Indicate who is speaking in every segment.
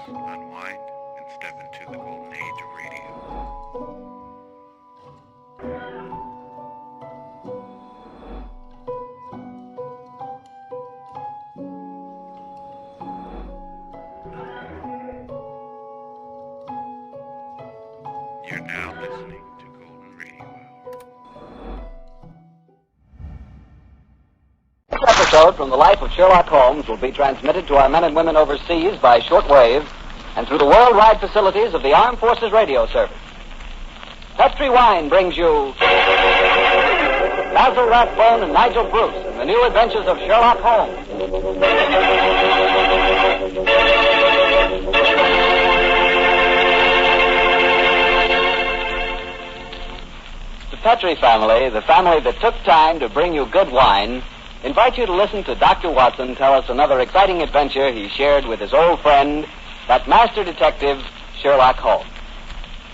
Speaker 1: unwind, and step into the golden age of radio. You're now listening to Golden Radio Hour.
Speaker 2: This episode from the life of Sherlock Holmes will be transmitted to our men and women overseas by shortwave and through the worldwide facilities of the Armed Forces Radio Service. Petri Wine brings you Basil Rathbone and Nigel Bruce in the new adventures of Sherlock Holmes. The Petri family, the family that took time to bring you good wine, invite you to listen to Dr. Watson tell us another exciting adventure he shared with his old friend, that master detective, Sherlock Holmes.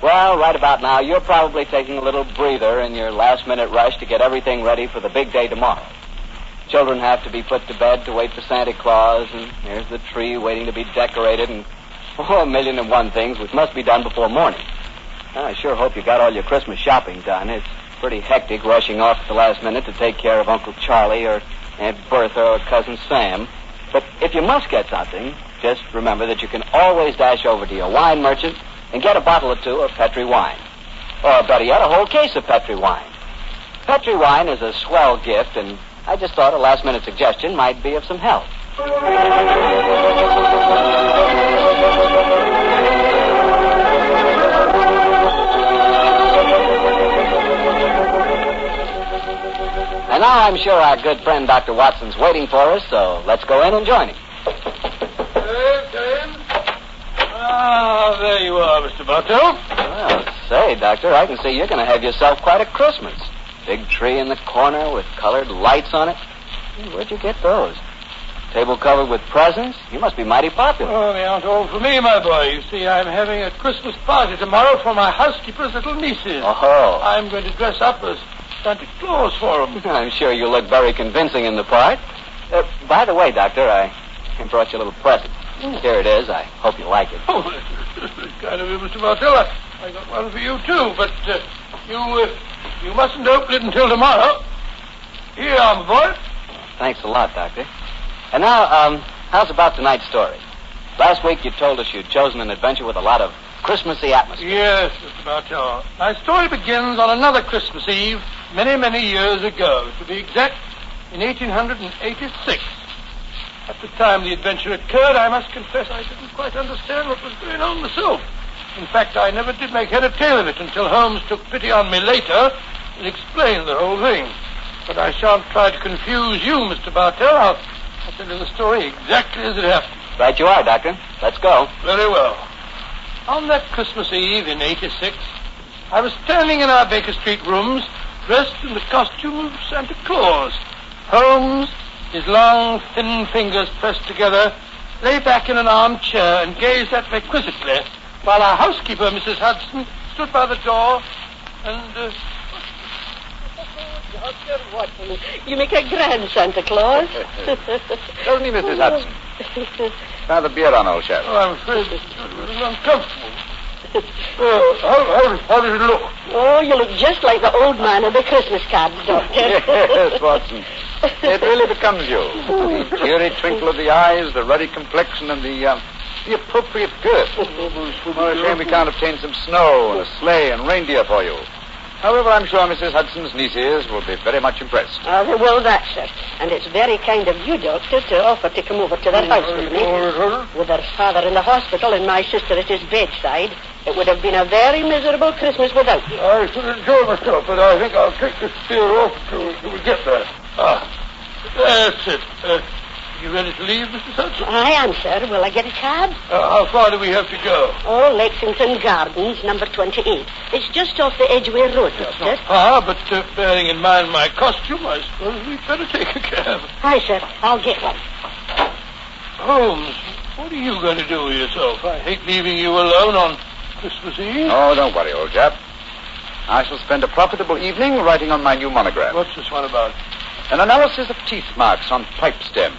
Speaker 2: Well, right about now, you're probably taking a little breather in your last-minute rush to get everything ready for the big day tomorrow. Children have to be put to bed to wait for Santa Claus, and there's the tree waiting to be decorated, and a million and one things which must be done before morning. I sure hope you got all your Christmas shopping done. It's pretty hectic rushing off at the last minute to take care of Uncle Charlie or Aunt Bertha or Cousin Sam. But if you must get something, just remember that you can always dash over to your wine merchant and get a bottle or two of Petri wine. Or better yet, a whole case of Petri wine. Petri wine is a swell gift, and I just thought a last-minute suggestion might be of some help. And now I'm sure our good friend Dr. Watson's waiting for us, so let's go in and join him.
Speaker 3: There you are, Mr. Bartell.
Speaker 2: Well, say, Doctor, I can see you're going to have yourself quite a Christmas. Big tree in the corner with colored lights on it. Where'd you get those? Table covered with presents? You must be mighty popular.
Speaker 3: Oh, they aren't all for me, my boy. You see, I'm having a Christmas party tomorrow for my housekeeper's little nieces.
Speaker 2: Oh.
Speaker 3: I'm going to dress up as Santa Claus for them.
Speaker 2: I'm sure you look very convincing in the part. By the way, Doctor, I brought you a little present. Here it is. I hope you like it.
Speaker 3: Oh, that's kind of you, Mr. Bartell. I got one for you, too, but you mustn't open it until tomorrow. Here, my boy.
Speaker 2: Thanks a lot, Doctor. And now, how's about tonight's story? Last week you told us you'd chosen an adventure with a lot of Christmassy atmosphere.
Speaker 3: Yes, Mr. Bartell. My story begins on another Christmas Eve many, many years ago. To be exact, in 1886. At the time the adventure occurred, I must confess I didn't quite understand what was going on myself. In fact, I never did make head or tail of it until Holmes took pity on me later and explained the whole thing. But I shan't try to confuse you, Mr. Bartell. I'll tell you the story exactly as it happened.
Speaker 2: Right you are, Doctor. Let's go.
Speaker 3: Very well. On that Christmas Eve in 86, I was standing in our Baker Street rooms, dressed in the costume of Santa Claus. Holmes, his long, thin fingers pressed together, lay back in an armchair and gazed at me quizzically, while our housekeeper, Mrs. Hudson, stood by the door and...
Speaker 4: Watson, you make a grand Santa Claus.
Speaker 5: Doesn't he, Mrs. Hudson? Now the beer on, old chap.
Speaker 3: Oh, I'm afraid it's a little uncomfortable. How does it look?
Speaker 4: Oh, you look just like the old man of the Christmas cards, Doctor.
Speaker 5: Yes, Watson. It really becomes you. The cheery twinkle of the eyes, the ruddy complexion, and the appropriate girth. Oh, a shame we can't obtain some snow and a sleigh and reindeer for you. However, I'm sure Mrs. Hudson's nieces will be very much impressed.
Speaker 4: They will, that, sir. And it's very kind of you, Doctor, to offer to come over to their house with me. With their father in the hospital and my sister at his bedside, it would have been a very miserable Christmas without you.
Speaker 3: I should enjoy myself, but I think I'll take this beer off till we get there. That's it. You ready to leave, Mrs. Hudson?
Speaker 4: I am, sir. Will I get a cab?
Speaker 3: How far do we have to go?
Speaker 4: Oh, Lexington Gardens, number 28. It's just off the Edgware Road, Doctor.
Speaker 3: Not far, but bearing in mind my costume, I suppose we'd better take a cab.
Speaker 4: Aye, sir. I'll get one.
Speaker 3: Holmes, what are you going to do with yourself? I hate leaving you alone on Christmas Eve.
Speaker 5: Oh, don't worry, old chap. I shall spend a profitable evening writing on my new monograph.
Speaker 3: What's this one about?
Speaker 5: An analysis of teeth marks on pipe stems.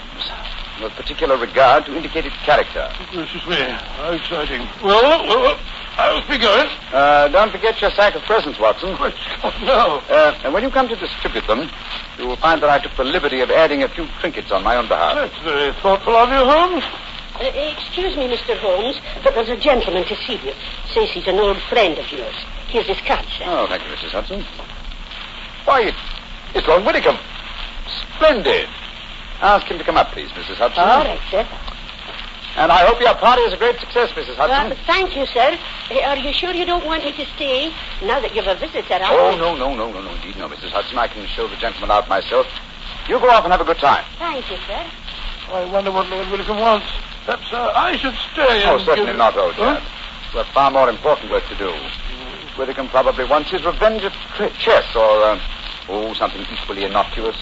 Speaker 5: with particular regard to indicated character.
Speaker 3: Gracious me. How exciting. Well, I'll be going.
Speaker 5: Don't forget your sack of presents, Watson.
Speaker 3: Great Scott, no.
Speaker 5: And when you come to distribute them, you will find that I took the liberty of adding a few trinkets on my own behalf.
Speaker 3: That's very thoughtful of you, Holmes.
Speaker 4: Excuse me, Mr. Holmes, but there's a gentleman to see you. Says he's an old friend of yours. Here's his card, sir.
Speaker 5: Oh, thank you, Mrs. Hudson. Why, it's Lord Whitcomb. Splendid. Ask him to come up, please, Mrs. Hudson.
Speaker 4: All right, sir.
Speaker 5: And I hope your party is a great success, Mrs. Hudson.
Speaker 4: Thank you, sir. Are you sure you don't want me to stay? Now that you've a visitor,
Speaker 5: Oh, no, indeed, no, Mrs. Hudson. I can show the gentleman out myself. You go off and have a good time.
Speaker 4: Thank you, sir.
Speaker 3: I wonder what Lord Whitcomb wants. Perhaps I should stay.
Speaker 5: Oh, certainly not, old chap. We've far more important work to do. Whitcomb probably wants his revenge at chess or, something equally innocuous.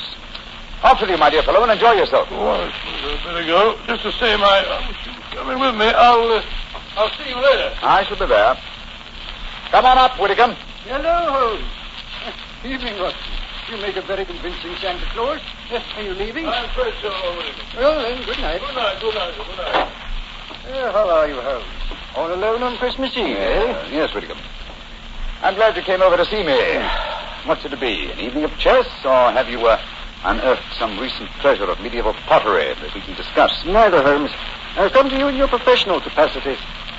Speaker 5: Off with you, my dear fellow, and enjoy yourself.
Speaker 3: Oh, I suppose I'd better go. Just the same, I wish you'd come in with me. I'll see you later.
Speaker 5: I shall be there. Come on up, Whitcomb.
Speaker 6: Hello, Holmes. Evening, Watson. You make a very convincing Santa Claus. Are you leaving?
Speaker 3: I'm afraid so, Whitcomb.
Speaker 6: Well, then, good night.
Speaker 3: Good night.
Speaker 6: How are you, Holmes? All alone on Christmas Eve, eh?
Speaker 5: Yes, Whitcomb. I'm glad you came over to see me. What's it to be? An evening of chess, or have you unearthed some recent treasure of medieval pottery that we can discuss?
Speaker 6: Neither, Holmes. I've come to you in your professional capacity.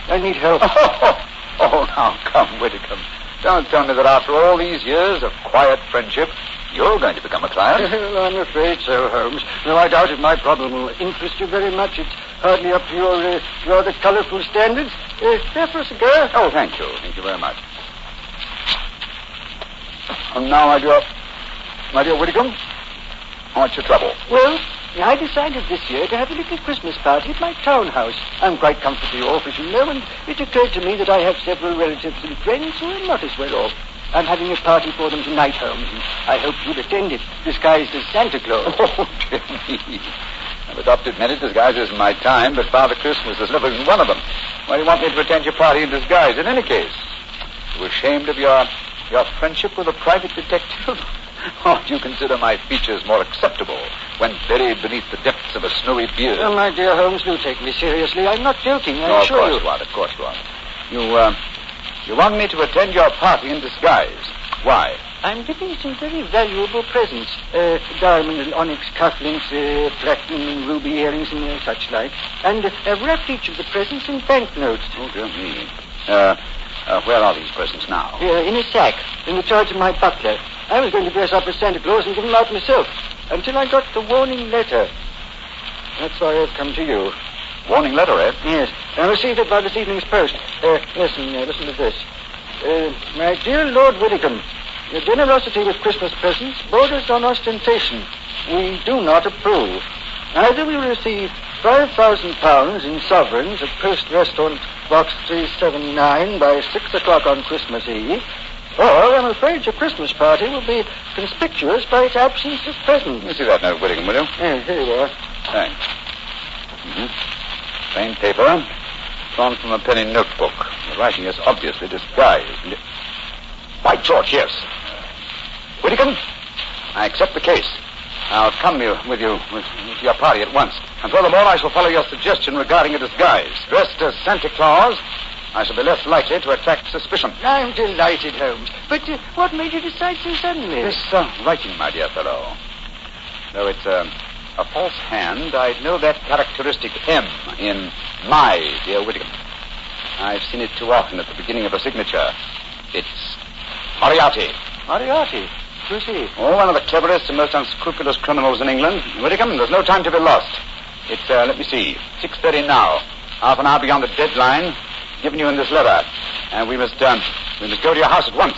Speaker 6: I need help.
Speaker 5: Oh, now, come, Whitcomb. Don't tell me that after all these years of quiet friendship, you're going to become a client.
Speaker 6: Well, I'm afraid so, Holmes. Though I doubt if my problem will interest you very much. It's hardly up to your rather colorful standards. There for a cigar?
Speaker 5: Oh, thank you. Thank you very much. And now, my dear Whitcomb, what's your trouble?
Speaker 6: Well, I decided this year to have a little Christmas party at my townhouse. I'm quite comfortably off, as you know, and it occurred to me that I have several relatives and friends who are not as well off. I'm having a party for them tonight, Holmes, and I hope you'd attend it, disguised as Santa Claus.
Speaker 5: Oh, dear me. I've adopted many disguises in my time, but Father Christmas has never been one of them. Why do you want me to attend your party in disguise? In any case, you ashamed of your friendship with a private detective? Or do you consider my features more acceptable when buried beneath the depths of a snowy beard?
Speaker 6: Well, my dear Holmes, do take me seriously. I'm not joking, I assure you.
Speaker 5: Of course you are. You want me to attend your party in disguise. Why?
Speaker 6: I'm giving some very valuable presents. Diamond and onyx cufflinks, platinum and ruby earrings and such like. And I've wrapped each of the presents in banknotes.
Speaker 5: Oh, dear me. Where are these presents now?
Speaker 6: In a sack, in the charge of my butler. I was going to dress up as Santa Claus and give them out myself, until I got the warning letter. That's why I've come to you.
Speaker 5: Warning letter, eh?
Speaker 6: Yes. I received it by this evening's post. Listen to this. My dear Lord Whitcomb, your generosity with Christmas presents borders on ostentation. We do not approve. Either we receive £5,000 in sovereigns at Post Restaurant Box 379 by 6 o'clock on Christmas Eve, or I'm afraid your Christmas party will be conspicuous by its absence of presents.
Speaker 5: Let me see that note, Whitcomb, will you?
Speaker 6: Here you are.
Speaker 5: Thanks. Plain paper, drawn from a penny notebook. The writing is obviously disguised. By George, yes. Whitcomb, I accept the case. I'll come with you to your party at once. And furthermore, I shall follow your suggestion regarding a disguise. Dressed as Santa Claus, I shall be less likely to attract suspicion.
Speaker 6: I'm delighted, Holmes. But what made you decide so suddenly?
Speaker 5: This writing, my dear fellow. Though it's a false hand, I know that characteristic M in my dear Whitcomb. I've seen it too often at the beginning of a signature. It's Moriarty.
Speaker 6: Moriarty? Who's he?
Speaker 5: Oh, one of the cleverest and most unscrupulous criminals in England. Whitcomb, there's no time to be lost. It's, let me see, 6:30 now. Half an hour beyond the deadline given you in this letter. And we must go to your house at once.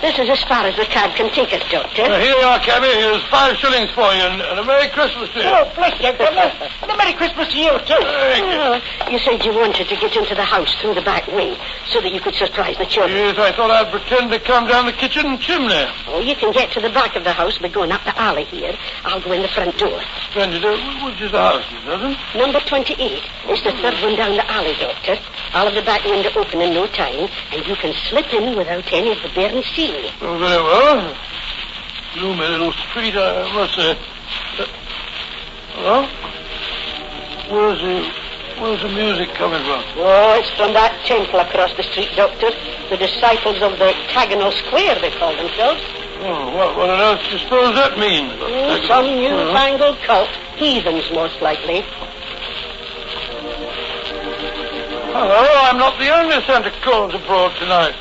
Speaker 4: This this is as far as the cab can take us, Doctor.
Speaker 3: Here you are, cabby. Here's 5 shillings for you, and a Merry Christmas to you.
Speaker 7: Oh, bless you, Governor. And a Merry Christmas to you, too.
Speaker 3: Thank you.
Speaker 4: You said you wanted to get into the house through the back way so that you could surprise the children.
Speaker 3: Yes, I thought I'd pretend to come down the kitchen chimney.
Speaker 4: Oh, you can get to the back of the house by going up the alley here. I'll go in the front door.
Speaker 3: Splendid. Which is the house, Miss Hudson?
Speaker 4: Number 28. It's the third one down the alley, Doctor. I'll have the back window open in no time, and you can slip in without any of the bearing seal.
Speaker 3: Oh, very well. Gloomy little street, I must say. Hello? Where's the music coming from?
Speaker 4: Oh, it's from that temple across the street, Doctor. The disciples of the Octagonal Square, they call themselves.
Speaker 3: Oh, what on earth do you suppose that means?
Speaker 4: Some newfangled cult. Heathens, most likely.
Speaker 3: Hello, I'm not the only Santa Claus abroad tonight.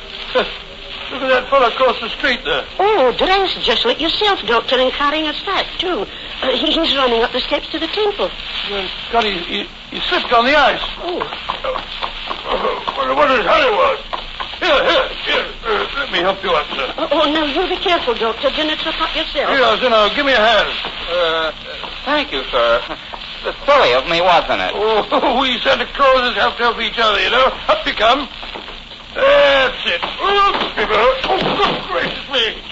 Speaker 3: Look at that fellow across the street there.
Speaker 4: Oh, dressed just like yourself, Doctor, and carrying a sack, too. He's running up the steps to the temple.
Speaker 3: Well, God, he slipped on the ice.
Speaker 4: Oh.
Speaker 3: What is hurry was? Here. Let me help you up, sir.
Speaker 4: Oh, now, you be careful, Doctor. Do not trip up yourself.
Speaker 3: Here, give me a hand.
Speaker 5: Thank you, sir. The silly of me, wasn't it?
Speaker 3: Oh, we Santa Clauses have to help each other, you know. Up you come. That's it. Oh, good gracious me.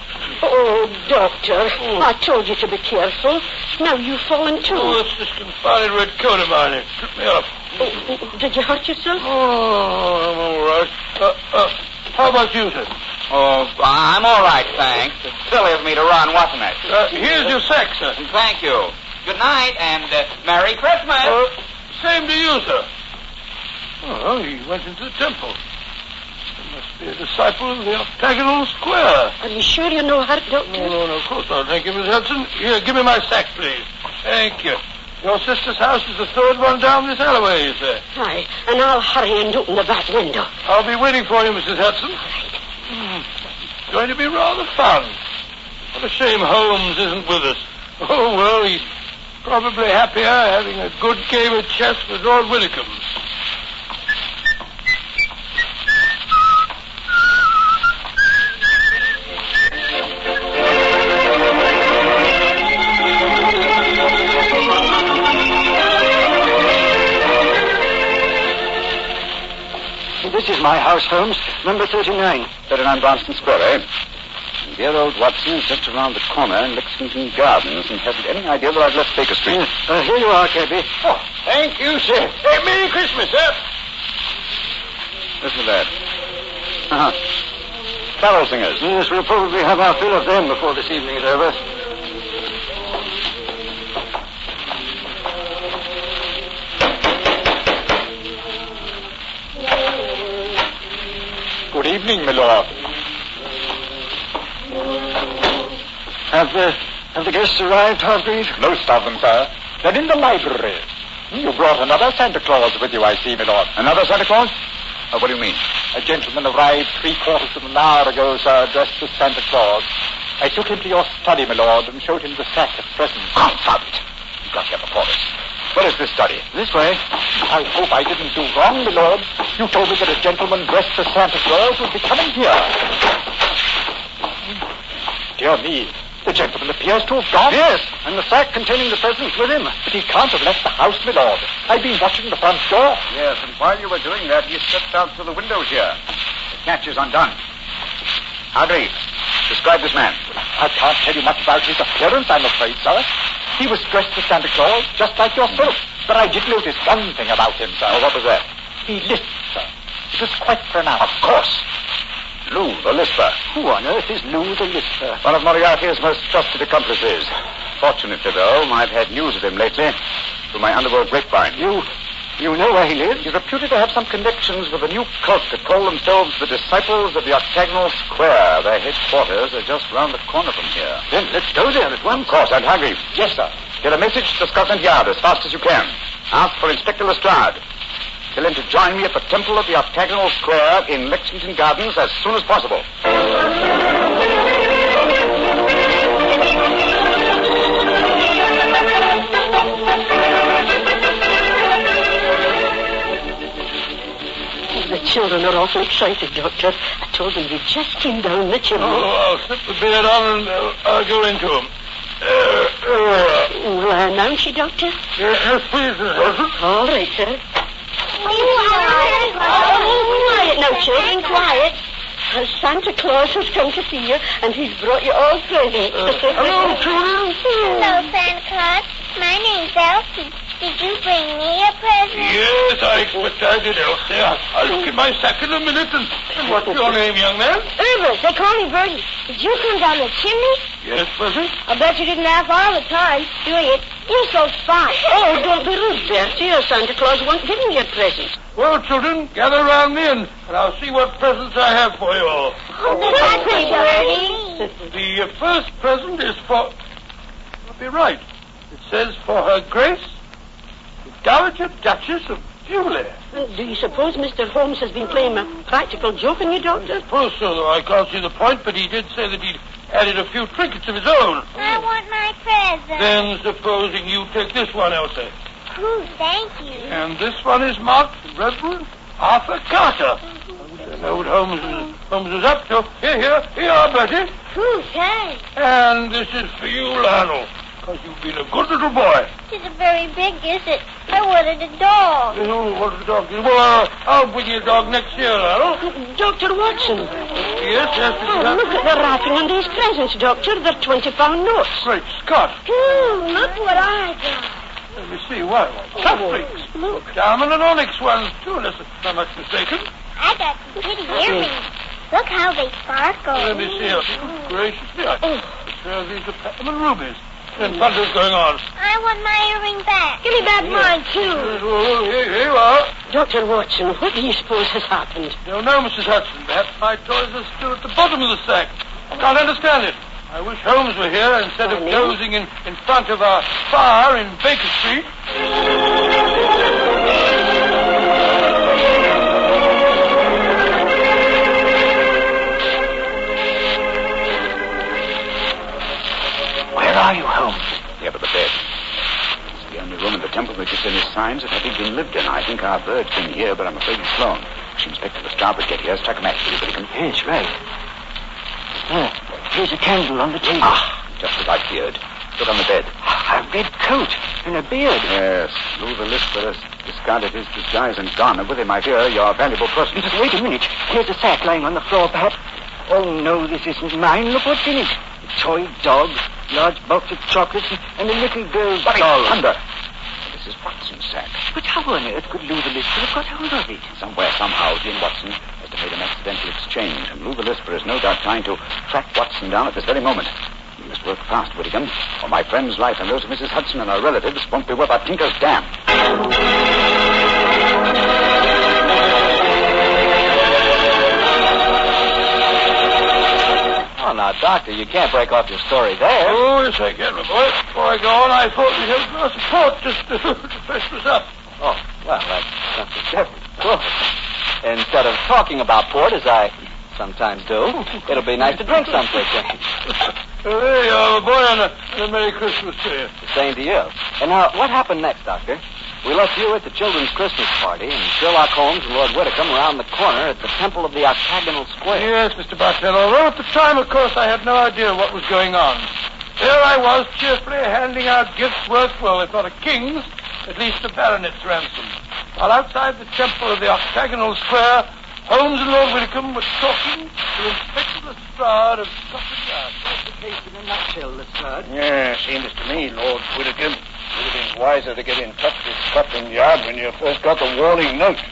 Speaker 4: Oh, Doctor, I told you to be careful. Now you've fallen too.
Speaker 3: Oh, it's this confounded red coat of mine. It tripped me up.
Speaker 4: Oh, did you hurt yourself?
Speaker 3: Oh, I'm all right. How about you, sir?
Speaker 5: Oh, I'm all right, thanks. It's silly of me to run, wasn't it?
Speaker 3: Here's your sack, sir.
Speaker 5: Thank you. Good night, and Merry Christmas.
Speaker 3: Same to you, sir. Oh, he went into the temple. He must be a disciple of the Octagonal Square.
Speaker 4: Are you sure you're no hurt, Doctor?
Speaker 3: No, of course not. Thank you, Miss Hudson. Here, give me my sack, please. Thank you. Your sister's house is the third one down this alleyway, you say?
Speaker 4: Aye, and I'll hurry and open the back window.
Speaker 3: I'll be waiting for you, Mrs. Hudson. It's going to be rather fun. What a shame Holmes isn't with us. Oh, well, he's probably happier having a good game of chess with Lord Widdicombe.
Speaker 6: This is my house, Holmes. Number 39.
Speaker 5: 39 Branston Square, eh? And dear old Watson is just around the corner in Lexington Gardens and hasn't any idea that I've left Baker Street.
Speaker 6: Here you are, cabby.
Speaker 7: Oh, thank you, sir. Hey, Merry Christmas, sir.
Speaker 5: Listen to that. Carol singers.
Speaker 6: Yes, we'll probably have our fill of them before this evening is over.
Speaker 5: Good evening, my lord.
Speaker 6: Have the guests arrived, Hargreave?
Speaker 5: Most of them, sir. They're in the library. You brought another Santa Claus with you, I see, my lord. Another Santa Claus? What do you mean? A gentleman arrived 3/4 of an hour ago, sir, dressed as Santa Claus. I took him to your study, my lord, and showed him the sack of presents. Confound it. You got here before us. Where is this study?
Speaker 6: This way.
Speaker 5: I hope I didn't do wrong, my lord. You told me that a gentleman dressed as Santa Claus would be coming here. Dear me, the gentleman appears to have gone.
Speaker 6: Yes, and the sack containing the presents with him.
Speaker 5: But he can't have left the house, my lord. I've been watching the front door.
Speaker 8: Yes, and while you were doing that, he stepped out through the window here. The catch is undone. Hargreave, describe this man.
Speaker 5: I can't tell you much about his appearance, I'm afraid, sir. He was dressed as Santa Claus, just like yourself. But I did notice one thing about him, sir.
Speaker 8: Oh, what was that?
Speaker 5: He lisped, sir. It was quite pronounced.
Speaker 8: Of course. Lou, the Lisper.
Speaker 6: Who on earth is Lou the Lisper?
Speaker 8: One of Moriarty's most trusted accomplices. Fortunately, though, I've had news of him lately through my underworld grapevine.
Speaker 6: You know where he lives?
Speaker 8: He's reputed to have some connections with a new cult that call themselves the Disciples of the Octagonal Square. Their headquarters are just round the corner from here.
Speaker 6: Then let's go there at once.
Speaker 8: Of course, and Hargreave.
Speaker 5: Yes, sir.
Speaker 8: Get a message to Scotland Yard as fast as you can. Ask for Inspector Lestrade. Tell him to join me at the Temple of the Octagonal Square in Lexington Gardens as soon as possible.
Speaker 4: children are awful excited, Doctor. I told them you just came down the chimney.
Speaker 3: I'll slip the bed on and I'll go into them.
Speaker 4: Will I announce you, Doctor?
Speaker 3: Yes, please,
Speaker 4: All right, sir. Quiet now, children, quiet. Santa Claus has come to see you, and he's brought you all presents.
Speaker 3: Hello, children.
Speaker 9: Hello, Santa Claus. My name's Elsie. Did you bring me a present?
Speaker 3: Yes, I expect I did, Elsie. I'll look at my sack in a minute. And what's your name, young man?
Speaker 9: Herbert. They call me Bertie. Did you come down the chimney?
Speaker 3: Yes, Bertie.
Speaker 9: I bet you didn't laugh all the time, do you? You're so fine.
Speaker 4: Oh, don't be rude, Bertie, or Santa Claus won't give you a present.
Speaker 3: Well, children, gather round me and I'll see what presents I have for you all.
Speaker 9: Oh, Bertie.
Speaker 3: The first present is for... I'll be right. It says for Her Grace, the Dowager Duchess of Guileless.
Speaker 4: Do you suppose Mr. Holmes has been playing a practical joke on you, Doctor?
Speaker 3: I suppose so, though I can't see the point, but he did say that he'd added a few trinkets of his own.
Speaker 9: I want my present.
Speaker 3: Then supposing you take this one, Elsie.
Speaker 9: Ooh, thank you.
Speaker 3: And this one is marked Reverend Arthur Carter. I wish I know what Holmes is up to. Here you are, Bertie.
Speaker 9: Ooh, thanks.
Speaker 3: And this is for you, Lionel, because you've been a good little boy.
Speaker 9: It isn't very big, is it? I wanted a dog.
Speaker 3: Oh, what a dog is. Well, I'll bring you a dog next year, Lionel.
Speaker 4: Dr. Watson.
Speaker 3: Yes.
Speaker 4: Look at the wrapping on these presents, Doctor. They're 20-pound notes.
Speaker 3: Great Scott.
Speaker 9: Ooh, look what I got.
Speaker 3: Let me see. What? Cufflinks. Diamond and onyx ones, too, unless I'm not mistaken.
Speaker 9: I got some pretty earrings. Look how they sparkle.
Speaker 3: Let me see. Graciously, these are platinum rubies. And thunder's going on.
Speaker 9: I want my earring back. Give me back mine, too.
Speaker 3: Oh, here you are.
Speaker 4: Dr. Watson, what do you suppose has happened?
Speaker 3: No, Mrs. Hudson. Perhaps my toys are still at the bottom of the sack. I can't understand it. I wish Holmes were here instead of dozing in front of our fire in Baker Street.
Speaker 8: Where are you, Holmes? Here by the bed. It's the only room in the temple which is any signs of having been lived in. I think our bird's been here, but I'm afraid he's flown. Inspector Lestrade would get here. Strike a match, will you, Billigan?
Speaker 6: Yes, right. Here's a candle on the table.
Speaker 8: Just as I feared. Look on the bed.
Speaker 6: A red coat and a beard.
Speaker 8: Yes, Lou the Lisper has discarded his disguise and gone, and with him, I fear, your valuable person.
Speaker 6: Wait a minute. Here's a sack lying on the floor, perhaps. Oh, no, this isn't mine. Look what's in it. A toy dog, large box of chocolates, and a little girl's doll.
Speaker 8: Thunder. This is Watson's sack.
Speaker 6: But how on earth could Lou the Lisper have got hold of it?
Speaker 8: Somewhere, somehow, Jim Watson must have made an accidental exchange, and Lou the Lisper is no doubt trying to track Watson down at this very moment. We must work fast, Whittingham, or my friend's life and those of Mrs. Hudson and her relatives won't be worth a tinker's dam.
Speaker 2: Oh, now, Doctor, you can't break off your story there.
Speaker 3: Oh, yes, I can, my boy. Before I go on, I thought we'd have a glass of port just to freshen us up.
Speaker 2: Oh, well, that's something different. Cool. Instead of talking about port, as I sometimes do, it'll be nice to drink some for a change.
Speaker 3: There you are, my boy, and a Merry Christmas to you.
Speaker 2: The same to you. And now, what happened next, Doctor? We left you at the children's Christmas party, and Sherlock Holmes and Lord Whitcomb around the corner at the Temple of the Octagonal Square.
Speaker 3: Yes, Mr. Bartell, although at the time, of course, I had no idea what was going on. There I was, cheerfully handing out gifts worth, well, if not a king's, at least a baronet's ransom. While outside the Temple of the Octagonal Square, Holmes and Lord Whitcomb were talking to Inspector Lestrade of Scotland Yard.
Speaker 6: That's the case in a nutshell, Lestrade.
Speaker 7: Yeah, seems to me, Lord Whitcomb, it would have been wiser to get in touch with Scotland Yard when you first got the warning note.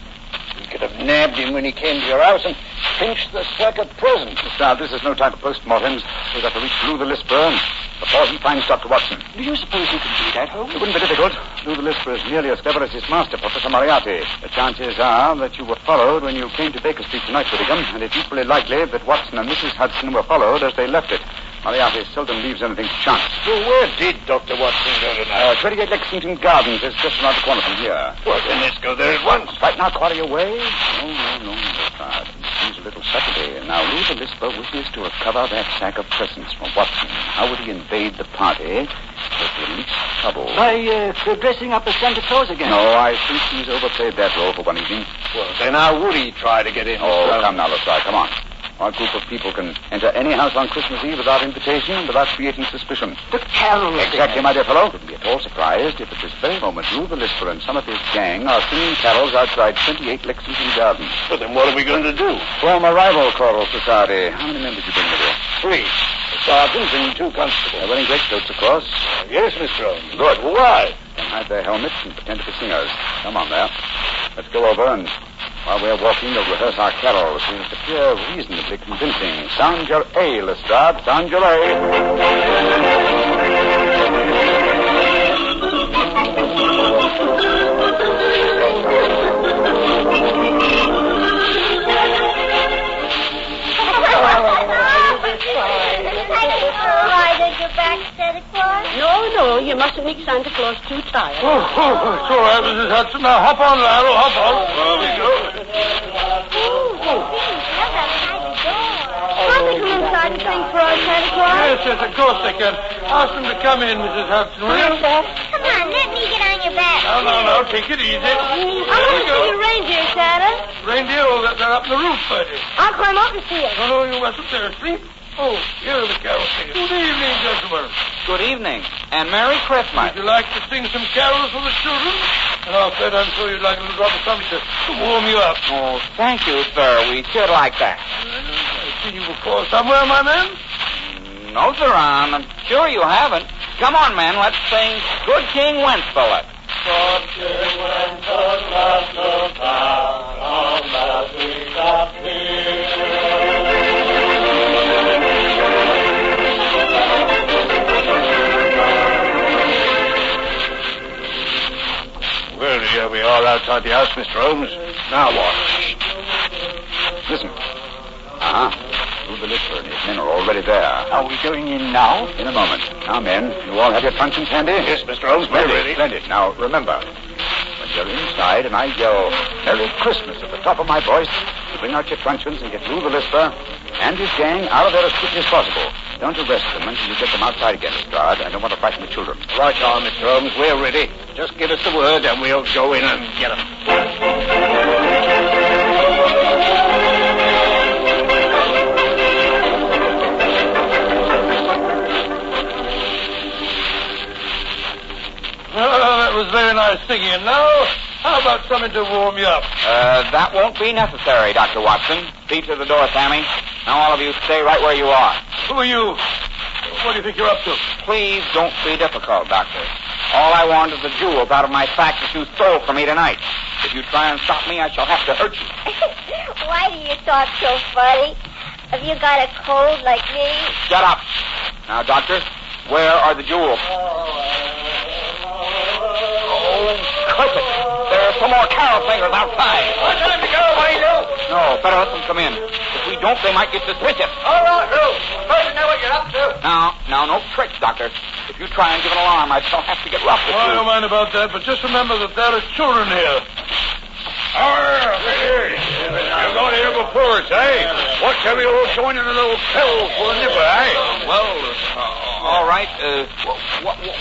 Speaker 7: You could have nabbed him when he came to your house and pinched the sack of presents.
Speaker 8: Lestrade, this is no time for post-mortems. We've got to reach Lou the Lisper before he finds Dr. Watson.
Speaker 6: Do you suppose you can do that, Holmes?
Speaker 8: It wouldn't be difficult. Lou the Lisper is nearly as clever as his master, Professor Moriarty. The chances are that you were followed when you came to Baker Street tonight, Whittingham, and it's equally likely that Watson and Mrs. Hudson were followed as they left it. Moriarty seldom leaves anything to chance.
Speaker 7: So where did Dr. Watson go tonight?
Speaker 8: 28 Lexington Gardens is just around the corner from here.
Speaker 7: Well, then let's go there at once.
Speaker 8: Right now, quarter your way? No, Lestrade. He's little subtlety. Now, Lou the Lisper wishes to recover that sack of presents from Watson. How would he invade the party with the least trouble?
Speaker 6: By dressing up as Santa Claus again.
Speaker 8: No, I think he's overplayed that role for one evening.
Speaker 7: Well, then how would he try to get in?
Speaker 8: Oh, come now, Lestrade, come on. Our group of people can enter any house on Christmas Eve without invitation and without creating suspicion.
Speaker 6: The carols.
Speaker 8: Exactly, my dear fellow. Wouldn't be at all surprised if at this very moment Lou the Lisper and some of his gang are singing carols outside 28 Lexington Gardens.
Speaker 7: But then what are we going to do?
Speaker 8: Form a rival choral society. How many members you bring with you?
Speaker 7: 3. A sergeant and 2 constables.
Speaker 8: They're wearing greatcoats, of course.
Speaker 7: Yes, Mr. Holmes. Good. Why?
Speaker 8: And hide their helmets and pretend to be singers. Come on there. Let's go over and while we're walking, we'll rehearse our carols. We'll appear reasonably convincing. Sound your A, Lestrade. Sound your A.
Speaker 9: Why did you back Santa Claus?
Speaker 4: No, you mustn't make Santa Claus too tired.
Speaker 3: Oh, it's all right, Mrs. Hudson. Now, hop on, Lionel, hop on. There we go.
Speaker 9: Can't they come inside and sing for our Santa Claus?
Speaker 3: Yes, of course they can. Ask them to come in, Mrs. Hudson, will you?
Speaker 9: Come on, let me get on your back.
Speaker 3: No, take it easy.
Speaker 9: I want to see your reindeer, Santa.
Speaker 3: Reindeer, oh, they're up in the roof, Bertie.
Speaker 9: I'll climb up and see it.
Speaker 3: No, you mustn't. They're asleep. Oh, here are the carol singers. Good evening, gentlemen.
Speaker 2: Good evening, and Merry Christmas.
Speaker 3: Would you like to sing some carols for the children? And Fred, I'm sure you'd like a little drop of something to warm you up.
Speaker 2: Oh, thank you, sir. We should like that.
Speaker 3: I see you before somewhere, my man.
Speaker 2: No, sir, I'm sure you haven't. Come on, men, let's sing Good King Wenceslas.
Speaker 3: Good King Wenceslas, the town on that we
Speaker 7: Well, here we are outside the house, Mr. Holmes. Now what?
Speaker 8: Listen. Lou the Lisper and his men are already there.
Speaker 6: Are we going in now?
Speaker 8: In a moment. Now, men, you all have your truncheons handy?
Speaker 7: Yes, Mr. Holmes, we're ready.
Speaker 8: Splendid. Now, remember, when you're inside and I yell Merry Christmas at the top of my voice, you bring out your truncheons and get Lou the Lisper and his gang out of there as quickly as possible. Don't arrest them until you get them outside again, Lestrade. I don't want to frighten the children.
Speaker 7: Right on, Mr. Holmes, we're ready. Just give us the word and we'll go in and get them.
Speaker 3: Well, that was very nice singing. And now, how about something to warm you up?
Speaker 2: That won't be necessary, Dr. Watson. See to the door, Sammy. Now all of you stay right where you are.
Speaker 3: Who are you? What do you think you're up to?
Speaker 2: Please don't be difficult, Doctor. All I want is the jewels out of my sack that you stole from me tonight. If you try and stop me, I shall have to hurt you.
Speaker 9: Why do you talk so funny? Have you got a cold like me?
Speaker 2: Shut up. Now, Doctor, where are the jewels? Clip it. There are some more carol singers outside.
Speaker 3: What time to go, Lou?
Speaker 2: No, better let them come in. If we don't, they might get suspicious.
Speaker 3: All right, Lou. First, know what you're up to.
Speaker 2: Now, no tricks, Doctor. If you try and give an alarm, I shall have to get rough with
Speaker 3: Well, I
Speaker 2: you.
Speaker 3: don't mind about that, but just remember that there are children here.
Speaker 7: You're going here before us, eh? What shall we all join in a little carol for a nipper, eh?
Speaker 2: Well, all right.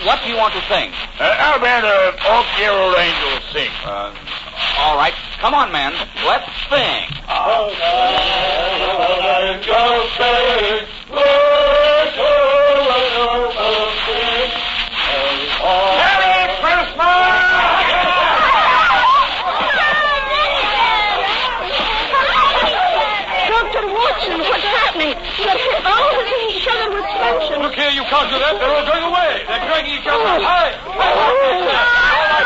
Speaker 2: What do you want to sing?
Speaker 7: How about All Carol Angels Sing?
Speaker 2: All right. Come on, men. Let's sing.
Speaker 7: Merry Christmas!
Speaker 4: Dr. Watson, what's happening? They're all hitting each other with truncheons.
Speaker 3: Look here, you can't do that. They're all going away. They're dragging each other. Hi.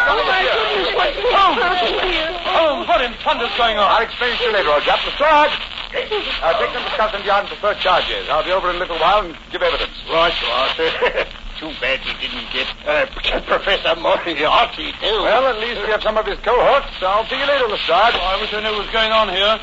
Speaker 4: Goodness, what's happening here?
Speaker 3: Holmes, what in thunder's going on?
Speaker 8: I'll explain to you later, old chap. Lestrade! Take them to Scotland Yard for first charges. I'll be over in a little while and give evidence.
Speaker 7: Right, you are, sir. Too bad he didn't get Professor Moriarty, too.
Speaker 5: Well, at least we have some of his cohorts. I'll see you later, Lestrade.
Speaker 3: Oh, I wish I knew what was going on here.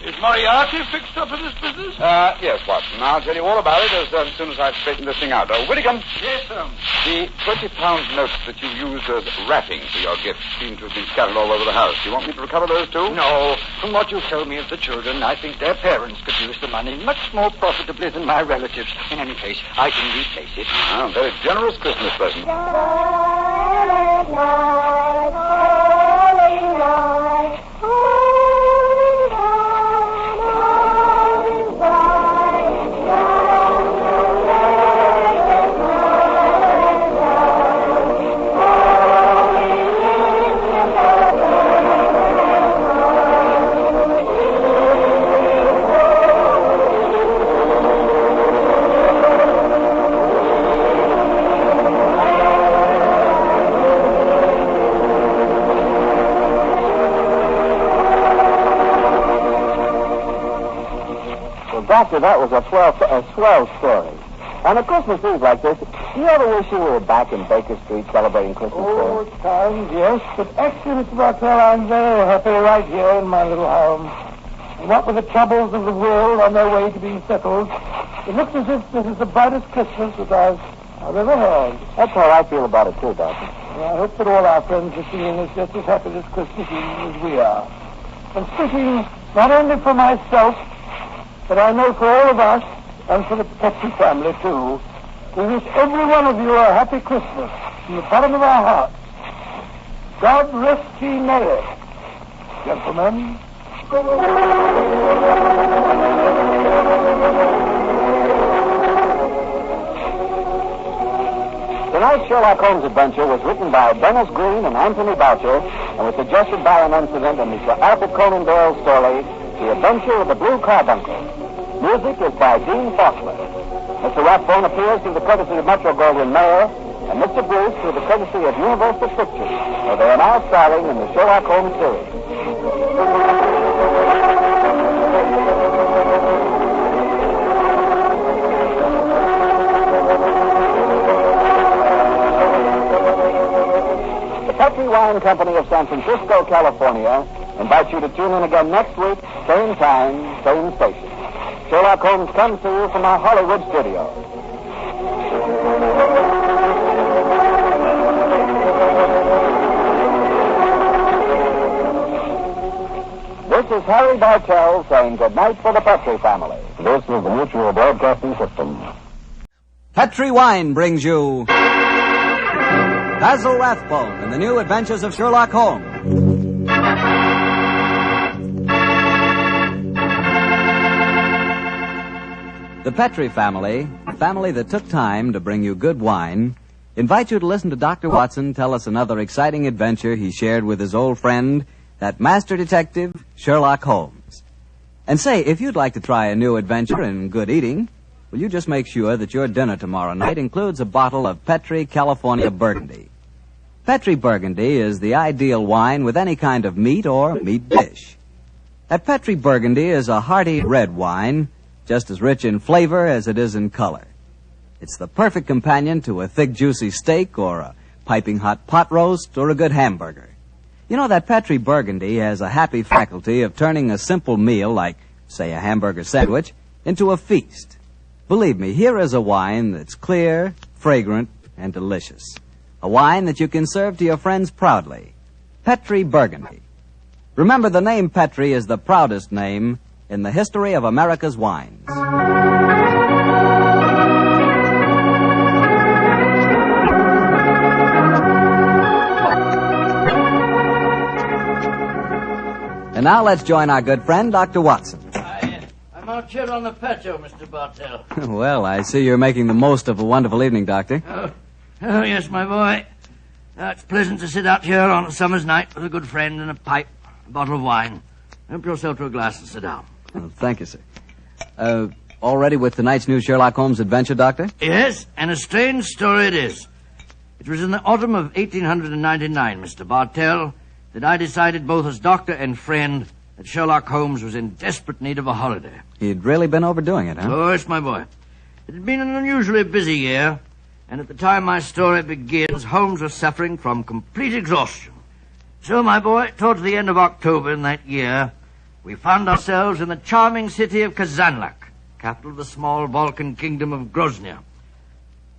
Speaker 3: Is Moriarty fixed up in this business?
Speaker 5: Yes, Watson. I'll tell you all about it as soon as I've straightened this thing out. Whittingham.
Speaker 3: Yes, sir.
Speaker 5: The 20-pound notes that you used as wrapping for your gift seem to have been scattered all over the house. Do you want me to recover those, too?
Speaker 6: No. From what you told me of the children, I think their parents could use the money much more profitably than my relatives. In any case, I can replace it.
Speaker 5: Ah, very generous Christmas present.
Speaker 2: Doctor, that was a swell story. On a Christmas Eve like this, do you ever wish you were back in Baker Street celebrating Christmas Day?
Speaker 3: Oh, at times, yes. But actually, Mr. Bartell, I'm very happy right here in my little home. And what with the troubles of the world on their way to being settled, it looks as if this is the brightest Christmas that I've ever had.
Speaker 2: That's how I feel about it, too, Doctor.
Speaker 3: Well, I hope that all our friends are feeling just as happy this Christmas Eve as we are. And speaking not only for myself, but I know for all of us, and for the Petrie family, too, we wish every one of you a happy Christmas from the bottom of our hearts. God rest ye merry, gentlemen.
Speaker 2: Tonight's Sherlock Holmes adventure was written by Dennis Green and Anthony Boucher and was suggested by an incident in Mr. Arthur Conan Doyle's story, The Adventure of the Blue Carbuncle. Music is by Dean Faulkner. Mr. Rathbone appears through the courtesy of Metro-Goldwyn-Mayer, and Mr. Bruce through the courtesy of Universal Pictures, where they are now starring in the Sherlock Holmes series. The Petrie Wine Company of San Francisco, California, invites you to tune in again next week, same time, same station. Sherlock Holmes comes to you from our Hollywood studio. This is Harry Bartell saying goodnight for the Petrie family. This is the Mutual Broadcasting System. Petrie Wine brings you Basil Rathbone and the New Adventures of Sherlock Holmes. The Petrie family, a family that took time to bring you good wine, invite you to listen to Dr. Watson tell us another exciting adventure he shared with his old friend, that master detective, Sherlock Holmes. And say, if you'd like to try a new adventure in good eating, will you just make sure that your dinner tomorrow night includes a bottle of Petrie California Burgundy. Petrie Burgundy is the ideal wine with any kind of meat or meat dish. That Petrie Burgundy is a hearty red wine, just as rich in flavor as it is in color. It's the perfect companion to a thick, juicy steak or a piping hot pot roast or a good hamburger. You know, that Petrie Burgundy has a happy faculty of turning a simple meal, like, say, a hamburger sandwich, into a feast. Believe me, here is a wine that's clear, fragrant, and delicious. A wine that you can serve to your friends proudly. Petrie Burgundy. Remember, the name Petrie is the proudest name in the history of America's wines. And now let's join our good friend, Dr. Watson.
Speaker 10: I'm out here on the patio, Mr. Bartell.
Speaker 2: Well, I see you're making the most of a wonderful evening, Doctor.
Speaker 10: Oh, yes, my boy. It's pleasant to sit out here on a summer's night with a good friend and a pipe, a bottle of wine. Help yourself to a glass and sit down.
Speaker 2: Oh, thank you, sir. All ready with tonight's new Sherlock Holmes adventure, Doctor?
Speaker 10: Yes, and a strange story it is. It was in the autumn of 1899, Mr. Bartell, that I decided both as doctor and friend that Sherlock Holmes was in desperate need of a holiday.
Speaker 2: He'd really been overdoing it, huh?
Speaker 10: Oh, yes, my boy. It had been an unusually busy year, and at the time my story begins, Holmes was suffering from complete exhaustion. So, my boy, towards the end of October in that year, we found ourselves in the charming city of Kazanlak, capital of the small Balkan kingdom of Grozny. A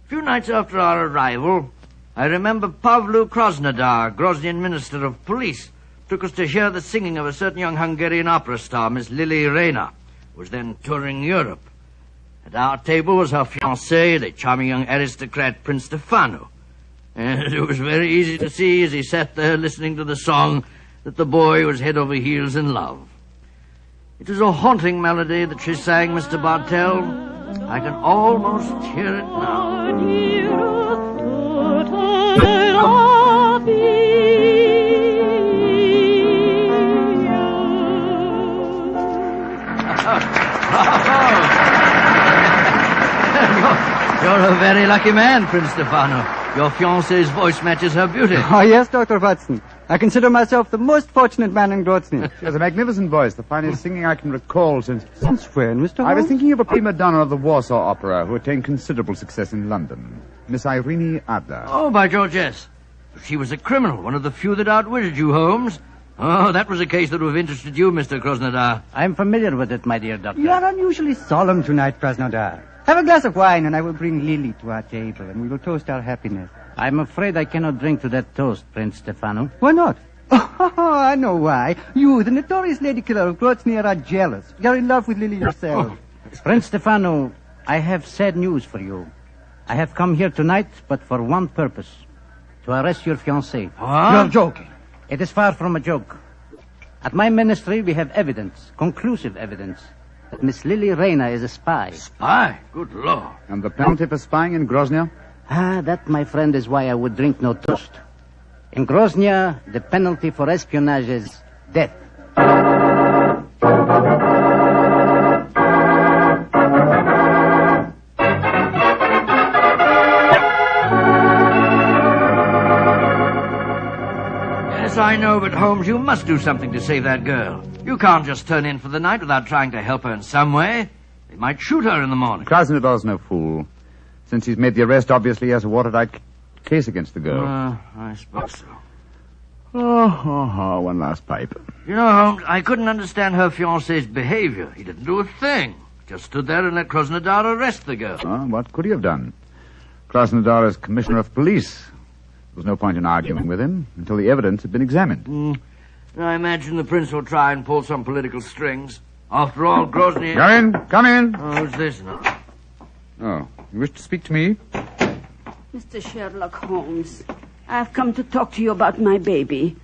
Speaker 10: few nights after our arrival, I remember Pavlu Krasnodar, Groznian Minister of Police, took us to hear the singing of a certain young Hungarian opera star, Miss Lily Rayner, who was then touring Europe. At our table was her fiancé, the charming young aristocrat Prince Stefano. And it was very easy to see as he sat there listening to the song that the boy was head over heels in love. It was a haunting melody that she sang, Mr. Bartell. I can almost hear it now. You're a very lucky man, Prince Stefano. Your fiancée's voice matches her beauty.
Speaker 6: Oh, yes, Dr. Watson. I consider myself the most fortunate man in Grozny.
Speaker 8: She has a magnificent voice, the finest singing I can recall since...
Speaker 6: Since when, Mr. Holmes?
Speaker 8: I was thinking of a prima donna of the Warsaw Opera who attained considerable success in London. Miss Irene Adler.
Speaker 10: Oh, by George, yes. She was a criminal, one of the few that outwitted you, Holmes. Oh, that was a case that would have interested you, Mr. Krasnodar.
Speaker 6: I'm familiar with it, my dear doctor. You are unusually solemn tonight, Krasnodar. Have a glass of wine, and I will bring Lily to our table, and we will toast our happiness. I'm afraid I cannot drink to that toast, Prince Stefano. Why not? Oh, I know why. You, the notorious lady killer of Grozny, are jealous. You're in love with Lily yourself. Prince Stefano, I have sad news for you. I have come here tonight, but for one purpose. To arrest your fiancée.
Speaker 10: What?
Speaker 6: You're joking. It is far from a joke. At my ministry, we have evidence, conclusive evidence, that Miss Lily Rayner is a spy.
Speaker 10: Spy? Good Lord.
Speaker 8: And the penalty for spying in Grozny?
Speaker 6: That, my friend, is why I would drink no toast. In Grozny, the penalty for espionage is death.
Speaker 10: Yes, I know, but Holmes, you must do something to save that girl. You can't just turn in for the night without trying to help her in some way. They might shoot her in the morning.
Speaker 8: Krasnodar's no fool. Since he's made the arrest, obviously he has a watertight case against the girl.
Speaker 10: I suppose so.
Speaker 8: One last pipe.
Speaker 10: You know, Holmes, I couldn't understand her fiancé's behavior. He didn't do a thing. Just stood there and let Krasnodar arrest the girl.
Speaker 8: What could he have done? Krasnodar is commissioner of police. There was no point in arguing with him until the evidence had been examined.
Speaker 10: I imagine the prince will try and pull some political strings. After all, Grozny...
Speaker 8: Come in.
Speaker 10: Oh, who's this now?
Speaker 8: Oh, you wish to speak to me?
Speaker 11: Mr. Sherlock Holmes, I've come to talk to you about my baby.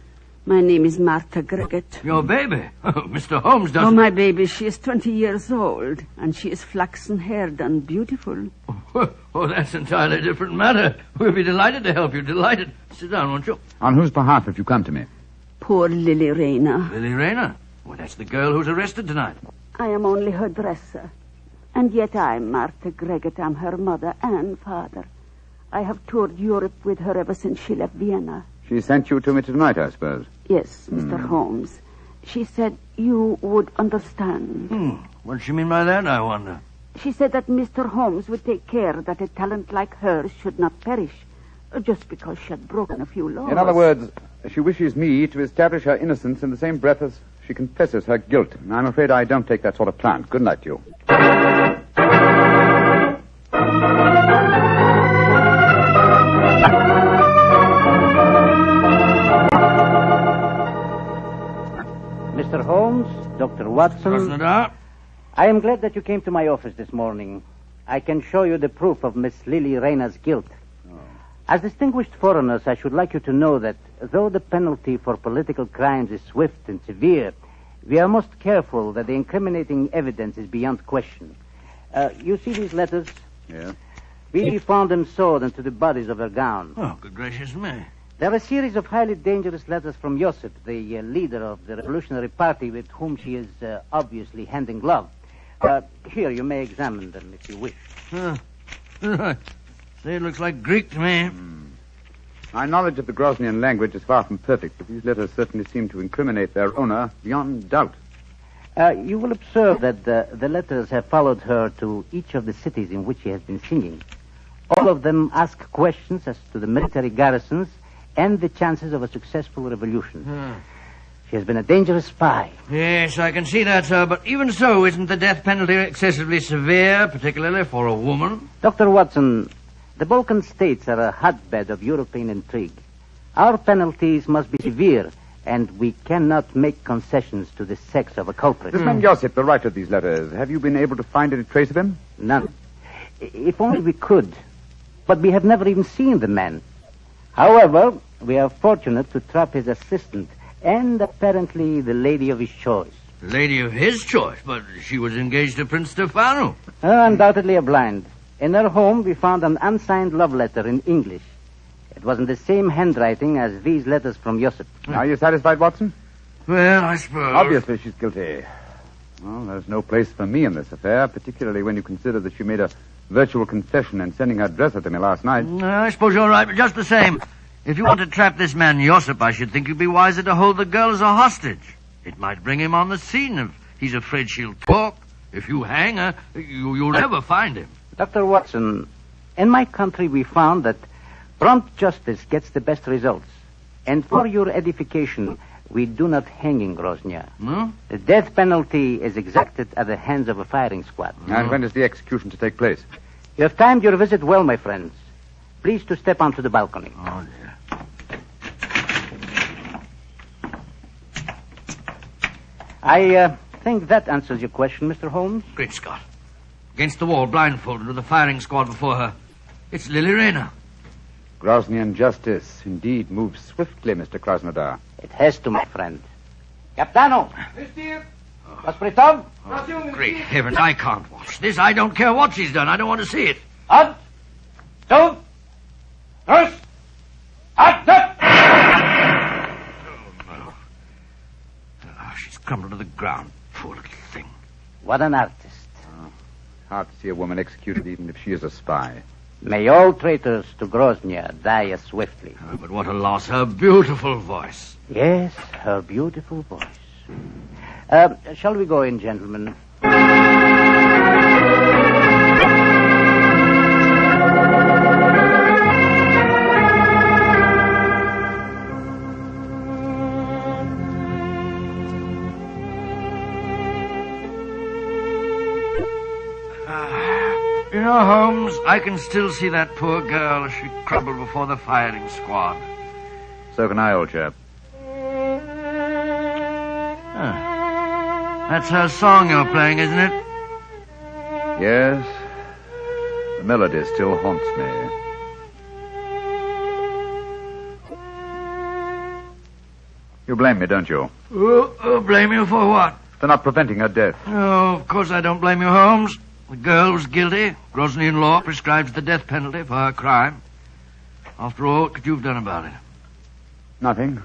Speaker 11: My name is Martha Greggett.
Speaker 10: Your baby? Oh, Mr. Holmes doesn't...
Speaker 11: Oh, my baby, she is 20 years old, and she is flaxen-haired and beautiful.
Speaker 10: Oh, that's an entirely different matter. We'll be delighted to help you, delighted. Sit down, won't you?
Speaker 8: On whose behalf have you come to me?
Speaker 11: Poor Lily Rayner.
Speaker 10: Lily Rayner? Well, that's the girl who's arrested tonight.
Speaker 11: I am only her dresser. And yet I'm Martha Greggett. I'm her mother and father. I have toured Europe with her ever since she left Vienna.
Speaker 8: She sent you to me tonight, I suppose.
Speaker 11: Yes, Mr. Holmes. She said you would understand.
Speaker 10: What does she mean by that, I wonder?
Speaker 11: She said that Mr. Holmes would take care that a talent like hers should not perish, just because she had broken a few laws.
Speaker 8: In other words, she wishes me to establish her innocence in the same breath as she confesses her guilt. I'm afraid I don't take that sort of plant. Good night to you.
Speaker 6: Mr. Holmes, Dr. Watson...
Speaker 10: Krasnodar?
Speaker 6: I am glad that you came to my office this morning. I can show you the proof of Miss Lily Rayner's guilt. As distinguished foreigners, I should like you to know that though the penalty for political crimes is swift and severe, we are most careful that the incriminating evidence is beyond question. You see these letters?
Speaker 8: Yeah.
Speaker 6: We found them sewed into the bodies of her gown.
Speaker 10: Oh, good gracious me.
Speaker 6: They're a series of highly dangerous letters from Josip, the leader of the Revolutionary Party with whom she is obviously hand in glove. Here, you may examine them if you wish.
Speaker 10: Say, it looks like Greek to me.
Speaker 8: My knowledge of the Groznian language is far from perfect, but these letters certainly seem to incriminate their owner beyond doubt.
Speaker 6: You will observe that the letters have followed her to each of the cities in which she has been singing.
Speaker 12: All of them ask questions as to the military garrisons and the chances of a successful revolution. She has been a dangerous spy.
Speaker 10: Yes, I can see that, sir. But even so, isn't the death penalty excessively severe, particularly for a woman?
Speaker 12: Dr. Watson, the Balkan states are a hotbed of European intrigue. Our penalties must be severe, and we cannot make concessions to the sex of a culprit.
Speaker 8: This man Josip, the writer of these letters, have you been able to find any trace of him?
Speaker 12: None. If only we could. But we have never even seen the man. However, we are fortunate to trap his assistant and apparently the lady of his choice.
Speaker 10: Lady of his choice? But she was engaged to Prince Stefano.
Speaker 12: Undoubtedly a blind. In her home, we found an unsigned love letter in English. It was in the same handwriting as these letters from Josip.
Speaker 8: Are you satisfied, Watson?
Speaker 10: Well, I suppose.
Speaker 8: Obviously, she's guilty. Well, there's no place for me in this affair, particularly when you consider that she made a virtual confession in sending her dresser to me last night.
Speaker 10: I suppose you're right, but just the same, if you want to trap this man Josip, I should think you'd be wiser to hold the girl as a hostage. It might bring him on the scene if he's afraid she'll talk. If you hang her, you'll never find him.
Speaker 12: Dr. Watson, in my country we found that prompt justice gets the best results. And for your edification, we do not hang in Grozny.
Speaker 10: No?
Speaker 12: The death penalty is exacted at the hands of a firing squad.
Speaker 8: And when is the execution to take place?
Speaker 12: You have timed your visit well, my friends. Please to step onto the balcony.
Speaker 10: Oh, dear.
Speaker 12: I think that answers your question, Mr. Holmes.
Speaker 10: Great Scott. Against the wall, blindfolded, with a firing squad before her. It's Lily Rayner.
Speaker 8: Groznian justice indeed moves swiftly, Mr. Krasnodar.
Speaker 12: It has to, my friend. Capitano! Hospital?
Speaker 10: Great heavens, I can't watch this. I don't care what she's done. I don't want to see it.
Speaker 12: Up! Two! First! Up!
Speaker 10: She's crumbled to the ground. Poor little thing.
Speaker 12: What an artist.
Speaker 8: Hard to see a woman executed even if she is a spy.
Speaker 12: May all traitors to Grozny die as swiftly.
Speaker 10: But what a loss. Her beautiful voice.
Speaker 12: Yes, her beautiful voice. Shall we go in, gentlemen?
Speaker 10: You know, Holmes, I can still see that poor girl as she crumbled before the firing squad.
Speaker 8: So can I, old chap.
Speaker 10: That's her song you're playing, isn't it?
Speaker 8: Yes. The melody still haunts me. You blame me, don't you?
Speaker 10: Blame you for what?
Speaker 8: For not preventing her death.
Speaker 10: Oh, of course I don't blame you, Holmes. The girl was guilty. Groznian law prescribes the death penalty for her crime. After all, what could you have done about it?
Speaker 8: Nothing.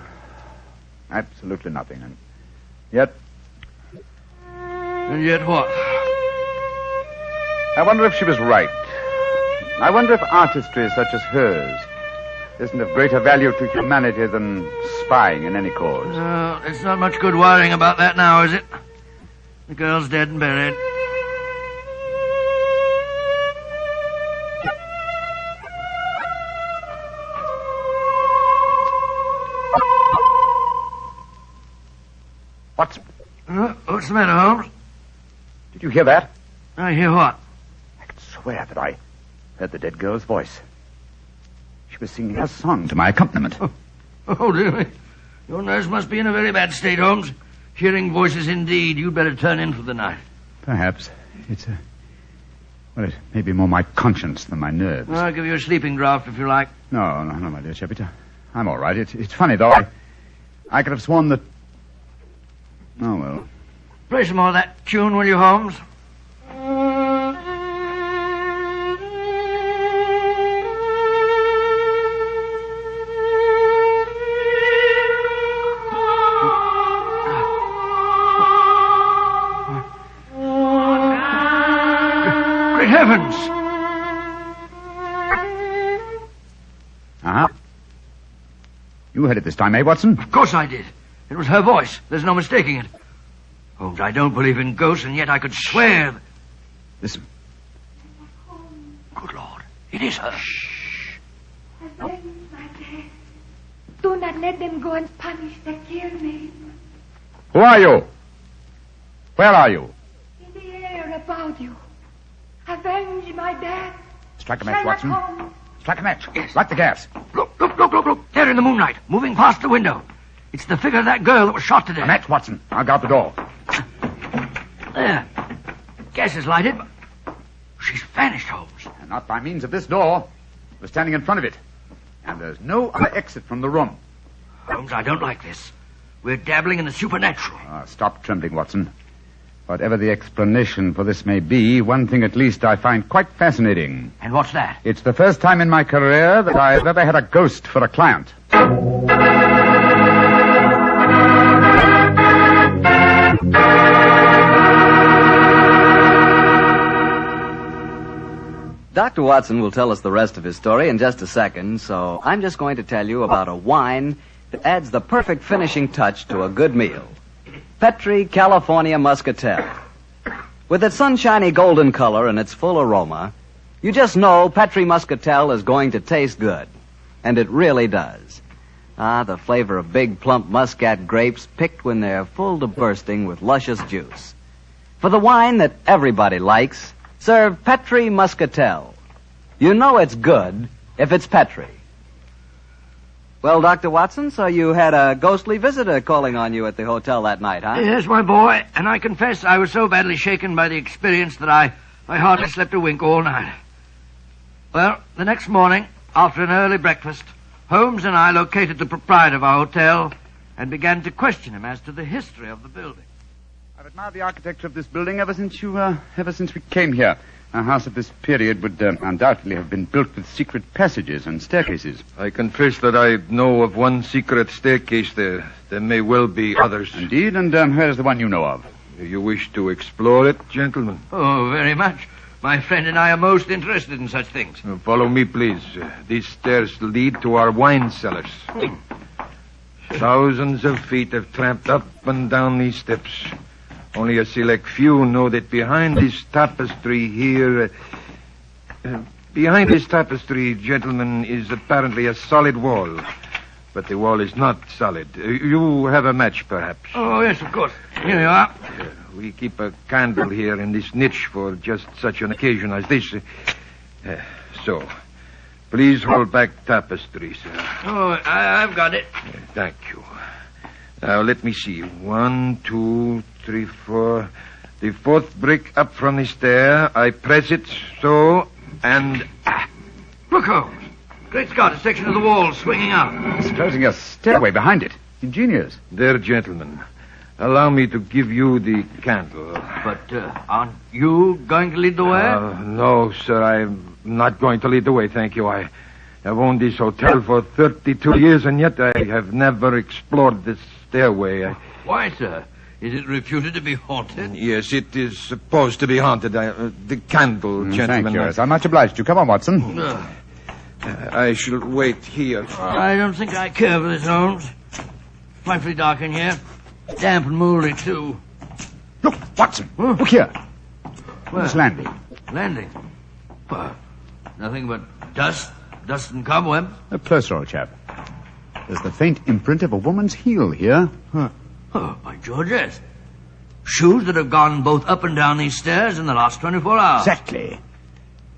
Speaker 8: Absolutely nothing. And yet...
Speaker 10: And yet what?
Speaker 8: I wonder if she was right. I wonder if artistry such as hers isn't of greater value to humanity than spying in any cause.
Speaker 10: It's not much good worrying about that now, is it? The girl's dead and buried. What's the matter, Holmes?
Speaker 8: Did you hear that?
Speaker 10: I hear what?
Speaker 8: I can swear that I heard the dead girl's voice. She was singing a song to my accompaniment.
Speaker 10: Oh, dear. Your nurse must be in a very bad state, Holmes. Hearing voices indeed. You'd better turn in for the night.
Speaker 8: Perhaps. It's well, it may be more my conscience than my nerves.
Speaker 10: I'll give you a sleeping draught if you like.
Speaker 8: No, my dear Chapiter. I'm all right. It's funny, though. I could have sworn that... Oh, well.
Speaker 10: Play some more of that tune, will you, Holmes? Great heavens!
Speaker 8: Uh-huh. You heard it this time, eh, Watson?
Speaker 10: Of course I did. It was her voice. There's no mistaking it. Holmes, I don't believe in ghosts, and yet I could swear...
Speaker 8: Listen.
Speaker 10: Good Lord. It is her.
Speaker 13: Avenge my death. Do not let them go and punish that killed me.
Speaker 8: Who are you? Where are you?
Speaker 13: In the air about you. Avenge my death.
Speaker 8: Strike a match,
Speaker 13: Sherlock
Speaker 8: Watson.
Speaker 13: Holmes.
Speaker 8: Strike a match. Yes. Light the gas.
Speaker 10: Look. There in the moonlight, moving past the window. It's the figure of that girl that was shot to death.
Speaker 8: A match, Watson. I'll guard the door.
Speaker 10: There. Gas is lighted. She's vanished, Holmes.
Speaker 8: And not by means of this door. We're standing in front of it. And there's no other exit from the room.
Speaker 10: Holmes, I don't like this. We're dabbling in the supernatural.
Speaker 8: Stop trembling, Watson. Whatever the explanation for this may be, one thing at least I find quite fascinating.
Speaker 10: And what's that?
Speaker 8: It's the first time in my career that I've ever had a ghost for a client.
Speaker 2: Dr. Watson will tell us the rest of his story in just a second, so I'm just going to tell you about a wine that adds the perfect finishing touch to a good meal. Petri California Muscatel. With its sunshiny golden color and its full aroma, you just know Petri Muscatel is going to taste good. And it really does. The flavor of big, plump Muscat grapes picked when they're full to bursting with luscious juice. For the wine that everybody likes, serve Petri Muscatel. You know it's good if it's Petri. Well, Dr. Watson, so you had a ghostly visitor calling on you at the hotel that night, huh?
Speaker 10: Yes, my boy, and I confess I was so badly shaken by the experience that I hardly slept a wink all night. Well, the next morning, after an early breakfast, Holmes and I located the proprietor of our hotel and began to question him as to the history of the building.
Speaker 8: I've admired the architecture of this building ever since we came here. A house of this period would undoubtedly have been built with secret passages and staircases.
Speaker 14: I confess that I know of one secret staircase there. There may well be others.
Speaker 8: Indeed, and where is the one you know of?
Speaker 14: Do you wish to explore it, gentlemen?
Speaker 10: Oh, very much. My friend and I are most interested in such things.
Speaker 14: Follow me, please. These stairs lead to our wine cellars. Thousands of feet have tramped up and down these steps. Only a select few know that behind this tapestry here... behind this tapestry, gentlemen, is apparently a solid wall. But the wall is not solid. You have a match, perhaps?
Speaker 10: Oh, yes, of course. Here you are.
Speaker 14: We keep a candle here in this niche for just such an occasion as this. So, please hold back tapestry, sir.
Speaker 10: Oh, I've got it.
Speaker 14: Thank you. Now, let me see. 1, 2, 3, 4. The fourth brick up from the stair. I press it so, and...
Speaker 10: Look, Holmes. Great Scott, a section of the wall swinging out.
Speaker 8: Disclosing a stairway behind it. Ingenious.
Speaker 14: There, gentlemen. Allow me to give you the candle.
Speaker 10: But aren't you going to lead the way?
Speaker 14: No, sir. I'm not going to lead the way, thank you. I have owned this hotel for 32 years, and yet I have never explored this stairway.
Speaker 10: Why, sir? Is it reputed to be haunted?
Speaker 14: Yes, it is supposed to be haunted. The candle, gentlemen.
Speaker 8: Thank you. Yes, I'm much obliged to you. Come on, Watson.
Speaker 14: I shall wait here.
Speaker 10: I don't think I care for this, Holmes. Frightfully dark in here. Damp and mouldy, too.
Speaker 8: Look, Watson. Huh? Look here.
Speaker 10: Where?
Speaker 8: This landing.
Speaker 10: Landing? Well, nothing but dust and cobwebs.
Speaker 8: Closer, old chap. There's the faint imprint of a woman's heel here.
Speaker 10: Huh. Oh, by George, yes. Shoes that have gone both up and down these stairs in the last 24 hours.
Speaker 8: Exactly.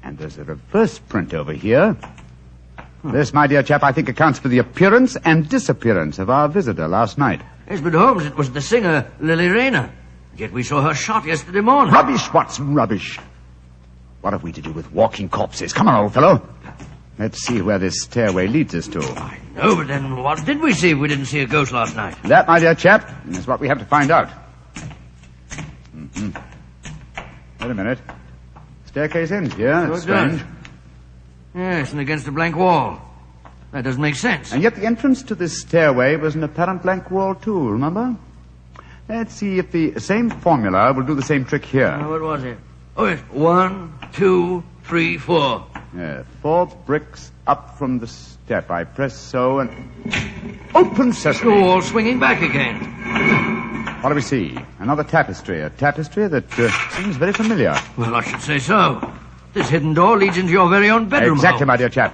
Speaker 8: And there's a reverse print over here. This, my dear chap, I think accounts for the appearance and disappearance of our visitor last night.
Speaker 10: Yes, but Holmes, it was the singer, Lily Rayner. Yet we saw her shot yesterday morning.
Speaker 8: Rubbish, Watson, rubbish. What have we to do with walking corpses? Come on, old fellow. Let's see where this stairway leads us to.
Speaker 10: I know, but then what did we see if we didn't see a ghost last night?
Speaker 8: That, my dear chap, is what we have to find out. Wait a minute. Staircase ends here. That's strange.
Speaker 10: Yes, and against a blank wall. That doesn't make sense.
Speaker 8: And yet the entrance to this stairway was an apparent blank wall, too, remember? Let's see if the same formula will do the same trick here.
Speaker 10: What was it? Oh, yes. 1, 2, 3, 4.
Speaker 8: 4 bricks up from the step. I press so and... Open sesame!
Speaker 10: The wall swinging back again.
Speaker 8: What do we see? Another tapestry. A tapestry that seems very familiar.
Speaker 10: Well, I should say so. This hidden door leads into your very own bedroom.
Speaker 8: Exactly, my dear chap.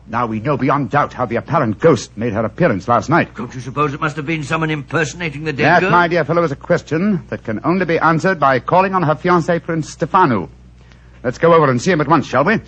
Speaker 8: Now we know beyond doubt how the apparent ghost made her appearance last night.
Speaker 10: Don't you suppose it must have been someone impersonating the dead
Speaker 8: That,
Speaker 10: girl?
Speaker 8: my dear fellow, is a question that can only be answered by calling on her fiancé, Prince Stefano. Let's go over and see him at once, shall we?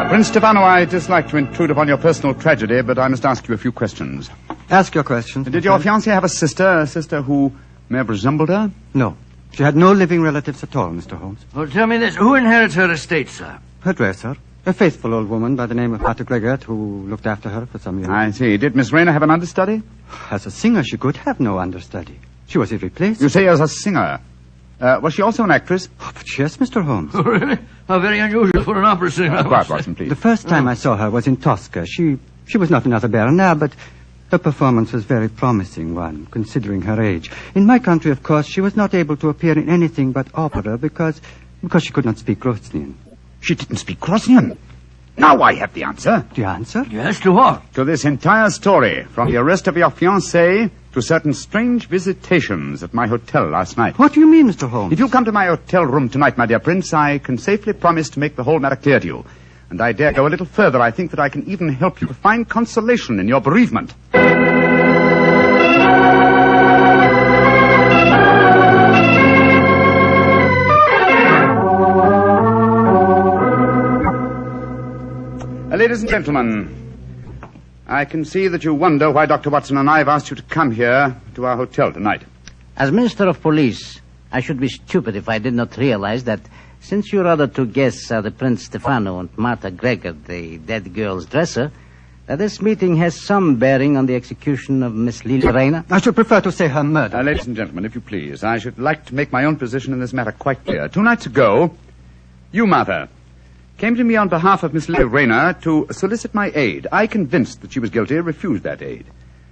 Speaker 8: Prince Stefano, I dislike to intrude upon your personal tragedy, but I must ask you a few questions.
Speaker 6: Ask your questions.
Speaker 8: Did your fiancée have a sister who may have resembled her?
Speaker 6: No. She had no living relatives at all, Mr. Holmes.
Speaker 10: Well, tell me this. Who inherits her estate, sir?
Speaker 6: Her dresser. A faithful old woman by the name of Pater Gregot, who looked after her for some years.
Speaker 8: I see. Did Miss Rayner have an understudy?
Speaker 6: As a singer, she could have no understudy. She was irreplaceable.
Speaker 8: You say as a singer. Was she also an actress?
Speaker 6: Oh, but yes, Mr. Holmes.
Speaker 10: Oh, really? How very unusual for an opera singer.
Speaker 8: Quiet, Watson, please.
Speaker 6: The first time I saw her was in Tosca. She was not another Baroness, but her performance was very promising one, considering her age. In my country, of course, she was not able to appear in anything but opera because she could not speak Grosnian.
Speaker 8: She didn't speak Grosnian? Now I have the answer.
Speaker 6: The answer?
Speaker 10: Yes, to what?
Speaker 8: To this entire story, from the arrest of your fiancée to certain strange visitations at my hotel last night.
Speaker 6: What do you mean, Mr. Holmes?
Speaker 8: If you come to my hotel room tonight, my dear Prince, I can safely promise to make the whole matter clear to you. And I dare go a little further. I think that I can even help you to find consolation in your bereavement. Ladies and gentlemen, I can see that you wonder why Dr. Watson and I have asked you to come here to our hotel tonight.
Speaker 12: As Minister of Police, I should be stupid if I did not realize that since your other two guests are the Prince Stefano and Martha Gregor, the dead girl's dresser, that this meeting has some bearing on the execution of Miss Lily Rayner.
Speaker 6: I should prefer to say her murder.
Speaker 8: Ladies and gentlemen, if you please, I should like to make my own position in this matter quite clear. 2 nights ago, you, Martha, came to me on behalf of Miss Lily Rayner to solicit my aid. I, convinced that she was guilty, refused that aid.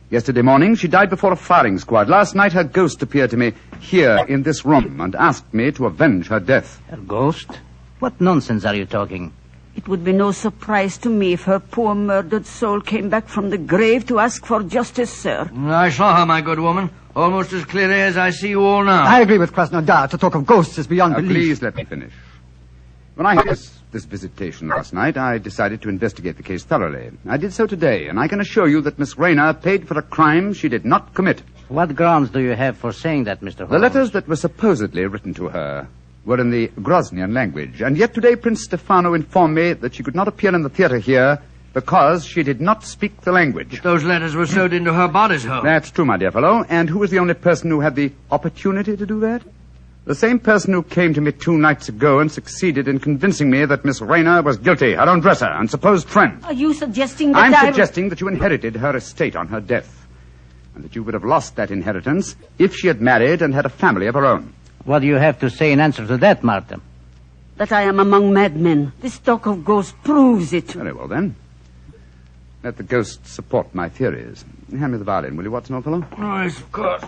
Speaker 8: Yesterday morning, she died before a firing squad. Last night, her ghost appeared to me here in this room and asked me to avenge her death.
Speaker 12: Her ghost? What nonsense are you talking?
Speaker 11: It would be no surprise to me if her poor murdered soul came back from the grave to ask for justice, sir.
Speaker 10: I saw her, my good woman, almost as clearly as I see you all now.
Speaker 6: I agree with Krasnodar. To talk of ghosts is beyond belief.
Speaker 8: Please let me finish. When I had this visitation last night, I decided to investigate the case thoroughly. I did so today, and I can assure you that Miss Rayner paid for a crime she did not commit.
Speaker 12: What grounds do you have for saying that, Mr. Holmes?
Speaker 8: The letters that were supposedly written to her were in the Grosnian language, and yet today Prince Stefano informed me that she could not appear in the theater here because she did not speak the language.
Speaker 10: But those letters were sewed into her bodice hole.
Speaker 8: That's true, my dear fellow. And who was the only person who had the opportunity to do that? The same person who came to me 2 nights ago and succeeded in convincing me that Miss Rayner was guilty, her own dresser and supposed friend.
Speaker 11: Are you suggesting that
Speaker 8: I'm suggesting that you inherited her estate on her death, and that you would have lost that inheritance if she had married and had a family of her own.
Speaker 12: What do you have to say in answer to that, Martha?
Speaker 11: That I am among madmen. This talk of ghosts proves it.
Speaker 8: Very well, then. Let the ghosts support my theories. Hand me the violin, will you, Watson, old fellow?
Speaker 10: Oh, yes, of course.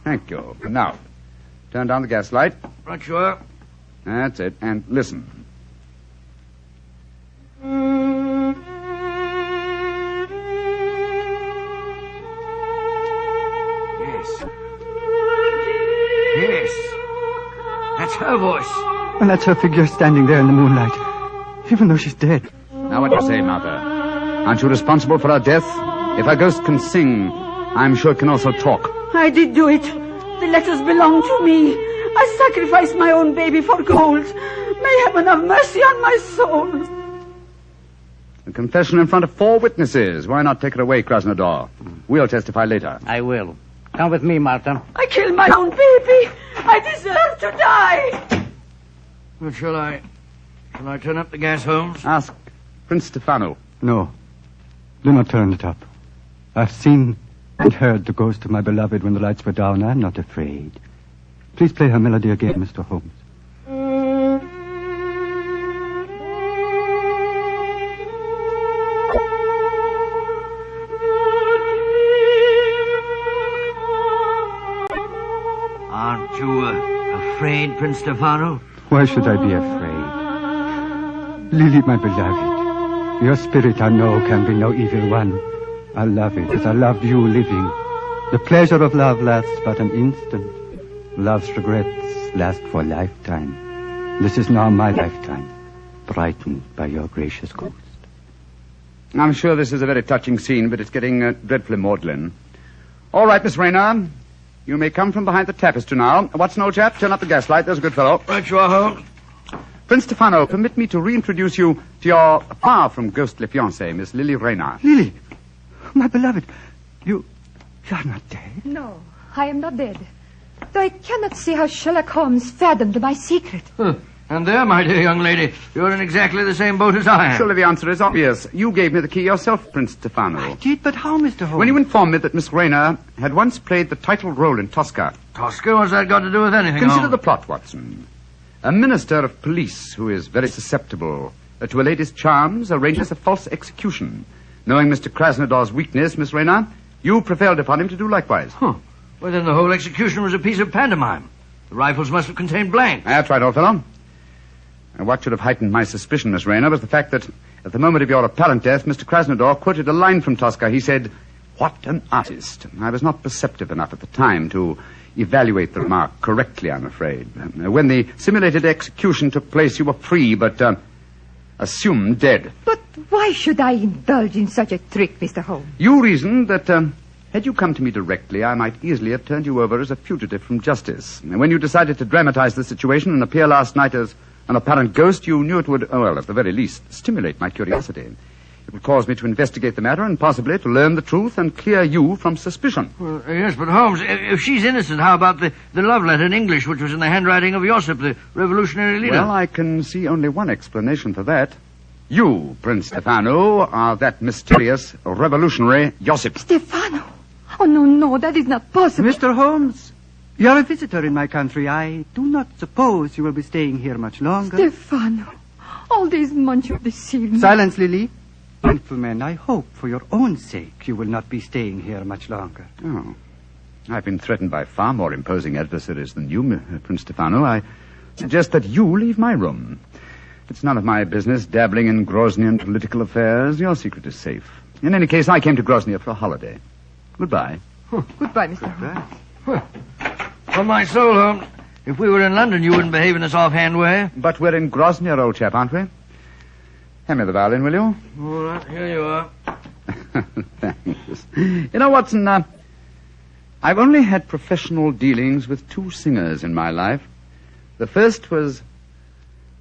Speaker 8: Thank you. Now, turn down the gas light.
Speaker 10: Right you are.
Speaker 8: That's it. And listen.
Speaker 10: Yes. Yes. That's her voice.
Speaker 6: And that's her figure standing there in the moonlight, even though she's dead.
Speaker 8: Now what do you say, Martha? Aren't you responsible for her death? If her ghost can sing, I'm sure it can also talk.
Speaker 11: I did do it. The letters belong to me. I sacrificed my own baby for gold. May heaven have mercy on my soul.
Speaker 8: A confession in front of 4 witnesses. Why not take her away, Krasnodar? We'll testify later.
Speaker 12: I will. Come with me, Martha.
Speaker 11: I killed my own baby. I deserve to die.
Speaker 10: Well, shall I turn up the gas, Holmes?
Speaker 8: Ask Prince Stefano.
Speaker 6: No. Do not turn it up. I've seen and heard the ghost of my beloved when the lights were down. I'm not afraid. Please play her melody again, Mr. Holmes.
Speaker 10: Aren't you afraid, Prince Stefano?
Speaker 6: Why should I be afraid? Lily, my beloved, your spirit I know can be no evil one.
Speaker 15: I love it as I loved you living. The pleasure of love lasts but an instant. Love's regrets last for a lifetime. This is now my lifetime, brightened by your gracious ghost.
Speaker 8: I'm sure this is a very touching scene, but it's getting dreadfully maudlin. All right, Miss Rayner. You may come from behind the tapestry now. Watson, old chap, turn up the gaslight. There's a good fellow.
Speaker 10: Right you are, Holmes.
Speaker 8: Prince Stefano, permit me to reintroduce you to your far from ghostly fiancée, Miss Lily Rayner.
Speaker 15: Lily, my beloved, you're not dead.
Speaker 13: No, I am not dead. Though I cannot see how Sherlock Holmes fathomed my secret.
Speaker 10: And there, my dear young lady, you're in exactly the same boat as I am.
Speaker 8: Surely the answer is obvious. You gave me the key yourself, Prince Stefano.
Speaker 15: I did, but how, Mr. Holmes?
Speaker 8: When you informed me that Miss Rayner had once played the title role in Tosca.
Speaker 10: Tosca? What's that got to do with anything,
Speaker 8: Consider
Speaker 10: Holmes?
Speaker 8: the plot, Watson. A minister of police who is very susceptible to a lady's charms arranges a false execution. Knowing Mr. Krasnodar's weakness, Miss Rayner, you prevailed upon him to do likewise.
Speaker 10: Well, then the whole execution was a piece of pantomime. The rifles must have contained blanks.
Speaker 8: That's right, old fellow. And what should have heightened my suspicion, Miss Rayner, was the fact that at the moment of your apparent death, Mr. Krasnodar quoted a line from Tosca. He said, "What an artist." I was not perceptive enough at the time to evaluate the remark correctly, I'm afraid. When the simulated execution took place, you were free, but assumed dead.
Speaker 13: But why should I indulge in such a trick, Mr. Holmes?
Speaker 8: You reasoned that had you come to me directly, I might easily have turned you over as a fugitive from justice. And when you decided to dramatize the situation and appear last night as an apparent ghost, you knew it would, well, at the very least, stimulate my curiosity. It would cause me to investigate the matter and possibly to learn the truth and clear you from suspicion.
Speaker 10: Well, yes, but Holmes, if she's innocent, how about the love letter in English, which was in the handwriting of Josip, the revolutionary leader?
Speaker 8: Well, I can see only one explanation for that. You, Prince Stefano, are that mysterious revolutionary Josip.
Speaker 13: Stefano? Oh, no, that is not possible.
Speaker 15: Mr. Holmes, you're a visitor in my country. I do not suppose you will be staying here much longer.
Speaker 13: Stefano, all these months you deceived me.
Speaker 15: Silence, Lily. Gentlemen, I hope for your own sake you will not be staying here much longer.
Speaker 8: Oh. I've been threatened by far more imposing adversaries than you, Prince Stefano. I suggest that you leave my room. It's none of my business dabbling in Groznian political affairs. Your secret is safe. In any case, I came to Groznia for a holiday. Goodbye.
Speaker 13: Goodbye, Mr. Holmes.
Speaker 10: On my soul, Holmes, if we were in London, you wouldn't behave in this offhand way.
Speaker 8: But we're in Groznia, old chap, aren't we? Hand me the violin, will you?
Speaker 10: All right, here you are.
Speaker 8: Thanks. You know, Watson, I've only had professional dealings with two singers in my life. The first was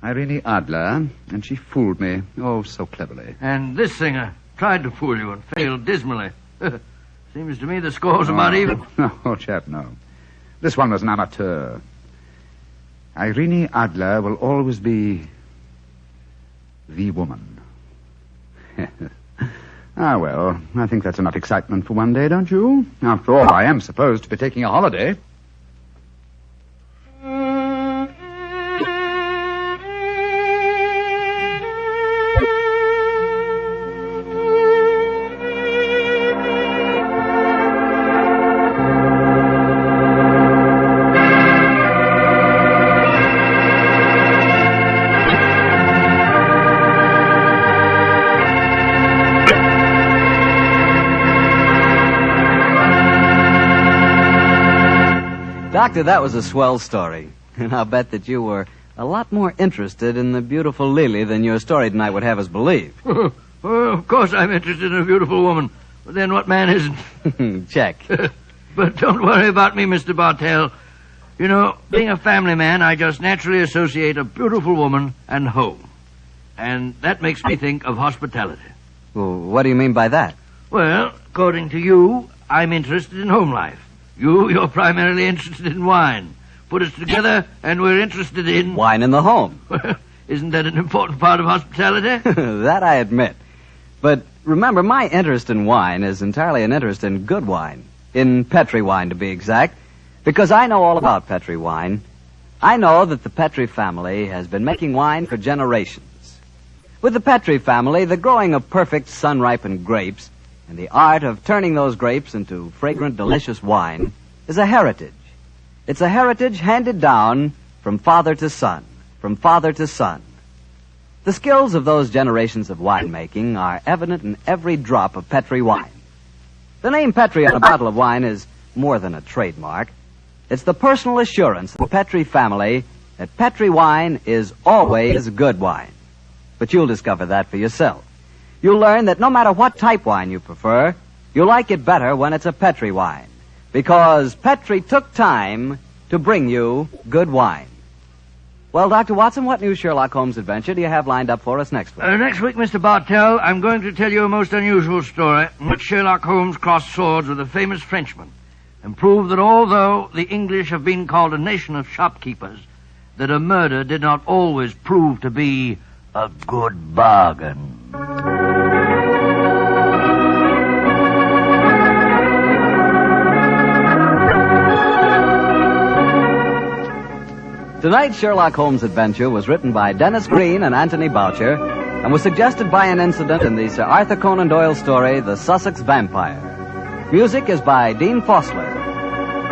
Speaker 8: Irene Adler, and she fooled me, oh, so cleverly.
Speaker 10: And this singer tried to fool you and failed dismally. Seems to me the score's about even.
Speaker 8: No, old chap, no. This one was an amateur. Irene Adler will always be the woman. Ah, well, I think that's enough excitement for one day, don't you? After all, I am supposed to be taking a holiday.
Speaker 2: Doctor, that was a swell story. And I'll bet that you were a lot more interested in the beautiful Lily than your story tonight would have us believe.
Speaker 10: Well, of course I'm interested in a beautiful woman. But then what man isn't?
Speaker 2: Check.
Speaker 10: But don't worry about me, Mr. Bartell. You know, being a family man, I just naturally associate a beautiful woman and home. And that makes me think of hospitality.
Speaker 2: Well, what do you mean by that?
Speaker 10: Well, according to you, I'm interested in home life. You're primarily interested in wine. Put us together, and we're interested in...
Speaker 2: Wine in the home.
Speaker 10: Isn't that an important part of hospitality?
Speaker 2: That I admit. But remember, my interest in wine is entirely an interest in good wine. In Petri wine, to be exact. Because I know all about Petri wine. I know that the Petri family has been making wine for generations. With the Petri family, the growing of perfect sun-ripened grapes and the art of turning those grapes into fragrant, delicious wine is a heritage. It's a heritage handed down from father to son, from father to son. The skills of those generations of winemaking are evident in every drop of Petri wine. The name Petri on a bottle of wine is more than a trademark. It's the personal assurance of the Petri family that Petri wine is always good wine. But you'll discover that for yourself. You'll learn that no matter what type wine you prefer, you'll like it better when it's a Petri wine. Because Petri took time to bring you good wine. Well, Dr. Watson, what new Sherlock Holmes adventure do you have lined up for us next week?
Speaker 10: Next week, Mr. Bartell, I'm going to tell you a most unusual story in which Sherlock Holmes crossed swords with a famous Frenchman and proved that although the English have been called a nation of shopkeepers, that a murder did not always prove to be a good bargain.
Speaker 2: Tonight's Sherlock Holmes adventure was written by Dennis Green and Anthony Boucher and was suggested by an incident in the Sir Arthur Conan Doyle story, The Sussex Vampire. Music is by Dean Fossler.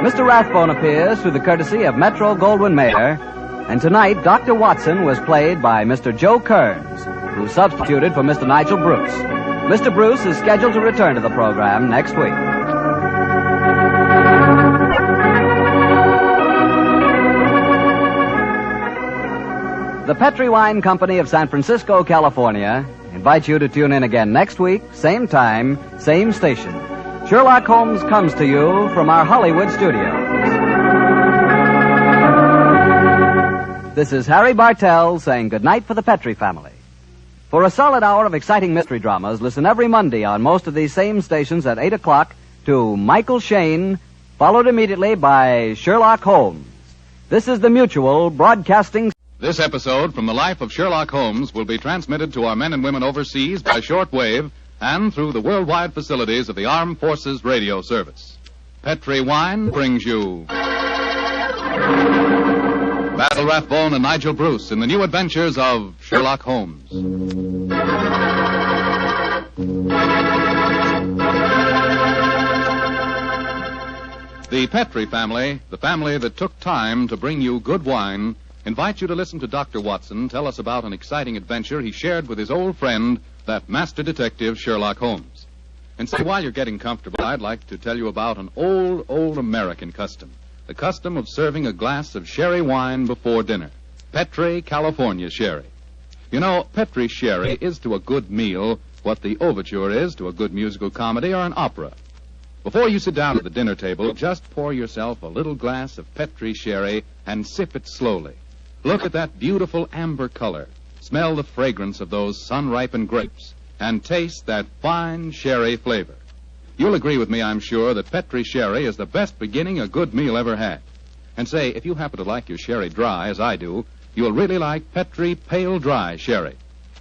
Speaker 2: Mr. Rathbone appears through the courtesy of Metro-Goldwyn-Mayer, and tonight Dr. Watson was played by Mr. Joe Kearns, who substituted for Mr. Nigel Bruce. Mr. Bruce is scheduled to return to the program next week. The Petri Wine Company of San Francisco, California, invites you to tune in again next week, same time, same station. Sherlock Holmes comes to you from our Hollywood studio. This is Harry Bartell saying goodnight for the Petri family. For a solid hour of exciting mystery dramas, listen every Monday on most of these same stations at 8 o'clock to Michael Shayne, followed immediately by Sherlock Holmes. This is the Mutual Broadcasting.
Speaker 16: This episode from the life of Sherlock Holmes will be transmitted to our men and women overseas by shortwave and through the worldwide facilities of the Armed Forces Radio Service. Petri Wine brings you Basil Rathbone and Nigel Bruce in the new adventures of Sherlock Holmes. The Petri family, the family that took time to bring you good wine, invite you to listen to Dr. Watson tell us about an exciting adventure he shared with his old friend, that master detective Sherlock Holmes. And say, while you're getting comfortable, I'd like to tell you about an old American custom. The custom of serving a glass of sherry wine before dinner. Petri California Sherry. You know, Petri Sherry is to a good meal what the overture is to a good musical comedy or an opera. Before you sit down at the dinner table, just pour yourself a little glass of Petri Sherry and sip it slowly. Look at that beautiful amber color. Smell the fragrance of those sun-ripened grapes. And taste that fine sherry flavor. You'll agree with me, I'm sure, that Petri Sherry is the best beginning a good meal ever had. And say, if you happen to like your sherry dry, as I do, you'll really like Petri Pale Dry Sherry.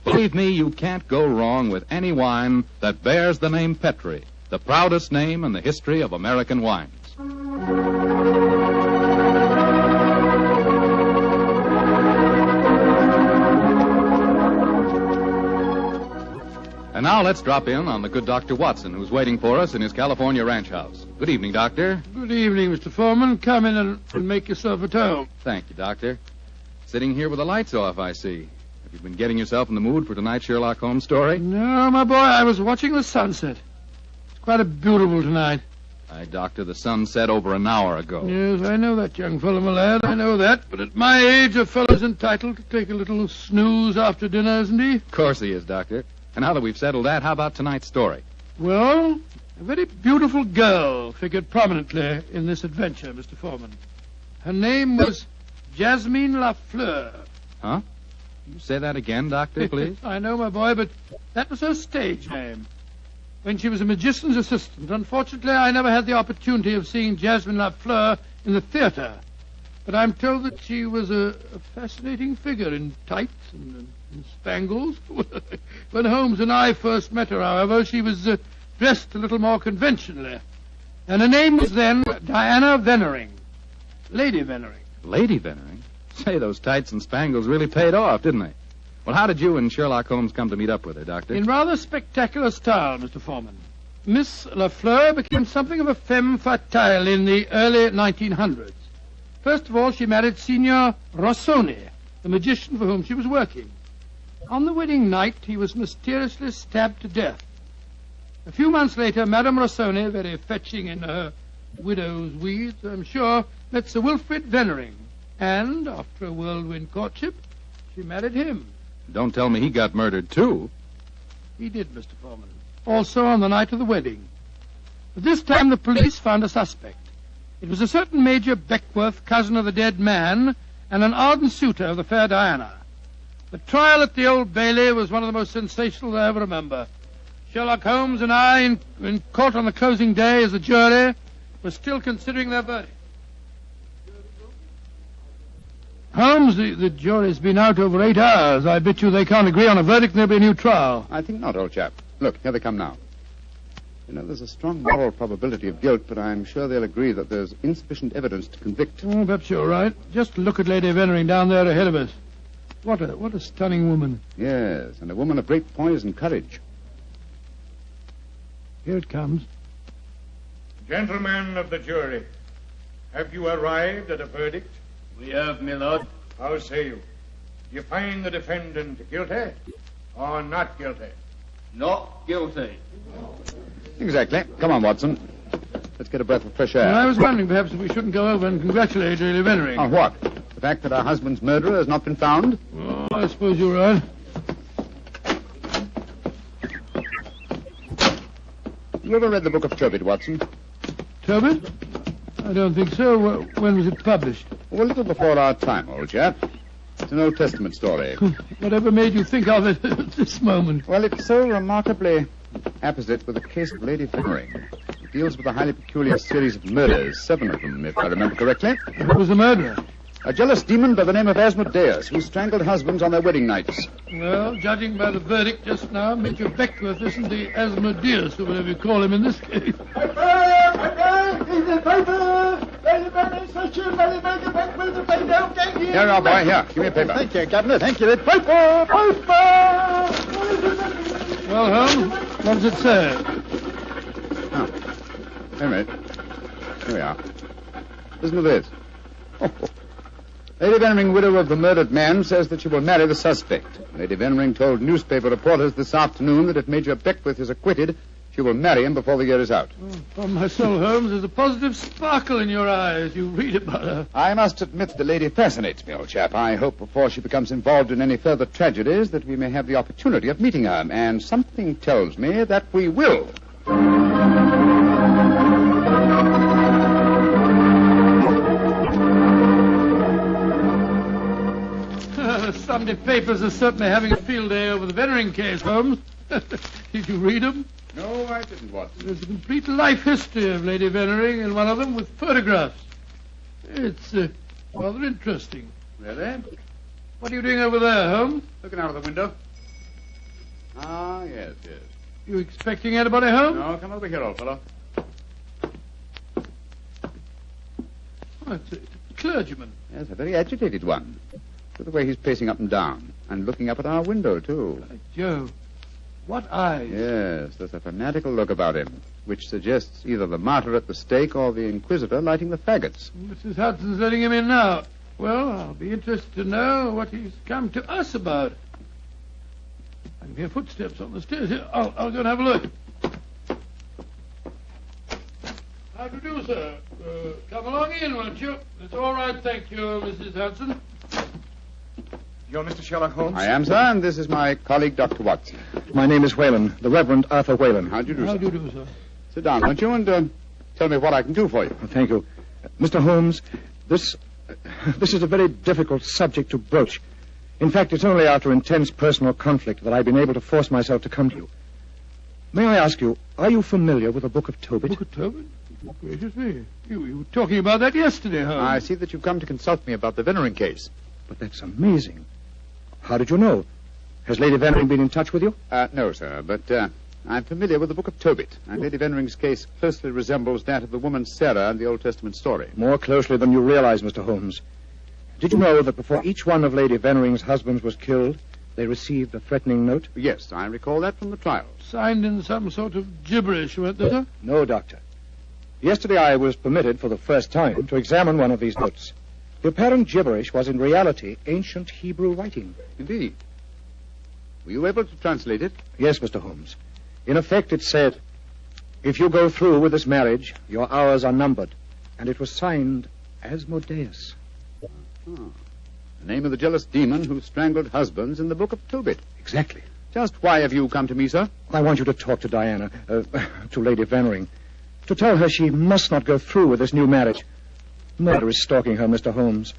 Speaker 16: Believe me, you can't go wrong with any wine that bears the name Petri, the proudest name in the history of American wines. And now let's drop in on the good Dr. Watson, who's waiting for us in his California ranch house. Good evening, Doctor.
Speaker 3: Good evening, Mr. Foreman. Come in and make yourself at home.
Speaker 16: Thank you, Doctor. Sitting here with the lights off, I see. Have you been getting yourself in the mood for tonight's Sherlock Holmes story?
Speaker 3: No, my boy, I was watching the sunset. It's quite a beautiful tonight.
Speaker 16: Aye, Doctor, the sun set over an hour ago.
Speaker 3: Yes, I know that, young fellow, my lad. I know that. But at my age, a fellow's entitled to take a little snooze after dinner, isn't he?
Speaker 16: Of course he is, Doctor. And now that we've settled that, how about tonight's story?
Speaker 3: Well, a very beautiful girl figured prominently in this adventure, Mr. Foreman. Her name was Jasmine Lafleur.
Speaker 16: Huh? You say that again, Doctor, please?
Speaker 3: I know, my boy, but that was her stage name. When she was a magician's assistant, unfortunately, I never had the opportunity of seeing Jasmine Lafleur in the theater. But I'm told that she was a fascinating figure in tights and spangles. When Holmes and I first met her, however, she was dressed a little more conventionally. And her name was then Diana Vennering. Lady Vennering.
Speaker 16: Lady Vennering? Say, those tights and spangles really paid off, didn't they? Well, how did you and Sherlock Holmes come to meet up with her, Doctor?
Speaker 3: In rather spectacular style, Mr. Foreman. Miss Lafleur became something of a femme fatale in the early 1900s. First of all, she married Signor Rossoni, the magician for whom she was working. On the wedding night, he was mysteriously stabbed to death. A few months later, Madame Rossoni, very fetching in her widow's weeds, I'm sure, met Sir Wilfrid Veneering. And, after a whirlwind courtship, she married him.
Speaker 16: Don't tell me he got murdered, too.
Speaker 3: He did, Mr. Foreman. Also on the night of the wedding. But this time the police found a suspect. It was a certain Major Beckworth, cousin of the dead man, and an ardent suitor of the fair Diana. The trial at the Old Bailey was one of the most sensational I ever remember. Sherlock Holmes and I, in court on the closing day as a jury, were still considering their verdict. Holmes, the jury's been out over 8 hours. I bet you they can't agree on a verdict and there'll be a new trial.
Speaker 8: I think not, old chap. Look, here they come now. You know, there's a strong moral probability of guilt, but I'm sure they'll agree that there's insufficient evidence to convict.
Speaker 3: Oh, perhaps you're right. Just look at Lady Veneering down there ahead of us. What a stunning woman.
Speaker 8: Yes, and a woman of great poise and courage.
Speaker 3: Here it comes.
Speaker 14: Gentlemen of the jury, have you arrived at a verdict?
Speaker 17: We have, my lord.
Speaker 14: How say you? Do you find the defendant guilty or not guilty?
Speaker 17: Not guilty.
Speaker 8: Exactly. Come on, Watson. Let's get a breath of fresh air.
Speaker 3: Well, I was wondering perhaps if we shouldn't go over and congratulate Lady Veneering.
Speaker 8: On what? The fact that our husband's murderer has not been found?
Speaker 3: Oh, I suppose you're right.
Speaker 8: You ever read the Book of Tobit, Watson?
Speaker 3: Tobit? I don't think so. When was it published?
Speaker 8: Oh, a little before our time, old chap. It's an Old Testament story.
Speaker 3: Whatever made you think of it at this moment?
Speaker 8: Well, it's so remarkably apposite with the case of Lady Veneering. It deals with a highly peculiar series of murders, 7 of them, if I remember correctly.
Speaker 3: Who was the murderer?
Speaker 8: A jealous demon by the name of Asmodeus, who strangled husbands on their wedding nights.
Speaker 3: Well, judging by the verdict just now, Major Beckworth isn't the Asmodeus, or whatever you call him in this case.
Speaker 8: Here you are, boy. Here, give me a paper.
Speaker 6: Thank you, Governor. Thank you. Paper!
Speaker 3: Well, Holmes, what does it say?
Speaker 8: Oh, wait a minute. Here we are. Listen to this. Lady Veneering, widow of the murdered man, says that she will marry the suspect. Lady Veneering told newspaper reporters this afternoon that if Major Beckworth is acquitted, she will marry him before the year is out.
Speaker 3: Oh, upon my soul, Holmes, there's a positive sparkle in your eyes. You read about her.
Speaker 8: I must admit the lady fascinates me, old chap. I hope before she becomes involved in any further tragedies that we may have the opportunity of meeting her, and something tells me that we will.
Speaker 3: The Sunday papers are certainly having a field day over the Veneering case, Holmes. Did you read them?
Speaker 8: No, I didn't, Watson.
Speaker 3: There's a complete life history of Lady Veneering in one of them with photographs. It's rather interesting.
Speaker 8: Really?
Speaker 3: What are you doing over there, Holmes?
Speaker 8: Looking out of the window. Ah, yes.
Speaker 3: You expecting anybody home?
Speaker 8: No, come over here, old fellow.
Speaker 3: Oh, it's a clergyman.
Speaker 8: Yes, a very agitated one. Look at the way he's pacing up and down, and looking up at our window, too.
Speaker 3: By Jove. What eyes?
Speaker 8: Yes, there's a fanatical look about him, which suggests either the martyr at the stake or the inquisitor lighting the faggots.
Speaker 3: Mrs. Hudson's letting him in now. Well, I'll be interested to know what he's come to us about. I can hear footsteps on the stairs. Here, I'll go and have a look. How do you do, sir? Come along in, won't you? It's all right, thank you, Mrs. Hudson.
Speaker 18: You're Mr. Sherlock Holmes?
Speaker 8: I am, sir, and this is my colleague, Dr. Watson.
Speaker 18: My name is Whalen, the Reverend Arthur Whalen.
Speaker 8: How do you do,
Speaker 3: How
Speaker 8: sir?
Speaker 3: do you do, sir?
Speaker 8: Sit down, won't you, and tell me what I can do for you.
Speaker 18: Thank you. Mr. Holmes, this is a very difficult subject to broach. In fact, it's only after intense personal conflict that I've been able to force myself to come to you. May I ask you, are you familiar with the Book of Tobit?
Speaker 3: Book of Tobit? Gracious me. You were talking about that yesterday, Holmes.
Speaker 8: I see that you've come to consult me about the Veneering case.
Speaker 18: But that's amazing. How did you know? Has Lady Veneering been in touch with you?
Speaker 8: No, sir, but I'm familiar with the Book of Tobit, and Lady Venering's case closely resembles that of the woman Sarah in the Old Testament story.
Speaker 18: More closely than you realize, Mr. Holmes. Did you know that before each one of Lady Venering's husbands was killed, they received a threatening note?
Speaker 8: Yes, I recall that from the trial.
Speaker 3: Signed in some sort of gibberish, weren't they, sir?
Speaker 18: No, Doctor. Yesterday I was permitted for the first time to examine one of these notes. The apparent gibberish was in reality ancient Hebrew writing.
Speaker 8: Indeed. Were you able to translate it?
Speaker 18: Yes, Mr. Holmes. In effect, it said, If you go through with this marriage, your hours are numbered. And it was signed Asmodeus.
Speaker 8: The name of the jealous demon who strangled husbands in the Book of Tobit.
Speaker 18: Exactly.
Speaker 8: Just why have you come to me, sir?
Speaker 18: I want you to talk to Diana, to Lady Vennering, to tell her she must not go through with this new marriage. Murder is stalking her, Mr. Holmes.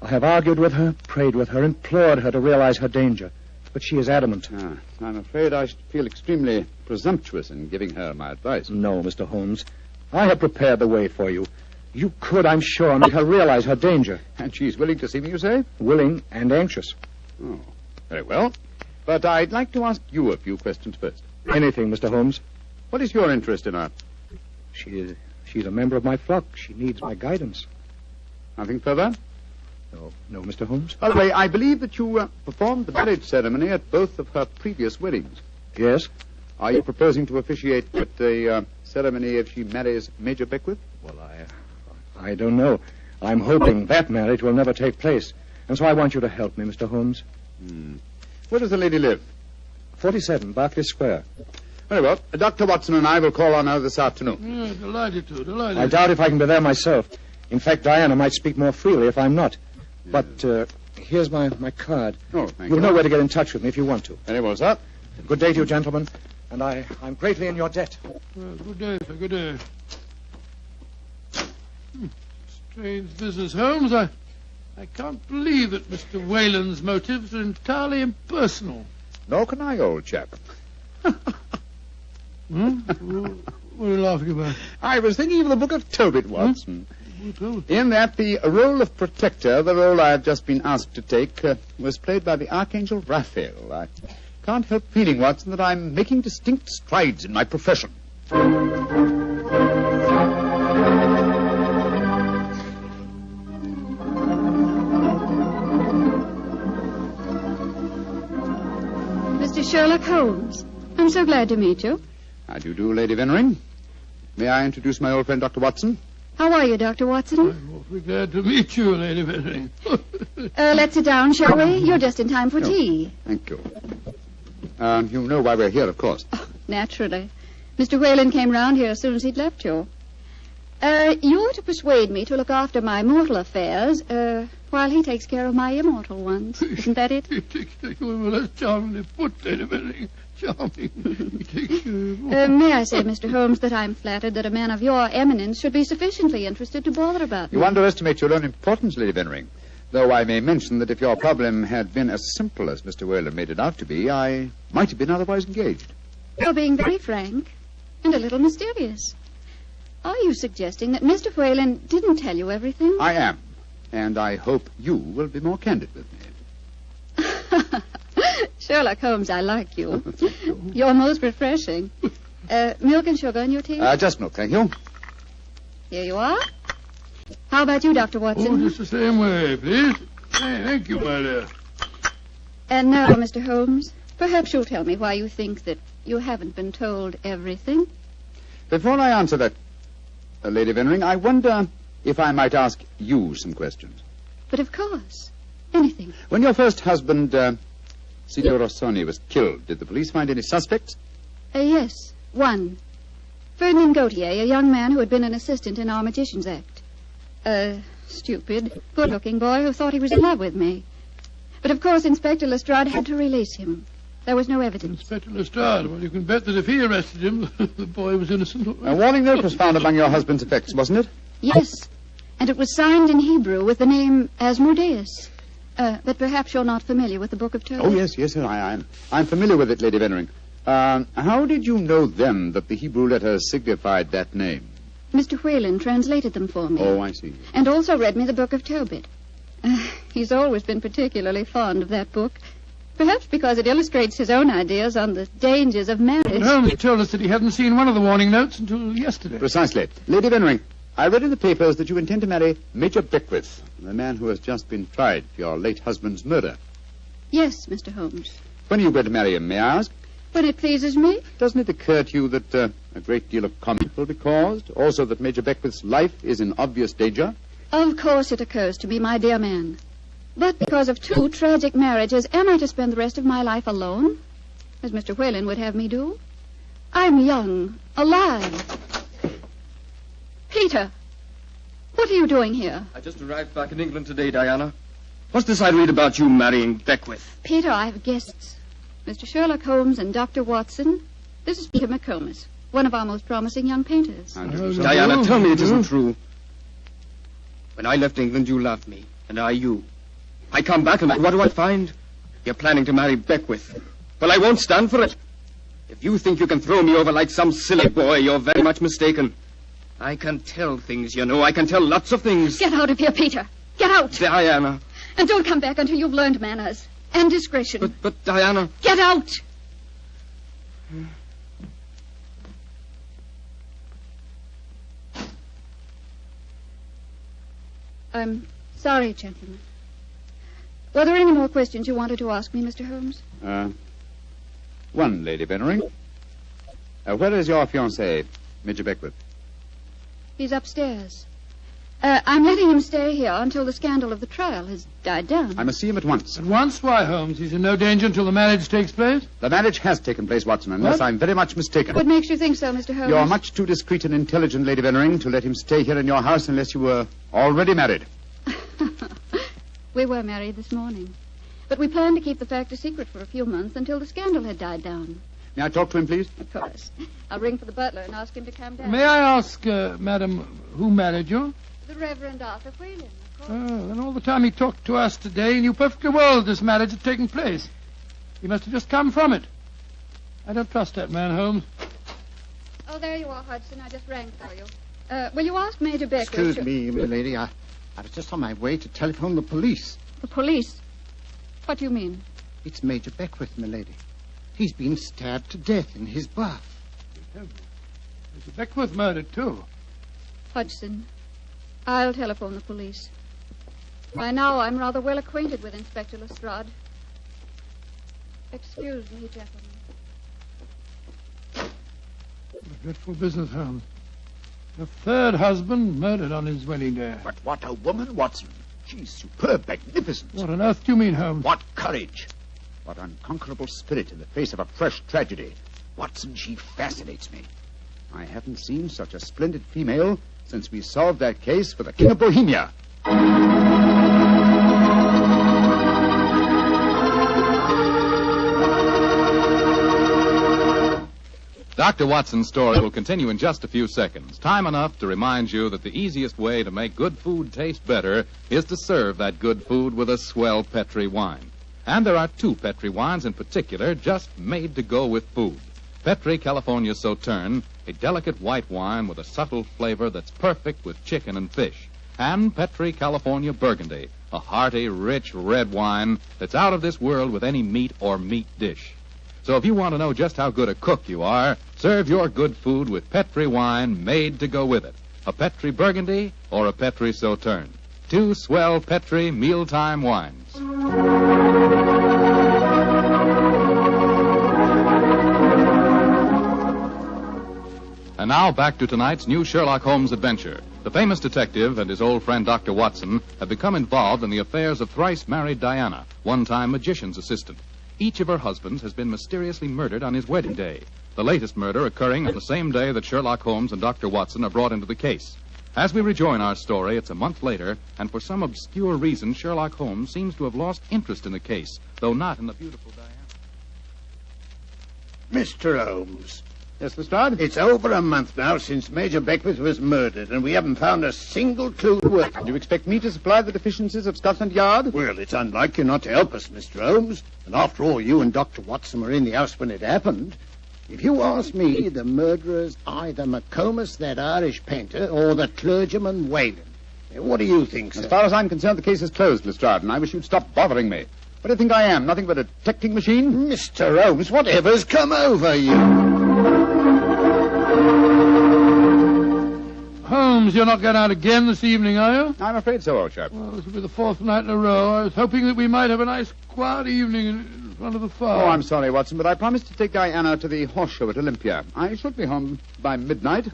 Speaker 18: I have argued with her, prayed with her, implored her to realize her danger. But she is adamant.
Speaker 8: I'm afraid I should feel extremely presumptuous in giving her my advice.
Speaker 18: No, Mr. Holmes. I have prepared the way for you. You could, I'm sure, make her realize her danger.
Speaker 8: And she's willing to see me, you say?
Speaker 18: Willing and anxious.
Speaker 8: Oh, very well. But I'd like to ask you a few questions first.
Speaker 18: Anything, Mr. Holmes.
Speaker 8: What is your interest in her?
Speaker 18: She's a member of my flock. She needs my guidance.
Speaker 8: Nothing further?
Speaker 18: No, Mr. Holmes.
Speaker 8: By the way, I believe that you performed the marriage ceremony at both of her previous weddings.
Speaker 18: Yes.
Speaker 8: Are you proposing to officiate at the ceremony if she marries Major Beckwith?
Speaker 18: Well, I don't know. I'm hoping that marriage will never take place. And so I want you to help me, Mr. Holmes.
Speaker 8: Where does the lady live?
Speaker 18: 47, Berkeley Square.
Speaker 8: Very well. Dr. Watson and I will call on her this afternoon.
Speaker 3: Delighted to, delighted.
Speaker 18: I doubt if I can be there myself. In fact, Diana might speak more freely if I'm not. But here's my card.
Speaker 8: Oh, thank you.
Speaker 18: You'll know where to get in touch with me if you want to.
Speaker 8: Very well, sir.
Speaker 18: Good day to you, gentlemen. And I'm greatly in your debt.
Speaker 3: Good day, sir, good day. Strange business, Holmes. I can't believe that Mr. Whalen's motives are entirely impersonal.
Speaker 8: Nor can I, old chap.
Speaker 3: What are you laughing about?
Speaker 8: I was thinking of the Book of Tobit, Watson. In that, the role of protector, the role I have just been asked to take, was played by the Archangel Raphael. I can't help feeling, Watson, that I'm making distinct strides in my profession.
Speaker 19: Mr. Sherlock Holmes, I'm so glad to meet you.
Speaker 8: How do you do, Lady Vennering? May I introduce my old friend, Dr. Watson?
Speaker 19: How are you, Dr. Watson?
Speaker 3: I'm awfully glad to meet you, Lady Vennering.
Speaker 19: Let's sit down, shall we? You're just in time for tea.
Speaker 8: Thank you. You know why we're here, of course.
Speaker 19: Oh, naturally. Mr. Whalen came round here as soon as he'd left you. You're to persuade me to look after my mortal affairs, while he takes care of my immortal ones. Isn't that it?
Speaker 3: Well, that's charmingly put, Lady Vennering. Charming.
Speaker 19: May I say, Mr. Holmes, that I'm flattered that a man of your eminence should be sufficiently interested to bother about me.
Speaker 8: You underestimate your own importance, Lady Vennering. Though I may mention that if your problem had been as simple as Mr. Whalen made it out to be, I might have been otherwise engaged.
Speaker 19: You're being very frank and a little mysterious. Are you suggesting that Mr. Whalen didn't tell you everything?
Speaker 8: I am. And I hope you will be more candid with me.
Speaker 19: Sherlock Holmes, I like you. You're most refreshing. Milk and sugar in your tea?
Speaker 8: Just milk, thank you.
Speaker 19: Here you are. How about you, Dr. Watson?
Speaker 3: Oh, just the same way, please. Thank you, my dear.
Speaker 19: And now, Mr. Holmes, perhaps you'll tell me why you think that you haven't been told everything.
Speaker 8: Before I answer that, Lady Vennering, I wonder if I might ask you some questions.
Speaker 19: But of course. Anything.
Speaker 8: When your first husband, Signor Rossoni, was killed, did the police find any suspects?
Speaker 19: Yes, one. Ferdinand Gautier, a young man who had been an assistant in our Magician's Act. A stupid, good-looking boy who thought he was in love with me. But of course Inspector Lestrade had to release him. There was no evidence.
Speaker 3: Inspector Lestrade? Well, you can bet that if he arrested him, the boy was innocent.
Speaker 8: A warning note was found among your husband's effects, wasn't it?
Speaker 19: Yes, and it was signed in Hebrew with the name Asmodeus. But perhaps you're not familiar with the Book of Tobit.
Speaker 8: Oh, yes, I'm familiar with it, Lady Vennering. How did you know then that the Hebrew letters signified that name?
Speaker 19: Mr. Whalen translated them for me.
Speaker 8: Oh, I see.
Speaker 19: And also read me the Book of Tobit. He's always been particularly fond of that book. Perhaps because it illustrates his own ideas on the dangers of marriage.
Speaker 3: Holmes told us that he hadn't seen one of the warning notes until yesterday.
Speaker 8: Precisely. Lady Vennering, I read in the papers that you intend to marry Major Beckwith, the man who has just been tried for your late husband's murder.
Speaker 19: Yes, Mr. Holmes.
Speaker 8: When are you going to marry him, may I ask?
Speaker 19: When it pleases me.
Speaker 8: Doesn't it occur to you that a great deal of comment will be caused? Also that Major Beckwith's life is in obvious danger?
Speaker 19: Of course it occurs to me, my dear man. But because of two tragic marriages, am I to spend the rest of my life alone? As Mr. Whalen would have me do? I'm young, alive, Peter, what are you doing here?
Speaker 17: I just arrived back in England today, Diana. What's this I read about you marrying Beckwith?
Speaker 19: Peter, I have guests. Mr. Sherlock Holmes and Dr. Watson. This is Peter McComas, one of our most promising young painters.
Speaker 17: Diana, tell me it isn't true. When I left England, you loved me, and I you. I come back, and what do I find? You're planning to marry Beckwith. Well, I won't stand for it. If you think you can throw me over like some silly boy, you're very much mistaken. I can tell things, you know. I can tell lots of things.
Speaker 19: Get out of here, Peter. Get out.
Speaker 17: Diana.
Speaker 19: And don't come back until you've learned manners and discretion.
Speaker 17: But Diana...
Speaker 19: Get out! I'm sorry, gentlemen. Were there any more questions you wanted to ask me, Mr. Holmes?
Speaker 8: One, Lady Bennering. Where is your fiancé, Major Beckwith?
Speaker 19: He's upstairs. I'm letting him stay here until the scandal of the trial has died down.
Speaker 8: I must see him at once.
Speaker 3: At once? Why, Holmes? He's in no danger until the marriage takes place?
Speaker 8: The marriage has taken place, Watson, unless I'm very much mistaken.
Speaker 19: What makes you think so, Mr. Holmes?
Speaker 8: You're much too discreet and intelligent, Lady Bennering, to let him stay here in your house unless you were already married.
Speaker 19: We were married this morning. But we planned to keep the fact a secret for a few months until the scandal had died down.
Speaker 8: May I talk to him, please?
Speaker 19: Of course. I'll ring for the butler and ask him to come down.
Speaker 3: May I ask, madam, who married you?
Speaker 19: The Reverend Arthur Whalen, of course.
Speaker 3: Oh, and all the time he talked to us today, he knew perfectly well this marriage had taken place. He must have just come from it. I don't trust that man, Holmes.
Speaker 19: Oh, there you are, Hudson. I just rang for you. Will you ask Major Beckwith?
Speaker 18: Excuse me, milady. I was just on my way to telephone the police.
Speaker 19: The police? What do you mean?
Speaker 18: It's Major Beckwith, milady. He's been stabbed to death in his bath.
Speaker 3: Mr. Beckwith murdered, too.
Speaker 19: Hudson, I'll telephone the police. By now, I'm rather well acquainted with Inspector Lestrade. Excuse me, gentlemen.
Speaker 3: What a dreadful business, Holmes. The third husband murdered on his wedding day.
Speaker 20: But what a woman, Watson. She's superb, magnificent.
Speaker 3: What on earth do you mean, Holmes?
Speaker 20: What courage. What unconquerable spirit in the face of a fresh tragedy. Watson, she fascinates me.
Speaker 8: I haven't seen such a splendid female since we solved that case for the King of Bohemia.
Speaker 16: Dr. Watson's story will continue in just a few seconds. Time enough to remind you that the easiest way to make good food taste better is to serve that good food with a swell Petri wine. And there are two Petri wines in particular just made to go with food. Petri California Sauterne, a delicate white wine with a subtle flavor that's perfect with chicken and fish. And Petri California Burgundy, a hearty, rich red wine that's out of this world with any meat or meat dish. So if you want to know just how good a cook you are, serve your good food with Petri wine made to go with it. A Petri Burgundy or a Petri Sauterne. Two swell Petri mealtime wines. And now back to tonight's new Sherlock Holmes adventure. The famous detective and his old friend Dr. Watson have become involved in the affairs of thrice-married Diana, one-time magician's assistant. Each of her husbands has been mysteriously murdered on his wedding day, the latest murder occurring on the same day that Sherlock Holmes and Dr. Watson are brought into the case. As we rejoin our story, it's a month later, and for some obscure reason, Sherlock Holmes seems to have lost interest in the case, though not in the beautiful Diana.
Speaker 20: Mr. Holmes.
Speaker 8: Yes, Lestrade?
Speaker 20: It's over a month now since Major Beckwith was murdered, and we haven't found a single clue to work.
Speaker 8: Do you expect me to supply the deficiencies of Scotland Yard?
Speaker 20: Well, it's unlike you not to help us, Mr. Holmes. And after all, you and Dr. Watson were in the house when it happened. If you ask me, the murderer's either McComas, that Irish painter, or the clergyman Whalen. What do you think, sir?
Speaker 8: As far as I'm concerned, the case is closed, Lestrade, and I wish you'd stop bothering me. What do you think I am? Nothing but a detecting machine?
Speaker 20: Mr. Holmes, whatever's come over you?
Speaker 3: Holmes, you're not going out again this evening, are you?
Speaker 8: I'm afraid so, old chap.
Speaker 3: Well, this will be the fourth night in a row. I was hoping that we might have a nice, quiet evening in front of the fire.
Speaker 8: Oh, I'm sorry, Watson, but I promised to take Diana to the horse show at Olympia. I should be home by midnight.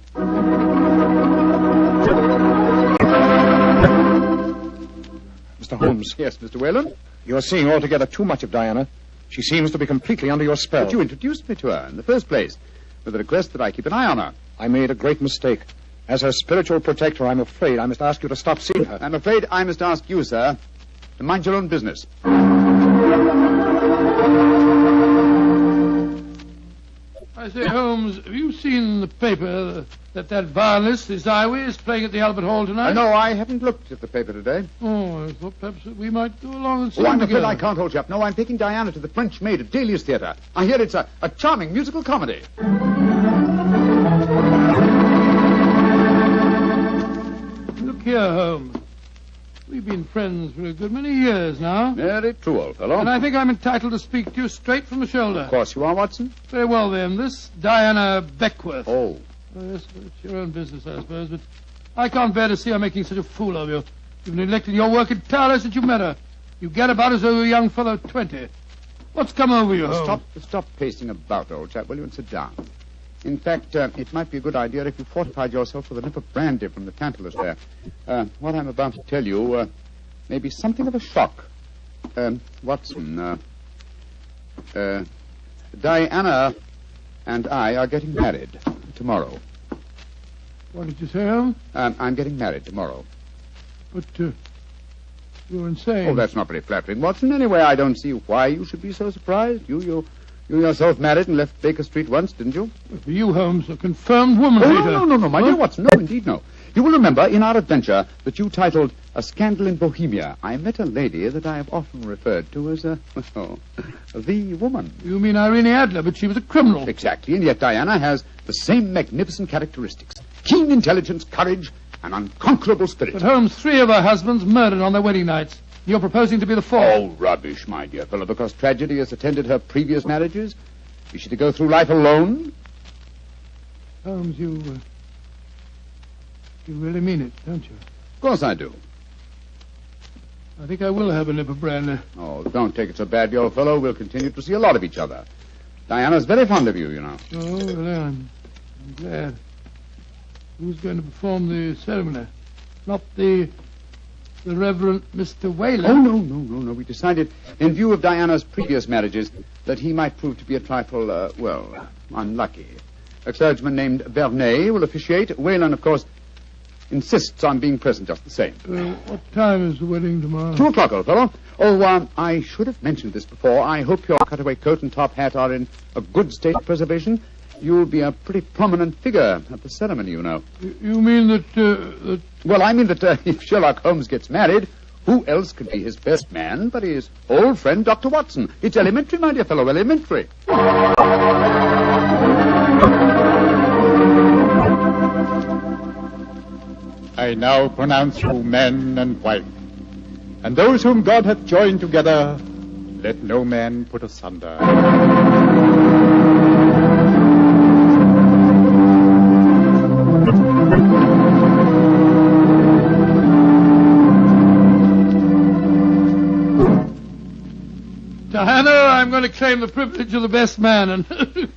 Speaker 18: Mr. Holmes.
Speaker 8: Yes, Mr. Whalen?
Speaker 18: You're seeing altogether too much of Diana. She seems to be completely under your spell.
Speaker 8: But you introduced me to her in the first place with the request that I keep an eye on her.
Speaker 18: I made a great mistake. As her spiritual protector, I'm afraid I must ask you to stop seeing her.
Speaker 8: I'm afraid I must ask you, sir, to mind your own business.
Speaker 3: I say, Holmes, have you seen in the paper that violinist, this Iway, is playing at the Albert Hall tonight?
Speaker 8: No, I haven't looked at the paper today.
Speaker 3: Oh, I thought perhaps that we might go along and see
Speaker 8: I'm
Speaker 3: him
Speaker 8: afraid
Speaker 3: together.
Speaker 8: I can't, old chap. No, I'm taking Diana to the French Maid at Dahlia's Theatre. I hear it's a charming musical comedy.
Speaker 3: Look here, Holmes. We've been friends for a good many years now.
Speaker 8: Very true, old fellow.
Speaker 3: And I think I'm entitled to speak to you straight from the shoulder.
Speaker 8: Of course you are, Watson.
Speaker 3: Very well, then. This Diana Beckworth.
Speaker 8: Oh.
Speaker 3: Yes, it's your own business, I suppose, but I can't bear to see her making such a fool of you. You've neglected your work entirely since you met her. You get about as though you're a young fellow 20. What's come over you, Holmes?
Speaker 8: Stop pacing about, old chap, will you, and sit down. In fact, it might be a good idea if you fortified yourself with a nip of brandy from the Tantalus there. What I'm about to tell you may be something of a shock. Watson, Diana and I are getting married tomorrow.
Speaker 3: What did you say, Holmes?
Speaker 8: I'm getting married tomorrow.
Speaker 3: But, you're insane.
Speaker 8: Oh, that's not very flattering, Watson. Anyway, I don't see why you should be so surprised. You yourself married and left Baker Street once, didn't you?
Speaker 3: But you, Holmes, a confirmed woman hater.
Speaker 8: No, my dear Watson. No, indeed, no. You will remember in our adventure that you titled A Scandal in Bohemia, I met a lady that I have often referred to as the woman.
Speaker 3: You mean Irene Adler, but she was a criminal.
Speaker 8: Exactly, and yet Diana has the same magnificent characteristics. Keen intelligence, courage, and unconquerable spirit.
Speaker 3: But Holmes, 3 of her husbands murdered on their wedding nights. You're proposing to be the 4th.
Speaker 8: Oh, rubbish, my dear fellow, because tragedy has attended her previous marriages. Is she to go through life alone?
Speaker 3: Holmes, you really mean it, don't you?
Speaker 8: Of course I do.
Speaker 3: I think I will have a nip of brandy.
Speaker 8: Oh, don't take it so badly, old fellow. We'll continue to see a lot of each other. Diana's very fond of you, you know.
Speaker 3: Oh, well, I'm glad. Who's going to perform the ceremony? Not the Reverend Mr. Whalen?
Speaker 8: Oh, no. We decided, in view of Diana's previous marriages, that he might prove to be a trifle, unlucky. A clergyman named Vernet will officiate. Whalen, of course, insists on being present just the same.
Speaker 3: What time is the wedding tomorrow?
Speaker 8: 2 o'clock, old fellow. Oh, I should have mentioned this before. I hope your cutaway coat and top hat are in a good state of preservation. You'll be a pretty prominent figure at the ceremony, you know.
Speaker 3: You mean that...
Speaker 8: Well, I mean that if Sherlock Holmes gets married, who else could be his best man but his old friend, Dr. Watson? It's elementary, my dear fellow, elementary.
Speaker 21: I now pronounce you man and wife, and those whom God hath joined together, let no man put asunder.
Speaker 3: Diana, I'm going to claim the privilege of the best man and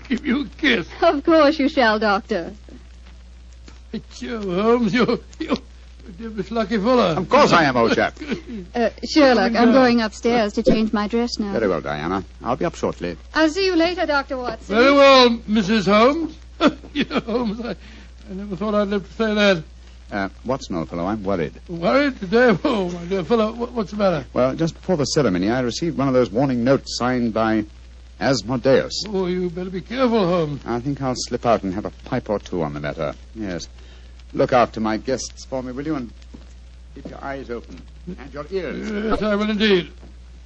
Speaker 3: give you a kiss.
Speaker 19: Of course you shall, Doctor.
Speaker 3: Joe Holmes, you're a devilish lucky fellow.
Speaker 8: Of course I am, old chap.
Speaker 19: Sherlock, I'm going upstairs to change my dress now.
Speaker 8: Very well, Diana. I'll be up shortly.
Speaker 19: I'll see you later, Dr. Watson.
Speaker 3: Very well, Mrs. Holmes. Holmes, I never thought I'd live to say that.
Speaker 8: Watson, old fellow, I'm worried.
Speaker 3: Worried today? Oh, my dear fellow, what's the matter?
Speaker 8: Well, just before the ceremony, I received one of those warning notes signed by Asmodeus.
Speaker 3: Oh, you better be careful, Holmes.
Speaker 8: I think I'll slip out and have a pipe or 2 on the matter. Yes. Look after my guests for me, will you? And keep your eyes open. And your ears.
Speaker 3: Yes, I will indeed.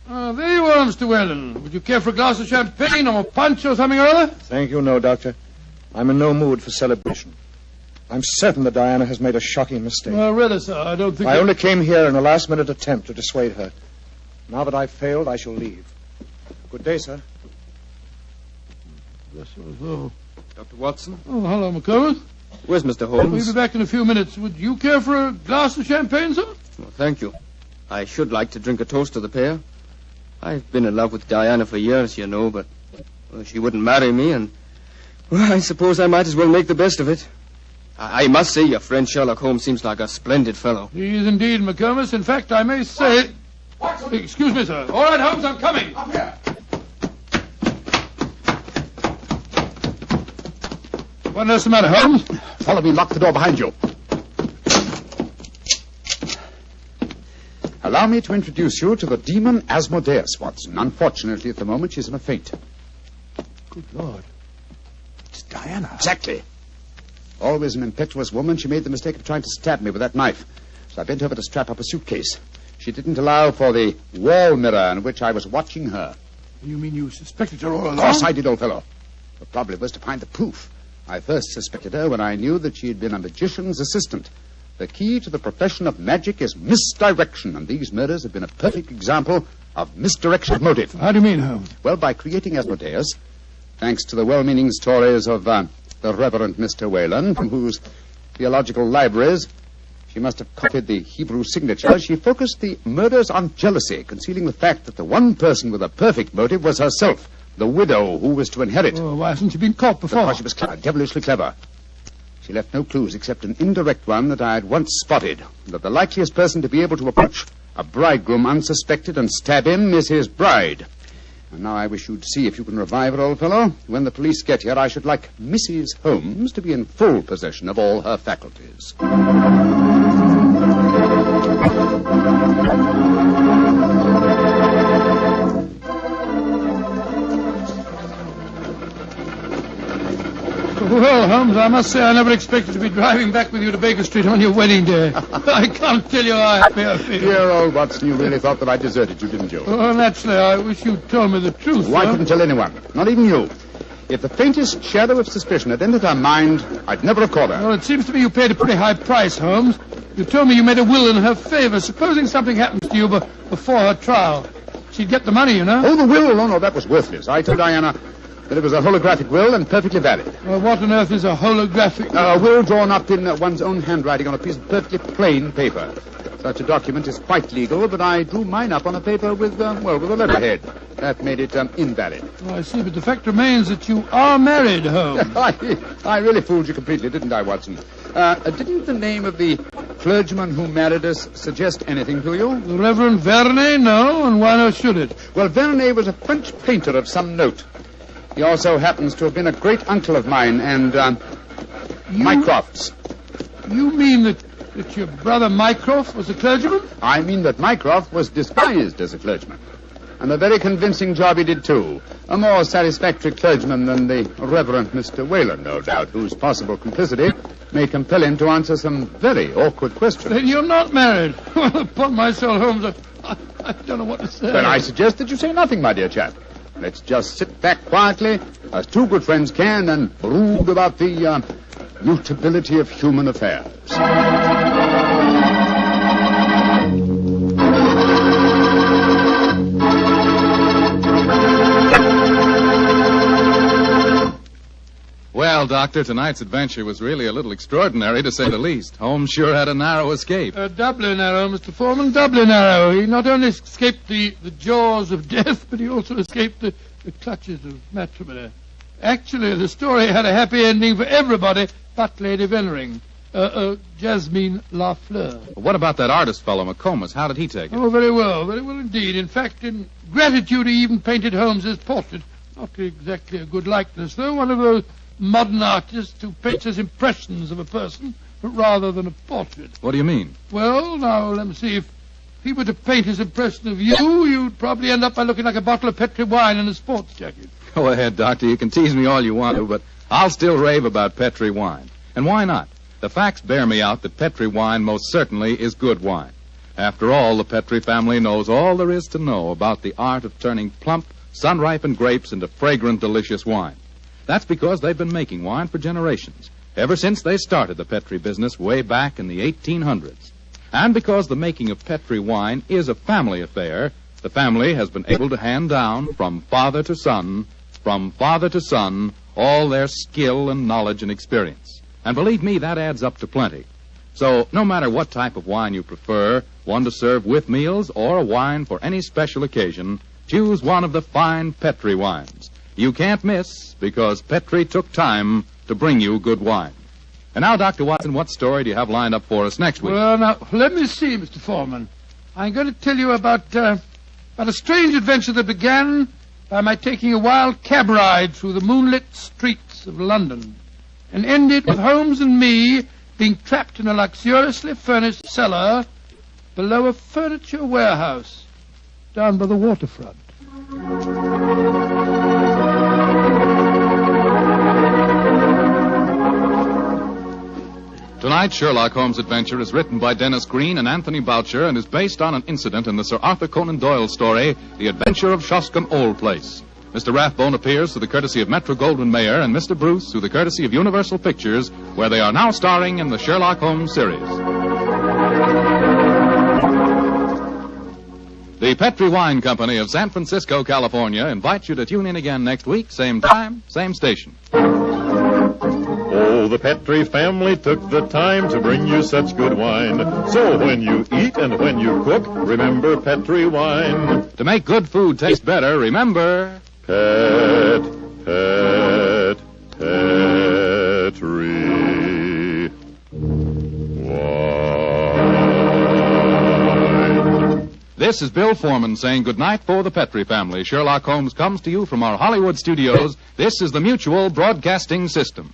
Speaker 3: There you are, Mr. Whalen. Would you care for a glass of champagne or punch or something or other?
Speaker 18: Thank you, no, Doctor. I'm in no mood for celebration. I'm certain that Diana has made a shocking mistake.
Speaker 3: Well, really, sir, I don't think...
Speaker 18: I only came here in a last-minute attempt to dissuade her. Now that I've failed, I shall leave. Good day, sir.
Speaker 3: Bless your soul.
Speaker 17: Dr. Watson?
Speaker 3: Oh, hello, McComas.
Speaker 17: Where's Mr. Holmes?
Speaker 3: We'll be back in a few minutes. Would you care for a glass of champagne, sir?
Speaker 17: Well, thank you. I should like to drink a toast to the pair. I've been in love with Diana for years, you know, but she wouldn't marry me, and well, I suppose I might as well make the best of it. I must say your friend Sherlock Holmes seems like a splendid fellow.
Speaker 3: He is indeed, McComas. In fact, I may say... What? Excuse me, sir. All right, Holmes, I'm coming.
Speaker 8: Up here.
Speaker 3: What on earth's the matter, Holmes?
Speaker 8: Follow me, lock the door behind you. Allow me to introduce you to the demon Asmodeus, Watson. Unfortunately, at the moment, she's in a faint.
Speaker 3: Good Lord. It's Diana.
Speaker 8: Exactly. Always an impetuous woman, she made the mistake of trying to stab me with that knife. So I bent over to strap up a suitcase. She didn't allow for the wall mirror in which I was watching her.
Speaker 3: You mean you suspected her all along?
Speaker 8: Of course I did, old fellow. The problem was to find the proof. I first suspected her when I knew that she had been a magician's assistant. The key to the profession of magic is misdirection, and these murders have been a perfect example of misdirection of motive.
Speaker 3: How do you mean, Holmes?
Speaker 8: Well, by creating Asmodeus, thanks to the well-meaning stories of the Reverend Mr. Whalen, from whose theological libraries she must have copied the Hebrew signature, she focused the murders on jealousy, concealing the fact that the one person with a perfect motive was herself, the widow who was to inherit.
Speaker 3: Oh, why hasn't she been caught before?
Speaker 8: Because she was clever, devilishly clever. She left no clues except an indirect one that I had once spotted, that the likeliest person to be able to approach a bridegroom unsuspected and stab him is his bride. And now I wish you'd see if you can revive her, old fellow. When the police get here, I should like Mrs. Holmes to be in full possession of all her faculties.
Speaker 3: Well, Holmes, I must say I never expected to be driving back with you to Baker Street on your wedding day. I can't tell you how happy I feel.
Speaker 8: Dear old Watson, you really thought that I deserted you, didn't you?
Speaker 3: Oh, naturally, I wish you'd told me the truth.
Speaker 8: Oh, I couldn't tell anyone, not even you. If the faintest shadow of suspicion had entered her mind, I'd never have caught her.
Speaker 3: Well, it seems to me you paid a pretty high price, Holmes. You told me you made a will in her favor. Supposing something happens to you before her trial, she'd get the money, you know.
Speaker 8: Oh, the will? Oh, no, that was worthless. I told Diana that it was a holographic will and perfectly valid.
Speaker 3: Well, what on earth is a holographic will?
Speaker 8: A will drawn up in one's own handwriting on a piece of perfectly plain paper. Such a document is quite legal, but I drew mine up on a paper with a letterhead. That made it invalid.
Speaker 3: Oh, I see, but the fact remains that you are married, Holmes.
Speaker 8: I really fooled you completely, didn't I, Watson? Didn't the name of the clergyman who married us suggest anything to you?
Speaker 3: The Reverend Vernet? No, and why not should it?
Speaker 8: Well, Vernet was a French painter of some note. He also happens to have been a great uncle of mine and, Mycroft's.
Speaker 3: You mean that your brother Mycroft was a clergyman?
Speaker 8: I mean that Mycroft was disguised as a clergyman. And a very convincing job he did, too. A more satisfactory clergyman than the Reverend Mr. Whalen, no doubt, whose possible complicity may compel him to answer some very awkward questions.
Speaker 3: Then you're not married. Well, upon my soul, Holmes, I don't know what to say.
Speaker 8: Then I suggest that you say nothing, my dear chap. Let's just sit back quietly, as two good friends can, and brood about the mutability of human affairs.
Speaker 16: Well, Doctor, tonight's adventure was really a little extraordinary, to say the least. Holmes sure had a narrow escape.
Speaker 3: Doubly narrow, Mr. Foreman, doubly narrow. He not only escaped the jaws of death, but he also escaped the clutches of matrimony. Actually, the story had a happy ending for everybody but Lady Veneering. Jasmine Lafleur.
Speaker 16: What about that artist fellow, McComas? How did he take it?
Speaker 3: Oh, very well indeed. In fact, in gratitude, he even painted Holmes's portrait. Not exactly a good likeness, though. One of those modern artists who paints his impressions of a person rather than a portrait.
Speaker 16: What do you mean?
Speaker 3: Well, now, let me see. If he were to paint his impression of you, you'd probably end up by looking like a bottle of Petri wine in a sports jacket.
Speaker 16: Go ahead, Doctor. You can tease me all you want to, but I'll still rave about Petri wine. And why not? The facts bear me out that Petri wine most certainly is good wine. After all, the Petri family knows all there is to know about the art of turning plump, sun-ripened grapes into fragrant, delicious wine. That's because they've been making wine for generations, ever since they started the Petri business way back in the 1800s. And because the making of Petri wine is a family affair, the family has been able to hand down from father to son, all their skill and knowledge and experience. And believe me, that adds up to plenty. So no matter what type of wine you prefer, one to serve with meals or a wine for any special occasion, choose one of the fine Petri wines. You can't miss, because Petri took time to bring you good wine. And now, Dr. Watson, what story do you have lined up for us next week?
Speaker 3: Well, now, let me see, Mr. Foreman. I'm going to tell you about a strange adventure that began by my taking a wild cab ride through the moonlit streets of London, and ended with Holmes and me being trapped in a luxuriously furnished cellar below a furniture warehouse down by the waterfront.
Speaker 16: Tonight's Sherlock Holmes adventure is written by Dennis Green and Anthony Boucher and is based on an incident in the Sir Arthur Conan Doyle story, The Adventure of Shoscombe Old Place. Mr. Rathbone appears through the courtesy of Metro-Goldwyn-Mayer and Mr. Bruce through the courtesy of Universal Pictures, where they are now starring in the Sherlock Holmes series. The Petri Wine Company of San Francisco, California, invites you to tune in again next week, same time, same station.
Speaker 1: Oh, the Petri family took the time to bring you such good wine. So when you eat and when you cook, remember Petri wine.
Speaker 16: To make good food taste better, remember...
Speaker 1: Petri wine.
Speaker 16: This is Bill Foreman saying goodnight for the Petri family. Sherlock Holmes comes to you from our Hollywood studios. This is the Mutual Broadcasting System.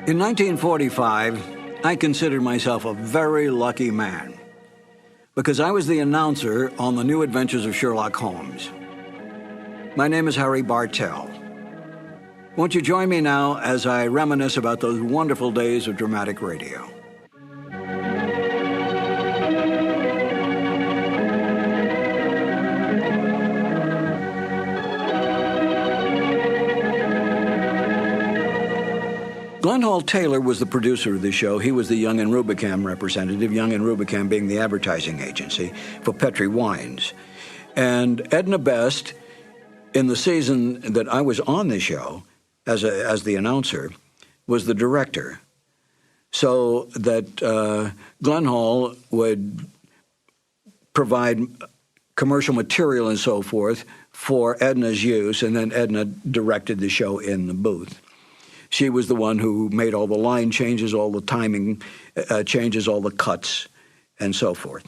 Speaker 22: In 1945, I considered myself a very lucky man because I was the announcer on the New Adventures of Sherlock Holmes. My name is Harry Bartell. Won't you join me now as I reminisce about those wonderful days of dramatic radio? Glenn Hall Taylor was the producer of the show. He was the Young and Rubicam representative, Young and Rubicam being the advertising agency for Petri Wines. And Edna Best, in the season that I was on the show as the announcer, was the director. So that Glenn Hall would provide commercial material and so forth for Edna's use, and then Edna directed the show in the booth. She was the one who made all the line changes, all the timing changes, all the cuts, and so forth.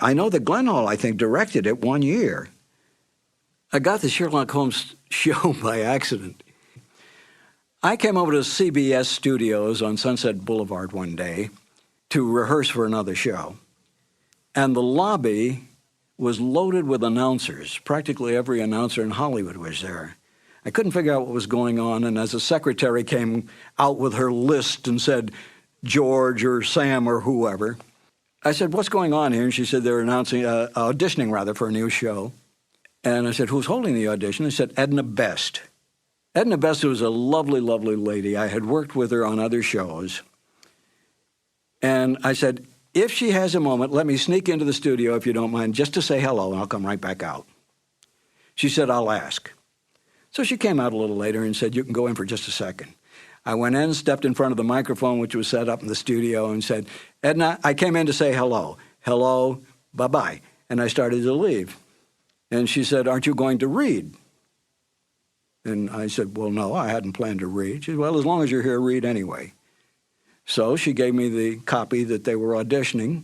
Speaker 22: I know that Glenn Hall, I think, directed it 1 year. I got the Sherlock Holmes show by accident. I came over to CBS Studios on Sunset Boulevard one day to rehearse for another show, and the lobby was loaded with announcers. Practically every announcer in Hollywood was there. I couldn't figure out what was going on, and as a secretary came out with her list and said, George or Sam or whoever, I said, what's going on here? And she said, they're auditioning for a new show. And I said, who's holding the audition? I said, Edna Best. Edna Best was a lovely, lovely lady. I had worked with her on other shows. And I said, if she has a moment, let me sneak into the studio, if you don't mind, just to say hello, and I'll come right back out. She said, I'll ask. So she came out a little later and said, you can go in for just a second. I went in, stepped in front of the microphone, which was set up in the studio, and said, Edna, I came in to say hello. Hello, bye-bye. And I started to leave. And she said, aren't you going to read? And I said, well, no, I hadn't planned to read. She said, well, as long as you're here, read anyway. So she gave me the copy that they were auditioning.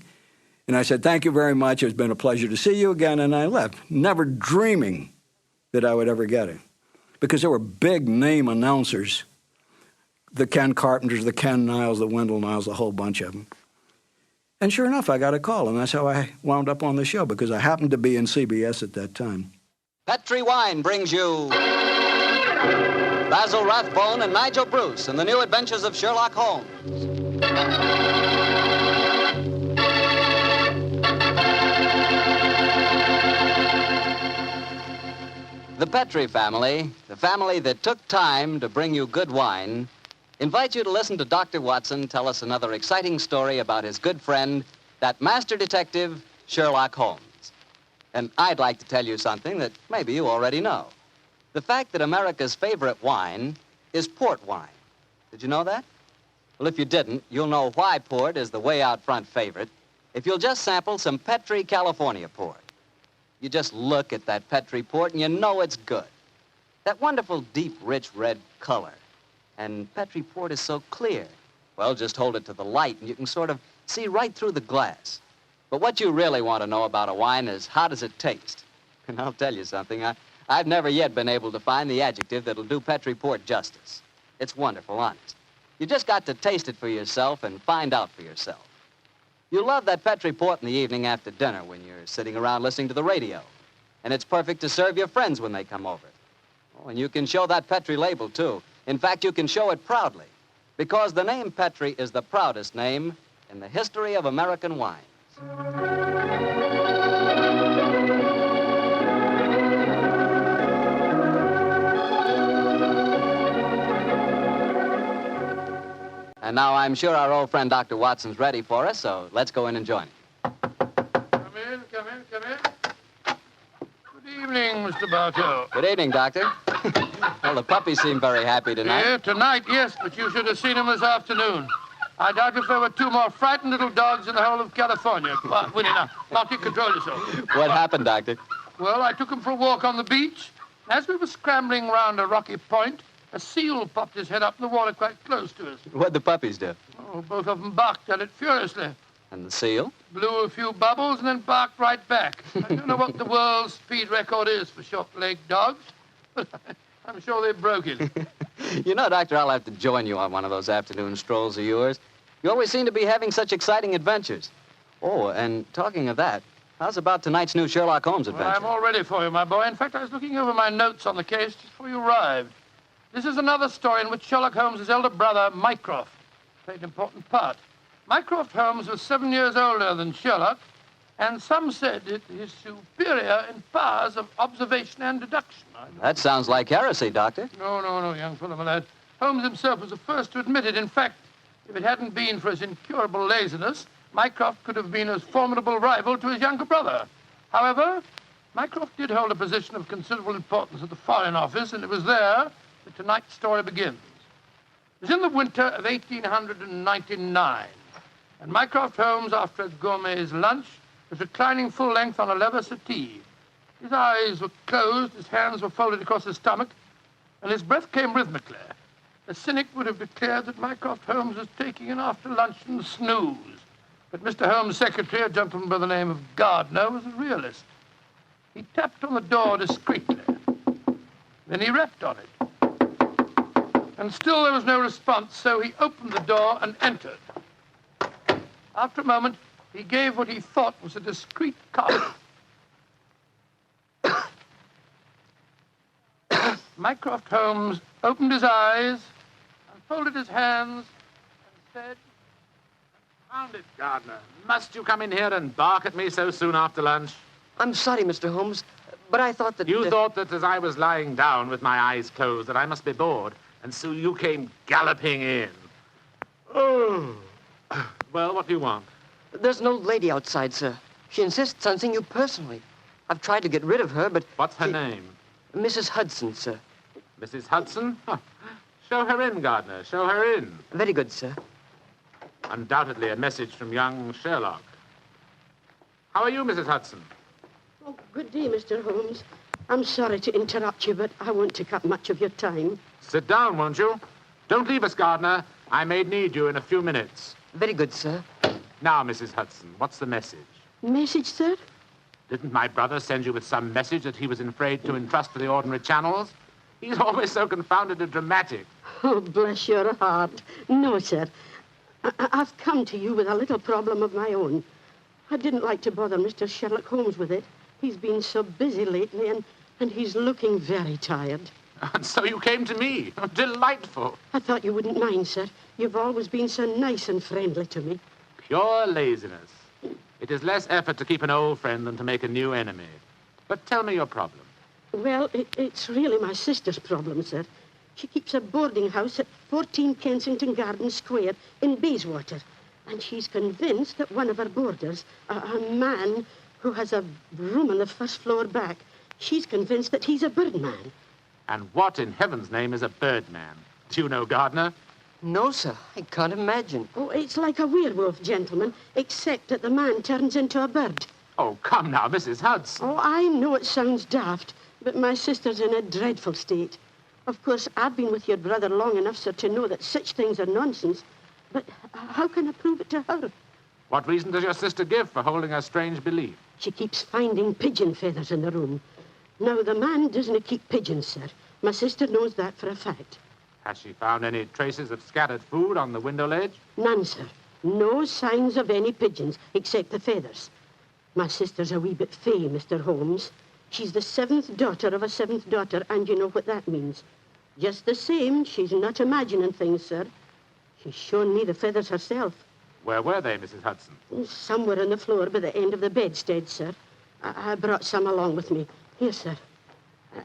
Speaker 22: And I said, thank you very much. It's been a pleasure to see you again. And I left, never dreaming that I would ever get it. Because there were big name announcers, the Ken Carpenters, the Ken Niles, the Wendell Niles, a whole bunch of them. And sure enough, I got a call, and that's how I wound up on the show, because I happened to be in CBS at that time.
Speaker 2: Petri Wine brings you Basil Rathbone and Nigel Bruce in the New Adventures of Sherlock Holmes. The Petri family, the family that took time to bring you good wine, invites you to listen to Dr. Watson tell us another exciting story about his good friend, that master detective, Sherlock Holmes. And I'd like to tell you something that maybe you already know. The fact that America's favorite wine is port wine. Did you know that? Well, if you didn't, you'll know why port is the way out front favorite if you'll just sample some Petri California port. You just look at that Petri port and you know it's good. That wonderful, deep, rich red color. And Petri port is so clear. Well, just hold it to the light and you can sort of see right through the glass. But what you really want to know about a wine is how does it taste? And I'll tell you something. I've never yet been able to find the adjective that'll do Petri Port justice. It's wonderful, honest. You just got to taste it for yourself and find out for yourself. You'll love that Petri Port in the evening after dinner when you're sitting around listening to the radio. And it's perfect to serve your friends when they come over. Oh, and you can show that Petri label, too. In fact, you can show it proudly. Because the name Petri is the proudest name in the history of American wines. And now I'm sure our old friend Dr. Watson's ready for us, so let's go in and join him.
Speaker 3: Come in. Good evening, Mr. Bartow.
Speaker 2: Good evening, Doctor. Well, the puppies seem very happy tonight.
Speaker 3: Yeah, tonight, yes, but you should have seen them this afternoon. I doubt if there were two more frightened little dogs in the whole of California. Winnie, now you control yourself.
Speaker 2: What happened, Doctor?
Speaker 3: Well, I took them for a walk on the beach. As we were scrambling round a rocky point, a seal popped his head up in the water quite close to us.
Speaker 2: What'd the puppies do?
Speaker 3: Oh, both of them barked at it furiously.
Speaker 2: And the seal?
Speaker 3: Blew a few bubbles and then barked right back. I don't know what the world's speed record is for short-legged dogs, but I'm sure they broke it.
Speaker 2: You know, Doctor, I'll have to join you on one of those afternoon strolls of yours. You always seem to be having such exciting adventures. Oh, and talking of that, how's about tonight's new Sherlock Holmes adventure?
Speaker 3: Well, I'm all ready for you, my boy. In fact, I was looking over my notes on the case just before you arrived. This is another story in which Sherlock Holmes' elder brother, Mycroft, played an important part. Mycroft Holmes was 7 years older than Sherlock, and some said it is superior in powers of observation and deduction.
Speaker 2: That sounds like heresy, Doctor.
Speaker 3: No, young fellow, my lad. Holmes himself was the first to admit it. In fact, if it hadn't been for his incurable laziness, Mycroft could have been a formidable rival to his younger brother. However, Mycroft did hold a position of considerable importance at the Foreign Office, and it was there that tonight's story begins. It was in the winter of 1899, and Mycroft Holmes, after a gourmet's lunch, was reclining full length on a leather settee. His eyes were closed, his hands were folded across his stomach, and his breath came rhythmically. A cynic would have declared that Mycroft Holmes was taking an after-luncheon snooze. But Mr. Holmes' secretary, a gentleman by the name of Gardner, was a realist. He tapped on the door discreetly. Then he rapped on it. And still there was no response, so he opened the door and entered. After a moment, he gave what he thought was a discreet cough. Mycroft Holmes opened his eyes and folded his hands and said,
Speaker 4: "Found it, Gardner. Must you come in here and bark at me so soon after lunch?"
Speaker 9: I'm sorry, Mr. Holmes, but I thought that...
Speaker 4: You thought that as I was lying down with my eyes closed that I must be bored, and so you came galloping in. Oh. Well, what do you want?
Speaker 9: There's an old lady outside, sir. She insists on seeing you personally. I've tried to get rid of her, but...
Speaker 4: What's her name?
Speaker 9: Mrs. Hudson, sir.
Speaker 4: Mrs. Hudson? Huh. Show her in, Gardner. Show her in.
Speaker 9: Very good, sir.
Speaker 4: Undoubtedly a message from young Sherlock. How are you, Mrs. Hudson?
Speaker 23: Oh, good day, Mr. Holmes. I'm sorry to interrupt you, but I won't take up much of your time.
Speaker 4: Sit down, won't you? Don't leave us, Gardner. I may need you in a few minutes.
Speaker 9: Very good, sir.
Speaker 4: Now, Mrs. Hudson, what's the message?
Speaker 23: Message, sir?
Speaker 4: Didn't my brother send you with some message that he was afraid to entrust to the ordinary channels? He's always so confoundedly dramatic.
Speaker 23: Oh, bless your heart. No, sir. I've come to you with a little problem of my own. I didn't like to bother Mr. Sherlock Holmes with it. He's been so busy lately, and he's looking very tired.
Speaker 4: And so you came to me. Delightful.
Speaker 23: I thought you wouldn't mind, sir. You've always been so nice and friendly to me.
Speaker 4: Pure laziness. It is less effort to keep an old friend than to make a new enemy. But tell me your problem.
Speaker 23: Well, it's really my sister's problem, sir. She keeps a boarding house at 14 Kensington Garden Square in Bayswater. And she's convinced that one of her boarders, a man who has a room on the first floor back, she's convinced that he's a birdman.
Speaker 4: And what in heaven's name is a birdman? Do you know, Gardner?
Speaker 9: No, sir. I can't imagine.
Speaker 23: Oh, it's like a werewolf, gentlemen, except that the man turns into a bird.
Speaker 4: Oh, come now, Mrs. Hudson.
Speaker 23: Oh, I know it sounds daft, but my sister's in a dreadful state. Of course, I've been with your brother long enough, sir, to know that such things are nonsense. But how can I prove it to her?
Speaker 4: What reason does your sister give for holding a strange belief?
Speaker 23: She keeps finding pigeon feathers in the room. Now, the man doesn't keep pigeons, sir. My sister knows that for a fact.
Speaker 4: Has she found any traces of scattered food on the window ledge?
Speaker 23: None, sir. No signs of any pigeons, except the feathers. My sister's a wee bit fey, Mr. Holmes. She's the 7th daughter of a 7th daughter, and you know what that means. Just the same, she's not imagining things, sir. She's shown me the feathers herself.
Speaker 4: Where were they, Mrs. Hudson?
Speaker 23: Somewhere on the floor by the end of the bedstead, sir. I brought some along with me. Here, sir.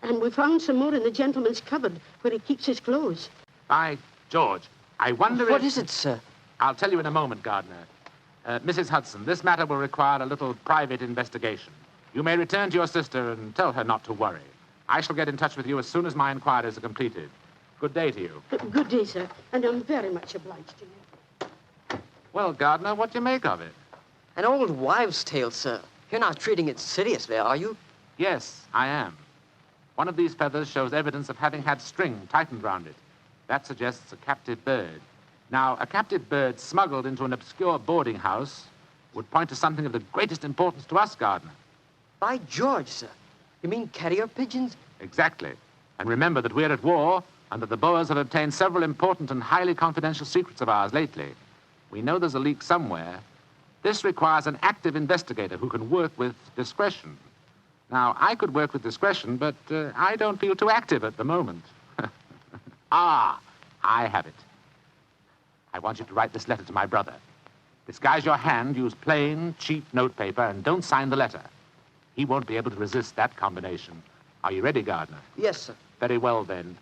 Speaker 23: And we found some more in the gentleman's cupboard where he keeps his clothes.
Speaker 4: By George, I wonder
Speaker 9: What is it, sir?
Speaker 4: I'll tell you in a moment, Gardner. Mrs. Hudson, this matter will require a little private investigation. You may return to your sister and tell her not to worry. I shall get in touch with you as soon as my inquiries are completed. Good day to you.
Speaker 23: Good day, sir. And I'm very much obliged to you.
Speaker 4: Well, Gardner, what do you make of it?
Speaker 9: An old wives' tale, sir. You're not treating it seriously, are you?
Speaker 4: Yes, I am. One of these feathers shows evidence of having had string tightened round it. That suggests a captive bird. Now, a captive bird smuggled into an obscure boarding house would point to something of the greatest importance to us, Gardner.
Speaker 9: By George, sir. You mean carrier pigeons?
Speaker 4: Exactly. And remember that we're at war and that the Boers have obtained several important and highly confidential secrets of ours lately. We know there's a leak somewhere. This requires an active investigator who can work with discretion. Now, I could work with discretion, but I don't feel too active at the moment. Ah, I have it. I want you to write this letter to my brother. Disguise your hand, use plain, cheap notepaper, and don't sign the letter. He won't be able to resist that combination. Are you ready, Gardner?
Speaker 9: Yes, sir.
Speaker 4: Very well, then.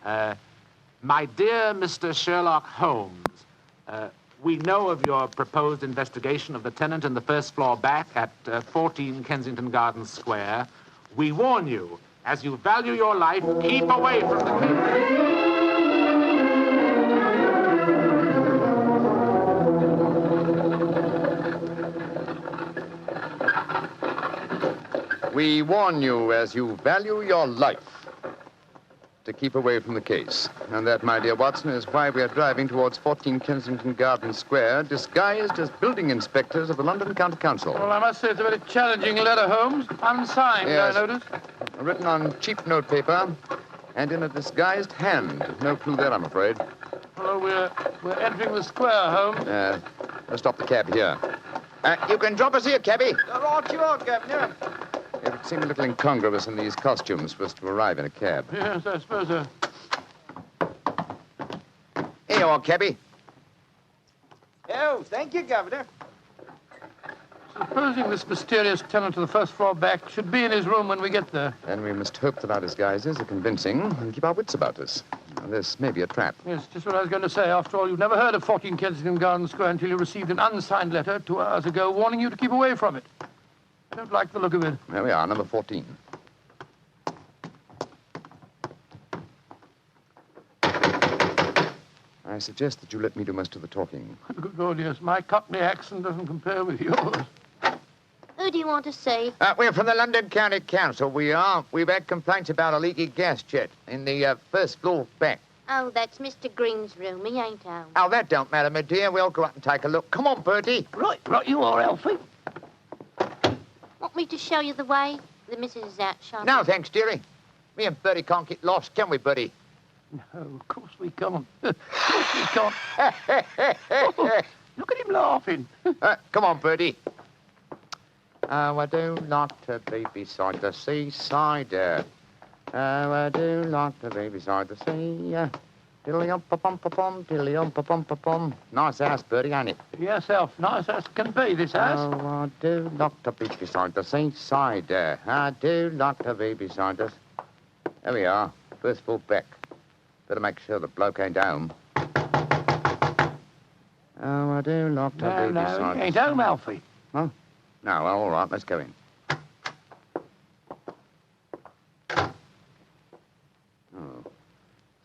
Speaker 4: My dear Mr. Sherlock Holmes, we know of your proposed investigation of the tenant in the first floor back at 14 Kensington Gardens Square. We warn you, as you value your life, keep away from the...
Speaker 8: We warn you, as you value your life, to keep away from the case. And that, my dear Watson, is why we are driving towards 14 Kensington Gardens Square, disguised as building inspectors of the London County Council.
Speaker 3: Well, I must say it's a very challenging letter, Holmes. Unsigned,
Speaker 8: yes.
Speaker 3: I notice.
Speaker 8: Written on cheap notepaper and in a disguised hand. No clue there, I'm afraid.
Speaker 3: Well, we're entering the square, Holmes.
Speaker 8: Let's stop the cab here. You can drop us here, cabby.
Speaker 6: Right you are, Governor.
Speaker 8: It would seem a little incongruous in these costumes for us to arrive in a cab.
Speaker 3: Yes, I suppose so.
Speaker 8: Here you are, cabby.
Speaker 6: Oh, thank you, Governor.
Speaker 3: Supposing this mysterious tenant of the first floor back should be in his room when we get there.
Speaker 8: Then we must hope that our disguises are convincing and keep our wits about us. Now, this may be a trap.
Speaker 3: Yes, just what I was going to say. After all, you've never heard of 14 Kensington Gardens Square until you received an unsigned letter 2 hours ago warning you to keep away from it. I don't like the look of it.
Speaker 8: There we are, number 14. I suggest that you let me do most of the talking.
Speaker 3: Good Lord, yes. My Cockney accent doesn't compare with yours.
Speaker 5: Who do you want to see?
Speaker 7: We're from the London County Council, we are. We've had complaints about a leaky gas jet in the first floor back.
Speaker 5: Oh, that's Mr. Green's room. He ain't home.
Speaker 7: Oh, that don't matter, my dear. We'll go up and take a look. Come on, Bertie.
Speaker 6: Right you are, Alfie.
Speaker 5: Want me to show you the way? The missus is out shopping.
Speaker 7: No, thanks, dearie. Me and Bertie can't get lost, can we, Bertie?
Speaker 3: No, of course we can't. Of course we can't. Oh, look at him laughing.
Speaker 7: Come on, Bertie. Oh, I do like to be beside the seaside. Oh, I do like to be beside the sea. Diddly-um-pa-pum-pa-pum, diddly-um-pa-pum-pa-pum. Nice house, Bertie, ain't it?
Speaker 3: Yes, Alf. Nice as can be, this house.
Speaker 7: Oh, I do like to be beside the seaside. I do like to be beside us. There we are. First floor back. Better make sure the bloke ain't home. Oh, I do like to be beside
Speaker 3: No, he ain't home, Alfie.
Speaker 7: Huh? No, well, all right, let's go in. Oh,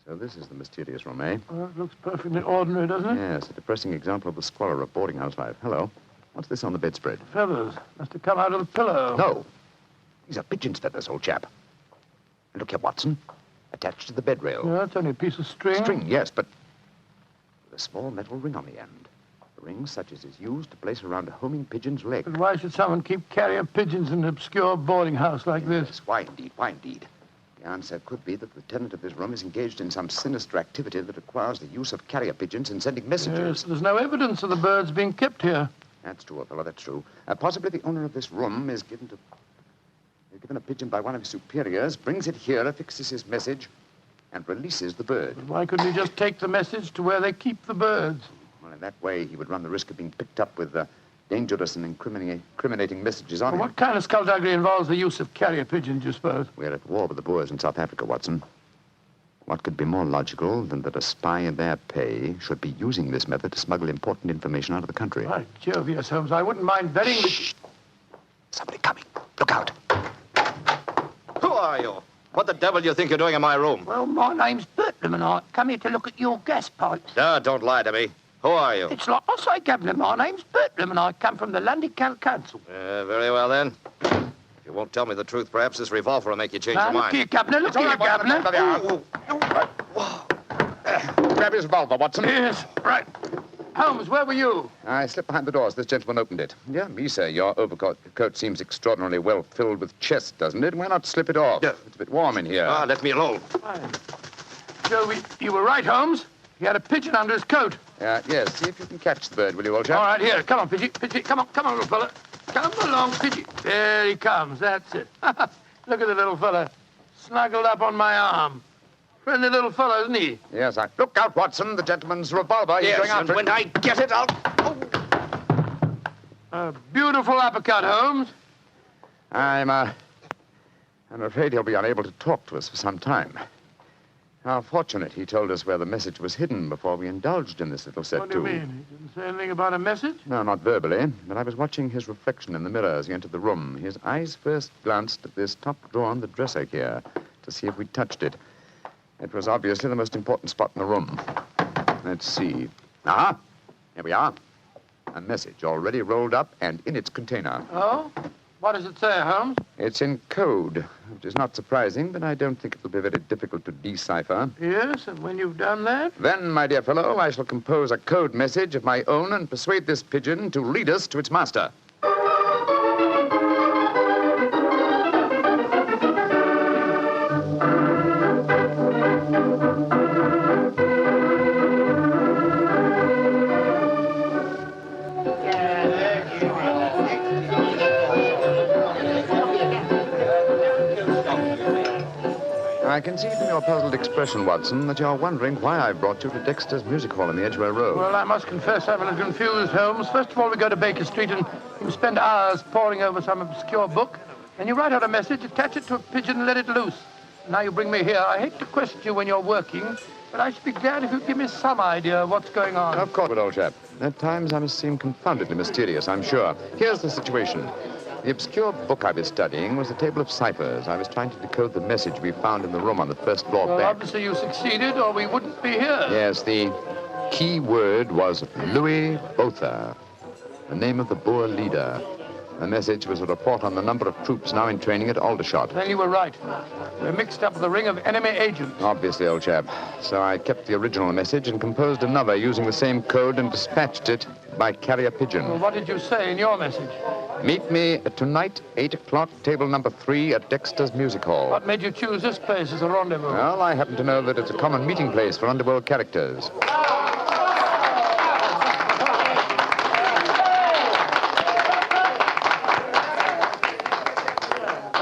Speaker 7: so this is the mysterious room, eh?
Speaker 3: Well, it looks perfectly ordinary, doesn't it?
Speaker 7: Yes, a depressing example of the squalor of boarding house life. Hello. What's this on the bedspread?
Speaker 3: Feathers. Must have come out of the pillow.
Speaker 7: No. These are pigeon's feathers, old chap. And look here, Watson. Attached to the bed rail.
Speaker 3: Yeah, it's only a piece of string.
Speaker 7: String, yes, but with a small metal ring on the end. A ring such as is used to place around a homing pigeon's leg.
Speaker 3: But why should someone keep carrier pigeons in an obscure boarding house like this?
Speaker 7: Yes, why indeed, why indeed? The answer could be that the tenant of this room is engaged in some sinister activity that requires the use of carrier pigeons in sending messages.
Speaker 3: Yes, there's no evidence of the birds being kept here.
Speaker 7: That's true, old fellow, that's true. Possibly the owner of this room is given a pigeon by one of his superiors, brings it here, affixes his message, and releases the bird.
Speaker 3: But why couldn't he just take the message to where they keep the birds?
Speaker 7: Well, in that way, he would run the risk of being picked up with dangerous and incriminating messages on him.
Speaker 3: What kind of skullduggery involves the use of carrier pigeons, you suppose?
Speaker 7: We're at war with the Boers in South Africa, Watson. What could be more logical than that a spy in their pay should be using this method to smuggle important information out of the country?
Speaker 3: By Jove, yes, Holmes. I wouldn't mind betting...
Speaker 7: Shh! Somebody coming. Look out.
Speaker 11: Who are you? What the devil do you think you're doing in my room?
Speaker 12: Well, my name's Bertram, and I come here to look at your gas pipes.
Speaker 11: Don't lie to me. Who are you?
Speaker 12: It's like I say, Governor, my name's Bertram, and I come from the London County Council.
Speaker 11: Very well, then. If you won't tell me the truth, perhaps this revolver will make you change your mind.
Speaker 12: Look here, Governor, look here, Governor.
Speaker 7: Grab his revolver, Watson.
Speaker 3: Yes, right. Holmes, where were you?
Speaker 7: I slipped behind the doors. This gentleman opened it. Yeah, me, sir. Your overcoat seems extraordinarily well filled with chest, doesn't it? Why not slip it off?
Speaker 11: Yeah.
Speaker 7: It's a bit warm in here.
Speaker 11: Let me alone.
Speaker 3: Joe, you were right, Holmes. He had a pigeon under his coat.
Speaker 7: Yes. See if you can catch the bird, will you, old chap?
Speaker 3: All right, here. Come on, Pidgey. Pidgey, come on, little fella. Come along, Pidgey. There he comes. That's it. Look at the little fella. Snuggled up on my arm. Friendly little fellow, isn't he?
Speaker 7: Yes, Look out, Watson. The gentleman's revolver. He's going after
Speaker 11: when I get it, I'll...
Speaker 3: A beautiful uppercut, Holmes.
Speaker 7: I'm afraid he'll be unable to talk to us for some time. How fortunate he told us where the message was hidden before we indulged in this little set,
Speaker 3: What do you mean? He didn't say anything about a message?
Speaker 7: No, not verbally, but I was watching his reflection in the mirror as he entered the room. His eyes first glanced at this top drawer on the dresser here to see if we touched it. It was obviously the most important spot in the room. Let's see. Here we are. A message already rolled up and in its container.
Speaker 3: Oh? What does it say, Holmes?
Speaker 7: It's in code, which is not surprising, but I don't think it will be very difficult to decipher.
Speaker 3: Yes, and when you've done that?
Speaker 7: Then, my dear fellow, I shall compose a code message of my own and persuade this pigeon to lead us to its master. I can see from your puzzled expression, Watson, that you're wondering why I brought you to Dexter's Music Hall in the Edgware Road.
Speaker 3: Well, I must confess I'm a little confused, Holmes. First of all, we go to Baker Street and you spend hours poring over some obscure book. Then you write out a message, attach it to a pigeon and let it loose. Now you bring me here. I hate to question you when you're working, but I should be glad if you'd give me some idea of what's going on.
Speaker 7: Of course, old chap. At times I must seem confoundedly mysterious, I'm sure. Here's the situation. The obscure book I was studying was a table of ciphers. I was trying to decode the message we found in the room on the first floor
Speaker 3: Well,
Speaker 7: back.
Speaker 3: obviously you succeeded, or we wouldn't be here.
Speaker 7: Yes, the key word was Louis Botha, the name of the Boer leader. The message was a report on the number of troops now in training at Aldershot.
Speaker 3: Then you were right. We're mixed up with a ring of enemy agents.
Speaker 7: Obviously, old chap. So I kept the original message and composed another using the same code and dispatched it by carrier pigeon.
Speaker 3: Well, what did you say in your message?
Speaker 7: Meet me tonight, 8 o'clock, table number 3 at Dexter's Music Hall.
Speaker 3: What made you choose this place as a rendezvous?
Speaker 7: Well, I happen to know that it's a common meeting place for underworld characters.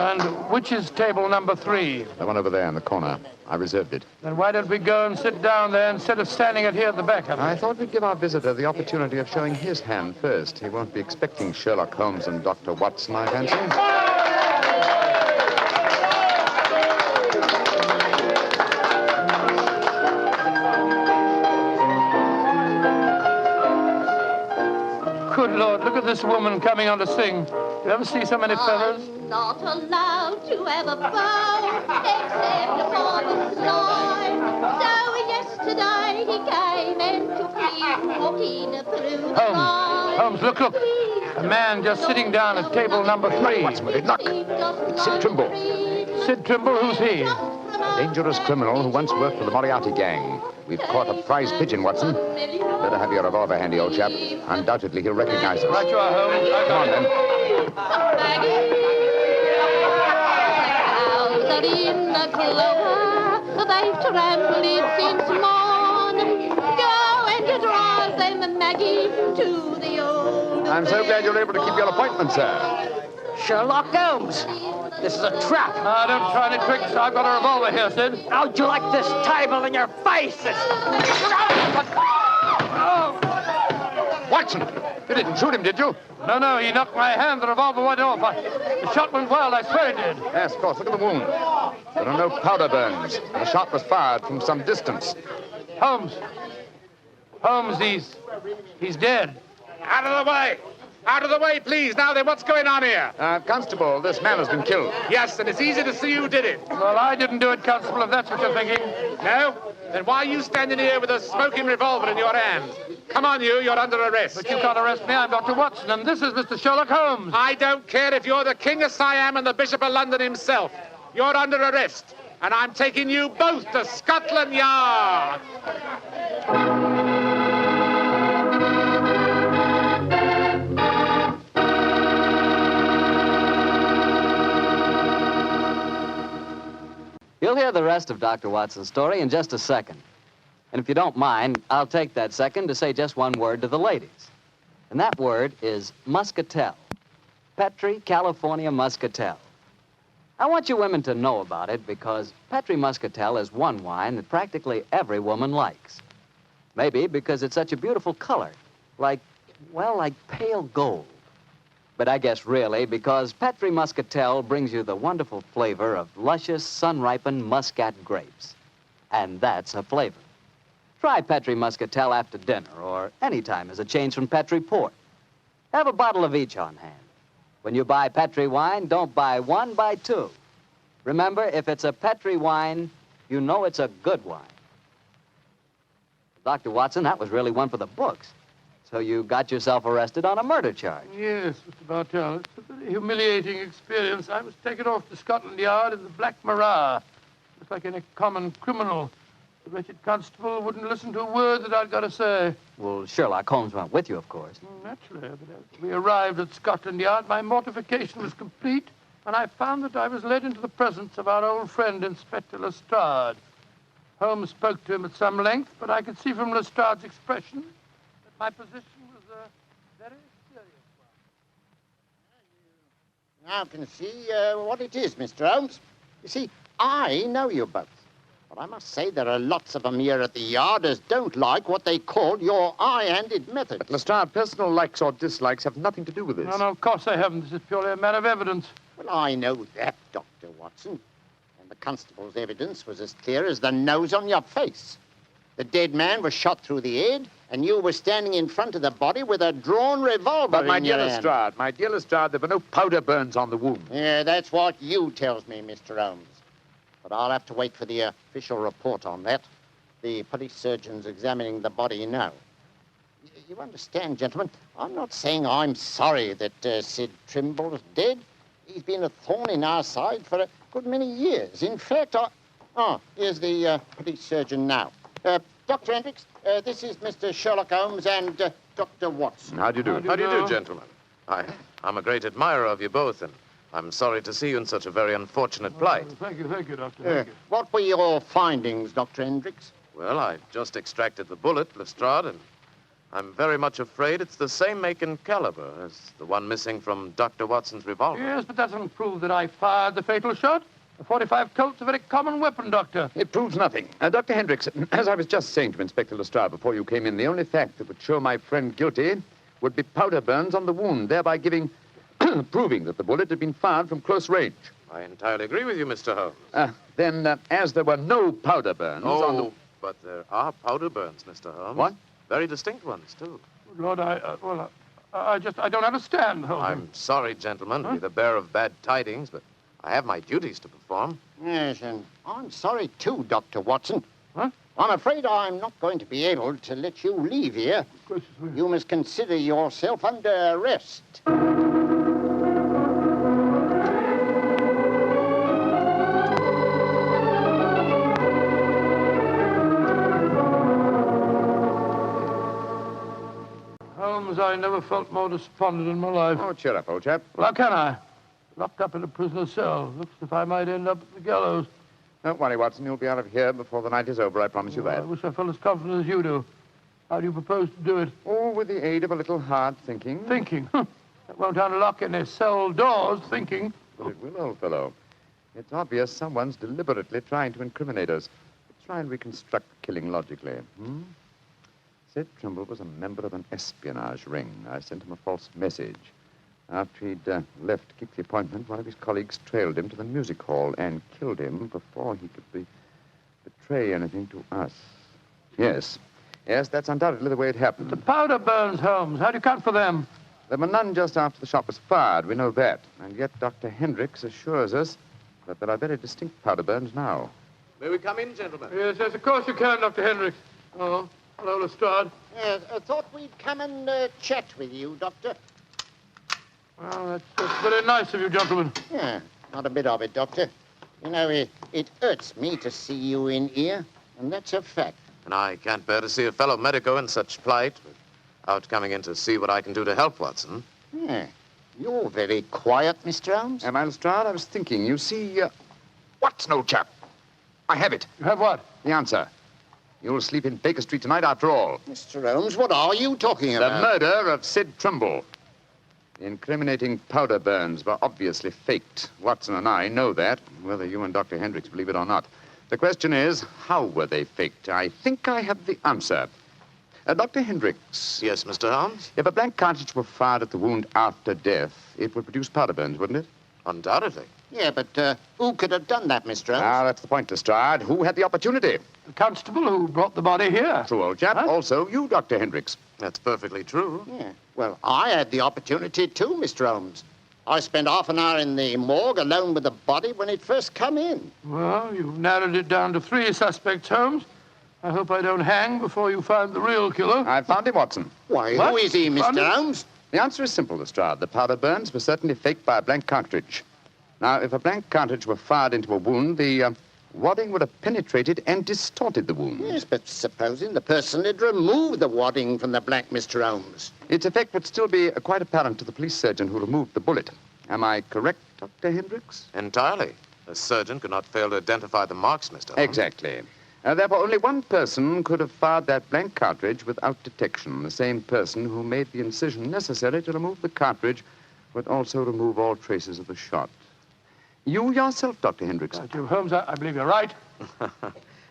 Speaker 3: And which is table number 3?
Speaker 7: The one over there in the corner. I reserved it.
Speaker 3: Then why don't we go and sit down there instead of standing it here at the back?
Speaker 7: I thought we'd give our visitor the opportunity of showing his hand first. He won't be expecting Sherlock Holmes and Dr. Watson, I fancy.
Speaker 3: Good Lord, look at this woman coming on to sing. You ever see so many fellows?
Speaker 5: I'm not allowed to have a bow except upon the sly. So yesterday he came and took me walking through the night.
Speaker 3: Holmes, look. A man just sitting down at table number 3.
Speaker 7: What's with it? Look. It's Sid Trimble.
Speaker 3: Sid Trimble? Who's he?
Speaker 7: A dangerous criminal who once worked for the Moriarty gang. We've caught a prize pigeon, Watson. Better have your revolver handy, old chap. Undoubtedly, he'll recognize us.
Speaker 3: Right you are, Holmes.
Speaker 7: Come on, then.
Speaker 5: Owls are in the clover, they've trampled it since morn. Go and drive them, Maggie, to the old...
Speaker 7: I'm so glad you're able to keep your appointment, sir.
Speaker 12: Sherlock Holmes. This is a trap.
Speaker 3: Don't try any tricks. I've got a revolver here, Sid.
Speaker 12: How'd you like this table in your face?
Speaker 7: Watson, you didn't shoot him, did you?
Speaker 3: No, he knocked my hand. The revolver went off. The shot went wild, I swear it did.
Speaker 7: Yes, of course. Look at the wound. There are no powder burns. The shot was fired from some distance.
Speaker 3: Holmes, he's dead.
Speaker 4: Out of the way! Out of the way, please. Now then, what's going on here?
Speaker 7: Constable, this man has been killed.
Speaker 4: Yes, and it's easy to see who did it.
Speaker 3: Well, I didn't do it, Constable, if that's what you're thinking.
Speaker 4: No? Then why are you standing here with a smoking revolver in your hand? Come on, you're under arrest.
Speaker 3: But you can't arrest me. I'm Dr. Watson, and this is Mr. Sherlock Holmes.
Speaker 4: I don't care if you're the King of Siam and the Bishop of London himself. You're under arrest, and I'm taking you both to Scotland Yard.
Speaker 2: You'll hear the rest of Dr. Watson's story in just a second. And if you don't mind, I'll take that second to say just one word to the ladies. And that word is muscatel. Petri California Muscatel. I want you women to know about it because Petri Muscatel is one wine that practically every woman likes. Maybe because it's such a beautiful color, like pale gold. But I guess really because Petri Muscatel brings you the wonderful flavor of luscious, sun-ripened Muscat grapes. And that's a flavor. Try Petri Muscatel after dinner or any time as a change from Petri port. Have a bottle of each on hand. When you buy Petri wine, don't buy one, buy two. Remember, if it's a Petri wine, you know it's a good wine. Dr. Watson, that was really one for the books. So you got yourself arrested on a murder charge.
Speaker 3: Yes, Mr. Bartell. It's a very humiliating experience. I was taken off to Scotland Yard in the Black Marat. Just like any common criminal. The wretched constable wouldn't listen to a word that I'd got to say.
Speaker 2: Well, Sherlock Holmes went with you, of course.
Speaker 3: Naturally, but as we arrived at Scotland Yard, my mortification was complete, and I found that I was led into the presence of our old friend, Inspector Lestrade. Holmes spoke to him at some length, but I could see from Lestrade's expression that my position was a very serious one.
Speaker 20: Now can see what it is, Mr. Holmes. You see, I know you both. But I must say there are lots of them here at the Yard as don't like what they call your high-handed methods.
Speaker 7: But, Lestrade, personal likes or dislikes have nothing to do with this.
Speaker 3: No, of course they haven't. This is purely a matter of evidence.
Speaker 20: Well, I know that, Dr. Watson. And the constable's evidence was as clear as the nose on your face. The dead man was shot through the head, and you were standing in front of the body with a drawn revolver
Speaker 7: But, my
Speaker 20: in
Speaker 7: dear
Speaker 20: your hand.
Speaker 7: Lestrade, there were no powder burns on the wound.
Speaker 20: Yeah, that's what you tells me, Mr. Holmes. But I'll have to wait for the official report on that. The police surgeon's examining the body now. You understand, gentlemen, I'm not saying I'm sorry that Sid Trimble's dead. He's been a thorn in our side for a good many years. In fact, here's the police surgeon now. Dr. Hendricks, this is Mr. Sherlock Holmes and Dr. Watson.
Speaker 11: How do you do?
Speaker 3: How do you do,
Speaker 11: gentlemen? I'm a great admirer of you both, and I'm sorry to see you in such a very unfortunate plight.
Speaker 3: Thank you, Doctor. Thank you.
Speaker 20: What were your findings, Dr. Hendricks?
Speaker 11: Well, I just extracted the bullet, Lestrade, and I'm very much afraid it's the same make and caliber as the one missing from Dr. Watson's revolver.
Speaker 3: Yes, but that doesn't prove that I fired the fatal shot. A .45 Colt's a very common weapon, Doctor.
Speaker 7: It proves nothing. Dr. Hendricks, as I was just saying to Inspector Lestrade before you came in, the only fact that would show my friend guilty would be powder burns on the wound, thereby proving that the bullet had been fired from close range.
Speaker 11: I entirely agree with you, Mr. Holmes.
Speaker 7: Then, as there were no powder burns on the...
Speaker 11: but there are powder burns, Mr. Holmes.
Speaker 7: What?
Speaker 11: Very distinct ones, too.
Speaker 3: Lord, I don't understand, Holmes.
Speaker 11: I'm sorry, gentlemen, to be the bearer of bad tidings, but I have my duties to perform.
Speaker 20: Yes, and I'm sorry, too, Dr. Watson.
Speaker 3: Huh?
Speaker 20: I'm afraid I'm not going to be able to let you leave here. You must consider yourself under arrest.
Speaker 3: Holmes, I never felt more despondent in my life.
Speaker 11: Oh, cheer up, old chap.
Speaker 3: Well, how can I? Locked up in a prisoner's cell. Looks as if I might end up at the gallows.
Speaker 11: Don't worry, Watson. You'll be out of here before the night is over, I promise you that.
Speaker 3: I wish I felt as confident as you do. How do you propose to do it?
Speaker 11: Oh, with the aid of a little hard thinking.
Speaker 3: Thinking? That won't unlock any cell doors, thinking.
Speaker 11: But it will, old fellow. It's obvious someone's deliberately trying to incriminate us. Let's try and reconstruct the killing logically. Sid Trimble was a member of an espionage ring. I sent him a false message. After he'd left to keep the appointment, one of his colleagues trailed him to the music hall and killed him before he could betray anything to us. Yes, that's undoubtedly the way it happened.
Speaker 3: The powder burns, Holmes. How do you account for them?
Speaker 11: There were none just after the shot was fired. We know that. And yet Dr. Hendricks assures us that there are very distinct powder burns now. May we come in, gentlemen?
Speaker 3: Yes, of course you can, Dr. Hendricks. Oh, hello, Lestrade.
Speaker 20: Yes, I thought we'd come and chat with you, Doctor.
Speaker 3: Well, that's very nice of you, gentlemen.
Speaker 20: Yeah, not a bit of it, Doctor. You know, it hurts me to see you in here, and that's a fact.
Speaker 11: And I can't bear to see a fellow medico in such plight without coming in to see what I can do to help, Watson.
Speaker 20: Yeah, you're very quiet, Mr. Holmes.
Speaker 11: Am I, Lestrade? I was thinking, you see, Watson, old chap. I have it.
Speaker 3: You have what?
Speaker 11: The answer. You'll sleep in Baker Street tonight after all.
Speaker 20: Mr. Holmes, what are you talking about?
Speaker 11: The murder of Sid Trimble. The incriminating powder burns were obviously faked. Watson and I know that, whether you and Dr. Hendricks believe it or not. The question is, how were they faked? I think I have the answer. Dr. Hendricks.
Speaker 10: Yes, Mr. Holmes?
Speaker 11: If a blank cartridge were fired at the wound after death, it would produce powder burns, wouldn't it?
Speaker 10: Undoubtedly.
Speaker 20: Yeah, but who could have done that, Mr. Holmes?
Speaker 11: Ah, that's the point, Lestrade. Who had the opportunity?
Speaker 3: The constable who brought the body here.
Speaker 11: True, old chap. Huh? Also, you, Dr. Hendricks.
Speaker 10: That's perfectly true.
Speaker 20: Yeah. Well, I had the opportunity too, Mr. Holmes. I spent half an hour in the morgue alone with the body when it first come in.
Speaker 3: Well, you've narrowed it down to 3 suspects, Holmes. I hope I don't hang before you find the real killer.
Speaker 11: I found him, Watson.
Speaker 20: Why, who is he, Mr. Holmes?
Speaker 11: The answer is simple, Lestrade. The powder burns were certainly faked by a blank cartridge. Now, if a blank cartridge were fired into a wound, the wadding would have penetrated and distorted the wound.
Speaker 20: Yes, but supposing the person had removed the wadding from the blank, Mr. Holmes.
Speaker 11: Its effect would still be quite apparent to the police surgeon who removed the bullet. Am I correct, Dr. Hendricks?
Speaker 10: Entirely. A surgeon could not fail to identify the marks, Mr. Holmes.
Speaker 11: Exactly. Therefore, only one person could have fired that blank cartridge without detection. The same person who made the incision necessary to remove the cartridge would also remove all traces of the shot. You yourself, Dr. Hendricks.
Speaker 3: Holmes, I believe you're right.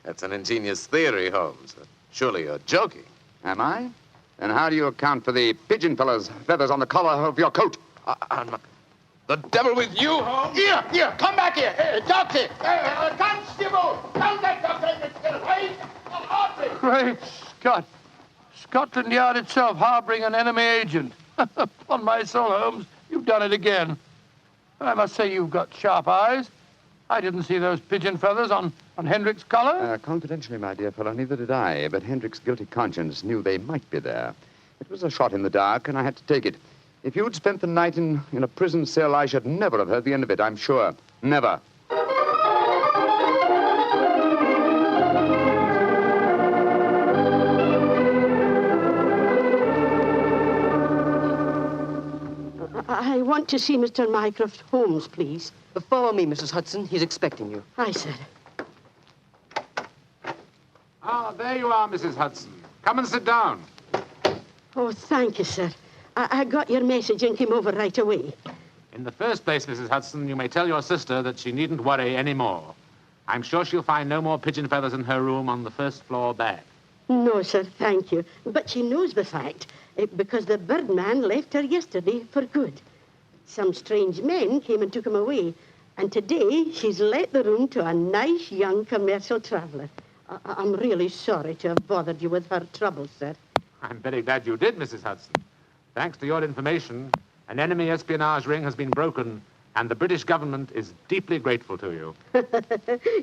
Speaker 10: That's an ingenious theory, Holmes. Surely you're joking.
Speaker 11: Am I? Then how do you account for the pigeon fellow's feathers on the collar of your coat?
Speaker 10: The devil with you, Holmes?
Speaker 20: Here, come back here. Doctor, constable, don't let Dr. Hendricks get away.
Speaker 3: Great Scott. Scotland Yard itself harboring an enemy agent. Upon my soul, Holmes, you've done it again. I must say you've got sharp eyes. I didn't see those pigeon feathers on Hendricks' collar.
Speaker 11: Confidentially, my dear fellow, neither did I, but Hendricks' guilty conscience knew they might be there. It was a shot in the dark, and I had to take it. If you'd spent the night in a prison cell, I should never have heard the end of it, I'm sure. Never.
Speaker 23: I want to see Mr. Mycroft Holmes, please.
Speaker 9: Follow me, Mrs. Hudson. He's expecting you.
Speaker 23: Aye, sir.
Speaker 4: Ah, there you are, Mrs. Hudson. Come and sit down.
Speaker 23: Oh, thank you, sir. I got your message and came over right away.
Speaker 4: In the first place, Mrs. Hudson, you may tell your sister that she needn't worry any more. I'm sure she'll find no more pigeon feathers in her room on the first floor bag.
Speaker 23: No, sir, thank you. But she knows the fact, because the birdman left her yesterday for good. Some strange men came and took him away, and today she's let the room to a nice young commercial traveller. I'm really sorry to have bothered you with her troubles, sir.
Speaker 4: I'm very glad you did, Mrs. Hudson. Thanks to your information, an enemy espionage ring has been broken, and the British government is deeply grateful to you.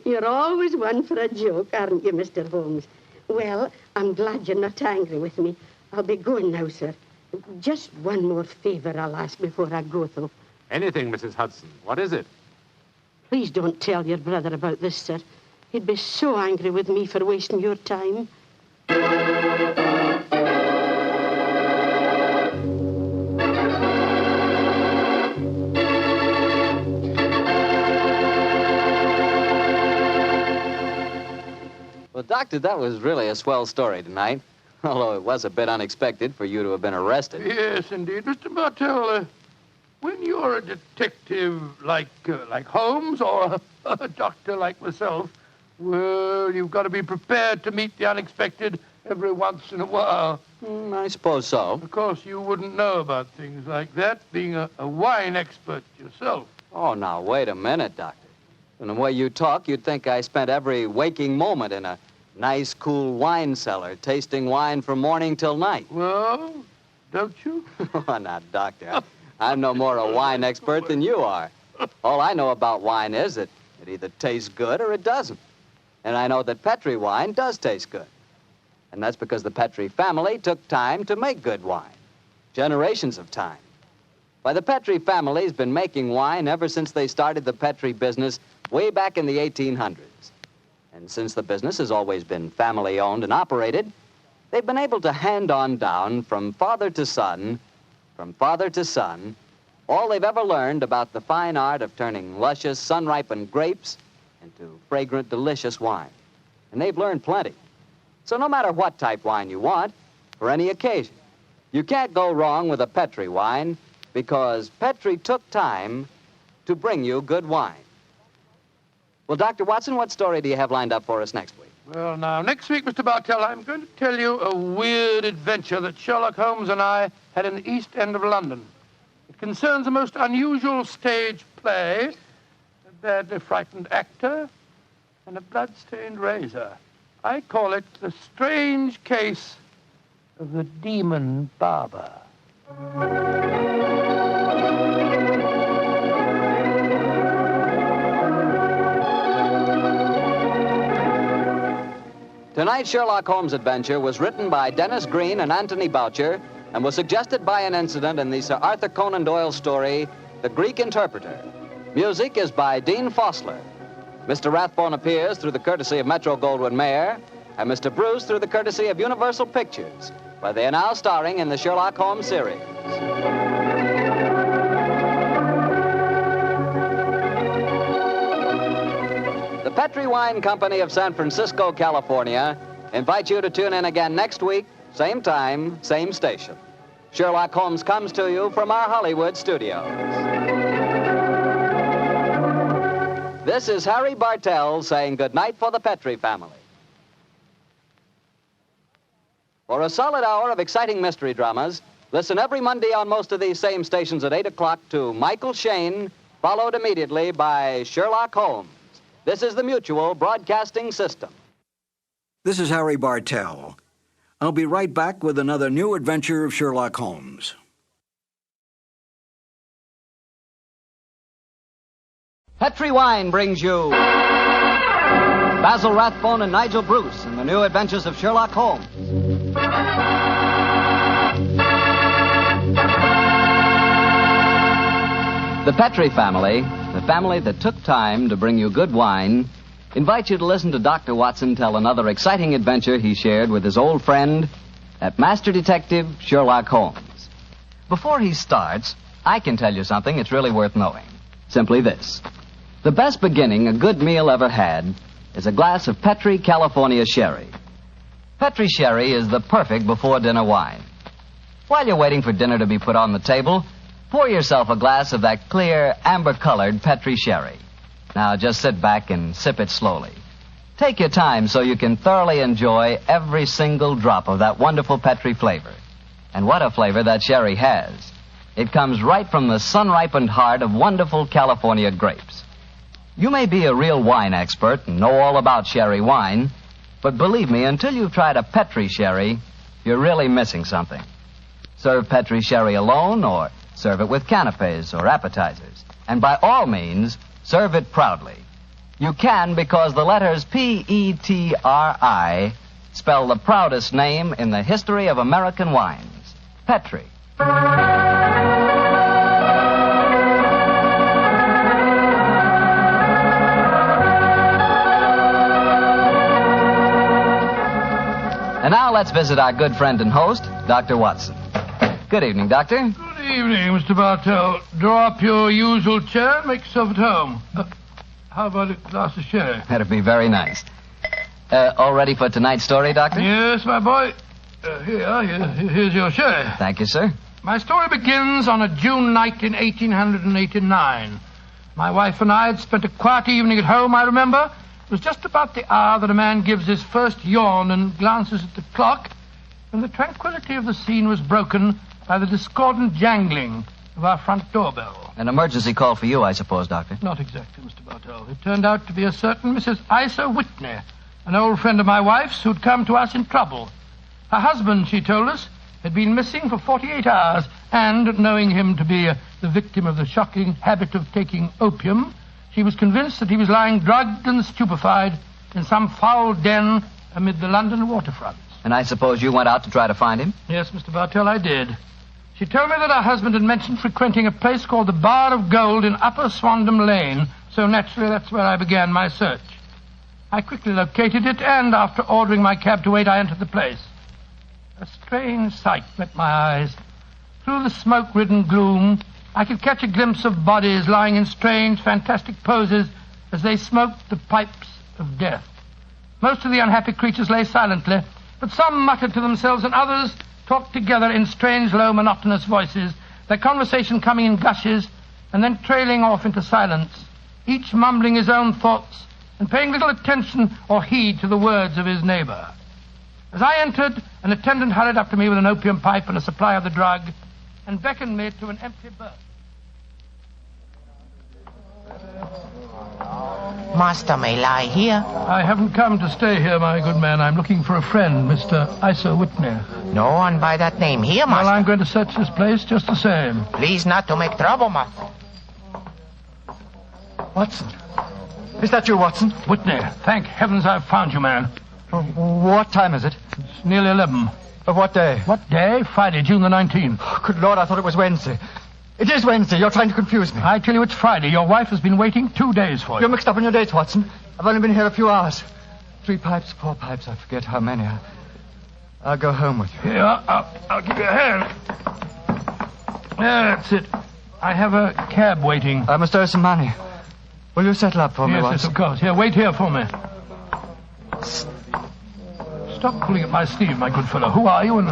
Speaker 23: You're always one for a joke, aren't you, Mr. Holmes? Well, I'm glad you're not angry with me. I'll be going now, sir. Just one more favor I'll ask before I go, though.
Speaker 4: Anything, Mrs. Hudson. What is it?
Speaker 23: Please don't tell your brother about this, sir. He'd be so angry with me for wasting your time.
Speaker 2: Doctor, that was really a swell story tonight. Although it was a bit unexpected for you to have been arrested.
Speaker 3: Yes, indeed. Mr. Martell, when you're a detective like Holmes or a doctor like myself, well, you've got to be prepared to meet the unexpected every once in a while.
Speaker 2: I suppose so.
Speaker 3: Of course, you wouldn't know about things like that, being a wine expert yourself.
Speaker 2: Oh, now, wait a minute, Doctor. From the way you talk, you'd think I spent every waking moment in a nice, cool wine cellar, tasting wine from morning till night.
Speaker 3: Well, don't you?
Speaker 2: Oh, now, Doctor, I'm no more a wine expert than you are. All I know about wine is that it either tastes good or it doesn't. And I know that Petri wine does taste good. And that's because the Petri family took time to make good wine. Generations of time. Why, the Petri family's been making wine ever since they started the Petri business way back in the 1800s. And since the business has always been family-owned and operated, they've been able to hand on down from father to son, all they've ever learned about the fine art of turning luscious, sun-ripened grapes into fragrant, delicious wine. And they've learned plenty. So no matter what type wine you want, for any occasion, you can't go wrong with a Petri wine because Petri took time to bring you good wine. Well, Dr. Watson, what story do you have lined up for us next week?
Speaker 3: Well, now, next week, Mr. Bartell, I'm going to tell you a weird adventure that Sherlock Holmes and I had in the East End of London. It concerns a most unusual stage play, a badly frightened actor, and a blood-stained razor. I call it The Strange Case of the Demon Barber.
Speaker 2: Tonight's Sherlock Holmes adventure was written by Dennis Green and Anthony Boucher and was suggested by an incident in the Sir Arthur Conan Doyle story, The Greek Interpreter. Music is by Dean Fossler. Mr. Rathbone appears through the courtesy of Metro-Goldwyn-Mayer and Mr. Bruce through the courtesy of Universal Pictures, where they are now starring in the Sherlock Holmes series. The Petri Wine Company of San Francisco, California, invites you to tune in again next week, same time, same station. Sherlock Holmes comes to you from our Hollywood studios. This is Harry Bartell saying goodnight for the Petri family. For a solid hour of exciting mystery dramas, listen every Monday on most of these same stations at 8 o'clock to Michael Shayne, followed immediately by Sherlock Holmes. This is the Mutual Broadcasting System.
Speaker 22: This is Harry Bartell. I'll be right back with another new adventure of Sherlock Holmes.
Speaker 2: Petri Wine brings you Basil Rathbone and Nigel Bruce in the new Adventures of Sherlock Holmes. The Petri family, the family that took time to bring you good wine, invites you to listen to Dr. Watson tell another exciting adventure he shared with his old friend, that Master Detective Sherlock Holmes. Before he starts, I can tell you something that's really worth knowing. Simply this. The best beginning a good meal ever had is a glass of Petri California Sherry. Petri Sherry is the perfect before-dinner wine. While you're waiting for dinner to be put on the table, pour yourself a glass of that clear, amber-colored Petri Sherry. Now, just sit back and sip it slowly. Take your time so you can thoroughly enjoy every single drop of that wonderful Petri flavor. And what a flavor that sherry has. It comes right from the sun-ripened heart of wonderful California grapes. You may be a real wine expert and know all about sherry wine, but believe me, until you've tried a Petri sherry, you're really missing something. Serve Petri sherry alone or serve it with canapes or appetizers. And by all means, serve it proudly. You can because the letters P-E-T-R-I spell the proudest name in the history of American wines. Petri. And now let's visit our good friend and host, Dr. Watson. Good evening, Doctor.
Speaker 3: Good evening, Mr. Bartell. Draw up your usual chair and make yourself at home. How about a glass of sherry?
Speaker 2: That'd be very nice. All ready for tonight's story, Doctor?
Speaker 3: Yes, my boy. Here's your share.
Speaker 2: Thank you, sir.
Speaker 3: My story begins on a June night in 1889. My wife and I had spent a quiet evening at home, I remember. It was just about the hour that a man gives his first yawn and glances at the clock, when the tranquility of the scene was broken by the discordant jangling of our front doorbell.
Speaker 2: An emergency call for you, I suppose, Doctor.
Speaker 3: Not exactly, Mr. Bartell. It turned out to be a certain Mrs. Isa Whitney, an old friend of my wife's who'd come to us in trouble. Her husband, she told us, had been missing for 48 hours, and, knowing him to be the victim of the shocking habit of taking opium, she was convinced that he was lying drugged and stupefied in some foul den amid the London waterfronts.
Speaker 2: And I suppose you went out to try to find him?
Speaker 3: Yes, Mr. Bartell, I did. She told me that her husband had mentioned frequenting a place called the Bar of Gold in Upper Swandam Lane, so naturally that's where I began my search. I quickly located it, and after ordering my cab to wait, I entered the place. A strange sight met my eyes. Through the smoke-ridden gloom, I could catch a glimpse of bodies lying in strange, fantastic poses as they smoked the pipes of death. Most of the unhappy creatures lay silently, but some muttered to themselves and others talked together in strange, low, monotonous voices, their conversation coming in gushes and then trailing off into silence, each mumbling his own thoughts and paying little attention or heed to the words of his neighbor. As I entered, an attendant hurried up to me with an opium pipe and a supply of the drug and beckoned me to an empty berth.
Speaker 12: Master may lie here.
Speaker 3: I haven't come to stay here, my good man. I'm looking for a friend, Mr. Isa Whitney.
Speaker 12: No one by that name here, master.
Speaker 3: Well, I'm going to search this place just the same.
Speaker 12: Please not to make trouble, master.
Speaker 13: Watson. Is that you, Watson?
Speaker 3: Whitney, thank heavens I've found you, man.
Speaker 13: What time is it?
Speaker 3: It's nearly 11.
Speaker 13: Of what day?
Speaker 3: What day? Friday, June the 19th.
Speaker 13: Oh, good Lord, I thought it was Wednesday. It is Wednesday. You're trying to confuse me.
Speaker 3: I tell you, it's Friday. Your wife has been waiting 2 days for you.
Speaker 13: You're mixed up in your dates, Watson. I've only been here a few hours. 3 pipes, 4 pipes, I forget how many. I'll go home with you.
Speaker 3: Here, I'll give you a hand. That's it. I have a cab waiting.
Speaker 13: I must owe some money. Will you settle up for me, Watson?
Speaker 3: Yes, of course. Here, wait here for me. Stop pulling at my sleeve, my good fellow. Who are you and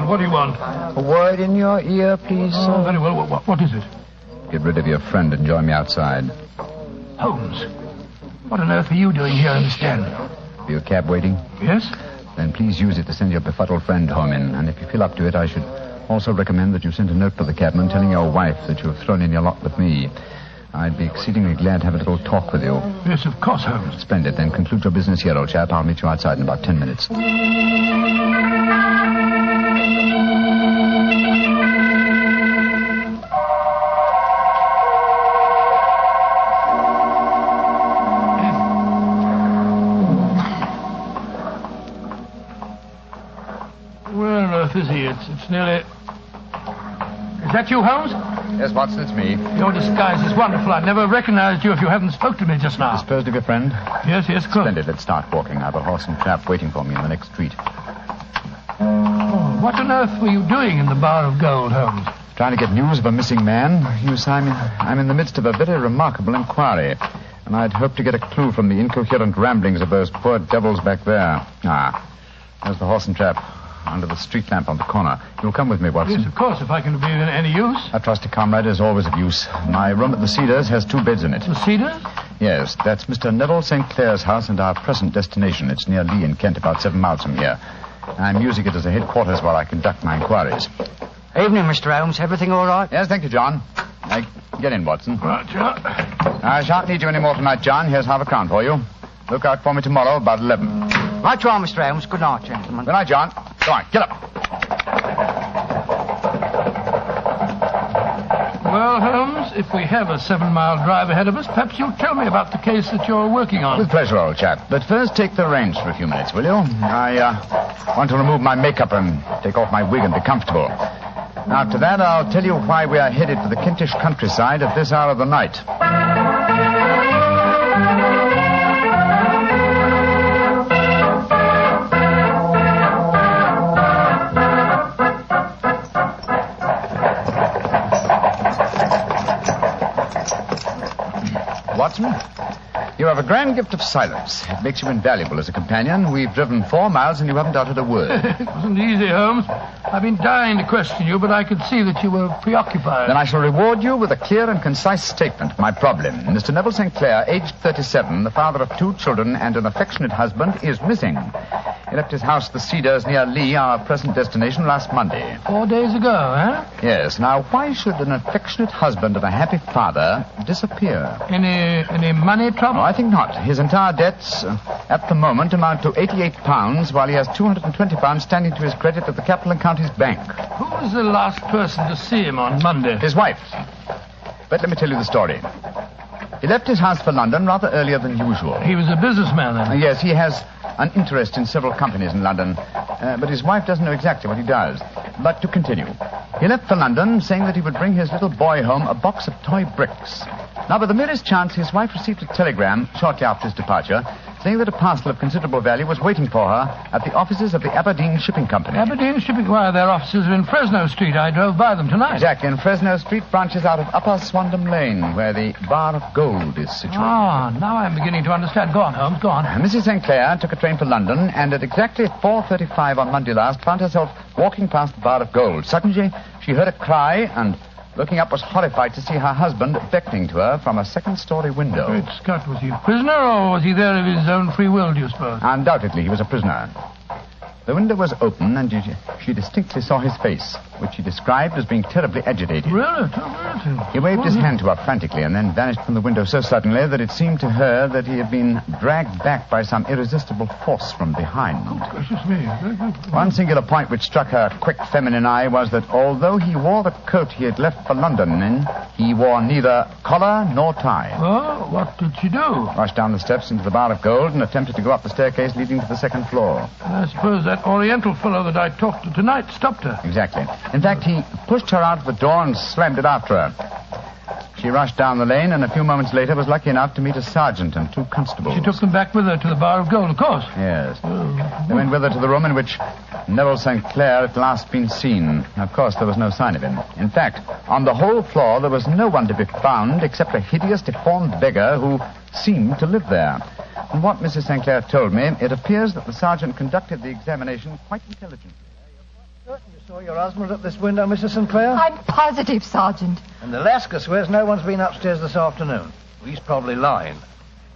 Speaker 3: what do you want?
Speaker 14: A word in your ear, please, sir.
Speaker 3: Oh, very well. What is it?
Speaker 14: Get rid of your friend and join me outside.
Speaker 3: Holmes, what on earth are you doing here in the stand?
Speaker 14: For your cab waiting?
Speaker 3: Yes?
Speaker 14: Then please use it to send your befuddled friend home in. And if you feel up to it, I should also recommend that you send a note for the cabman telling your wife that you have thrown in your lot with me. I'd be exceedingly glad to have a little talk with you.
Speaker 3: Yes, of course, Holmes.
Speaker 14: Splendid. Then conclude your business here, old chap. I'll meet you outside in about 10 minutes.
Speaker 3: Where on earth is he? It's nearly... Is that you, Holmes?
Speaker 14: Yes, Watson, it's me.
Speaker 3: Your disguise is wonderful. I'd never recognized you if you hadn't spoke to me just now.
Speaker 14: Disposed of your friend?
Speaker 3: Yes, of course.
Speaker 14: Splendid. Let's start walking. I have a horse and trap waiting for me in the next street.
Speaker 3: Oh, what on earth were you doing in the Bar of Gold, Holmes?
Speaker 14: Trying to get news of a missing man. You see, I'm in the midst of a very remarkable inquiry, and I'd hoped to get a clue from the incoherent ramblings of those poor devils back there. There's the horse and trap. Under the street lamp on the corner. You'll come with me, Watson?
Speaker 3: Yes, of course, if I can be of any use.
Speaker 14: A trusty comrade is always of use. My room at the Cedars has 2 beds in it.
Speaker 3: The Cedars?
Speaker 14: Yes, that's Mr. Neville St. Clair's house and our present destination. It's near Lee in Kent, about 7 miles from here. I'm using it as a headquarters while I conduct my inquiries.
Speaker 13: Evening, Mr. Holmes. Everything all right?
Speaker 14: Yes, thank you, John. Get in, Watson.
Speaker 3: Right, John.
Speaker 14: I shan't need you any more tonight, John. Here's half a crown for you. Look out for me tomorrow about 11.
Speaker 13: Right you are, Mr. Holmes. Good night, gentlemen.
Speaker 14: Good night, John. Go on, get up.
Speaker 3: Well, Holmes, if we have a 7-mile drive ahead of us, perhaps you'll tell me about the case that you're working on.
Speaker 14: With pleasure, old chap. But first, take the reins for a few minutes, will you? I want to remove my makeup and take off my wig and be comfortable. After that, I'll tell you why we are headed for the Kentish countryside at this hour of the night. Watson, You have a grand gift of silence. It makes you invaluable as a companion. We've driven 4 miles and you haven't uttered a word.
Speaker 3: It wasn't easy, Holmes. I've been dying to question you, but I could see that you were preoccupied.
Speaker 14: Then I shall reward you with a clear and concise statement of my problem. Mr. Neville St. Clair, aged 37, the father of 2 children and an affectionate husband, is missing. He left his house, the Cedars, near Lee, our present destination, last Monday.
Speaker 3: 4 days ago, eh?
Speaker 14: Yes. Now, why should an affectionate husband and a happy father disappear?
Speaker 3: Any money trouble?
Speaker 14: No, I think not. His entire debts, at the moment, amount to £88, while he has £220 standing to his credit at the Capital and Counties Bank.
Speaker 3: Who was the last person to see him on Monday?
Speaker 14: His wife. But let me tell you the story. He left his house for London rather earlier than usual.
Speaker 3: He was a businessman, then?
Speaker 14: Yes, he has an interest in several companies in London, but his wife doesn't know exactly what he does. But to continue. He left for London saying that he would bring his little boy home a box of toy bricks. Now, by the merest chance, his wife received a telegram shortly after his departure saying that a parcel of considerable value was waiting for her at the offices of the Aberdeen Shipping Company.
Speaker 3: Aberdeen Shipping? Why, their offices are in Fresno Street. I drove by them tonight.
Speaker 14: Exactly. And Fresno Street branches out of Upper Swandam Lane, where the Bar of Gold is situated.
Speaker 3: Ah, now I'm beginning to understand. Go on, Holmes, go on.
Speaker 14: Mrs. St. Clair took a train for London, and at exactly 4:35 on Monday last, found herself walking past the Bar of Gold. Suddenly, she heard a cry, and looking up was horrified to see her husband beckoning to her from a second-story window.
Speaker 3: Great Scott, was he a prisoner, or was he there of his own free will, do you suppose?
Speaker 14: Undoubtedly, he was a prisoner. The window was open, and she distinctly saw his face, which she described as being terribly agitated.
Speaker 3: Really?
Speaker 14: He waved his hand to her frantically and then vanished from the window so suddenly that it seemed to her that he had been dragged back by some irresistible force from behind.
Speaker 3: Oh, gracious me.
Speaker 14: One singular point which struck her quick feminine eye was that although he wore the coat he had left for London in, he wore neither collar nor tie.
Speaker 3: Oh, what did she do?
Speaker 14: Rushed down the steps into the Bar of Gold and attempted to go up the staircase leading to the second floor.
Speaker 3: I suppose that Oriental fellow that I talked to tonight stopped her.
Speaker 14: Exactly. In fact, he pushed her out of the door and slammed it after her. She rushed down the lane and a few moments later was lucky enough to meet a sergeant and 2 constables.
Speaker 3: She took them back with her to the Bar of Gold, of course.
Speaker 14: Yes. They went with her to the room in which Neville St. Clair had last been seen. Of course, there was no sign of him. In fact, on the whole floor, there was no one to be found except a hideous, deformed beggar who seemed to live there. From what Mrs. St. Clair told me, it appears that the sergeant conducted the examination quite intelligently.
Speaker 15: Certain you saw your husband at this window, Mrs. St. Clair?
Speaker 19: I'm positive, Sergeant.
Speaker 15: And Alaska swears no one's been upstairs this afternoon. Well, he's probably lying.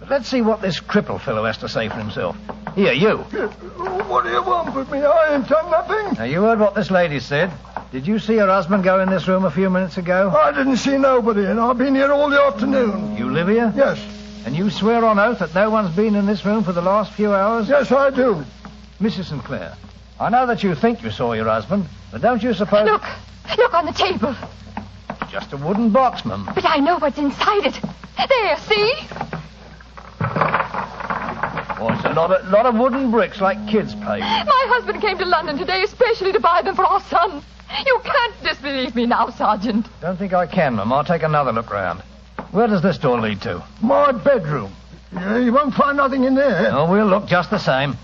Speaker 15: But let's see what this cripple fellow has to say for himself. Here, you.
Speaker 21: What do you want with me? I ain't done nothing.
Speaker 15: Now, you heard what this lady said. Did you see her husband go in this room a few minutes ago?
Speaker 21: I didn't see nobody, and I've been here all the afternoon.
Speaker 15: You live here?
Speaker 21: Yes.
Speaker 15: And you swear on oath that no one's been in this room for the last few hours?
Speaker 21: Yes, I do.
Speaker 15: Mrs. St. Clair, I know that you think you saw your husband, but don't you suppose...
Speaker 19: Look on the table.
Speaker 15: Just a wooden box, ma'am.
Speaker 19: But I know what's inside it. There, see?
Speaker 15: Oh, it's a lot of wooden bricks like kids play with.
Speaker 19: My husband came to London today especially to buy them for our son. You can't disbelieve me now, Sergeant.
Speaker 15: Don't think I can, ma'am. I'll take another look round. Where does this door lead to?
Speaker 21: My bedroom. Yeah, you won't find nothing in there.
Speaker 15: Oh, we'll look just the same.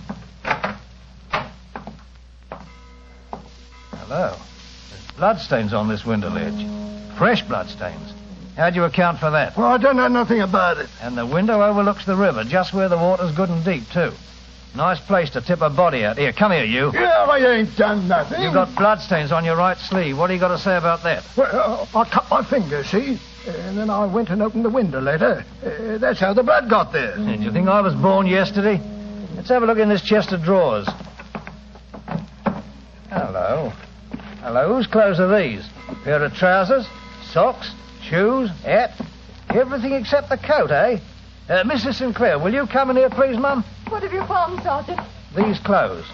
Speaker 15: Hello. There's bloodstains on this window ledge. Fresh bloodstains. How'd you account for that?
Speaker 21: Well, I don't know nothing about it.
Speaker 15: And the window overlooks the river, just where the water's good and deep, too. Nice place to tip a body out. Here, come here, you.
Speaker 21: Yeah, I ain't done nothing.
Speaker 15: You've got bloodstains on your right sleeve. What do you got to say about that?
Speaker 21: Well, I cut my finger, see? And then I went and opened the window later. That's how the blood got there.
Speaker 15: Did you think I was born yesterday? Let's have a look in this chest of drawers. Hello. Hello, whose clothes are these? Pair of trousers, socks, shoes, hat, everything except the coat, eh? Mrs. St. Clair, will you come in here, please, Mum?
Speaker 19: What have you found, Sergeant?
Speaker 15: These clothes.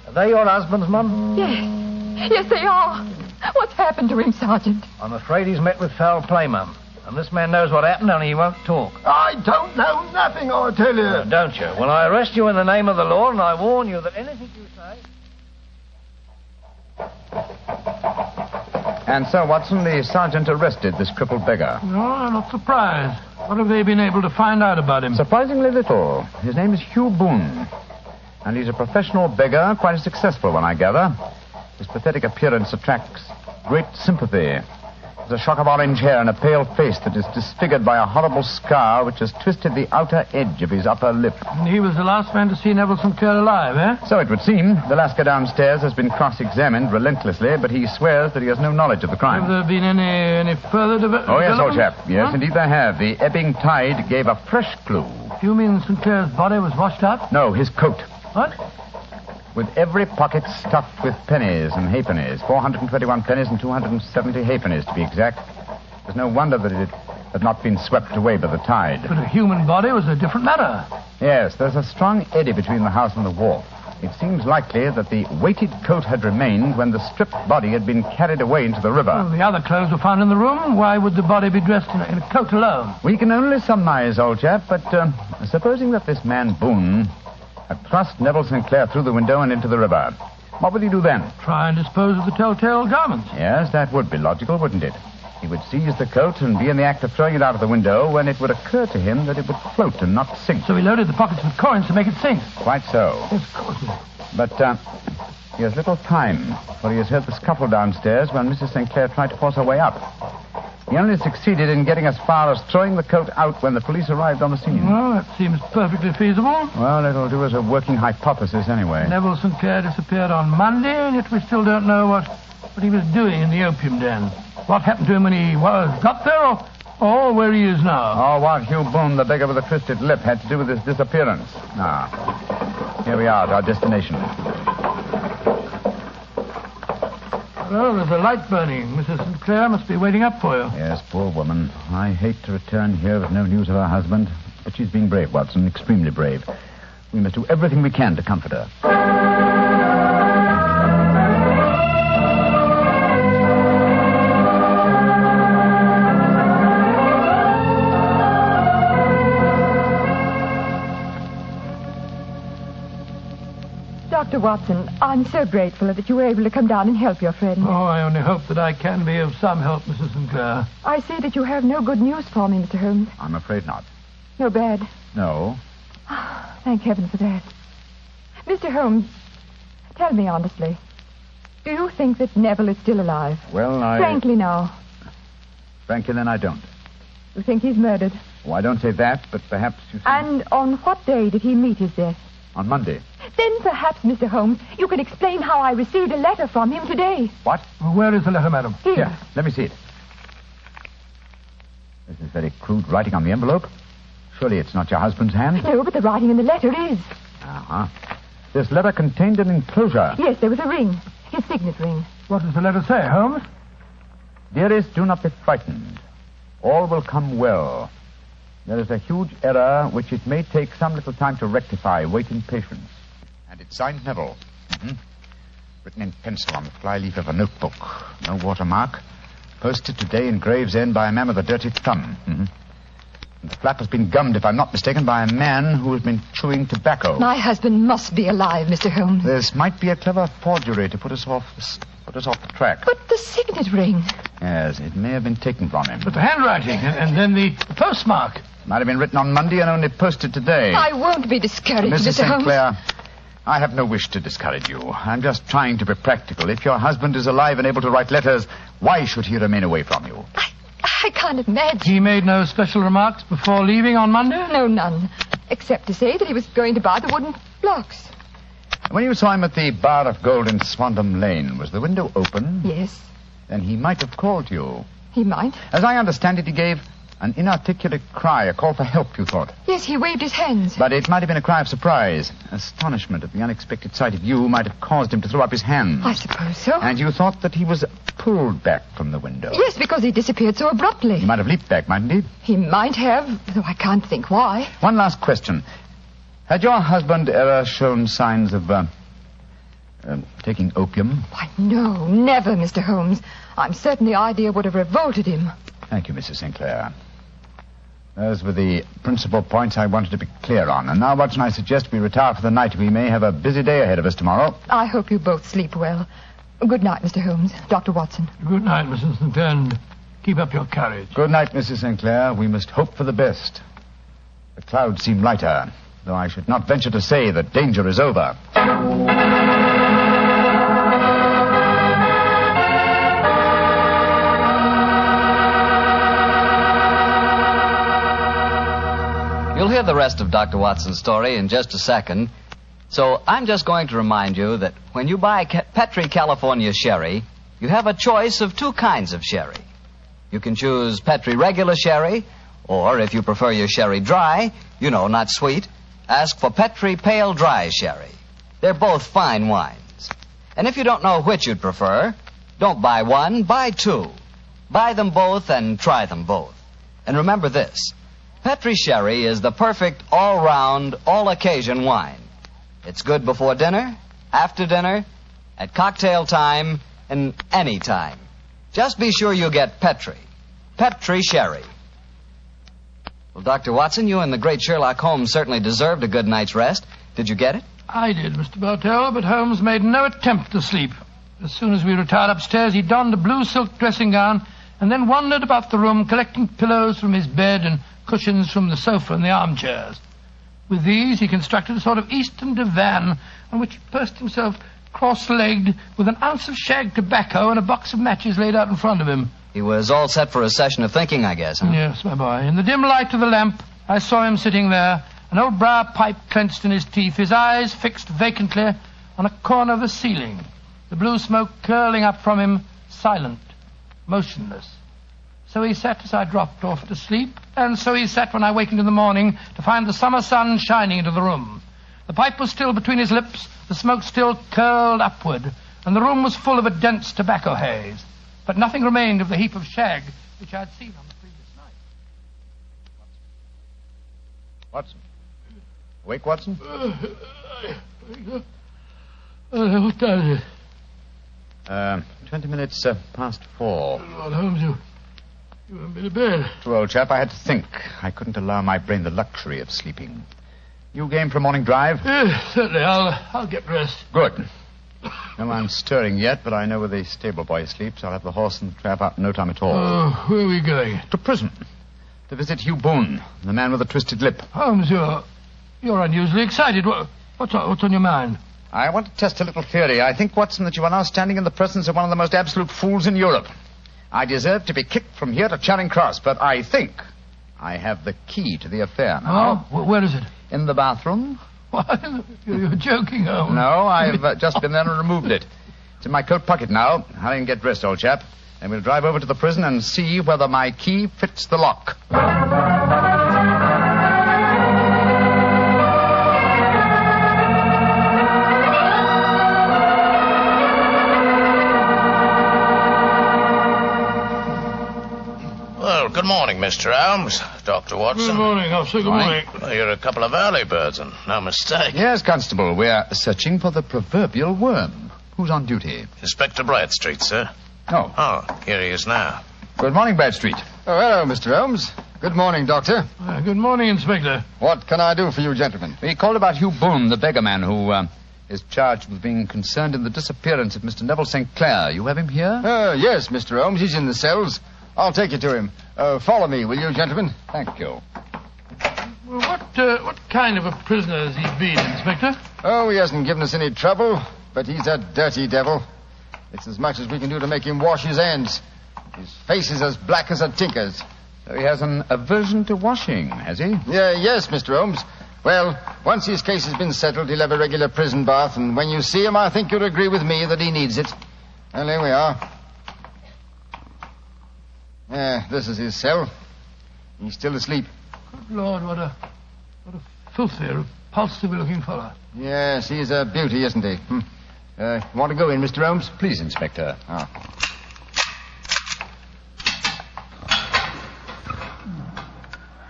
Speaker 15: Are they your husband's, Mum?
Speaker 19: Yes. Yes, they are. What's happened to him, Sergeant?
Speaker 15: I'm afraid he's met with foul play, Mum. And this man knows what happened, only he won't talk.
Speaker 21: I don't know nothing, I tell you.
Speaker 15: No, don't you? Well, I arrest you in the name of the law, and I warn you that anything you say...
Speaker 14: And so, Watson, the sergeant arrested this crippled beggar.
Speaker 3: No, I'm not surprised. What have they been able to find out about him?
Speaker 14: Surprisingly little. His name is Hugh Boone. And he's a professional beggar, quite a successful one, I gather. His pathetic appearance attracts great sympathy. There's a shock of orange hair and a pale face that is disfigured by a horrible scar which has twisted the outer edge of his upper lip.
Speaker 3: And he was the last man to see Neville St. Clair alive, eh?
Speaker 14: So it would seem. The Lascar downstairs has been cross-examined relentlessly, but he swears that he has no knowledge of the crime.
Speaker 3: Have there been any further developments?
Speaker 14: Oh, yes, old chap. Yes, indeed there have. The ebbing tide gave a fresh clue.
Speaker 3: You mean St. Clair's body was washed up?
Speaker 14: No, his coat.
Speaker 3: What?
Speaker 14: With every pocket stuffed with pennies and halfpennies. 421 pennies and 270 halfpennies, to be exact. There's no wonder that it had not been swept away by the tide.
Speaker 3: But a human body was a different matter.
Speaker 14: Yes, there's a strong eddy between the house and the wharf. It seems likely that the weighted coat had remained when the stripped body had been carried away into the river.
Speaker 3: Well, the other clothes were found in the room. Why would the body be dressed in a coat alone?
Speaker 14: We can only surmise, old chap, but supposing that this man Boone had thrust Neville St. Clair through the window and into the river, what would he do then?
Speaker 3: Try and dispose of the telltale garments.
Speaker 14: Yes, that would be logical, wouldn't it? He would seize the coat and be in the act of throwing it out of the window when it would occur to him that it would float and not sink.
Speaker 3: So he loaded the pockets with coins to make it sink?
Speaker 14: Quite so.
Speaker 3: Yes, of course.
Speaker 14: But he has little time, for he has heard the scuffle downstairs when Mrs. St. Clair tried to force her way up. He only succeeded in getting as far as throwing the coat out when the police arrived on the scene.
Speaker 3: Well, that seems perfectly feasible.
Speaker 14: Well, it'll do as a working hypothesis anyway.
Speaker 3: Neville St. Clair disappeared on Monday, and yet we still don't know what he was doing in the opium den. What happened to him when he got there, or where he is now?
Speaker 14: Oh, what Hugh Boone, the beggar with the twisted lip, had to do with his disappearance. Here we are at our destination.
Speaker 3: Well, there's a light burning. Mrs. St. Clair must be waiting up for you.
Speaker 14: Yes, poor woman. I hate to return here with no news of her husband, but she's being brave, Watson, extremely brave. We must do everything we can to comfort her.
Speaker 19: Dr. Watson, I'm so grateful that you were able to come down and help your friend.
Speaker 3: Oh, I only hope that I can be of some help, Mrs. St. Clair.
Speaker 19: I see that you have no good news for me, Mr. Holmes.
Speaker 14: I'm afraid not.
Speaker 19: No bad?
Speaker 14: No.
Speaker 19: Thank heaven for that. Mr. Holmes, tell me honestly, do you think that Neville is still alive?
Speaker 14: Well,
Speaker 19: Frankly, now.
Speaker 14: Frankly, then I don't.
Speaker 19: You think he's murdered?
Speaker 14: Oh, I don't say that, but perhaps you think...
Speaker 19: And on what day did he meet his death?
Speaker 14: On Monday.
Speaker 19: Then perhaps, Mr. Holmes, you can explain how I received a letter from him today.
Speaker 14: What?
Speaker 3: Well, where is the letter, madam?
Speaker 19: Here.
Speaker 14: Let me see it. This is very crude writing on the envelope. Surely it's not your husband's hand?
Speaker 19: No, but the writing in the letter is.
Speaker 14: Uh-huh. This letter contained an enclosure.
Speaker 19: Yes, there was a ring. His signet ring.
Speaker 3: What does the letter say, Holmes?
Speaker 14: Dearest, do not be frightened. All will come well. There is a huge error which it may take some little time to rectify. Wait in patience. And it's signed Neville. Mm-hmm. Written in pencil on the flyleaf of a notebook. No watermark. Posted today in Gravesend by a man with a dirty thumb. Mm-hmm. And the flap has been gummed, if I'm not mistaken, by a man who has been chewing tobacco.
Speaker 19: My husband must be alive, Mr. Holmes.
Speaker 14: This might be a clever forgery to put us off the track.
Speaker 19: But the signet ring.
Speaker 14: Yes, it may have been taken from him.
Speaker 3: But the handwriting and then the postmark.
Speaker 14: Might have been written on Monday and only posted today.
Speaker 19: I won't be discouraged,
Speaker 14: Mrs.
Speaker 19: Mr. Holmes.
Speaker 14: St. Clair, I have no wish to discourage you. I'm just trying to be practical. If your husband is alive and able to write letters, why should he remain away from you?
Speaker 19: I can't imagine.
Speaker 3: He made no special remarks before leaving on Monday?
Speaker 19: No, none. Except to say that he was going to buy the wooden blocks.
Speaker 14: When you saw him at the Bar of Gold in Swandam Lane, was the window open?
Speaker 19: Yes.
Speaker 14: Then he might have called you.
Speaker 19: He might.
Speaker 14: As I understand it, he gave an inarticulate cry, a call for help, you thought.
Speaker 19: Yes, he waved his hands.
Speaker 14: But it might have been a cry of surprise. Astonishment at the unexpected sight of you might have caused him to throw up his hands.
Speaker 19: I suppose so.
Speaker 14: And you thought that he was pulled back from the window.
Speaker 19: Yes, because he disappeared so abruptly.
Speaker 14: He might have leaped back, mightn't he?
Speaker 19: He might have, though I can't think why.
Speaker 14: One last question. Had your husband ever shown signs of, taking opium?
Speaker 19: Why, no, never, Mr. Holmes. I'm certain the idea would have revolted him.
Speaker 14: Thank you, Mrs. St. Clair. Those were the principal points I wanted to be clear on. And now, Watson, I suggest we retire for the night. We may have a busy day ahead of us tomorrow.
Speaker 19: I hope you both sleep well. Good night, Mr. Holmes. Dr. Watson.
Speaker 3: Good night, Mrs. St. Clair, and keep up your courage.
Speaker 14: Good night, Mrs. St. Clair. We must hope for the best. The clouds seem lighter, though I should not venture to say that danger is over.
Speaker 1: the rest of Dr. Watson's story in just a second. So I'm just going to remind you that when you buy Petri California sherry, you have a choice of two kinds of sherry. You can choose Petri regular sherry, or if you prefer your sherry dry, not sweet, ask for Petri pale dry sherry. They're both fine wines. And if you don't know which you'd prefer, don't buy one, buy two. Buy them both and try them both. And remember this, Petri sherry is the perfect all-round, all-occasion wine. It's good before dinner, after dinner, at cocktail time, and any time. Just be sure you get Petri sherry. Well, Dr. Watson, you and the great Sherlock Holmes certainly deserved a good night's rest. Did you get it?
Speaker 3: I did, Mr. Bartell, but Holmes made no attempt to sleep. As soon as we retired upstairs, he donned a blue silk dressing gown and then wandered about the room collecting pillows from his bed and cushions from the sofa and the armchairs. With these, he constructed a sort of eastern divan on which he perched himself cross-legged with an ounce of shag tobacco and a box of matches laid out in front of him.
Speaker 1: He was all set for a session of thinking, I guess, huh?
Speaker 3: Yes, my boy. In the dim light of the lamp, I saw him sitting there, an old briar pipe clenched in his teeth, his eyes fixed vacantly on a corner of the ceiling, the blue smoke curling up from him, silent, motionless. So he sat as I dropped off to sleep, and so he sat when I wakened in the morning to find the summer sun shining into the room. The pipe was still between his lips, the smoke still curled upward, and the room was full of a dense tobacco haze. But nothing remained of the heap of shag which I had seen on the previous night.
Speaker 14: Watson? Awake, Watson?
Speaker 3: What time is it?
Speaker 14: 20 minutes past 4.
Speaker 3: Lord Holmes, you haven't been to bed.
Speaker 14: True, old chap, I had to think. I couldn't allow my brain the luxury of sleeping. You game for a morning drive?
Speaker 3: Yes, certainly. I'll get dressed.
Speaker 14: Good. No one's stirring yet, but I know where the stable boy sleeps. I'll have the horse and trap out in no time at all.
Speaker 3: Oh, where are we going?
Speaker 14: To prison. To visit Hugh Boone, the man with the twisted lip.
Speaker 3: Holmes, you're unusually excited. What's on your mind?
Speaker 14: I want to test a little theory. I think, Watson, that you are now standing in the presence of one of the most absolute fools in Europe. I deserve to be kicked from here to Charing Cross, but I think I have the key to the affair now.
Speaker 3: Oh, where is it?
Speaker 14: In the bathroom.
Speaker 3: What? You're joking, Holmes.
Speaker 14: No, I've just been there and removed it. It's in my coat pocket now. Hurry and get dressed, old chap. And we'll drive over to the prison and see whether my key fits the lock.
Speaker 17: Well, good morning, Mr. Holmes. Dr. Watson.
Speaker 3: Good morning, officer. Good morning.
Speaker 17: Well, you're a couple of early birds, and no mistake.
Speaker 14: Yes, Constable. We're searching for the proverbial worm. Who's on duty?
Speaker 17: Inspector Bradstreet, sir.
Speaker 14: Oh.
Speaker 17: Oh, here he is now.
Speaker 14: Good morning, Bradstreet.
Speaker 18: Oh, hello, Mr. Holmes. Good morning, Doctor.
Speaker 3: Good morning, Inspector.
Speaker 18: What can I do for you, gentlemen?
Speaker 14: We called about Hugh Boone, the beggar man who is charged with being concerned in the disappearance of Mr. Neville St. Clair. You have him here?
Speaker 18: Yes, Mr. Holmes. He's in the cells. I'll take you to him. Follow me, will you, gentlemen?
Speaker 14: Thank you.
Speaker 3: Well, what kind of a prisoner has he been, Inspector?
Speaker 18: Oh, he hasn't given us any trouble, but he's a dirty devil. It's as much as we can do to make him wash his hands. His face is as black as a tinker's.
Speaker 14: So he has an aversion to washing, has he?
Speaker 18: Yes, Mr. Holmes. Well, once his case has been settled, he'll have a regular prison bath, and when you see him, I think you'll agree with me that he needs it. Well, here we are. This is his cell. He's still asleep.
Speaker 3: Good Lord, what a filthy, repulsive-looking fellow.
Speaker 18: Yes, he's a beauty, isn't he? Want to go in, Mr. Holmes?
Speaker 14: Please, Inspector.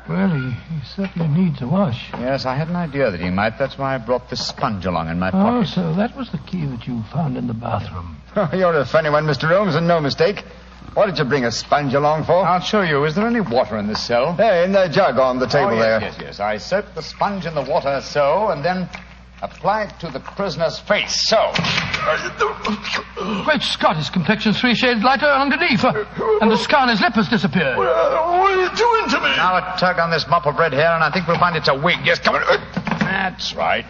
Speaker 3: Well, he certainly needs a wash.
Speaker 14: Yes, I had an idea that he might. That's why I brought this sponge along in my pocket.
Speaker 3: Oh, so that was the key that you found in the bathroom.
Speaker 18: Oh, you're a funny one, Mr. Holmes, and no mistake. What did you bring a sponge along for?
Speaker 14: I'll show you. Is there any water in this cell?
Speaker 18: In the jug on the table there.
Speaker 14: Yes. I soak the sponge in the water so, and then apply it to the prisoner's face, so.
Speaker 3: Great Scott, his complexion's 3 shades lighter underneath, and the scar on his lip has disappeared.
Speaker 17: What are you doing to me?
Speaker 14: Now a tug on this mop of red hair, and I think we'll find it's a wig. Yes, come on. That's right.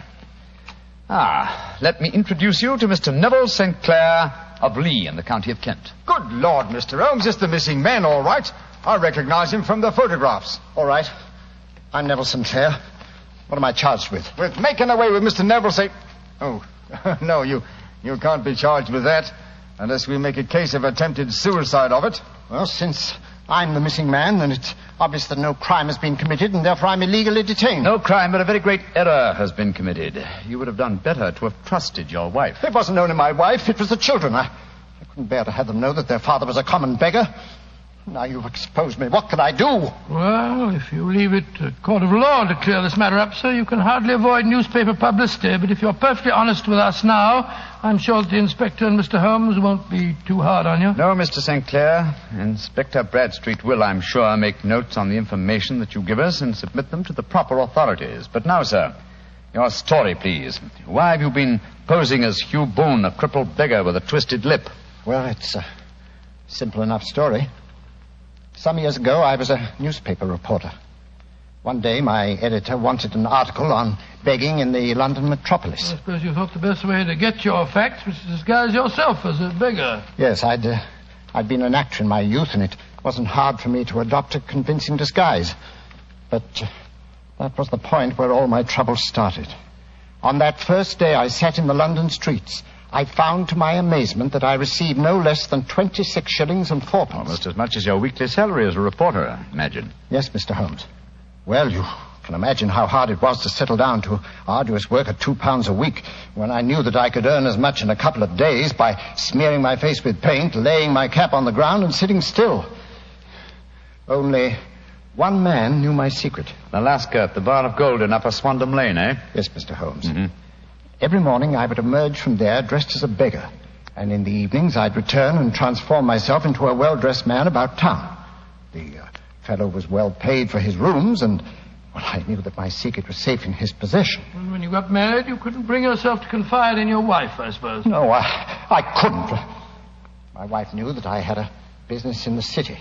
Speaker 14: Let me introduce you to Mr. Neville St. Clair of Lee in the county of Kent.
Speaker 18: Good Lord, Mr. Holmes, it's the missing man, all right. I recognize him from the photographs.
Speaker 20: All right. I'm Neville St. Clair.
Speaker 18: What am I charged with?
Speaker 14: With making away with Mr. Neville, say... Oh, no, you can't be charged with that unless we make a case of attempted suicide of it.
Speaker 20: Well, since I'm the missing man, then it's obvious that no crime has been committed, and therefore I'm illegally detained.
Speaker 14: No crime, but a very great error has been committed. You would have done better to have trusted your wife.
Speaker 20: It wasn't only my wife, it was the children. I couldn't bear to have them know that their father was a common beggar. Now you've exposed me. What can I do?
Speaker 3: Well, if you leave it to a court of law to clear this matter up, sir, you can hardly avoid newspaper publicity. But if you're perfectly honest with us now, I'm sure that the inspector and Mr. Holmes won't be too hard on you.
Speaker 14: No, Mr. St. Clair. Inspector Bradstreet will, I'm sure, make notes on the information that you give us and submit them to the proper authorities. But now, sir, your story, please. Why have you been posing as Hugh Boone, a crippled beggar with a twisted lip?
Speaker 20: Well, it's a simple enough story. Some years ago, I was a newspaper reporter. One day, my editor wanted an article on begging in the London metropolis.
Speaker 3: I suppose you thought the best way to get your facts was to disguise yourself as a beggar.
Speaker 20: Yes, I'd been an actor in my youth, and it wasn't hard for me to adopt a convincing disguise. But that was the point where all my troubles started. On that first day I sat in the London streets, I found to my amazement that I received no less than 26 shillings and fourpence.
Speaker 14: Almost as much as your weekly salary as a reporter, I imagine.
Speaker 20: Yes, Mr. Holmes. Well, you can imagine how hard it was to settle down to arduous work at £2 a week when I knew that I could earn as much in a couple of days by smearing my face with paint, laying my cap on the ground, and sitting still. Only one man knew my secret.
Speaker 14: The Lascar at the Bar of Gold in Upper Swandam Lane, eh?
Speaker 20: Yes, Mr. Holmes. Mm-hmm. Every morning I would emerge from there dressed as a beggar, and in the evenings I'd return and transform myself into a well-dressed man about town. The fellow was well paid for his rooms, and well, I knew that my secret was safe in his possession.
Speaker 3: And when you got married, you couldn't bring yourself to confide in your wife, I suppose.
Speaker 20: No, I couldn't. My wife knew that I had a business in the city.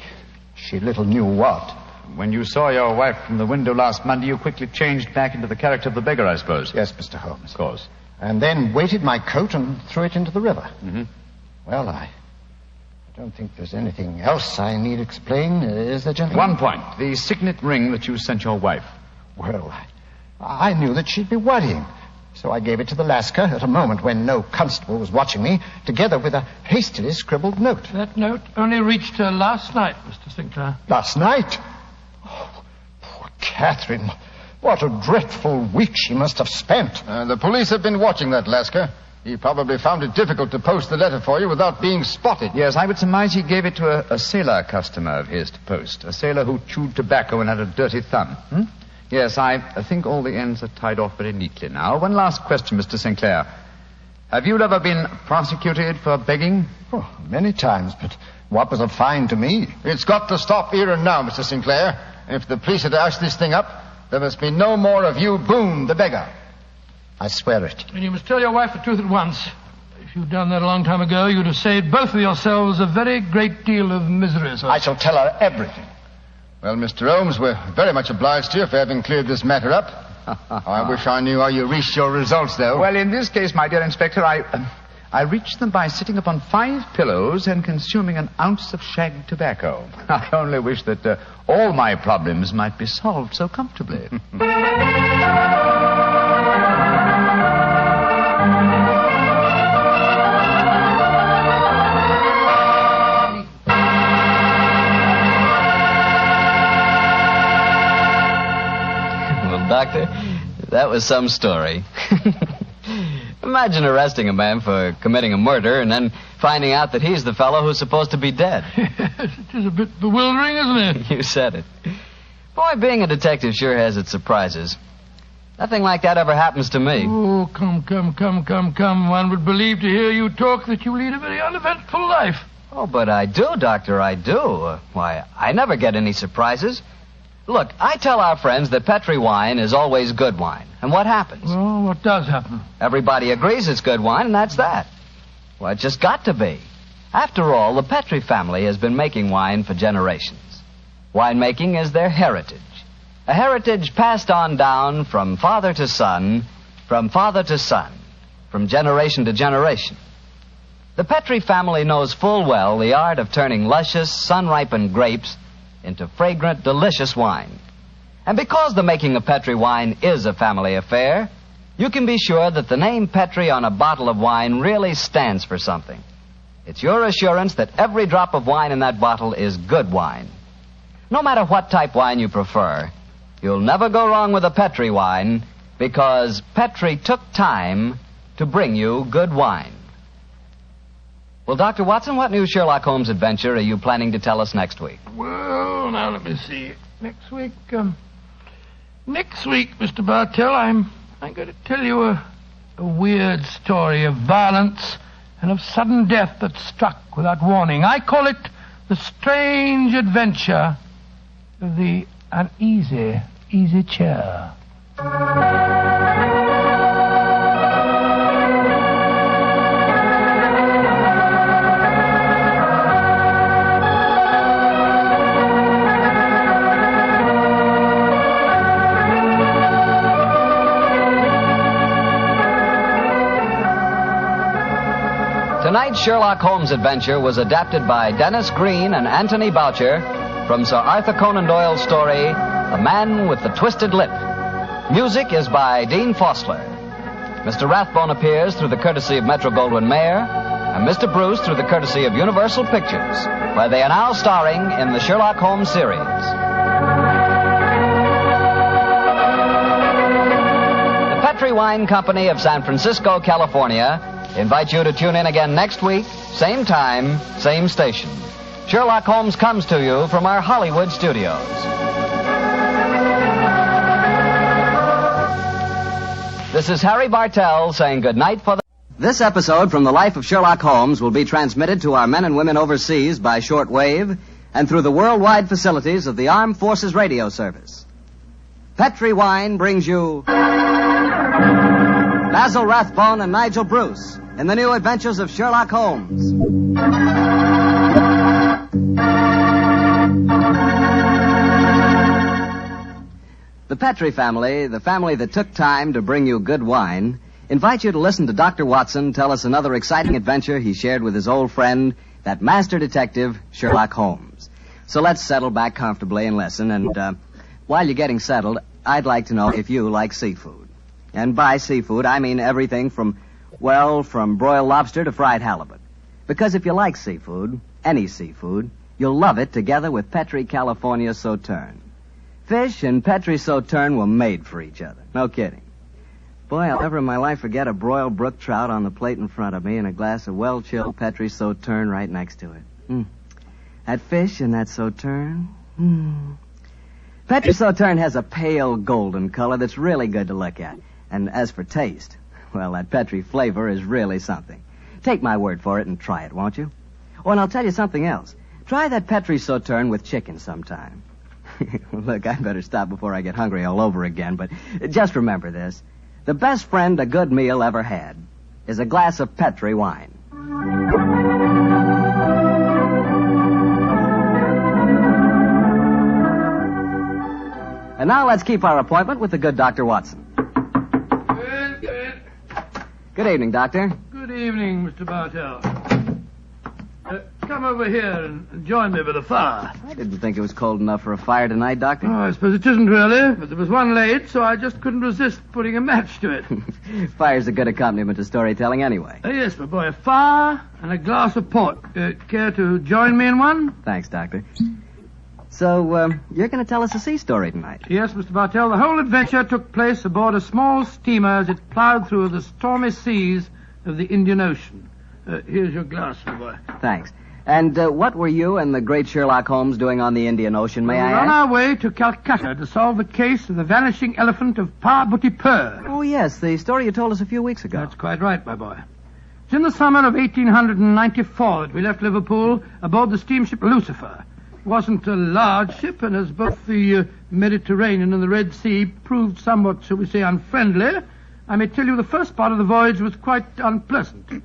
Speaker 20: She little knew what.
Speaker 14: When you saw your wife from the window last Monday, you quickly changed back into the character of the beggar, I suppose.
Speaker 20: Yes, Mr. Holmes.
Speaker 14: Of course.
Speaker 20: And then weighted my coat and threw it into the river.
Speaker 14: Mm-hmm.
Speaker 20: Well, I don't think there's anything else I need explain, is there, gentlemen?
Speaker 14: One point. The signet ring that you sent your wife.
Speaker 20: Well, I knew that she'd be worrying. So I gave it to the Lascar at a moment when no constable was watching me, together with a hastily scribbled note.
Speaker 3: That note only reached her last night, Mr. Sinclair.
Speaker 20: Last night? Oh, poor Catherine. What a dreadful week she must have spent.
Speaker 18: The police have been watching that Lascar. He probably found it difficult to post the letter for you without being spotted.
Speaker 14: Yes, I would surmise he gave it to a sailor customer of his to post. A sailor who chewed tobacco and had a dirty thumb. Yes, I think all the ends are tied off very neatly now. One last question, Mr. Sinclair. Have you ever been prosecuted for begging?
Speaker 20: Oh, many times, but what was a fine to me?
Speaker 18: It's got to stop here and now, Mr. Sinclair. If the police had asked this thing up, there must be no more of you, Boone, the beggar.
Speaker 20: I swear it.
Speaker 3: And you must tell your wife the truth at once. If you'd done that a long time ago, you'd have saved both of yourselves a very great deal of misery, sir.
Speaker 20: I shall tell her everything.
Speaker 18: Well, Mr. Holmes, we're very much obliged to you for having cleared this matter up. I wish I knew how you reached your results, though.
Speaker 14: Well, in this case, my dear Inspector, I reached them by sitting upon 5 pillows and consuming an ounce of shag tobacco. I only wish that all my problems might be solved so comfortably.
Speaker 1: Doctor, that was some story. Imagine arresting a man for committing a murder and then finding out that he's the fellow who's supposed to be dead.
Speaker 3: It is a bit bewildering, isn't it?
Speaker 1: You said it. Boy, being a detective sure has its surprises. Nothing like that ever happens to me.
Speaker 3: Oh, come. One would believe to hear you talk that you lead a very uneventful life.
Speaker 1: Oh, but I do, Doctor, I do. Why, I never get any surprises. Look, I tell our friends that Petri wine is always good wine. And what happens?
Speaker 3: Well, what does happen?
Speaker 1: Everybody agrees it's good wine, and that's that. Well, it's just got to be. After all, the Petri family has been making wine for generations. Winemaking is their heritage. A heritage passed on down from father to son, from father to son, from generation to generation. The Petri family knows full well the art of turning luscious, sun-ripened grapes into fragrant, delicious wine. And because the making of Petri wine is a family affair, you can be sure that the name Petri on a bottle of wine really stands for something. It's your assurance that every drop of wine in that bottle is good wine. No matter what type wine you prefer, you'll never go wrong with a Petri wine because Petri took time to bring you good wine. Well, Dr. Watson, what new Sherlock Holmes adventure are you planning to tell us next week?
Speaker 3: Well, now let me see. Next week, Mr. Bartell, I'm going to tell you a weird story of violence and of sudden death that struck without warning. I call it The Strange Adventure of the Uneasy Chair.
Speaker 1: Tonight's Sherlock Holmes adventure was adapted by Dennis Green and Anthony Boucher from Sir Arthur Conan Doyle's story, The Man with the Twisted Lip. Music is by Dean Fossler. Mr. Rathbone appears through the courtesy of Metro-Goldwyn-Mayer, and Mr. Bruce through the courtesy of Universal Pictures, where they are now starring in the Sherlock Holmes series. The Petri Wine Company of San Francisco, California, invite you to tune in again next week, same time, same station. Sherlock Holmes comes to you from our Hollywood studios. This is Harry Bartell saying good night for the... This episode from the life of Sherlock Holmes will be transmitted to our men and women overseas by shortwave and through the worldwide facilities of the Armed Forces Radio Service. Petri Wine brings you Basil Rathbone and Nigel Bruce in the new Adventures of Sherlock Holmes. The Petri family, the family that took time to bring you good wine, invite you to listen to Dr. Watson tell us another exciting adventure he shared with his old friend, that master detective, Sherlock Holmes. So let's settle back comfortably and listen, and while you're getting settled, I'd like to know if you like seafood. And by seafood, I mean everything from broiled lobster to fried halibut. Because if you like seafood, any seafood, you'll love it together with Petri California Sauterne. Fish and Petri Sauterne were made for each other. No kidding. Boy, I'll never in my life forget a broiled brook trout on the plate in front of me and a glass of well-chilled Petri Sauterne right next to it. That fish and that Sauterne. Petri Sauterne has a pale golden color that's really good to look at. And as for taste, well, that Petri flavor is really something. Take my word for it and try it, won't you? Oh, and I'll tell you something else. Try that Petri Sauterne with chicken sometime. Look, I better stop before I get hungry all over again, but just remember this. The best friend a good meal ever had is a glass of Petri wine. And now let's keep our appointment with the good Dr. Watson. Good evening, Doctor.
Speaker 3: Good evening, Mr. Bartell. Come over here and join me by the fire.
Speaker 1: I didn't think it was cold enough for a fire tonight, Doctor.
Speaker 3: Oh, I suppose it isn't really, but there was one laid, so I just couldn't resist putting a match to it.
Speaker 1: Fire's a good accompaniment to storytelling anyway.
Speaker 3: Yes, my boy, a fire and a glass of port. Care to join me in one?
Speaker 1: Thanks, Doctor. So, you're going to tell us a sea story tonight?
Speaker 3: Yes, Mr. Bartell. The whole adventure took place aboard a small steamer as it plowed through the stormy seas of the Indian Ocean. Here's your glass, my boy.
Speaker 1: Thanks. And what were you and the great Sherlock Holmes doing on the Indian Ocean, may I ask?
Speaker 3: We're on our way to Calcutta to solve the case of the vanishing elephant of Parbhuti-Pur.
Speaker 1: Oh, yes, the story you told us a few weeks ago.
Speaker 3: That's quite right, my boy. It's in the summer of 1894 that we left Liverpool aboard the steamship Lucifer. It wasn't a large ship, and as both the Mediterranean and the Red Sea proved somewhat, shall we say, unfriendly, I may tell you the first part of the voyage was quite unpleasant.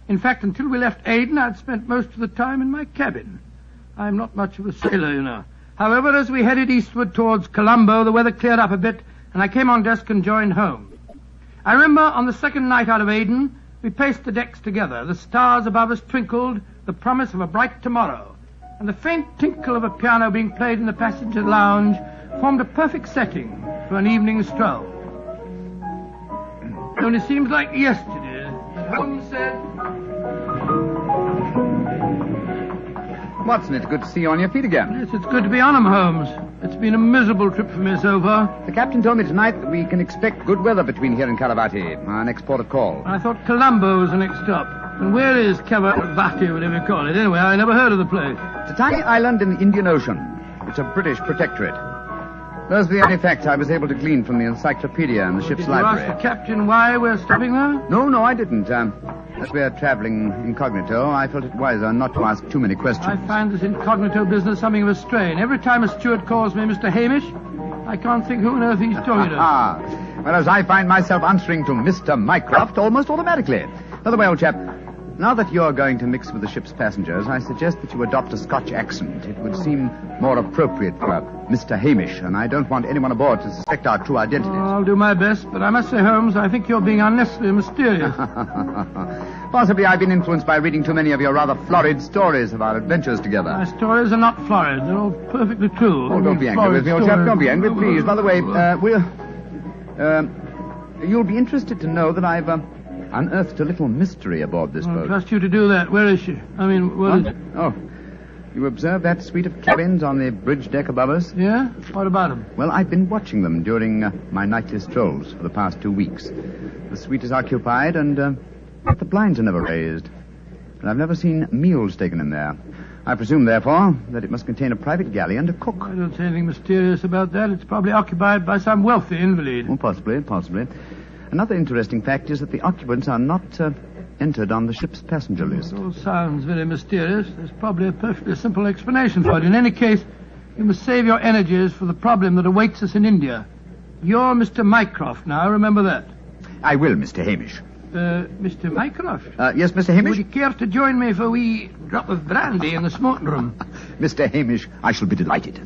Speaker 3: In fact, until we left Aden, I'd spent most of the time in my cabin. I'm not much of a sailor, you know. However, as we headed eastward towards Colombo, the weather cleared up a bit, and I came on deck and joined home. I remember on the second night out of Aden, we paced the decks together. The stars above us twinkled, the promise of a bright tomorrow. And the faint tinkle of a piano being played in the passenger lounge formed a perfect setting for an evening stroll. It only seems like yesterday, as Holmes said.
Speaker 14: Watson, it's good to see you on your feet again.
Speaker 3: Yes, it's good to be on 'em, Holmes. It's been a miserable trip for me so far.
Speaker 14: The captain told me tonight that we can expect good weather between here and Caravati, our next port of call.
Speaker 3: I thought Colombo was the next stop. And where is Caravati, whatever you call it? Anyway, I never heard of the place.
Speaker 14: It's a tiny island in the Indian Ocean. It's a British protectorate. Those are the only facts I was able to glean from the encyclopedia and the ship's library.
Speaker 3: Did you ask the captain why we're stopping there?
Speaker 14: No, I didn't. As we're traveling incognito, I felt it wiser not to ask too many questions.
Speaker 3: I find this incognito business something of a strain. Every time a steward calls me Mr. Hamish, I can't think who on earth he's talking to.
Speaker 14: Whereas I find myself answering to Mr. Mycroft almost automatically. By the way, old chap, now that you're going to mix with the ship's passengers, I suggest that you adopt a Scotch accent. It would seem more appropriate for Mr. Hamish, and I don't want anyone aboard to suspect our true identities.
Speaker 3: I'll do my best, but I must say, Holmes, I think you're being unnecessarily mysterious.
Speaker 14: Possibly I've been influenced by reading too many of your rather florid stories of our adventures together.
Speaker 3: My stories are not florid. They're all perfectly true.
Speaker 14: Oh, don't be angry with me, old chap. Don't be angry, please. By the way, you'll be interested to know that I've unearthed a little mystery aboard this boat.
Speaker 3: I trust you to do that. Where is she? I mean, what is it?
Speaker 14: Oh, you observe that suite of cabins on the bridge deck above us?
Speaker 3: Yeah? What about them?
Speaker 14: Well, I've been watching them during my nightly strolls for the past 2 weeks. The suite is occupied and the blinds are never raised. And I've never seen meals taken in there. I presume, therefore, that it must contain a private galley and a cook.
Speaker 3: I don't see anything mysterious about that. It's probably occupied by some wealthy invalid.
Speaker 14: Oh, possibly. Another interesting fact is that the occupants are not entered on the ship's passenger list.
Speaker 3: It all sounds very mysterious. There's probably a perfectly simple explanation for it. In any case, you must save your energies for the problem that awaits us in India. You're Mr. Mycroft now, remember that.
Speaker 14: I will, Mr. Hamish.
Speaker 3: Mr. Mycroft?
Speaker 14: Yes, Mr. Hamish?
Speaker 3: Would you care to join me for a wee drop of brandy in the smoking room?
Speaker 14: Mr. Hamish, I shall be delighted.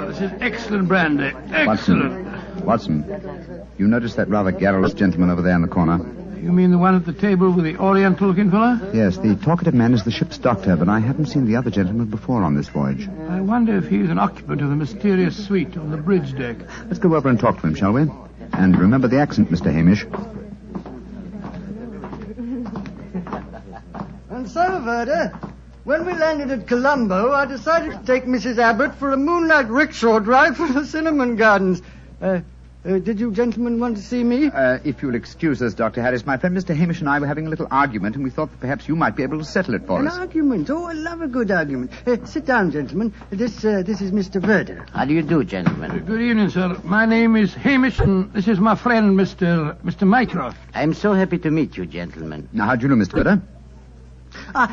Speaker 3: This is excellent brandy. Excellent.
Speaker 14: Watson, you notice that rather garrulous gentleman over there in the corner?
Speaker 3: You mean the one at the table with the oriental-looking fella?
Speaker 14: Yes, the talkative man is the ship's doctor, but I haven't seen the other gentleman before on this voyage.
Speaker 3: I wonder if he's an occupant of the mysterious suite on the bridge deck.
Speaker 14: Let's go over and talk to him, shall we? And remember the accent, Mr. Hamish.
Speaker 6: And so, Verda, when we landed at Colombo, I decided to take Mrs. Abbott for a moonlight rickshaw drive for the cinnamon gardens. Did you gentlemen want to see me?
Speaker 14: If you'll excuse us, Dr. Harris, my friend Mr. Hamish and I were having a little argument, and we thought that perhaps you might be able to settle it for us.
Speaker 6: An argument? Oh, I love a good argument. Sit down, gentlemen. This is Mr. Verda.
Speaker 12: How do you do, gentlemen?
Speaker 3: Good evening, sir. My name is Hamish, and this is my friend, Mr. Mycroft.
Speaker 12: I'm so happy to meet you, gentlemen.
Speaker 14: Now, how do you know, Mr. Verda?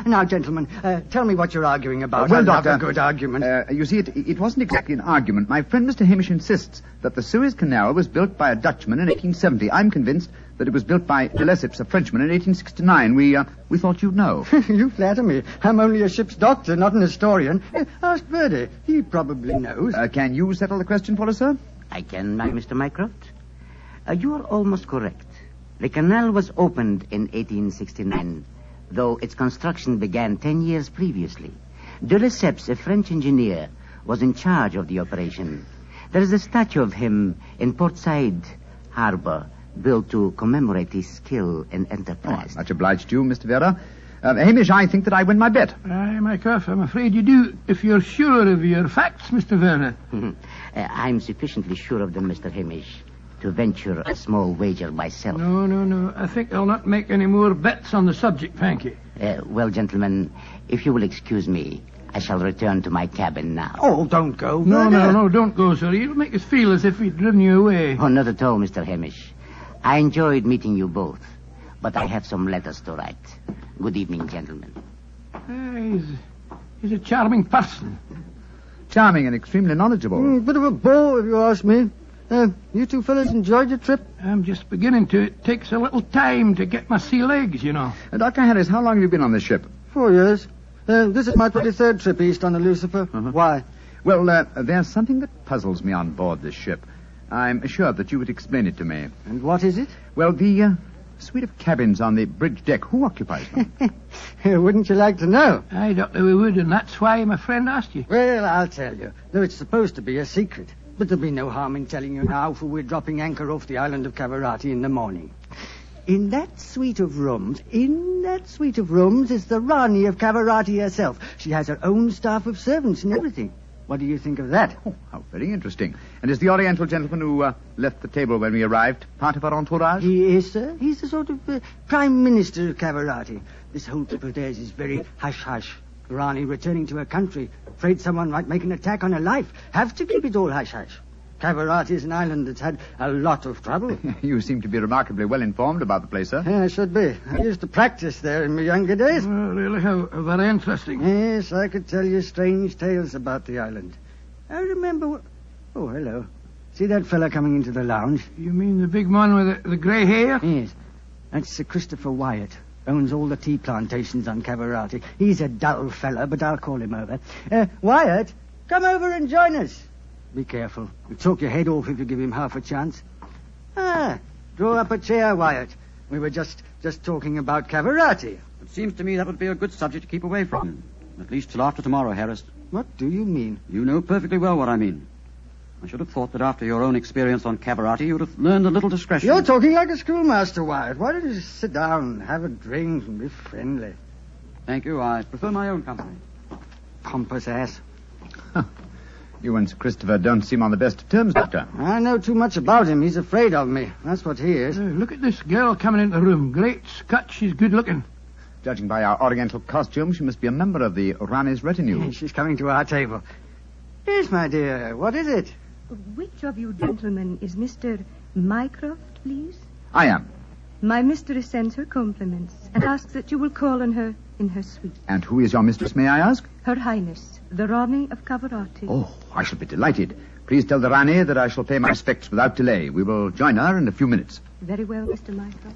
Speaker 6: Now, gentlemen, tell me what you're arguing about.
Speaker 14: Well,
Speaker 6: Doctor,
Speaker 14: Doctor,
Speaker 6: a good argument.
Speaker 14: You see, it wasn't exactly an argument. My friend Mr. Hamish insists that the Suez Canal was built by a Dutchman in 1870. I'm convinced that it was built by Lesseps, a Frenchman, in 1869. We thought you'd know.
Speaker 6: You flatter me. I'm only a ship's doctor, not an historian. Ask Verdi. He probably knows.
Speaker 14: Can you settle the question for us, sir?
Speaker 12: I can, Mr. Mycroft. You are almost correct. The canal was opened in 1869. Though its construction began 10 years previously. De Lesseps, a French engineer, was in charge of the operation. There is a statue of him in Port Said Harbor, built to commemorate his skill and enterprise.
Speaker 14: Much obliged to you, Mr. Vera. Hamish, I think that I win my bet.
Speaker 3: Mycroft, I'm afraid you do, if you're sure of your facts, Mr. Vera.
Speaker 12: I'm sufficiently sure of them, Mr. Hamish, to venture a small wager myself.
Speaker 3: No. I think I'll not make any more bets on the subject, thank you.
Speaker 12: Well, gentlemen, if you will excuse me, I shall return to my cabin now.
Speaker 6: Oh, don't go.
Speaker 3: No, don't go, sir. You'll make us feel as if we'd driven you away.
Speaker 12: Oh, not at all, Mr. Hamish. I enjoyed meeting you both, but I have some letters to write. Good evening, gentlemen.
Speaker 3: He's a charming person.
Speaker 14: Charming and extremely knowledgeable.
Speaker 6: Bit of a bore, if you ask me. You two fellas enjoyed your trip?
Speaker 3: I'm just beginning to. It takes a little time to get my sea legs, you know.
Speaker 14: Dr. Harris, how long have you been on this ship?
Speaker 6: 4 years. This is my 23rd trip east on the Lucifer. Why?
Speaker 14: Well, there's something that puzzles me on board this ship. I'm assured that you would explain it to me.
Speaker 6: And what is it?
Speaker 14: Well, the suite of cabins on the bridge deck, who occupies them?
Speaker 6: Wouldn't you like to know?
Speaker 3: Aye, Doctor, we would, and that's why my friend asked you.
Speaker 6: Well, I'll tell you. Though it's supposed to be a secret. But there'll be no harm in telling you now, for we're dropping anchor off the island of Cavarati in the morning. In that suite of rooms is the Rani of Cavarati herself. She has her own staff of servants and everything. What do you think of that?
Speaker 14: Oh, how very interesting. And is the Oriental gentleman who left the table when we arrived part of our entourage?
Speaker 6: He is, sir. He's the sort of Prime Minister of Cavarati. This whole trip of theirs is very hush-hush. Rani returning to her country, afraid someone might make an attack on her life. Have to keep it all hush-hush. Cavarati is an island that's had a lot of trouble.
Speaker 14: You seem to be remarkably well informed about the place, sir.
Speaker 6: Yeah, I should be. I used to practice there in my younger days.
Speaker 3: Oh, really? How very interesting.
Speaker 6: Yes, I could tell you strange tales about the island. I remember... Oh, hello. See that fella coming into the lounge?
Speaker 3: You mean the big man with the grey hair?
Speaker 6: Yes. That's Sir Christopher Wyatt. Owns all the tea plantations on Cavarati. He's a dull fella, but I'll call him over. Wyatt, come over and join us. Be careful. He'll talk your head off if you give him half a chance. Draw up a chair, Wyatt. We were just talking about Cavarati.
Speaker 5: It seems to me that would be a good subject to keep away from. At least till after tomorrow, Harris.
Speaker 6: What do you mean?
Speaker 5: You know perfectly well what I mean. I should have thought that after your own experience on Cavarati, you would have learned a little discretion.
Speaker 6: You're talking like a schoolmaster, Wyatt. Why don't you just sit down, have a drink, and be friendly?
Speaker 5: Thank you. I prefer my own company.
Speaker 6: Pompous ass.
Speaker 14: You and Sir Christopher don't seem on the best of terms, Doctor.
Speaker 6: I know too much about him. He's afraid of me. That's what he is.
Speaker 3: Look at this girl coming into the room. Great Scott, she's good looking.
Speaker 14: Judging by our Oriental costume, she must be a member of the Rani's retinue.
Speaker 6: She's coming to our table. Yes, my dear. What is it?
Speaker 8: Which of you gentlemen is Mr. Mycroft, please?
Speaker 14: I am.
Speaker 8: My mistress sends her compliments and asks that you will call on her in her suite.
Speaker 14: And who is your mistress, may I ask?
Speaker 8: Her Highness, the Rani of Cavarati.
Speaker 14: Oh, I shall be delighted. Please tell the Rani that I shall pay my respects without delay. We will join her in a few minutes.
Speaker 8: Very well, Mr. Mycroft.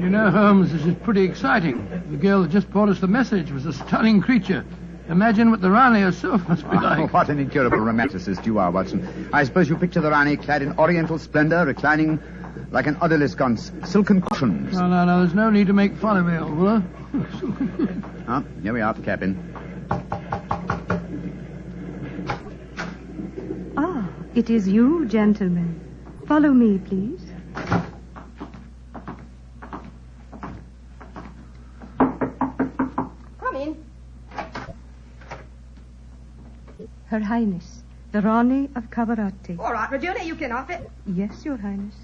Speaker 3: You know, Holmes, this is pretty exciting. The girl that just brought us the message was a stunning creature. Imagine what the Rani herself must be like.
Speaker 14: Oh, what an incurable romanticist you are, Watson. I suppose you picture the Rani clad in oriental splendor, reclining like an odalisque on silken cushions.
Speaker 3: No, there's no need to make fun of me, old fellow.
Speaker 14: Here we are at the cabin.
Speaker 8: Ah, it is you, gentlemen. Follow me, please. Her Highness, the Rani of Cavarati.
Speaker 16: All right, Regina, you can off it.
Speaker 8: Yes, Your Highness.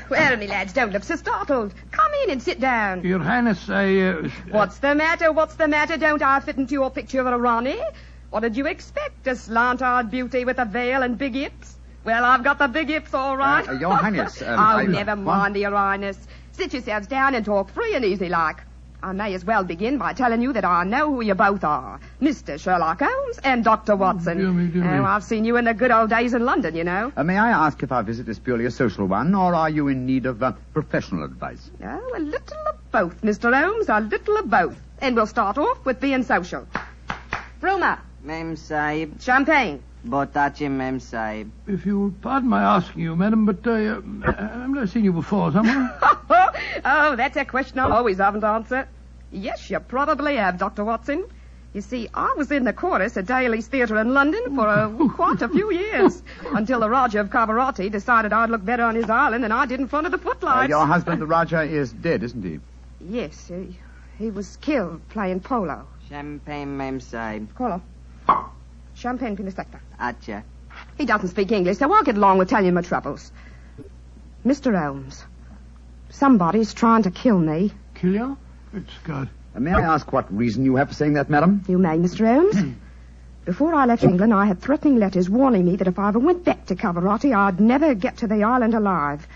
Speaker 16: Well, me lads, don't look so startled. Come in and sit down.
Speaker 3: Your Highness,
Speaker 16: What's the matter? Don't I fit into your picture of a Rani? What did you expect? A slant-eyed beauty with a veil and big hips? Well, I've got the big hips, all right.
Speaker 14: Your Highness...
Speaker 16: never mind, Your Highness. Sit yourselves down and talk free and easy like. I may as well begin by telling you that I know who you both are. Mr. Sherlock Holmes and Dr. Watson.
Speaker 3: Dear me.
Speaker 16: I've seen you in the good old days in London, you know.
Speaker 14: May I ask if our visit is purely a social one, or are you in need of professional advice?
Speaker 16: Oh, a little of both, Mr. Holmes, a little of both. And we'll start off with being social. Ruma.
Speaker 24: Mem Sahib.
Speaker 16: Champagne.
Speaker 24: Botachi, Mem Sahib.
Speaker 3: If you'll pardon my asking you, madam, but I've never seen you before, someone.
Speaker 16: Oh, that's a question I always haven't answered. Yes, you probably have, Dr. Watson. You see, I was in the chorus at Daly's Theatre in London for quite a few years, until the Raja of Cavarati decided I'd look better on his island than I did in front of the footlights.
Speaker 14: Your husband, the Raja, is dead, isn't he?
Speaker 16: Yes, he was killed playing polo.
Speaker 24: Champagne, Mem Sahib.
Speaker 16: Colo. Champagne for the sector.
Speaker 24: Acha.
Speaker 16: He doesn't speak English, so I'll get along with telling you my troubles. Mr. Holmes, somebody's trying to kill me.
Speaker 3: Kill you? Good God.
Speaker 14: May I ask what reason you have for saying that, madam?
Speaker 16: You may, Mr. Holmes. Before I left England, I had threatening letters warning me that if I ever went back to Cavarati, I'd never get to the island alive.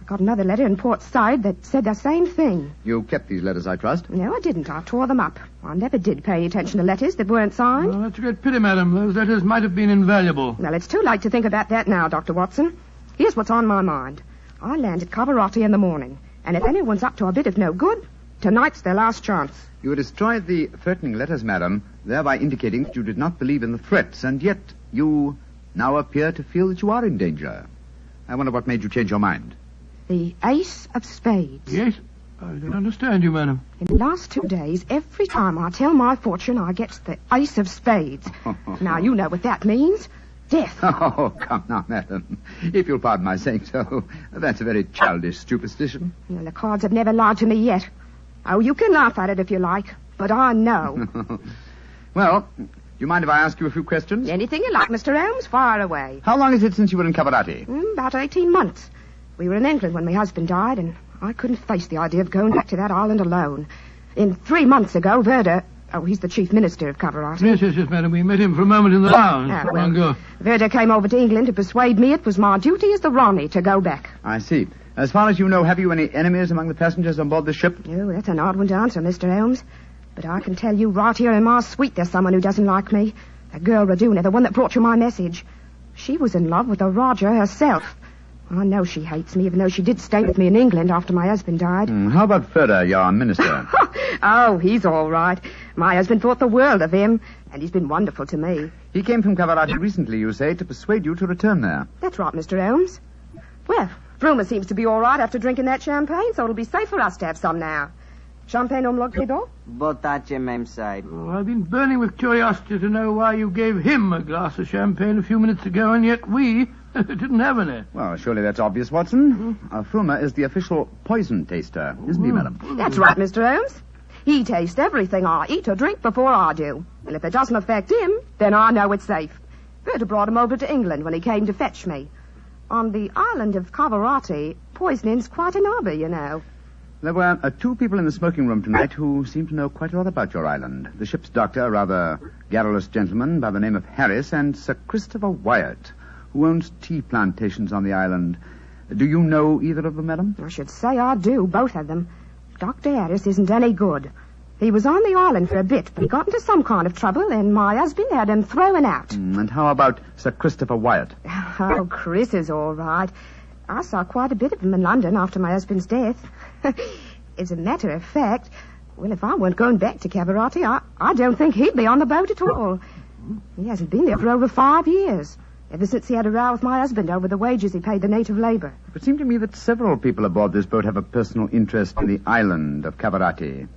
Speaker 16: I got another letter in Port Said that said the same thing.
Speaker 14: You kept these letters, I trust?
Speaker 16: No, I didn't. I tore them up. I never did pay any attention to letters that weren't signed.
Speaker 3: Well, that's a great pity, madam. Those letters might have been invaluable.
Speaker 16: Well, it's too late to think about that now, Dr. Watson. Here's what's on my mind. I land at Cavarati in the morning, and if anyone's up to a bit of no good, tonight's their last chance.
Speaker 14: You destroyed the threatening letters, madam, thereby indicating that you did not believe in the threats, and yet you now appear to feel that you are in danger. I wonder what made you change your mind.
Speaker 16: The Ace of Spades.
Speaker 3: Yes? I don't understand you, madam.
Speaker 16: In the last 2 days, every time I tell my fortune, I get the Ace of Spades. Now, you know what that means. Death.
Speaker 14: Oh, come now, madam. If you'll pardon my saying so, that's a very childish superstition.
Speaker 16: Well, the cards have never lied to me yet. Oh, you can laugh at it if you like, but I know.
Speaker 14: Well, do you mind if I ask you a few questions?
Speaker 16: Anything you like, Mr. Holmes, fire away.
Speaker 14: How long is it since you were in Cavarati?
Speaker 16: About 18 months. We were in England when my husband died, and I couldn't face the idea of going back to that island alone. 3 months ago, Verda... Oh, he's the chief minister of Cavarati.
Speaker 3: Yes, madam. We met him for a moment in the lounge.
Speaker 16: Long ago. Verda came over to England to persuade me it was my duty as the Ronnie to go back.
Speaker 14: I see. As far as you know, have you any enemies among the passengers on board the ship?
Speaker 16: Oh, that's an odd one to answer, Mr. Holmes. But I can tell you right here in my suite there's someone who doesn't like me. That girl Raduna, the one that brought you my message. She was in love with the Roger herself. I know she hates me, even though she did stay with me in England after my husband died.
Speaker 14: How about Ferda, your minister?
Speaker 16: Oh, he's all right. My husband thought the world of him, and he's been wonderful to me.
Speaker 14: He came from Cavarati recently, you say, to persuade you to return there.
Speaker 16: That's right, Mr. Holmes. Well, Bruma seems to be all right after drinking that champagne, so it'll be safe for us to have some now. Champagne omlog, Pedro?
Speaker 24: Botace, mem sahib.
Speaker 3: Oh, I've been burning with curiosity to know why you gave him a glass of champagne a few minutes ago, and yet we didn't have any.
Speaker 14: Well, surely that's obvious, Watson. Fruma is the official poison taster, isn't he, madam?
Speaker 16: That's right, Mr. Holmes. He tastes everything I eat or drink before I do. And if it doesn't affect him, then I know it's safe. Berta brought him over to England when he came to fetch me. On the island of Cavarati, poisoning's quite an hobby, you know.
Speaker 14: There were 2 people in the smoking room tonight who seemed to know quite a lot about your island. The ship's doctor, a rather garrulous gentleman by the name of Harris, and Sir Christopher Wyatt, who owns tea plantations on the island. Do you know either of them, madam?
Speaker 16: I should say I do, both of them. Dr. Harris isn't any good. He was on the island for a bit, but he got into some kind of trouble, and my husband had him thrown out.
Speaker 14: And how about Sir Christopher Wyatt?
Speaker 16: Oh, Chris is all right. I saw quite a bit of him in London after my husband's death. As a matter of fact, well, if I weren't going back to Cavarati, I don't think he'd be on the boat at all. He hasn't been there for over 5 years, ever since he had a row with my husband over the wages he paid the native labor.
Speaker 14: It seemed to me that several people aboard this boat have a personal interest in the island of Cavarati.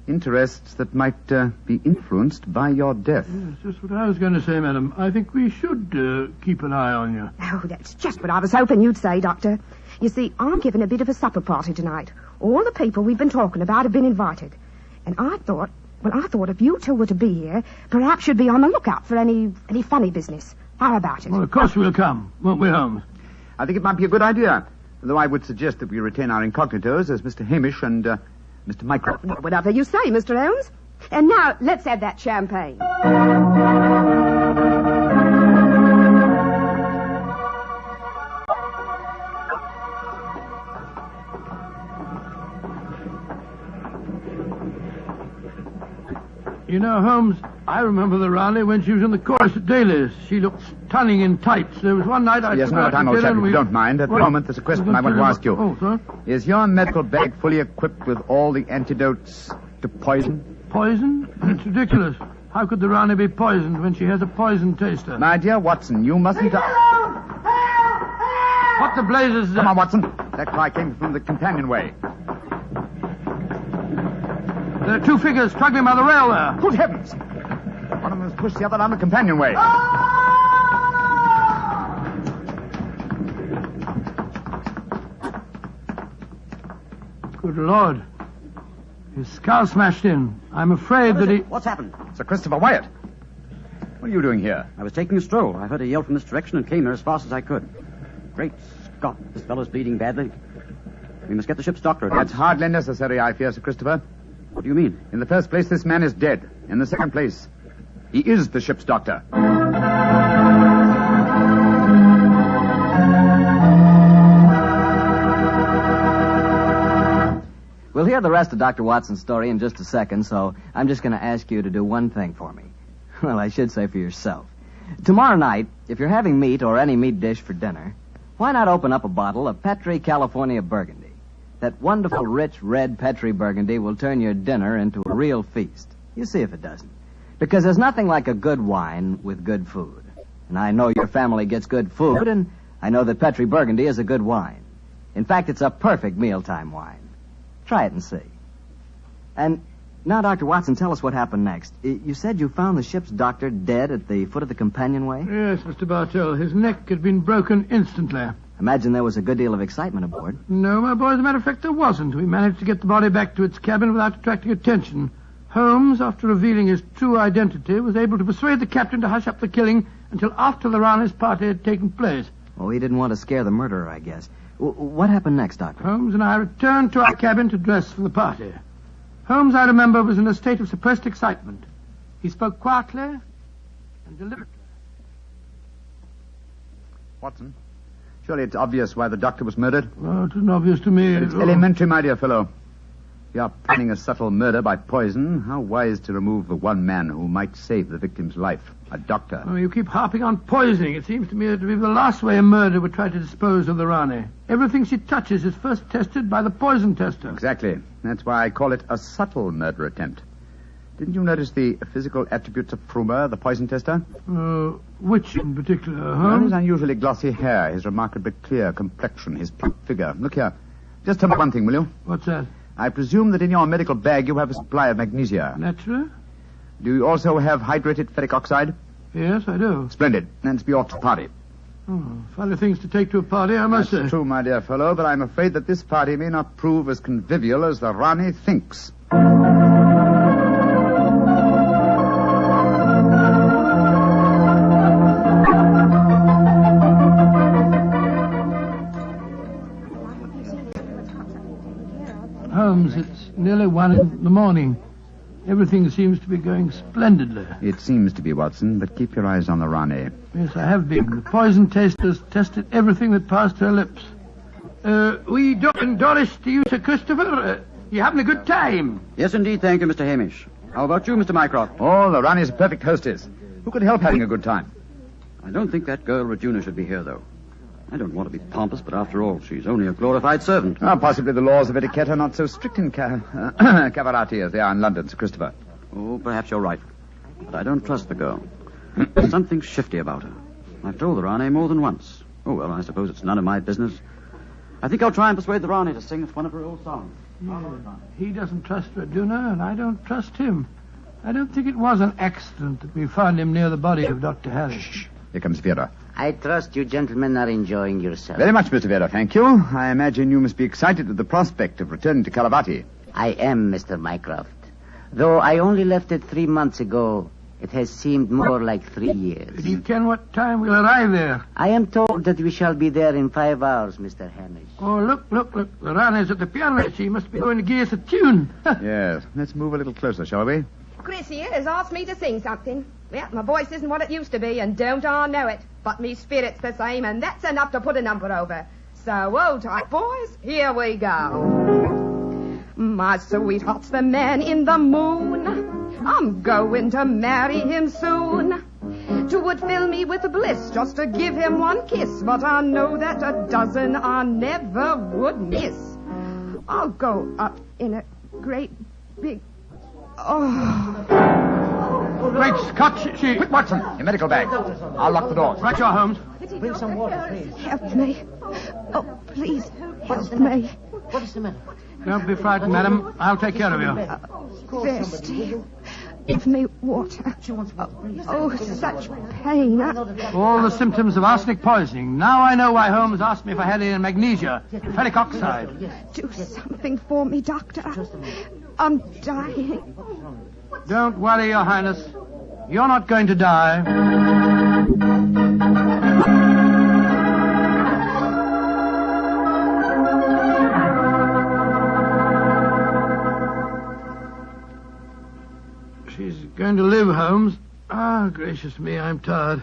Speaker 14: Interests that might be influenced by your death.
Speaker 3: Yes, just what I was going to say, madam. I think we should keep an eye on you.
Speaker 16: Oh, that's just what I was hoping you'd say, Doctor. You see, I'm giving a bit of a supper party tonight. All the people we've been talking about have been invited. And I thought if you two were to be here, perhaps you'd be on the lookout for any funny business. How about it?
Speaker 3: Well, of course we'll come, won't we, Holmes?
Speaker 14: I think it might be a good idea, though I would suggest that we retain our incognitos as Mr. Hamish and Mr. Mycroft.
Speaker 16: Whatever you say, Mr. Holmes. And now, let's have that champagne.
Speaker 3: You know, Holmes, I remember the Raleigh when she was in the chorus at Daly's. She looked stunning in tights. There was one night I...
Speaker 14: Yes, no time, old chap, if you don't mind. At the moment, there's a question I want to ask you.
Speaker 3: Oh, sir?
Speaker 14: Is your medical bag fully equipped with all the antidotes to poison?
Speaker 3: Poison? It's ridiculous. How could the Rani be poisoned when she has a poison taster?
Speaker 14: My dear Watson, you mustn't...
Speaker 3: What the blazes is that?
Speaker 14: Come on, Watson. That cry came from the companionway.
Speaker 3: There are 2 figures struggling by the rail there.
Speaker 14: Good heavens! One of them has pushed the other down the companionway.
Speaker 3: Good Lord. His skull smashed in. I'm afraid that he...
Speaker 5: What's happened?
Speaker 14: Sir Christopher Wyatt. What are you doing here?
Speaker 5: I was taking a stroll. I heard a yell from this direction and came here as fast as I could. Great Scott, this fellow's bleeding badly. We must get the ship's doctor.
Speaker 14: That's hardly necessary, I fear, Sir Christopher.
Speaker 5: What do you mean?
Speaker 14: In the first place, this man is dead. In the second place, he is the ship's doctor.
Speaker 1: We'll hear the rest of Dr. Watson's story in just a second, so I'm just going to ask you to do one thing for me. Well, I should say for yourself. Tomorrow night, if you're having meat or any meat dish for dinner, why not open up a bottle of Petri California Burgundy? That wonderful, rich, red Petri Burgundy will turn your dinner into a real feast. You see if it doesn't. Because there's nothing like a good wine with good food. And I know your family gets good food, and I know that Petri Burgundy is a good wine. In fact, it's a perfect mealtime wine. Try it and see. And now, Dr. Watson, tell us what happened next. You said you found the ship's doctor dead at the foot of the companionway?
Speaker 3: Yes, Mr. Bartell. His neck had been broken instantly.
Speaker 1: Imagine there was a good deal of excitement aboard.
Speaker 3: No, my boy, as a matter of fact, there wasn't. We managed to get the body back to its cabin without attracting attention. Holmes, after revealing his true identity, was able to persuade the captain to hush up the killing until after the Rani's party had taken place.
Speaker 1: Oh, he didn't want to scare the murderer, I guess. What happened next, Doctor?
Speaker 3: Holmes and I returned to our cabin to dress for the party. Holmes, I remember, was in a state of suppressed excitement. He spoke quietly and deliberately.
Speaker 14: Watson, surely it's obvious why the doctor was murdered?
Speaker 3: Oh, it isn't obvious to me.
Speaker 14: It's elementary, my dear fellow. You are planning a subtle murder by poison. How wise to remove the one man who might save the victim's life, a doctor.
Speaker 3: Oh, you keep harping on poisoning. It seems to me to be the last way a murderer would try to dispose of the Rani. Everything she touches is first tested by the poison tester.
Speaker 14: Exactly. That's why I call it a subtle murder attempt. Didn't you notice the physical attributes of Frumer, the poison tester?
Speaker 3: Which in particular,
Speaker 14: Well, his unusually glossy hair, his remarkably clear complexion, his plump figure. Look here. Just tell me one thing, will you?
Speaker 3: What's that?
Speaker 14: I presume that in your medical bag you have a supply of magnesia.
Speaker 3: Naturally.
Speaker 14: Do you also have hydrated ferric oxide?
Speaker 3: Yes, I do.
Speaker 14: Splendid. Then be off to the party.
Speaker 3: Oh, funny things to take to a party, I must say.
Speaker 14: That's true, my dear fellow, but I'm afraid that this party may not prove as convivial as the Rani thinks.
Speaker 3: Holmes, it's nearly 1 in the morning. Everything seems to be going splendidly.
Speaker 14: It seems to be, Watson, but keep your eyes on the Rani.
Speaker 3: Yes, I have been. The poison testers tested everything that passed her lips. We do endorse to you, Sir Christopher. You having a good time?
Speaker 5: Yes, indeed, thank you, Mr. Hamish. How about you, Mr. Mycroft?
Speaker 14: Oh, the Rani's a perfect hostess. Who could help having a good time?
Speaker 5: I don't think that girl, Regina, should be here, though. I don't want to be pompous, but after all, she's only a glorified servant.
Speaker 14: Possibly the laws of etiquette are not so strict in Cavarati as they are in London, Sir Christopher.
Speaker 5: Oh, perhaps you're right. But I don't trust the girl. Something shifty about her. I've told the Rani more than once. Oh, well, I suppose it's none of my business. I think I'll try and persuade the Rani to sing us one of her old songs.
Speaker 3: He doesn't trust Raduna, and I don't trust him. I don't think it was an accident that we found him near the body of Dr. Harris.
Speaker 14: Shh. Here comes Vera.
Speaker 12: I trust you gentlemen are enjoying yourselves.
Speaker 14: Very much, Mr. Vera, thank you. I imagine you must be excited at the prospect of returning to Calavati.
Speaker 12: I am, Mr. Mycroft. Though I only left it 3 months ago, it has seemed more like 3 years.
Speaker 3: Do you ken what time we'll arrive there?
Speaker 12: I am told that we shall be there in 5 hours, Mr. Hamish.
Speaker 3: Oh, look. The Rani's at the piano. She must be going to give us a tune.
Speaker 14: Yes. Let's move a little closer, shall we?
Speaker 16: Chris here has asked me to sing something. Well, my voice isn't what it used to be, and don't I know it. But me spirit's the same, and that's enough to put a number over. So, hold tight, boys. Here we go. My sweetheart's the man in the moon. I'm going to marry him soon. 'Twould fill me with bliss just to give him one kiss, but I know that a dozen I never would miss. I'll go up in a great big...
Speaker 3: Great Scott, she...
Speaker 14: Quick, Watson, your medical bag. I'll lock the doors.
Speaker 3: Right, your Holmes.
Speaker 23: Bring some water, please.
Speaker 8: Help me. Oh, please, help me.
Speaker 23: What is the matter?
Speaker 3: Don't be frightened, madam. I'll take care of you.
Speaker 8: Thirsty. Give me water. Oh, such pain.
Speaker 3: All the symptoms of arsenic poisoning. Now I know why Holmes asked me if I had any magnesia, ferric oxide.
Speaker 8: Do something for me, Doctor. I'm dying.
Speaker 3: Don't worry, Your Highness. You're not going to die. She's going to live, Holmes. Ah, gracious me, I'm tired.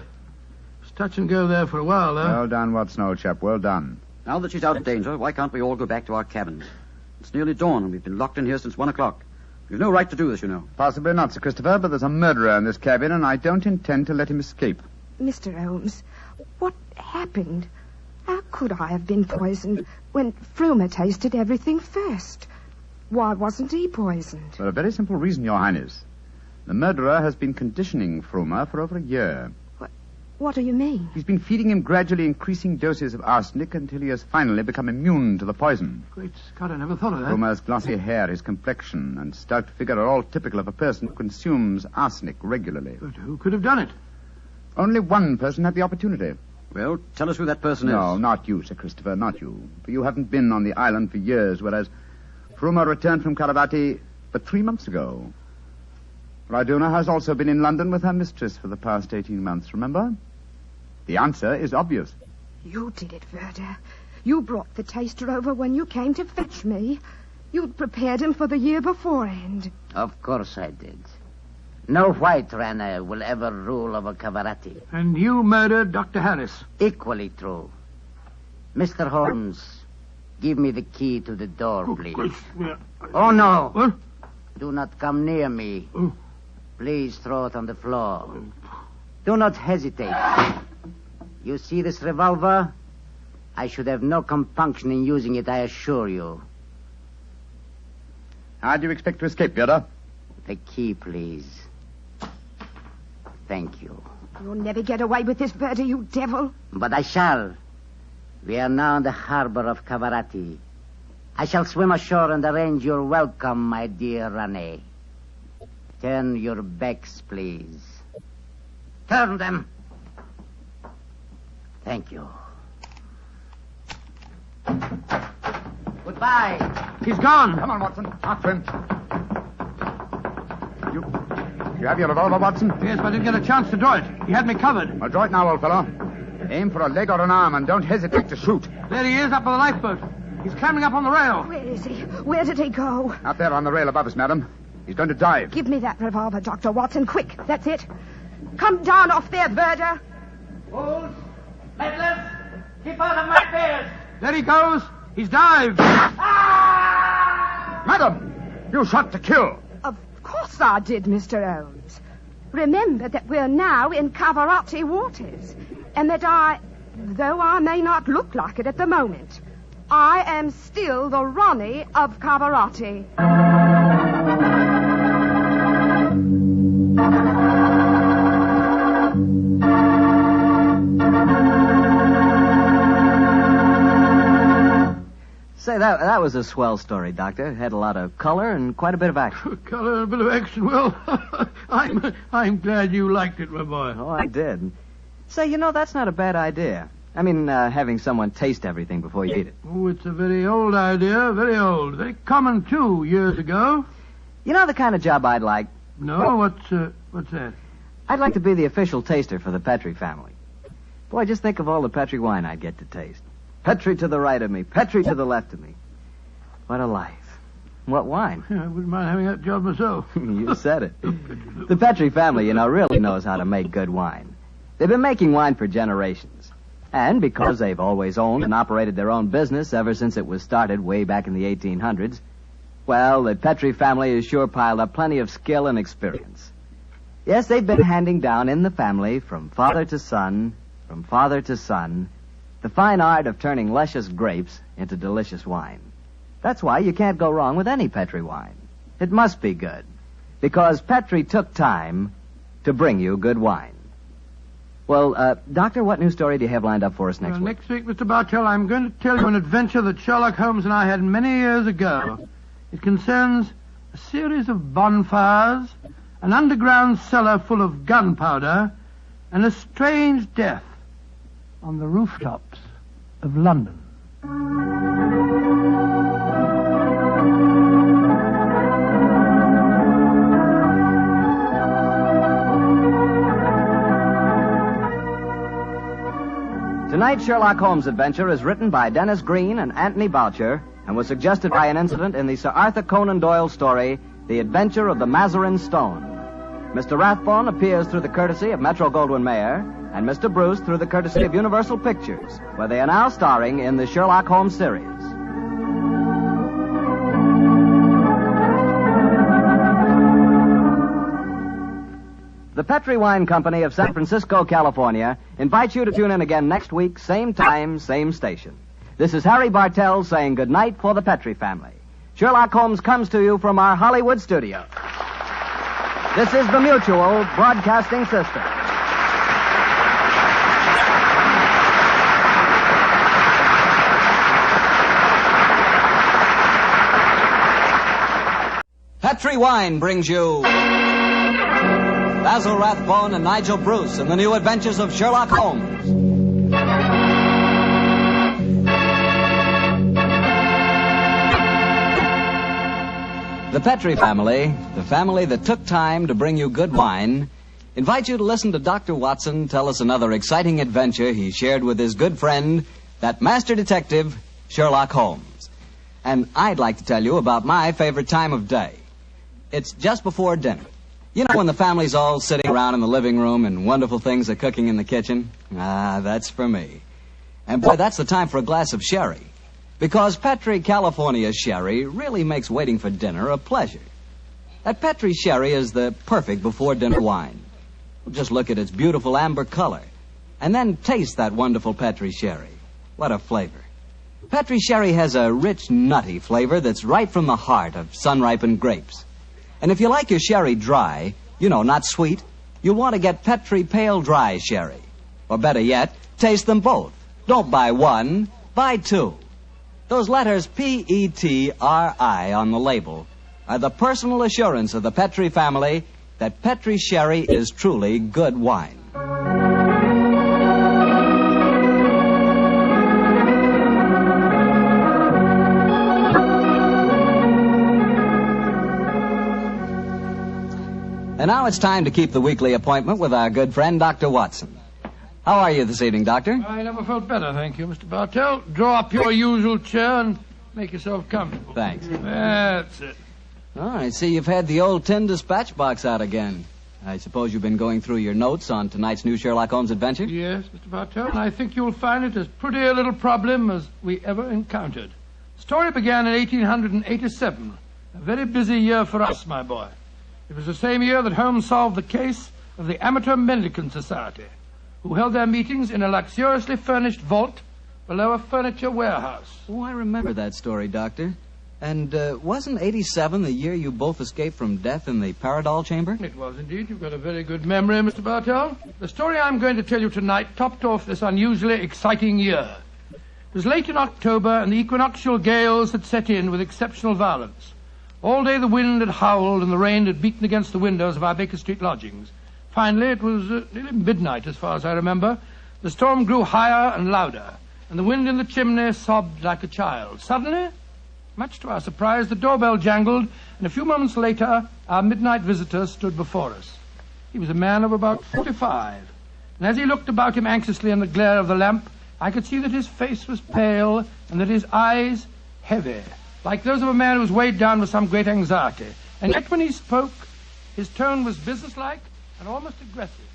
Speaker 3: It's touch and go there for a while, though.
Speaker 14: Well done, Watson, old chap. Well done.
Speaker 5: Now that she's out of danger, why can't we all go back to our cabins? It's nearly dawn, and we've been locked in here since 1 o'clock. We've no right to do this, you know.
Speaker 14: Possibly not, Sir Christopher, but there's a murderer in this cabin, and I don't intend to let him escape.
Speaker 8: Mr. Holmes, what happened? How could I have been poisoned when Frumer tasted everything first? Why wasn't he poisoned?
Speaker 14: For a very simple reason, Your Highness. The murderer has been conditioning Frumer for over a year.
Speaker 8: What do you mean?
Speaker 14: He's been feeding him gradually increasing doses of arsenic until he has finally become immune to the poison.
Speaker 21: Great Scott, I never thought of that.
Speaker 14: Frumer's glossy hair, his complexion, and stout figure are all typical of a person who consumes arsenic regularly.
Speaker 21: But who could have done it?
Speaker 14: Only one person had the opportunity.
Speaker 5: Well, tell us who that person is.
Speaker 14: No, not you, Sir Christopher, not you. For you haven't been on the island for years, whereas Frumer returned from Caravati but 3 months ago. Raduna has also been in London with her mistress for the past 18 months, remember? The answer is obvious.
Speaker 8: You did it, Verda. You brought the taster over when you came to fetch me. You'd prepared him for the year beforehand.
Speaker 12: Of course I did. No white runner will ever rule over Cavarati.
Speaker 21: And you murdered Dr. Harris.
Speaker 12: Equally true. Mr. Holmes, give me the key to the door, please. Oh, no.
Speaker 21: What?
Speaker 12: Do not come near me. Please throw it on the floor. Do not hesitate. You see this revolver? I should have no compunction in using it, I assure you.
Speaker 14: How do you expect to escape, Yoda?
Speaker 12: The key, please. Thank you.
Speaker 8: You'll never get away with this, Verda, you devil.
Speaker 12: But I shall. We are now in the harbor of Cavarati. I shall swim ashore and arrange your welcome, my dear Rane. Turn your backs, please. Turn them. Thank you. Goodbye.
Speaker 21: He's gone.
Speaker 14: Come on, Watson. After him. You have your revolver, Watson?
Speaker 21: Yes, but I didn't get a chance to draw it. He had me covered.
Speaker 14: Well, draw it now, old fellow. Aim for a leg or an arm and don't hesitate to shoot.
Speaker 21: There he is, up on the lifeboat. He's climbing up on the rail.
Speaker 8: Where is he? Where did he go?
Speaker 14: Out there on the rail above us, madam. He's going to dive.
Speaker 8: Give me that revolver, Dr. Watson, quick. That's it. Come down off there, Verda.
Speaker 15: Fools! Meddlers! Keep out of my affairs!
Speaker 21: There he goes. He's dived.
Speaker 14: Madam, you shot to kill.
Speaker 8: Of course I did, Mr. Holmes. Remember that we're now in Cavarati waters, and that though I may not look like it at the moment, I am still the Ronnie of Cavarati.
Speaker 7: Say, that was a swell story, Doctor. Had a lot of color and quite a bit of action.
Speaker 21: Color and a bit of action. Well, I'm glad you liked it, my boy.
Speaker 7: Oh, I did. Say, that's not a bad idea. I mean, having someone taste everything before you eat it.
Speaker 21: Oh, it's a very old idea. Very old. Very common, too, years ago.
Speaker 7: You know the kind of job I'd like?
Speaker 21: No? What's that?
Speaker 7: I'd like to be the official taster for the Petrie family. Boy, just think of all the Petrie wine I'd get to taste. Petrie to the right of me, Petrie to the left of me. What a life. What wine?
Speaker 21: Yeah, I wouldn't mind having that job myself.
Speaker 7: You said it. The Petrie family, really knows how to make good wine. They've been making wine for generations. And because they've always owned and operated their own business ever since it was started way back in the 1800s, well, the Petrie family has sure piled up plenty of skill and experience. Yes, they've been handing down in the family from father to son, the fine art of turning luscious grapes into delicious wine. That's why you can't go wrong with any Petrie wine. It must be good, because Petrie took time to bring you good wine. Well, Doctor, what new story do you have lined up for us next week?
Speaker 21: Next week, Mr. Bartell, I'm going to tell you an adventure that Sherlock Holmes and I had many years ago. It concerns a series of bonfires, an underground cellar full of gunpowder, and a strange death on the rooftops of London.
Speaker 7: Tonight's Sherlock Holmes adventure is written by Dennis Green and Anthony Boucher and was suggested by an incident in the Sir Arthur Conan Doyle story, The Adventure of the Mazarin Stone. Mr. Rathbone appears through the courtesy of Metro-Goldwyn-Mayer, and Mr. Bruce through the courtesy of Universal Pictures, where they are now starring in the Sherlock Holmes series. The Petri Wine Company of San Francisco, California, invites you to tune in again next week, same time, same station. This is Harry Bartell saying goodnight for the Petri family. Sherlock Holmes comes to you from our Hollywood studio. This is the Mutual Broadcasting System. Petri Wine brings you Basil Rathbone and Nigel Bruce in the new Adventures of Sherlock Holmes. The Petri family, the family that took time to bring you good wine, invite you to listen to Dr. Watson tell us another exciting adventure he shared with his good friend, that master detective, Sherlock Holmes. And I'd like to tell you about my favorite time of day. It's just before dinner. You know, when the family's all sitting around in the living room and wonderful things are cooking in the kitchen? Ah, that's for me. And boy, that's the time for a glass of sherry. Because Petri California sherry really makes waiting for dinner a pleasure. That Petri sherry is the perfect before-dinner wine. Just look at its beautiful amber color. And then taste that wonderful Petri sherry. What a flavor. Petri sherry has a rich, nutty flavor that's right from the heart of sun-ripened grapes. And if you like your sherry dry, you know, not sweet, you'll want to get Petri Pale Dry Sherry. Or better yet, taste them both. Don't buy one, buy two. Those letters P-E-T-R-I on the label are the personal assurance of the Petri family that Petri sherry is truly good wine. And now it's time to keep the weekly appointment with our good friend, Dr. Watson. How are you this evening, Doctor?
Speaker 3: I never felt better, thank you, Mr. Bartell. Draw up your usual chair and make yourself comfortable.
Speaker 7: Thanks.
Speaker 3: That's it.
Speaker 7: Oh, I see you've had the old tin dispatch box out again. I suppose you've been going through your notes on tonight's new Sherlock Holmes adventure?
Speaker 3: Yes, Mr. Bartell, and I think you'll find it as pretty a little problem as we ever encountered. The story began in 1887, a very busy year for us, my boy. It was the same year that Holmes solved the case of the Amateur Mendicant Society, who held their meetings in a luxuriously furnished vault below a furniture warehouse.
Speaker 7: Oh, I remember that story, Doctor. And wasn't 87 the year you both escaped from death in the Paradol chamber?
Speaker 3: It was indeed. You've got a very good memory, Mr. Bartell. The story I'm going to tell you tonight topped off this unusually exciting year. It was late in October, and the equinoctial gales had set in with exceptional violence. All day the wind had howled and the rain had beaten against the windows of our Baker Street lodgings. Finally, it was nearly midnight, as far as I remember. The storm grew higher and louder, and the wind in the chimney sobbed like a child. Suddenly, much to our surprise, the doorbell jangled, and a few moments later, our midnight visitor stood before us. He was a man of about 45, and as he looked about him anxiously in the glare of the lamp, I could see that his face was pale and that his eyes heavy, like those of a man who was weighed down with some great anxiety. And yet when he spoke, his tone was businesslike and almost aggressive.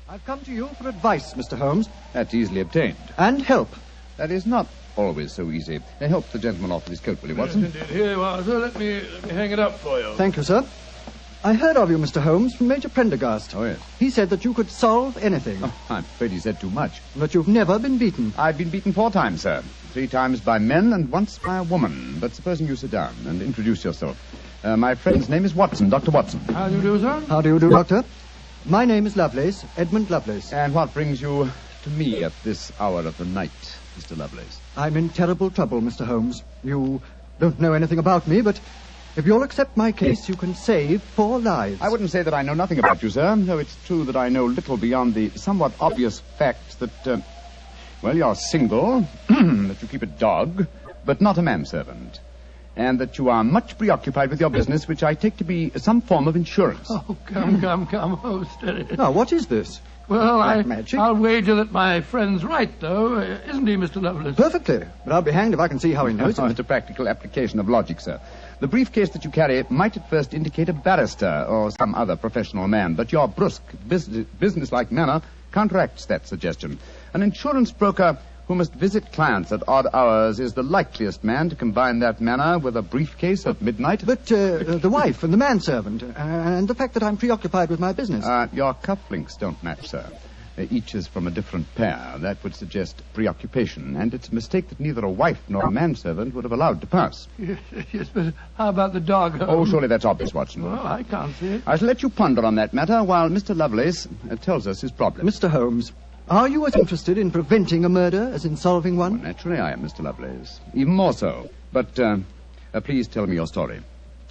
Speaker 4: I've come to you for advice, Mr. Holmes.
Speaker 9: That's easily obtained.
Speaker 4: And help.
Speaker 9: That is not always so easy. Help the gentleman off with his coat, will you, Watson?
Speaker 3: Yes, indeed. Here you are, sir. Let me hang it up for you.
Speaker 4: Thank you, sir. I heard of you, Mr. Holmes, from Major Prendergast.
Speaker 9: Oh, yes.
Speaker 4: He said that you could solve anything.
Speaker 9: Oh, I'm afraid he said too much.
Speaker 4: But you've never been beaten.
Speaker 9: I've been beaten 4 times, sir. 3 times by men and once by a woman. But supposing you sit down and introduce yourself. My friend's name is Watson, Dr. Watson.
Speaker 3: How do you do, sir?
Speaker 4: How do you do, Doctor? My name is Lovelace, Edmund Lovelace.
Speaker 9: And what brings you to me at this hour of the night, Mr. Lovelace?
Speaker 4: I'm in terrible trouble, Mr. Holmes. You don't know anything about me, but if you'll accept my case, you can save 4 lives.
Speaker 9: I wouldn't say that I know nothing about you, sir, though it's true that I know little beyond the somewhat obvious fact that, you're single, that you keep a dog, but not a manservant, and that you are much preoccupied with your business, which I take to be some form of insurance.
Speaker 3: Oh, come. Oh, steady.
Speaker 4: Now, what is this?
Speaker 3: Well,
Speaker 4: magic?
Speaker 3: I'll wager that my friend's right, though. Isn't he, Mr. Lovelace?
Speaker 4: Perfectly. But I'll be hanged if I can see how he knows it.
Speaker 9: It's a practical application of logic, sir. The briefcase that you carry might at first indicate a barrister or some other professional man, but your brusque, businesslike manner counteracts that suggestion. An insurance broker who must visit clients at odd hours is the likeliest man to combine that manner with a briefcase at midnight.
Speaker 4: But the wife and the manservant, and the fact that I'm preoccupied with my business.
Speaker 9: Your cufflinks don't match, sir. Each is from a different pair. That would suggest preoccupation, and it's a mistake that neither a wife nor a manservant would have allowed to pass.
Speaker 21: Yes, but how about the dog?
Speaker 9: Oh, surely that's obvious, Watson.
Speaker 21: Well, I can't see it.
Speaker 9: I shall let you ponder on that matter while Mr. Lovelace tells us his problem.
Speaker 4: Mr. Holmes, are you as interested in preventing a murder as in solving one?
Speaker 9: Well, naturally I am, Mr. Lovelace. Even more so. But please tell me your story.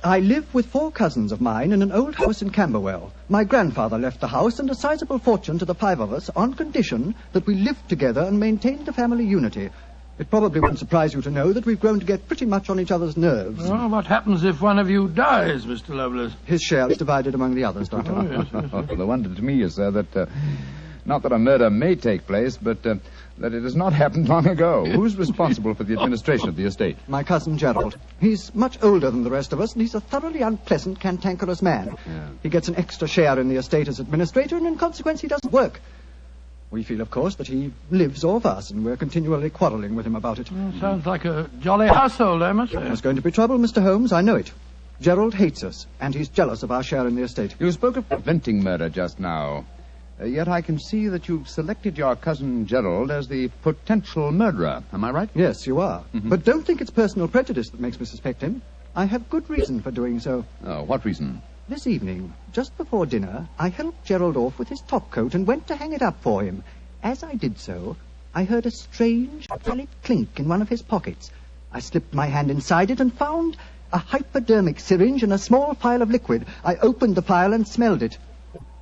Speaker 4: I live with 4 cousins of mine in an old house in Camberwell. My grandfather left the house and a sizable fortune to the 5 of us on condition that we lived together and maintained the family unity. It probably won't surprise you to know that we've grown to get pretty much on each other's nerves.
Speaker 21: Well, what happens if one of you dies, Mr. Lovelace?
Speaker 4: His share is divided among the others, Doctor.
Speaker 21: Oh, yes.
Speaker 9: The wonder to me is, sir, that not that a murder may take place, but that it has not happened long ago. Who's responsible for the administration of the estate?
Speaker 4: My cousin Gerald. He's much older than the rest of us, and he's a thoroughly unpleasant, cantankerous man.
Speaker 9: Yeah.
Speaker 4: He gets an extra share in the estate as administrator, and in consequence he doesn't work. We feel, of course, that he lives off us, and we're continually quarrelling with him about it.
Speaker 21: Sounds like a jolly household, I must say.
Speaker 4: There's going to be trouble, Mr. Holmes, I know it. Gerald hates us, and he's jealous of our share in the estate.
Speaker 9: You spoke of preventing murder just now. Yet I can see that you've selected your cousin Gerald as the potential murderer. Am I right?
Speaker 4: Yes, you are. Mm-hmm. But don't think it's personal prejudice that makes me suspect him. I have good reason for doing so.
Speaker 9: Oh, what reason?
Speaker 4: This evening, just before dinner, I helped Gerald off with his topcoat and went to hang it up for him. As I did so, I heard a strange, metallic clink in one of his pockets. I slipped my hand inside it and found a hypodermic syringe and a small phial of liquid. I opened the phial and smelled it.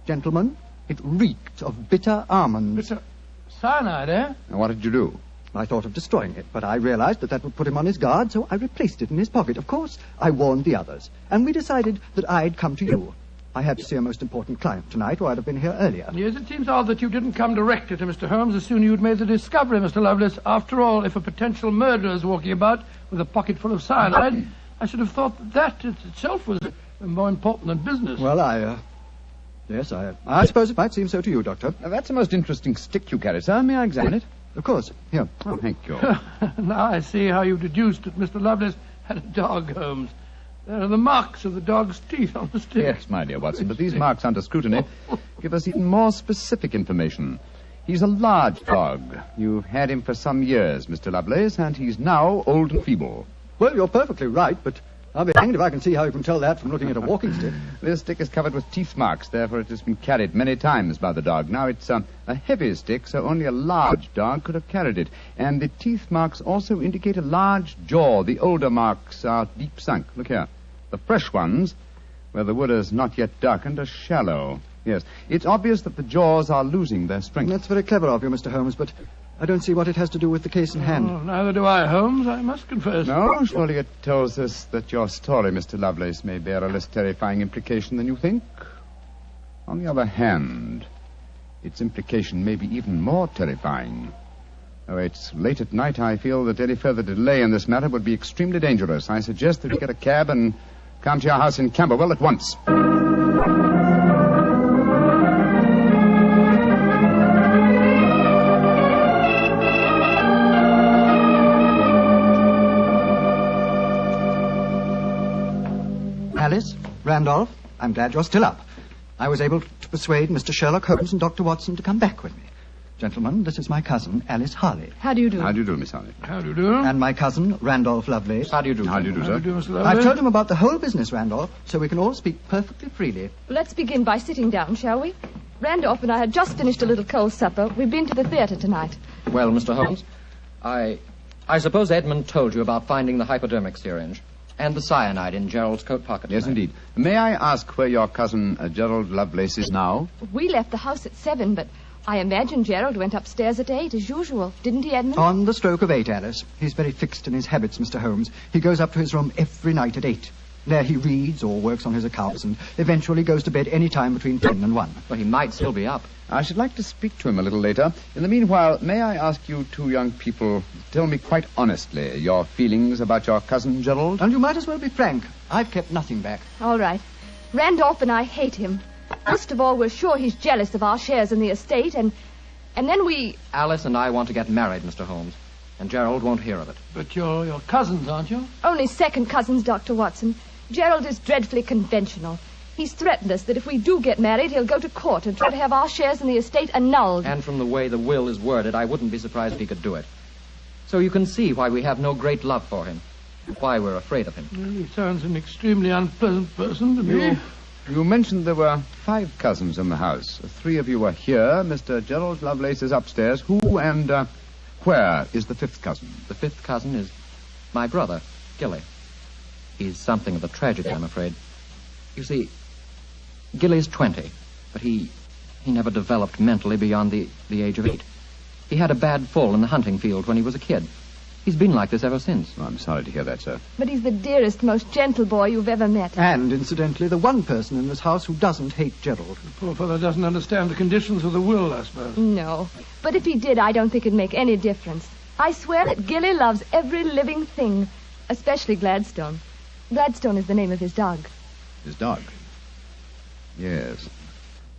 Speaker 4: Gentlemen, it reeked of bitter almonds.
Speaker 21: Bitter cyanide, eh?
Speaker 9: And what did you do?
Speaker 4: I thought of destroying it, but I realized that would put him on his guard, so I replaced it in his pocket. Of course, I warned the others, and we decided that I'd come to you. I had to see a most important client tonight, or I'd have been here earlier.
Speaker 21: Yes, it seems odd that you didn't come directly to Mr. Holmes as soon as you'd made the discovery, Mr. Lovelace. After all, if a potential murderer is walking about with a pocket full of cyanide, I should have thought that itself was more important than business.
Speaker 4: Well, Yes, I suppose it might seem so to you, Doctor.
Speaker 9: Now, that's a most interesting stick you carry, sir. May I examine it?
Speaker 4: Of course. Here.
Speaker 9: Oh, thank you.
Speaker 21: Now I see how you deduced that Mr. Lovelace had a dog, Holmes. There are the marks of the dog's teeth on the stick.
Speaker 9: Yes, my dear Watson, but these marks under scrutiny give us even more specific information. He's a large dog. You've had him for some years, Mr. Lovelace, and he's now old and feeble.
Speaker 4: Well, you're perfectly right, but I'll be hanged if I can see how you can tell that from looking at a walking stick.
Speaker 9: This stick is covered with teeth marks, therefore it has been carried many times by the dog. Now, it's a heavy stick, so only a large dog could have carried it. And the teeth marks also indicate a large jaw. The older marks are deep sunk. Look here. The fresh ones, where the wood is not yet darkened, are shallow. Yes, it's obvious that the jaws are losing their strength.
Speaker 4: That's very clever of you, Mr. Holmes, but I don't see what it has to do with the case in hand.
Speaker 21: Oh, neither do I, Holmes, I must confess.
Speaker 9: No, surely it tells us that your story, Mr. Lovelace, may bear a less terrifying implication than you think. On the other hand, its implication may be even more terrifying. Though it's late at night, I feel that any further delay in this matter would be extremely dangerous. I suggest that you get a cab and come to your house in Camberwell at once.
Speaker 4: Alice, Randolph, I'm glad you're still up. I was able to persuade Mr. Sherlock Holmes and Dr. Watson to come back with me. Gentlemen, this is my cousin, Alice Harley.
Speaker 2: How do you do?
Speaker 9: How do you do, Miss Harley?
Speaker 21: How do you do?
Speaker 4: And my cousin, Randolph Lovelace.
Speaker 9: How do you do? How do you do, sir?
Speaker 21: How do you do, Mr. Lovelace?
Speaker 4: I've told him about the whole business, Randolph, so we can all speak perfectly freely.
Speaker 19: Let's begin by sitting down, shall we? Randolph and I had just finished a little cold supper. We've been to the theatre tonight.
Speaker 10: Well, Mr. Holmes, I suppose Edmund told you about finding the hypodermic syringe and the cyanide in Gerald's coat pocket.
Speaker 9: Yes, indeed. May I ask where your cousin Gerald Lovelace is now?
Speaker 19: We left the house at 7, but I imagine Gerald went upstairs at 8, as usual. Didn't he, Edmund?
Speaker 4: On the stroke of 8, Alice. He's very fixed in his habits, Mr. Holmes. He goes up to his room every night at 8. There he reads or works on his accounts and eventually goes to bed any time between 10 and 1.
Speaker 10: Well, he might still be up.
Speaker 9: I should like to speak to him a little later. In the meanwhile, may I ask you two young people to tell me quite honestly your feelings about your cousin Gerald?
Speaker 4: And you might as well be frank. I've kept nothing back.
Speaker 19: All right. Randolph and I hate him. First of all, we're sure he's jealous of our shares in the estate, and And then we...
Speaker 10: Alice and I want to get married, Mr. Holmes. And Gerald won't hear of it.
Speaker 21: But you're cousins, aren't you?
Speaker 19: Only second cousins, Dr. Watson. Gerald is dreadfully conventional. He's threatened us that if we do get married, he'll go to court and try to have our shares in the estate annulled.
Speaker 10: And from the way the will is worded, I wouldn't be surprised if he could do it. So you can see why we have no great love for him. Why we're afraid of him.
Speaker 21: Well, he sounds an extremely unpleasant person to me.
Speaker 9: You mentioned there were 5 cousins in the house. 3 of you are here. Mr. Gerald Lovelace is upstairs. Who and where is the 5th cousin?
Speaker 10: The 5th cousin is my brother, Gilly. He's something of a tragedy, I'm afraid. You see, Gilly's 20, but he never developed mentally beyond the age of 8. He had a bad fall in the hunting field when he was a kid. He's been like this ever since.
Speaker 9: Oh, I'm sorry to hear that, sir.
Speaker 19: But he's the dearest, most gentle boy you've ever met.
Speaker 4: And, incidentally, the one person in this house who doesn't hate Gerald.
Speaker 21: The poor fellow doesn't understand the conditions of the will, I suppose.
Speaker 19: No. But if he did, I don't think it'd make any difference. I swear that Gilly loves every living thing, especially Gladstone. Gladstone is the name of his dog.
Speaker 9: His dog? Yes.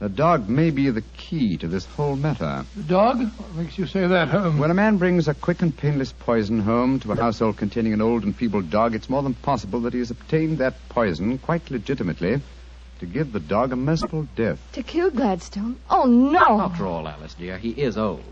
Speaker 9: The dog may be the key to this whole matter.
Speaker 21: The dog? What makes you say that, Holmes?
Speaker 9: When a man brings a quick and painless poison home to a household containing an old and feeble dog, it's more than possible that he has obtained that poison, quite legitimately, to give the dog a merciful death.
Speaker 19: To kill Gladstone? Oh, no!
Speaker 10: After all, Alice, dear, he is old.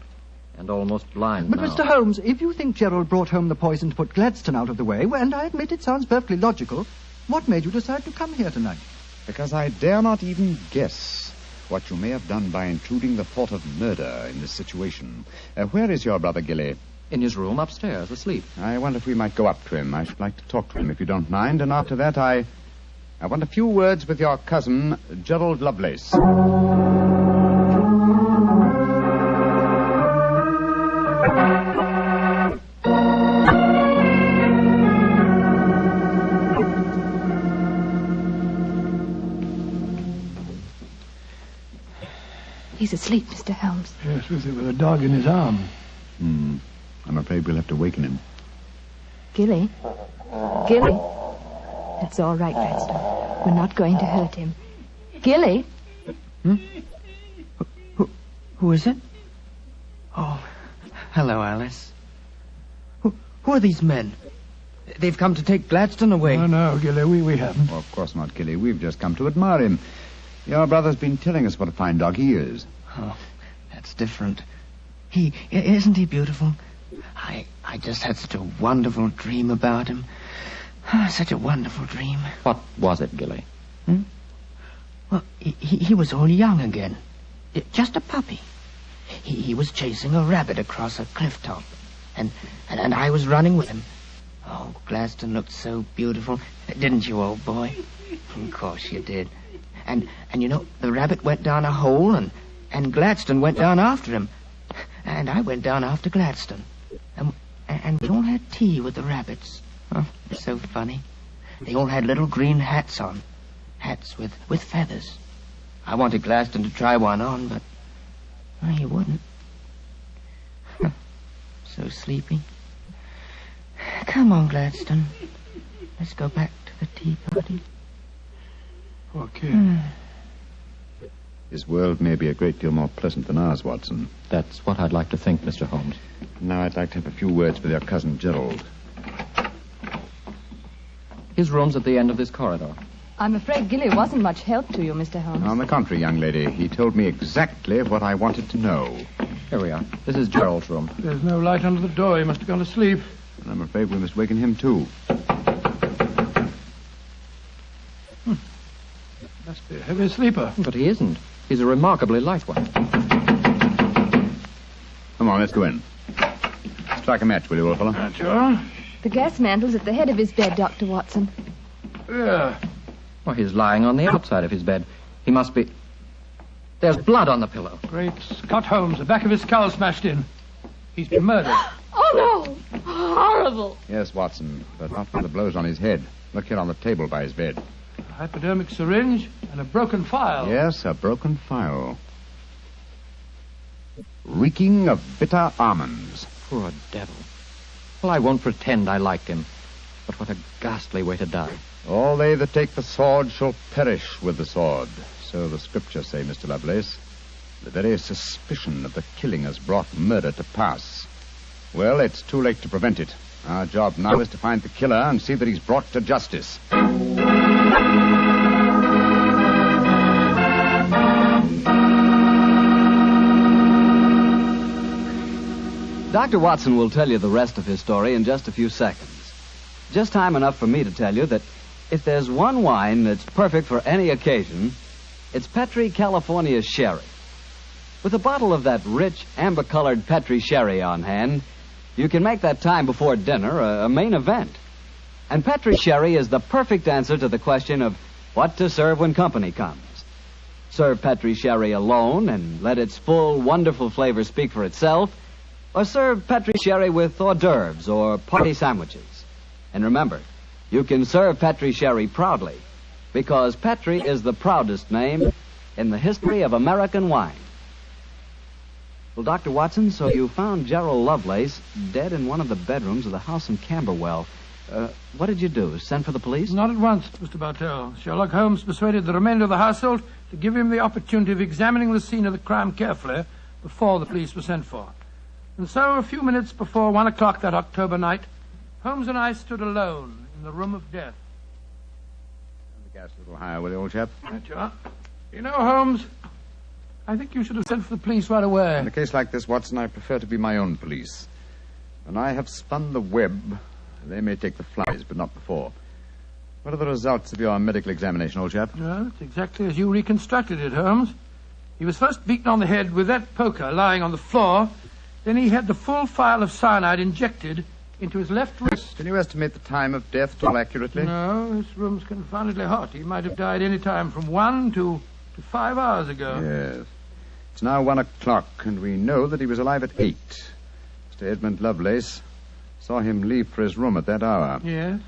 Speaker 10: And almost blind
Speaker 4: But,
Speaker 10: now.
Speaker 4: Mr. Holmes, if you think Gerald brought home the poison to put Gladstone out of the way, and I admit it sounds perfectly logical, what made you decide to come here tonight?
Speaker 9: Because I dare not even guess what you may have done by intruding the thought of murder in this situation. Where is your brother Gilly?
Speaker 10: In his room upstairs, asleep.
Speaker 9: I wonder if we might go up to him. I should like to talk to him, if you don't mind. And after that, I want a few words with your cousin, Gerald Lovelace.
Speaker 19: He's asleep, Mr. Holmes.
Speaker 21: Yes, with a dog in his arm.
Speaker 9: I'm afraid we'll have to waken him.
Speaker 19: Gilly? Gilly? That's all right, Gladstone. We're not going to hurt him. Gilly?
Speaker 2: Who is it? Oh, hello, Alice. Who are these men? They've come to take Gladstone away.
Speaker 21: No, Gilly, we haven't.
Speaker 9: Oh, of course not, Gilly. We've just come to admire him. Your brother's been telling us what a fine dog he is.
Speaker 2: Oh, that's different. Isn't he beautiful? I just had such a wonderful dream about him. Such a wonderful dream.
Speaker 10: What was it, Gilly?
Speaker 2: Well, he was all young again. Just a puppy. He was chasing a rabbit across a cliff top. And I was running with him. Oh, Gladstone looked so beautiful. Didn't you, old boy? Of course you did. And you know, the rabbit went down a hole, and Gladstone went down after him. And I went down after Gladstone. And we all had tea with the rabbits. Oh, it's so funny. They all had little green hats on. Hats with feathers. I wanted Gladstone to try one on, but he wouldn't. So sleepy. Come on, Gladstone. Let's go back to the tea party.
Speaker 21: Poor kid.
Speaker 9: His world may be a great deal more pleasant than ours, Watson.
Speaker 10: That's what I'd like to think, Mr. Holmes.
Speaker 9: Now I'd like to have a few words with your cousin Gerald.
Speaker 10: His room's at the end of this corridor.
Speaker 19: I'm afraid Gilly wasn't much help to you, Mr. Holmes.
Speaker 9: On the contrary, young lady, he told me exactly what I wanted to know.
Speaker 10: Here we are. This is Gerald's room.
Speaker 21: There's no light under the door. He must have gone to sleep.
Speaker 9: And I'm afraid we must waken him, too.
Speaker 21: Must be a heavy sleeper.
Speaker 10: But he isn't. He's a remarkably light one.
Speaker 9: Come on, let's go in. Strike a match, will you, old fellow?
Speaker 21: Sure.
Speaker 19: The gas mantle's at the head of his bed, Dr. Watson.
Speaker 21: Yeah.
Speaker 10: Well, he's lying on the outside of his bed. He must be... There's blood on the pillow.
Speaker 21: Great Scott, Holmes. The back of his skull smashed in. He's been murdered.
Speaker 19: Oh, no! Horrible!
Speaker 9: Yes, Watson, but not for the blows on his head. Look here on the table by his bed.
Speaker 21: A hypodermic syringe and a broken file.
Speaker 9: Yes, a broken file. Reeking of bitter almonds.
Speaker 10: Poor devil. Well, I won't pretend I liked him. But what a ghastly way to die.
Speaker 9: All they that take the sword shall perish with the sword. So the scriptures say, Mr. Lovelace. The very suspicion of the killing has brought murder to pass. Well, it's too late to prevent it. Our job now is to find the killer and see that he's brought to justice.
Speaker 1: Dr. Watson will tell you the rest of his story in just a few seconds. Just time enough for me to tell you that if there's one wine that's perfect for any occasion, it's Petri California Sherry. With a bottle of that rich, amber-colored Petri Sherry on hand, you can make that time before dinner a main event. And Petri Sherry is the perfect answer to the question of what to serve when company comes. Serve Petri Sherry alone and let its full, wonderful flavor speak for itself, or serve Petri Sherry with hors d'oeuvres or party sandwiches. And remember, you can serve Petri Sherry proudly, because Petri is the proudest name in the history of American wine. Well, Dr. Watson, so you found Gerald Lovelace dead in one of the bedrooms of the house in Camberwell. What did you do? Send for the police?
Speaker 21: Not at once, Mr. Bartell. Sherlock Holmes persuaded the remainder of the household to give him the opportunity of examining the scene of the crime carefully before the police were sent for. And so, a few minutes before 1 o'clock that October night, Holmes and I stood alone in the room of death.
Speaker 9: Turn the gas a little higher, will you, old chap?
Speaker 21: Right you are. You know, Holmes, I think you should have sent for the police right away.
Speaker 9: In a case like this, Watson, I prefer to be my own police. When I have spun the web, they may take the flies, but not before. What are the results of your medical examination, old chap?
Speaker 21: Well, it's exactly as you reconstructed it, Holmes. He was first beaten on the head with that poker lying on the floor. Then he had the full phial of cyanide injected into his left wrist.
Speaker 9: Can you estimate the time of death at all accurately?
Speaker 21: No, this room's confoundedly hot. He might have died any time from 1 to 5 hours ago.
Speaker 9: Yes. It's now 1 o'clock, and we know that he was alive at 8. Mr. Edmund Lovelace saw him leave for his room at that hour.
Speaker 21: Yes,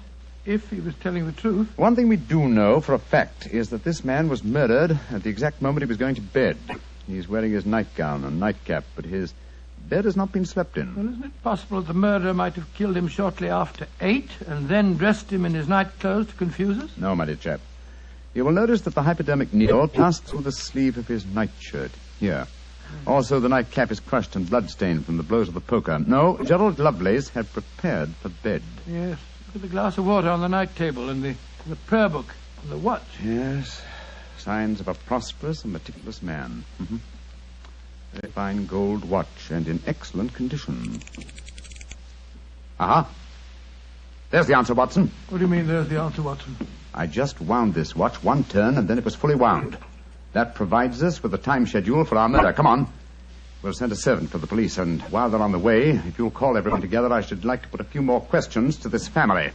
Speaker 21: if he was telling the truth.
Speaker 9: One thing we do know for a fact is that this man was murdered at the exact moment he was going to bed. He's wearing his nightgown and nightcap, but his bed has not been slept in.
Speaker 21: Well, isn't it possible that the murderer might have killed him shortly after 8 and then dressed him in his nightclothes to confuse us?
Speaker 9: No, my dear chap. You will notice that the hypodermic needle passed through the sleeve of his nightshirt. Here. Also, the nightcap is crushed and bloodstained from the blows of the poker. No, Gerald Lovelace had prepared for bed.
Speaker 21: Yes. Look at the glass of water on the night table and the prayer book and the watch.
Speaker 9: Yes. Signs of a prosperous and meticulous man. Mm-hmm. Very fine gold watch and in excellent condition. Aha. There's the answer, Watson.
Speaker 21: What do you mean, there's the answer, Watson?
Speaker 9: I just wound this watch one turn, and then it was fully wound. That provides us with a time schedule for our murder. Come on. We'll send a servant for the police, and while they're on the way, if you'll call everyone together, I should like to put a few more questions to this family.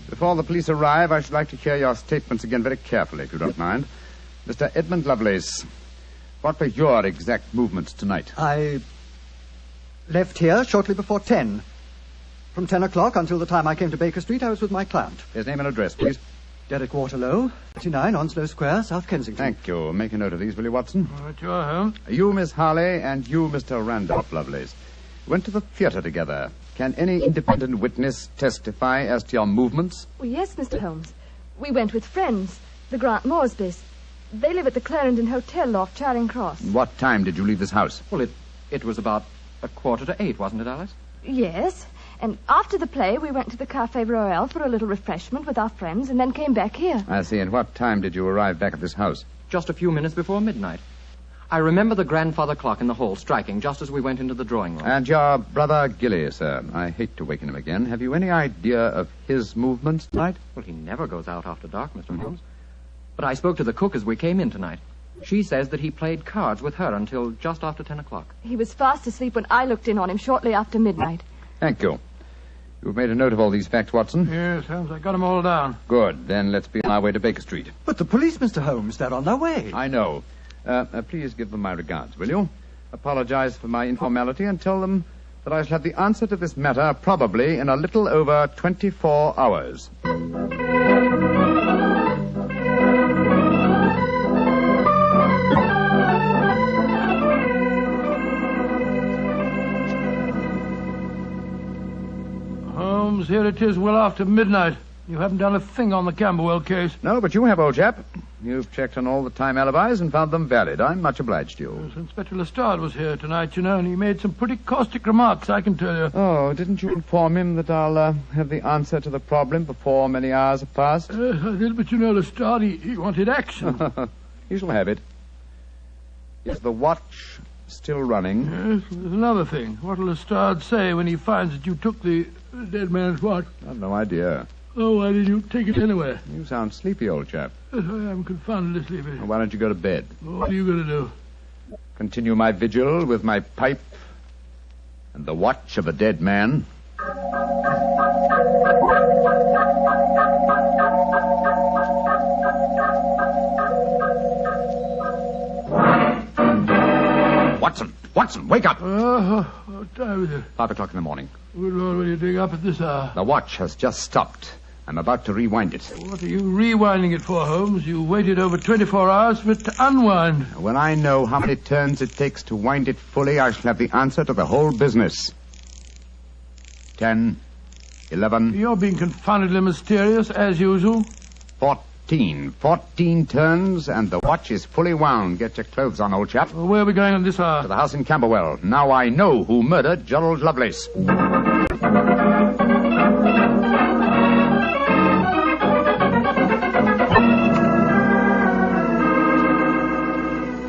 Speaker 9: Before the police arrive, I should like to hear your statements again very carefully, if you don't mind. Mr. Edmund Lovelace, what were your exact movements tonight?
Speaker 4: I left here shortly before 10. From 10 o'clock until the time I came to Baker Street, I was with my client.
Speaker 9: His name and address, please.
Speaker 4: Derek Waterlow, 39 Onslow Square, South Kensington.
Speaker 9: Thank you. Make a note of these, will you, Watson?
Speaker 21: All right, you are home.
Speaker 9: You, Miss Harley, and you, Mr. Randolph Lovelace, went to the theater together. Can any independent witness testify as to your movements?
Speaker 19: Well, yes, Mr. Holmes. We went with friends, the Grant Moresbys. They live at the Clarendon Hotel off Charing Cross.
Speaker 9: What time did you leave this house?
Speaker 10: Well, it was about 7:45, wasn't it, Alice?
Speaker 19: Yes. And after the play, we went to the Café Royal for a little refreshment with our friends and then came back here.
Speaker 9: I see. And what time did you arrive back at this house?
Speaker 10: Just a few minutes before midnight. I remember the grandfather clock in the hall striking just as we went into the drawing room.
Speaker 9: And your brother Gilly, sir. I hate to waken him again. Have you any idea of his movements tonight?
Speaker 10: Well, he never goes out after dark, Mr. Holmes. But I spoke to the cook as we came in tonight. She says that he played cards with her until just after 10 o'clock.
Speaker 19: He was fast asleep when I looked in on him shortly after midnight.
Speaker 9: Thank you. You've made a note of all these facts, Watson?
Speaker 21: Yes, Holmes, I got them all down.
Speaker 9: Good. Then let's be on our way to Baker Street.
Speaker 4: But the police, Mr. Holmes, they're on their way.
Speaker 9: I know. Please give them my regards, will you? Apologize for my informality and tell them that I shall have the answer to this matter probably in a little over 24 hours.
Speaker 21: Holmes, here it is well after midnight. You haven't done a thing on the Camberwell case.
Speaker 9: No, but you have, old chap. You've checked on all the time alibis and found them valid. I'm much obliged to you.
Speaker 21: Yes, Inspector Lestrade was here tonight, you know, and he made some pretty caustic remarks, I can tell you.
Speaker 9: Oh, didn't you inform him that I'll have the answer to the problem before many hours have passed?
Speaker 21: Yes, I did, but you know, Lestrade, he wanted action.
Speaker 9: He shall have it. Is the watch still running?
Speaker 21: Yes, there's another thing. What'll Lestrade say when he finds that you took the dead man's watch?
Speaker 9: I've no idea.
Speaker 21: Oh, why did you take it anyway?
Speaker 9: You sound sleepy, old chap.
Speaker 21: Yes, I am confoundedly sleepy.
Speaker 9: Well, why don't you go to bed?
Speaker 21: What are you going to do?
Speaker 9: Continue my vigil with my pipe and the watch of a dead man. Watson, wake up!
Speaker 21: What time is it?
Speaker 9: 5 o'clock in the morning.
Speaker 21: Good Lord, will you dig up at this hour?
Speaker 9: The watch has just stopped. I'm about to rewind it.
Speaker 21: What are you rewinding it for, Holmes? You waited over 24 hours for it to unwind.
Speaker 9: When I know how many turns it takes to wind it fully, I shall have the answer to the whole business. 10, 11...
Speaker 21: You're being confoundedly mysterious, as usual.
Speaker 9: 14 turns, and the watch is fully wound. Get your clothes on, old chap.
Speaker 21: Well, where are we going on this hour?
Speaker 9: To the house in Camberwell. Now I know who murdered Gerald Lovelace.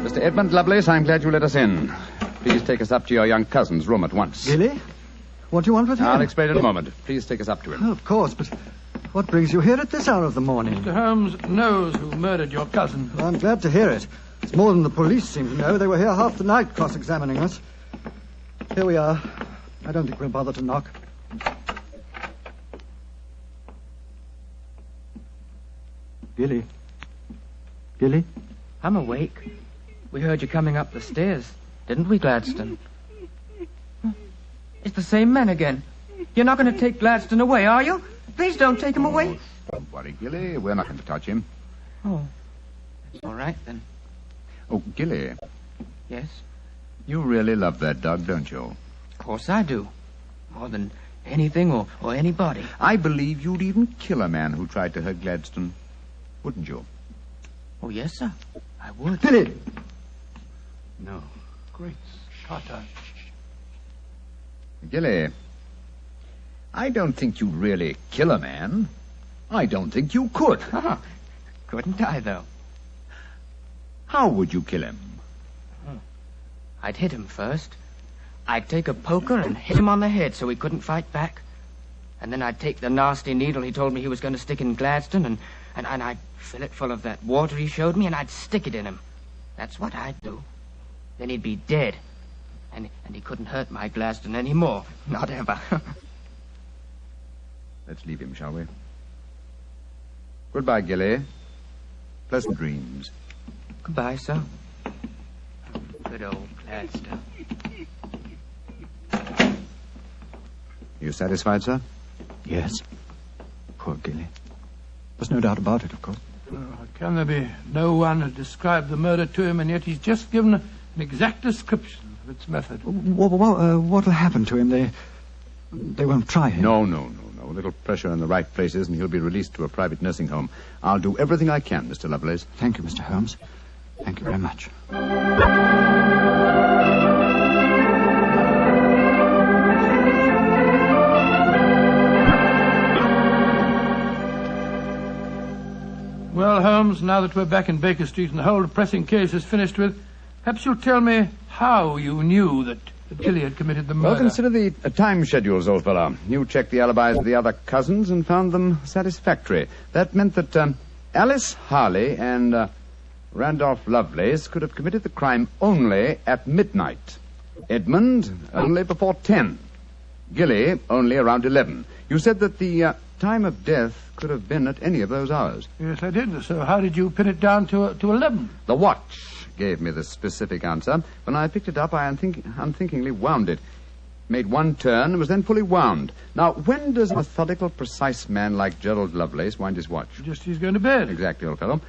Speaker 9: Mr. Edmund Lovelace, I'm glad you let us in. Please take us up to your young cousin's room at once.
Speaker 4: Gilly? What do you want with him?
Speaker 9: I'll explain in a moment. Please take us up to him.
Speaker 4: Oh, of course, but what brings you here at this hour of the morning?
Speaker 21: Mr. Holmes knows who murdered your cousin.
Speaker 4: Well, I'm glad to hear it. It's more than the police seem to know. They were here half the night cross-examining us. Here we are. I don't think we'll bother to knock. Gilly? Gilly?
Speaker 2: I'm awake. We heard you coming up the stairs, didn't we, Gladstone? It's the same men again. You're not going to take Gladstone away, are you? Please don't take him away.
Speaker 9: Don't worry, Gilly. We're not going to touch him.
Speaker 2: Oh, that's all right, then.
Speaker 9: Oh, Gilly.
Speaker 2: Yes?
Speaker 9: You really love that dog, don't you?
Speaker 2: Of course I do. More than anything or anybody.
Speaker 9: I believe you'd even kill a man who tried to hurt Gladstone. Wouldn't you?
Speaker 2: Oh, yes, sir. I would.
Speaker 4: Gilly!
Speaker 21: No. Great Scott.
Speaker 9: Gilly, I don't think you'd really kill a man. I don't think you could.
Speaker 2: Couldn't I, though?
Speaker 9: How would you kill him?
Speaker 2: I'd hit him first. I'd take a poker and hit him on the head so he couldn't fight back. And then I'd take the nasty needle he told me he was going to stick in Gladstone, and I'd fill it full of that water he showed me, and I'd stick it in him. That's what I'd do. Then he'd be dead. And he couldn't hurt my Gladstone anymore. Not ever.
Speaker 9: Let's leave him, shall we? Goodbye, Gilly. Pleasant dreams.
Speaker 2: Goodbye, sir. Good old Gladstone.
Speaker 9: You satisfied, sir?
Speaker 4: Yes. Poor Gilly. There's no doubt about it, of course.
Speaker 21: Can there be no one who described the murder to him, and yet he's just given an exact description of its method?
Speaker 4: What'll happen to him? They won't try him.
Speaker 9: No. A little pressure in the right places, and he'll be released to a private nursing home. I'll do everything I can, Mr. Lovelace.
Speaker 4: Thank you, Mr. Holmes. Thank you very much.
Speaker 21: Well, Holmes, now that we're back in Baker Street and the whole depressing case is finished with, perhaps you'll tell me how you knew that Gilly had committed the murder.
Speaker 9: Well, consider the time schedules, old fellow. You checked the alibis of the other cousins and found them satisfactory. That meant that Alice Harley and Randolph Lovelace could have committed the crime only at midnight. Edmund only before 10. Gilly only around 11. You said that the time of death could have been at any of those hours.
Speaker 21: Yes, I did. So how did you pin it down to 11?
Speaker 9: The watch gave me the specific answer. When I picked it up, I unthinkingly wound it. Made one turn and was then fully wound. Now, when does a methodical, precise man like Gerald Lovelace wind his watch?
Speaker 21: Just as he's going to bed.
Speaker 9: Exactly, old fellow.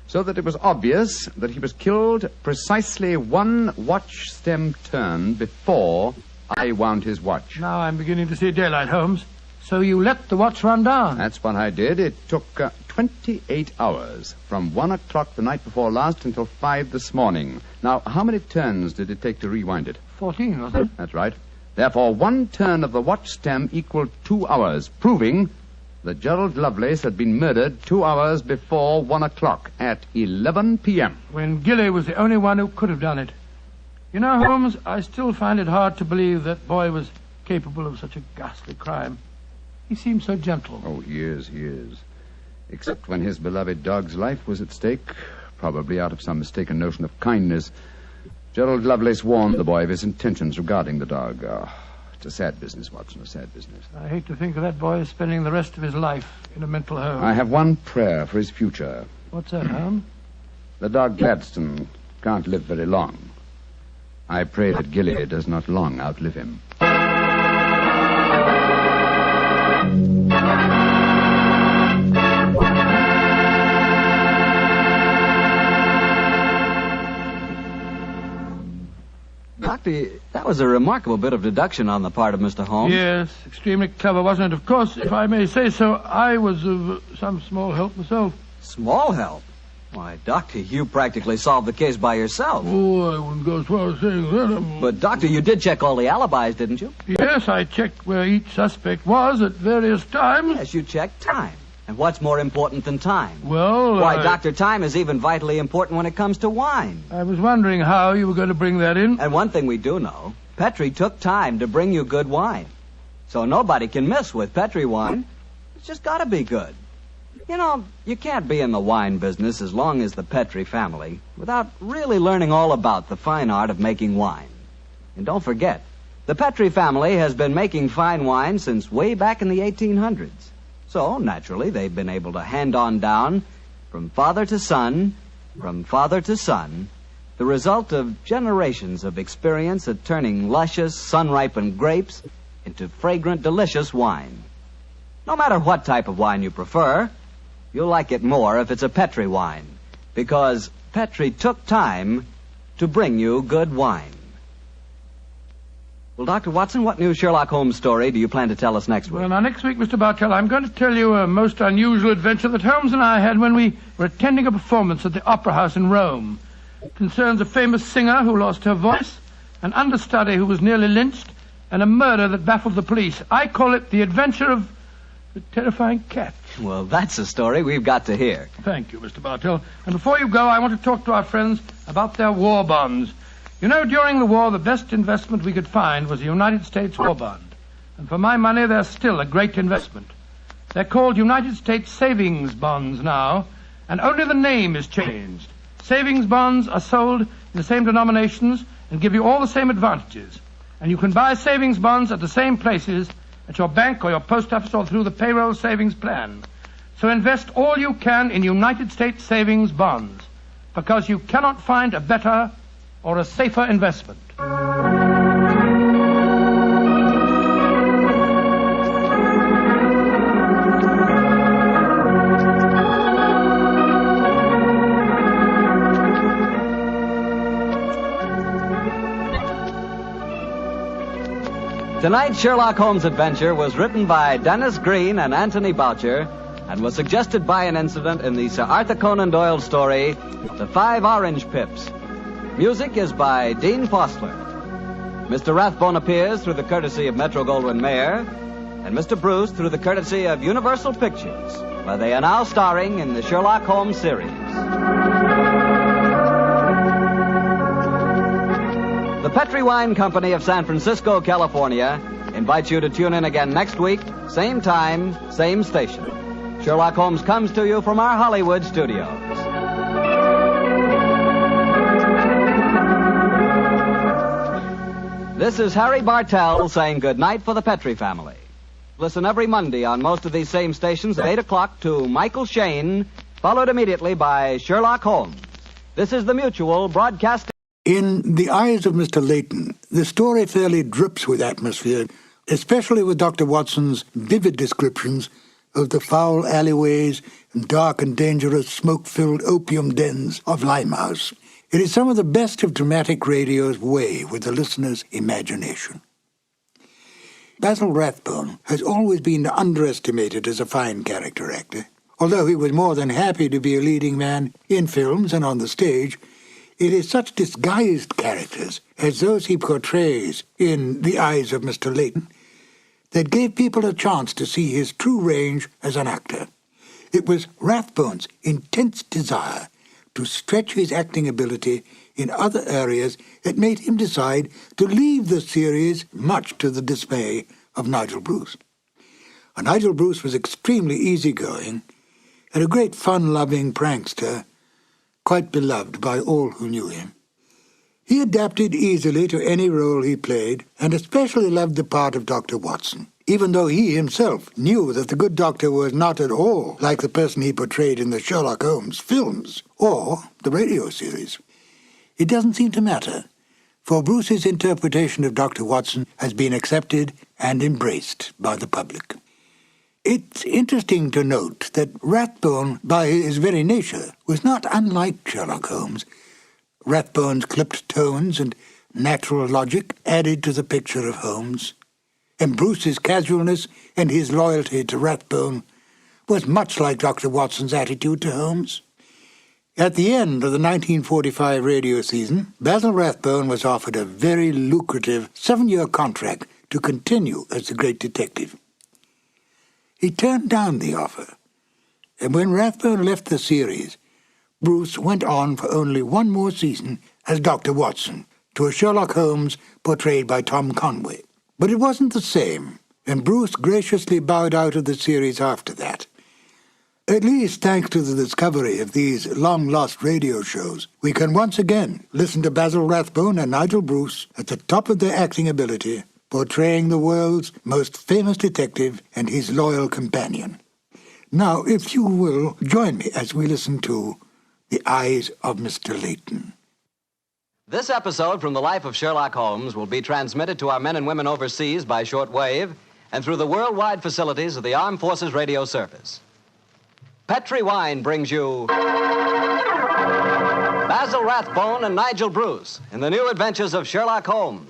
Speaker 9: So that it was obvious that he was killed precisely one watch stem turn before I wound his watch.
Speaker 21: Now I'm beginning to see daylight, Holmes. So you let the watch run down?
Speaker 9: That's what I did. It took 28 hours, from 1 o'clock the night before last until 5 this morning. Now, how many turns did it take to rewind it?
Speaker 21: 14, wasn't it?
Speaker 9: That's right. Therefore, 1 turn of the watch stem equaled 2 hours, proving that Gerald Lovelace had been murdered 2 hours before 1 o'clock at 11 p.m.
Speaker 21: When Gilly was the only one who could have done it. You know, Holmes, I still find it hard to believe that boy was capable of such a ghastly crime. He seemed so gentle.
Speaker 9: Oh, he is. Except when his beloved dog's life was at stake, probably out of some mistaken notion of kindness. Gerald Lovelace warned the boy of his intentions regarding the dog. It's a sad business, Watson, a sad business.
Speaker 21: I hate to think of that boy spending the rest of his life in a mental home.
Speaker 9: I have one prayer for his future.
Speaker 21: What's that, Holmes?
Speaker 9: The dog Gladstone can't live very long. I pray that Gilly does not long outlive him.
Speaker 1: Doctor, that was a remarkable bit of deduction on the part of Mr. Holmes.
Speaker 21: Yes, extremely clever, wasn't it? Of course, if I may say so, I was of some small help myself.
Speaker 1: Small help? Why, Doctor, you practically solved the case by yourself.
Speaker 21: Oh, I wouldn't go as far as saying that.
Speaker 1: But, Doctor, you did check all the alibis, didn't you?
Speaker 21: Yes, I checked where each suspect was at various times.
Speaker 1: Yes, you checked time. And what's more important than time?
Speaker 21: Well,
Speaker 1: Why, Doctor, time is even vitally important when it comes to wine.
Speaker 21: I was wondering how you were going to bring that in.
Speaker 1: And one thing we do know, Petrie took time to bring you good wine. So nobody can miss with Petrie wine. It's just got to be good. You know, you can't be in the wine business as long as the Petrie family without really learning all about the fine art of making wine. And don't forget, the Petrie family has been making fine wine since way back in the 1800s. So, naturally, they've been able to hand on down, from father to son, the result of generations of experience at turning luscious, sun-ripened grapes into fragrant, delicious wine. No matter what type of wine you prefer, you'll like it more if it's a Petrie wine, because Petrie took time to bring you good wine. Well, Dr. Watson, what new Sherlock Holmes story do you plan to tell us next week?
Speaker 21: Well, now, next week, Mr. Bartell, I'm going to tell you a most unusual adventure that Holmes and I had when we were attending a performance at the Opera House in Rome. It concerns a famous singer who lost her voice, an understudy who was nearly lynched, and a murder that baffled the police. I call it The Adventure of the Terrifying Cat.
Speaker 1: Well, that's a story we've got to hear.
Speaker 21: Thank you, Mr. Bartell. And before you go, I want to talk to our friends about their war bonds. You know, during the war, the best investment we could find was a United States war bond. And for my money, they're still a great investment. They're called United States Savings Bonds now, and only the name is changed. Savings bonds are sold in the same denominations and give you all the same advantages. And you can buy savings bonds at the same places, at your bank or your post office or through the payroll savings plan. So invest all you can in United States Savings Bonds, because you cannot find a better or a safer investment.
Speaker 1: Tonight's Sherlock Holmes adventure was written by Dennis Green and Anthony Boucher and was suggested by an incident in the Sir Arthur Conan Doyle story, The 5 Orange Pips. Music is by Dean Fossler. Mr. Rathbone appears through the courtesy of Metro-Goldwyn-Mayer, and Mr. Bruce through the courtesy of Universal Pictures, where they are now starring in the Sherlock Holmes series. The Petrie Wine Company of San Francisco, California, invites you to tune in again next week, same time, same station. Sherlock Holmes comes to you from our Hollywood studios. This is Harry Bartell saying good night for the Petrie family. Listen every Monday on most of these same stations at 8 o'clock to Michael Shayne, followed immediately by Sherlock Holmes. This is the Mutual Broadcasting.
Speaker 11: In The Eyes of Mr. Leyton, the story fairly drips with atmosphere, especially with Dr. Watson's vivid descriptions of the foul alleyways and dark and dangerous smoke-filled opium dens of Limehouse. It is some of the best of dramatic radio's way with the listener's imagination. Basil Rathbone has always been underestimated as a fine character actor. Although he was more than happy to be a leading man in films and on the stage, it is such disguised characters as those he portrays in The Eyes of Mr. Leyton that gave people a chance to see his true range as an actor. It was Rathbone's intense desire to stretch his acting ability in other areas that made him decide to leave the series, much to the dismay of Nigel Bruce. Nigel Bruce was extremely easygoing and a great fun-loving prankster, quite beloved by all who knew him. He adapted easily to any role he played, and especially loved the part of Dr. Watson, even though he himself knew that the good doctor was not at all like the person he portrayed in the Sherlock Holmes films or the radio series. It doesn't seem to matter, for Bruce's interpretation of Dr. Watson has been accepted and embraced by the public. It's interesting to note that Rathbone, by his very nature, was not unlike Sherlock Holmes. Rathbone's clipped tones and natural logic added to the picture of Holmes, and Bruce's casualness and his loyalty to Rathbone was much like Dr. Watson's attitude to Holmes. At the end of the 1945 radio season, Basil Rathbone was offered a very lucrative 7-year contract to continue as the great detective. He turned down the offer, and when Rathbone left the series, Bruce went on for only one more season as Dr. Watson to a Sherlock Holmes portrayed by Tom Conway. But it wasn't the same, and Bruce graciously bowed out of the series after that. At least thanks to the discovery of these long-lost radio shows, we can once again listen to Basil Rathbone and Nigel Bruce at the top of their acting ability, portraying the world's most famous detective and his loyal companion. Now, if you will, join me as we listen to The Eyes of Mr. Leyton.
Speaker 1: This episode from the life of Sherlock Holmes will be transmitted to our men and women overseas by shortwave and through the worldwide facilities of the Armed Forces Radio Service. Petri Wine brings you Basil Rathbone and Nigel Bruce in the new adventures of Sherlock Holmes.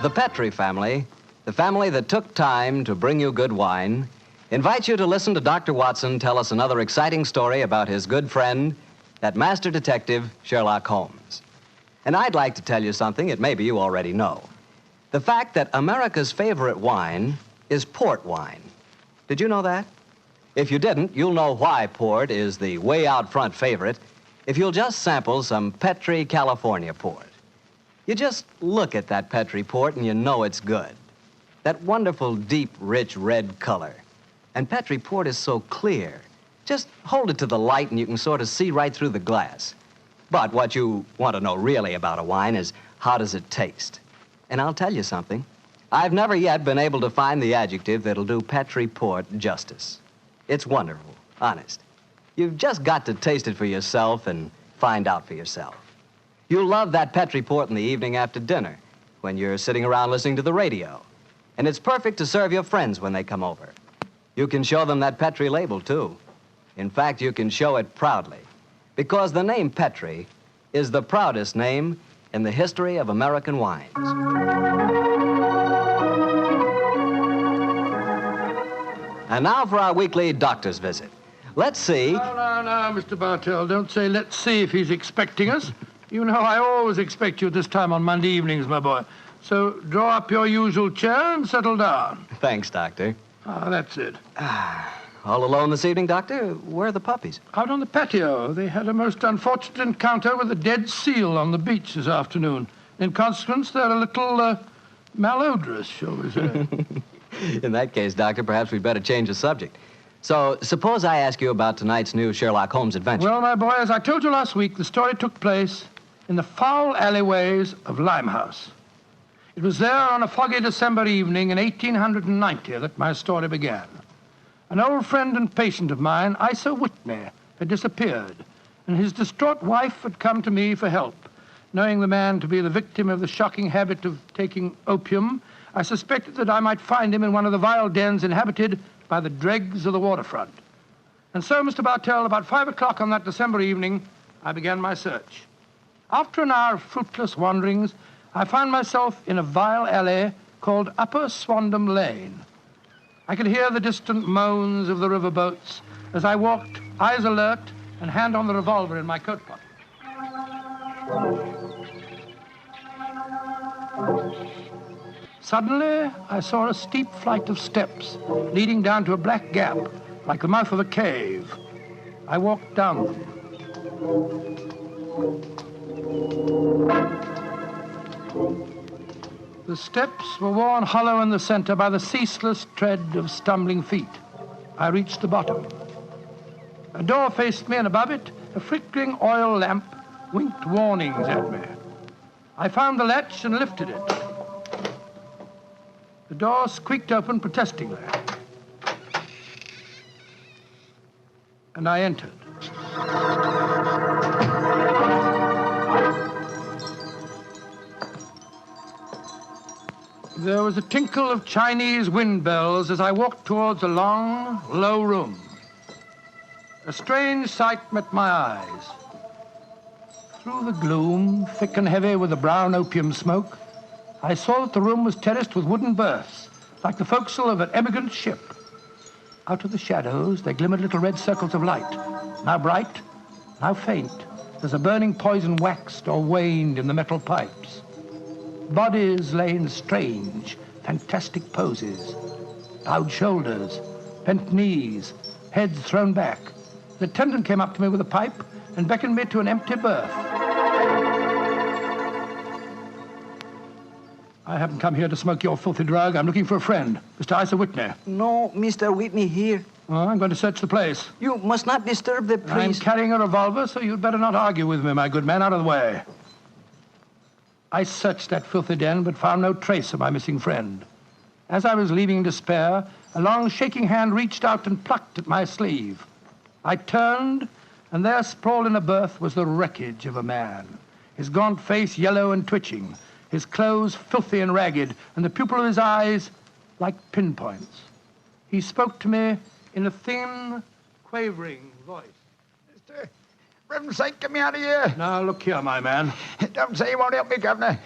Speaker 1: The Petri family, the family that took time to bring you good wine, invites you to listen to Dr. Watson tell us another exciting story about his good friend, that master detective, Sherlock Holmes. And I'd like to tell you something that maybe you already know. The fact that America's favorite wine is port wine. Did you know that? If you didn't, you'll know why port is the way out front favorite if you'll just sample some Petri California port. You just look at that Petri port and you know it's good. That wonderful, deep, rich red color. And Petri port is so clear. Just hold it to the light and you can sort of see right through the glass. But what you want to know really about a wine is how does it taste? And I'll tell you something. I've never yet been able to find the adjective that'll do Petri port justice. It's wonderful, honest. You've just got to taste it for yourself and find out for yourself. You'll love that Petri port in the evening after dinner when you're sitting around listening to the radio. And it's perfect to serve your friends when they come over. You can show them that Petri label, too. In fact, you can show it proudly, because the name Petri is the proudest name in the history of American wines. And now for our weekly doctor's visit. Let's see.
Speaker 21: No, Mr. Bartell, don't say let's see if he's expecting us. You know I always expect you at this time on Monday evenings, my boy. So draw up your usual chair and settle down.
Speaker 1: Thanks, Doctor.
Speaker 21: That's it.
Speaker 1: All alone this evening, Doctor? Where are the puppies?
Speaker 21: Out on the patio. They had a most unfortunate encounter with a dead seal on the beach this afternoon. In consequence, they're a little malodorous, shall we say.
Speaker 1: In that case, Doctor, perhaps we'd better change the subject. So, suppose I ask you about tonight's new Sherlock Holmes adventure.
Speaker 21: Well, my boy, as I told you last week, the story took place in the foul alleyways of Limehouse. It was there on a foggy December evening in 1890 that my story began. An old friend and patient of mine, Isa Whitney, had disappeared, and his distraught wife had come to me for help. Knowing the man to be the victim of the shocking habit of taking opium, I suspected that I might find him in one of the vile dens inhabited by the dregs of the waterfront. And so, Mr. Bartell, about 5 o'clock on that December evening,
Speaker 3: I began my search. After an hour of fruitless wanderings, I found myself in a vile alley called Upper Swandam Lane. I could hear the distant moans of the river boats as I walked, eyes alert, and hand on the revolver in my coat pocket. Suddenly, I saw a steep flight of steps leading down to a black gap, like the mouth of a cave. I walked down them. The steps were worn hollow in the center by the ceaseless tread of stumbling feet. I reached the bottom. A door faced me, and above it, a flickering oil lamp winked warnings at me. I found the latch and lifted it. The door squeaked open protestingly. And I entered. There was a tinkle of Chinese wind bells as I walked towards a long, low room. A strange sight met my eyes. Through the gloom, thick and heavy with the brown opium smoke, I saw that the room was terraced with wooden berths, like the forecastle of an emigrant ship. Out of the shadows, there glimmered little red circles of light, now bright, now faint, as a burning poison waxed or waned in the metal pipes. Bodies lay in strange, fantastic poses. Bowed shoulders, bent knees, heads thrown back. The attendant came up to me with a pipe and beckoned me to an empty berth. I haven't come here to smoke your filthy drug. I'm looking for a friend, Mr. Isa Whitney.
Speaker 2: No, Mr. Whitney here.
Speaker 3: Oh, I'm going to search the place.
Speaker 2: You must not disturb the priest.
Speaker 3: I'm carrying a revolver, so you'd better not argue with me, my good man. Out of the way. I searched that filthy den, but found no trace of my missing friend. As I was leaving in despair, a long, shaking hand reached out and plucked at my sleeve. I turned, and there, sprawled in a berth, was the wreckage of a man, his gaunt face yellow and twitching, his clothes filthy and ragged, and the pupil of his eyes like pinpoints. He spoke to me in a thin, quavering voice.
Speaker 9: Reverend Saint, get me out of here.
Speaker 3: Now, look here, my man.
Speaker 9: Don't say you won't help me, Governor.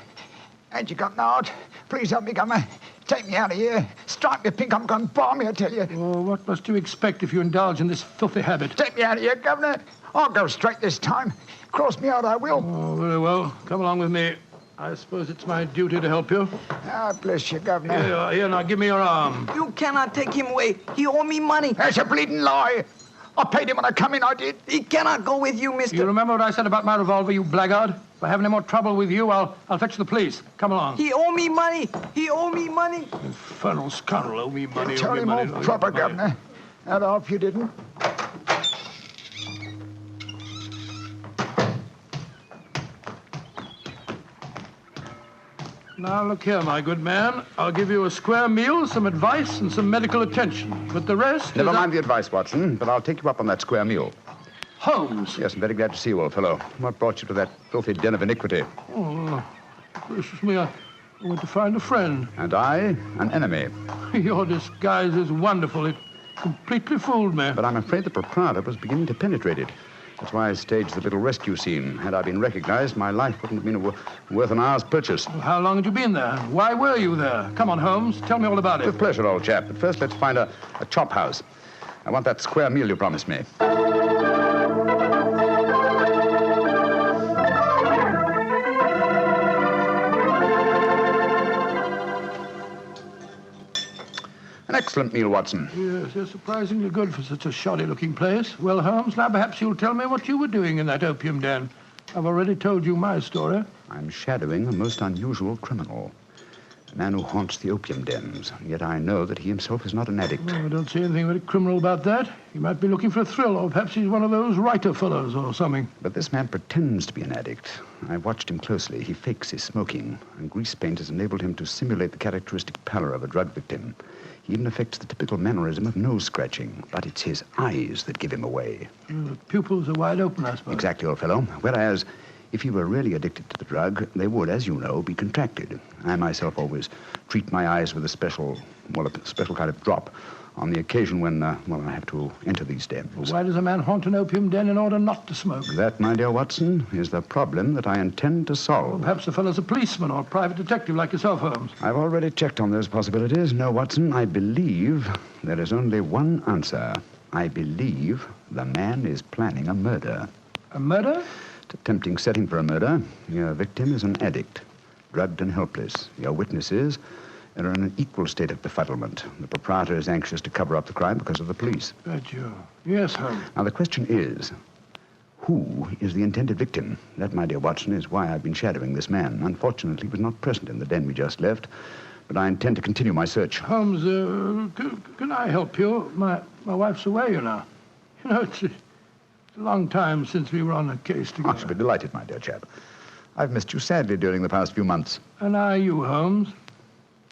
Speaker 9: Ain't you got an heart? Please help me, Governor. Take me out of here. Strike me pink, I'm going to bomb me, I tell you.
Speaker 3: Oh, what must you expect if you indulge in this filthy habit?
Speaker 9: Take me out of here, Governor. I'll go straight this time. Cross me out, I will.
Speaker 3: Oh, very well. Come along with me. I suppose it's my duty to help you.
Speaker 9: Ah, bless you, Governor.
Speaker 3: Here, now, give me your arm.
Speaker 2: You cannot take him away. He owe me money.
Speaker 9: That's a bleeding lie. I paid him when I come in, I did.
Speaker 2: He cannot go with you, Mr.
Speaker 3: You remember what I said about my revolver, you blackguard? If I have any more trouble with you, I'll fetch the police. Come along.
Speaker 2: He owe me money. He owe me money.
Speaker 3: Infernal scoundrel, owe me money.
Speaker 9: Tell him all proper, Governor. That off you didn't.
Speaker 3: Now, look here, my good man. I'll give you a square meal, some advice, and some medical attention. But the rest
Speaker 9: Never mind the advice, Watson, but I'll take you up on that square meal.
Speaker 3: Holmes.
Speaker 9: Yes, I'm very glad to see you, old fellow. What brought you to that filthy den of iniquity?
Speaker 3: Oh, gracious me, I went to find a friend.
Speaker 9: And I, an enemy.
Speaker 3: Your disguise is wonderful. It completely fooled me.
Speaker 9: But I'm afraid the proprietor was beginning to penetrate it. That's why I staged the little rescue scene. Had I been recognized, my life wouldn't have been worth an hour's purchase.
Speaker 3: Well, how long had you been there? Why were you there? Come on, Holmes. Tell me all about it.
Speaker 9: With pleasure, old chap. But first, let's find a chop house. I want that square meal you promised me. An excellent meal, Watson.
Speaker 3: Yes, they're surprisingly good for such a shoddy-looking place. Well, Holmes, now perhaps you'll tell me what you were doing in that opium den. I've already told you my story.
Speaker 9: I'm shadowing a most unusual criminal. A man who haunts the opium dens. And yet I know that he himself is not an addict.
Speaker 3: Oh, I don't see anything very criminal about that. He might be looking for a thrill, or perhaps he's one of those writer fellows or something.
Speaker 9: But this man pretends to be an addict. I watched him closely. He fakes his smoking, and grease paint has enabled him to simulate the characteristic pallor of a drug victim. He even affects the typical mannerism of nose scratching, but it's his eyes that give him away.
Speaker 3: The pupils are wide open, I suppose.
Speaker 9: Exactly, old fellow. Whereas, If he were really addicted to the drug, they would, as you know, be contracted. I myself always treat my eyes with a special kind of drop on the occasion when, I have to enter these dens.
Speaker 21: Why does a man haunt an opium den in order not to smoke?
Speaker 9: That, my dear Watson, is the problem that I intend to solve.
Speaker 21: Well, perhaps the fellow's a policeman or a private detective like yourself, Holmes.
Speaker 9: I've already checked on those possibilities. No, Watson, I believe there is only one answer. I believe the man is planning a murder.
Speaker 21: A murder?
Speaker 9: It's a tempting setting for a murder. Your victim is an addict, drugged and helpless. Your witnesses are in an equal state of befuddlement. The proprietor is anxious to cover up the crime because of the police.
Speaker 21: Yes, Holmes.
Speaker 9: Now, the question is, who is the intended victim? That, my dear Watson, is why I've been shadowing this man. Unfortunately, he was not present in the den we just left, but I intend to continue my search.
Speaker 21: Holmes, can I help you? My wife's away, you know. You know, it's a long time since we were on a case together.
Speaker 9: I shall be delighted, my dear chap. I've missed you sadly during the past few months.
Speaker 21: And are you, Holmes?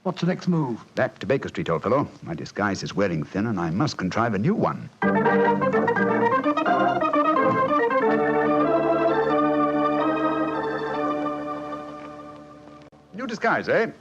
Speaker 21: What's the next move?
Speaker 9: Back to Baker Street, old fellow. My disguise is wearing thin, and I must contrive a new one. New disguise, eh?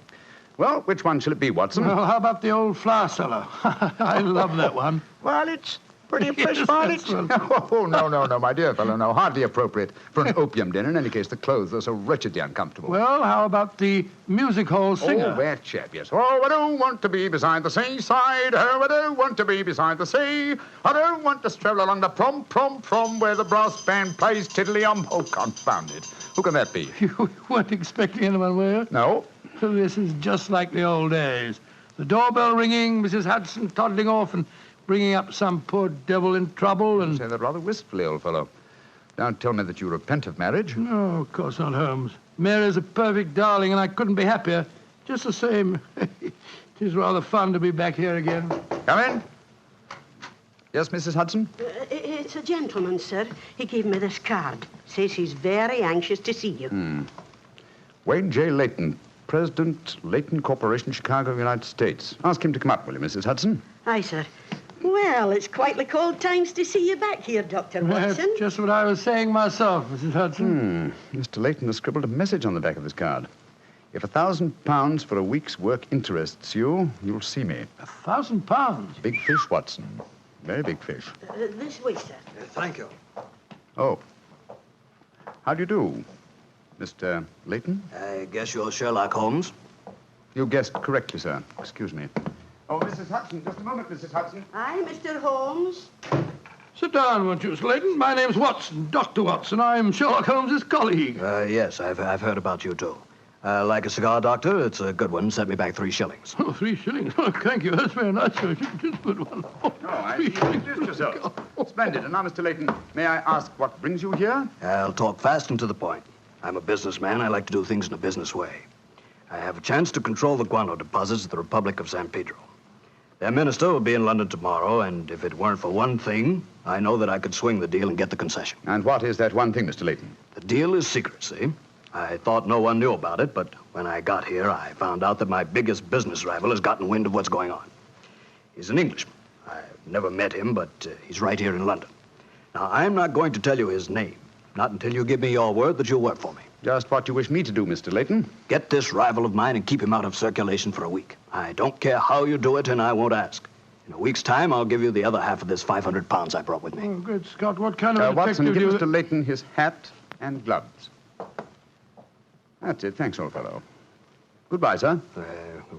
Speaker 9: Well, which one shall it be, Watson?
Speaker 21: Well, how about the old flour cellar? I love that one.
Speaker 9: Well, it's pretty fresh, Barnett. Oh, no, my dear fellow, no. Hardly appropriate for an opium den. In any case, the clothes are so wretchedly uncomfortable.
Speaker 21: Well, how about the music hall singer?
Speaker 9: Oh, that chap, yes. Oh, I don't want to be beside the seaside. Oh, I don't want to be beside the sea. I don't want to stroll along the prom, where the brass band plays tiddly-um. Oh, confound it. Who can that be?
Speaker 21: You weren't expecting anyone, were you?
Speaker 9: No.
Speaker 21: This is just like the old days. The doorbell ringing, Mrs. Hudson toddling off and bringing up some poor devil in trouble and...
Speaker 9: You say that rather wistfully, old fellow. Don't tell me that you repent of marriage.
Speaker 21: No, of course not, Holmes. Mary's a perfect darling, and I couldn't be happier. Just the same. It is rather fun to be back here again.
Speaker 9: Come in. Yes, Mrs. Hudson?
Speaker 23: It's a gentleman, sir. He gave me this card. Says he's very anxious to see you.
Speaker 9: Wayne J. Leyton, President, Leyton Corporation, Chicago, United States. Ask him to come up, will you, Mrs. Hudson?
Speaker 23: Aye, sir. Well, it's quite the cold times to see you back here, Dr. Watson.
Speaker 21: That's just what I was saying myself, Mrs. Hudson.
Speaker 9: Mr. Leyton has scribbled a message on the back of his card. If £1,000 for a week's work interests you, you'll see me.
Speaker 21: £1,000?
Speaker 9: Big fish, Watson. Very big fish.
Speaker 23: This way, sir.
Speaker 13: Thank you.
Speaker 9: Oh. How do you do, Mr. Leyton?
Speaker 13: I guess you're Sherlock Holmes?
Speaker 9: You guessed correctly, sir. Excuse me. Oh, Mrs. Hudson, just a moment, Mrs. Hudson.
Speaker 23: Aye, Mr. Holmes.
Speaker 21: Sit down, won't you, Miss Leyton? My name's Watson, Dr. Watson. I'm Sherlock Holmes' colleague.
Speaker 13: Yes, I've heard about you, too. Like a cigar, Doctor? It's a good one. Set me back 3 shillings.
Speaker 21: Oh, 3 shillings? Oh, thank you. That's very nice. It's a good one. Oh,
Speaker 9: no, I see you introduced yourself. Splendid. And now, Mr. Leyton, may I ask what brings you here?
Speaker 13: I'll talk fast and to the point. I'm a businessman. I like to do things in a business way. I have a chance to control the guano deposits of the Republic of San Pedro. Their minister will be in London tomorrow, and if it weren't for one thing, I know that I could swing the deal and get the concession.
Speaker 9: And what is that one thing, Mr. Leyton?
Speaker 13: The deal is secrecy. I thought no one knew about it, but when I got here, I found out that my biggest business rival has gotten wind of what's going on. He's an Englishman. I've never met him, but he's right here in London. Now, I'm not going to tell you his name, not until you give me your word that you'll work for me.
Speaker 9: Just what you wish me to do, Mr. Leyton.
Speaker 13: Get this rival of mine and keep him out of circulation for a week. I don't care how you do it, and I won't ask. In a week's time, I'll give you the other half of this £500 I brought with me.
Speaker 21: Oh, good Scott. What kind of a
Speaker 9: Watson,
Speaker 21: detective
Speaker 9: give
Speaker 21: do you...
Speaker 9: Mr. Leyton his hat and gloves. That's it. Thanks, old fellow. Goodbye, sir.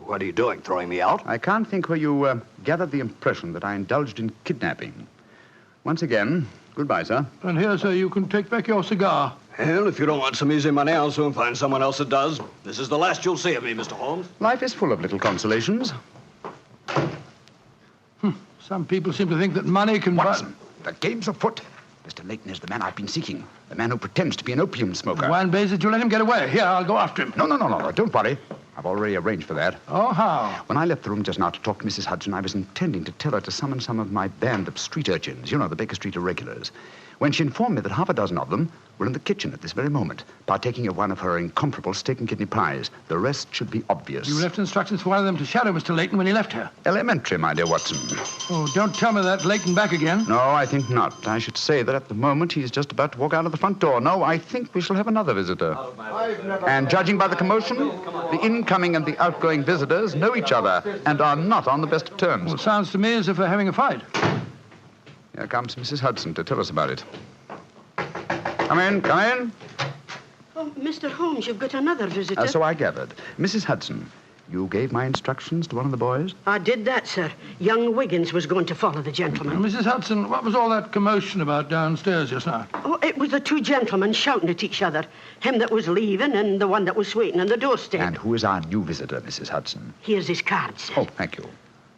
Speaker 13: What are you doing, throwing me out?
Speaker 9: I can't think where you gathered the impression that I indulged in kidnapping. Once again, goodbye, sir.
Speaker 21: And here, sir, you can take back your cigar.
Speaker 13: Well, if you don't want some easy money, I'll soon find someone else that does. This is the last you'll see of me, Mr. Holmes.
Speaker 9: Life is full of little consolations.
Speaker 21: Some people seem to think that money can...
Speaker 9: Watson, the game's afoot. Mr. Leyton is the man I've been seeking. The man who pretends to be an opium smoker.
Speaker 21: Why in blazes did you let him get away? Here, I'll go after him.
Speaker 9: No. Don't worry. I've already arranged for that.
Speaker 21: Oh, how?
Speaker 9: When I left the room just now to talk to Mrs. Hudson, I was intending to tell her to summon some of my band of street urchins. You know, the Baker Street irregulars. when she informed me that half a dozen of them were in the kitchen at this very moment, partaking of one of her incomparable steak and kidney pies. The rest should be obvious.
Speaker 21: You left instructions for one of them to shadow Mr. Leyton when he left here.
Speaker 9: Elementary, my dear Watson.
Speaker 21: Oh, don't tell me that Leyton back again.
Speaker 9: No, I think not. I should say that at the moment he's just about to walk out of the front door. No, I think we shall have another visitor. And judging by the commotion, the incoming and the outgoing visitors know each other and are not on the best of terms.
Speaker 21: Well, it sounds to me as if they're having a fight.
Speaker 9: Here comes Mrs. Hudson to tell us about it. Come in, come in.
Speaker 23: Oh, Mr. Holmes, you've got another visitor.
Speaker 9: So I gathered. Mrs. Hudson, you gave my instructions to one of the boys?
Speaker 23: I did that, sir. Young Wiggins was going to follow the gentleman.
Speaker 21: Mrs. Hudson, what was all that commotion about downstairs just now?
Speaker 23: Oh, it was the two gentlemen shouting at each other. Him that was leaving and the one that was waiting on the doorstep.
Speaker 9: And who is our new visitor, Mrs. Hudson?
Speaker 23: Here's his card, sir.
Speaker 9: Oh, thank you.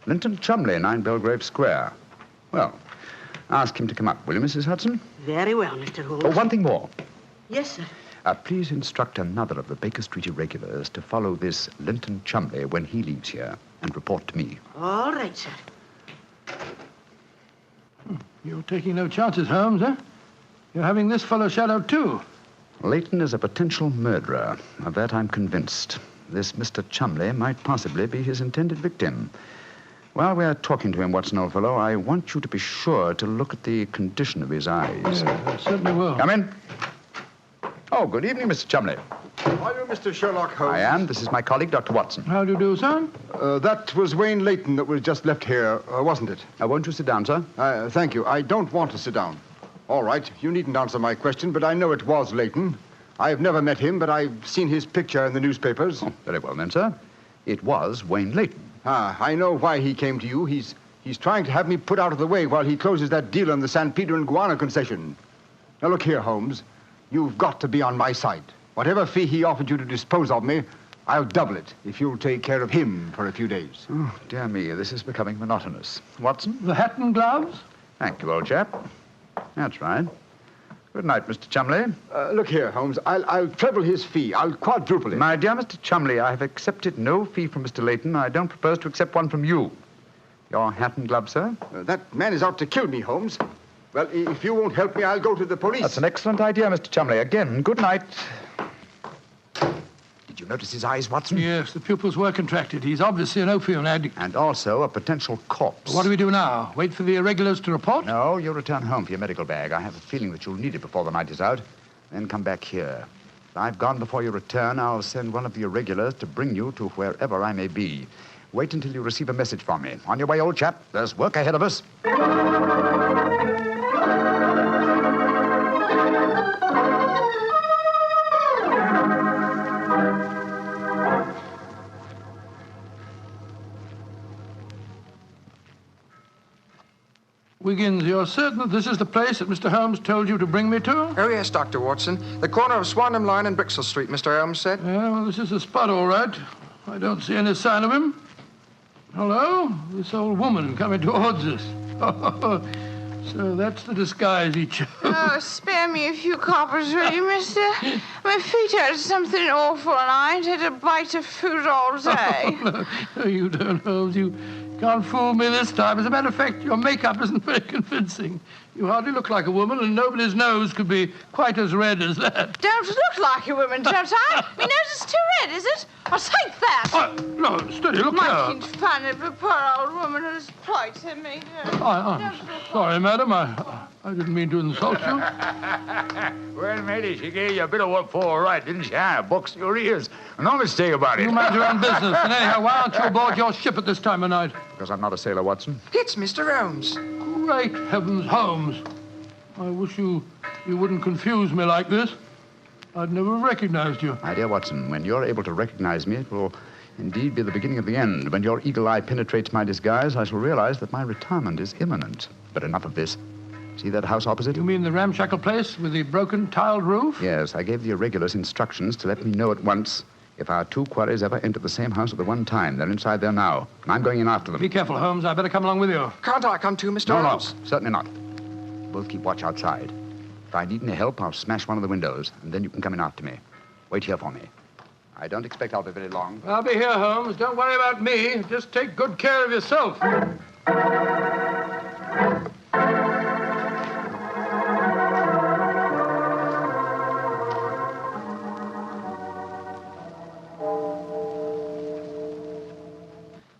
Speaker 9: Linton Chumley, 9 Belgrave Square. Well, ask him to come up, will you, Mrs. Hudson?
Speaker 23: Very well, Mr. Holmes.
Speaker 9: Oh, one thing more.
Speaker 23: Yes, sir.
Speaker 9: Please instruct another of the Baker Street irregulars to follow this Linton Chumley when he leaves here and report to me.
Speaker 23: All right, sir.
Speaker 21: You're taking no chances, Holmes, eh? You're having this fellow shadowed, too.
Speaker 9: Leyton is a potential murderer. Of that I'm convinced. This Mr. Chumley might possibly be his intended victim. While we're talking to him, Watson, old fellow, I want you to be sure to look at the condition of his eyes.
Speaker 21: Yeah, I certainly will.
Speaker 9: Come in. Oh, good evening, Mr. Chumley.
Speaker 17: Are you Mr. Sherlock Holmes?
Speaker 9: I am. This is my colleague, Dr. Watson.
Speaker 21: How do you do, sir?
Speaker 17: That was Wayne Leyton that was just left here, wasn't it?
Speaker 9: Won't you sit down, sir?
Speaker 17: Thank you. I don't want to sit down. All right, you needn't answer my question, but I know it was Leyton. I've never met him, but I've seen his picture in the newspapers.
Speaker 9: Oh, very well, then, sir. It was Wayne Leyton.
Speaker 17: I know why he came to you. He's trying to have me put out of the way while he closes that deal on the San Pedro and Guana concession. Now, look here, Holmes. You've got to be on my side. Whatever fee he offered you to dispose of me, I'll double it if you'll take care of him for a few days.
Speaker 9: Oh, dear me, this is becoming monotonous. Watson?
Speaker 21: The hat and gloves?
Speaker 9: Thank you, old chap. That's right. Good night, Mr. Chumley.
Speaker 17: Look here, Holmes. I'll treble his fee. I'll quadruple it.
Speaker 9: My dear Mr. Chumley, I have accepted no fee from Mr. Leyton. I don't propose to accept one from you. Your hat and gloves, sir?
Speaker 17: That man is out to kill me, Holmes. Well, if you won't help me, I'll go to the police.
Speaker 9: That's an excellent idea, Mr. Chumley. Again, good night. Did you notice his eyes, Watson?
Speaker 21: Yes, the pupils were contracted. He's obviously an opium addict.
Speaker 9: And also a potential corpse.
Speaker 21: What do we do now? Wait for the irregulars to report?
Speaker 9: No, you return home for your medical bag. I have a feeling that you'll need it before the night is out. Then come back here. If I've gone before you return, I'll send one of the irregulars to bring you to wherever I may be. Wait until you receive a message from me. On your way, old chap. There's work ahead of us.
Speaker 21: Wiggins, you're certain that this is the place that Mr. Holmes told you to bring me to?
Speaker 18: Oh, yes, Dr. Watson. The corner of Swanham Line and Brixton Street, Mr. Holmes said.
Speaker 21: Yeah, well, this is the spot, all right. I don't see any sign of him. Hello? This old woman coming towards us. So that's the disguise he chose.
Speaker 20: Oh, spare me a few coppers, will you, mister? My feet hurt something awful, and I ain't had a bite of food all day.
Speaker 21: No, you don't, Holmes. You can't fool me this time. As a matter of fact, your makeup isn't very convincing. You hardly look like a woman, and nobody's nose could be quite as red as that.
Speaker 20: Don't look like a woman, don't I? My nose is too red, is it? I'll take that.
Speaker 21: No, steady, look
Speaker 20: Making fun of a poor old woman whose plight I made her.
Speaker 21: I'm sorry, madam. I didn't mean to insult you.
Speaker 14: Well, matey, she gave you a bit of what for, all right, didn't she? Box your ears. No mistake about it.
Speaker 21: You mind your own business. And anyhow, why aren't you aboard your ship at this time of night?
Speaker 9: Because I'm not a sailor, Watson.
Speaker 18: It's Mr. Holmes.
Speaker 21: Great heavens, Holmes. I wish you wouldn't confuse me like this. I'd never recognized you.
Speaker 9: My dear Watson, when you're able to recognize me, it will indeed be the beginning of the end. When your eagle eye penetrates my disguise, I shall realize that my retirement is imminent. But enough of this. See that house opposite?
Speaker 21: You mean the ramshackle place with the broken tiled roof?
Speaker 9: Yes, I gave the irregulars instructions to let me know at once if our two quarries ever enter the same house at the one time. They're inside there now, and I'm going in after them.
Speaker 21: Be careful, Holmes. I better come along with you.
Speaker 18: Can't I come too, Mr. Holmes?
Speaker 9: No, certainly not. Both keep watch outside. If I need any help, I'll smash one of the windows, and then you can come in after me. Wait here for me. I don't expect I'll be very long.
Speaker 21: I'll be here, Holmes. Don't worry about me. Just take good care of yourself.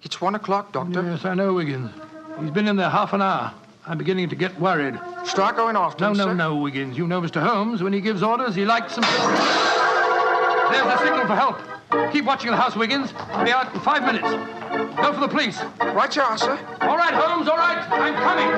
Speaker 18: It's 1 o'clock, Doctor.
Speaker 21: Yes, I know, Wiggins. He's been in there half an hour. I'm beginning to get worried.
Speaker 18: Start going often, sir.
Speaker 21: No, Wiggins. You know Mr. Holmes. When he gives orders, he likes them. There's a signal for help. Keep watching the house, Wiggins. I'll be out in 5 minutes. Go for the police.
Speaker 18: Right you are, sir.
Speaker 21: All right, Holmes, all right. I'm coming.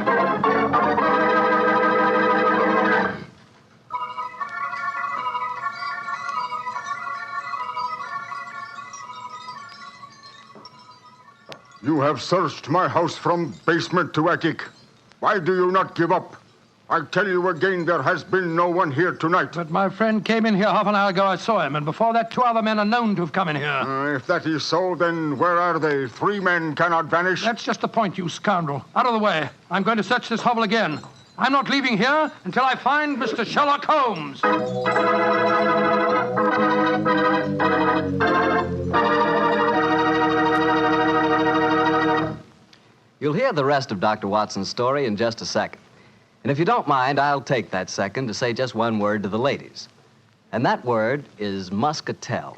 Speaker 6: You have searched my house from basement to attic. Why do you not give up? I tell you again, there has been no one here tonight.
Speaker 21: But my friend came in here half an hour ago. I saw him, and before that, 2 other men are known to have come in here.
Speaker 6: If that is so, then where are they? 3 men cannot vanish.
Speaker 21: That's just the point, you scoundrel. Out of the way. I'm going to search this hovel again. I'm not leaving here until I find Mr. Sherlock Holmes.
Speaker 1: You'll hear the rest of Dr. Watson's story in just a second. And if you don't mind, I'll take that second to say just one word to the ladies. And that word is muscatel.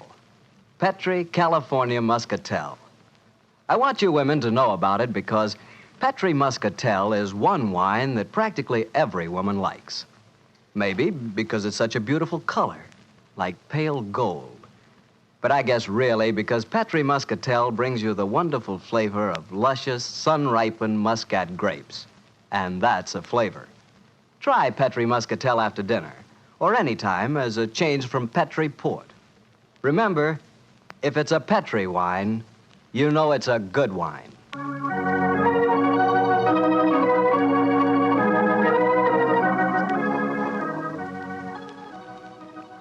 Speaker 1: Petri California muscatel. I want you women to know about it because Petri muscatel is one wine that practically every woman likes. Maybe because it's such a beautiful color, like pale gold. But I guess really because Petri muscatel brings you the wonderful flavor of luscious, sun-ripened muscat grapes. And that's a flavor. Try Petri muscatel after dinner, or any time as a change from Petri port. Remember, if it's a Petri wine, you know it's a good wine.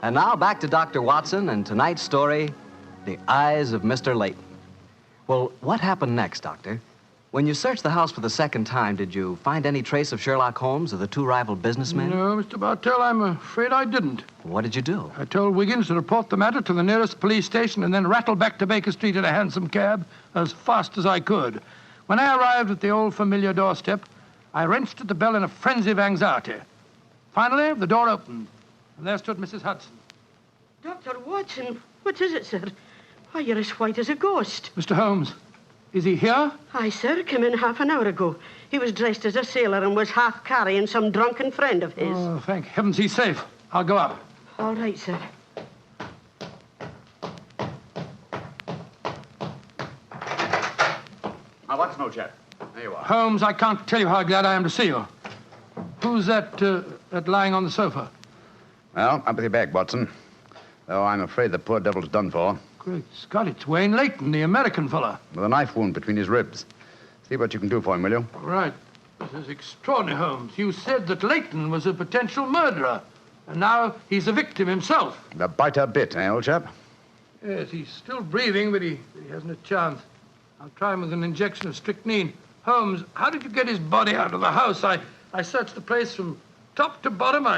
Speaker 1: And now back to Dr. Watson and tonight's story, The Eyes of Mr. Leyton. Well, what happened next, Doctor? When you searched the house for the second time, did you find any trace of Sherlock Holmes or the 2 rival businessmen?
Speaker 21: No, Mr. Bartell, I'm afraid I didn't.
Speaker 1: What did you do?
Speaker 21: I told Wiggins to report the matter to the nearest police station and then rattle back to Baker Street in a hansom cab as fast as I could. When I arrived at the old familiar doorstep, I wrenched at the bell in a frenzy of anxiety. Finally, the door opened, and there stood Mrs. Hudson.
Speaker 23: Dr. Watson, what is it, sir? Why, you're as white as a ghost.
Speaker 21: Mr. Holmes, is he here?
Speaker 23: Aye, sir, came in half an hour ago. He was dressed as a sailor and was half carrying some drunken friend of his.
Speaker 21: Oh, thank heavens he's safe. I'll go up.
Speaker 23: All right, sir.
Speaker 9: Now, Watson, old chap. There you are.
Speaker 21: Holmes, I can't tell you how glad I am to see you. Who's that lying on the sofa?
Speaker 9: Well, up with your bag, Watson. Though I'm afraid the poor devil's done for.
Speaker 21: Great Scott, it's Wayne Leyton, the American fella.
Speaker 9: With a knife wound between his ribs. See what you can do for him, will you?
Speaker 21: Right. This is extraordinary, Holmes. You said that Leyton was a potential murderer, and now he's a victim himself.
Speaker 9: The biter bit, eh, old chap?
Speaker 21: Yes, he's still breathing, but he hasn't a chance. I'll try him with an injection of strychnine. Holmes, how did you get his body out of the house? I searched the place from top to bottom.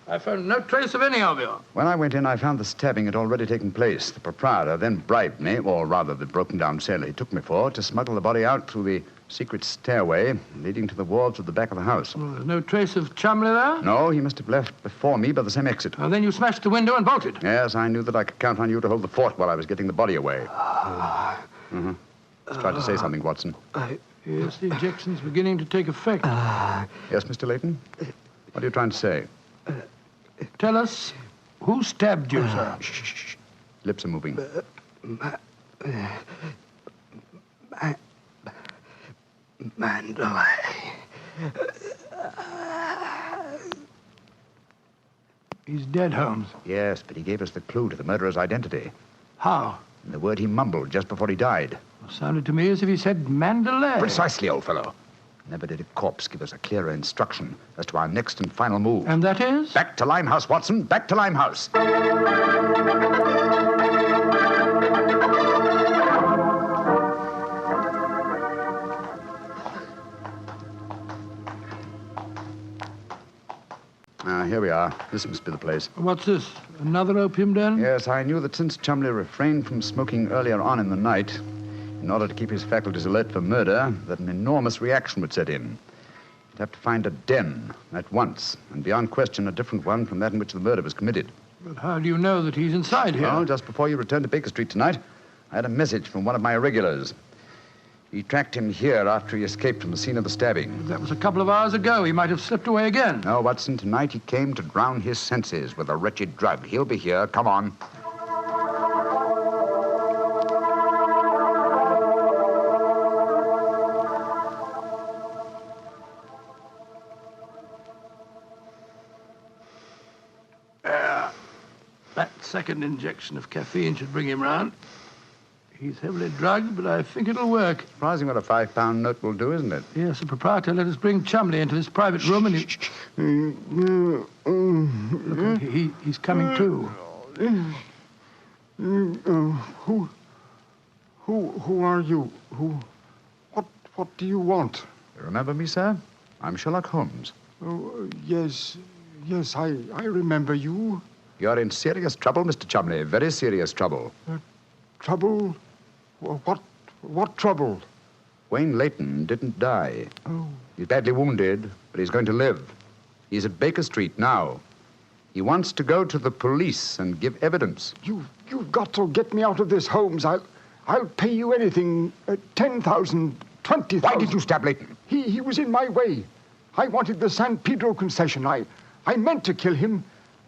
Speaker 21: I found no trace of any of you.
Speaker 9: When I went in, I found the stabbing had already taken place. The proprietor then bribed me, or rather the broken-down sailor he took me for, to smuggle the body out through the secret stairway leading to the wards at the back of the house.
Speaker 21: Well, there's no trace of Chumley there?
Speaker 9: No, he must have left before me by the same exit.
Speaker 21: Well, then you smashed the window and bolted.
Speaker 9: Yes, I knew that I could count on you to hold the fort while I was getting the body away. Mm-hmm. Just tried to say something, Watson.
Speaker 21: Yes, the injection's beginning to take effect.
Speaker 9: Yes, Mr. Leyton? What are you trying to say?
Speaker 21: Tell us, who stabbed you, sir?
Speaker 9: Shh. Lips are moving.
Speaker 2: Mandalay.
Speaker 21: He's dead, Holmes.
Speaker 9: Yes, but he gave us the clue to the murderer's identity.
Speaker 21: How?
Speaker 9: The word he mumbled just before he died.
Speaker 21: Sounded to me as if he said Mandalay.
Speaker 9: Precisely, old fellow. Never did a corpse give us a clearer instruction as to our next and final move.
Speaker 21: And that is?
Speaker 9: Back to Limehouse, Watson. Back to Limehouse. Here we are. This must be the place.
Speaker 21: What's this? Another opium den?
Speaker 9: Yes, I knew that since Chumley refrained from smoking earlier on in the night, in order to keep his faculties alert for murder, that an enormous reaction would set in. You'd have to find a den at once, and beyond question a different one from that in which the murder was committed.
Speaker 21: But how do you know that he's inside here?
Speaker 9: Well, just before you returned to Baker Street tonight, I had a message from one of my irregulars. He tracked him here after he escaped from the scene of the stabbing.
Speaker 21: That was a couple of hours ago. He might have slipped away again.
Speaker 9: No, Watson, tonight he came to drown his senses with a wretched drug. He'll be here. Come on.
Speaker 21: That second injection of caffeine should bring him round. He's heavily drugged, but I think it'll work.
Speaker 9: Surprising what a £5 note will do, isn't it?
Speaker 21: Yes, the proprietor let us bring Chumley into this private room and Look, he's coming too.
Speaker 6: Who are you? What do you want?
Speaker 9: You remember me, sir? I'm Sherlock Holmes.
Speaker 6: Oh, yes, I remember you.
Speaker 9: You're in serious trouble, Mr. Chumley. Very serious trouble.
Speaker 6: Trouble? What trouble?
Speaker 9: Wayne Leyton didn't die.
Speaker 6: Oh.
Speaker 9: He's badly wounded, but he's going to live. He's at Baker Street now. He wants to go to the police and give evidence.
Speaker 6: You've got to get me out of this, Holmes. I'll pay you anything. 10,000, 20,000.
Speaker 9: Why did you stab Leyton?
Speaker 6: He was in my way. I wanted the San Pedro concession. I meant to kill him.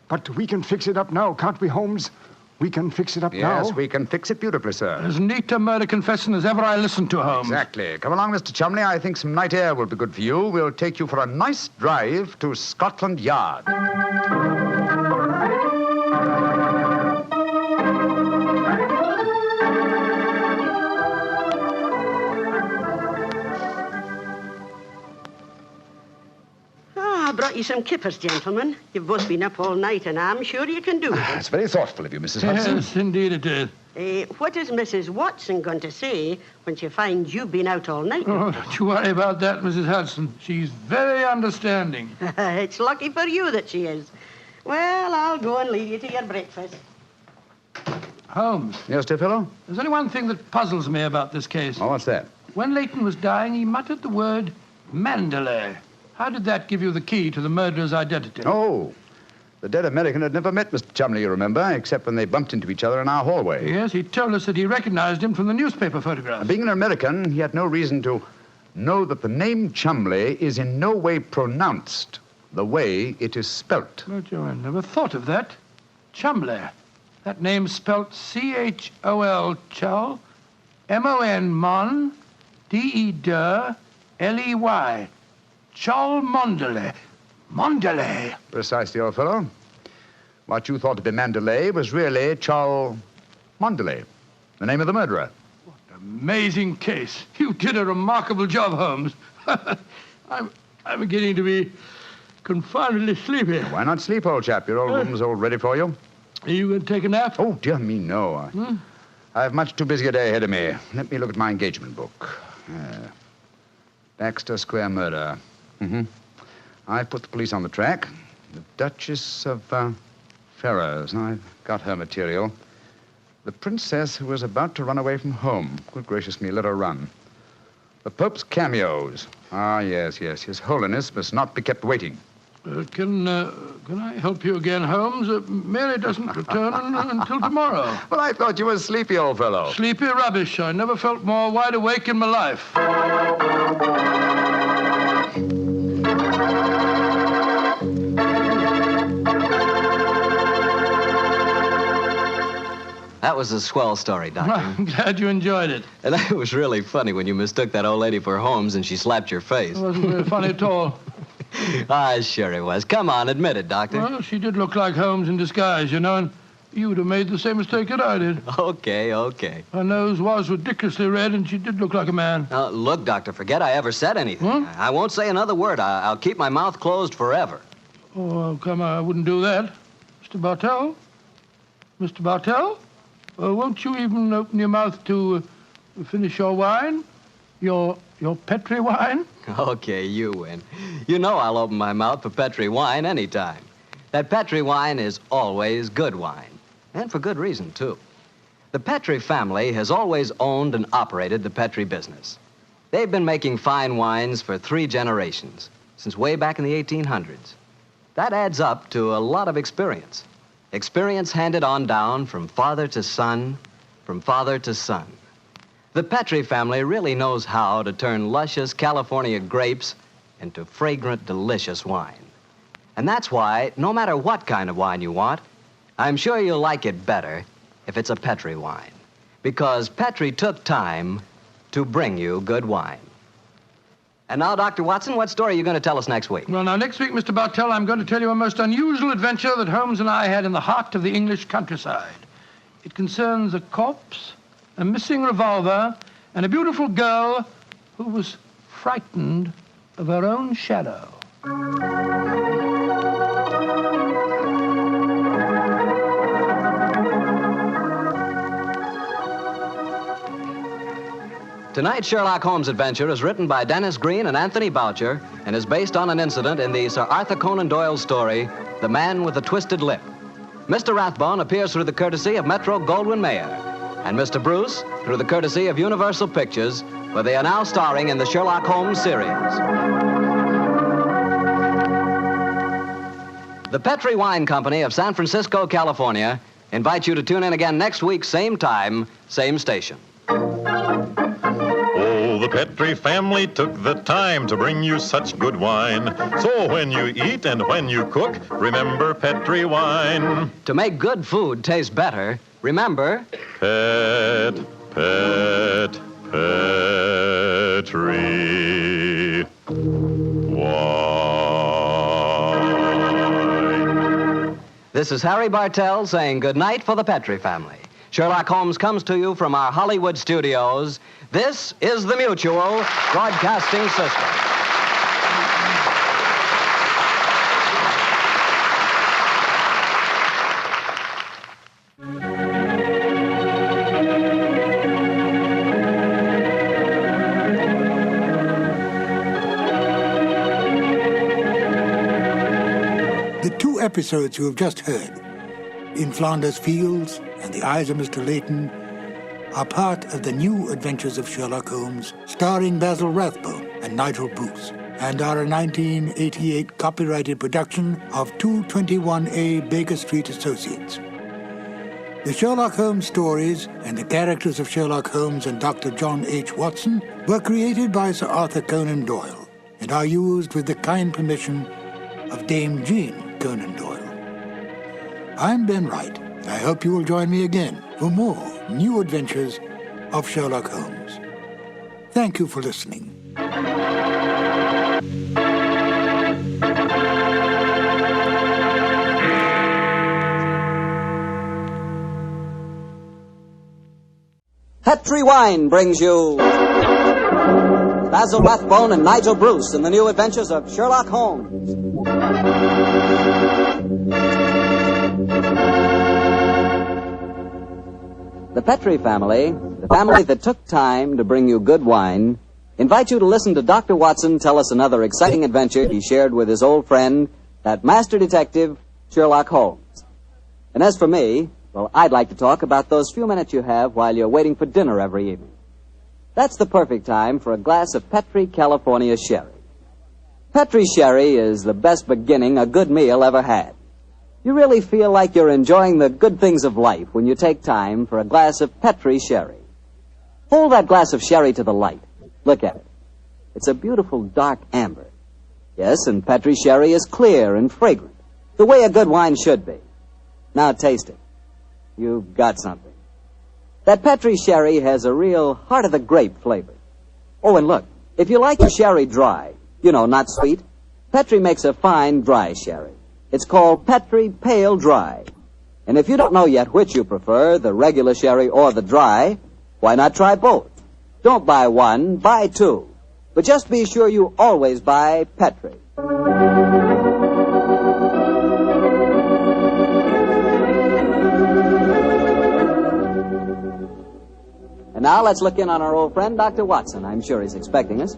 Speaker 6: But we can fix it up now, can't we, Holmes? We can fix it up now.
Speaker 9: Yes, we can fix it beautifully, sir.
Speaker 21: As neat a murder confession as ever I listened to, Holmes.
Speaker 9: Exactly. Come along, Mr. Chumley. I think some night air will be good for you. We'll take you for a nice drive to Scotland Yard.
Speaker 23: I brought you some kippers, gentlemen. You've both been up all night, and I'm sure you can do it.
Speaker 9: It's very thoughtful of you, Mrs. Hudson.
Speaker 21: Yes, indeed it is.
Speaker 23: What is Mrs. Watson going to say when she finds you've been out all night?
Speaker 21: Oh, don't you worry about that, Mrs. Hudson. She's very understanding.
Speaker 23: It's lucky for you that she is. Well, I'll go and leave you to your breakfast.
Speaker 21: Holmes.
Speaker 9: Yes, dear fellow?
Speaker 21: There's only one thing that puzzles me about this case.
Speaker 9: Oh, what's that?
Speaker 21: When Leyton was dying, he muttered the word Mandalay. How did that give you the key to the murderer's identity?
Speaker 9: Oh, the dead American had never met Mr. Chumley, you remember, except when they bumped into each other in our hallway.
Speaker 21: Yes, he told us that he recognized him from the newspaper photographs.
Speaker 9: Being an American, he had no reason to know that the name Chumley is in no way pronounced the way it is spelt.
Speaker 21: Oh, Joe, I never thought of that. Chumley. That name's spelt C-H-O-L, Chol, M-O-N, Mon, D-E-D, L-E-Y. Chol Mondele. Mondele.
Speaker 9: Precisely, old fellow. What you thought to be Mandalay was really Chol Mondele, the name of the murderer.
Speaker 21: What an amazing case. You did a remarkable job, Holmes. I'm beginning to be confoundedly sleepy.
Speaker 9: Why not sleep, old chap? Your old room's all ready for you.
Speaker 21: Are you going to take a nap?
Speaker 9: Oh, dear me, no. I have much too busy a day ahead of me. Let me look at my engagement book. Baxter Square murder. I put the police on the track. The Duchess of Ferrers. I've got her material. The princess who was about to run away from home. Good gracious me, let her run. The Pope's cameos. Ah, yes. His Holiness must not be kept waiting.
Speaker 21: Can I help you again, Holmes? Mary doesn't return until tomorrow.
Speaker 9: Well, I thought you were sleepy, old fellow.
Speaker 21: Sleepy rubbish. I never felt more wide awake in my life.
Speaker 1: That was a swell story, Doctor.
Speaker 21: I'm glad you enjoyed it.
Speaker 1: And it was really funny when you mistook that old lady for Holmes and she slapped your face.
Speaker 21: It wasn't very funny at all.
Speaker 1: Ah, sure it was. Come on, admit it, Doctor.
Speaker 21: Well, she did look like Holmes in disguise, you know, and you would have made the same mistake that I did.
Speaker 1: Okay.
Speaker 21: Her nose was ridiculously red, and she did look like a man.
Speaker 1: Look, Doctor, forget I ever said anything.
Speaker 21: Huh?
Speaker 1: I won't say another word. I'll keep my mouth closed forever.
Speaker 21: Oh, come on, I wouldn't do that. Mr. Bartell? Mr. Bartell? Won't you even open your mouth to finish your wine? Your Petri wine?
Speaker 1: Okay, you win. You know I'll open my mouth for Petri wine anytime. That Petri wine is always good wine. And for good reason, too. The Petri family has always owned and operated the Petri business. They've been making fine wines for 3 generations, since way back in the 1800s. That adds up to a lot of experience. Experience handed on down from father to son, from father to son. The Petri family really knows how to turn luscious California grapes into fragrant, delicious wine. And that's why, no matter what kind of wine you want, I'm sure you'll like it better if it's a Petri wine. Because Petri took time to bring you good wine. And now, Dr. Watson, what story are you going to tell us next week?
Speaker 3: Well, now, next week, Mr. Bartell, I'm going to tell you a most unusual adventure that Holmes and I had in the heart of the English countryside. It concerns a corpse, a missing revolver, and a beautiful girl who was frightened of her own shadow. Tonight's Sherlock Holmes adventure is written by Dennis Green and Anthony Boucher and is based on an incident in the Sir Arthur Conan Doyle story, The Man with the Twisted Lip. Mr. Rathbone appears through the courtesy of Metro-Goldwyn-Mayer, and Mr. Bruce through the courtesy of Universal Pictures, where they are now starring in the Sherlock Holmes series. The Petri Wine Company of San Francisco, California, invites you to tune in again next week, same time, same station.
Speaker 5: The Petri family took the time to bring you such good wine. So when you eat and when you cook, remember Petri wine.
Speaker 1: To make good food taste better, remember...
Speaker 5: Petri wine.
Speaker 1: This is Harry Bartell saying good night for the Petri family. Sherlock Holmes comes to you from our Hollywood studios. This is the Mutual Broadcasting System.
Speaker 11: The two episodes you have just heard, In Flanders Fields and The Eyes of Mr. Leyton, are part of the New Adventures of Sherlock Holmes, starring Basil Rathbone and Nigel Bruce, and are a 1988 copyrighted production of 221A Baker Street Associates. The Sherlock Holmes stories and the characters of Sherlock Holmes and Dr. John H. Watson were created by Sir Arthur Conan Doyle and are used with the kind permission of Dame Jean Conan Doyle. I'm Ben Wright. I hope you will join me again for more New Adventures of Sherlock Holmes. Thank you for listening.
Speaker 1: Petri Wine brings you Basil Rathbone and Nigel Bruce in the New Adventures of Sherlock Holmes. The Petri family, the family that took time to bring you good wine, invite you to listen to Dr. Watson tell us another exciting adventure he shared with his old friend, that master detective, Sherlock Holmes. And as for me, well, I'd like to talk about those few minutes you have while you're waiting for dinner every evening. That's the perfect time for a glass of Petri California Sherry. Petri Sherry is the best beginning a good meal ever had. You really feel like you're enjoying the good things of life when you take time for a glass of Petri Sherry. Hold that glass of sherry to the light. Look at it. It's a beautiful dark amber. Yes, and Petri Sherry is clear and fragrant, the way a good wine should be. Now taste it. You've got something. That Petri Sherry has a real heart-of-the-grape flavor. Oh, and look, if you like your sherry dry, you know, not sweet, Petri makes a fine dry sherry. It's called Petri Pale Dry. And if you don't know yet which you prefer, the regular sherry or the dry, why not try both? Don't buy one, buy two. But just be sure you always buy Petri. And now let's look in on our old friend, Dr. Watson. I'm sure he's expecting us.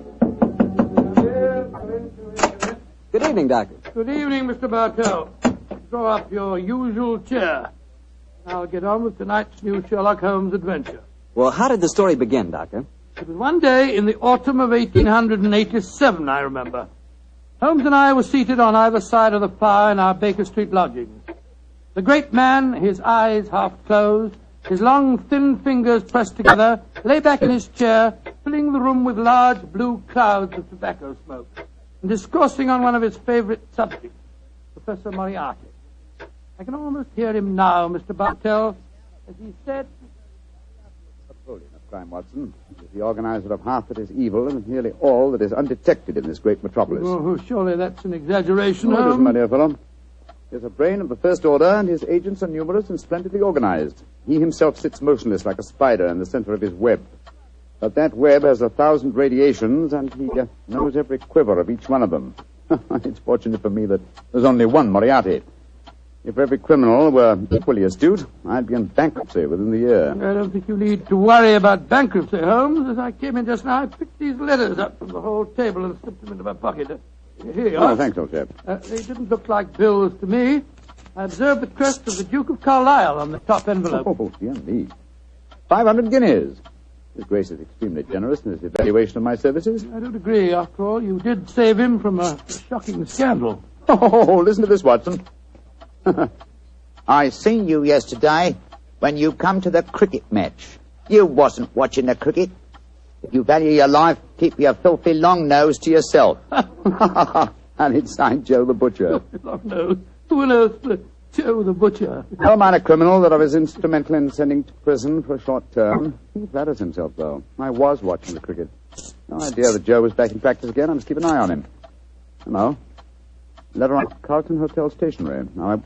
Speaker 1: Good evening, Doctor.
Speaker 3: Good evening, Mr. Bartell. Draw up your usual chair. I'll get on with tonight's new Sherlock Holmes adventure.
Speaker 1: Well, how did the story begin, Doctor?
Speaker 3: It was one day in the autumn of 1887, I remember. Holmes and I were seated on either side of the fire in our Baker Street lodgings. The great man, his eyes half closed,
Speaker 21: his long, thin fingers pressed together, lay back in his chair, filling the room with large blue clouds of tobacco smoke, and discoursing on one of his favorite subjects, Professor Moriarty. I can almost hear him now, Mr. Bartell, as he said...
Speaker 9: Napoleon of crime, Watson, is the organizer of half that is evil and nearly all that is undetected in this great metropolis.
Speaker 21: Oh, surely that's an exaggeration,
Speaker 9: No, it isn't,
Speaker 21: Holmes.
Speaker 9: my dear fellow. He has a brain of the first order, and his agents are numerous and splendidly organized. He himself sits motionless like a spider in the center of his web. But that web has 1,000 radiations, and he knows every quiver of each one of them. It's fortunate for me that there's only one Moriarty. If every criminal were equally astute, I'd be in bankruptcy within the year.
Speaker 21: I don't think you need to worry about bankruptcy, Holmes. As I came in just now, I picked these letters up from the whole table and slipped them into my pocket. Here you are.
Speaker 9: Oh, thanks, old chap.
Speaker 21: They didn't look like bills to me. I observed the crest of the Duke of Carlisle on the top envelope.
Speaker 9: Oh, dear me. 500 guineas. His Grace is extremely generous in his evaluation of my services.
Speaker 21: I don't agree. After all, you did save him from a shocking scandal.
Speaker 9: Oh, listen to this, Watson.
Speaker 12: I seen you yesterday when you come to the cricket match. You wasn't watching the cricket. If you value your life, keep your filthy long nose to yourself.
Speaker 9: And it's signed Joe the Butcher.
Speaker 21: Long nose. Who on earth, Joe the Butcher?
Speaker 9: No minor criminal that I was instrumental in sending to prison for a short term. He flatters himself, though. I was watching the cricket. No idea that Joe was back in practice again. I must keep an eye on him. Hello. Letter on Carlton Hotel stationery. Now,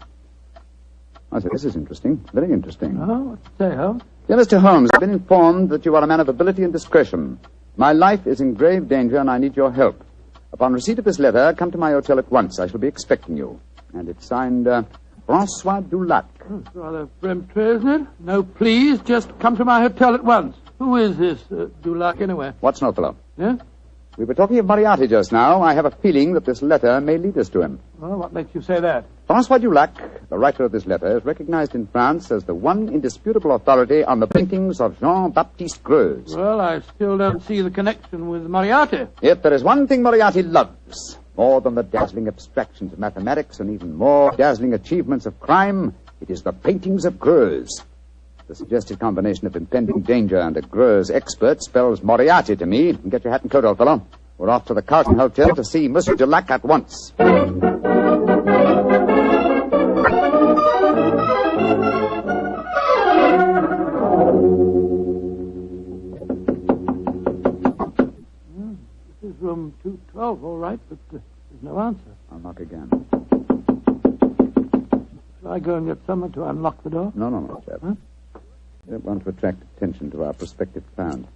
Speaker 9: I say, this is interesting. Very interesting.
Speaker 21: Oh, what's it say, Holmes?
Speaker 9: Dear Mr. Holmes, I've been informed that you are a man of ability and discretion. My life is in grave danger, and I need your help. Upon receipt of this letter, come to my hotel at once. I shall be expecting you. And it's signed, François Dulac.
Speaker 21: Oh, it's rather peremptory, isn't it? No, please, just come to my hotel at once. Who is this Dulac, anyway?
Speaker 9: What's no fellow?
Speaker 21: Yeah?
Speaker 9: We were talking of Moriarty just now. I have a feeling that this letter may lead us to him.
Speaker 21: Well, what makes you say that?
Speaker 9: François Dulac, the writer of this letter, is recognized in France as the one indisputable authority on the paintings of Jean-Baptiste Greuze.
Speaker 21: Well, I still don't see the connection with Moriarty.
Speaker 9: If there is one thing Moriarty loves, more than the dazzling abstractions of mathematics and even more dazzling achievements of crime, it is the paintings of Greuze. The suggested combination of impending danger and a Greuze expert spells Moriarty to me. Get your hat and coat, old fellow. We're off to the Carlton Hotel to see Monsieur Dulac at once.
Speaker 21: This is room 212, all right, but there's no answer.
Speaker 9: I'll knock again.
Speaker 21: Shall I go and get someone to unlock the door?
Speaker 9: No, chap. Huh? We don't want to attract attention to our prospective client.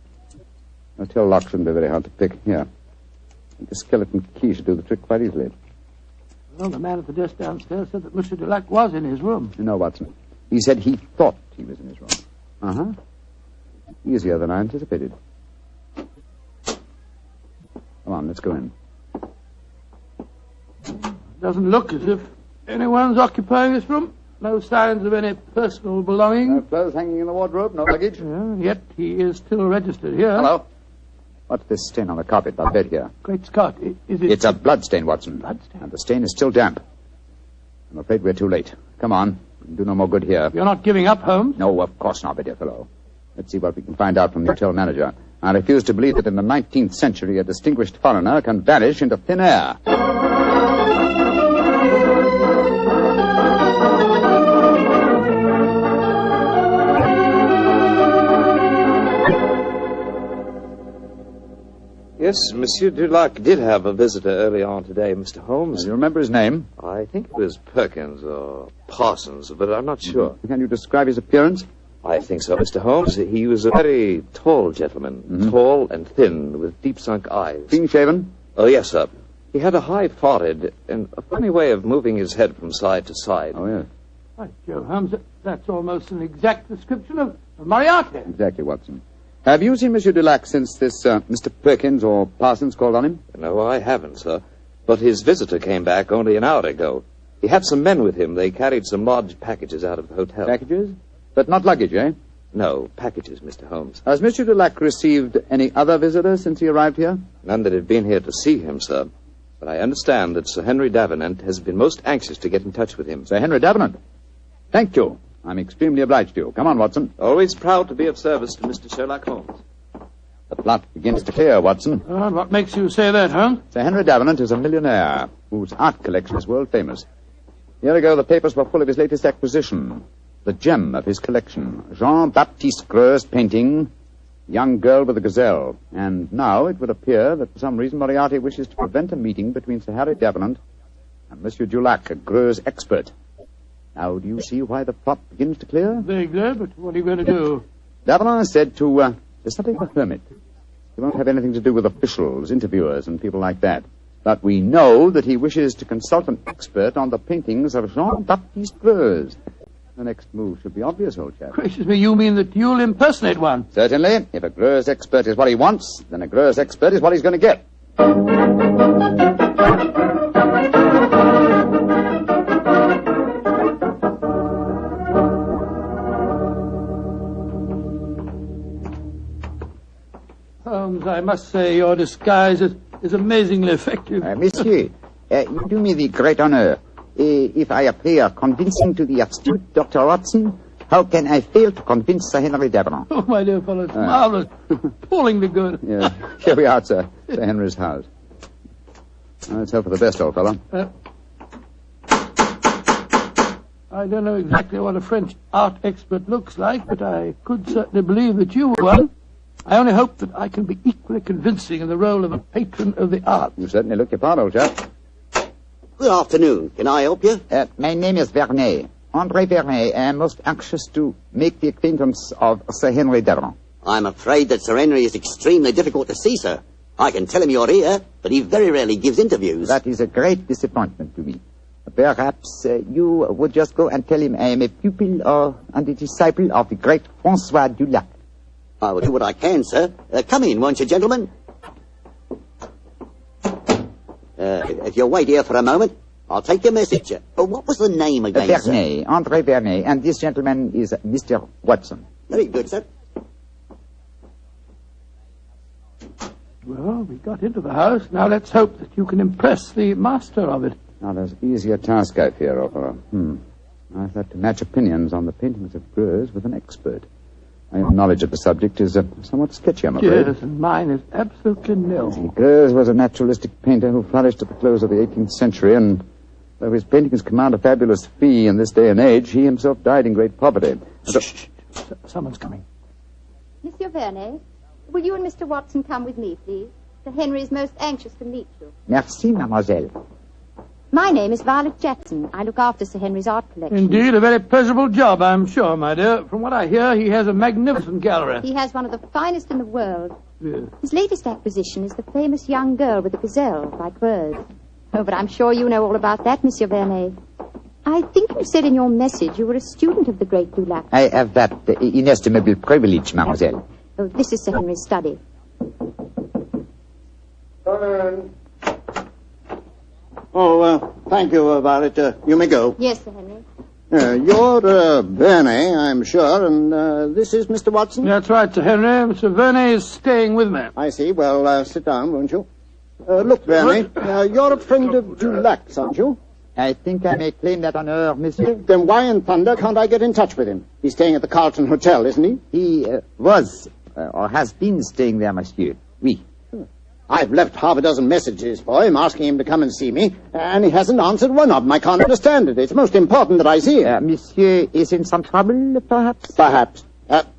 Speaker 9: Hotel lock shouldn't be very hard to pick. Here. The skeleton key should do the trick quite easily.
Speaker 21: Well, the man at the desk downstairs said that Monsieur Dulac was in his room.
Speaker 9: You know, Watson, he said he thought he was in his room. Uh-huh. Easier than I anticipated. Come on, let's go in.
Speaker 21: Doesn't look as if anyone's occupying this room. No signs of any personal belongings.
Speaker 9: No clothes hanging in the wardrobe, no luggage.
Speaker 21: Yet he is still registered here.
Speaker 9: Hello. What's this stain on the carpet by the bed here?
Speaker 21: Great Scott, is it...
Speaker 9: It's a blood stain, Watson.
Speaker 21: Blood stain?
Speaker 9: And the stain is still damp. I'm afraid we're too late. Come on. We can do no more good here.
Speaker 21: You're not giving up, Holmes?
Speaker 9: No, of course not, my dear fellow. Let's see what we can find out from the hotel manager. I refuse to believe that in the 19th century a distinguished foreigner can vanish into thin air.
Speaker 16: Yes, Monsieur Dulac did have a visitor early on today, Mr. Holmes.
Speaker 9: Do you remember his name?
Speaker 16: I think it was Perkins or Parsons, but I'm not sure.
Speaker 9: Can you describe his appearance?
Speaker 16: I think so, Mr. Holmes. He was a very tall gentleman, tall and thin, with deep-sunk eyes.
Speaker 9: Clean-shaven?
Speaker 16: Oh, yes, sir. He had a high forehead and a funny way of moving his head from side to side.
Speaker 9: Oh, yes.
Speaker 21: Right, Joe Holmes, that's almost an exact description of Moriarty.
Speaker 9: Exactly, Watson. Have you seen Monsieur Dulac since this Mr. Perkins or Parsons called on him?
Speaker 16: No, I haven't, sir. But his visitor came back only an hour ago. He had some men with him. They carried some large packages out of the hotel.
Speaker 9: Packages? But not luggage, eh?
Speaker 16: No, packages, Mr. Holmes.
Speaker 9: Has Monsieur Dulac received any other visitors since he arrived here?
Speaker 16: None that have been here to see him, sir. But I understand that Sir Henry Davenant has been most anxious to get in touch with him.
Speaker 9: Sir Henry Davenant? Thank you. I'm extremely obliged to you. Come on, Watson.
Speaker 16: Always proud to be of service to Mr. Sherlock Holmes.
Speaker 9: The plot begins to clear, Watson.
Speaker 21: What makes you say that, Holmes?
Speaker 9: Sir Henry Davenant is a millionaire whose art collection is world famous. A year ago, the papers were full of his latest acquisition, the gem of his collection, Jean-Baptiste Greuze's painting, Young Girl with a Gazelle. And now it would appear that for some reason Moriarty wishes to prevent a meeting between Sir Harry Davenant and Monsieur Dulac, a Greuze expert. Now, do you see why the plot begins to clear?
Speaker 21: Vaguely, but what are you going to do?
Speaker 9: Davenant is said to, there's something of a hermit. He won't have anything to do with officials, interviewers, and people like that. But we know that he wishes to consult an expert on the paintings of Jean-Baptiste Greuze. The next move should be obvious, old chap.
Speaker 21: Gracious me, you mean that you'll impersonate one?
Speaker 9: Certainly. If a Greuze expert is what he wants, then a Greuze expert is what he's going to get.
Speaker 21: Holmes, I must say your disguise is amazingly effective.
Speaker 12: Monsieur, you do me the great honor. If I appear convincing to the astute Dr. Watson, how can I fail to convince Sir Henry Davenant?
Speaker 21: Oh, my dear fellow, it's marvelous. Appallingly good.
Speaker 9: Yeah. Here we are, sir. Sir Henry's house. Let's hope for the best, old fellow.
Speaker 21: I don't know exactly what a French art expert looks like, but I could certainly believe that you were one. I only hope that I can be equally convincing in the role of a patron of the arts.
Speaker 9: You certainly look your part, old chap.
Speaker 8: Good afternoon. Can I help you?
Speaker 12: My name is Vernet. André Vernet. I am most anxious to make the acquaintance of Sir Henry Davenant.
Speaker 8: I'm afraid that Sir Henry is extremely difficult to see, sir. I can tell him you're here, but he very rarely gives interviews.
Speaker 12: That is a great disappointment to me. Perhaps you would just go and tell him I am a pupil and a disciple of the great Francois Dulac.
Speaker 8: I will do what I can, sir. Come in, won't you, gentlemen? If you'll wait here for a moment, I'll take your message. What was the name again,
Speaker 12: Vernet,
Speaker 8: sir?
Speaker 12: André Vernet, and this gentleman is Mr. Watson.
Speaker 8: Very good, sir.
Speaker 21: Well, we got into the house. Now let's hope that you can impress the master of it.
Speaker 9: Now, there's easier task, I fear, old fellow. I've had to match opinions on the paintings of Greuze with an expert. My knowledge of the subject is somewhat sketchy, I'm afraid.
Speaker 21: Yes, and mine is absolutely nil.
Speaker 9: Greuze was a naturalistic painter who flourished at the close of the 18th century, and though his paintings command a fabulous fee in this day and age, he himself died in great poverty.
Speaker 21: Shh. Someone's coming.
Speaker 15: Monsieur Vernet, will you and Mr. Watson come with me, please? Sir Henry is most anxious to meet you.
Speaker 12: Merci, mademoiselle.
Speaker 15: My name is Violet Jackson. I look after Sir Henry's art collection.
Speaker 21: Indeed, a very pleasurable job, I'm sure, my dear. From what I hear, he has a magnificent gallery.
Speaker 15: He has one of the finest in the world.
Speaker 21: Yes.
Speaker 15: His latest acquisition is the famous Young Girl with a Gazelle by Greuze. Oh, but I'm sure you know all about that, Monsieur Vernet. I think you said in your message you were a student of the great Dulac.
Speaker 12: I have that inestimable privilege, mademoiselle.
Speaker 15: Oh, this is Sir Henry's study.
Speaker 8: Thank you, Violet. You may go.
Speaker 15: Yes, Sir Henry.
Speaker 8: You're Vernet, I'm sure, and this is Mr. Watson?
Speaker 21: That's right, Sir Henry. Mr. Vernet is staying with me.
Speaker 8: I see. Well, sit down, won't you? Look, Vernet, you're a friend of Dulac's, aren't you?
Speaker 12: I think I may claim that honor, monsieur.
Speaker 8: Then why in thunder can't I get in touch with him? He's staying at the Carlton Hotel, isn't he?
Speaker 12: He was, or has been staying there, monsieur. Oui.
Speaker 8: I've left half a dozen messages for him asking him to come and see me, and he hasn't answered one of them. I can't understand it. It's most important that I see him.
Speaker 12: Monsieur is in some trouble, perhaps?
Speaker 8: Perhaps.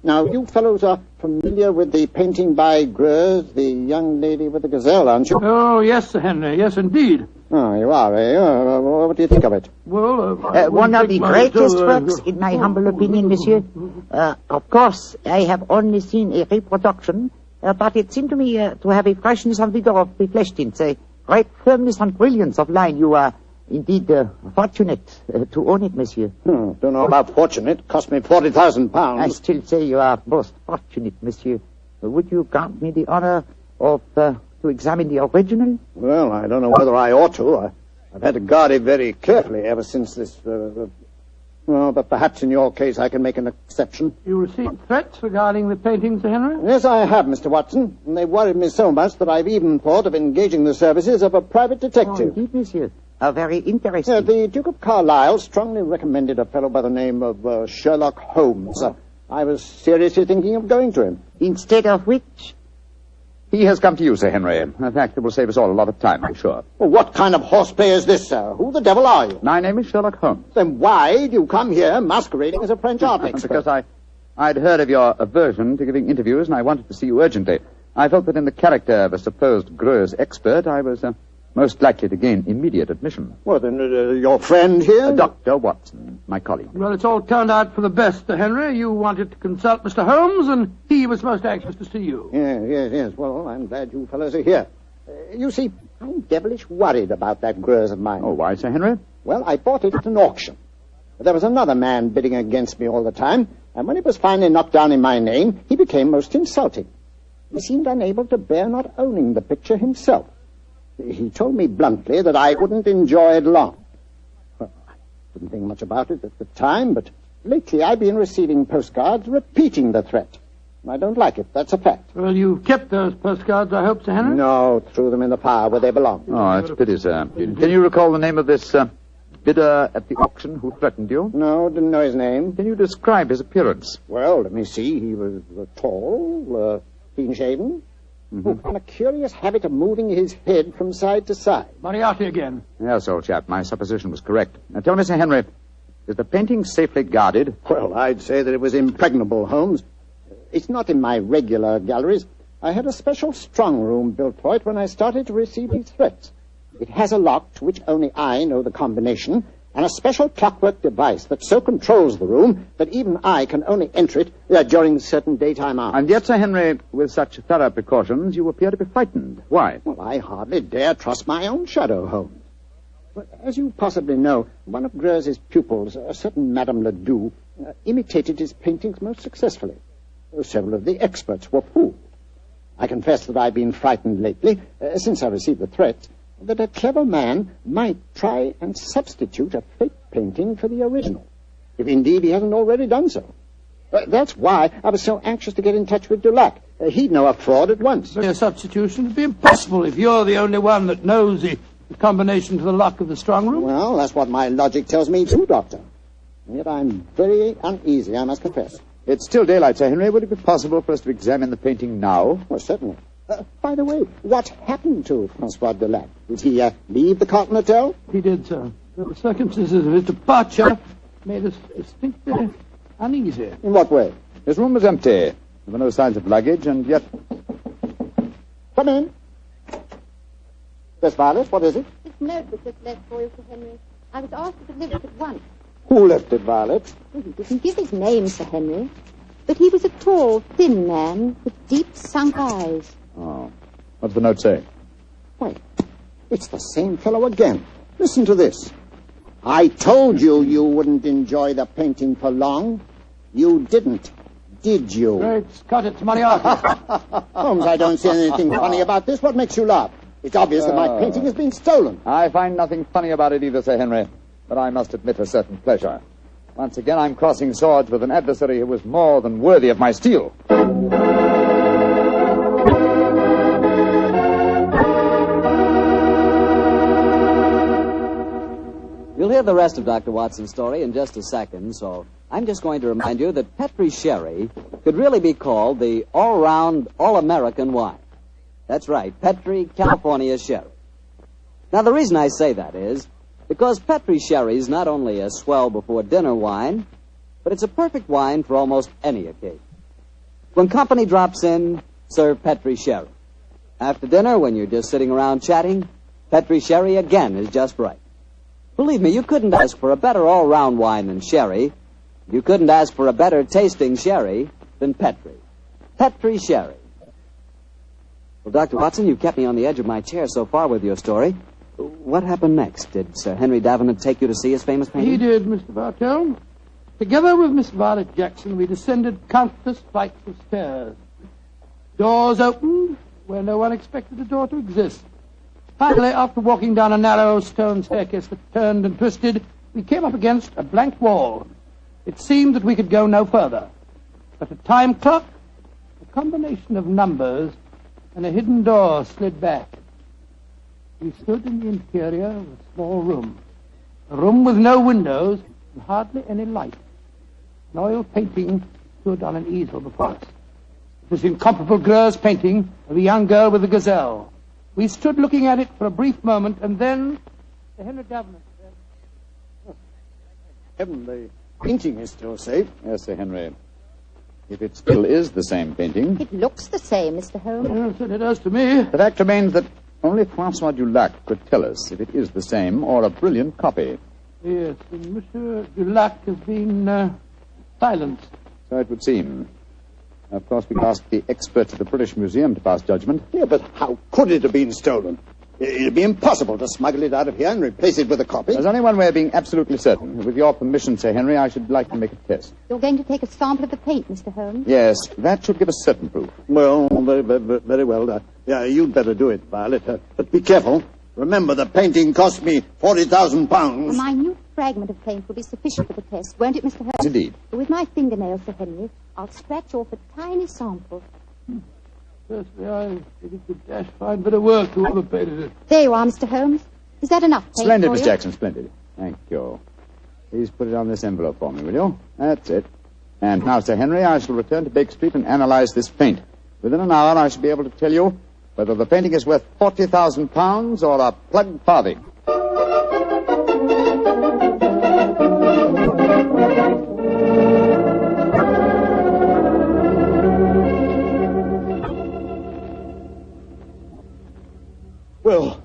Speaker 8: Now, you fellows are familiar with the painting by Greuze, the young lady with the gazelle, aren't you?
Speaker 21: Oh, yes, Sir Henry. Yes, indeed.
Speaker 8: Oh, you are, eh? What do you think of it?
Speaker 21: Well,
Speaker 12: one of the greatest works, in my humble opinion, monsieur. Of course, I have only seen a reproduction, but it seemed to me to have a freshness and vigor of the flesh tints, a great firmness and brilliance of line. You are indeed fortunate to own it, monsieur.
Speaker 8: Don't know about fortunate. It cost me £40,000.
Speaker 12: I still say you are most fortunate, monsieur. Would you grant me the honor of to examine the original?
Speaker 8: Well, I don't know whether I ought to. I've had to guard it very carefully ever since this... Well, but perhaps in your case I can make an exception.
Speaker 21: You received threats regarding the painting, Sir Henry?
Speaker 8: Yes, I have, Mr. Watson. And they've worried me so much that I've even thought of engaging the services of a private detective.
Speaker 12: Oh, indeed, monsieur. Very interesting.
Speaker 8: The Duke of Carlisle strongly recommended a fellow by the name of Sherlock Holmes. I was seriously thinking of going to him.
Speaker 12: Instead of which?
Speaker 9: He has come to you, Sir Henry. A fact that will save us all a lot of time, I'm sure.
Speaker 8: Well, what kind of horseplay is this, sir? Who the devil are you?
Speaker 9: My name is Sherlock Holmes.
Speaker 8: Then why do you come here masquerading as a French art expert?
Speaker 9: Because I'd heard of your aversion to giving interviews, and I wanted to see you urgently. I felt that in the character of a supposed Greuze expert, I was most likely to gain immediate admission.
Speaker 8: Well, then, your friend here?
Speaker 9: Dr. Watson, my colleague.
Speaker 21: Well, it's all turned out for the best, Sir Henry. You wanted to consult Mr. Holmes, and he was most anxious to see you.
Speaker 8: Yes. Well, I'm glad you fellows are here. You see, I'm devilish worried about that Greuze of mine.
Speaker 9: Oh, why, Sir Henry?
Speaker 8: Well, I bought it at an auction. There was another man bidding against me all the time, and when it was finally knocked down in my name, he became most insulting. He seemed unable to bear not owning the picture himself. He told me bluntly that I wouldn't enjoy it long. Well, I didn't think much about it at the time, but lately I've been receiving postcards repeating the threat. I don't like it, that's a fact.
Speaker 21: Well, you've kept those postcards, I hope, Sir Henry?
Speaker 8: No, threw them in the fire where they belong.
Speaker 9: Oh, that's a pity, sir. Can you recall the name of this bidder at the auction who threatened you?
Speaker 8: No, didn't know his name.
Speaker 9: Can you describe his appearance?
Speaker 8: Well, let me see. He was tall, clean-shaven, and a curious habit of moving his head from side to side.
Speaker 21: Moriarty again.
Speaker 9: Yes, old chap, my supposition was correct. Now, tell me, Sir Henry, is the painting safely guarded?
Speaker 8: Well, I'd say that it was impregnable, Holmes. It's not in my regular galleries. I had a special strong room built for it when I started to receive these threats. It has a lock to which only I know the combination, and a special clockwork device that so controls the room that even I can only enter it during certain daytime hours.
Speaker 9: And yet, Sir Henry, with such thorough precautions, you appear to be frightened. Why?
Speaker 8: Well, I hardly dare trust my own shadow, Holmes. Well, as you possibly know, one of Greuze's pupils, a certain Madame Ledoux, imitated his paintings most successfully. Several of the experts were fooled. I confess that I've been frightened lately, since I received the threat, that a clever man might try and substitute a fake painting for the original, if indeed he hasn't already done so. That's why I was so anxious to get in touch with Dulac. He'd know a fraud at once.
Speaker 21: But a substitution would be impossible if you're the only one that knows the combination to the lock of the strong room.
Speaker 8: Well, that's what my logic tells me too, Doctor. And yet I'm very uneasy, I must confess.
Speaker 9: It's still daylight, Sir Henry. Would it be possible for us to examine the painting now?
Speaker 8: Oh, certainly. By the way, what happened to Francois Dulac? Did he leave the Carlton Hotel?
Speaker 21: He did, sir. The circumstances of his departure made us distinctly uneasy.
Speaker 8: In what way?
Speaker 9: His room was empty. There were no signs of luggage, and yet...
Speaker 8: Come in. Miss Violet, what is it?
Speaker 15: This note was just left for you, Sir Henry. I was asked to deliver it at once.
Speaker 8: Who left it, Violet?
Speaker 15: Well, he didn't give his name, Sir Henry. But he was a tall, thin man with deep, sunk eyes.
Speaker 9: Oh. What's the note say?
Speaker 8: Why, it's the same fellow again. Listen to this. I told you you wouldn't enjoy the painting for long. You didn't, did you?
Speaker 21: Great Scott, it's Moriarty.
Speaker 8: Holmes, I don't see anything funny about this. What makes you laugh? It's obvious that my painting has been stolen.
Speaker 9: I find nothing funny about it either, Sir Henry. But I must admit a certain pleasure. Once again, I'm crossing swords with an adversary who was more than worthy of my steel.
Speaker 1: You'll hear the rest of Dr. Watson's story in just a second, so I'm just going to remind you that Petri Sherry could really be called the all-round, all-American wine. That's right, Petri California Sherry. Now, the reason I say that is because Petri Sherry is not only a swell before dinner wine, but it's a perfect wine for almost any occasion. When company drops in, serve Petri Sherry. After dinner, when you're just sitting around chatting, Petri Sherry again is just right. Believe me, you couldn't ask for a better all-round wine than Sherry. You couldn't ask for a better tasting Sherry than Petri. Petri Sherry. Well, Dr. Watson, you've kept me on the edge of my chair so far with your story. What happened next? Did Sir Henry Davenant take you to see his famous painting?
Speaker 21: He did, Mr. Bartell. Together with Miss Violet Jackson, we descended countless flights of stairs. Doors opened where no one expected a door to exist. Finally, after walking down a narrow stone staircase that turned and twisted, we came up against a blank wall. It seemed that we could go no further. But a time clock, a combination of numbers, and a hidden door slid back. We stood in the interior of a small room. A room with no windows and hardly any light. An oil painting stood on an easel before us. It was the incomparable Greuze painting of a young girl with a gazelle. We stood looking at it for a brief moment, and then Sir Henry Davenant said,
Speaker 8: Heaven, the painting is still safe.
Speaker 9: Yes, Sir Henry. If it still is the same painting.
Speaker 15: It looks the same, Mr. Holmes.
Speaker 21: Yes, it does to me.
Speaker 9: The fact remains that only Francois Dulac could tell us if it is the same or a brilliant copy.
Speaker 21: Yes, and Monsieur Dulac has been silenced.
Speaker 9: So it would seem. Of course, we could ask the experts at the British Museum to pass judgment.
Speaker 8: Yeah, but how could it have been stolen? It'd be impossible to smuggle it out of here and replace it with a copy.
Speaker 9: There's only one way of being absolutely certain. With your permission, Sir Henry, I should like to make a test.
Speaker 15: You're going to take a sample of the paint, Mr. Holmes?
Speaker 9: Yes, that should give us certain proof.
Speaker 8: Well, very well. Yeah, you'd better do it, Violet. But be careful. Remember, the painting cost me £40,000.
Speaker 15: A minute fragment of paint will be sufficient for the test, won't it, Mr. Holmes?
Speaker 9: Indeed.
Speaker 15: With my fingernails, Sir Henry, I'll scratch off a tiny sample.
Speaker 21: Firstly, I think it's a dash fine bit of work, whoever painted it.
Speaker 15: There you are, Mr. Holmes. Is that enough paint
Speaker 9: Splendid,
Speaker 15: for
Speaker 9: Miss
Speaker 15: you?
Speaker 9: Jackson, splendid. Thank you. Please put it on this envelope for me, will you? That's it. And now, Sir Henry, I shall return to Baker Street and analyze this paint. Within an hour, I shall be able to tell you whether the painting is worth £40,000 or a plugged farthing.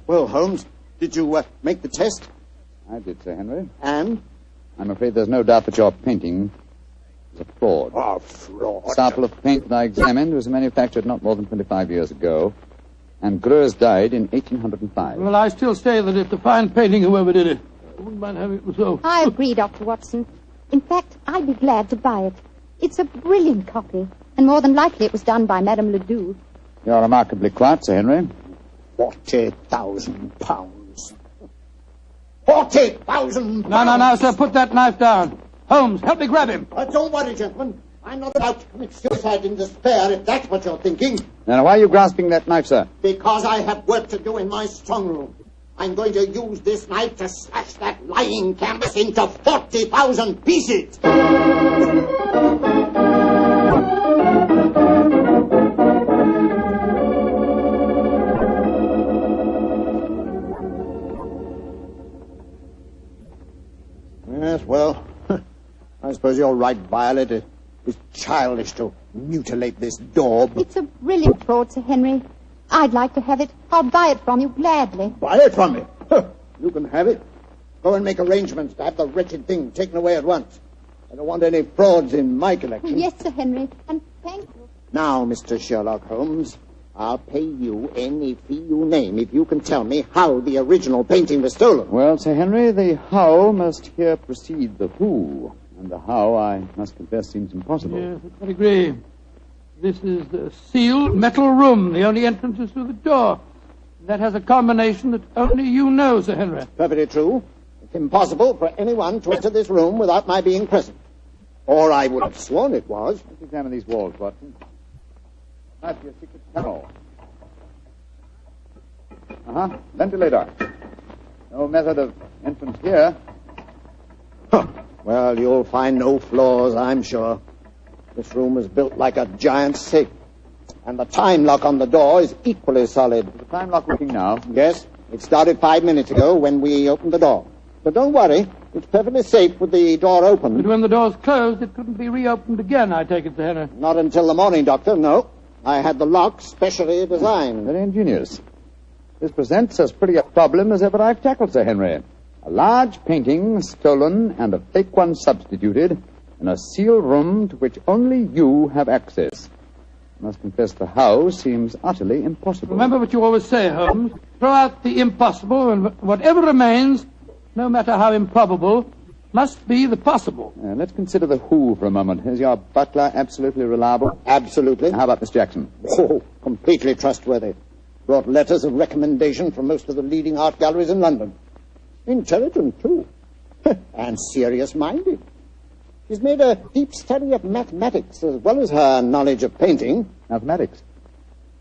Speaker 8: Well, Holmes, did you make the test?
Speaker 9: I did, Sir Henry.
Speaker 8: And?
Speaker 9: I'm afraid there's no doubt that your painting is a fraud.
Speaker 8: Oh, fraud.
Speaker 9: The sample of paint that I examined was manufactured not more than 25 years ago, and Greuze died in 1805.
Speaker 21: Well, I still say that it's a fine painting, whoever did it. I wouldn't mind having it myself.
Speaker 15: I agree, Dr. Watson. In fact, I'd be glad to buy it. It's a brilliant copy, and more than likely it was done by Madame Ledoux.
Speaker 9: You're remarkably quiet, Sir Henry.
Speaker 8: £40,000. £40,000!
Speaker 21: No, sir, put that knife down. Holmes, help me grab him.
Speaker 8: Don't worry, gentlemen. I'm not about to commit suicide in despair, if that's what you're thinking.
Speaker 9: Now, why are you grasping that knife, sir?
Speaker 8: Because I have work to do in my strong room. I'm going to use this knife to slash that lying canvas into 40,000 pieces. Yes, well, I suppose you're right, Violet. It was childish to mutilate this daub.
Speaker 15: It's a brilliant fraud, Sir Henry. I'd like to have it. I'll buy it from you gladly.
Speaker 8: Buy it from me? You can have it. Go and make arrangements to have the wretched thing taken away at once. I don't want any frauds in my collection.
Speaker 15: Yes, Sir Henry, and thank you.
Speaker 8: Now, Mr. Sherlock Holmes, I'll pay you any fee you name if you can tell me how the original painting was stolen.
Speaker 9: Well, Sir Henry, the how must here precede the who. And the how, I must confess, seems impossible.
Speaker 21: Yes, I agree. This is the sealed metal room. The only entrance is through the door. That has a combination that only you know, Sir Henry.
Speaker 8: Perfectly true. It's impossible for anyone to enter this room without my being present. Or I would have sworn it was.
Speaker 9: Let's examine these walls, Watson. Might be a secret tunnel. Ventilator. No method of entrance here.
Speaker 8: Well, you'll find no flaws, I'm sure. This room is built like a giant safe. And the time lock on the door is equally solid.
Speaker 9: The time lock working now?
Speaker 8: Yes. It started 5 minutes ago when we opened the door. But don't worry. It's perfectly safe with the door open.
Speaker 21: But when the door's closed, it couldn't be reopened again, I take it, Sir Henry.
Speaker 8: Not until the morning, Doctor, no. I had the lock specially designed.
Speaker 9: Very ingenious. This presents as pretty a problem as ever I've tackled, Sir Henry. A large painting stolen and a fake one substituted in a sealed room to which only you have access. I must confess the how seems utterly impossible.
Speaker 21: Remember what you always say, Holmes. Throw out the impossible, and whatever remains, no matter how improbable, must be the possible.
Speaker 9: Let's consider the who for a moment. Is your butler absolutely reliable?
Speaker 8: Absolutely.
Speaker 9: How about Miss Jackson?
Speaker 8: Oh, completely trustworthy. Brought letters of recommendation from most of the leading art galleries in London. Intelligent, too. And serious-minded. She's made a deep study of mathematics as well as her knowledge of painting.
Speaker 9: Mathematics?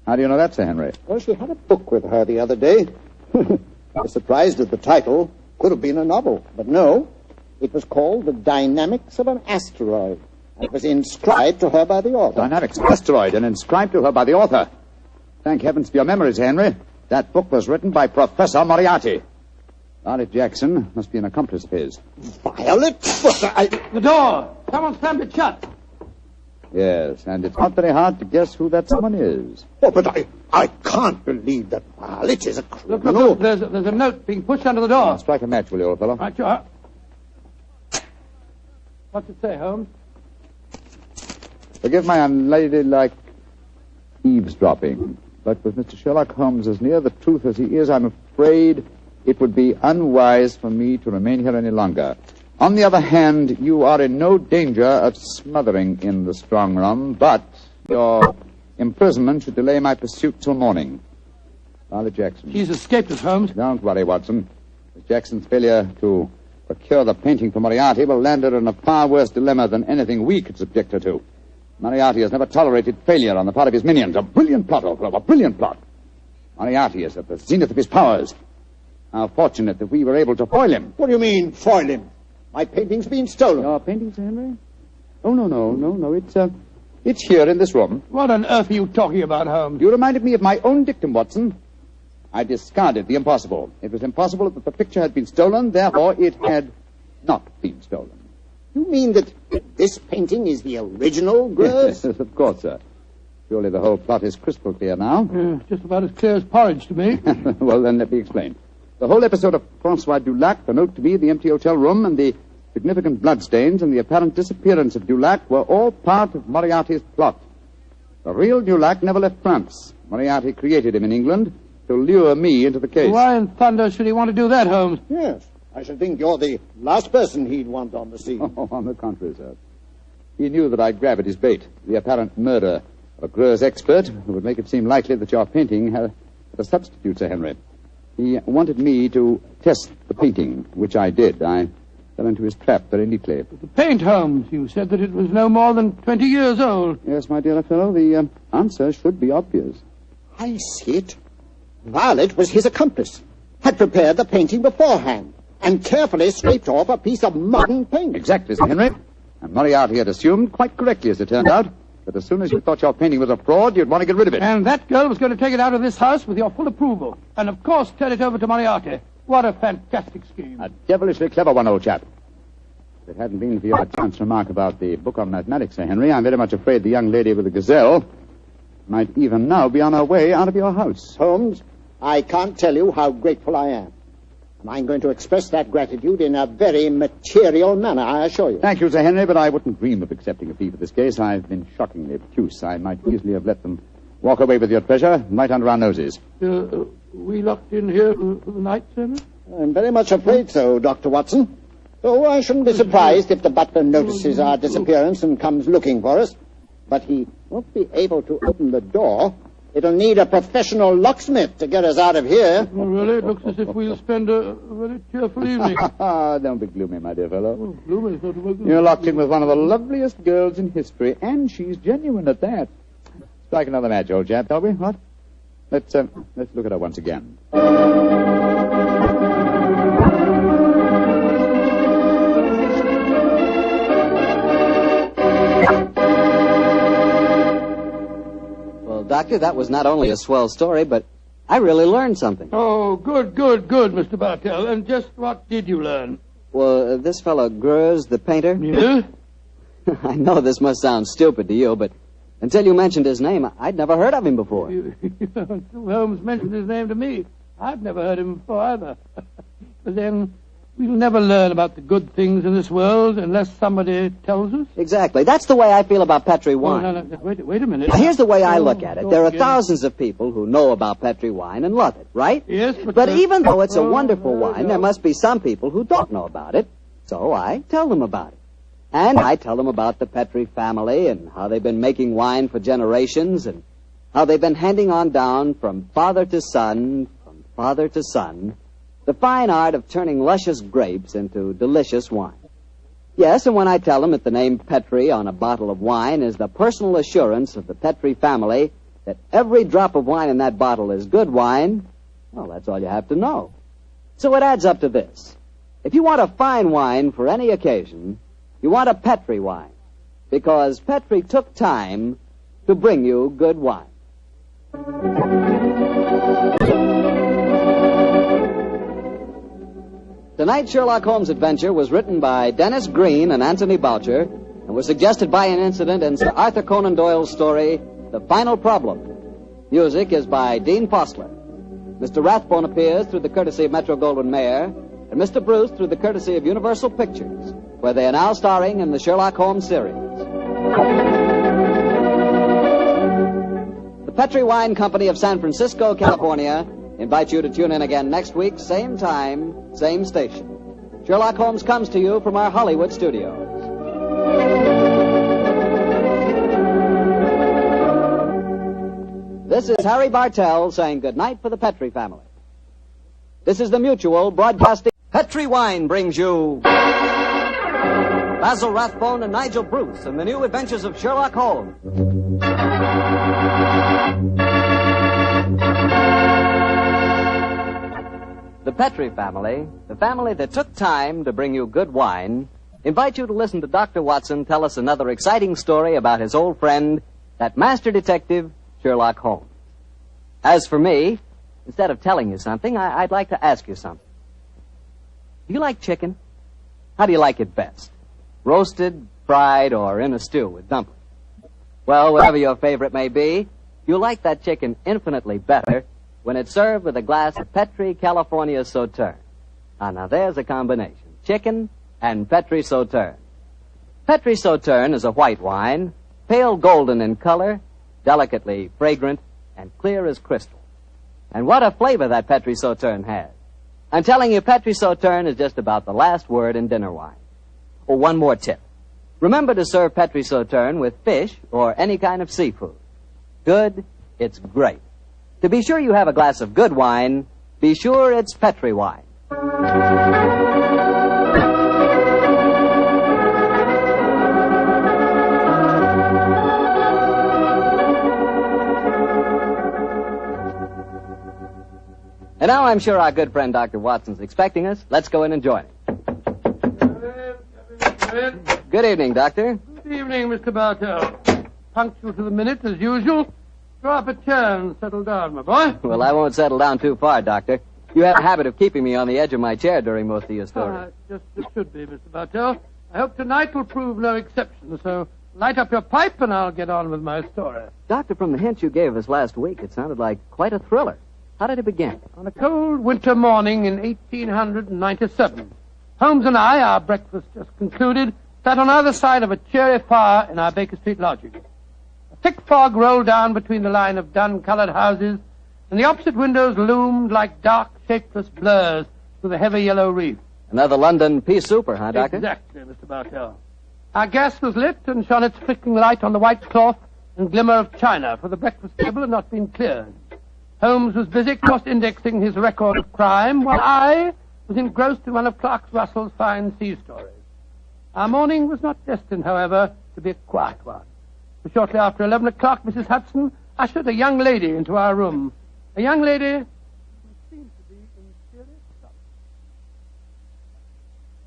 Speaker 9: How do you know that, Sir Henry?
Speaker 8: Well, she had a book with her the other day. I was surprised at the title. Could have been a novel, but no. It was called The Dynamics of an Asteroid. It was inscribed to her by the author.
Speaker 9: Dynamics of an Asteroid, and inscribed to her by the author. Thank heavens for your memories, Henry. That book was written by Professor Moriarty. Violet Jackson must be an accomplice of his.
Speaker 8: Violet?
Speaker 21: The door! Someone slammed it shut.
Speaker 9: Yes, and it's not very hard to guess who that someone is.
Speaker 8: Oh, but I can't believe that Violet is a criminal.
Speaker 21: Look, there's a note being pushed under the door.
Speaker 9: Strike a match, will you, old fellow?
Speaker 21: Right, you are. What's it say, Holmes?
Speaker 9: Forgive my unladylike eavesdropping, but with Mr. Sherlock Holmes as near the truth as he is, I'm afraid it would be unwise for me to remain here any longer. On the other hand, you are in no danger of smothering in the strong room, but your imprisonment should delay my pursuit till morning. Violet Jackson.
Speaker 21: She's escaped us, Holmes.
Speaker 9: Don't worry, Watson. Miss Jackson's failure to procure the painting for Moriarty will land her in a far worse dilemma than anything we could subject her to. Moriarty has never tolerated failure on the part of his minions. A brilliant plot, old fellow, a brilliant plot. Moriarty is at the zenith of his powers. How fortunate that we were able to foil him.
Speaker 8: What do you mean, foil him? My painting's been stolen.
Speaker 9: Your painting, Sir Henry? Oh, no. It's here in this room.
Speaker 21: What on earth are you talking about, Holmes?
Speaker 9: You reminded me of my own dictum, Watson. I discarded the impossible. It was impossible that the picture had been stolen, therefore it had not been stolen.
Speaker 8: You mean that this painting is the original, Grose?
Speaker 9: Yes, of course, sir. Surely the whole plot is crystal clear now.
Speaker 21: Just about as clear as porridge to me.
Speaker 9: Well, then let me explain. The whole episode of Francois Dulac, the note to me, the empty hotel room, and the significant bloodstains and the apparent disappearance of Dulac were all part of Moriarty's plot. The real Dulac never left France. Moriarty created him in England to lure me into the case.
Speaker 21: Why in thunder should he want to do that, Holmes?
Speaker 8: Yes. I should think you're the last person he'd want on the scene.
Speaker 9: Oh, on the contrary, sir. He knew that I'd grab at his bait, the apparent murder of a Greuze expert who would make it seem likely that your painting had a substitute, Sir Henry. He wanted me to test the painting, which I did. I fell into his trap very neatly.
Speaker 21: The paint, Holmes. You said that it was no more than 20 years old.
Speaker 9: Yes, my dear fellow, the answer should be obvious.
Speaker 8: I see it. Violet was his accomplice, had prepared the painting beforehand, and carefully scraped off a piece of modern paint.
Speaker 9: Exactly, Sir Henry. And Moriarty had assumed, quite correctly as it turned out, that as soon as you thought your painting was a fraud, you'd want to get rid of it.
Speaker 21: And that girl was going to take it out of this house with your full approval. And, of course, turn it over to Moriarty. What a fantastic scheme.
Speaker 9: A devilishly clever one, old chap. If it hadn't been for your chance remark about the book on mathematics, Sir Henry, I'm very much afraid the young lady with the Gazelle might even now be on her way out of your house.
Speaker 8: Holmes, I can't tell you how grateful I am. And I'm going to express that gratitude in a very material manner, I assure you.
Speaker 9: Thank you, Sir Henry, but I wouldn't dream of accepting a fee for this case. I've been shockingly obtuse. I might easily have let them walk away with your treasure right under our noses.
Speaker 21: We locked in here for the night, sir?
Speaker 8: I'm very much afraid so, Dr. Watson. So I shouldn't be surprised if the butler notices our disappearance and comes looking for us. But he won't be able to open the door. It'll need a professional locksmith to get us out of here.
Speaker 21: Well, really, it looks as if we'll spend a very cheerful evening.
Speaker 9: Don't be gloomy, my dear fellow.
Speaker 21: Oh, gloomy is not a word.
Speaker 9: You're locked in with one of the loveliest girls in history, and she's genuine at that. Strike another match, old chap, shall we? What? Let's look at her once again.
Speaker 1: Doctor, that was not only a swell story, but I really learned something.
Speaker 21: Oh, good, Mr. Bartell. And just what did you learn?
Speaker 1: Well, this fellow Greuze, the painter...
Speaker 21: Yeah?
Speaker 1: I know this must sound stupid to you, but until you mentioned his name, I'd never heard of him before.
Speaker 21: Until Holmes mentioned his name to me, I've never heard of him before either. But then... we'll never learn about the good things in this world unless somebody tells us.
Speaker 1: Exactly. That's the way I feel about Petri wine.
Speaker 21: Oh, no, wait a minute.
Speaker 1: Now, here's the way I look at it. There are thousands of people who know about Petri wine and love it, right?
Speaker 21: Yes,
Speaker 1: but even though it's a wonderful wine, there must be some people who don't know about it. So I tell them about it. And I tell them about the Petri family and how they've been making wine for generations and how they've been handing on down from father to son, the fine art of turning luscious grapes into delicious wine. Yes, and when I tell them that the name Petri on a bottle of wine is the personal assurance of the Petri family that every drop of wine in that bottle is good wine,
Speaker 7: Well, that's all you have to know. So it adds up to this. If you want a fine wine for any occasion, you want a Petri wine, because Petri took time to bring you good wine. Tonight's Sherlock Holmes adventure was written by Dennis Green and Anthony Boucher and was suggested by an incident in Sir Arthur Conan Doyle's story, The Final Problem. Music is by Dean Postler. Mr. Rathbone appears through the courtesy of Metro-Goldwyn-Mayer, and Mr. Bruce through the courtesy of Universal Pictures, where they are now starring in the Sherlock Holmes series. The Petri Wine Company of San Francisco, California, invites you to tune in again next week, same time, same station. Sherlock Holmes comes to you from our Hollywood studios. This is Harry Bartell saying goodnight for the Petri family. This is the Mutual Broadcasting. Petri Wine brings you Basil Rathbone and Nigel Bruce in the new Adventures of Sherlock Holmes. The Petri family, the family that took time to bring you good wine, invite you to listen to Dr. Watson tell us another exciting story about his old friend, that master detective, Sherlock Holmes. As for me, instead of telling you something, I'd like to ask you something. Do you like chicken? How do you like it best? Roasted, fried, or in a stew with dumplings? Well, whatever your favorite may be, you'll like that chicken infinitely better when it's served with a glass of Petri California Sauterne. Now there's a combination. Chicken and Petri Sauterne. Petri Sauterne is a white wine, pale golden in color, delicately fragrant, and clear as crystal. And what a flavor that Petri Sauterne has. I'm telling you, Petri Sauterne is just about the last word in dinner wine. Oh, one more tip. Remember to serve Petri Sauterne with fish or any kind of seafood. Good, it's great. To be sure you have a glass of good wine, be sure it's Petri wine. And now I'm sure our good friend Dr. Watson's expecting us. Let's go in and join him. Good evening, Doctor.
Speaker 21: Good evening, Mr. Bartell. Punctual to the minute, as usual. Draw up a chair and settle down, my boy.
Speaker 7: Well, I won't settle down too far, Doctor. You have a habit of keeping me on the edge of my chair during most of your stories.
Speaker 21: Just as it should be, Mr. Bartell. I hope tonight will prove no exception, so light up your pipe and I'll get on with my story.
Speaker 7: Doctor, from the hints you gave us last week, it sounded like quite a thriller. How did it begin?
Speaker 21: On a cold winter morning in 1897, Holmes and I, our breakfast just concluded, sat on either side of a cheery fire in our Baker Street lodging. A thick fog rolled down between the line of dun-colored houses, and the opposite windows loomed like dark, shapeless blurs through the heavy yellow reef.
Speaker 7: Another London pea souper, huh, Doctor?
Speaker 21: Exactly, Mr. Bartell. Our gas was lit and shone its flickering light on the white cloth and glimmer of china, for the breakfast table had not been cleared. Holmes was busy cross-indexing his record of crime, while I was engrossed in one of Clark Russell's fine sea stories. Our morning was not destined, however, to be a quiet one. For shortly after 11 o'clock, Mrs. Hudson ushered a young lady into our room. A young lady who seemed to be in serious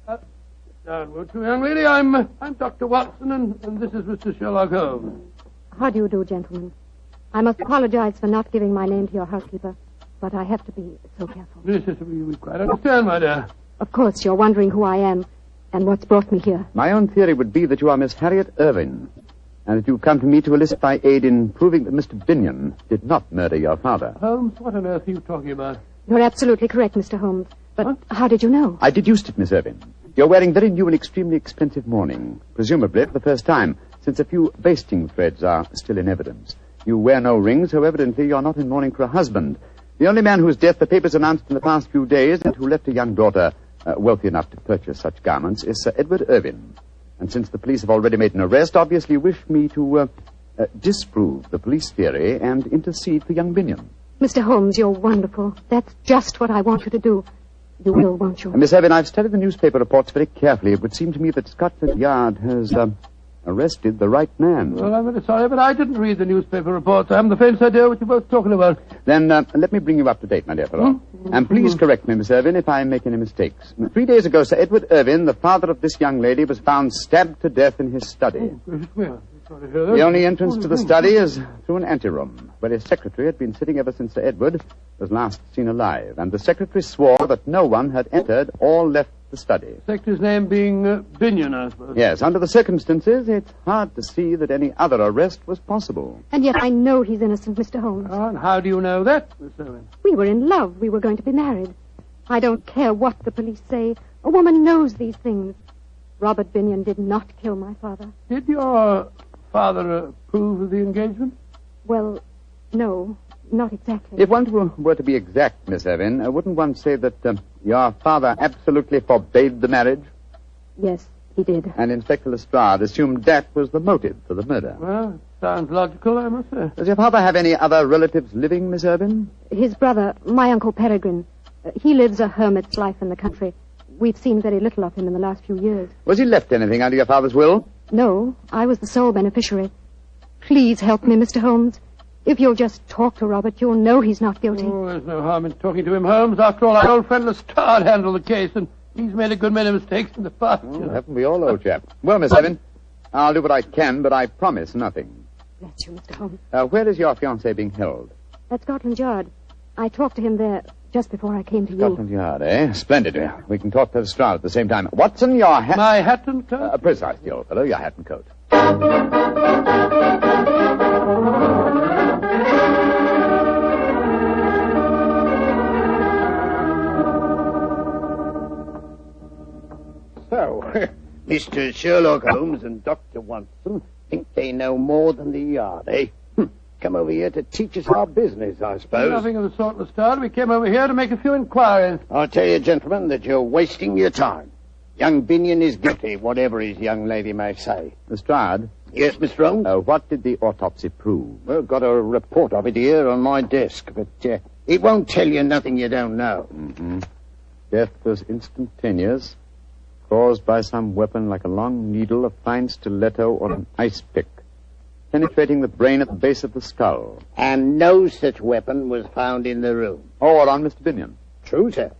Speaker 21: trouble. Sit down, won't you, young lady? I'm Dr. Watson, and this is Mr. Sherlock Holmes.
Speaker 15: How do you do, gentlemen? I must apologize for not giving my name to your housekeeper, but I have to be so careful.
Speaker 21: Yes, we quite understand, my dear.
Speaker 15: Of course, you're wondering who I am and what's brought me here.
Speaker 9: My own theory would be that you are Miss Harriet Irving, and that you've come to me to elicit my aid in proving that Mr. Pigeon did not murder your father.
Speaker 21: Holmes, what on earth are you talking about?
Speaker 15: You're absolutely correct, Mr. Holmes. But how did you know?
Speaker 9: I deduced it, Miss Irving. You're wearing very new and extremely expensive mourning, presumably for the first time, since a few basting threads are still in evidence. You wear no rings, so evidently you're not in mourning for a husband. The only man whose death the papers announced in the past few days and who left a young daughter wealthy enough to purchase such garments is Sir Edward Irving. And since the police have already made an arrest, obviously wish me to disprove the police theory and intercede for young Pigeon.
Speaker 15: Mr. Holmes, you're wonderful. That's just what I want you to do. You will, won't you?
Speaker 9: Miss Irving, I've studied the newspaper reports very carefully. It would seem to me that Scotland Yard has arrested the right man.
Speaker 21: Well, I'm very sorry, but I didn't read the newspaper reports. I haven't the faintest idea what you're both talking about.
Speaker 9: Then let me bring you up to date, my dear fellow. And please correct me, Miss Irvin, if I make any mistakes. 3 days ago, Sir Edward Irvin, the father of this young lady, was found stabbed to death in his study.
Speaker 21: Sorry to hear that.
Speaker 9: The only entrance to the study is through an anteroom, where his secretary had been sitting ever since Sir Edward was last seen alive. And the secretary swore that no one had entered or left the study.
Speaker 21: Secretary's name being Pigeon, I suppose.
Speaker 9: Yes, under the circumstances, it's hard to see that any other arrest was possible.
Speaker 15: And yet I know he's innocent, Mr. Holmes.
Speaker 21: Oh, and how do you know that, Miss Irvin?
Speaker 15: We were in love. We were going to be married. I don't care what the police say. A woman knows these things. Robert Binion did not kill my father.
Speaker 21: Did your father approve of the engagement?
Speaker 15: Well, no, not exactly.
Speaker 9: If one were to be exact, Miss Irvin, wouldn't one say that your father absolutely forbade the marriage?
Speaker 15: Yes, he did.
Speaker 9: And Inspector Lestrade assumed that was the motive for the murder.
Speaker 21: Well, sounds logical, I must say.
Speaker 9: Does your father have any other relatives living, Miss Irvin?
Speaker 15: His brother, my Uncle Peregrine. He lives a hermit's life in the country. We've seen very little of him in the last few years.
Speaker 9: Was he left anything under your father's will?
Speaker 15: No, I was the sole beneficiary. Please help me, Mr. Holmes. If you'll just talk to Robert, you'll know he's not guilty.
Speaker 21: Oh, there's no harm in talking to him, Holmes. After all, our old friend Lestrade handled the case, and he's made a good many mistakes in the past.
Speaker 9: Oh, haven't we all, old chap? Well, Miss Irvin, I'll do what I can, but I promise nothing.
Speaker 15: Bless you, Mr. Holmes.
Speaker 9: Where is your fiancé being held?
Speaker 15: At Scotland Yard. I talked to him there just before I came to
Speaker 9: Scotland Yard, eh? Splendid. We can talk to Lestrade at the same time. Watson, your hat...
Speaker 21: My hat and coat?
Speaker 9: Precisely, old fellow, your hat and coat.
Speaker 10: So, Mr. Sherlock Holmes and Dr. Watson think they know more than the Yard, eh? Come over here to teach us our business, I suppose.
Speaker 21: Nothing of the sort, Lestrade. We came over here to make a few inquiries.
Speaker 10: I'll tell you, gentlemen, that you're wasting your time. Young Binion is guilty, whatever his young lady may say.
Speaker 9: Lestrade?
Speaker 10: Yes, Mr. Holmes?
Speaker 9: What did the autopsy prove?
Speaker 10: Well, got a report of it here on my desk, but it won't tell you nothing you don't know.
Speaker 9: Mm-hmm. Death was instantaneous, caused by some weapon like a long needle, a fine stiletto, or an ice pick, penetrating the brain at the base of the skull.
Speaker 10: And no such weapon was found in the room.
Speaker 9: Or on Mr. Binion.
Speaker 10: True, sir.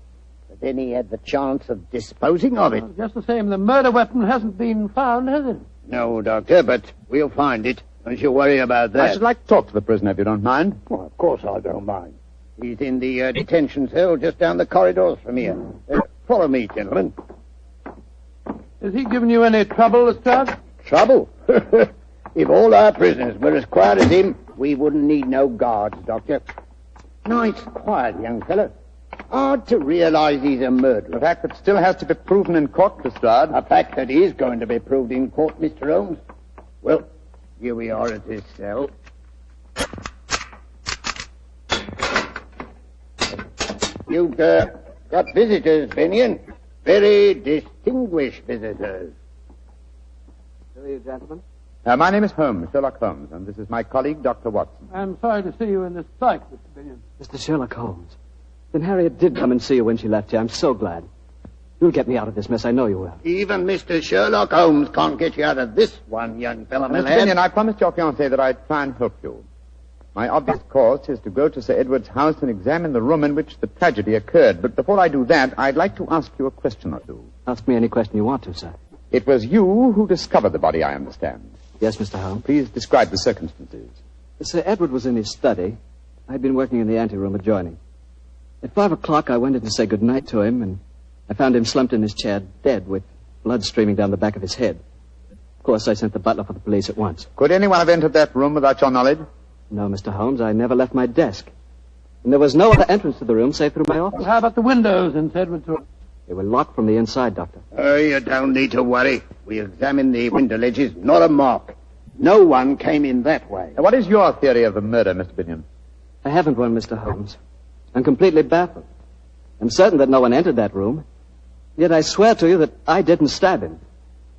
Speaker 10: But then he had the chance of disposing of it.
Speaker 21: Well, just the same, the murder weapon hasn't been found, has it?
Speaker 10: No, Doctor, but we'll find it. Don't you worry about that.
Speaker 9: I should like to talk to the prisoner, if you don't mind.
Speaker 10: Well, of course I don't mind. He's in the detention cell just down the corridors from here. Follow me, gentlemen.
Speaker 21: Has he given you any trouble, Lestrade?
Speaker 10: Trouble? If all our prisoners were as quiet as him, we wouldn't need no guards, Doctor. Nice, quiet young fellow. Hard to realize he's a murderer.
Speaker 9: A fact that still has to be proven in court, Lestrade.
Speaker 10: A fact that is going to be proved in court, Mr. Holmes. Well, here we are at his cell. You've got visitors, Binion. Very distinguished visitors.
Speaker 7: Who are you, gentlemen?
Speaker 9: My name is Holmes, Sherlock Holmes, and this is my colleague, Dr. Watson.
Speaker 21: I'm sorry to see you in this plight, Mr. Binion.
Speaker 7: Mr. Sherlock Holmes. Then Harriet did come and see you when she left you. I'm so glad. You'll get me out of this mess. I know you will.
Speaker 10: Even Mr. Sherlock Holmes can't get you out of this one, young fellow, my
Speaker 9: Mr.
Speaker 10: lad.
Speaker 9: Binion, I promised your fiancé that I'd try and help you. My obvious course is to go to Sir Edward's house and examine the room in which the tragedy occurred. But before I do that, I'd like to ask you a question or two.
Speaker 7: Ask me any question you want to, sir.
Speaker 9: It was you who discovered the body, I understand.
Speaker 7: Yes, Mr. Holmes.
Speaker 9: Please describe the circumstances.
Speaker 7: Sir Edward was in his study. I'd been working in the anteroom adjoining. At 5 o'clock, I went in to say good night to him, and I found him slumped in his chair, dead, with blood streaming down the back of his head. Of course, I sent the butler for the police at once.
Speaker 9: Could anyone have entered that room without your knowledge?
Speaker 7: No, Mr. Holmes, I never left my desk. And there was no other entrance to the room save through my office.
Speaker 21: Well, how about the windows in Edward's room?
Speaker 7: They were locked from the inside, Doctor.
Speaker 10: You don't need to worry. We examined the window ledges, not a mark. No one came in that way.
Speaker 9: What is your theory of the murder, Mr. Binion?
Speaker 7: I haven't one, Mr. Holmes. I'm completely baffled. I'm certain that no one entered that room. Yet I swear to you that I didn't stab him.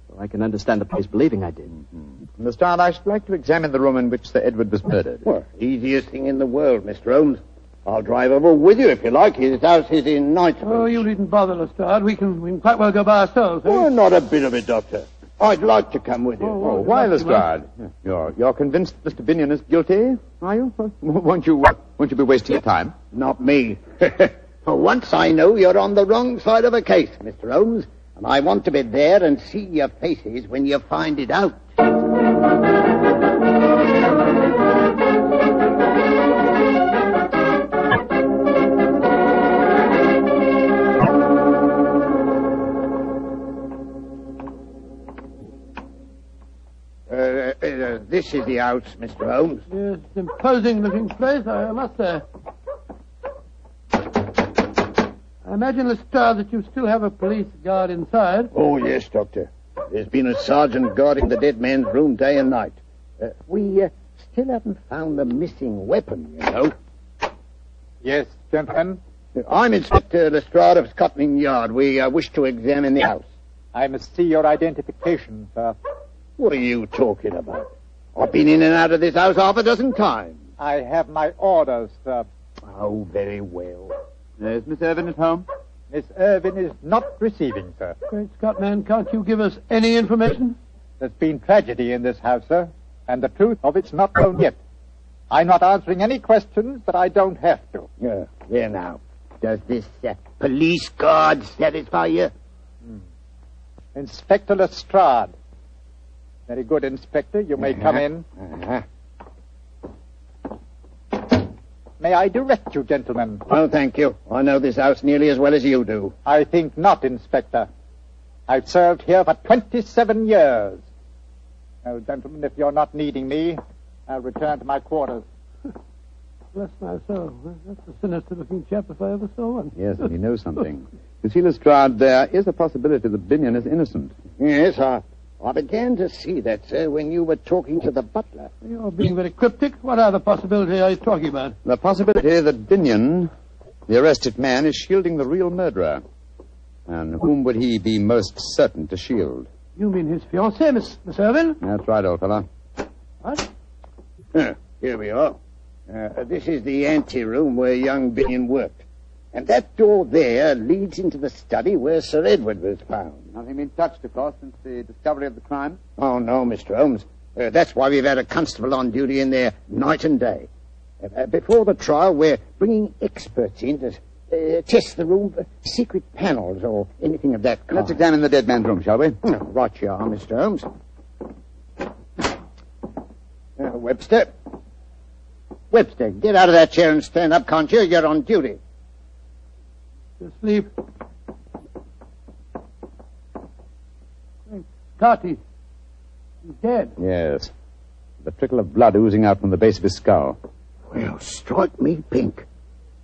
Speaker 7: So I can understand the police believing I did.
Speaker 9: Mm-hmm. Mr. Starr, I should like to examine the room in which Sir Edward was murdered.
Speaker 10: Well, easiest thing in the world, Mr. Holmes. I'll drive over with you if you like. His house is in Knightsbridge.
Speaker 21: Oh, you needn't bother, Lestrade. We can quite well go by ourselves.
Speaker 10: Oh, not a bit of it, Doctor. I'd like to come with you.
Speaker 9: Oh, why, Lestrade? You're convinced Mr. Binion is guilty, are you? Won't you be wasting your time?
Speaker 10: Not me. For once I know you're on the wrong side of a case, Mr. Holmes, and I want to be there and see your faces when you find it out. This is the house, Mr. Holmes.
Speaker 21: Yes, it's an imposing-looking place, I must say. I imagine, Lestrade, that you still have a police guard inside.
Speaker 10: Oh, yes, Doctor. There's been a sergeant guarding the dead man's room day and night. We still haven't found the missing weapon, you know.
Speaker 4: Yes, gentlemen?
Speaker 10: I'm Inspector Lestrade of Scotland Yard. We wish to examine the house.
Speaker 4: I must see your identification, sir.
Speaker 10: What are you talking about? I've been in and out of this house half a dozen times.
Speaker 4: I have my orders, sir.
Speaker 10: Oh, very well.
Speaker 9: Is Miss Irvin at home?
Speaker 4: Miss Irvin is not receiving, sir.
Speaker 21: Great Scott, man, can't you give us any information?
Speaker 4: There's been tragedy in this house, sir, and the truth of it's not known yet. I'm not answering any questions that I don't have to.
Speaker 10: There now. Does this police guard satisfy you?
Speaker 4: Inspector Lestrade. Very good, Inspector. You may come in. May I direct you, gentlemen?
Speaker 10: Oh, thank you. I know this house nearly as well as you do.
Speaker 4: I think not, Inspector. I've served here for 27 years. Now, gentlemen, if you're not needing me, I'll return to my quarters.
Speaker 21: Bless my soul. That's a sinister-looking chap if I ever saw one.
Speaker 9: Yes, and he knows something. You see, Lestrade, there is a possibility that Binion is innocent.
Speaker 10: Yes, I began to see that, sir, when you were talking to the butler.
Speaker 21: You're being very cryptic. What other possibility are you talking about?
Speaker 9: The possibility that Binion, the arrested man, is shielding the real murderer. And whom would he be most certain to shield?
Speaker 21: You mean his fiancée, Miss Irvin?
Speaker 9: That's right, old fellow.
Speaker 21: What?
Speaker 10: Here we are. This is the anteroom where young Binion worked. And that door there leads into the study where Sir Edward was found.
Speaker 9: Nothing been touched, of course, since the discovery of the crime?
Speaker 10: Oh, no, Mr. Holmes. That's why we've had a constable on duty in there night and day. Before the trial, we're bringing experts in to test the room for secret panels or anything of that kind.
Speaker 9: Let's examine the dead man's room, shall we?
Speaker 10: Right you are, Mr. Holmes. Webster, get out of that chair and stand up, can't you? You're on duty.
Speaker 21: Asleep. Carty. He's dead.
Speaker 9: Yes. The trickle of blood oozing out from the base of his skull.
Speaker 10: Well, strike me pink.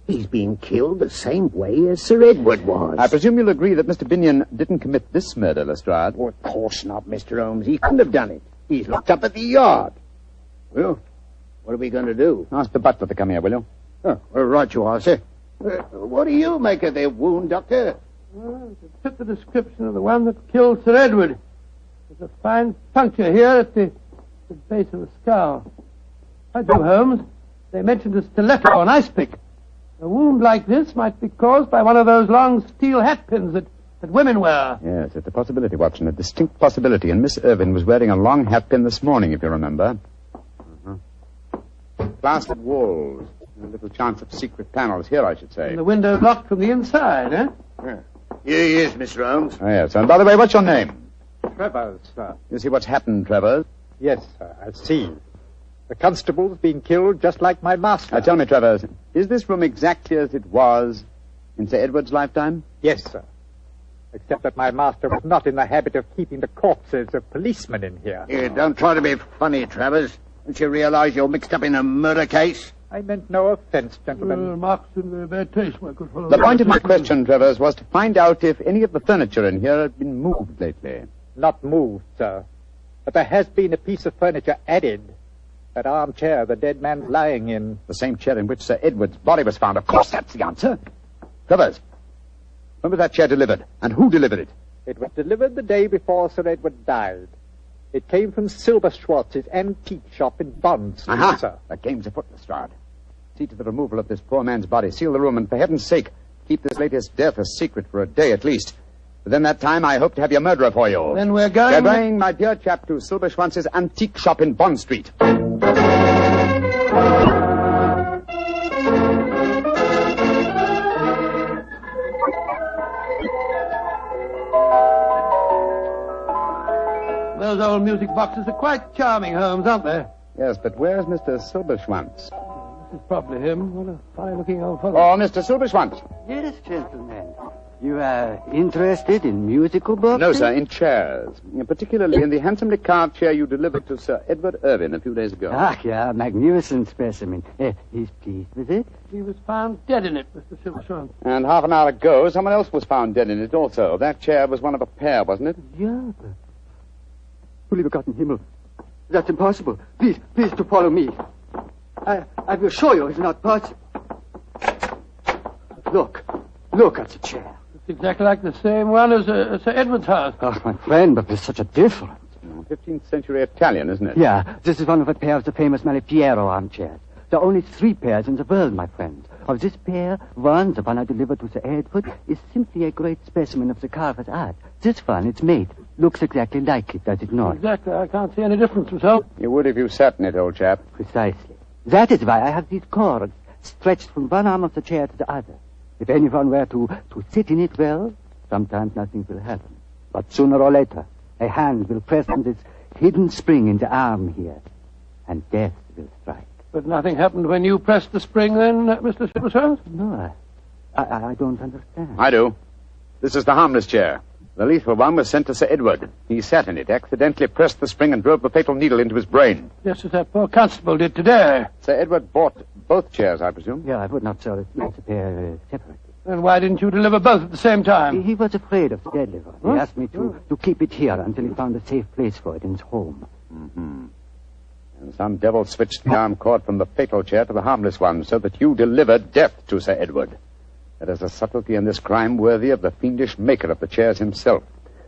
Speaker 10: He's been killed the same way as Sir Edward was.
Speaker 9: I presume you'll agree that Mr. Binion didn't commit this murder, Lestrade?
Speaker 10: Oh, of course not, Mr. Holmes. He couldn't have done it. He's locked up at the yard. Well, what are we going to do?
Speaker 9: Ask the butler to come here, will you?
Speaker 10: Oh, right you are, sir. What do you make of their wound, Doctor?
Speaker 21: Well, to fit the description of the one that killed Sir Edward. There's a fine puncture here at the base of the skull. I do, Holmes. They mentioned a stiletto or an ice pick. A wound like this might be caused by one of those long steel hat pins that women wear.
Speaker 9: Yes, it's a possibility, Watson, a distinct possibility. And Miss Irvin was wearing a long hat pin this morning, if you remember. Plastered walls. A little chance of secret panels here, I should say.
Speaker 21: And the window locked from the inside, eh?
Speaker 10: Here he is, Mr. Holmes.
Speaker 9: Oh, yes. And by the way, what's your name?
Speaker 4: Travers, sir.
Speaker 9: You see what's happened, Travers?
Speaker 4: Yes, sir, I see. The constable's been killed just like my master.
Speaker 9: Now, tell me, Travers, is this room exactly as it was in Sir Edward's lifetime?
Speaker 4: Yes, sir. Except that my master was not in the habit of keeping the corpses of policemen in here.
Speaker 10: Don't try to be funny, Travers. Don't you realize you're mixed up in a murder case?
Speaker 4: I meant no offense, gentlemen.
Speaker 21: Remarks in very bad taste, my good fellow.
Speaker 9: The point of my question, Travers, was to find out if any of the furniture in here had been moved lately.
Speaker 4: Not moved, sir. But there has been a piece of furniture added. That armchair the dead man's lying in.
Speaker 9: The same chair in which Sir Edward's body was found. Of course, that's the answer. Travers, when was that chair delivered? And who delivered it?
Speaker 4: It was delivered the day before Sir Edward died. It came from Silver Schwartz's antique shop in Bond Street, sir.
Speaker 9: That game's afoot, Lestrade. See to the removal of this poor man's body. Seal the room, and for heaven's sake, keep this latest death a secret for a day at least. Within that time, I hope to have your murderer for you.
Speaker 21: Then we're going...
Speaker 9: We're going, my dear chap, to Silver Schwantz's antique shop in Bond Street.
Speaker 21: Those old music boxes are quite charming, Holmes, aren't they?
Speaker 9: Yes, but where's Mr. Silver Schwantz?
Speaker 21: This is probably him. What a fine-looking old fellow.
Speaker 9: Oh, Mr. Silver Schwantz.
Speaker 13: Yes, gentlemen. You are interested in musical boxes?
Speaker 9: No, sir, in chairs. Particularly in the handsomely carved chair you delivered to Sir Edward Irvin a few days ago.
Speaker 13: Ah, yeah, magnificent specimen. He's pleased with it?
Speaker 21: He was found dead in it, Mr. Silver Schwantz.
Speaker 9: And half an hour ago, someone else was found dead in it also. That chair was one of a pair, wasn't it?
Speaker 13: Yeah, but... Holy begotten Himmel. That's impossible. Please to follow me. I will show you it's not possible. Look at the chair.
Speaker 21: It's exactly like the same one as Sir Edward's house.
Speaker 13: Oh, my friend, but there's such a difference.
Speaker 9: 15th century Italian, isn't it?
Speaker 13: Yeah, this is one of a pair of the famous Malipiero armchairs. There are only 3 pairs in the world, my friend. Of this pair, one, the one I delivered to Sir Edward, is simply a great specimen of the carver's art. This one, its mate, looks exactly like it, does it not?
Speaker 21: Exactly. I can't see any difference myself.
Speaker 9: You would if you sat in it, old chap.
Speaker 13: Precisely. That is why I have these cords stretched from one arm of the chair to the other. If anyone were to sit in it, well, sometimes nothing will happen. But sooner or later, a hand will press on this hidden spring in the arm here, and death will strike.
Speaker 21: But nothing happened when you pressed the spring then, Mr. Silver Schwantz?
Speaker 13: No, I don't understand.
Speaker 9: I do. This is the harmless chair. The lethal one was sent to Sir Edward. He sat in it, accidentally pressed the spring and drove the fatal needle into his brain.
Speaker 21: Just as that poor constable did today.
Speaker 9: Sir Edward bought both chairs, I presume?
Speaker 13: Yeah, I would not sell it. It's a pair separately.
Speaker 21: Then why didn't you deliver both at the same time?
Speaker 13: He was afraid of the deadly one. Huh? He asked me to keep it here until he found a safe place for it in his home.
Speaker 9: Mm-hmm. And some devil switched the arm cord from the fatal chair to the harmless one so that you delivered death to Sir Edward. There is a subtlety in this crime worthy of the fiendish maker of the chairs himself.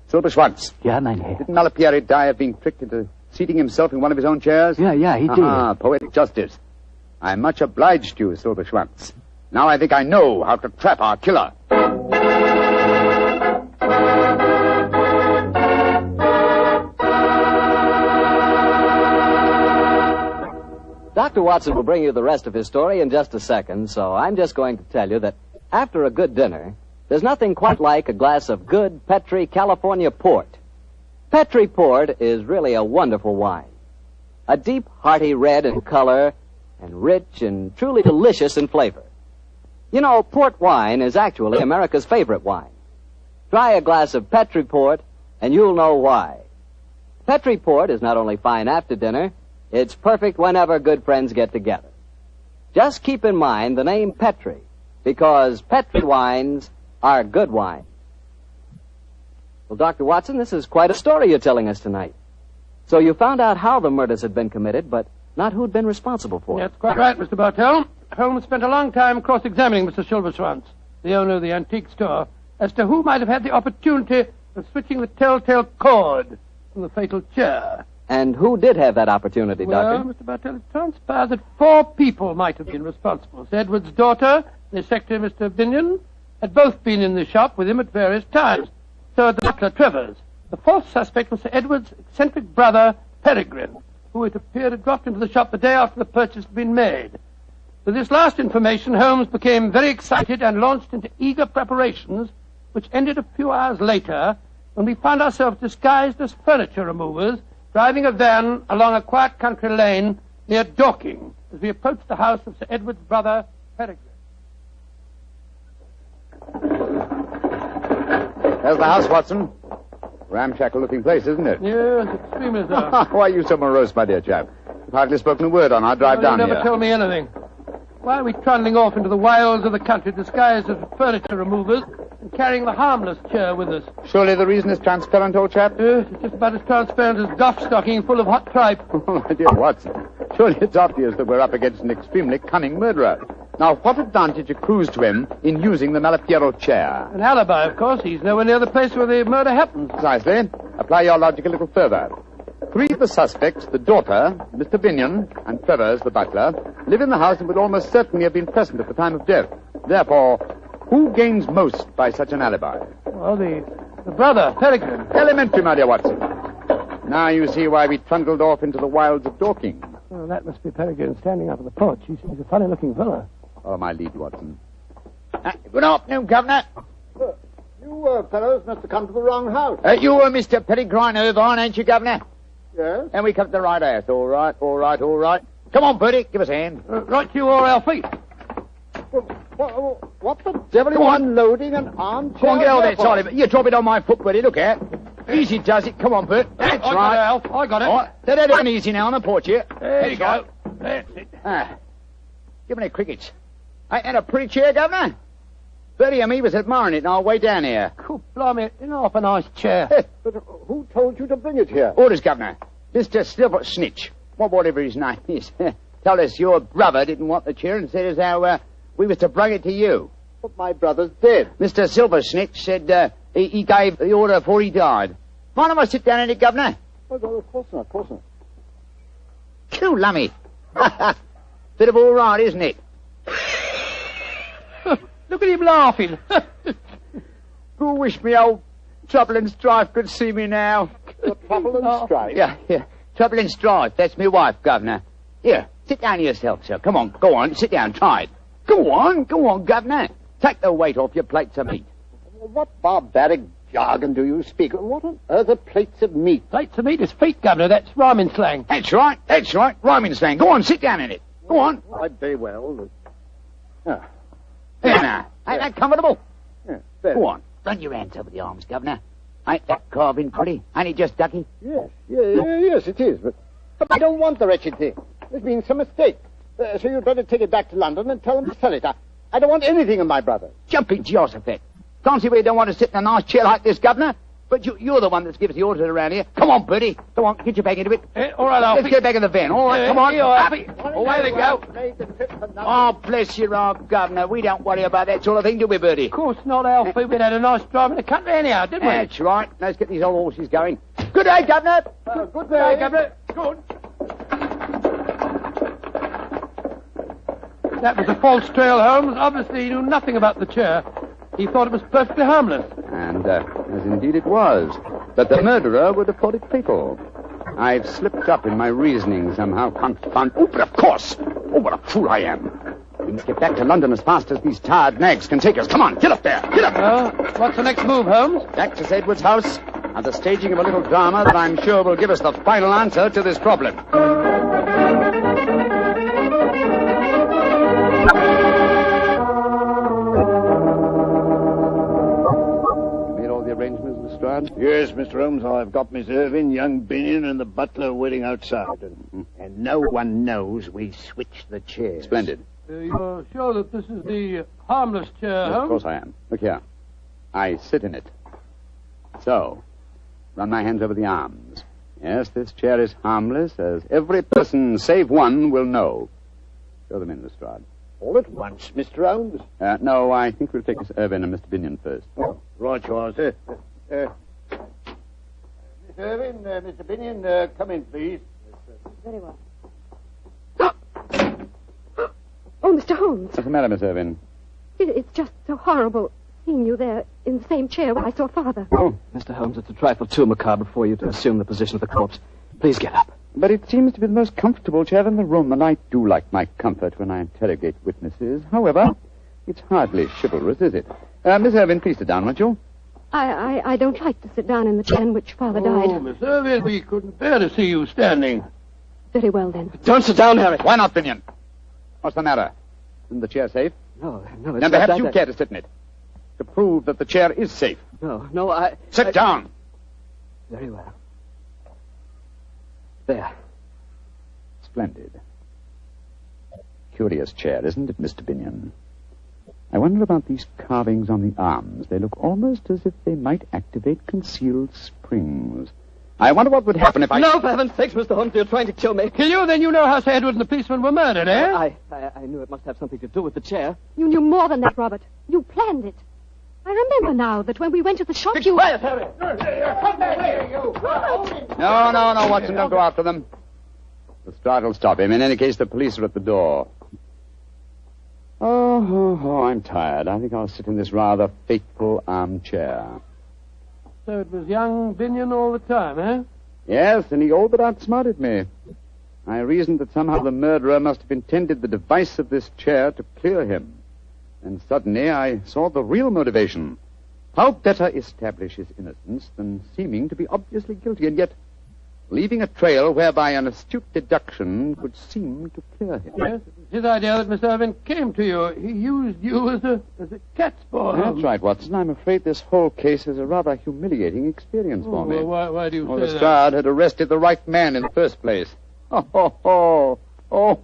Speaker 9: Silver Schwantz.
Speaker 13: Yeah, mein Herr.
Speaker 9: Didn't Malipieri die of being tricked into seating himself in one of his own chairs?
Speaker 13: Yeah, he did.
Speaker 9: Ah, poetic justice. I'm much obliged to you, Silver Schwantz. Now I think I know how to trap our killer.
Speaker 7: Dr. Watson will bring you the rest of his story in just a second, so I'm just going to tell you that after a good dinner, there's nothing quite like a glass of good Petri California port. Petri port is really a wonderful wine. A deep, hearty red in color and rich and truly delicious in flavor. You know, port wine is actually America's favorite wine. Try a glass of Petri port and you'll know why. Petri port is not only fine after dinner, it's perfect whenever good friends get together. Just keep in mind the name Petri, because Petri wines are good wine. Well, Dr. Watson, this is quite a story you're telling us tonight. So you found out how the murders had been committed, but not who'd been responsible for it.
Speaker 21: That's quite right, Mr. Bartell. Holmes spent a long time cross-examining Mr. Silver Schwantz, the owner of the antique store, as to who might have had the opportunity of switching the telltale cord from the fatal chair.
Speaker 7: And who did have that opportunity, Doctor?
Speaker 21: Well, Mr. Bartell, it transpires that 4 people might have been responsible. Sir Edward's daughter, the secretary, Mr. Pigeon, had both been in the shop with him at various times. So had the butler, Travers. The 4th suspect was Sir Edward's eccentric brother, Peregrine, who it appeared had dropped into the shop the day after the purchase had been made. With this last information, Holmes became very excited and launched into eager preparations, which ended a few hours later when we found ourselves disguised as furniture removers, driving a van along a quiet country lane near Dorking as we approached the house of Sir Edward's brother, Peregrine.
Speaker 9: There's the house, Watson. Ramshackle-looking place, isn't it?
Speaker 21: Yes, extremely so.
Speaker 9: Why are you so morose, my dear chap? You've hardly spoken a word on our drive down
Speaker 21: You
Speaker 9: here.
Speaker 21: never tell me anything. Why are we trundling off into the wilds of the country disguised as furniture removers and carrying the harmless chair with us?
Speaker 9: Surely the reason is transparent, old chap?
Speaker 21: Yes, it's just about as transparent as duff stocking full of hot tripe.
Speaker 9: Oh, my dear Watson, surely it's obvious that we're up against an extremely cunning murderer. Now, what advantage accrues to him in using the Malipiero chair?
Speaker 21: An alibi, of course. He's nowhere near the place where the murder happened.
Speaker 9: Precisely. Apply your logic a little further. 3 of the suspects, the daughter, Mr. Pigeon, and Travers, the butler, live in the house and would almost certainly have been present at the time of death. Therefore, who gains most by such an alibi?
Speaker 21: Well, the The brother, Peregrine.
Speaker 9: Elementary, my dear Watson. Now you see why we trundled off into the wilds of Dorking.
Speaker 21: Well, that must be Peregrine standing up at the porch. He's a funny-looking fellow.
Speaker 9: Follow my lead, Watson.
Speaker 10: Good afternoon, Governor. You fellows must have come to the wrong house. You were Mr. Peregrine Irvine, ain't you, Governor? Yes. And we come to the right house. All right. Come on, Bertie, give us a hand.
Speaker 21: Right to you or our feet.
Speaker 10: What the devil are you unloading an armchair?
Speaker 9: Come on, get over there, Charlie. You drop it on my foot, Bertie. Look out. Easy does it. Come on, Bert. That's
Speaker 21: I
Speaker 9: right.
Speaker 21: Got it, Alf. I got it.
Speaker 9: All right. Let it easy now on the porch here.
Speaker 21: There you go. That's it.
Speaker 9: Give me the crickets. Ain't that a pretty chair, Governor? Bertie and me was admiring it on our way down here.
Speaker 21: Cool, blimey, it's half a nice chair.
Speaker 10: But who told you to bring it here?
Speaker 9: Orders, Governor. Mr. Silver Snitch, whatever his name is, told us your brother didn't want the chair and said as how we was to bring it to you.
Speaker 10: But my brother's dead.
Speaker 9: Mr. Silver Snitch said he gave the order before he died. Mind if I sit down in it, Governor?
Speaker 10: Oh, of course not.
Speaker 9: Cool, lummy. Bit of all right, isn't it?
Speaker 21: Look at him laughing.
Speaker 9: Who wish me old Trouble and Strife could see me now?
Speaker 10: Trouble and Strife?
Speaker 9: Yeah. Trouble and Strife. That's my wife, Governor. Here, sit down yourself, sir. Come on, go on. Sit down, try it. Go on, Governor. Take the weight off your plates of meat.
Speaker 10: What barbaric jargon do you speak? What on earth are plates of meat?
Speaker 21: Plates of meat is feet, Governor. That's rhyming slang.
Speaker 9: That's right. Rhyming slang. Go on, sit down in it. Go on.
Speaker 10: I'd very well.
Speaker 9: There now. Ain't that comfortable?
Speaker 10: Yeah,
Speaker 9: go on. Run your hands over the arms, Governor. Ain't that carving pretty? Ain't it just ducky?
Speaker 10: Yes, it is. But I don't want the wretched thing. There's been some mistake. So you'd better take it back to London and tell them to sell it. I don't want anything of my brother.
Speaker 9: Jumping Jehoshaphat. Can't see where you don't want to sit in a nice chair like this, Governor. But you're the one that gives the orders around here. Come on, Bertie. Go on, get your back into it.
Speaker 21: All right, Alfie.
Speaker 9: Let's get back in the van. All right, come on.
Speaker 21: Away they go.
Speaker 9: Oh, bless your heart, Governor. We don't worry about that sort of thing, do we, Bertie?
Speaker 21: Of course not, Alfie. We'd had a nice drive in the country anyhow, didn't we?
Speaker 9: That's right. Let's get these old horses going. Good day, Governor.
Speaker 10: Good day,
Speaker 21: Governor. Good. That was a false trail, Holmes. Obviously, he knew nothing about the chair. He thought it was perfectly harmless.
Speaker 9: And, as indeed it was. But the murderer would have thought it fatal. I've slipped up in my reasoning somehow, confound... Oh, but of course! Oh, what a fool I am! We must get back to London as fast as these tired nags can take us. Come on, get up there! Get up!
Speaker 21: What's the next move, Holmes?
Speaker 9: Back to St. Edward's house and the staging of a little drama that I'm sure will give us the final answer to this problem.
Speaker 10: Yes, Mr. Holmes, I've got Miss Irving, young Binion, and the butler waiting outside. And no one knows we switched the chairs.
Speaker 9: Splendid.
Speaker 21: You're sure that this is the harmless chair,
Speaker 9: Yes,
Speaker 21: Holmes?
Speaker 9: of course I am. Look here. I sit in it. So, run my hands over the arms. Yes, this chair is harmless, as every person save one will know. Show them in, Lestrade.
Speaker 10: All at once, Mr. Holmes?
Speaker 9: No, I think we'll take Miss Irving and Mr. Binion first.
Speaker 10: Oh, right you are, sir. Miss Irving, Mr. Binion, come in, please.
Speaker 15: Very well. Oh, Mr. Holmes.
Speaker 9: What's the matter, Miss Irving?
Speaker 15: It's just so horrible seeing you there in the same chair where I saw Father.
Speaker 7: Oh, Mr. Holmes, it's a trifle too macabre for you to assume the position of the corpse. Please get up.
Speaker 9: But it seems to be the most comfortable chair in the room, and I do like my comfort when I interrogate witnesses. However, it's hardly chivalrous, is it? Miss Irving, please sit down, won't you?
Speaker 15: I don't like to sit down in the chair in which Father died.
Speaker 21: Oh, Miss Irving, we couldn't bear to see you standing.
Speaker 15: Very well, then.
Speaker 7: Don't sit down, Harry.
Speaker 9: Why not, Binion? What's the matter? Isn't the chair safe?
Speaker 7: No, it's
Speaker 9: then perhaps you care to sit in it. To prove that the chair is safe.
Speaker 7: No, I...
Speaker 9: Sit down.
Speaker 7: Very well. There.
Speaker 9: Splendid. Curious chair, isn't it, Mr. Binion? I wonder about these carvings on the arms. They look almost as if they might activate concealed springs. I wonder what would happen if I...
Speaker 7: No, for heaven's sakes, Mr. Holmes, you're trying to kill me.
Speaker 21: Kill you? Then you know how Sir Edward and the policeman were murdered, eh?
Speaker 7: I knew it must have something to do with the chair.
Speaker 15: You knew more than that, Robert. You planned it. I remember now that when we went to the shop, you...
Speaker 21: Quiet, Harry!
Speaker 10: Come back here, you!
Speaker 9: No, Watson, don't go after them. The stride will stop him. In any case, the police are at the door. Oh, I'm tired. I think I'll sit in this rather fateful armchair.
Speaker 3: So it was young Pigeon all the time, eh?
Speaker 9: Yes, and he all but outsmarted me. I reasoned that somehow the murderer must have intended the device of this chair to clear him. And suddenly I saw the real motivation. How better establish his innocence than seeming to be obviously guilty, and yet leaving a trail whereby an astute deduction could seem to clear him.
Speaker 3: Yes, it was his idea that Mr. Irvin came to you. He used you as a cat's paw.
Speaker 9: That's right, Watson. I'm afraid this whole case is a rather humiliating experience for me.
Speaker 3: Well, why do you say that?
Speaker 9: Lestrade had arrested the right man in the first place. Oh,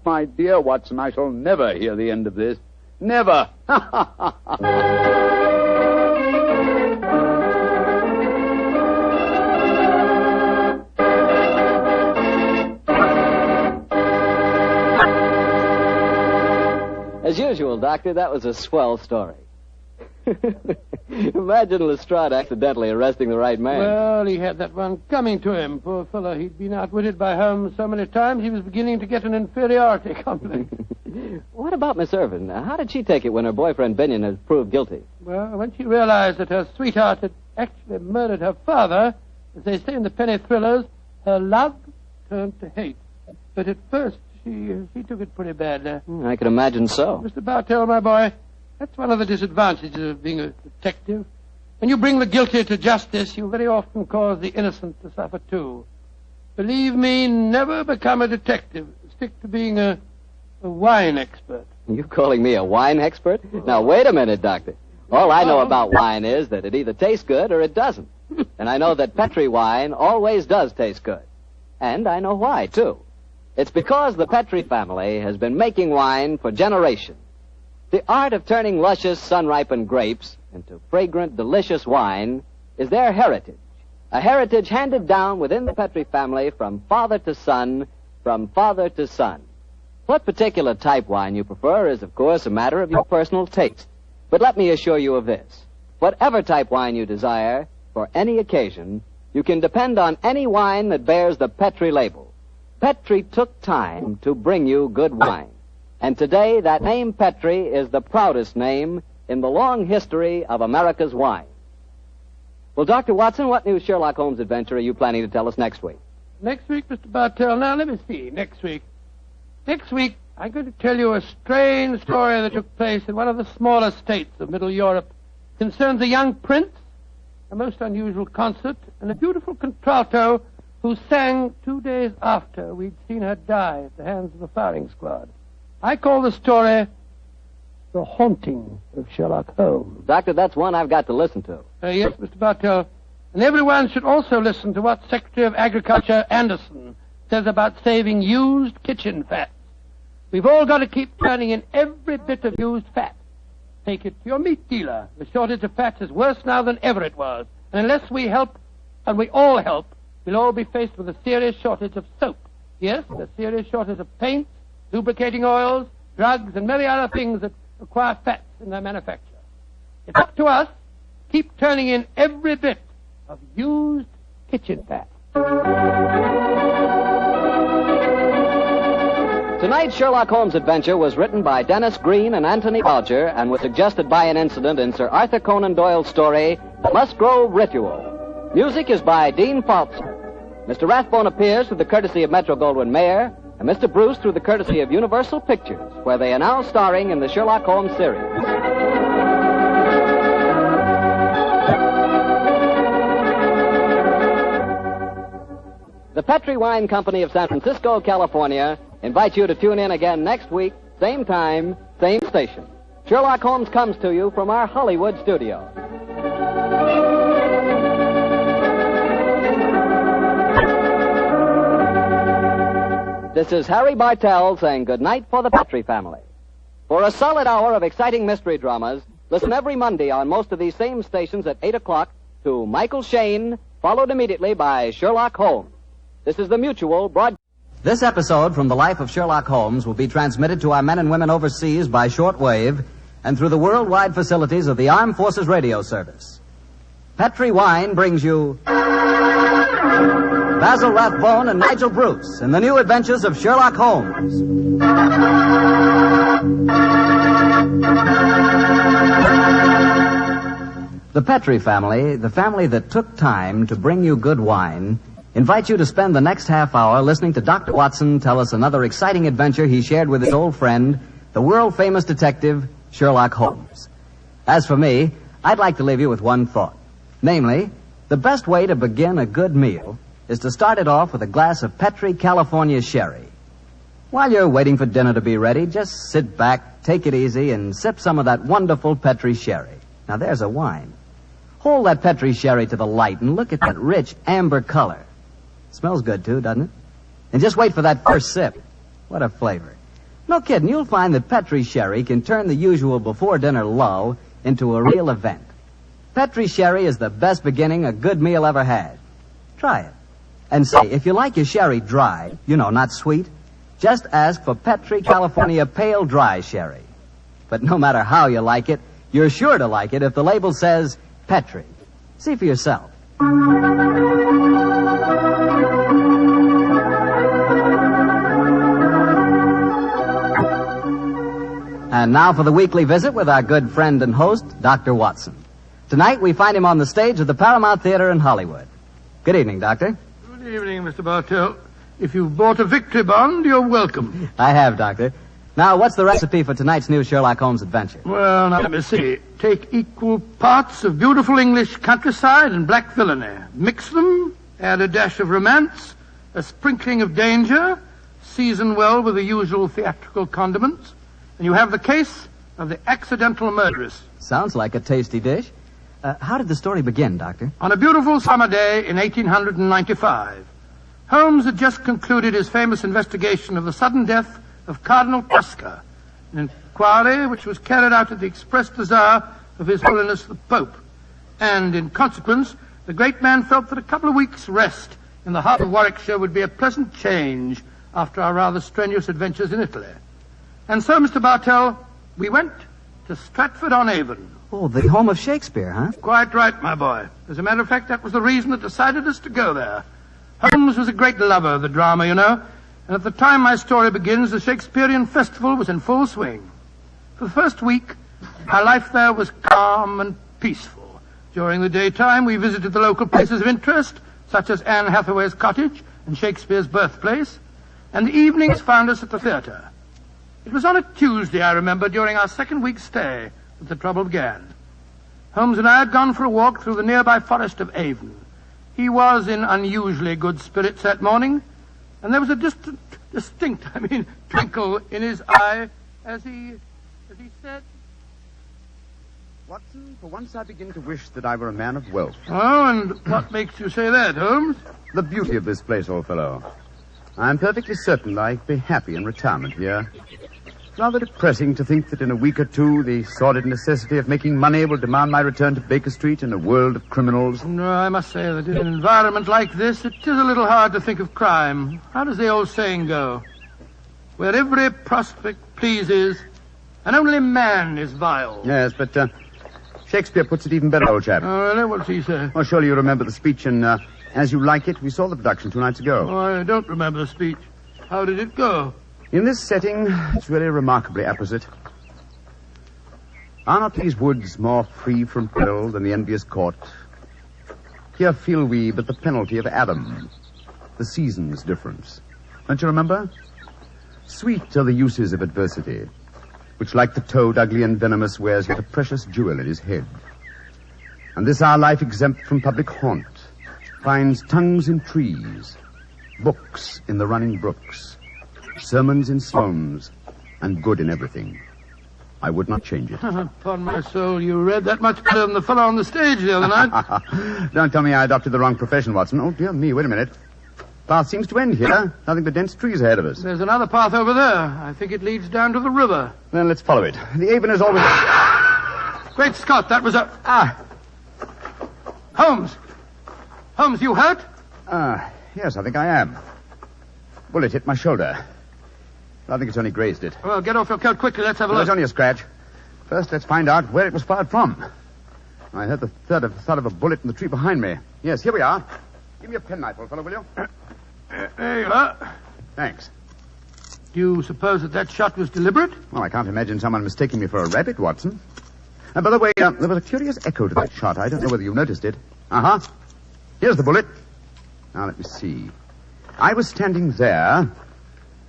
Speaker 9: my dear Watson, I shall never hear the end of this. Never.
Speaker 7: As usual, Doctor, that was a swell story. Imagine Lestrade accidentally arresting the right man.
Speaker 3: Well, he had that one coming to him. Poor fellow, he'd been outwitted by Holmes so many times he was beginning to get an inferiority complex.
Speaker 7: What about Miss Irvin? How did she take it when her boyfriend Pigeon had proved guilty?
Speaker 3: Well, when she realized that her sweetheart had actually murdered her father, as they say in the penny thrillers, her love turned to hate. But at first, she took it pretty badly.
Speaker 7: I can imagine so.
Speaker 3: Mr. Bartell, my boy, that's one of the disadvantages of being a detective. When you bring the guilty to justice, you very often cause the innocent to suffer too. Believe me, never become a detective. Stick to being a wine expert.
Speaker 7: You calling me a wine expert? Now, wait a minute, Doctor. All I know about wine is that it either tastes good or it doesn't. And I know that Petri wine always does taste good. And I know why, too. It's because the Petri family has been making wine for generations. The art of turning luscious, sun-ripened grapes into fragrant, delicious wine is their heritage. A heritage handed down within the Petri family from father to son, from father to son. What particular type wine you prefer is, of course, a matter of your personal taste. But let me assure you of this. Whatever type wine you desire, for any occasion, you can depend on any wine that bears the Petri label. Petri took time to bring you good wine. And today, that name Petri is the proudest name in the long history of America's wine. Well, Dr. Watson, what new Sherlock Holmes adventure are you planning to tell us next week?
Speaker 3: Next week, Mr. Bartell. Now, let me see. Next week, I'm going to tell you a strange story that took place in one of the smaller states of Middle Europe. It concerns a young prince, a most unusual concert, and a beautiful contralto who sang 2 days after we'd seen her die at the hands of the firing squad. I call the story The Haunting of Sherlock Holmes.
Speaker 7: Doctor, that's one I've got to listen to.
Speaker 3: Yes, Mr. Bartell. And everyone should also listen to what Secretary of Agriculture Anderson says about saving used kitchen fats. We've all got to keep turning in every bit of used fat. Take it to your meat dealer. The shortage of fat is worse now than ever it was. And unless we help, and we all help, we'll all be faced with a serious shortage of soap. Yes, a serious shortage of paint, lubricating oils, drugs, and many other things that require fats in their manufacture. It's up to us. Keep turning in every bit of used kitchen fat.
Speaker 7: Tonight's Sherlock Holmes adventure was written by Dennis Green and Anthony Bodger and was suggested by an incident in Sir Arthur Conan Doyle's story, The Musgrove Ritual. Music is by Dean Faulkner. Mr. Rathbone appears through the courtesy of Metro-Goldwyn-Mayer, and Mr. Bruce through the courtesy of Universal Pictures, where they are now starring in the Sherlock Holmes series. The Petri Wine Company of San Francisco, California, invites you to tune in again next week, same time, same station. Sherlock Holmes comes to you from our Hollywood studio. This is Harry Bartell saying goodnight for the Petri family. For a solid hour of exciting mystery dramas, listen every Monday on most of these same stations at 8 o'clock to Michael Shayne, followed immediately by Sherlock Holmes. This is the Mutual broadcast. This episode from the life of Sherlock Holmes will be transmitted to our men and women overseas by shortwave and through the worldwide facilities of the Armed Forces Radio Service. Petri Wine brings you Basil Rathbone and Nigel Bruce in the new adventures of Sherlock Holmes. The Petrie family, the family that took time to bring you good wine, invite you to spend the next half hour listening to Dr. Watson tell us another exciting adventure he shared with his old friend, the world-famous detective, Sherlock Holmes. As for me, I'd like to leave you with one thought. Namely, the best way to begin a good meal is to start it off with a glass of Petrie California sherry. While you're waiting for dinner to be ready, just sit back, take it easy, and sip some of that wonderful Petrie sherry. Now, there's a wine. Hold that Petrie sherry to the light and look at that rich amber color. Smells good, too, doesn't it? And just wait for that first sip. What a flavor. No kidding, you'll find that Petrie sherry can turn the usual before-dinner lull into a real event. Petrie sherry is the best beginning a good meal ever had. Try it. And say, if you like your sherry dry, not sweet, just ask for Petrie California Pale Dry Sherry. But no matter how you like it, you're sure to like it if the label says Petrie. See for yourself. And now for the weekly visit with our good friend and host, Dr. Watson. Tonight we find him on the stage of the Paramount Theater in Hollywood. Good evening, Doctor.
Speaker 21: Good evening, Mr. Bartell. If you've bought a victory bond, you're welcome.
Speaker 7: I have, Doctor. Now, what's the recipe for tonight's new Sherlock Holmes adventure?
Speaker 21: Well, now, let me see. Take equal parts of beautiful English countryside and black villainy. Mix them, add a dash of romance, a sprinkling of danger, season well with the usual theatrical condiments, and you have the case of the Accidental Murderess.
Speaker 7: Sounds like a tasty dish. How did the story begin, Doctor?
Speaker 21: On a beautiful summer day in 1895, Holmes had just concluded his famous investigation of the sudden death of Cardinal Tosca, an inquiry which was carried out at the express desire of His Holiness the Pope. And in consequence, the great man felt that a couple of weeks' rest in the heart of Warwickshire would be a pleasant change after our rather strenuous adventures in Italy. And so, Mr. Bartell, we went to Stratford-on-Avon.
Speaker 7: Oh, the home of Shakespeare, huh?
Speaker 21: Quite right, my boy. As a matter of fact, that was the reason that decided us to go there. Holmes was a great lover of the drama, and at the time my story begins, the Shakespearean festival was in full swing. For the first week, our life there was calm and peaceful. During the daytime, we visited the local places of interest, such as Anne Hathaway's cottage and Shakespeare's birthplace, and the evenings found us at the theater. It was on a Tuesday, I remember, during our second week's stay, that the trouble began. Holmes and I had gone for a walk through the nearby forest of Avon. He was in unusually good spirits that morning, and there was a distinct twinkle in his eye as he said,
Speaker 9: Watson, for once I begin to wish that I were a man of wealth.
Speaker 21: Oh, and what makes you say that, Holmes?
Speaker 9: The beauty of this place, old fellow. I'm perfectly certain I'd be happy in retirement here. It's rather depressing to think that in a week or two the sordid necessity of making money will demand my return to Baker Street in a world of criminals.
Speaker 21: No, I must say that in an environment like this, it is a little hard to think of crime. How does the old saying go? Where every prospect pleases, and only man is vile.
Speaker 9: Yes, but Shakespeare puts it even better, old chap.
Speaker 21: Oh, really? What does he say?
Speaker 9: Well, surely you remember the speech in As You Like It. We saw the production 2 nights ago.
Speaker 21: Oh, I don't remember the speech. How did it go?
Speaker 9: In this setting, it's really remarkably apposite. Are not these woods more free from peril than the envious court? Here feel we but the penalty of Adam, the season's difference. Don't you remember? Sweet are the uses of adversity, which like the toad, ugly and venomous, wears yet a precious jewel in his head. And this our life exempt from public haunt finds tongues in trees, books in the running brooks, sermons in slums, and good in everything. I would not change it.
Speaker 21: Upon my soul, you read that much better than the fellow on the stage the other night.
Speaker 9: Don't tell me I adopted the wrong profession, Watson. Oh, dear me, wait a minute. Path seems to end here. Nothing but dense trees ahead of us.
Speaker 21: There's another path over there. I think it leads down to the river.
Speaker 9: Then let's follow it. The Avon is always...
Speaker 21: Great Scott, that was a... Holmes! Holmes, you hurt?
Speaker 9: Yes, I think I am. Bullet hit my shoulder. I think it's only grazed it.
Speaker 21: Well, get off your coat quickly. Let's have a look.
Speaker 9: It's only a scratch. First, let's find out where it was fired from. I heard the thud of a bullet in the tree behind me. Yes, here we are. Give me a penknife, old fellow, will you?
Speaker 21: There you are.
Speaker 9: Thanks.
Speaker 21: Do you suppose that shot was deliberate?
Speaker 9: Well, I can't imagine someone mistaking me for a rabbit, Watson. And by the way, there was a curious echo to that shot. I don't know whether you noticed it. Uh-huh. Here's the bullet. Now, let me see. I was standing there.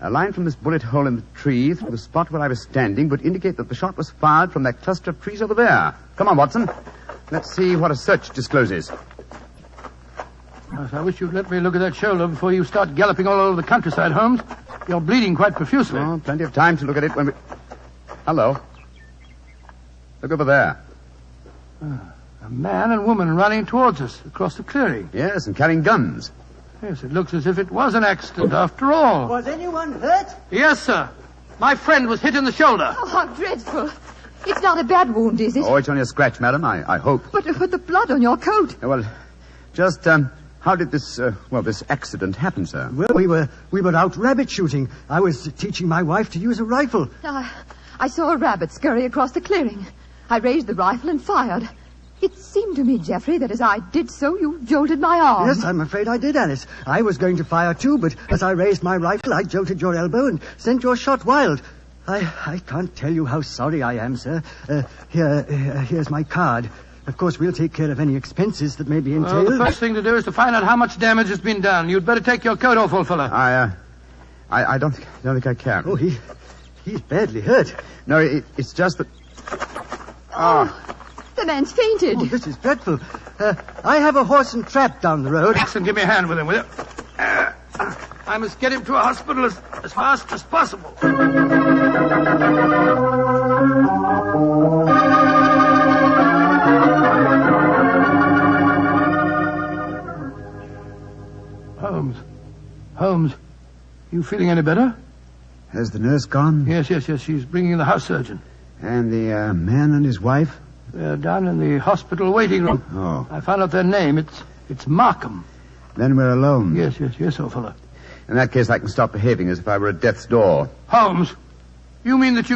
Speaker 9: A line from this bullet hole in the tree through the spot where I was standing would indicate that the shot was fired from that cluster of trees over there. Come on, Watson. Let's see what a search discloses.
Speaker 21: Yes, I wish you'd let me look at that shoulder before you start galloping all over the countryside, Holmes. You're bleeding quite profusely.
Speaker 9: Oh, plenty of time to look at it when we... Hello. Look over there.
Speaker 21: A man and woman running towards us across the clearing.
Speaker 9: Yes, and carrying guns.
Speaker 21: Yes, it looks as if it was an accident after all.
Speaker 12: Was anyone hurt?
Speaker 21: Yes, sir. My friend was hit in the shoulder.
Speaker 17: Oh, how dreadful. It's not a bad wound, is it?
Speaker 9: Oh, it's only a scratch, madam, I hope.
Speaker 17: But the blood on your coat.
Speaker 9: Well, just, how did this accident happen, sir?
Speaker 19: Well, we were out rabbit shooting. I was teaching my wife to use a rifle.
Speaker 17: I saw a rabbit scurry across the clearing. I raised the rifle and fired. It seemed to me, Geoffrey, that as I did so, you jolted my arm.
Speaker 19: Yes, I'm afraid I did, Alice. I was going to fire too, but as I raised my rifle, I jolted your elbow and sent your shot wild. I can't tell you how sorry I am, sir. Here's my card. Of course, we'll take care of any expenses that may be entailed.
Speaker 21: Well, the first thing to do is to find out how much damage has been done. You'd better take your coat off, old fella.
Speaker 9: I don't think I can.
Speaker 19: Oh, he's badly hurt.
Speaker 9: No, it's just that...
Speaker 17: The man's fainted.
Speaker 19: Oh, this is dreadful. I have a horse and trap down the road.
Speaker 21: Jackson, give me a hand with him, will you? I must get him to a hospital as fast as possible. Holmes, you feeling any better?
Speaker 9: Has the nurse gone?
Speaker 21: Yes. She's bringing in the house surgeon.
Speaker 9: And the man and his wife?
Speaker 21: They're down in the hospital waiting room.
Speaker 9: Oh.
Speaker 21: I found out their name. It's Markham.
Speaker 9: Then we're alone.
Speaker 21: Yes, old fellow.
Speaker 9: In that case, I can stop behaving as if I were at death's door.
Speaker 21: Holmes, you mean that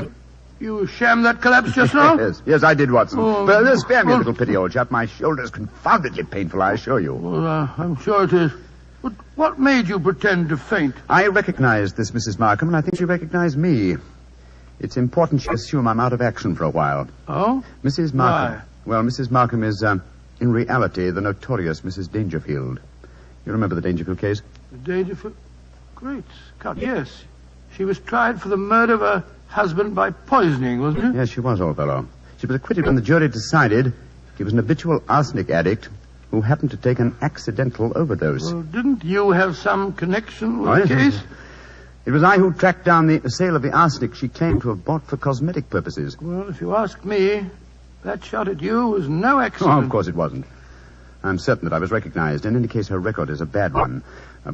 Speaker 21: you shammed that collapse just now?
Speaker 9: Yes, I did, Watson. But spare me a little pity, old chap. My shoulder's confoundedly painful, I assure you.
Speaker 21: Well, I'm sure it is. But what made you pretend to faint?
Speaker 9: I recognized this Mrs. Markham, and I think she recognized me. It's important she assume I'm out of action for a while.
Speaker 21: Oh?
Speaker 9: Mrs. Markham.
Speaker 21: Why?
Speaker 9: Well, Mrs. Markham is, in reality, the notorious Mrs. Dangerfield. You remember the Dangerfield case?
Speaker 21: The Dangerfield? Great Scott, yes. She was tried for the murder of her husband by poisoning, wasn't she?
Speaker 9: Yes, she was, old fellow. She was acquitted when the jury decided he was an habitual arsenic addict who happened to take an accidental overdose.
Speaker 21: Well, didn't you have some connection with the case?
Speaker 9: It was I who tracked down the sale of the arsenic she claimed to have bought for cosmetic purposes.
Speaker 21: Well, if you ask me, that shot at you was no accident.
Speaker 9: Oh, of course it wasn't. I'm certain that I was recognized. In any case, her record is a bad one.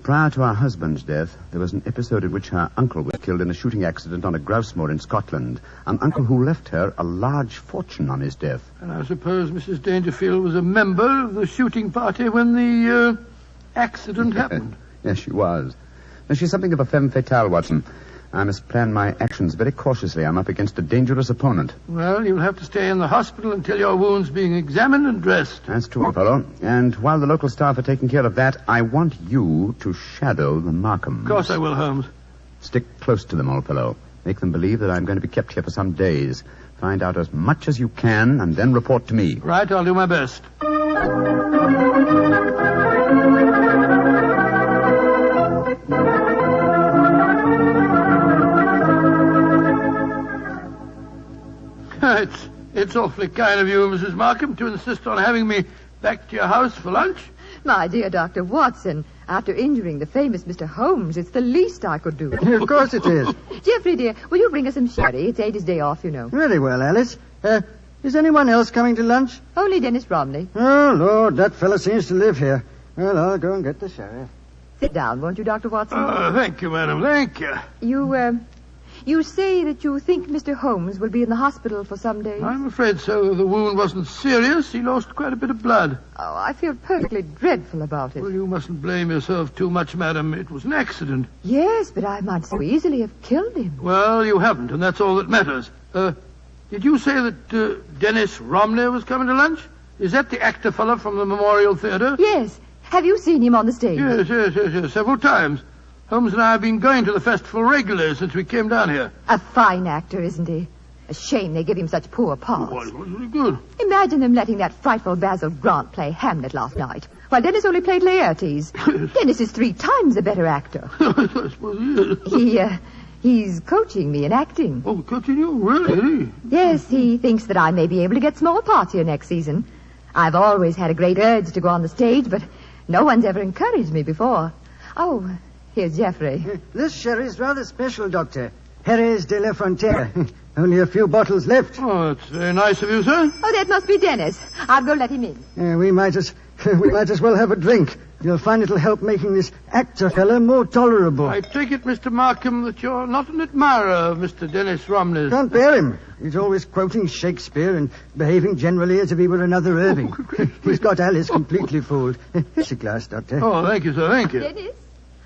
Speaker 9: Prior to her husband's death, there was an episode in which her uncle was killed in a shooting accident on a grouse moor in Scotland. An uncle who left her a large fortune on his death.
Speaker 21: And I suppose Mrs. Dangerfield was a member of the shooting party when the accident happened.
Speaker 9: Yes, she was. Now, she's something of a femme fatale, Watson. I must plan my actions very cautiously. I'm up against a dangerous opponent.
Speaker 21: Well, you'll have to stay in the hospital until your wound's being examined and dressed.
Speaker 9: That's true, fellow. And while the local staff are taking care of that, I want you to shadow the Markhams.
Speaker 21: Of course I will, Holmes.
Speaker 9: Stick close to them, old fellow. Make them believe that I'm going to be kept here for some days. Find out as much as you can, and then report to me.
Speaker 21: Right, I'll do my best. It's awfully kind of you, Mrs. Markham, to insist on having me back to your house for lunch.
Speaker 17: My dear Dr. Watson, after injuring the famous Mr. Holmes, it's the least I could do.
Speaker 19: Of course it is.
Speaker 17: Geoffrey, dear, will you bring us some sherry? It's Ada's day off, you know.
Speaker 19: Very well, Alice. Is anyone else coming to lunch?
Speaker 17: Only Dennis Romney.
Speaker 19: Oh, Lord, that fellow seems to live here. Well, I'll go and get the sherry.
Speaker 17: Sit down, won't you, Dr. Watson?
Speaker 21: Thank you, madam. Thank you.
Speaker 17: You say that you think Mr. Holmes will be in the hospital for some days?
Speaker 21: I'm afraid so. The wound wasn't serious. He lost quite a bit of blood.
Speaker 17: Oh, I feel perfectly dreadful about it.
Speaker 21: Well, you mustn't blame yourself too much, madam. It was an accident.
Speaker 17: Yes, but I might so easily have killed him.
Speaker 21: Well, you haven't, and that's all that matters. Did you say that Dennis Romney was coming to lunch? Is that the actor fellow from the Memorial Theatre?
Speaker 17: Yes. Have you seen him on the stage?
Speaker 21: Yes, several times. Holmes and I have been going to the festival regularly since we came down here.
Speaker 17: A fine actor, isn't he? A shame they give him such poor parts.
Speaker 21: Well, it was really good.
Speaker 17: Imagine them letting that frightful Basil Grant play Hamlet last night, while Dennis only played Laertes. Dennis is 3 times a better actor.
Speaker 21: I suppose he is.
Speaker 17: He's coaching me in acting.
Speaker 21: Oh, coaching you? Really?
Speaker 17: Yes, he thinks that I may be able to get small parts here next season. I've always had a great urge to go on the stage, but no one's ever encouraged me before. Oh, here's Geoffrey.
Speaker 19: This sherry's rather special, Doctor. Jerez de la Frontera. Only a few bottles left.
Speaker 21: Oh, that's very nice of you, sir.
Speaker 17: Oh, that must be Dennis. I'll go let him in.
Speaker 19: We might as well have a drink. You'll find it'll help making this actor fella more tolerable.
Speaker 21: I take it, Mr. Markham, that you're not an admirer of Mr. Dennis Romney's.
Speaker 19: Can't bear him. He's always quoting Shakespeare and behaving generally as if he were another Irving. He's got Alice completely fooled. Here's a glass, Doctor.
Speaker 21: Oh, thank you, sir. Thank you.
Speaker 17: Dennis,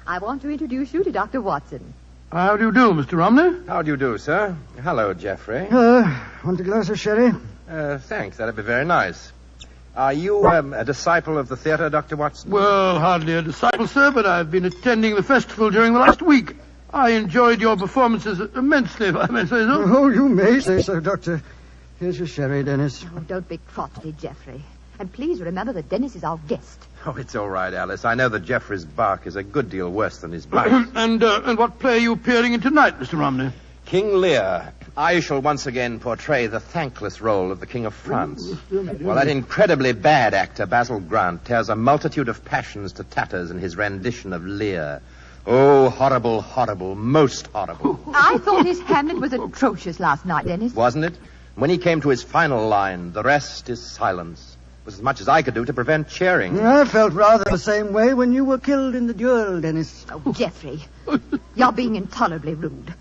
Speaker 17: I want to introduce you to Dr. Watson.
Speaker 21: How do you do, Mr. Romney?
Speaker 14: How do you do, sir? Hello, Geoffrey.
Speaker 19: Want a glass of sherry?
Speaker 14: Thanks. That'd be very nice. Are you a disciple of the theatre, Dr. Watson?
Speaker 21: Well, hardly a disciple, sir, but I've been attending the festival during the last week. I enjoyed your performances immensely, if I may say so.
Speaker 19: Oh, you may say so, Doctor. Here's your sherry, Dennis.
Speaker 17: Oh, don't be crotchety, Geoffrey. And please remember that Dennis is our guest.
Speaker 14: Oh, it's all right, Alice. I know that Geoffrey's bark is a good deal worse than his bite.
Speaker 21: And what play are you appearing in tonight, Mr. Romney?
Speaker 14: King Lear. I shall once again portray the thankless role of the King of France. Well, that incredibly bad actor, Basil Grant, tears a multitude of passions to tatters in his rendition of Lear. Oh, horrible, horrible, most horrible.
Speaker 17: I thought his Hamlet was atrocious last night, Dennis.
Speaker 14: Wasn't it? When he came to his final line, the rest is silence, was as much as I could do to prevent cheering.
Speaker 19: I felt rather the same way when you were killed in the duel, Dennis.
Speaker 17: Oh, Geoffrey, you're being intolerably rude.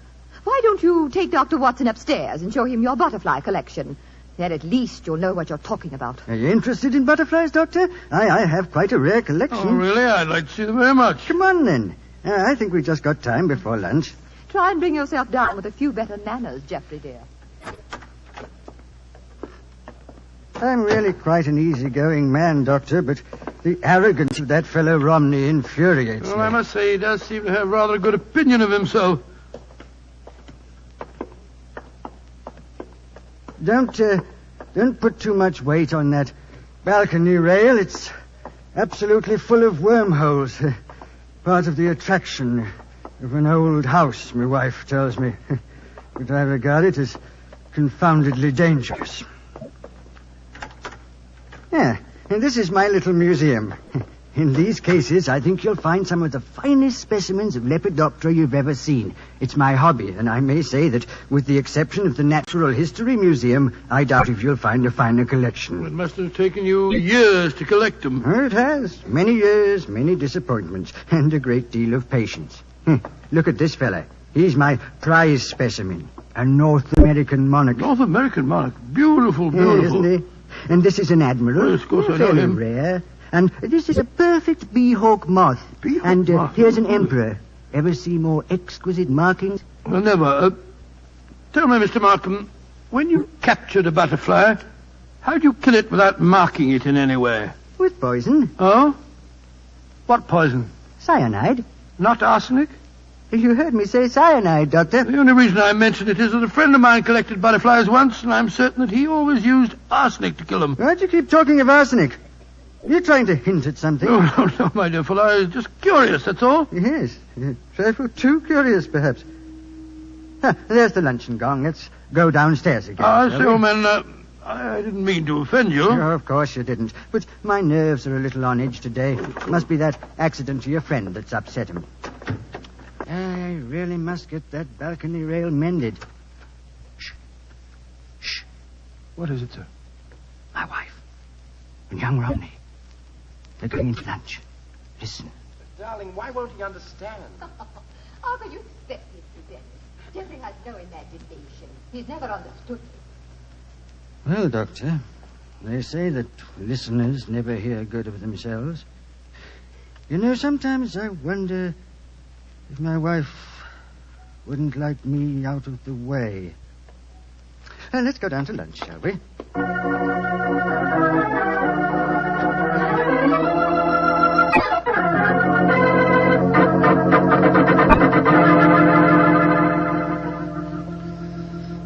Speaker 17: Why don't you take Dr. Watson upstairs and show him your butterfly collection? Then at least you'll know what you're talking about.
Speaker 19: Are you interested in butterflies, Doctor? I have quite a rare collection.
Speaker 21: Oh, really? I'd like to see them very much.
Speaker 19: Come on, then. I think we've just got time before lunch.
Speaker 17: Try and bring yourself down with a few better manners, Geoffrey, dear.
Speaker 19: I'm really quite an easygoing man, Doctor, but the arrogance of that fellow Romney infuriates me.
Speaker 21: Well, I must say he does seem to have rather a good opinion of himself.
Speaker 19: Don't put too much weight on that balcony rail. It's absolutely full of wormholes. Part of the attraction of an old house, my wife tells me. But I regard it as confoundedly dangerous. Yeah, and this is my little museum. In these cases, I think you'll find some of the finest specimens of Lepidoptera you've ever seen. It's my hobby, and I may say that, with the exception of the Natural History Museum, I doubt if you'll find a finer collection.
Speaker 21: It must have taken you years to collect them.
Speaker 19: It has. Many years, many disappointments, and a great deal of patience. Look at this fella. He's my prize specimen, a North American monarch.
Speaker 21: North American monarch? Beautiful, beautiful.
Speaker 19: Isn't he? And this is an admiral.
Speaker 21: Well, of course I know
Speaker 19: Very
Speaker 21: him.
Speaker 19: rare. And this is a perfect bee-hawk moth. And here's an emperor. Ever see more exquisite markings?
Speaker 21: Well, never. Tell me, Mr. Markham, when you captured a butterfly, how'd you kill it without marking it in any way?
Speaker 19: With poison.
Speaker 21: Oh? What poison?
Speaker 19: Cyanide.
Speaker 21: Not arsenic?
Speaker 19: You heard me say cyanide, Doctor.
Speaker 21: The only reason I mention it is that a friend of mine collected butterflies once, and I'm certain that he always used arsenic to kill them.
Speaker 19: Why'd you keep talking of arsenic? You're trying to hint at something.
Speaker 21: No, my dear fellow. I was just curious, that's all.
Speaker 19: Yes. A trifle too curious, perhaps. There's the luncheon gong. Let's go downstairs again.
Speaker 21: I say, old man, I didn't mean to offend you.
Speaker 19: No, of course you didn't. But my nerves are a little on edge today. Must be that accident to your friend that's upset him. I really must get that balcony rail mended. Shh. Shh.
Speaker 21: What is it, sir?
Speaker 19: My wife. And young Romney. They're going in for lunch. Listen.
Speaker 14: But, darling, why won't he understand?
Speaker 17: Arthur, you expect Mr. Dennis. Geoffrey has no imagination. He's never understood me.
Speaker 19: Well, Doctor, they say that listeners never hear good of themselves. You know, sometimes I wonder if my wife wouldn't like me out of the way. Let's go down to lunch, shall we?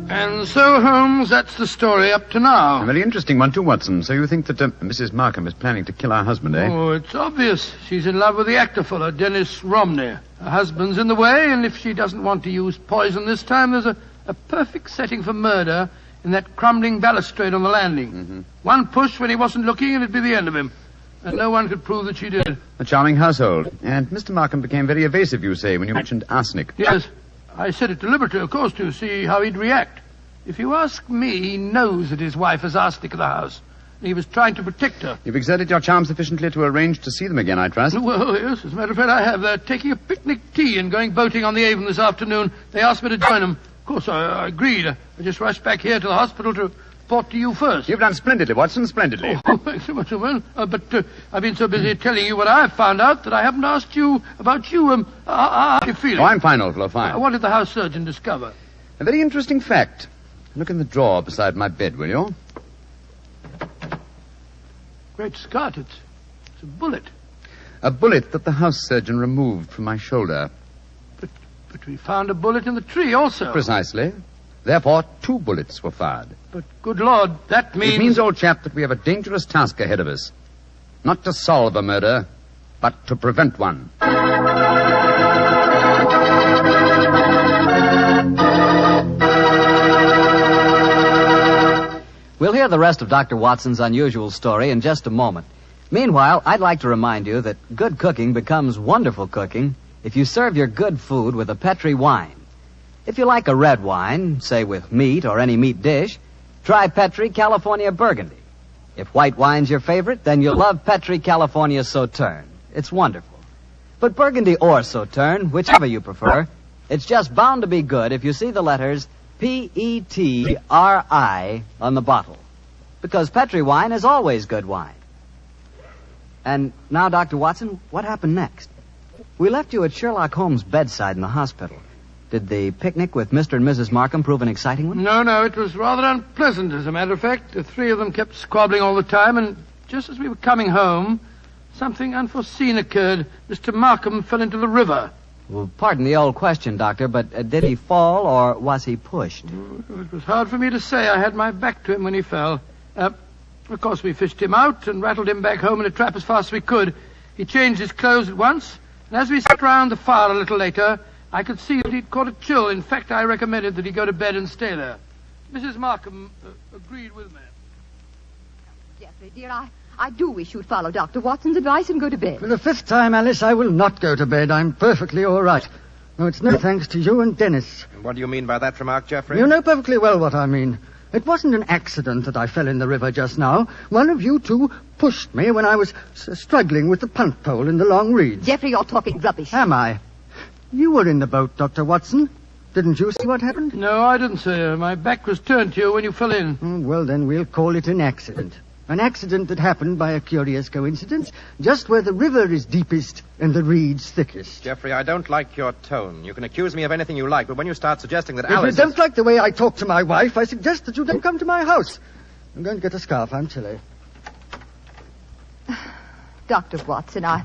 Speaker 21: And so So, Holmes, that's the story up to now.
Speaker 9: A very interesting one, too, Watson. So you think that Mrs. Markham is planning to kill our husband, eh?
Speaker 21: Oh, it's obvious. She's in love with the actor fellow, Dennis Romney. Her husband's in the way, and if she doesn't want to use poison this time, there's a perfect setting for murder in that crumbling balustrade on the landing.
Speaker 9: Mm-hmm.
Speaker 21: One push when he wasn't looking, and it'd be the end of him. And no one could prove that she did.
Speaker 9: A charming household. And Mr. Markham became very evasive, you say, when you mentioned arsenic.
Speaker 21: Yes. I said it deliberately, of course, to see how he'd react. If you ask me, he knows that his wife has arsenic in the house. And he was trying to protect her.
Speaker 9: You've exerted your charm sufficiently to arrange to see them again, I trust.
Speaker 21: Well, yes, as a matter of fact, I have. They're taking a picnic tea and going boating on the Avon this afternoon. They asked me to join them. Of course, I agreed. I just rushed back here to the hospital to report to you first.
Speaker 9: You've done splendidly, Watson, splendidly.
Speaker 21: Oh, thanks so much, Owen. But I've been so busy telling you what I've found out that I haven't asked you about you. How are you feeling?
Speaker 9: Oh, I'm fine, old fellow, fine.
Speaker 21: What did the house surgeon discover?
Speaker 9: A very interesting fact. Look in the drawer beside my bed, will you?
Speaker 21: Great Scott, it's a bullet.
Speaker 9: A bullet that the house surgeon removed from my shoulder.
Speaker 21: But we found a bullet in the tree also.
Speaker 9: Precisely. Therefore, 2 bullets were fired.
Speaker 21: But, good Lord, that means...
Speaker 9: It means, old chap, that we have a dangerous task ahead of us. Not to solve a murder, but to prevent one.
Speaker 7: We'll hear the rest of Dr. Watson's unusual story in just a moment. Meanwhile, I'd like to remind you that good cooking becomes wonderful cooking if you serve your good food with a Petri wine. If you like a red wine, say with meat or any meat dish, try Petri California Burgundy. If white wine's your favorite, then you'll love Petri California Sauterne. It's wonderful. But Burgundy or Sauterne, whichever you prefer, it's just bound to be good if you see the letters Petri on the bottle. Because Petri wine is always good wine. And now, Dr. Watson, what happened next? We left you at Sherlock Holmes' bedside in the hospital. Did the picnic with Mr. and Mrs. Markham prove an exciting one?
Speaker 21: No, it was rather unpleasant, as a matter of fact. The 3 of them kept squabbling all the time, and just as we were coming home, something unforeseen occurred. Mr. Markham fell into the river.
Speaker 7: Well, pardon the old question, Doctor, but did he fall or was he pushed?
Speaker 21: It was hard for me to say. I had my back to him when he fell. Of course, we fished him out and rattled him back home in a trap as fast as we could. He changed his clothes at once, and as we sat round the fire a little later, I could see that he'd caught a chill. In fact, I recommended that he go to bed and stay there. Mrs. Markham agreed with me.
Speaker 17: Geoffrey, dear, I do wish you'd follow Dr. Watson's advice and go to bed.
Speaker 19: For the 5th time, Alice, I will not go to bed. I'm perfectly all right. No, it's no thanks to you and Dennis.
Speaker 14: What do you mean by that remark, Geoffrey?
Speaker 19: You know perfectly well what I mean. It wasn't an accident that I fell in the river just now. One of you 2 pushed me when I was struggling with the punt pole in the long reeds.
Speaker 17: Geoffrey, you're talking rubbish.
Speaker 19: Am I? You were in the boat, Dr. Watson. Didn't you see what happened?
Speaker 21: No, I didn't, sir. My back was turned to you when you fell in.
Speaker 19: Well, then we'll call it an accident. An accident that happened by a curious coincidence, just where the river is deepest and the reeds thickest.
Speaker 14: Geoffrey, I don't like your tone. You can accuse me of anything you like, but when you start suggesting that
Speaker 19: If
Speaker 14: Alice...
Speaker 19: you don't like the way I talk to my wife, I suggest that you don't come to my house. I'm going to get a scarf. I'm chilly.
Speaker 17: Dr. Watson, I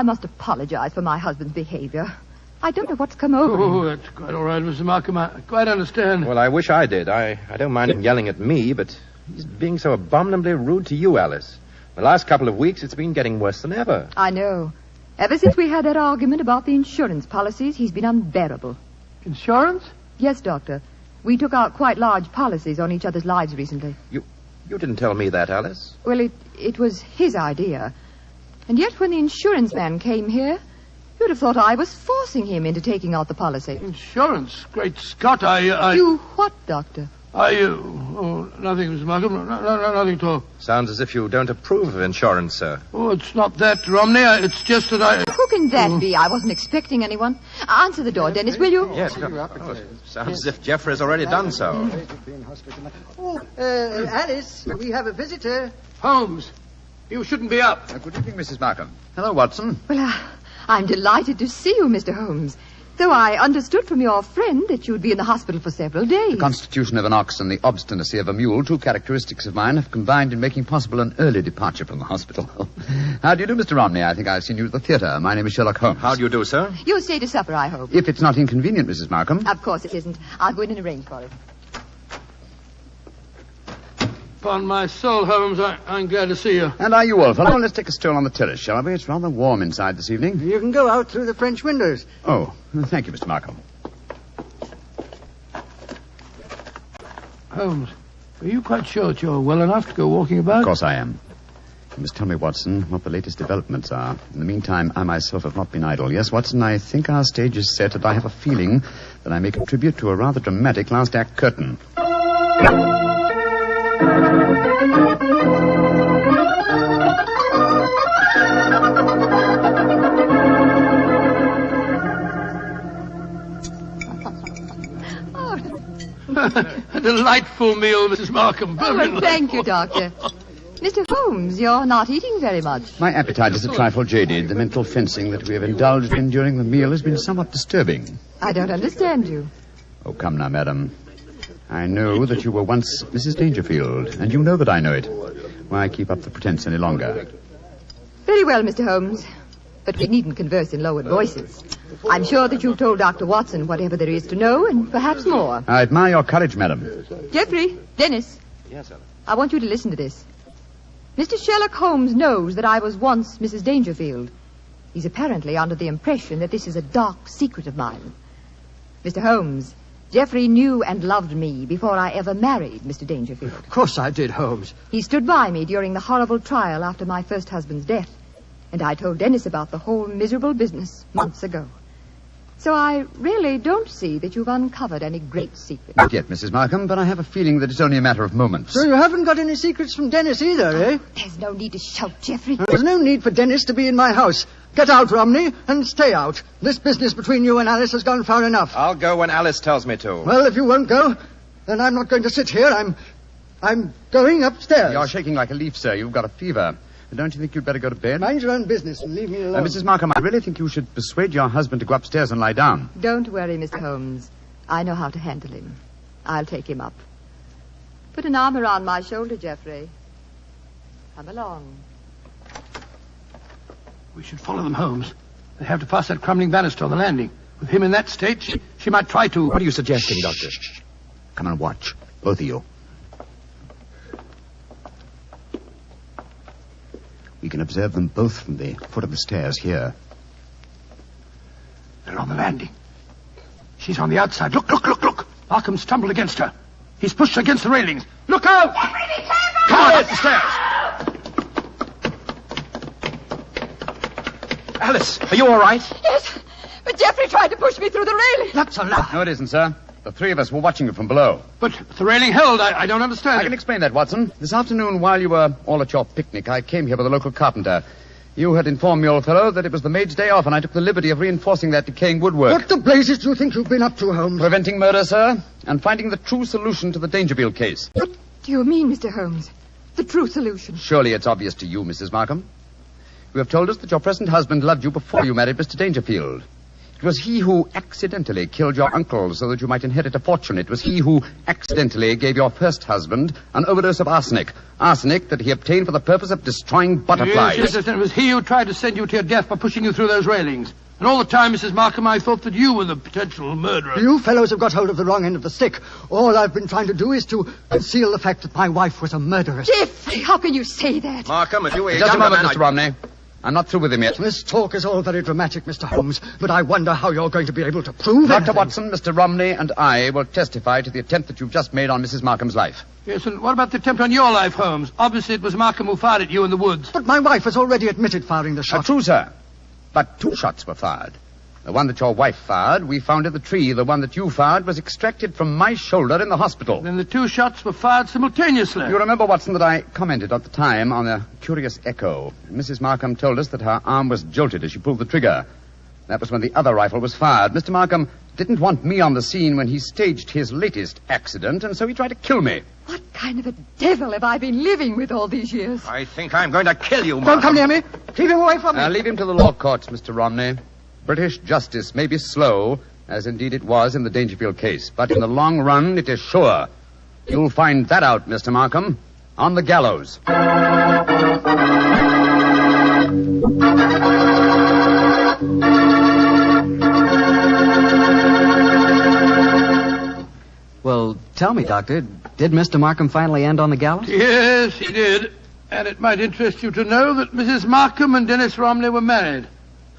Speaker 17: must apologize for my husband's behavior. I don't know what's come over him.
Speaker 21: Oh, that's quite all right, Mr. Markham. I quite understand.
Speaker 14: Well, I wish I did. I don't mind him yelling at me, but he's being so abominably rude to you, Alice. The last couple of weeks, it's been getting worse than ever.
Speaker 17: I know. Ever since we had that argument about the insurance policies, he's been unbearable.
Speaker 21: Insurance?
Speaker 17: Yes, Doctor. We took out quite large policies on each other's lives recently.
Speaker 14: You didn't tell me that, Alice.
Speaker 17: Well, it was his idea. And yet when the insurance man came here, you'd have thought I was forcing him into taking out the policy.
Speaker 21: Insurance? Great Scott, I...
Speaker 17: You what, Doctor?
Speaker 21: Nothing, Mrs. Markham. Nothing at all.
Speaker 14: Sounds as if you don't approve of insurance, sir.
Speaker 21: Oh, it's not that, Romney. It's just that I...
Speaker 17: Who can that be? I wasn't expecting anyone. Answer the door, Dennis, will you?
Speaker 14: Yes. Sounds as if Geoffrey has already done so.
Speaker 19: Alice, we have a visitor.
Speaker 21: Holmes, you shouldn't be up.
Speaker 9: Good evening, Mrs. Markham. Hello, Watson.
Speaker 17: Well, I'm delighted to see you, Mr. Holmes. Though I understood from your friend that you'd be in the hospital for several days.
Speaker 9: The constitution of an ox and the obstinacy of a mule, 2 characteristics of mine, have combined in making possible an early departure from the hospital. How do you do, Mr. Romney? I think I've seen you at the theatre. My name is Sherlock Holmes.
Speaker 14: How do you do, sir?
Speaker 17: You'll stay to supper, I hope.
Speaker 9: If it's not inconvenient, Mrs. Markham.
Speaker 17: Of course it isn't. I'll go in and arrange for it.
Speaker 3: Upon my soul, Holmes, I'm glad to see you.
Speaker 9: And are you, old fellow? Let's take a stroll on the terrace, shall we? It's rather warm inside this evening.
Speaker 19: You can go out through the French windows.
Speaker 9: Oh, thank you, Mr. Markham.
Speaker 3: Holmes, are you quite sure that you're well enough to go walking about?
Speaker 9: Of course I am. You must tell me, Watson, what the latest developments are. In the meantime, I myself have not been idle. Yes, Watson, I think our stage is set, and I have a feeling that I may contribute to a rather dramatic last act curtain.
Speaker 3: A delightful meal, Mrs. Markham.
Speaker 17: Oh, thank you, Doctor. Mr. Holmes, you're not eating very much.
Speaker 9: My appetite is a trifle jaded. The mental fencing that we have indulged in during the meal has been somewhat disturbing.
Speaker 17: I don't understand you.
Speaker 9: Oh, come now, madam. I know that you were once Mrs. Dangerfield, and you know that I know it. Why keep up the pretense any longer?
Speaker 17: Very well, Mr. Holmes. But we needn't converse in lowered voices. I'm sure that you've told Dr. Watson whatever there is to know, and perhaps more.
Speaker 9: I admire your courage, madam.
Speaker 17: Geoffrey, Dennis.
Speaker 14: Yes, Ellen.
Speaker 17: I want you to listen to this. Mr. Sherlock Holmes knows that I was once Mrs. Dangerfield. He's apparently under the impression that this is a dark secret of mine. Mr. Holmes, Geoffrey knew and loved me before I ever married Mr. Dangerfield.
Speaker 19: Of course I did, Holmes.
Speaker 17: He stood by me during the horrible trial after my first husband's death, and I told Dennis about the whole miserable business months ago. So I really don't see that you've uncovered any great secret.
Speaker 9: Not yet, Mrs. Markham, but I have a feeling that it's only a matter of moments.
Speaker 19: So you haven't got any secrets from Dennis either, eh?
Speaker 17: There's no need to shout, Geoffrey.
Speaker 19: There's no need for Dennis to be in my house. Get out, Romney, and stay out. This business between you and Alice has gone far enough.
Speaker 14: I'll go when Alice tells me to.
Speaker 19: Well, if you won't go, then I'm not going to sit here. I'm going upstairs.
Speaker 9: You're shaking like a leaf, sir. You've got a fever. Don't you think you'd better go to bed?
Speaker 19: Mind your own business and leave me alone.
Speaker 9: Mrs. Markham, I really think you should persuade your husband to go upstairs and lie down.
Speaker 17: Don't worry, Mr. Holmes. I know how to handle him. I'll take him up. Put an arm around my shoulder, Geoffrey. Come along.
Speaker 3: We should follow them, Holmes. They have to pass that crumbling banister on the landing. With him in that state, she might try to...
Speaker 9: What are you suggesting, Doctor? Come and watch. Both of you. We can observe them both from the foot of the stairs here.
Speaker 3: They're on the landing. She's on the outside. Look, look, look, look. Markham's stumbled against her. He's pushed her against the railings. Look out! Come on, up the stairs.
Speaker 14: Alice, are you all right?
Speaker 17: Yes, but Geoffrey tried to push me through the railing.
Speaker 3: Not so loud.
Speaker 9: No, it isn't, sir. The three of us were watching you from below.
Speaker 3: But the railing held. I don't understand.
Speaker 9: I can explain that, Watson. This afternoon, while you were all at your picnic, I came here with a local carpenter. You had informed me, old fellow, that it was the maid's day off, and I took the liberty of reinforcing that decaying woodwork.
Speaker 19: What the blazes do you think you've been up to, Holmes?
Speaker 9: Preventing murder, sir, and finding the true solution to the Dangerfield case.
Speaker 17: What do you mean, Mr. Holmes? The true solution?
Speaker 9: Surely it's obvious to you, Mrs. Markham. You have told us that your present husband loved you before you married Mr. Dangerfield. It was he who accidentally killed your uncle so that you might inherit a fortune. It was he who accidentally gave your first husband an overdose of arsenic. Arsenic that he obtained for the purpose of destroying butterflies.
Speaker 3: Yes, and it was he who tried to send you to your death by pushing you through those railings. And all the time, Mrs. Markham, I thought that you were the potential murderer.
Speaker 19: You fellows have got hold of the wrong end of the stick. All I've been trying to do is to conceal the fact that my wife was a murderess.
Speaker 17: Geoffrey, how can you say that?
Speaker 14: Markham, if you were
Speaker 9: Just a moment, Mr. Romney. I'm not through with him yet.
Speaker 19: This talk is all very dramatic, Mr. Holmes, but I wonder how you're going to be able to prove it.
Speaker 9: Dr. Watson, Mr. Romney, and I will testify to the attempt that you've just made on Mrs. Markham's life.
Speaker 3: Yes, and what about the attempt on your life, Holmes? Obviously, it was Markham who fired at you in the woods.
Speaker 19: But my wife has already admitted firing the shot.
Speaker 9: True, sir. But 2 shots were fired. The one that your wife fired, we found in the tree. The one that you fired was extracted from my shoulder in the hospital.
Speaker 3: Then the 2 shots were fired simultaneously.
Speaker 9: You remember, Watson, that I commented at the time on a curious echo. Mrs. Markham told us that her arm was jolted as she pulled the trigger. That was when the other rifle was fired. Mr. Markham didn't want me on the scene when he staged his latest accident, and so he tried to kill me.
Speaker 17: What kind of a devil have I been living with all these years?
Speaker 14: I think I'm going to kill you, Markham.
Speaker 19: Don't come near me. Keep him away from me.
Speaker 9: Leave him to the law courts, Mr. Romney. British justice may be slow, as indeed it was in the Dangerfield case, but in the long run, it is sure. You'll find that out, Mr. Markham, on the gallows.
Speaker 1: Well,
Speaker 7: Tell me, Doctor, did Mr. Markham finally end on the gallows?
Speaker 21: Yes, he did. And it might interest you to know that Mrs. Markham and Dennis Romney were married.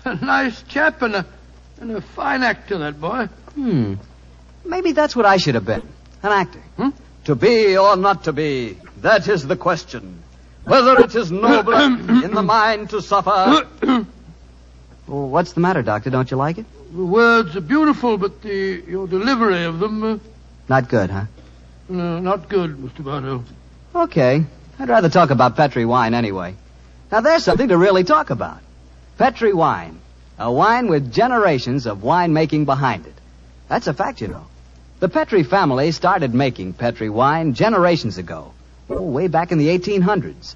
Speaker 21: A nice chap and a fine actor, that boy.
Speaker 7: Maybe that's what I should have been. An actor.
Speaker 18: To be or not to be, that is the question. Whether it is noble in the mind to suffer.
Speaker 7: Well, what's the matter, Doctor? Don't you like it?
Speaker 21: The words are beautiful, but your delivery of them...
Speaker 7: Not good, huh?
Speaker 21: No, not good, Mr. Bartow.
Speaker 7: Okay. I'd rather talk about Petri wine anyway. Now, there's something to really talk about. Petri wine. A wine with generations of winemaking behind it. That's a fact, you know. The Petri family started making Petri wine generations ago. Way back in the 1800s.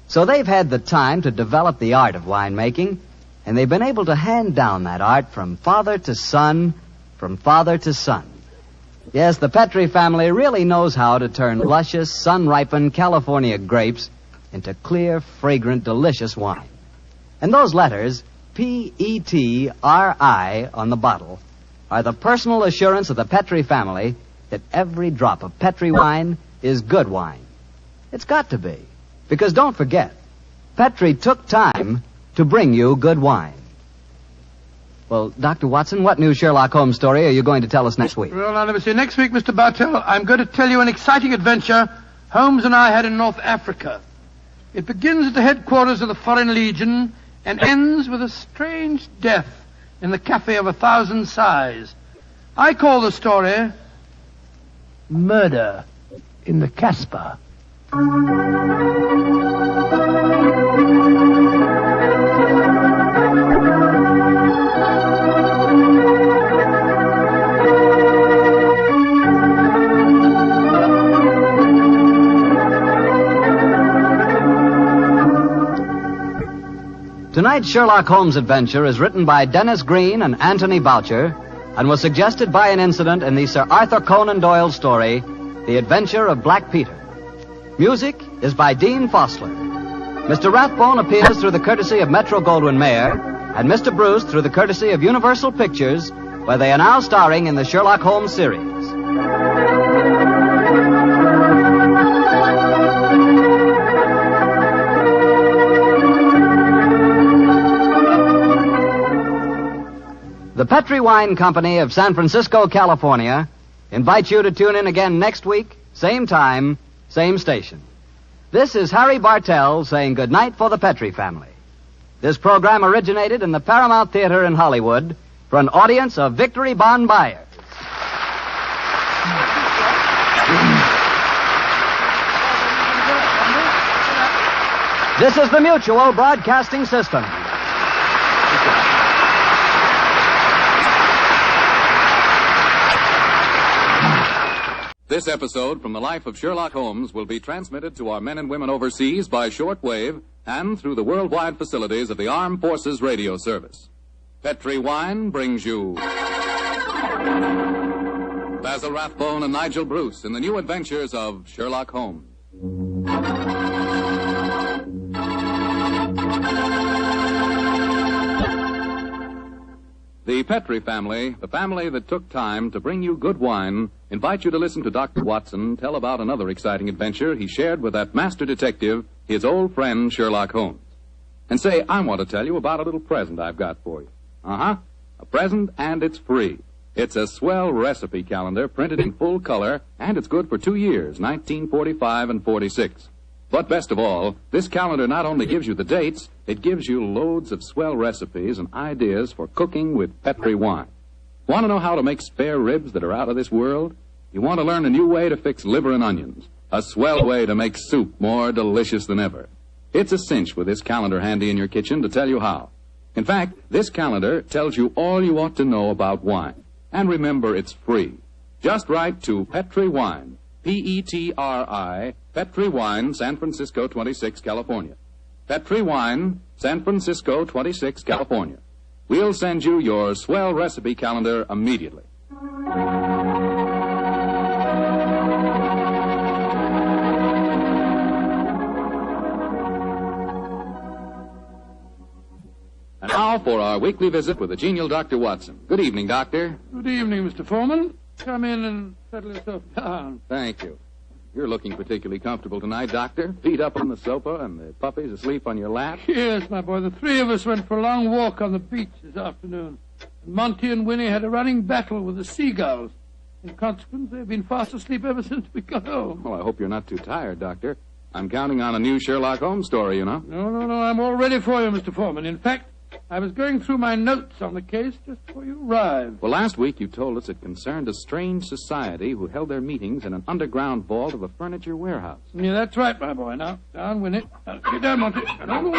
Speaker 7: So they've had the time to develop the art of winemaking, and they've been able to hand down that art from father to son, from father to son. Yes, the Petri family really knows how to turn luscious, sun-ripened California grapes into clear, fragrant, delicious wine. And those letters, P-E-T-R-I, on the bottle, are the personal assurance of the Petri family that every drop of Petri wine is good wine. It's got to be. Because don't forget, Petri took time to bring you good wine. Well, Dr. Watson, what new Sherlock Holmes story are you going to tell us next week?
Speaker 21: Well, now, let me see. Next week, Mr. Bartell, I'm going to tell you an exciting adventure Holmes and I had in North Africa. It begins at the headquarters of the Foreign Legion and ends with a strange death in the Cafe of 1,000 Sighs. I call the story Murder in the Casbah.
Speaker 7: Tonight's Sherlock Holmes adventure is written by Dennis Green and Anthony Boucher and was suggested by an incident in the Sir Arthur Conan Doyle story, The Adventure of Black Peter. Music is by Dean Fosler. Mr. Rathbone appears through the courtesy of Metro-Goldwyn-Mayer and Mr. Bruce through the courtesy of Universal Pictures, where they are now starring in the Sherlock Holmes series. The Petri Wine Company of San Francisco, California, invites you to tune in again next week, same time, same station. This is Harry Bartell saying goodnight for the Petri family. This program originated in the Paramount Theater in Hollywood for an audience of Victory Bond buyers. This is the Mutual Broadcasting System.
Speaker 20: This episode from the life of Sherlock Holmes will be transmitted to our men and women overseas by shortwave and through the worldwide facilities of the Armed Forces Radio Service. Petri Wine brings you Basil Rathbone and Nigel Bruce in the new adventures of Sherlock Holmes. The Petri family, the family that took time to bring you good wine, invite you to listen to Dr. Watson tell about another exciting adventure he shared with that master detective, his old friend Sherlock Holmes. And say, I want to tell you about a little present I've got for you. A present, and it's free. It's a swell recipe calendar printed in full color, and it's good for 2 years, 1945 and 46. But best of all, this calendar not only gives you the dates, it gives you loads of swell recipes and ideas for cooking with Petri wine. Want to know how to make spare ribs that are out of this world? You want to learn a new way to fix liver and onions, a swell way to make soup more delicious than ever. It's a cinch with this calendar handy in your kitchen to tell you how. In fact, this calendar tells you all you ought to know about wine. And remember, it's free. Just write to Petri Wine, P-E-T-R-I, Petri Wine, San Francisco 26, California. Petri Wine, San Francisco 26, California. We'll send you your swell recipe calendar immediately. And now for our weekly visit with the genial Dr. Watson. Good evening, Doctor.
Speaker 21: Good evening, Mr. Foreman.
Speaker 3: come in and settle yourself down.
Speaker 20: Thank you. You're looking particularly comfortable tonight, Doctor. Feet up on the sofa and the puppies asleep on your lap.
Speaker 3: Yes, my boy. The three of us went for a long walk on the beach this afternoon. And Monty and Winnie had a running battle with the seagulls. In consequence, they've been fast asleep ever since we got home.
Speaker 20: Well, I hope you're not too tired, Doctor. I'm counting on a new Sherlock Holmes story, you know.
Speaker 3: No. I'm all ready for you, Mr. Foreman. In fact, I was going through my notes on the case just before you arrived.
Speaker 20: Well, last week you told us it concerned a strange society who held their meetings in an underground vault of a furniture warehouse.
Speaker 3: Yeah, that's right, my boy. Now, down, Winnie. Get down, Monty. No.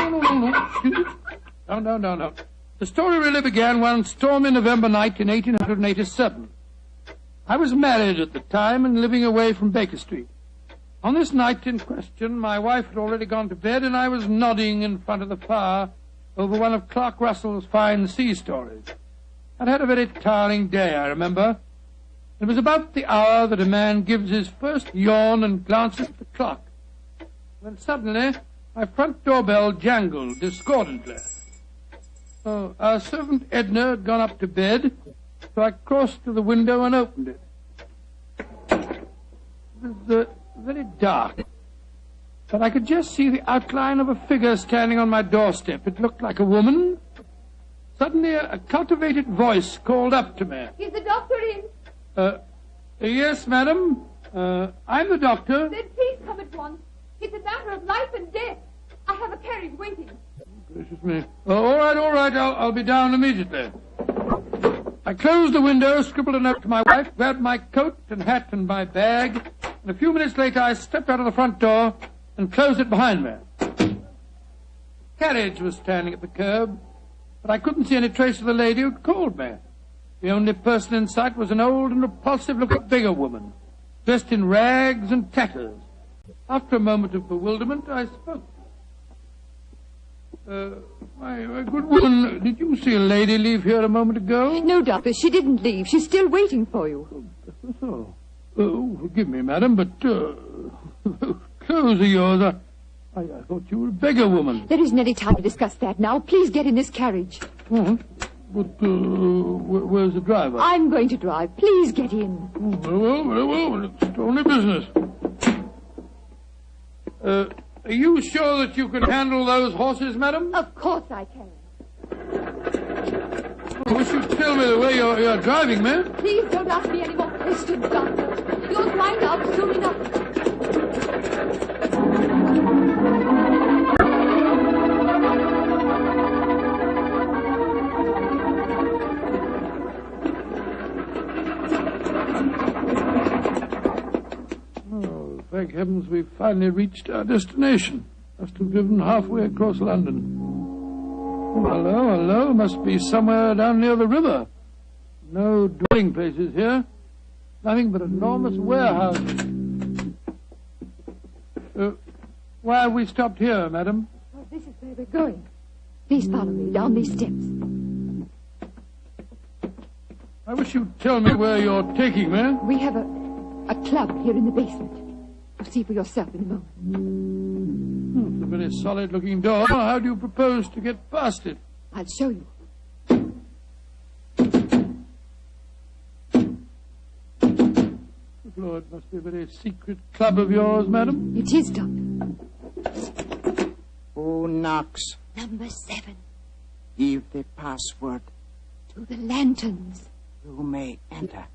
Speaker 3: Excuse me. Down. The story really began one stormy November night in 1887. I was married at the time and living away from Baker Street. On this night in question, my wife had already gone to bed, and I was nodding in front of the fire over one of Clark Russell's fine sea stories. I'd had a very tiring day, I remember. It was about the hour that a man gives his first yawn and glances at the clock, when suddenly my front doorbell jangled discordantly. Our servant Edna had gone up to bed, so I crossed to the window and opened it. It was very dark, but I could just see the outline of a figure standing on my doorstep. It looked like a woman. Suddenly, a cultivated voice called up to me.
Speaker 17: Is the doctor in?
Speaker 3: Yes, madam. I'm the doctor.
Speaker 17: Then please come at once. It's a matter of life and death. I have a carriage waiting.
Speaker 3: Gracious me. All right. I'll be down immediately. I closed the window, scribbled a note to my wife, grabbed my coat and hat and my bag, and a few minutes later I stepped out of the front door and closed it behind me. The carriage was standing at the curb, but I couldn't see any trace of the lady who'd called me. The only person in sight was an old and repulsive-looking beggar woman, dressed in rags and tatters. After a moment of bewilderment, I spoke. My good woman, did you see a lady leave here a moment ago?
Speaker 17: No, Doctor, she didn't leave. She's still waiting for you.
Speaker 3: Forgive me, madam, but clothes of yours, I thought you were a beggar woman.
Speaker 17: There isn't any time to discuss that now. Please get in this carriage.
Speaker 3: But where's the driver?
Speaker 17: I'm going to drive. Please get in.
Speaker 3: Very well. It's only business. Are you sure that you can handle those horses, madam?
Speaker 17: Of course I can.
Speaker 3: I wish you'd tell me the way you're driving, ma'am.
Speaker 17: Please don't ask me any more questions, Doctor. You'll find out soon enough.
Speaker 3: Thank heavens we've finally reached our destination. Must have driven halfway across London. Oh, hello. Must be somewhere down near the river. No dwelling places here. Nothing but enormous warehouses. Why have we stopped here, madam?
Speaker 17: Well, this is where we're going. Please follow me down these steps.
Speaker 3: I wish you'd tell me where you're taking me.
Speaker 17: We have a club here in the basement. You'll see for yourself in a moment.
Speaker 3: It's a very solid-looking door. How do you propose to get past it?
Speaker 17: I'll show you.
Speaker 3: Good Lord, it must be a very secret club of yours, madam.
Speaker 17: It is, Doctor.
Speaker 10: Who knocks?
Speaker 17: Number 7.
Speaker 10: Give the password.
Speaker 17: To the lanterns.
Speaker 10: You may enter.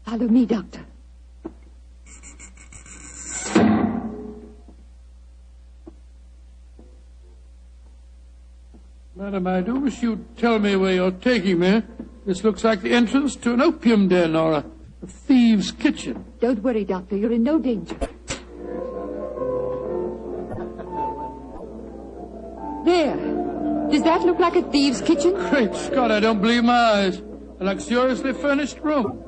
Speaker 17: Follow me, Doctor.
Speaker 3: Madam, I do wish you'd tell me where you're taking me. This looks like the entrance to an opium den or a thieves' kitchen.
Speaker 17: Don't worry, Doctor. You're in no danger. There. Does that look like a thieves' kitchen?
Speaker 3: Great Scott, I don't believe my eyes. A luxuriously furnished room.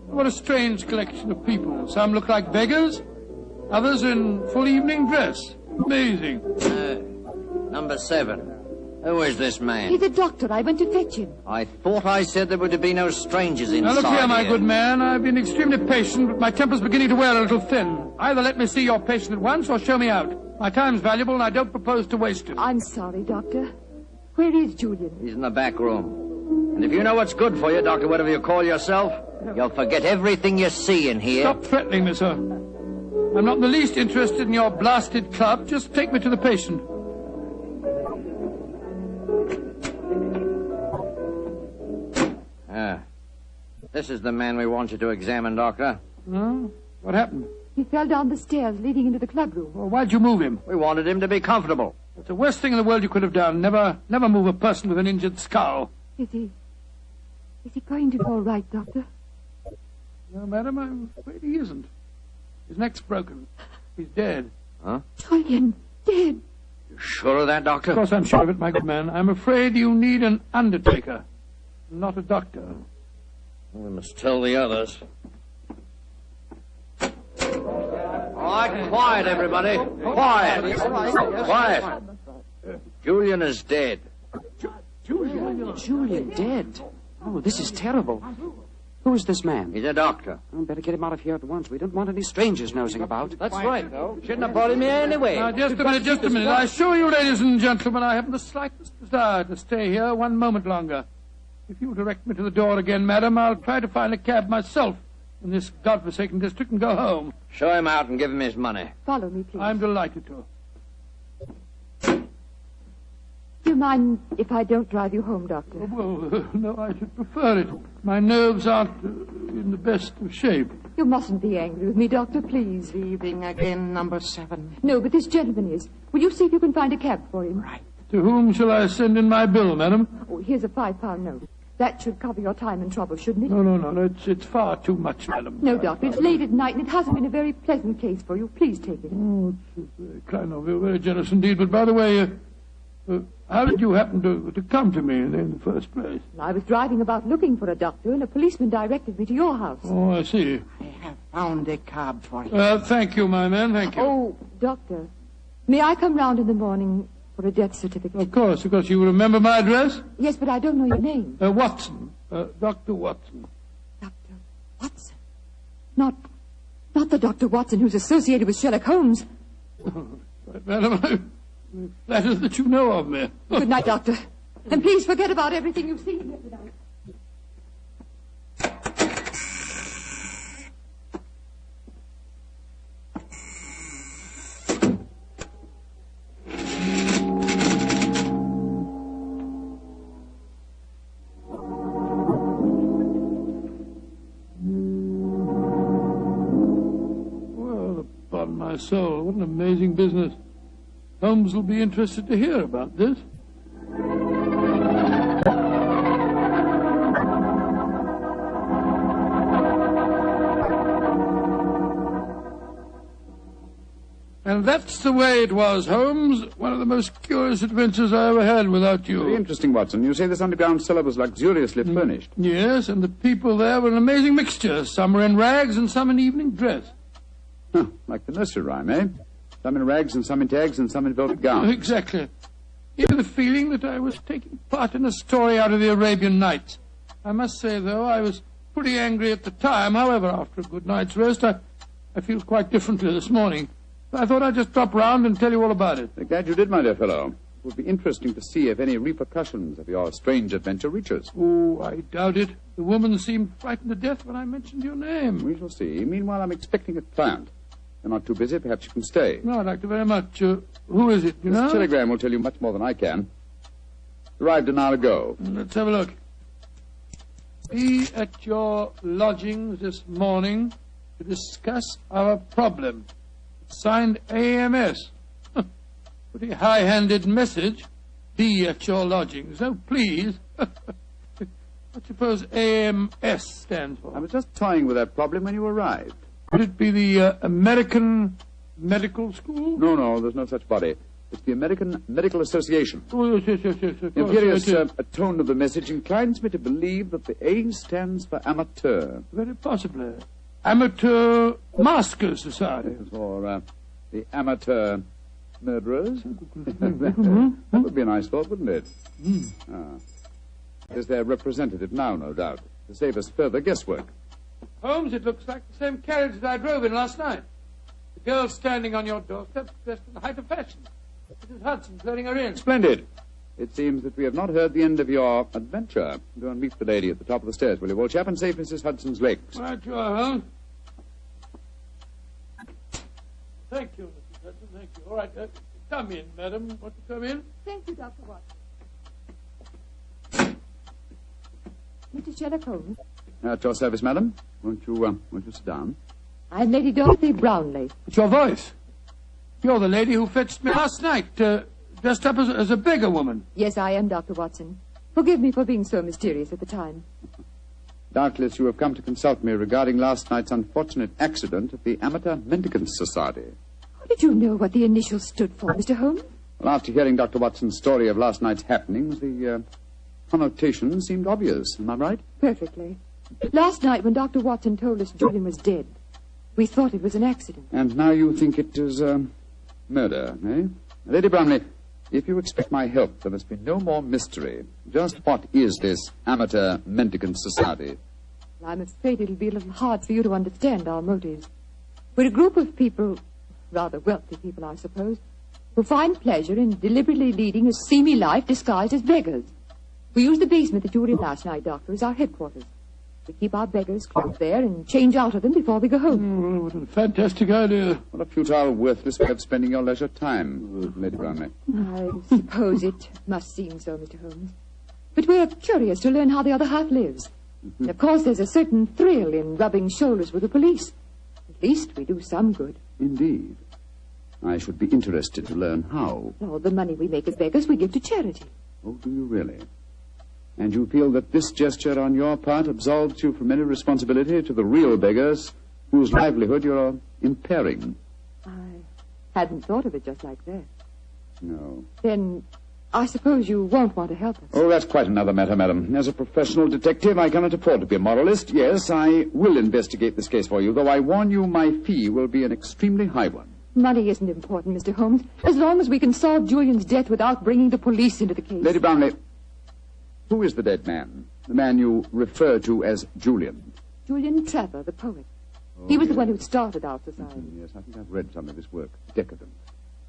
Speaker 3: What a strange collection of people. Some look like beggars, others in full evening dress. Amazing.
Speaker 2: Number 7. Who is this man?
Speaker 17: He's a doctor. I went to fetch him.
Speaker 2: I thought I said there were to be no strangers inside.
Speaker 3: Now look here, my good man. I've been extremely patient, but my temper's beginning to wear a little thin. Either let me see your patient at once or show me out. My time's valuable, and I don't propose to waste it.
Speaker 17: I'm sorry, Doctor. Where is Julian?
Speaker 2: He's in the back room. And if you know what's good for you, Doctor, whatever you call yourself, you'll forget everything you see in here.
Speaker 3: Stop threatening me, sir. I'm not in the least interested in your blasted club. Just take me to the patient.
Speaker 2: This is the man we want you to examine, Doctor.
Speaker 3: Huh? What happened?
Speaker 17: He fell down the stairs leading into the clubroom.
Speaker 3: Well, why'd you move him?
Speaker 2: We wanted him to be comfortable.
Speaker 3: It's the worst thing in the world you could have done. Never move a person with an injured skull.
Speaker 17: Is he going to be all right, Doctor?
Speaker 3: No, madam, I'm afraid he isn't. His neck's broken. He's dead.
Speaker 2: Huh?
Speaker 17: Julian, dead.
Speaker 2: You sure of that, Doctor?
Speaker 3: Of course I'm sure of it, my good man. I'm afraid you need an undertaker, not a doctor.
Speaker 2: We must tell the others. All right, quiet, everybody. Quiet. Quiet. Julian is dead.
Speaker 6: Julian dead? Oh, this is terrible. Who is this man?
Speaker 2: He's a doctor.
Speaker 6: I'd better get him out of here at once. We don't want any strangers nosing about.
Speaker 2: That's right, though. Shouldn't have brought him here anyway.
Speaker 3: Now, just a minute. I assure you, ladies and gentlemen, I haven't the slightest desire to stay here one moment longer. If you'll direct me to the door again, madam, I'll try to find a cab myself in this godforsaken district and go home.
Speaker 2: Show him out and give him his money.
Speaker 17: Follow me, please.
Speaker 3: I'm delighted to.
Speaker 17: Do you mind if I don't drive you home, Doctor?
Speaker 3: Oh, well, no, I should prefer it. My nerves aren't in the best of shape.
Speaker 17: You mustn't be angry with me, Doctor, please.
Speaker 6: Leaving again, number 7.
Speaker 17: No, but this gentleman is. Will you see if you can find a cab for him?
Speaker 6: Right.
Speaker 3: To whom shall I send in my bill, madam?
Speaker 17: Oh, here's a £5 note. That should cover your time and trouble, shouldn't it?
Speaker 3: No. It's far too much, madam.
Speaker 17: No, Doctor, it's late at night, and it hasn't been a very pleasant case for you. Please take it.
Speaker 3: Oh, it's very kind of you, very generous indeed. But by the way, how did you happen to come to me in the first place?
Speaker 17: I was driving about looking for a doctor, and a policeman directed me to your house.
Speaker 3: Oh, I see.
Speaker 6: I have found a cab for you.
Speaker 3: Thank you, my man, thank you.
Speaker 17: Oh, Doctor, may I come round in the morning for a death certificate?
Speaker 3: Of course. You remember my address?
Speaker 17: Yes, but I don't know your name.
Speaker 3: Watson. Dr. Watson.
Speaker 17: Dr. Watson? Not the Dr. Watson who's associated with Sherlock Holmes.
Speaker 3: Right, madam, I'm flattered that you know of me.
Speaker 17: Good night, Doctor. And please forget about everything you've seen here tonight.
Speaker 3: My soul, what an amazing business. Holmes will be interested to hear about this. And that's the way it was, Holmes. One of the most curious adventures I ever had without you.
Speaker 9: Very interesting, Watson. You say this underground cellar was luxuriously furnished.
Speaker 3: Yes, and the people there were an amazing mixture. Some were in rags and some in evening dress.
Speaker 9: Huh, like the nursery rhyme, eh? Some in rags and some in tags and some in velvet gowns.
Speaker 3: Exactly. Even the feeling that I was taking part in a story out of the Arabian Nights. I must say, though, I was pretty angry at the time. However, after a good night's rest, I feel quite differently this morning. I thought I'd just drop round and tell you all about it.
Speaker 9: Glad you did, my dear fellow. It would be interesting to see if any repercussions of your strange adventure reach us.
Speaker 3: Oh, I doubt it. The woman seemed frightened to death when I mentioned your name.
Speaker 9: We shall see. Meanwhile, I'm expecting a client. You're not too busy. Perhaps you can stay.
Speaker 3: No, I'd like to very much. Who is it, you know?
Speaker 9: This telegram will tell you much more than I can. Arrived an hour ago.
Speaker 3: Let's have a look. Be at your lodgings this morning to discuss our problem. Signed AMS. Pretty high-handed message. Be at your lodgings. Oh, please. What suppose AMS stands for?
Speaker 9: I was just toying with that problem when you arrived.
Speaker 3: Would it be the American Medical School?
Speaker 9: No, there's no such body. It's the American Medical Association.
Speaker 3: Oh, yes.
Speaker 9: The imperious tone of the message inclines me to believe that the A stands for amateur.
Speaker 3: Very possibly. Amateur Maskers Society.
Speaker 9: Or the Amateur Murderers. That would be a nice thought, wouldn't it? There's their representative now, no doubt, to save us further guesswork.
Speaker 3: Holmes, it looks like the same carriage that I drove in last night. The girl standing on your doorstep dressed in the height of fashion. Mrs. Hudson's letting her in.
Speaker 9: Splendid. It seems that we have not heard the end of your adventure. Go and meet the lady at the top of the stairs, will you, old chap, and save Mrs. Hudson's legs.
Speaker 3: Right you are, Holmes. Thank you, Mrs. Hudson, thank you. All right, come in, madam. Want to come in?
Speaker 17: Thank you, Dr. Watson. Mr. Sherlock Holmes.
Speaker 9: At your service, madam. Won't you sit down?
Speaker 17: I'm Lady Dorothy Brownlee.
Speaker 3: It's your voice. You're the lady who fetched me last night, dressed up as a beggar woman.
Speaker 17: Yes, I am, Dr. Watson. Forgive me for being so mysterious at the time.
Speaker 9: Doubtless you have come to consult me regarding last night's unfortunate accident at the Amateur Mendicant Society.
Speaker 17: How did you know what the initials stood for, Mr. Holmes?
Speaker 9: Well, after hearing Dr. Watson's story of last night's happenings, the connotation seemed obvious. Am I right?
Speaker 17: Perfectly. Last night, when Dr. Watson told us Julian was dead, we thought it was an accident.
Speaker 9: And now you think it is murder, eh? Lady Brownlee, if you expect my help, there must be no more mystery. Just what is this Amateur Mendicant Society?
Speaker 17: I'm afraid it'll be a little hard for you to understand our motives. We're a group of people, rather wealthy people, I suppose, who find pleasure in deliberately leading a seamy life disguised as beggars. We use the basement that you were in last night, Doctor, as our headquarters. We keep our beggars clothed there and change out of them before we go home.
Speaker 3: What a fantastic idea.
Speaker 9: What a futile, worthless way of spending your leisure time, Lady Brownlee.
Speaker 17: I suppose it must seem so, Mr. Holmes. But we're curious to learn how the other half lives. And of course, there's a certain thrill in rubbing shoulders with the police. At least we do some good.
Speaker 9: Indeed. I should be interested to learn how.
Speaker 17: All the money we make as beggars we give to charity.
Speaker 9: Oh, do you really? And you feel that this gesture on your part absolves you from any responsibility to the real beggars whose livelihood you're impairing?
Speaker 17: I hadn't thought of it just like that.
Speaker 9: No.
Speaker 17: Then I suppose you won't want to help us.
Speaker 9: Oh, that's quite another matter, madam. As a professional detective, I cannot afford to be a moralist. Yes, I will investigate this case for you, though I warn you my fee will be an extremely high one.
Speaker 17: Money isn't important, Mr. Holmes, as long as we can solve Julian's death without bringing the police into the case.
Speaker 9: Lady Brownlee, who is the dead man? The man you refer to as Julian?
Speaker 17: Julian Trevor, the poet. He was the one who started our society.
Speaker 9: Yes, I think I've read some of his work. Decadent.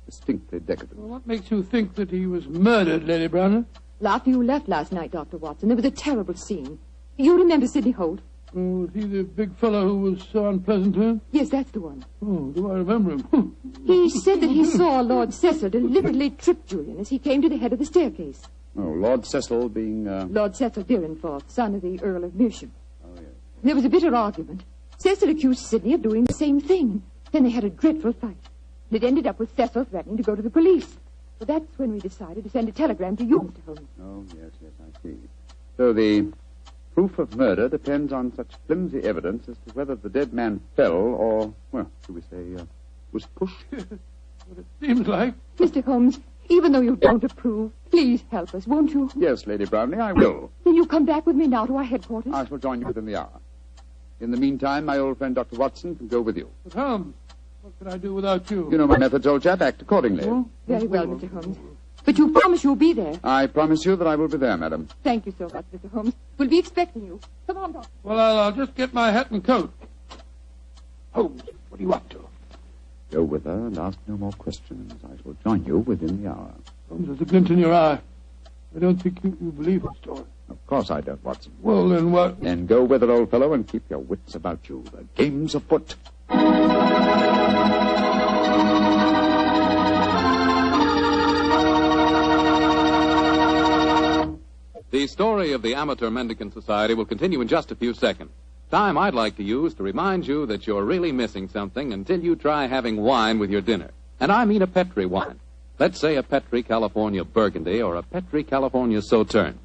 Speaker 9: Distinctly decadent.
Speaker 3: Well, what makes you think that he was murdered, Lady Brownlee?
Speaker 17: Well, after you left last night, Dr. Watson, there was a terrible scene. You remember Sidney Holt?
Speaker 3: Oh, was he the big fellow who was so unpleasant to him?
Speaker 17: Yes, that's the one.
Speaker 3: Oh, do I remember him?
Speaker 17: He said that he saw Lord Cecil deliberately trip Julian as he came to the head of the staircase.
Speaker 9: Oh, Lord Cecil being...
Speaker 17: Lord Cecil Dyrenforth, son of the Earl of Mersham.
Speaker 9: Oh, yes.
Speaker 17: There was a bitter argument. Cecil accused Sidney of doing the same thing. Then they had a dreadful fight. It ended up with Cecil threatening to go to the police. So that's when we decided to send a telegram to you, Mr. Holmes.
Speaker 9: Oh, yes, I see. So the proof of murder depends on such flimsy evidence as to whether the dead man fell or, well, shall we say, was pushed?
Speaker 3: What it seems like.
Speaker 17: Mr. Holmes, even though you don't approve, please help us, won't you?
Speaker 9: Yes, Lady Brownlee, I will.
Speaker 17: Then you come back with me now to our headquarters?
Speaker 9: I shall join you within the hour. In the meantime, my old friend Dr. Watson can go with you.
Speaker 3: But Holmes, what can I do without you?
Speaker 9: You know my methods, old chap. Act accordingly.
Speaker 3: Oh?
Speaker 17: Very well, Mr. Holmes. But you promise you'll be there.
Speaker 9: I promise you that I will be there, madam.
Speaker 17: Thank you so much, Mr. Holmes. We'll be expecting you. Come on, Doctor.
Speaker 3: Well, I'll just get my hat and coat. Holmes, what are you up to?
Speaker 9: Go with her and ask no more questions. I shall join you within the hour.
Speaker 3: Holmes, there's a glint in your eye. I don't think you believe the story.
Speaker 9: Of course I don't, Watson.
Speaker 3: Well, then what?
Speaker 9: Then go with her, old fellow, and keep your wits about you. The game's afoot.
Speaker 20: The story of the Amateur Mendicant Society will continue in just a few seconds. Time I'd like to use to remind you that you're really missing something until you try having wine with your dinner. And I mean a Petri wine. Let's say a Petri California Burgundy or a Petri California Sauterne.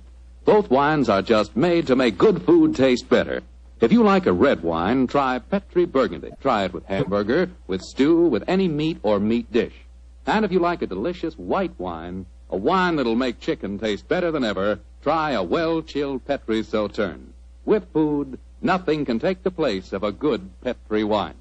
Speaker 20: Both wines are just made to make good food taste better. If you like a red wine, try Petri Burgundy. Try it with hamburger, with stew, with any meat or meat dish. And if you like a delicious white wine, a wine that'll make chicken taste better than ever, try a well-chilled Petri Sauterne. With food, nothing can take the place of a good Petri wine.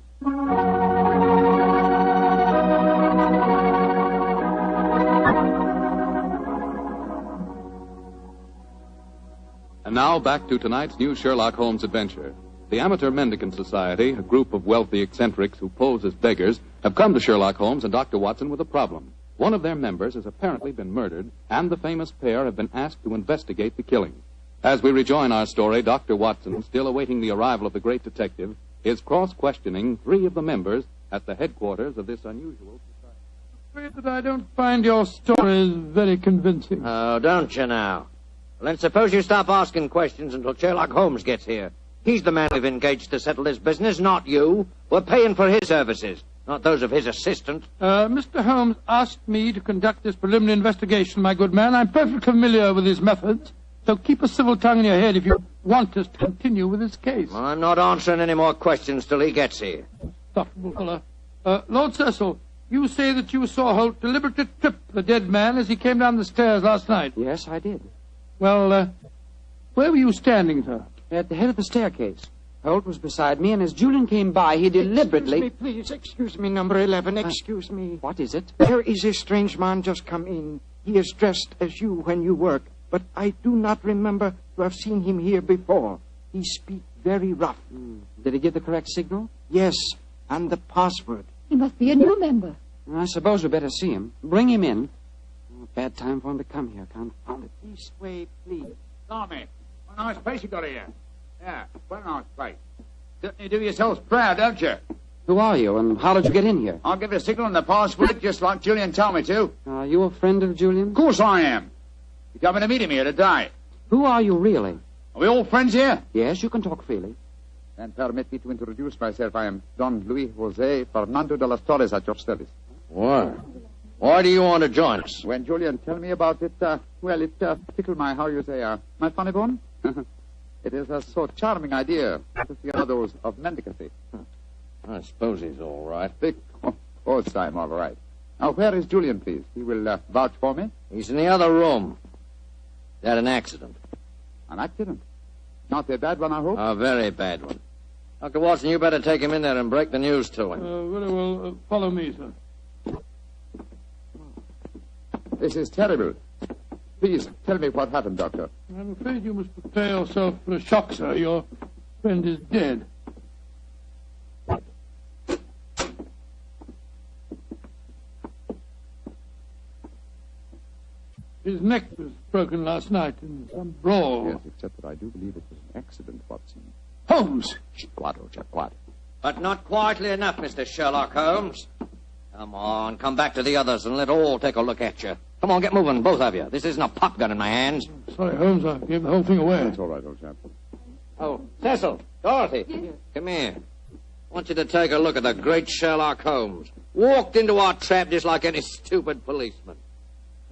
Speaker 20: And now back to tonight's new Sherlock Holmes adventure. The Amateur Mendicant Society, a group of wealthy eccentrics who pose as beggars, have come to Sherlock Holmes and Dr. Watson with a problem. One of their members has apparently been murdered, and the famous pair have been asked to investigate the killing. As we rejoin our story, Dr. Watson, still awaiting the arrival of the great detective, is cross-questioning 3 of the members at the headquarters of this unusual society.
Speaker 21: I'm afraid that I don't find your stories very convincing.
Speaker 2: Oh, don't you now? Well, then suppose you stop asking questions until Sherlock Holmes gets here. He's the man we've engaged to settle this business, not you. We're paying for his services, not those of his assistant.
Speaker 21: Mr. Holmes asked me to conduct this preliminary investigation, my good man. I'm perfectly familiar with his methods, so keep a civil tongue in your head if you want us to continue with this case.
Speaker 2: Well, I'm not answering any more questions till he gets here.
Speaker 21: Insufferable fellow. Lord Cecil, you say that you saw Holt deliberately trip the dead man as he came down the stairs last night.
Speaker 6: Yes, I did.
Speaker 21: Well, where were you standing, sir?
Speaker 6: At the head of the staircase. Holt was beside me, and as Julian came by, he deliberately...
Speaker 5: Excuse me, number 11, excuse me.
Speaker 6: What is it?
Speaker 5: There is a strange man just come in. He is dressed as you when you work, but I do not remember to have seen him here before. He speaks very rough.
Speaker 6: Did he give the correct signal?
Speaker 5: Yes, and the password.
Speaker 17: He must be a new member.
Speaker 6: I suppose we better see him. Bring him in. Oh, bad time for him to come here. Confound it.
Speaker 5: This way, please.
Speaker 9: Tommy, what a nice place you got here. Yeah, what a nice place. Certainly do yourselves proud, don't you?
Speaker 6: Who are you, and how did you get in here?
Speaker 9: I'll give it a signal and the password, just like Julian told me to.
Speaker 6: Are you a friend of Julian?
Speaker 9: Of course I am. You're coming to meet him here today.
Speaker 6: Who are you, really?
Speaker 9: Are we all friends here?
Speaker 6: Yes, you can talk freely.
Speaker 9: Then permit me to introduce myself. I am Don Luis Jose Fernando de las Torres at your service.
Speaker 2: Why? Why do you want to join us?
Speaker 9: When Julian told me about it, it tickled my, my funny bone. It is a so charming idea to see others of mendicancy.
Speaker 2: I suppose he's all right.
Speaker 9: Of course I'm all right. Now, where is Julian, please? He will vouch for me.
Speaker 2: He's in the other room. He had an accident.
Speaker 9: An accident? Not a bad one, I hope?
Speaker 2: A very bad one. Dr. Watson, you better take him in there and break the news to him.
Speaker 21: Very well. Follow me, sir.
Speaker 9: This is terrible. Please, tell me what happened, Doctor.
Speaker 21: I'm afraid you must prepare yourself for a shock, sir. Your friend is dead. His neck was broken last night in some brawl.
Speaker 9: Yes, except that I do believe it was an accident, Watson.
Speaker 21: Holmes!
Speaker 9: Quiet.
Speaker 2: But not quietly enough, Mr. Sherlock Holmes. Come on, come back to the others and let all take a look at you. Come on, get moving, both of you. This isn't a pop gun in my hands.
Speaker 21: Sorry, Holmes, I gave the whole thing away.
Speaker 9: That's all right, old chap.
Speaker 2: Oh, Cecil, Dorothy, come here. I want you to take a look at the great Sherlock Holmes. Walked into our trap just like any stupid policeman.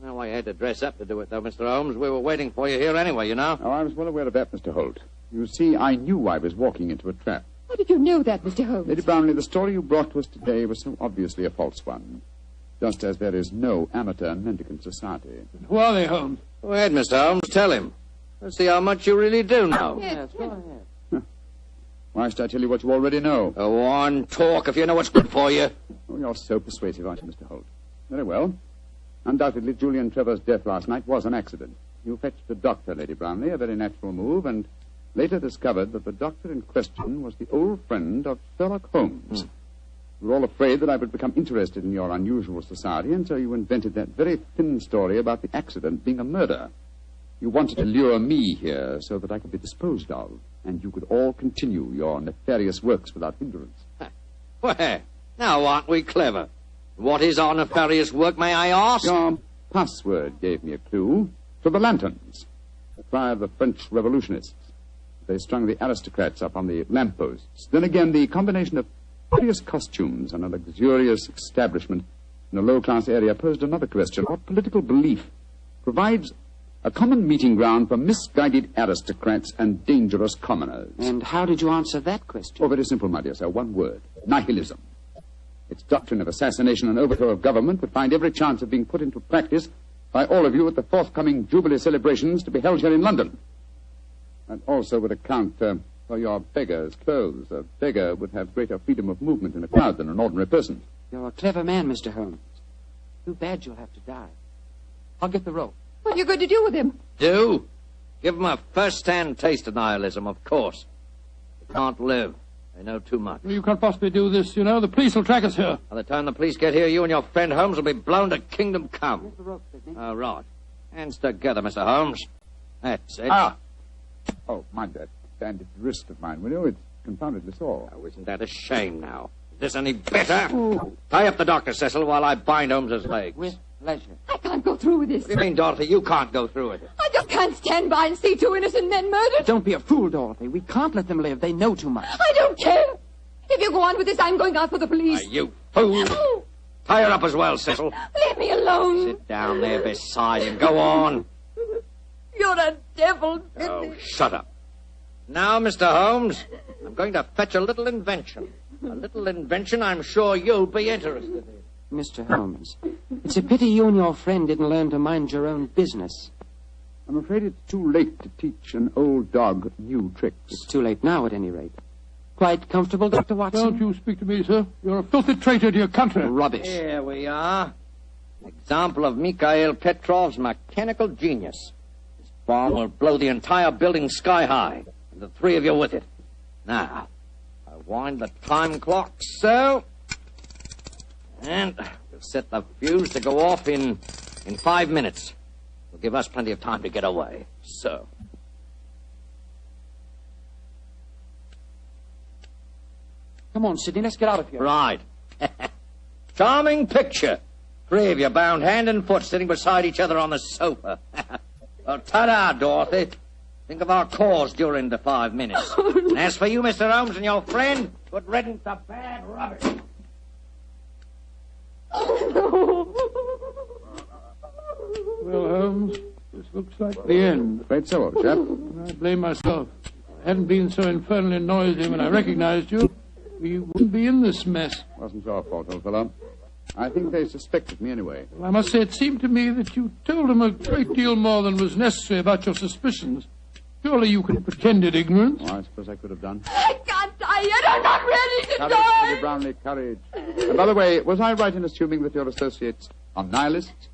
Speaker 2: I know why you had to dress up to do it, though, Mr. Holmes. We were waiting for you here anyway, you know.
Speaker 9: Oh, I was well aware of that, Mr. Holt. You see, I knew I was walking into a trap.
Speaker 17: How did you know that, Mr. Holmes?
Speaker 9: Lady Brownlee, the story you brought to us today was so obviously a false one. Just as there is no amateur mendicant society.
Speaker 21: Who are they, Holmes?
Speaker 2: Go ahead, Mr. Holmes. Tell him. Let's see how much you really do know.
Speaker 6: Yes, go ahead.
Speaker 9: Why should I tell you what you already know?
Speaker 2: Go on, talk if you know what's good for you.
Speaker 9: Oh, you're so persuasive, aren't you, Mr. Holt? Very well. Undoubtedly, Julian Trevor's death last night was an accident. You fetched the doctor, Lady Brownlee, a very natural move, and later discovered that the doctor in question was the old friend of Sherlock Holmes. You were all afraid that I would become interested in your unusual society, and so you invented that very thin story about the accident being a murder. You wanted to lure me here so that I could be disposed of, and you could all continue your nefarious works without hindrance.
Speaker 2: Well, now aren't we clever? What is our nefarious work, may I ask?
Speaker 9: Your password gave me a clue to the lanterns, the cry of the French revolutionists. They strung the aristocrats up on the lampposts. Then again, the combination of various costumes and a luxurious establishment in a low-class area posed another question. What political belief provides a common meeting ground for misguided aristocrats and dangerous commoners?
Speaker 6: And how did you answer that question?
Speaker 9: Oh, very simple, my dear sir. One word. Nihilism. Its doctrine of assassination and overthrow of government would find every chance of being put into practice by all of you at the forthcoming Jubilee celebrations to be held here in London. And also would account for your beggar's clothes. A beggar would have greater freedom of movement in a crowd than an ordinary person.
Speaker 6: You're a clever man, Mr. Holmes. Too bad you'll have to die. I'll get the rope.
Speaker 17: What are you going to do with him?
Speaker 2: Do? Give him a first-hand taste of nihilism, of course. Can't live. They know too much.
Speaker 21: You can't possibly do this, you know. The police will track us here.
Speaker 2: By the time the police get here, you and your friend Holmes will be blown to kingdom come. Oh, right. Hands together, Mr. Holmes. That's it.
Speaker 9: Ah! Oh, mind that bandaged wrist of mine, will you? It's confoundedly sore.
Speaker 2: Oh, isn't that a shame now? Is this any better? Ooh. Tie up the doctor, Cecil, while I bind Holmes's legs.
Speaker 6: With pleasure.
Speaker 17: I can't go through with this.
Speaker 2: What do you mean, Dorothy? You can't go through with it.
Speaker 17: I just can't stand by and see two innocent men murdered.
Speaker 6: Don't be a fool, Dorothy. We can't let them live. They know too much.
Speaker 17: I don't care. If you go on with this, I'm going out for the police.
Speaker 2: You fool. Tie her up as well, Cecil.
Speaker 17: Leave me alone.
Speaker 2: Sit down there beside him. Go on.
Speaker 17: You're a devil.
Speaker 2: Oh, shut up. Now, Mr. Holmes, I'm going to fetch a little invention. A little invention I'm sure you'll be interested in.
Speaker 6: Mr. Holmes, it's a pity you and your friend didn't learn to mind your own business.
Speaker 9: I'm afraid it's too late to teach an old dog new tricks.
Speaker 6: It's too late now, at any rate. Quite comfortable, Dr. Watson?
Speaker 21: Don't you speak to me, sir. You're a filthy traitor to your country.
Speaker 6: Rubbish.
Speaker 2: Here we are. Example of Mikhail Petrov's mechanical genius. This bomb will blow the entire building sky high, and the three of you with it. Now, I wind the time clock so, and we'll set the fuse to go off in 5 minutes. It'll give us plenty of time to get away. So.
Speaker 6: Come on, Sidney, let's get out of here.
Speaker 2: Right. Charming picture. Three of you bound hand and foot sitting beside each other on the sofa. Well, ta-da, Dorothy. Think of our cause during the 5 minutes. And as for you, Mr. Holmes, and your friend, good riddance to bad rubbish.
Speaker 21: Well, Holmes, this looks like the end.
Speaker 9: Afraid so, old chap.
Speaker 21: I blame myself. If I hadn't been so infernally noisy when I recognized you, we wouldn't be in this mess.
Speaker 9: Wasn't your fault, old fellow. I think they suspected me anyway.
Speaker 21: Well, I must say it seemed to me that you told them a great deal more than was necessary about your suspicions. Surely you could have pretended ignorance.
Speaker 9: Oh, I suppose I could have done.
Speaker 17: I can't die yet. I'm not ready to
Speaker 9: Courage,
Speaker 17: die.
Speaker 9: Lady Brownlee, courage. And by the way, was I right in assuming that your associates are nihilists?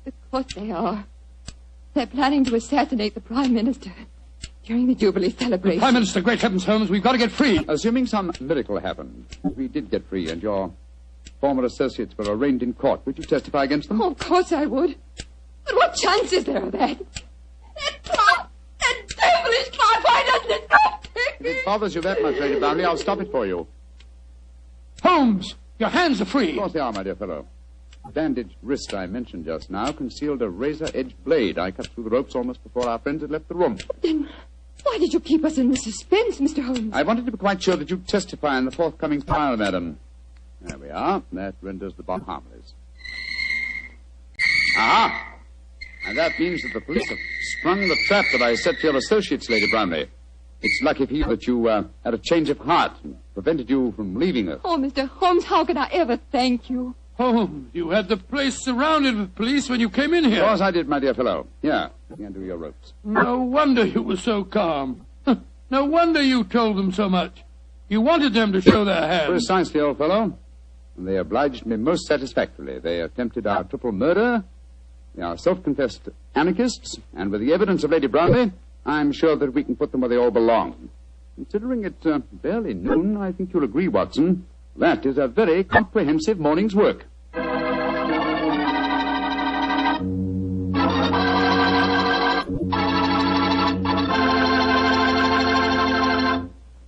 Speaker 17: Of course they are. They're planning to assassinate the Prime Minister during the Jubilee celebration.
Speaker 21: Prime Minister, great heavens, Holmes, we've got to get free.
Speaker 9: Assuming some miracle happened, we did get free and your former associates were arraigned in court, would you testify against them?
Speaker 17: Oh, of course I would. But what chance is there of that? That devilish clock, why doesn't it stop
Speaker 9: If it bothers you that much, Lady Brownlee, I'll stop it for you.
Speaker 21: Holmes, your hands are free.
Speaker 9: Of course they are, my dear fellow. The bandaged wrist I mentioned just now concealed a razor-edged blade. I cut through the ropes almost before our friends had left the room.
Speaker 17: Then why did you keep us in suspense, Mr. Holmes?
Speaker 9: I wanted to be quite sure that you'd testify in the forthcoming trial, madam. There we are. That renders the bomb harmless. Ah! And that means that the police have sprung the trap that I set for your associates, Lady Brownlee. It's lucky for you that you had a change of heart and prevented you from leaving us.
Speaker 17: Oh, Mr. Holmes, how can I ever thank you?
Speaker 21: Holmes, you had the place surrounded with police when you came in here.
Speaker 9: Of course I did, my dear fellow. Here, undo your ropes.
Speaker 21: No wonder you were so calm. No wonder you told them so much. You wanted them to show their hands.
Speaker 9: Precisely, old fellow. And they obliged me most satisfactorily. They attempted our triple murder. They are self-confessed anarchists. And with the evidence of Lady Brownlee, I'm sure that we can put them where they all belong. Considering it's barely noon, I think you'll agree, Watson. That is a very comprehensive morning's work.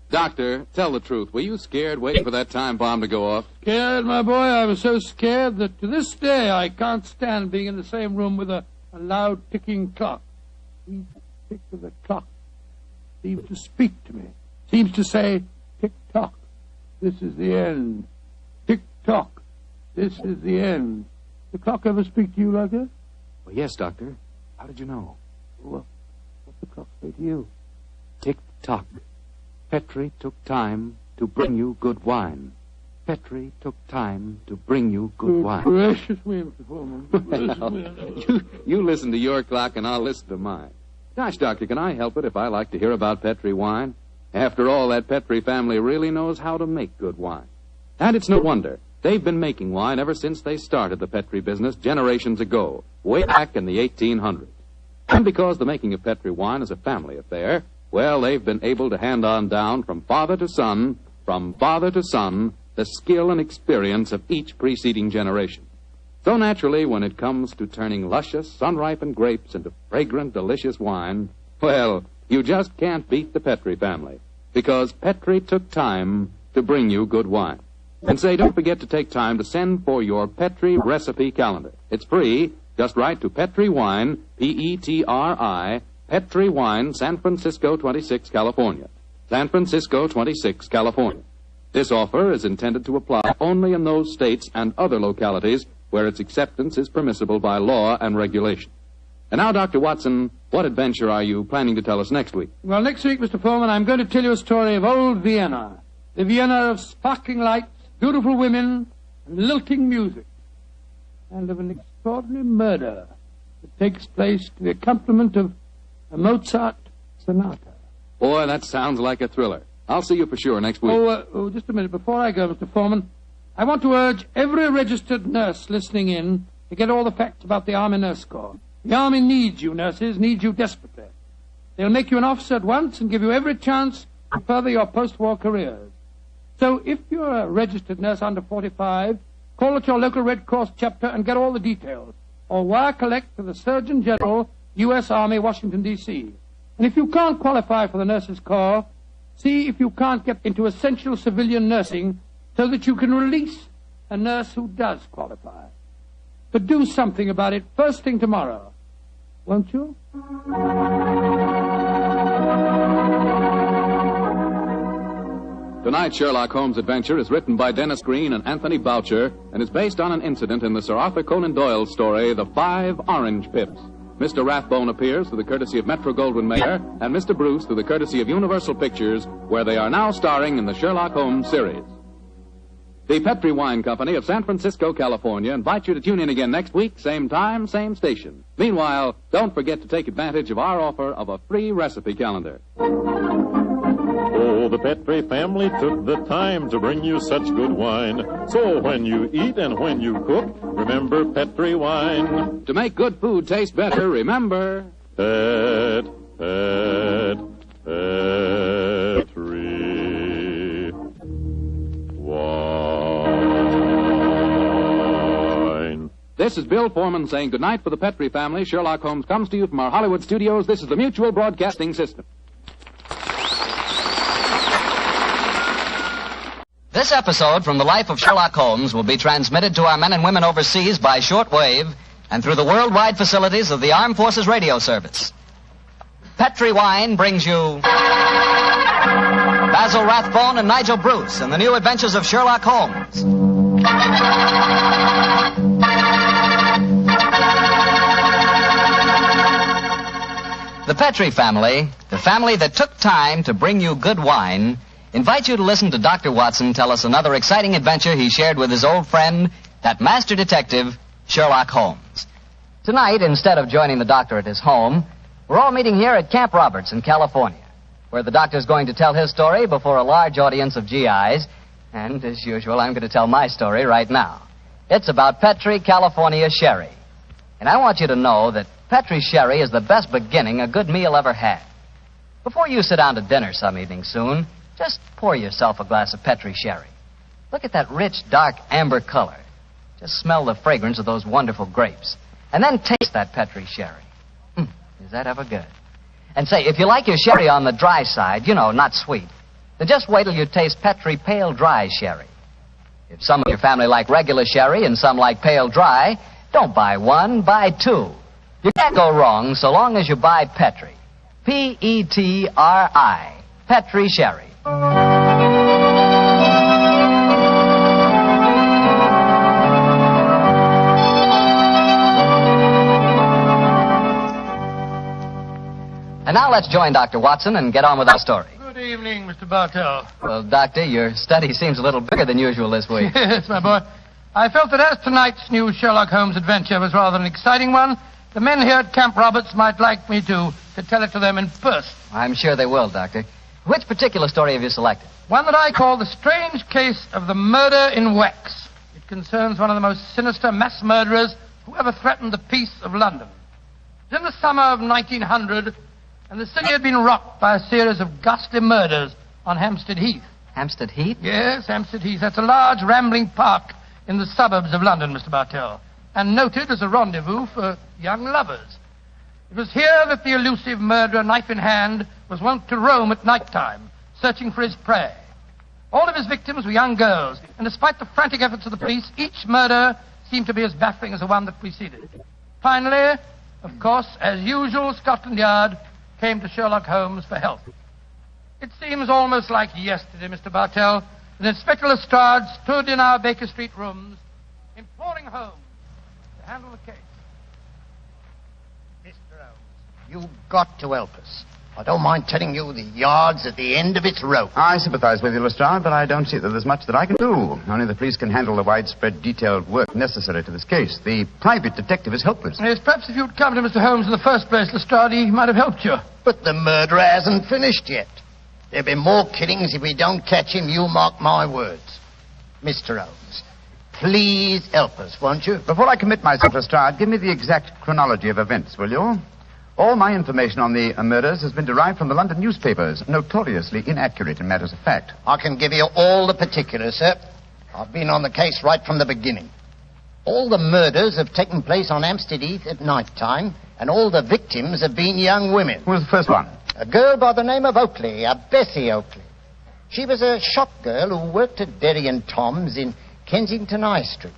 Speaker 20: Doctor, tell the truth. Were you scared waiting for that time bomb to go off?
Speaker 21: Scared, my boy? I was so scared that to this day I can't stand being in the same room with a loud ticking clock. Each tick of the clock seems to speak to me. Seems to say, tick-tock, this is the end. Tick-tock, this is the end. The clock ever speak to you like that?
Speaker 20: Well, yes, Doctor. How did you know?
Speaker 21: Well, what's the clock say to you?
Speaker 20: Tick-tock. Petri took time to bring you good wine. Petri took time to bring you good wine.
Speaker 21: Precious me, Mr. Foreman.
Speaker 20: Well, you listen to your clock and I'll listen to mine. Gosh, Doctor, can I help it if I like to hear about Petri wine? After all, that Petri family really knows how to make good wine. And it's no wonder. They've been making wine ever since they started the Petri business generations ago, way back in the 1800s. And because the making of Petri wine is a family affair, Well, they've been able to hand on down from father to son, the skill and experience of each preceding generation. So naturally, when it comes to turning luscious, sun-ripened grapes into fragrant, delicious wine, well, you just can't beat the Petri family, because Petri took time to bring you good wine. And say, don't forget to take time to send for your Petri recipe calendar. It's free. Just write to Petri Wine, Petri, Petri Wine, San Francisco 26, California. San Francisco 26, California. This offer is intended to apply only in those states and other localities where its acceptance is permissible by law and regulation. And now, Dr. Watson, what adventure are you planning to tell us next week?
Speaker 21: Well, next week, Mr. Foreman, I'm going to tell you a story of old Vienna. The Vienna of sparkling lights, beautiful women, and lilting music. And of an extraordinary murder that takes place to the accompaniment of a Mozart sonata.
Speaker 20: Boy, that sounds like a thriller. I'll see you for sure next week.
Speaker 21: Just a minute. Before I go, Mr. Foreman, I want to urge every registered nurse listening in to get all the facts about the Army Nurse Corps. The Army needs you, nurses, needs you desperately. They'll make you an officer at once and give you every chance to further your post-war careers. So if you're a registered nurse under 45, call at your local Red Cross chapter and get all the details. Or wire collect to the Surgeon General, U.S. Army, Washington, D.C. And if you can't qualify for the Nurses Corps, see if you can't get into essential civilian nursing so that you can release a nurse who does qualify. But do something about it first thing tomorrow, won't you?
Speaker 20: Tonight's Sherlock Holmes adventure is written by Dennis Green and Anthony Boucher and is based on an incident in the Sir Arthur Conan Doyle story, The 5 Orange Pips. Mr. Rathbone appears through the courtesy of Metro-Goldwyn-Mayer and Mr. Bruce through the courtesy of Universal Pictures, where they are now starring in the Sherlock Holmes series. The Petri Wine Company of San Francisco, California, invites you to tune in again next week, same time, same station. Meanwhile, don't forget to take advantage of our offer of a free recipe calendar.
Speaker 11: Oh, the Petri family took the time to bring you such good wine. So when you eat and when you cook, remember Petri wine.
Speaker 20: To make good food taste better, remember...
Speaker 11: Petri wine.
Speaker 20: This is Bill Foreman saying goodnight for the Petri family. Sherlock Holmes comes to you from our Hollywood studios. This is the Mutual Broadcasting System.
Speaker 1: This episode from the life of Sherlock Holmes will be transmitted to our men and women overseas by shortwave and through the worldwide facilities of the Armed Forces Radio Service. Petri Wine brings you Basil Rathbone and Nigel Bruce in the new Adventures of Sherlock Holmes. The Petri family, the family that took time to bring you good wine, invite you to listen to Dr. Watson tell us another exciting adventure he shared with his old friend, that master detective, Sherlock Holmes. Tonight, instead of joining the doctor at his home, we're all meeting here at Camp Roberts in California, where the doctor's going to tell his story before a large audience of GIs, and as usual, I'm going to tell my story right now. It's about Petri, California sherry. And I want you to know that Petri sherry is the best beginning a good meal ever had. Before you sit down to dinner some evening soon, just pour yourself a glass of Petri sherry. Look at that rich, dark amber color. Just smell the fragrance of those wonderful grapes. And then taste that Petri sherry. Is that ever good? And say, if you like your sherry on the dry side, you know, not sweet, then just wait till you taste Petri pale dry sherry. If some of your family like regular sherry and some like pale dry, don't buy one, buy two. You can't go wrong so long as you buy Petri. Petri. Petri sherry. And now let's join Dr. Watson and get on with our story.
Speaker 21: Good evening, Mr. Bartell.
Speaker 1: Well, Doctor, your study seems a little bigger than usual this week.
Speaker 21: Yes, my boy. I felt that as tonight's new Sherlock Holmes adventure was rather an exciting one, the men here at Camp Roberts might like me to tell it to them in person.
Speaker 1: I'm sure they will, Doctor. Which particular story have you selected?
Speaker 21: One that I call The Strange Case of the Murder in Wax. It concerns one of the most sinister mass murderers who ever threatened the peace of London. In the summer of 1900, and the city had been rocked by a series of ghastly murders on Hampstead Heath.
Speaker 1: Hampstead Heath?
Speaker 21: Yes, Hampstead Heath. That's a large rambling park in the suburbs of London, Mr. Bartell, and noted as a rendezvous for young lovers. It was here that the elusive murderer, knife in hand, was wont to roam at night time, searching for his prey. All of his victims were young girls, and despite the frantic efforts of the police, each murder seemed to be as baffling as the one that preceded it. Finally, of course, as usual, Scotland Yard came to Sherlock Holmes for help. It seems almost like yesterday, Mr. Bartell, that Inspector Lestrade stood in our Baker Street rooms, imploring Holmes to handle the case.
Speaker 10: Mr. Holmes, you've got to help us. I don't mind telling you the yard's at the end of its rope.
Speaker 9: I sympathize with you, Lestrade, but I don't see that there's much that I can do. Only the police can handle the widespread, detailed work necessary to this case. The private detective is helpless.
Speaker 21: Yes, perhaps if you'd come to Mr. Holmes in the first place, Lestrade, he might have helped you.
Speaker 10: But the murderer hasn't finished yet. There'll be more killings if we don't catch him, you mark my words. Mr. Holmes, please help us, won't you?
Speaker 9: Before I commit myself, Lestrade, give me the exact chronology of events, will you? All my information on the murders has been derived from the London newspapers, notoriously inaccurate in matters of fact.
Speaker 10: I can give you all the particulars, sir. I've been on the case right from the beginning. All the murders have taken place on Hampstead Heath at night time, and all the victims have been young women.
Speaker 9: Who was the first one?
Speaker 10: A girl by the name of Oakley, Bessie Oakley. She was a shop girl who worked at Derry and Tom's in Kensington High Street.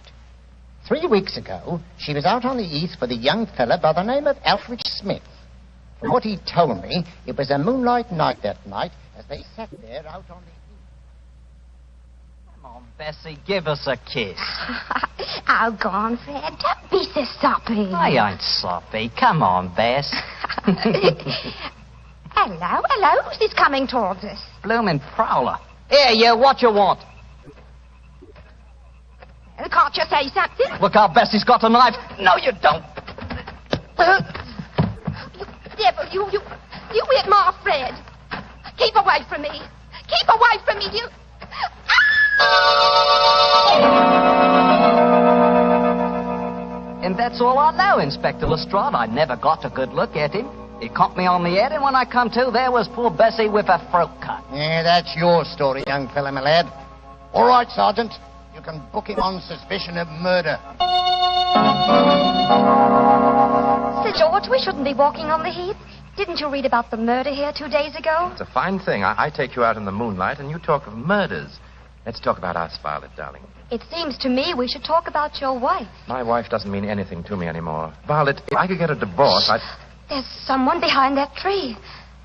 Speaker 10: 3 weeks ago, she was out on the heath with a young fella by the name of Alfred Smith. From what he told me, it was a moonlight night that night as they sat there out on the heath.
Speaker 1: Come on, Bessie, give us a kiss.
Speaker 15: Oh, go on, Fred. Don't be so soppy.
Speaker 1: I ain't soppy. Come on, Bess.
Speaker 15: Hello. Who's this coming towards us?
Speaker 1: Bloomin' prowler. Here, you, what you want?
Speaker 15: Can't you say something?
Speaker 1: Look how Bessie's got a knife. No, you don't.
Speaker 15: You devil, you hit my Fred. Keep away from me. Keep away from me, you.
Speaker 1: And that's all I know, Inspector Lestrade. I never got a good look at him. He conked me on the head, and when I come to, there was poor Bessie with her throat cut.
Speaker 10: Yeah, that's your story, young fella, my lad. All right, Sergeant. You can book him on suspicion of murder.
Speaker 15: Sir George, we shouldn't be walking on the heath. Didn't you read about the murder here 2 days ago?
Speaker 14: It's a fine thing. I take you out in the moonlight, and you talk of murders. Let's talk about us, Violet, darling.
Speaker 15: It seems to me we should talk about your wife.
Speaker 14: My wife doesn't mean anything to me anymore. Violet, if I could get a divorce, I'd...
Speaker 15: There's someone behind that tree.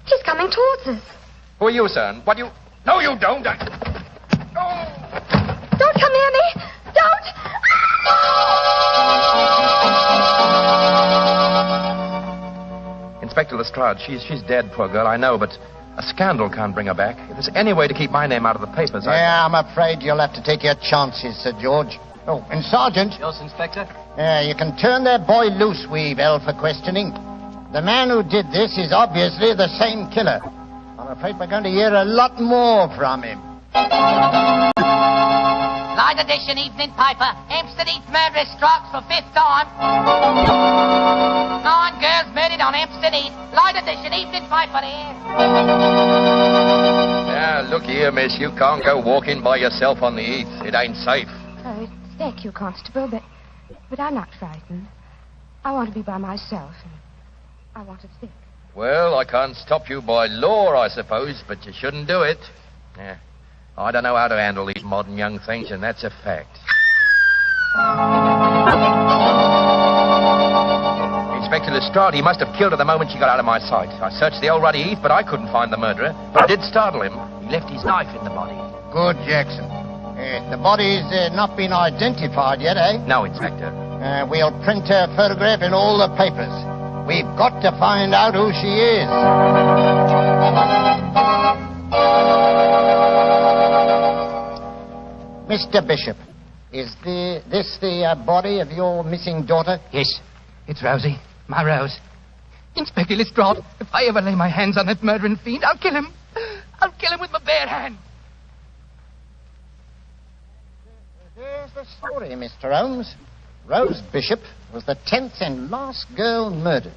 Speaker 15: He's coming towards us.
Speaker 14: Who are you, son? What do you... No, you don't.
Speaker 15: Don't come near me. Don't.
Speaker 14: Inspector Lestrade, she's dead, poor girl, I know, but a scandal can't bring her back. If there's any way to keep my name out of the papers,
Speaker 10: Yeah, I'm afraid you'll have to take your chances, Sir George. Oh, and Sergeant...
Speaker 1: Yes, Inspector?
Speaker 10: You can turn that boy loose, we've held for questioning. The man who did this is obviously the same killer. I'm afraid we're going to hear a lot more from him.
Speaker 16: Light edition evening paper. Hampstead Heath murderess strikes for 5th time. 9 girls murdered on Hampstead Heath. Light edition evening paper here.
Speaker 2: Now, look here, miss. You can't go walking by yourself on the heath. It ain't safe.
Speaker 15: Thank you, Constable, but I'm not frightened. I want to be by myself, and I want to think.
Speaker 2: Well, I can't stop you by law, I suppose, but you shouldn't do it. Yeah. I don't know how to handle these modern young things, and that's a fact. Inspector Lestrade, he must have killed her the moment she got out of my sight. I searched the old ruddy heath, but I couldn't find the murderer. But it did startle him. He left his knife in the body.
Speaker 10: Good, Jackson. The body's not been identified yet, eh?
Speaker 2: No, Inspector.
Speaker 10: We'll print her photograph in all the papers. We've got to find out who she is. Mr. Bishop, is this the body of your missing daughter?
Speaker 21: Yes, it's Rosie, my Rose. Inspector Lestrade, if I ever lay my hands on that murdering fiend, I'll kill him. I'll kill him with my bare hand.
Speaker 10: There's the story, Mr. Holmes. Rose Bishop was the 10th and last girl murdered.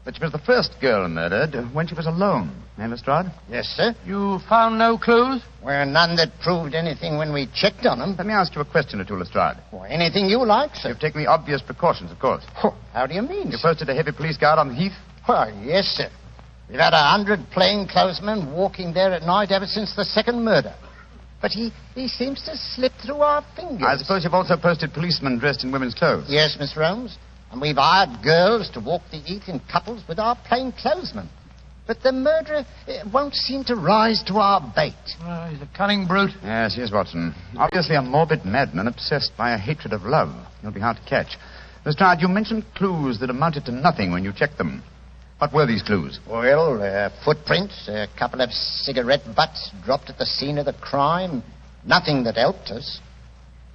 Speaker 9: But she was the first girl murdered when she was alone. Eh, Lestrade?
Speaker 10: Yes, sir.
Speaker 3: You found no clues?
Speaker 10: Well, none that proved anything when we checked on them.
Speaker 9: Let me ask you a question or two, Lestrade.
Speaker 10: Well, anything you like, sir.
Speaker 9: You've taken the obvious precautions, of course.
Speaker 10: How do you mean,
Speaker 9: You
Speaker 10: sir?
Speaker 9: posted a heavy police guard on the heath?
Speaker 10: Why, yes, sir. We've had 100 plainclothesmen walking there at night ever since the second murder. But he seems to slip through our fingers.
Speaker 9: I suppose you've also posted policemen dressed in women's clothes.
Speaker 10: Yes, Mr. Holmes. And we've hired girls to walk the heath in couples with our plainclothesmen. But the murderer won't seem to rise to our bait.
Speaker 3: He's a cunning brute.
Speaker 9: Yes, he is, Watson. Obviously a morbid madman obsessed by a hatred of love. He'll be hard to catch. Lestrade, you mentioned clues that amounted to nothing when you checked them. What were these clues?
Speaker 10: Well, footprints, a couple of cigarette butts dropped at the scene of the crime. Nothing that helped us.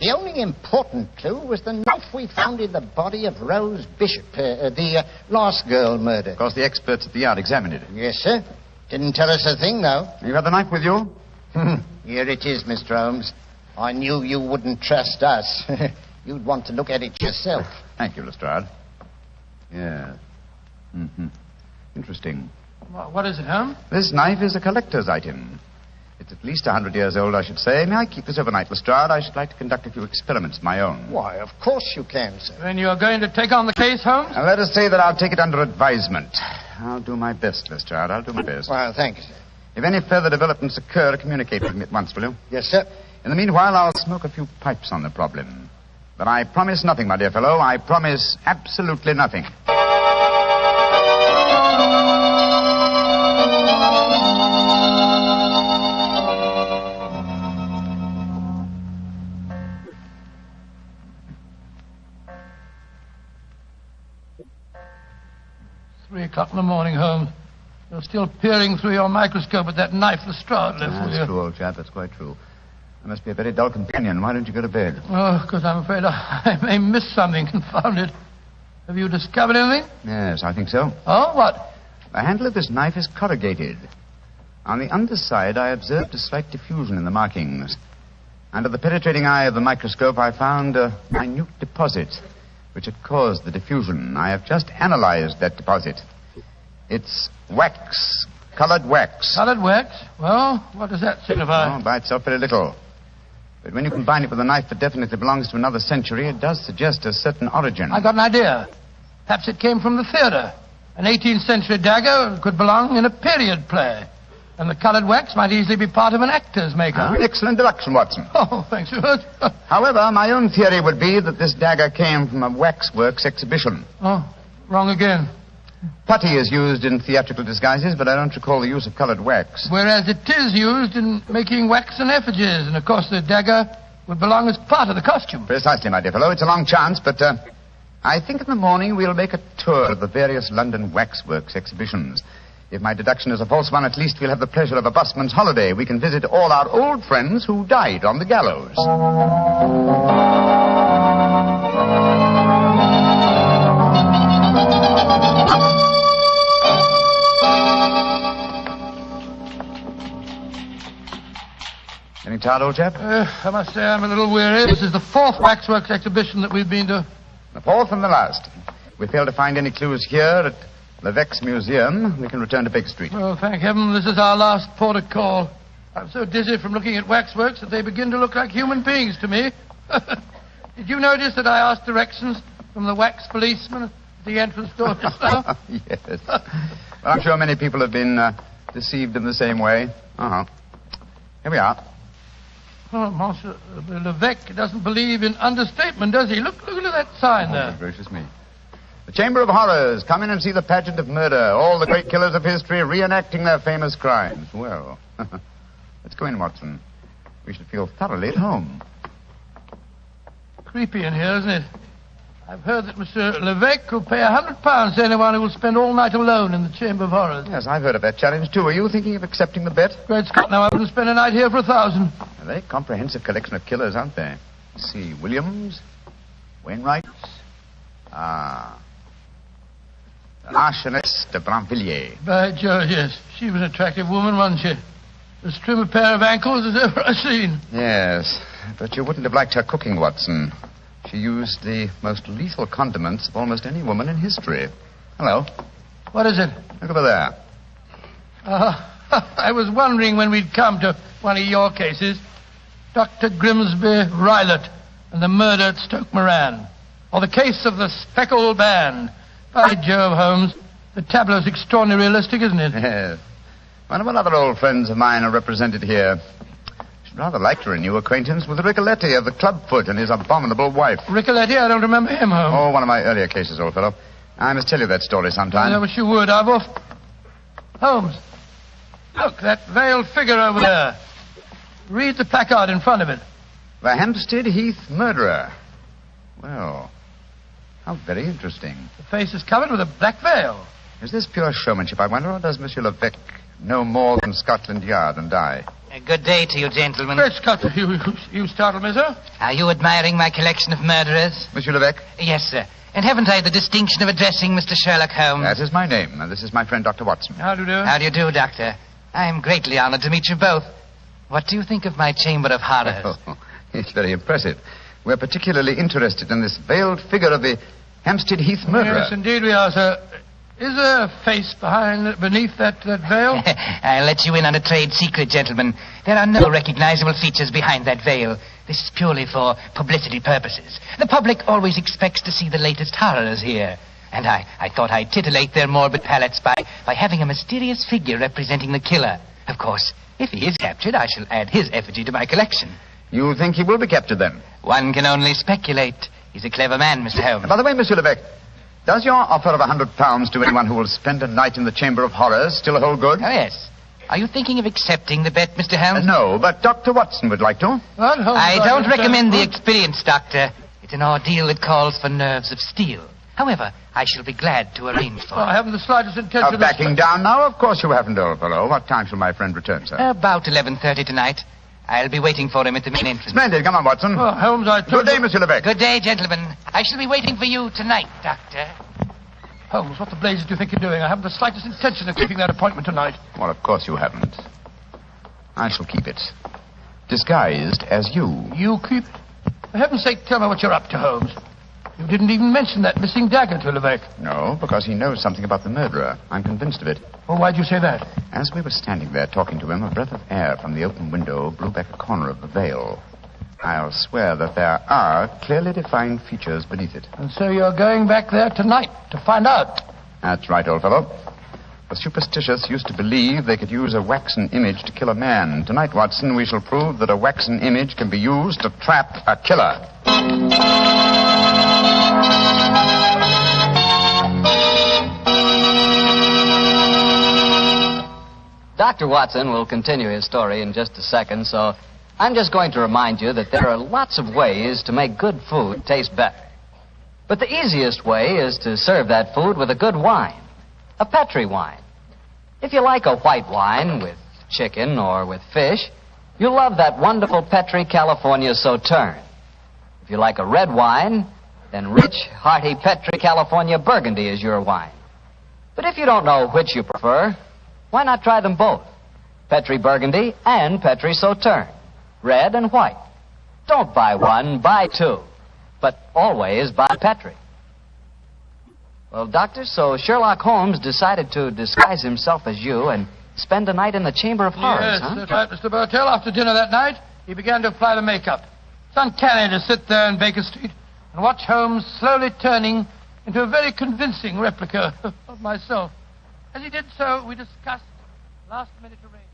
Speaker 10: The only important clue was the knife we found in the body of Rose Bishop, the last girl murdered.
Speaker 9: Of course, the experts at the yard examined it.
Speaker 10: Yes, sir. Didn't tell us a thing, though.
Speaker 9: You had the knife with you?
Speaker 10: Here it is, Mr. Holmes. I knew you wouldn't trust us. You'd want to look at it yourself.
Speaker 9: Thank you, Lestrade. Yes. Mm-hmm. Interesting.
Speaker 3: What is it, Holmes?
Speaker 9: This knife is a collector's item. It's at least 100 years old, I should say. May I keep this overnight, Lestrade? I should like to conduct a few experiments of my own.
Speaker 10: Why, of course you can, sir.
Speaker 3: Then you're going to take on the case, Holmes?
Speaker 9: Now, let us say that I'll take it under advisement. I'll do my best, Lestrade. I'll do my best.
Speaker 10: Well, thank you, sir.
Speaker 9: If any further developments occur, communicate with me at once, will you?
Speaker 10: Yes, sir.
Speaker 9: In the meanwhile, I'll smoke a few pipes on the problem. But I promise nothing, my dear fellow. I promise absolutely nothing.
Speaker 3: 3 o'clock in the morning, Holmes. You're still peering through your microscope at that knife Lestrade left with you.
Speaker 9: That's true, old chap. That's quite true. I must be a very dull companion. Why don't you go to bed?
Speaker 3: Oh, because I'm afraid I may miss something, confound it. Have you discovered anything?
Speaker 9: Yes, I think so.
Speaker 3: Oh, what?
Speaker 9: The handle of this knife is corrugated. On the underside, I observed a slight diffusion in the markings. Under the penetrating eye of the microscope, I found a minute deposit which had caused the diffusion. I have just analyzed that deposit. It's wax, colored wax.
Speaker 3: Colored wax? Well, what does that signify?
Speaker 9: Oh, by itself, very little. But when you combine it with a knife that definitely belongs to another century, it does suggest a certain origin.
Speaker 3: I got an idea. Perhaps it came from the theater. An 18th century dagger could belong in a period play. And the colored wax might easily be part of an actor's makeup.
Speaker 9: Excellent deduction, Watson.
Speaker 3: Oh, thanks so much.
Speaker 9: However, my own theory would be that this dagger came from a waxworks exhibition.
Speaker 3: Oh, wrong again.
Speaker 9: Putty is used in theatrical disguises, but I don't recall the use of colored wax.
Speaker 3: Whereas it is used in making waxen effigies, and of course the dagger would belong as part of the costume.
Speaker 9: Precisely, my dear fellow. It's a long chance, but I think in the morning we'll make a tour of the various London waxworks exhibitions. If my deduction is a false one, at least we'll have the pleasure of a busman's holiday. We can visit all our old friends who died on the gallows. Any tired, old chap?
Speaker 3: I must say I'm a little weary. This is the 4th waxworks exhibition that we've been to.
Speaker 9: The 4th and the last. We fail to find any clues here at Levesque's Museum. We can return to Baker Street.
Speaker 3: Oh, thank heaven this is our last port of call. I'm so dizzy from looking at waxworks that they begin to look like human beings to me. Did you notice that I asked directions from the wax policeman at the entrance door just now?
Speaker 9: Yes. Well, I'm sure many people have been deceived in the same way. Uh-huh. Here we are.
Speaker 3: Oh, Monsieur Levesque doesn't believe in understatement, does he? Look at that sign there.
Speaker 9: Oh, gracious me. The Chamber of Horrors. Come in and see the pageant of murder. All the great killers of history reenacting their famous crimes. Well, let's go in, Watson. We should feel thoroughly at home.
Speaker 3: Creepy in here, isn't it? I've heard that Monsieur Levesque will pay £100 to anyone who will spend all night alone in the Chamber of Horrors.
Speaker 9: Yes, I've heard of that challenge, too. Are you thinking of accepting the bet?
Speaker 3: Great Scott, now I wouldn't spend a night here for 1,000.
Speaker 9: A very comprehensive collection of killers, aren't they? Let's see. Williams, Wainwright. Marchioness de Brinvilliers.
Speaker 3: By George, yes. She was an attractive woman, wasn't she? As trim a pair of ankles as ever I've seen.
Speaker 9: Yes, but you wouldn't have liked her cooking, Watson. She used the most lethal condiments of almost any woman in history. Hello.
Speaker 21: What is it?
Speaker 9: Look over there.
Speaker 21: I was wondering when we'd come to one of your cases. Dr. Grimsby Rylott and the murder at Stoke Moran. Or the case of the Speckled Band. By Jove, Holmes, the tableau's extraordinarily realistic, isn't it?
Speaker 9: Yes. One other old friends of mine are represented here. I should rather like to renew acquaintance with Ricoletti of the Clubfoot and his abominable wife.
Speaker 21: Ricoletti? I don't remember him, Holmes.
Speaker 9: Oh, one of my earlier cases, old fellow. I must tell you that story sometime.
Speaker 21: I wish you would. Holmes, look, that veiled figure over there. Read the placard in front of it.
Speaker 9: The Hampstead Heath Murderer. Well, how very interesting.
Speaker 21: The face is covered with a black veil.
Speaker 9: Is this pure showmanship, I wonder, or does Monsieur Levesque know more than Scotland Yard and I?
Speaker 16: Good day to you, gentlemen.
Speaker 21: Great Scott, you startled me, sir.
Speaker 16: Are you admiring my collection of murderers?
Speaker 9: Monsieur Levesque?
Speaker 16: Yes, sir. And haven't I the distinction of addressing Mr. Sherlock Holmes?
Speaker 9: That is my name, and this is my friend, Dr. Watson.
Speaker 21: How do you do?
Speaker 16: How do you do, Doctor? I am greatly honored to meet you both. What do you think of my Chamber of Horrors?
Speaker 9: Oh, it's very impressive. We're particularly interested in this veiled figure of the Hampstead Heath murderer.
Speaker 21: Yes, indeed we are, sir. Is there a face beneath that veil?
Speaker 16: I'll let you in on a trade secret, gentlemen. There are no recognizable features behind that veil. This is purely for publicity purposes. The public always expects to see the latest horrors here. And I thought I'd titillate their morbid palates by having a mysterious figure representing the killer. Of course, if he is captured, I shall add his effigy to my collection.
Speaker 9: You think he will be captured, then?
Speaker 16: One can only speculate. He's a clever man, Mr. Holmes.
Speaker 9: By the way, Monsieur Levesque, does your offer of £100 to anyone who will spend a night in the Chamber of Horrors still hold good?
Speaker 16: Oh, yes. Are you thinking of accepting the bet, Mr. Holmes?
Speaker 9: No, but Dr. Watson would like to.
Speaker 21: What, Holmes?
Speaker 16: I don't recommend the experience, Doctor. It's an ordeal that calls for nerves of steel. However, I shall be glad to arrange for it.
Speaker 21: I haven't the slightest intention
Speaker 9: of backing down now? Of course you haven't, old fellow. What time shall my friend return, sir?
Speaker 16: About 11:30 tonight. I'll be waiting for him at the main entrance.
Speaker 9: Splendid. Come on, Watson.
Speaker 21: Oh, Holmes,
Speaker 9: Good day, Monsieur Levesque.
Speaker 16: Good day, gentlemen. I shall be waiting for you tonight, Doctor.
Speaker 21: Holmes, what the blazes do you think you're doing? I haven't the slightest intention of keeping that appointment tonight.
Speaker 9: Well, of course you haven't. I shall keep it. Disguised as you.
Speaker 21: You keep it? For heaven's sake, tell me what you're up to, Holmes. You didn't even mention that missing dagger to Levesque.
Speaker 9: No, because he knows something about the murderer. I'm convinced of it.
Speaker 21: Well, why'd you say that?
Speaker 9: As we were standing there talking to him, a breath of air from the open window blew back a corner of the veil. I'll swear that there are clearly defined features beneath it.
Speaker 21: And so you're going back there tonight to find out?
Speaker 9: That's right, old fellow. The superstitious used to believe they could use a waxen image to kill a man. Tonight, Watson, we shall prove that a waxen image can be used to trap a killer.
Speaker 1: Dr. Watson will continue his story in just a second, so I'm just going to remind you that there are lots of ways to make good food taste better. But the easiest way is to serve that food with a good wine, a Petri wine. If you like a white wine with chicken or with fish, you'll love that wonderful Petri California Sauterne. If you like a red wine, then rich, hearty Petri California Burgundy is your wine. But if you don't know which you prefer, why not try them both? Petri Burgundy and Petri Sauterne. Red and white. Don't buy one, buy two. But always buy Petri. Well, Doctor, so Sherlock Holmes decided to disguise himself as you and spend a night in the Chamber of Horrors,
Speaker 21: yes,
Speaker 1: huh?
Speaker 21: That's right, Mr. Bartell. After dinner that night, he began to apply the makeup. It's uncanny to sit there in Baker Street and watch Holmes slowly turning into a very convincing replica of myself. As he did so, we discussed last-minute arrangements.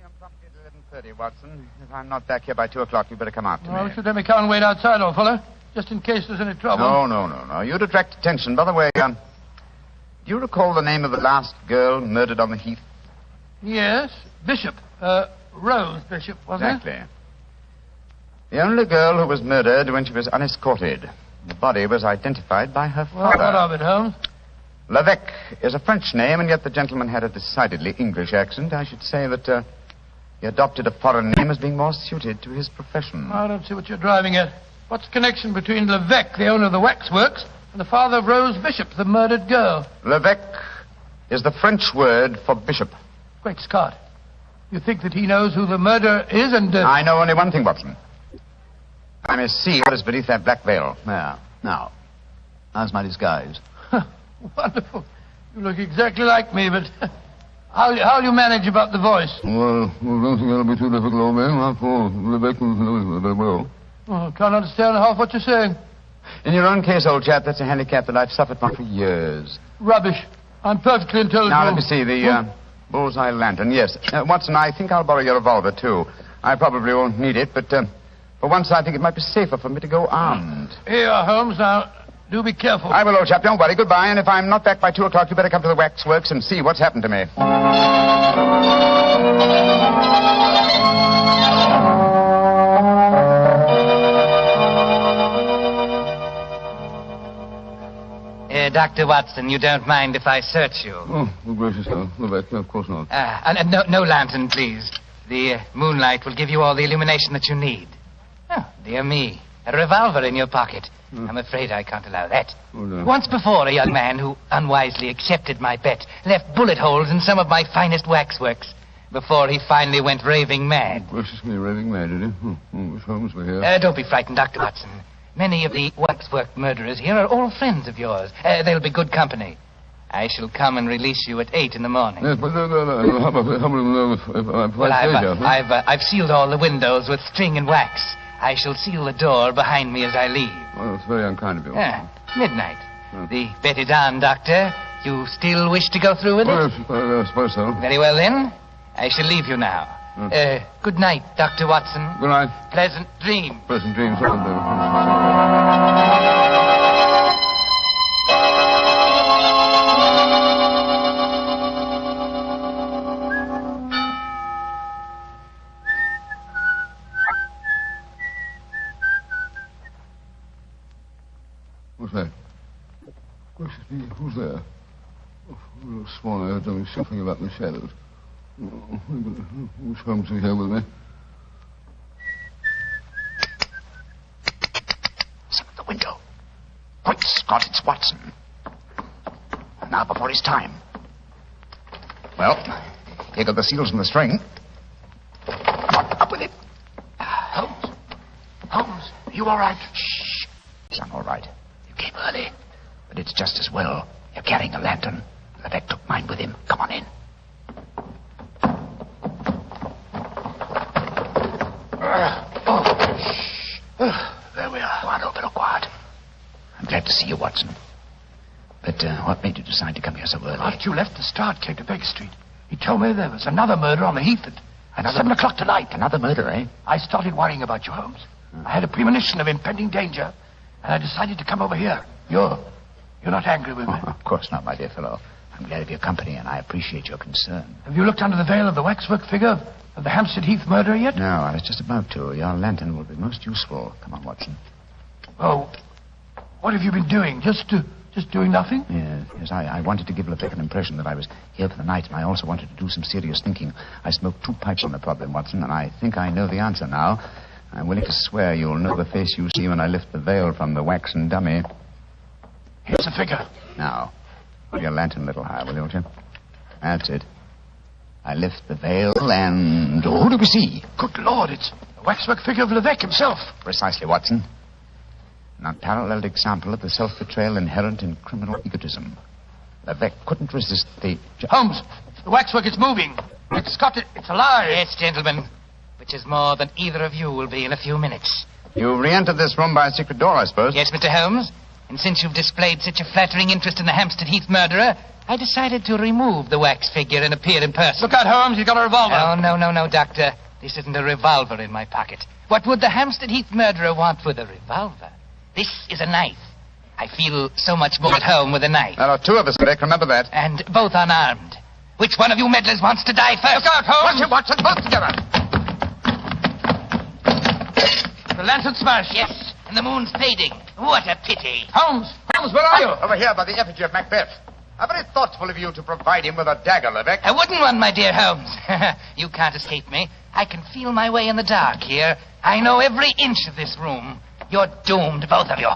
Speaker 9: I'm promptly at 11:30, Watson. If I'm not back here by 2 o'clock, you better come after
Speaker 21: Well,
Speaker 9: me.
Speaker 21: we should let me come and wait outside, old fellow, just in case there's any trouble.
Speaker 9: No. You'd attract attention. By the way, do you recall the name of the last girl murdered on the Heath?
Speaker 21: Yes, Bishop. Rose Bishop, wasn't it?
Speaker 9: Exactly. The only girl who was murdered when she was unescorted. The body was identified by her father.
Speaker 21: Well, what of it, Holmes?
Speaker 9: Levesque is a French name, and yet the gentleman had a decidedly English accent. I should say that he adopted a foreign name as being more suited to his profession.
Speaker 21: I don't see what you're driving at. What's the connection between Levesque, the owner of the waxworks, and the father of Rose Bishop, the murdered girl?
Speaker 9: Levesque is the French word for bishop.
Speaker 21: Great Scott. You think that he knows who the murderer is and...
Speaker 9: I know only one thing, Watson. I may see what is beneath that black veil.
Speaker 8: There. Now, how's my disguise?
Speaker 21: Wonderful.
Speaker 3: You look exactly like me, but how'll you manage about the voice?
Speaker 8: Well, I don't think that'll be too difficult, old man. After all, Rebecca knows very well.
Speaker 3: Oh, I can't understand half what you're saying.
Speaker 9: In your own case, old chap, that's a handicap that I've suffered from for years.
Speaker 3: Rubbish. I'm perfectly intelligible.
Speaker 9: Now, let me see, the bullseye lantern. Yes. Watson, I think I'll borrow your revolver, too. I probably won't need it, but for once I think it might be safer for me to go armed.
Speaker 3: Here, Holmes. Now, do be careful.
Speaker 9: I will, old chap. Don't worry. Goodbye. And if I'm not back by 2 o'clock, you better come to the waxworks and see what's happened to me.
Speaker 16: Dr. Watson, you don't mind if I search you?
Speaker 8: Oh, gracious, no. Rebecca, of course not.
Speaker 16: No lantern, please. The moonlight will give you all the illumination that you need. Oh, dear me. A revolver in your pocket. I'm afraid I can't allow that.
Speaker 8: Oh, no.
Speaker 16: Once before, a young man who unwisely accepted my bet left bullet holes in some of my finest waxworks before he finally went raving mad.
Speaker 8: Oh, gracious me, raving mad, did he? Miss Holmes, we're here.
Speaker 16: Don't be frightened, Dr. Watson. Many of the waxwork murderers here are all friends of yours. They'll be good company. I shall come and release you at 8 in the morning.
Speaker 8: Yes, but no. How about if I'm quite
Speaker 16: I've sealed all the windows with string and wax. I shall seal the door behind me as I leave.
Speaker 8: Well, it's very unkind of you.
Speaker 16: Midnight. The bet is on, Doctor. You still wish to go through with it?
Speaker 8: I suppose so.
Speaker 16: Very well, then. I shall leave you now. Good night, Dr. Watson.
Speaker 8: Good night.
Speaker 16: Pleasant dreams.
Speaker 8: Pleasant dreams. What's that? Gracious me, who's there? Oh, I sworn I heard something shuffling about in the shadows. Oh, who's Holmes here with me?
Speaker 10: Some at the window. Great Scott, it's Watson. Now before his time. Well, here go the seals and the string. Come on, up with it.
Speaker 3: Holmes, are you all right?
Speaker 10: Shh. I'm all right. You came early, but it's just as well. You're carrying a lantern. Levesque took mine with him. Come on in. There we are. Go on, open or quiet. I'm glad to see you, Watson. But what made you decide to come here so early?
Speaker 3: After you left, the Start came to Baker Street. He told me there was another murder on the Heath at 7 o'clock tonight.
Speaker 10: Another murder, eh?
Speaker 3: I started worrying about you, Holmes. I had a premonition of impending danger, and I decided to come over here. You're not angry with me?
Speaker 10: Oh, of course not, my dear fellow. I'm glad of your company, and I appreciate your concern.
Speaker 3: Have you looked under the veil of the waxwork figure of the Hampstead Heath murderer yet?
Speaker 10: No, I was just about to. Your lantern will be most useful. Come on, Watson.
Speaker 3: Oh, what have you been doing? Just doing nothing?
Speaker 10: Yes, I wanted to give Levesque an impression that I was here for the night, and I also wanted to do some serious thinking. I smoked 2 pipes on the problem, Watson, and I think I know the answer now. I'm willing to swear you'll know the face you see when I lift the veil from the waxen dummy.
Speaker 3: Here's the figure.
Speaker 10: Now, hold your lantern a little higher, will you, won't you? That's it. I lift the veil, and who do we see?
Speaker 3: Good Lord, it's the waxwork figure of Levesque himself.
Speaker 10: Precisely, Watson. An unparalleled example of the self-betrayal inherent in criminal egotism. Levesque couldn't resist the...
Speaker 3: Holmes, the waxwork is moving. It's alive.
Speaker 16: Yes, gentlemen. Which is more than either of you will be in a few minutes.
Speaker 9: You re-entered this room by a secret door, I suppose?
Speaker 16: Yes, Mr. Holmes. And since you've displayed such a flattering interest in the Hampstead Heath murderer, I decided to remove the wax figure and appear in person.
Speaker 3: Look out, Holmes. You've got a revolver.
Speaker 16: Oh, no, Doctor. This isn't a revolver in my pocket. What would the Hampstead Heath murderer want with a revolver? This is a knife. I feel so much more at home with a knife.
Speaker 9: There are 2 of us, Vic. Remember that.
Speaker 16: And both unarmed. Which one of you meddlers wants to die first?
Speaker 3: Look out, Holmes.
Speaker 9: Watson, both together.
Speaker 3: The lantern smashed.
Speaker 16: Yes, and the moon's fading. What a pity.
Speaker 3: Holmes, where are you?
Speaker 9: Over here by the effigy of Macbeth. How very thoughtful of you to provide him with a dagger, Levesque.
Speaker 16: A wooden one, my dear Holmes. You can't escape me. I can feel my way in the dark here. I know every inch of this room. You're doomed, both of you.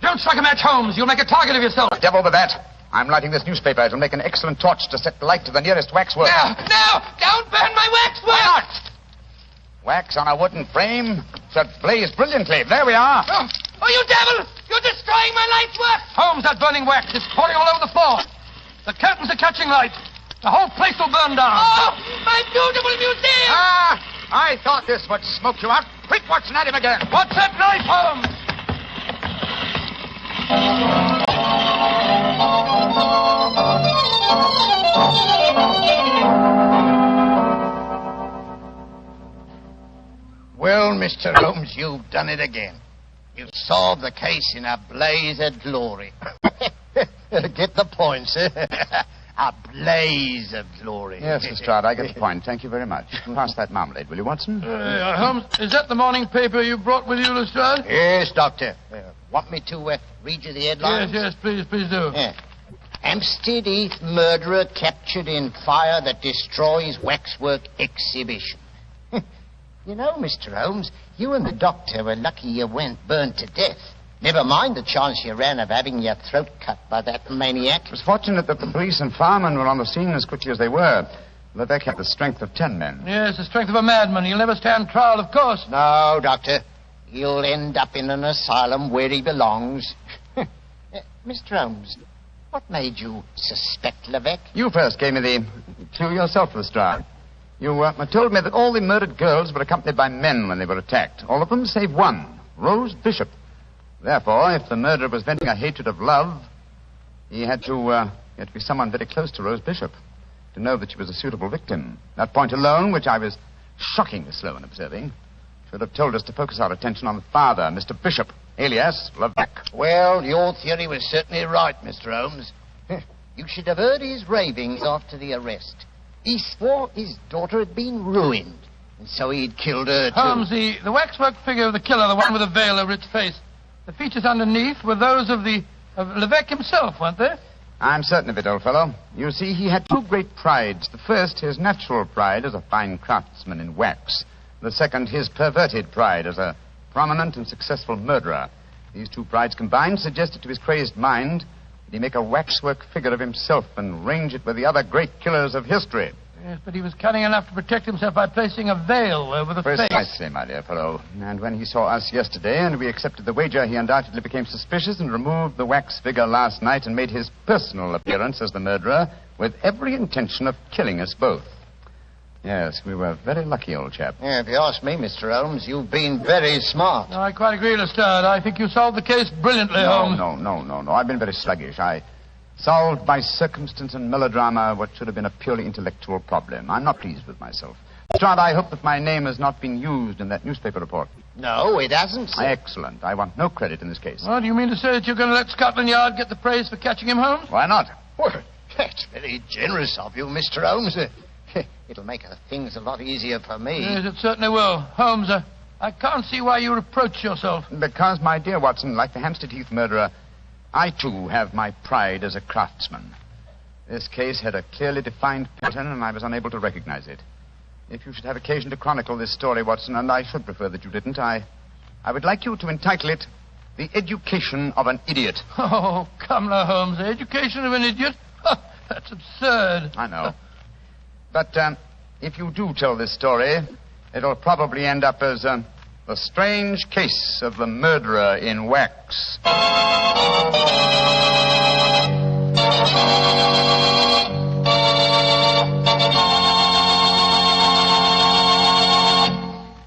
Speaker 3: Don't strike a match, Holmes. You'll make a target of yourself.
Speaker 9: Devil with that. I'm lighting this newspaper. It'll make an excellent torch to set light to the nearest waxwork.
Speaker 16: No! Don't burn my waxwork!
Speaker 9: Why not? Wax on a wooden frame should blaze brilliantly. There we are.
Speaker 16: Oh, you devil! You're destroying my life's work!
Speaker 3: Holmes, that burning wax is pouring all over the floor. The curtains are catching light. The whole place will burn down.
Speaker 4: Oh, my beautiful museum!
Speaker 9: Ah! I thought this would smoke you out. Quick, Watson, at him again.
Speaker 3: What's that knife, Holmes?
Speaker 10: Well, Mr. Holmes, you've done it again. You've solved the case in a blaze of glory. Get the point, sir. A blaze of glory.
Speaker 9: Yes, Lestrade, I get the point. Thank you very much. Pass that marmalade, will you, Watson?
Speaker 3: Holmes, is that the morning paper you brought with you, Lestrade?
Speaker 10: Yes, Doctor. Want me to read you the headlines?
Speaker 3: Yes, please do.
Speaker 10: Yeah. Hampstead Heath murderer captured in fire that destroys waxwork exhibition. You know, Mr. Holmes, you and the doctor were lucky you weren't burned to death. Never mind the chance you ran of having your throat cut by that maniac.
Speaker 9: It was fortunate that the police and firemen were on the scene as quickly as they were. Lebec had the strength of 10 men.
Speaker 3: Yes, the strength of a madman. He'll never stand trial, of course.
Speaker 10: No, Doctor. He'll end up in an asylum where he belongs. Mr. Holmes, what made you suspect Lebec?
Speaker 9: You first gave me the clue yourself, Lestrade. You told me that all the murdered girls were accompanied by men when they were attacked. All of them save one, Rose Bishop. Therefore, if the murderer was venting a hatred of love, he had to be someone very close to Rose Bishop to know that she was a suitable victim. That point alone, which I was shockingly slow in observing, should have told us to focus our attention on the father, Mr. Bishop, alias Lebec.
Speaker 10: Well, your theory was certainly right, Mr. Holmes. You should have heard his ravings after the arrest. He swore his daughter had been ruined, and so he'd killed her, too.
Speaker 3: Holmes, the waxwork figure of the killer, the one with the veil over its face, the features underneath were those of Lebec himself, weren't they?
Speaker 9: I'm certain of it, old fellow. You see, he had two great prides. The first, his natural pride as a fine craftsman in wax. The second, his perverted pride as a prominent and successful murderer. These two prides combined suggested to his crazed mind that he make a waxwork figure of himself and range it with the other great killers of history.
Speaker 3: Yes, but he was cunning enough to protect himself by placing a veil over the face.
Speaker 9: Precisely, my dear fellow. And when he saw us yesterday and we accepted the wager, he undoubtedly became suspicious and removed the wax figure last night and made his personal appearance as the murderer with every intention of killing us both. Yes, we were very lucky, old chap.
Speaker 10: Yeah, if you ask me, Mr. Holmes, you've been very smart.
Speaker 3: No, I quite agree, Lestrade. I think you solved the case brilliantly, Holmes.
Speaker 9: No. I've been very sluggish. I solved by circumstance and melodrama what should have been a purely intellectual problem. I'm not pleased with myself. Lestrade, I hope that my name has not been used in that newspaper report.
Speaker 10: No, it hasn't, sir.
Speaker 9: Excellent. I want no credit in this case.
Speaker 3: Well, do you mean to say that you're going to let Scotland Yard get the praise for catching him, Holmes?
Speaker 9: Why not?
Speaker 10: Well, that's very generous of you, Mr. Holmes. It'll make things a lot easier for me.
Speaker 3: Yes, it certainly will. Holmes, I can't see why you reproach yourself.
Speaker 9: Because, my dear Watson, like the Hampstead Heath murderer, I, too, have my pride as a craftsman. This case had a clearly defined pattern, and I was unable to recognize it. If you should have occasion to chronicle this story, Watson, and I should prefer that you didn't, I would like you to entitle it The Education of an Idiot.
Speaker 3: Oh, come now, Holmes. The education of an idiot? That's absurd.
Speaker 9: I know. But if you do tell this story, it'll probably end up as The Strange Case of the Murderer in Wax.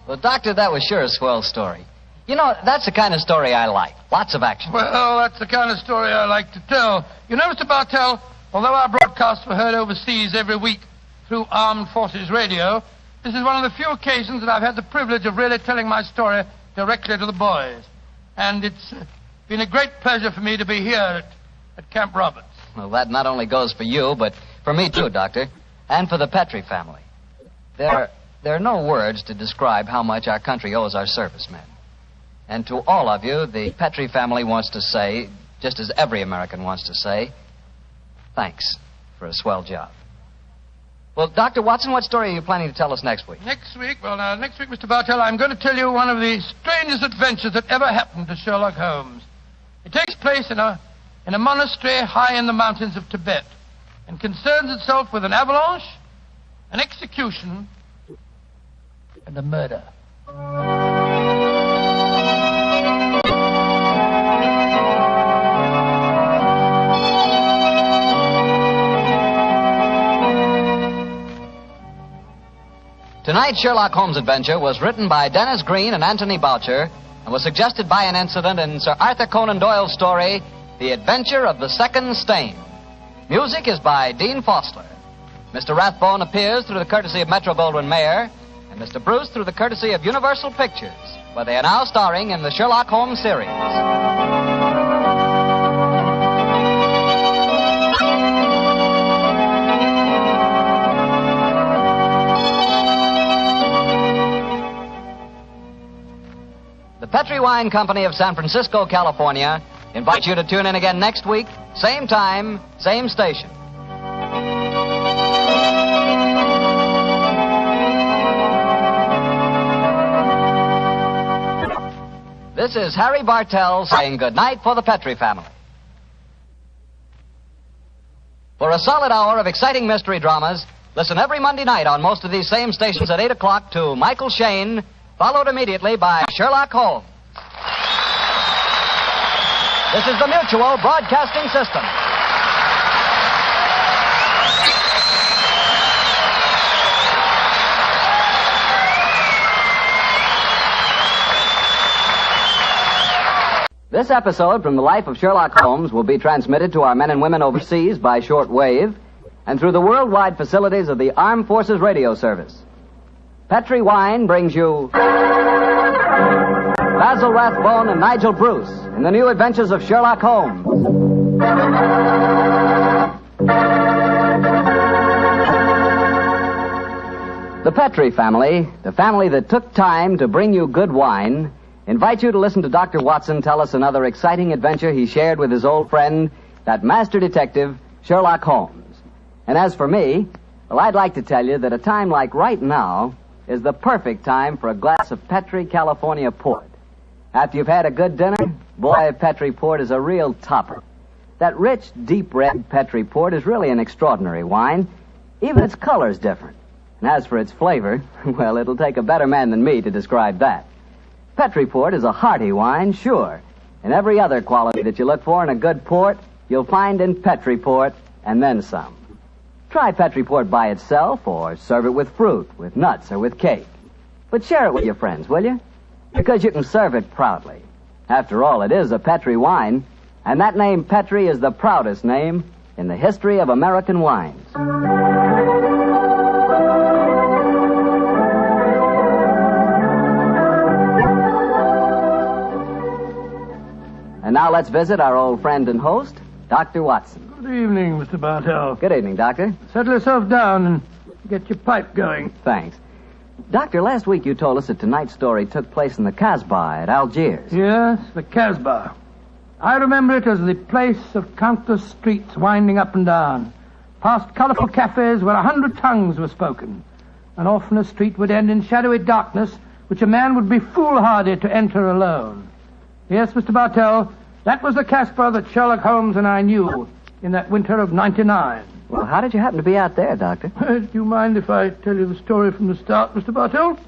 Speaker 1: Well, Doctor, that was sure a swell story. You know, that's the kind of story I like. Lots of action.
Speaker 3: Well, that's the kind of story I like to tell. You know, Mr. Bartell, although our broadcasts were heard overseas every week through Armed Forces Radio, this is one of the few occasions that I've had the privilege of really telling my story directly to the boys. And it's been a great pleasure for me to be here at Camp Roberts.
Speaker 1: Well, that not only goes for you, but for me too, Doctor, and for the Petrie family. There are no words to describe how much our country owes our servicemen. And to all of you, the Petrie family wants to say, just as every American wants to say, thanks for a swell job. Well, Dr. Watson, what story are you planning to tell us next week?
Speaker 3: Next week, Mr. Bartell, I'm going to tell you one of the strangest adventures that ever happened to Sherlock Holmes. It takes place in a monastery high in the mountains of Tibet and concerns itself with an avalanche, an execution, and a murder.
Speaker 1: Tonight's Sherlock Holmes adventure was written by Dennis Green and Anthony Boucher and was suggested by an incident in Sir Arthur Conan Doyle's story, The Adventure of the Second Stain. Music is by Dean Fossler. Mr. Rathbone appears through the courtesy of Metro-Goldwyn-Mayer, and Mr. Bruce through the courtesy of Universal Pictures, where they are now starring in the Sherlock Holmes series. The Petri Wine Company of San Francisco, California, invites you to tune in again next week, same time, same station. This is Harry Bartell saying goodnight for the Petri family. For a solid hour of exciting mystery dramas, listen every Monday night on most of these same stations at 8 o'clock to Michael Shayne, followed immediately by Sherlock Holmes. This is the Mutual Broadcasting System. This episode from the life of Sherlock Holmes will be transmitted to our men and women overseas by short wave and through the worldwide facilities of the Armed Forces Radio Service. Petri Wine brings you Basil Rathbone and Nigel Bruce in the new adventures of Sherlock Holmes. The Petri family, the family that took time to bring you good wine, invite you to listen to Dr. Watson tell us another exciting adventure he shared with his old friend, that master detective, Sherlock Holmes. And as for me, well, I'd like to tell you that a time like right now is the perfect time for a glass of Petri California port. After you've had a good dinner, boy, Petri port is a real topper. That rich, deep red Petri port is really an extraordinary wine. Even its color's different. And as for its flavor, well, it'll take a better man than me to describe that. Petri port is a hearty wine, sure. And every other quality that you look for in a good port, you'll find in Petri port, and then some. Try Petri port by itself, or serve it with fruit, with nuts, or with cake. But share it with your friends, will you? Because you can serve it proudly. After all, it is a Petri wine, and that name Petri is the proudest name in the history of American wines. And now let's visit our old friend and host, Dr. Watson.
Speaker 21: Good evening, Mr. Bartell.
Speaker 1: Good evening, Doctor.
Speaker 21: Settle yourself down and get your pipe going.
Speaker 1: Thanks. Doctor, last week you told us that tonight's story took place in the Casbah at Algiers.
Speaker 21: Yes, the Casbah. I remember it as the place of countless streets winding up and down, past colorful cafes where 100 tongues were spoken, and often a street would end in shadowy darkness which a man would be foolhardy to enter alone. Yes, Mr. Bartell, that was the Casbah that Sherlock Holmes and I knew in that winter of '99.
Speaker 1: Well, how did you happen to be out there, Doctor?
Speaker 21: Do you mind if I tell you the story from the start, Mr. Bartell?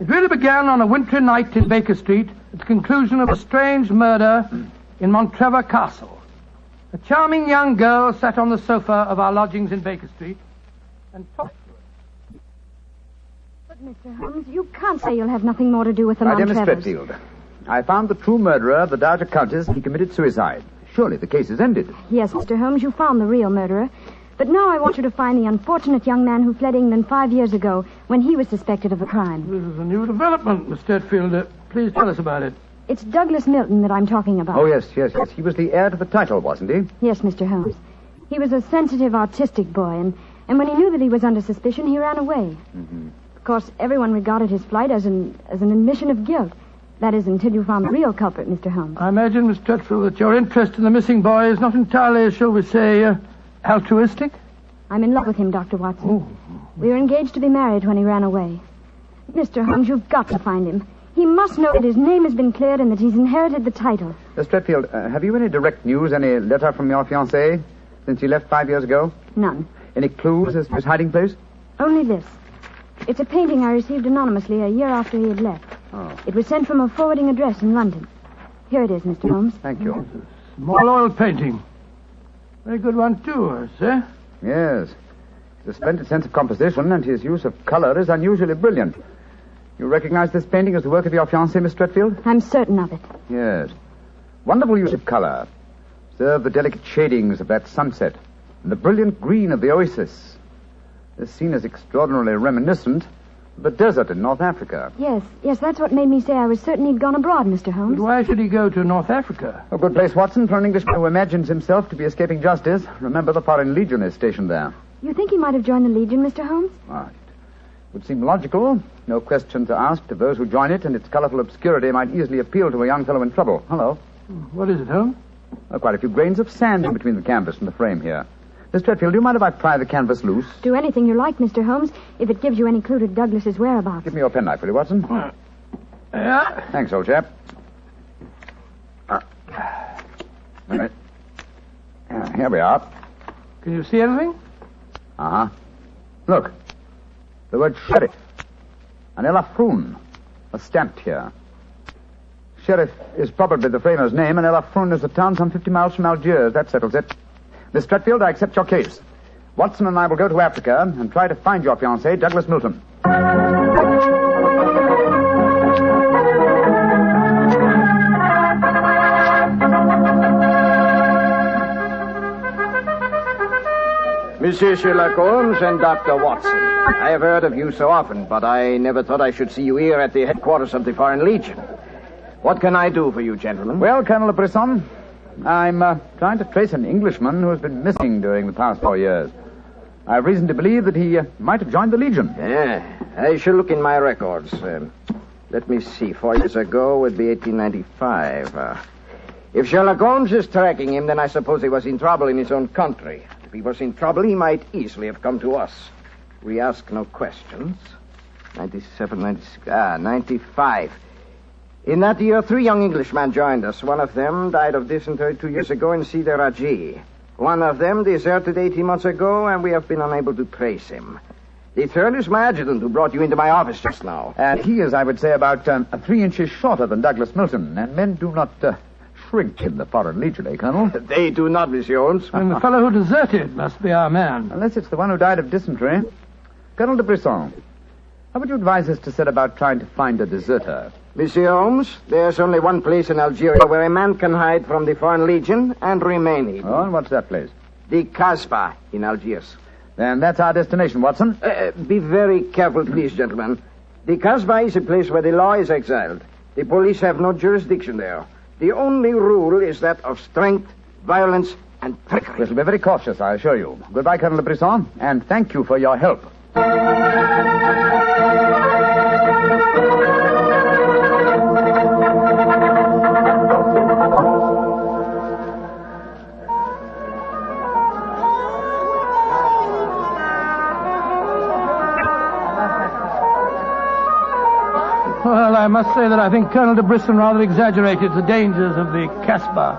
Speaker 21: It really began on a wintry night in Baker Street at the conclusion of a strange murder in Montrevor Castle. A charming young girl sat on the sofa of our lodgings in Baker Street and talked to her.
Speaker 15: But, Mr. Holmes, you can't say you'll have nothing more to do with the
Speaker 9: My dear Miss
Speaker 15: Montrevors.
Speaker 9: Fretfield, I found the true murderer of the Dowager Countess. He committed suicide. Surely the case is ended.
Speaker 15: Yes, Mr. Holmes, you found the real murderer. But now I want you to find the unfortunate young man who fled England 5 years ago when he was suspected of a crime.
Speaker 21: This is a new development, Miss Fretfield. Please tell us about it.
Speaker 15: It's Douglas Milton that I'm talking about.
Speaker 9: Oh, yes. He was the heir to the title, wasn't he?
Speaker 15: Yes, Mr. Holmes. He was a sensitive, artistic boy, and when he knew that he was under suspicion, he ran away.
Speaker 9: Mm-hmm.
Speaker 15: Of course, everyone regarded his flight as an admission of guilt. That is, until you found the real culprit, Mr. Holmes.
Speaker 21: I imagine, Miss Tutfield, that your interest in the missing boy is not entirely, shall we say, altruistic?
Speaker 15: I'm in love with him, Dr. Watson.
Speaker 21: Oh.
Speaker 15: We were engaged to be married when he ran away. Mr. Holmes, you've got to find him. He must know that his name has been cleared and that he's inherited the title.
Speaker 9: Miss Fretfield, have you any direct news, any letter from your fiancé since he left 5 years ago?
Speaker 15: None.
Speaker 9: Any clues as to his hiding place?
Speaker 15: Only this. It's a painting I received anonymously a year after he had left.
Speaker 9: Oh.
Speaker 15: It was sent from a forwarding address in London. Here it is, Mr. Holmes.
Speaker 9: Thank you.
Speaker 21: Small oil painting. Very good one, too, I say.
Speaker 9: Yes. His splendid sense of composition and his use of color is unusually brilliant. You recognize this painting as the work of your fiancée, Miss Stretfield?
Speaker 15: I'm certain of it.
Speaker 9: Yes. Wonderful use of color. Observe the delicate shadings of that sunset and the brilliant green of the oasis. This scene is extraordinarily reminiscent of the desert in North Africa.
Speaker 15: Yes, that's what made me say I was certain he'd gone abroad, Mr. Holmes.
Speaker 21: But why should he go to North Africa?
Speaker 9: A good place, Watson, for an Englishman who imagines himself to be escaping justice. Remember, the Foreign Legion is stationed there.
Speaker 15: You think he might have joined the Legion, Mr. Holmes?
Speaker 9: It would seem logical. No question to ask to those who join it, and its colorful obscurity might easily appeal to a young fellow in trouble. Hello.
Speaker 21: What is it, Holmes?
Speaker 9: Quite a few grains of sand in between the canvas and the frame here. Miss Stretfield, do you mind if I pry the canvas loose?
Speaker 15: Do anything you like, Mr. Holmes, if it gives you any clue to Douglas's whereabouts.
Speaker 9: Give me your penknife, will you, Watson?
Speaker 21: Yeah.
Speaker 9: Thanks, old chap. All right. Here we are.
Speaker 21: Can you see anything?
Speaker 9: Uh-huh. Look. The word sheriff. And Elafroon are stamped here. Sheriff is probably the framer's name, and Elafroon is a town some 50 miles from Algiers. That settles it. Miss Stretfield, I accept your case. Watson and I will go to Africa and try to find your fiancé, Douglas Milton.
Speaker 2: Monsieur Sherlock Holmes and Dr. Watson. I have heard of you so often, but I never thought I should see you here at the headquarters of the Foreign Legion. What can I do for you, gentlemen?
Speaker 9: Well, Colonel Brisson, I'm trying to trace an Englishman who has been missing during the past 4 years. I have reason to believe that he might have joined the Legion.
Speaker 2: Yeah, I shall look in my records. Let me see. 4 years ago would be 1895. If Sherlock Holmes is tracking him, then I suppose he was in trouble in his own country. If he was in trouble, he might easily have come to us. We ask no questions. 97, 96, 95. In that year, 3 young Englishmen joined us. One of them died of dysentery 2 years ago in Sidi Raji. One of them deserted 18 months ago, and we have been unable to trace him. The third is my adjutant who brought you into my office just now.
Speaker 9: He is, I would say, about 3 inches shorter than Douglas Milton, and men do not shrink in the Foreign Legion, eh, Colonel?
Speaker 2: They do not, Monsieur Holmes.
Speaker 21: And the fellow who deserted must be our man.
Speaker 9: Unless it's the one who died of dysentery. Colonel de Brisson, how would you advise us to set about trying to find a deserter?
Speaker 2: Monsieur Holmes, there's only one place in Algeria where a man can hide from the Foreign Legion and remain hidden.
Speaker 9: Oh, and what's that place?
Speaker 2: The Casbah in Algiers.
Speaker 9: Then that's our destination, Watson.
Speaker 2: Be very careful, please, gentlemen. The Casbah is a place where the law is exiled. The police have no jurisdiction there. The only rule is that of strength, violence, and trickery.
Speaker 9: We shall be very cautious, I assure you. Goodbye, Colonel de Brisson, and thank you for your help.
Speaker 21: Well, I must say that I think Colonel de Brisson rather exaggerated the dangers of the Casbah.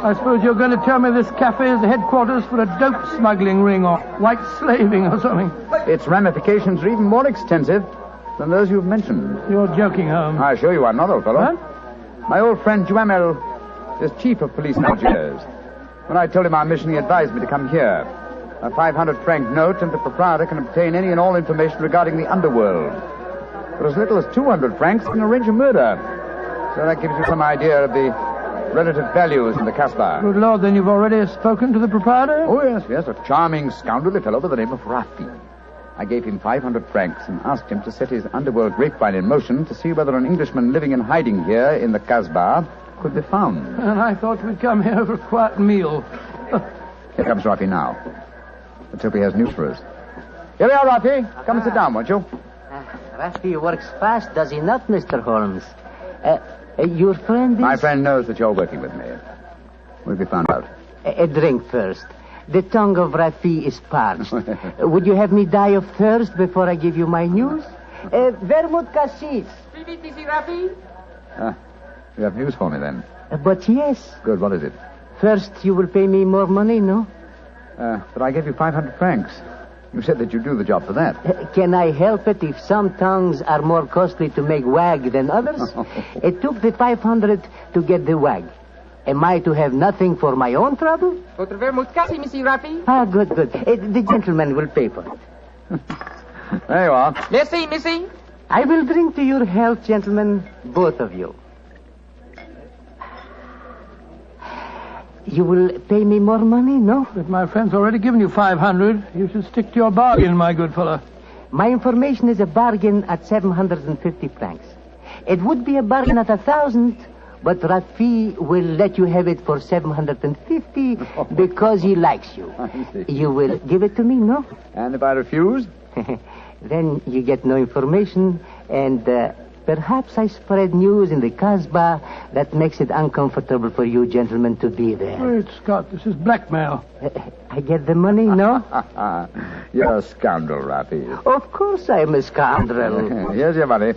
Speaker 21: I suppose you're going to tell me this cafe is the headquarters for a dope smuggling ring or white slaving or something.
Speaker 9: Its ramifications are even more extensive than those you've mentioned.
Speaker 21: You're joking, Holmes.
Speaker 9: I assure you I'm not, old fellow. What? My old friend Duhamel is chief of police in Algiers. When I told him our mission, he advised me to come here. A 500-franc note, and the proprietor can obtain any and all information regarding the underworld. For as little as 200 francs, he can arrange a murder. So that gives you some idea of the relative values in the Casbah.
Speaker 21: Good Lord, then you've already spoken to the proprietor?
Speaker 9: Oh, yes, a charming, scoundrelly fellow by the name of Rafi. I gave him 500 francs and asked him to set his underworld grapevine in motion to see whether an Englishman living in hiding here in the Casbah could be found.
Speaker 21: And I thought we'd come here for a quiet meal.
Speaker 9: Here comes Rafi now. Let's hope he has news for us. Here we are, Rafi. Come and sit down, won't you?
Speaker 13: Rafi works fast, does he not, Mr. Holmes? Your friend is...
Speaker 9: My friend knows that you're working with me. We'll be found out.
Speaker 13: A drink first. The tongue of Rafi is parched. Would you have me die of thirst before I give you my news? Vermouth cassis.
Speaker 4: Mr. Rafi?
Speaker 9: You have news for me, then?
Speaker 13: But yes.
Speaker 9: Good, what is it?
Speaker 13: First, you will pay me more money, no?
Speaker 9: But I gave you 500 francs. You said that you'd do the job for that.
Speaker 13: Can I help it if some tongues are more costly to make wag than others? It took the 500 to get the wag. Am I to have nothing for my own trouble?
Speaker 6: Votre vermouth cassie, Monsieur Rafi.
Speaker 13: Ah, good. The gentleman will pay for it.
Speaker 9: There you are.
Speaker 6: Merci, Missy.
Speaker 13: I will drink to your health, gentlemen, both of you. You will pay me more money, no?
Speaker 21: But my friend's already given you 500. You should stick to your bargain, my good fellow.
Speaker 13: My information is a bargain at 750 francs. It would be a bargain at 1,000, but Rafi will let you have it for 750 because he likes you. You will give it to me, no?
Speaker 9: And if I refuse?
Speaker 13: Then you get no information, and perhaps I spread news in the Casbah that makes it uncomfortable for you gentlemen to be there.
Speaker 21: Great Scott, this is blackmail.
Speaker 13: I get the money, no?
Speaker 9: You're a scoundrel, Rafi.
Speaker 13: Of course I'm a scoundrel.
Speaker 9: Here's your money.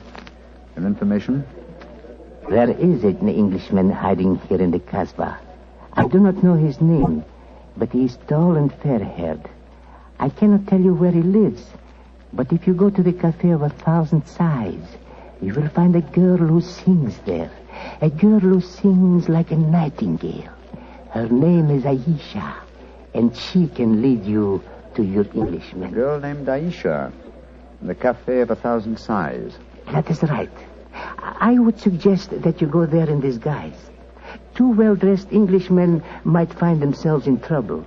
Speaker 9: And information?
Speaker 13: There is an Englishman hiding here in the Casbah. I do not know his name, but he is tall and fair-haired. I cannot tell you where he lives, but if you go to the Cafe of 1,000 Sighs, you will find a girl who sings there. A girl who sings like a nightingale. Her name is Aisha, and she can lead you to your Englishman.
Speaker 9: A girl named Aisha, in the Cafe of 1,000 Sighs.
Speaker 13: That is right. I would suggest that you go there in disguise. 2 well-dressed Englishmen might find themselves in trouble.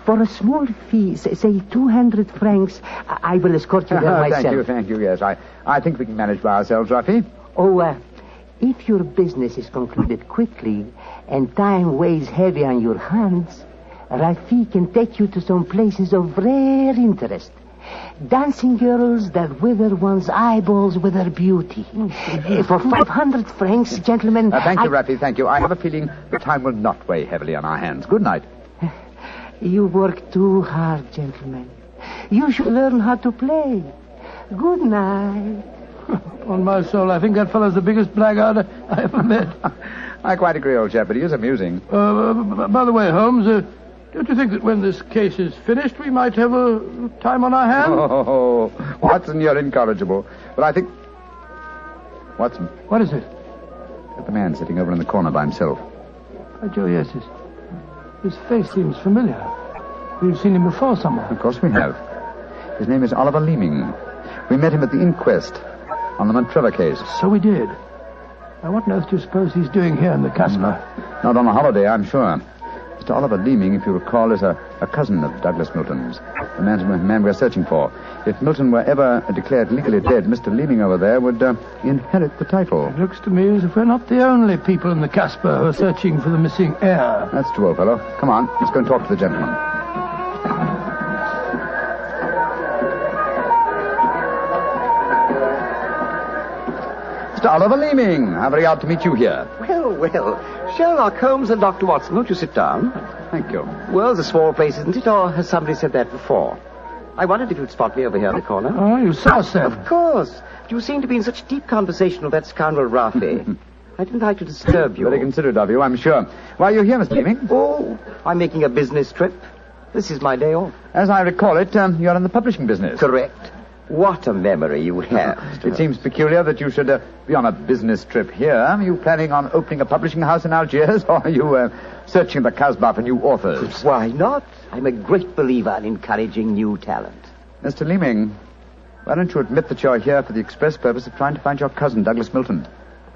Speaker 13: For a small fee, say 200 francs, I will escort you there myself.
Speaker 9: Thank you, yes. I think we can manage by ourselves, Rafi.
Speaker 13: Oh, if your business is concluded quickly and time weighs heavy on your hands, Rafi can take you to some places of rare interest. Dancing girls that wither one's eyeballs with their beauty. For 500 francs, gentlemen...
Speaker 9: Thank you, Rafi, thank you. I have a feeling the time will not weigh heavily on our hands. Good night.
Speaker 13: You work too hard, gentlemen. You should learn how to play. Good night.
Speaker 21: On my soul, I think that fellow's the biggest blackguard I ever met.
Speaker 9: I quite agree, old chap, but he is amusing.
Speaker 21: By the way, Holmes, don't you think that when this case is finished, we might have a time on our hands?
Speaker 9: Oh, Watson, you're incorrigible. But I think... Watson.
Speaker 21: What is it?
Speaker 9: The man sitting over in the corner by himself.
Speaker 21: Oh, Joe, yes, his face seems familiar. We've seen him before somewhere.
Speaker 9: Of course we have. His name is Oliver Leeming. We met him at the inquest on the Montrevor case.
Speaker 21: So we did. Now, what on earth do you suppose he's doing here in the Casbah?
Speaker 9: Not on a holiday, I'm sure. Mr. Oliver Leeming, if you recall, is a cousin of Douglas Milton's, the man we're searching for. If Milton were ever declared legally dead, Mr. Leeming over there would inherit the title.
Speaker 21: It looks to me as if we're not the only people in the Casbah who are searching for the missing heir.
Speaker 9: That's true, old fellow. Come on, let's go and talk to the gentleman. Mr. Oliver Leeming, how very odd to meet you here.
Speaker 12: Well, Sherlock Holmes and Dr. Watson, won't you sit down?
Speaker 9: Thank you.
Speaker 12: Well, it's a small place, isn't it? Or has somebody said that before? I wondered if you'd spot me over here in the corner.
Speaker 21: Oh, you saw, sir.
Speaker 12: Of course. You seem to be in such deep conversation with that scoundrel Rafi. I didn't like to disturb you.
Speaker 9: Very considerate of you, I'm sure. Why are you here, Mr. Leeming?
Speaker 12: Oh, I'm making a business trip. This is my day off.
Speaker 9: As I recall it, you're in the publishing business.
Speaker 12: Correct. What a memory you have.
Speaker 9: It seems peculiar that you should be on a business trip here. Are you planning on opening a publishing house in Algiers, or are you searching the Casbah for new authors?
Speaker 12: Why not? I'm a great believer in encouraging new talent.
Speaker 9: Mr. Leeming, why don't you admit that you're here for the express purpose of trying to find your cousin, Douglas Milton?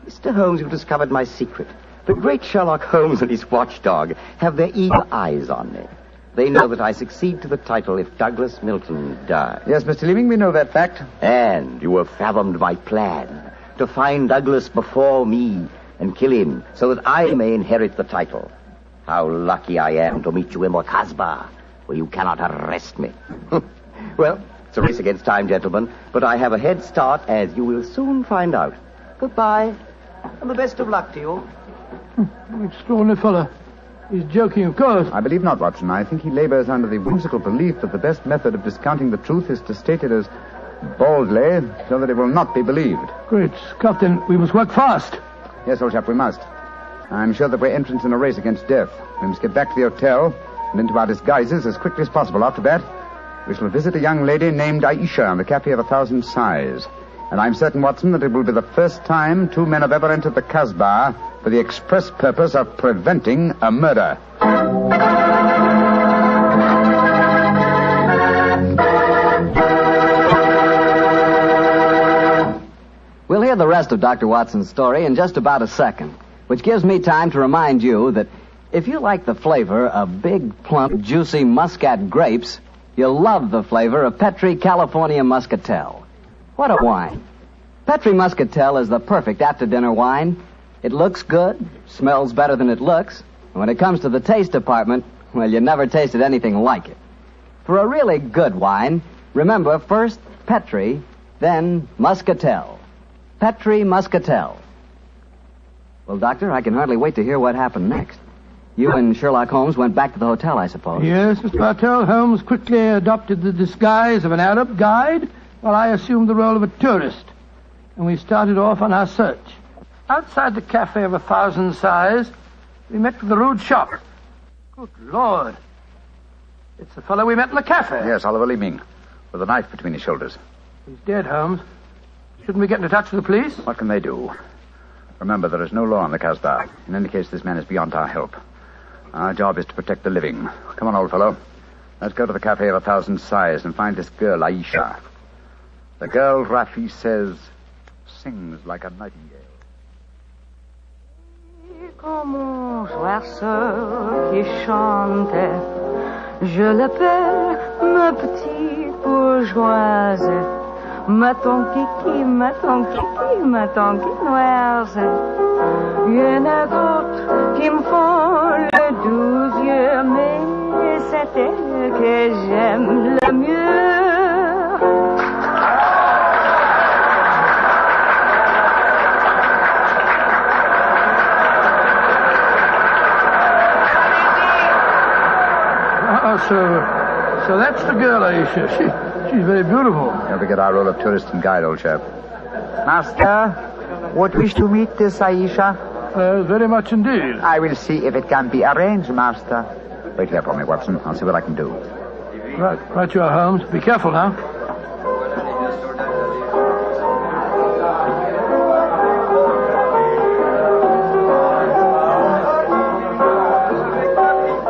Speaker 12: Mr. Holmes, you've discovered my secret. The great Sherlock Holmes and his watchdog have their eagle eyes on me. They know that I succeed to the title if Douglas Milton dies.
Speaker 9: Yes, Mr. Leeming, we know that fact.
Speaker 12: And you have fathomed my plan to find Douglas before me and kill him so that I may inherit the title. How lucky I am to meet you in the Casbah, where you cannot arrest me. Well, it's a race against time, gentlemen, but I have a head start, as you will soon find out. Goodbye, and the best of luck to you.
Speaker 21: Extraordinary fellow. He's joking, of course.
Speaker 9: I believe not, Watson. I think he labors under the whimsical belief that the best method of discounting the truth is to state it as boldly, so that it will not be believed.
Speaker 21: Great Scott, then we must work fast.
Speaker 9: Yes, old chap, we must. I'm sure that we're entrants in a race against death. We must get back to the hotel and into our disguises as quickly as possible. After that, we shall visit a young lady named Aisha in the Cafe of 1,000 Sighs. And I'm certain, Watson, that it will be the first time 2 men have ever entered the Casbah for the express purpose of preventing a murder.
Speaker 7: We'll hear the rest of Dr. Watson's story in just about a second, which gives me time to remind you that if you like the flavor of big, plump, juicy Muscat grapes, you'll love the flavor of Petri California Muscatel. What a wine. Petri Muscatel is the perfect after-dinner wine. It looks good, smells better than it looks, and when it comes to the taste department, well, you never tasted anything like it. For a really good wine, remember first Petri, then Muscatel. Petri Muscatel. Well, Doctor, I can hardly wait to hear what happened next. You and Sherlock Holmes went back to the hotel, I suppose.
Speaker 21: Yes, Mr. Bartell. Holmes quickly adopted the disguise of an Arab guide, while I assumed the role of a tourist. And we started off on our search. Outside the Cafe of 1,000 Sighs, we met with the rude shock. Good Lord. It's the fellow we met in the cafe.
Speaker 9: Yes, Oliver Leeming, with a knife between his shoulders.
Speaker 21: He's dead, Holmes. Shouldn't we get into touch with the police?
Speaker 9: What can they do? Remember, there is no law on the Casbah. In any case, this man is beyond our help. Our job is to protect the living. Come on, old fellow. Let's go to the Cafe of 1,000 Sighs and find this girl, Aisha. The girl, Rafi says, sings like a nightingale.
Speaker 19: Comme un oiseau qui chante, je l'appelle ma petite bourgeoise. Ma ton kiki, ma ton kiki, ma ton quinoise. Il y en a d'autres qui me font le doux yeux, mais c'est elle que j'aime le mieux.
Speaker 21: So that's the girl, Aisha. She's very beautiful.
Speaker 9: Don't forget our role of tourist and guide, old chap.
Speaker 22: Master, would wish to meet this Aisha?
Speaker 21: Very much indeed.
Speaker 22: I will see if it can be arranged, Master.
Speaker 9: Wait here for me, Watson. I'll see what I can do.
Speaker 21: Right you are, Holmes. Be careful now.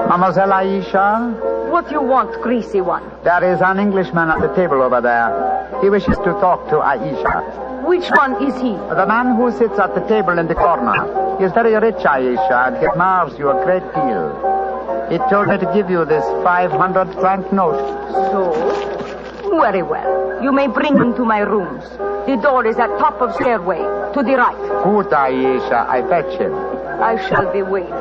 Speaker 22: Mademoiselle Aisha?
Speaker 19: What do you want, greasy one?
Speaker 22: There is an Englishman at the table over there. He wishes to talk to Aisha.
Speaker 19: Which one is he?
Speaker 22: The man who sits at the table in the corner. He is very rich, Aisha, and he admires you a great deal. He told me to give you this 500-franc note.
Speaker 19: So? Very well. You may bring him to my rooms. The door is at top of stairway, to the right.
Speaker 22: Good, Aisha. I fetch him.
Speaker 19: I shall be waiting.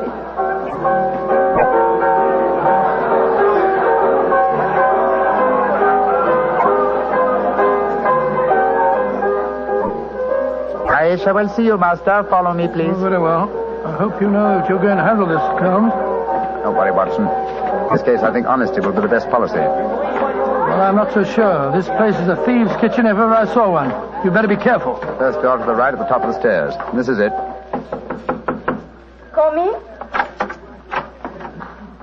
Speaker 22: Aisha will see you, Master. Follow me, please.
Speaker 21: Oh, very well. I hope you know that you're going to handle this, Holmes.
Speaker 9: Don't worry, Watson. In this case, I think honesty will be the best policy.
Speaker 21: Well, I'm not so sure. This place is a thieves' kitchen if ever I saw one. You better be careful.
Speaker 9: First door to the right at the top of the stairs. This is it.
Speaker 19: Come in.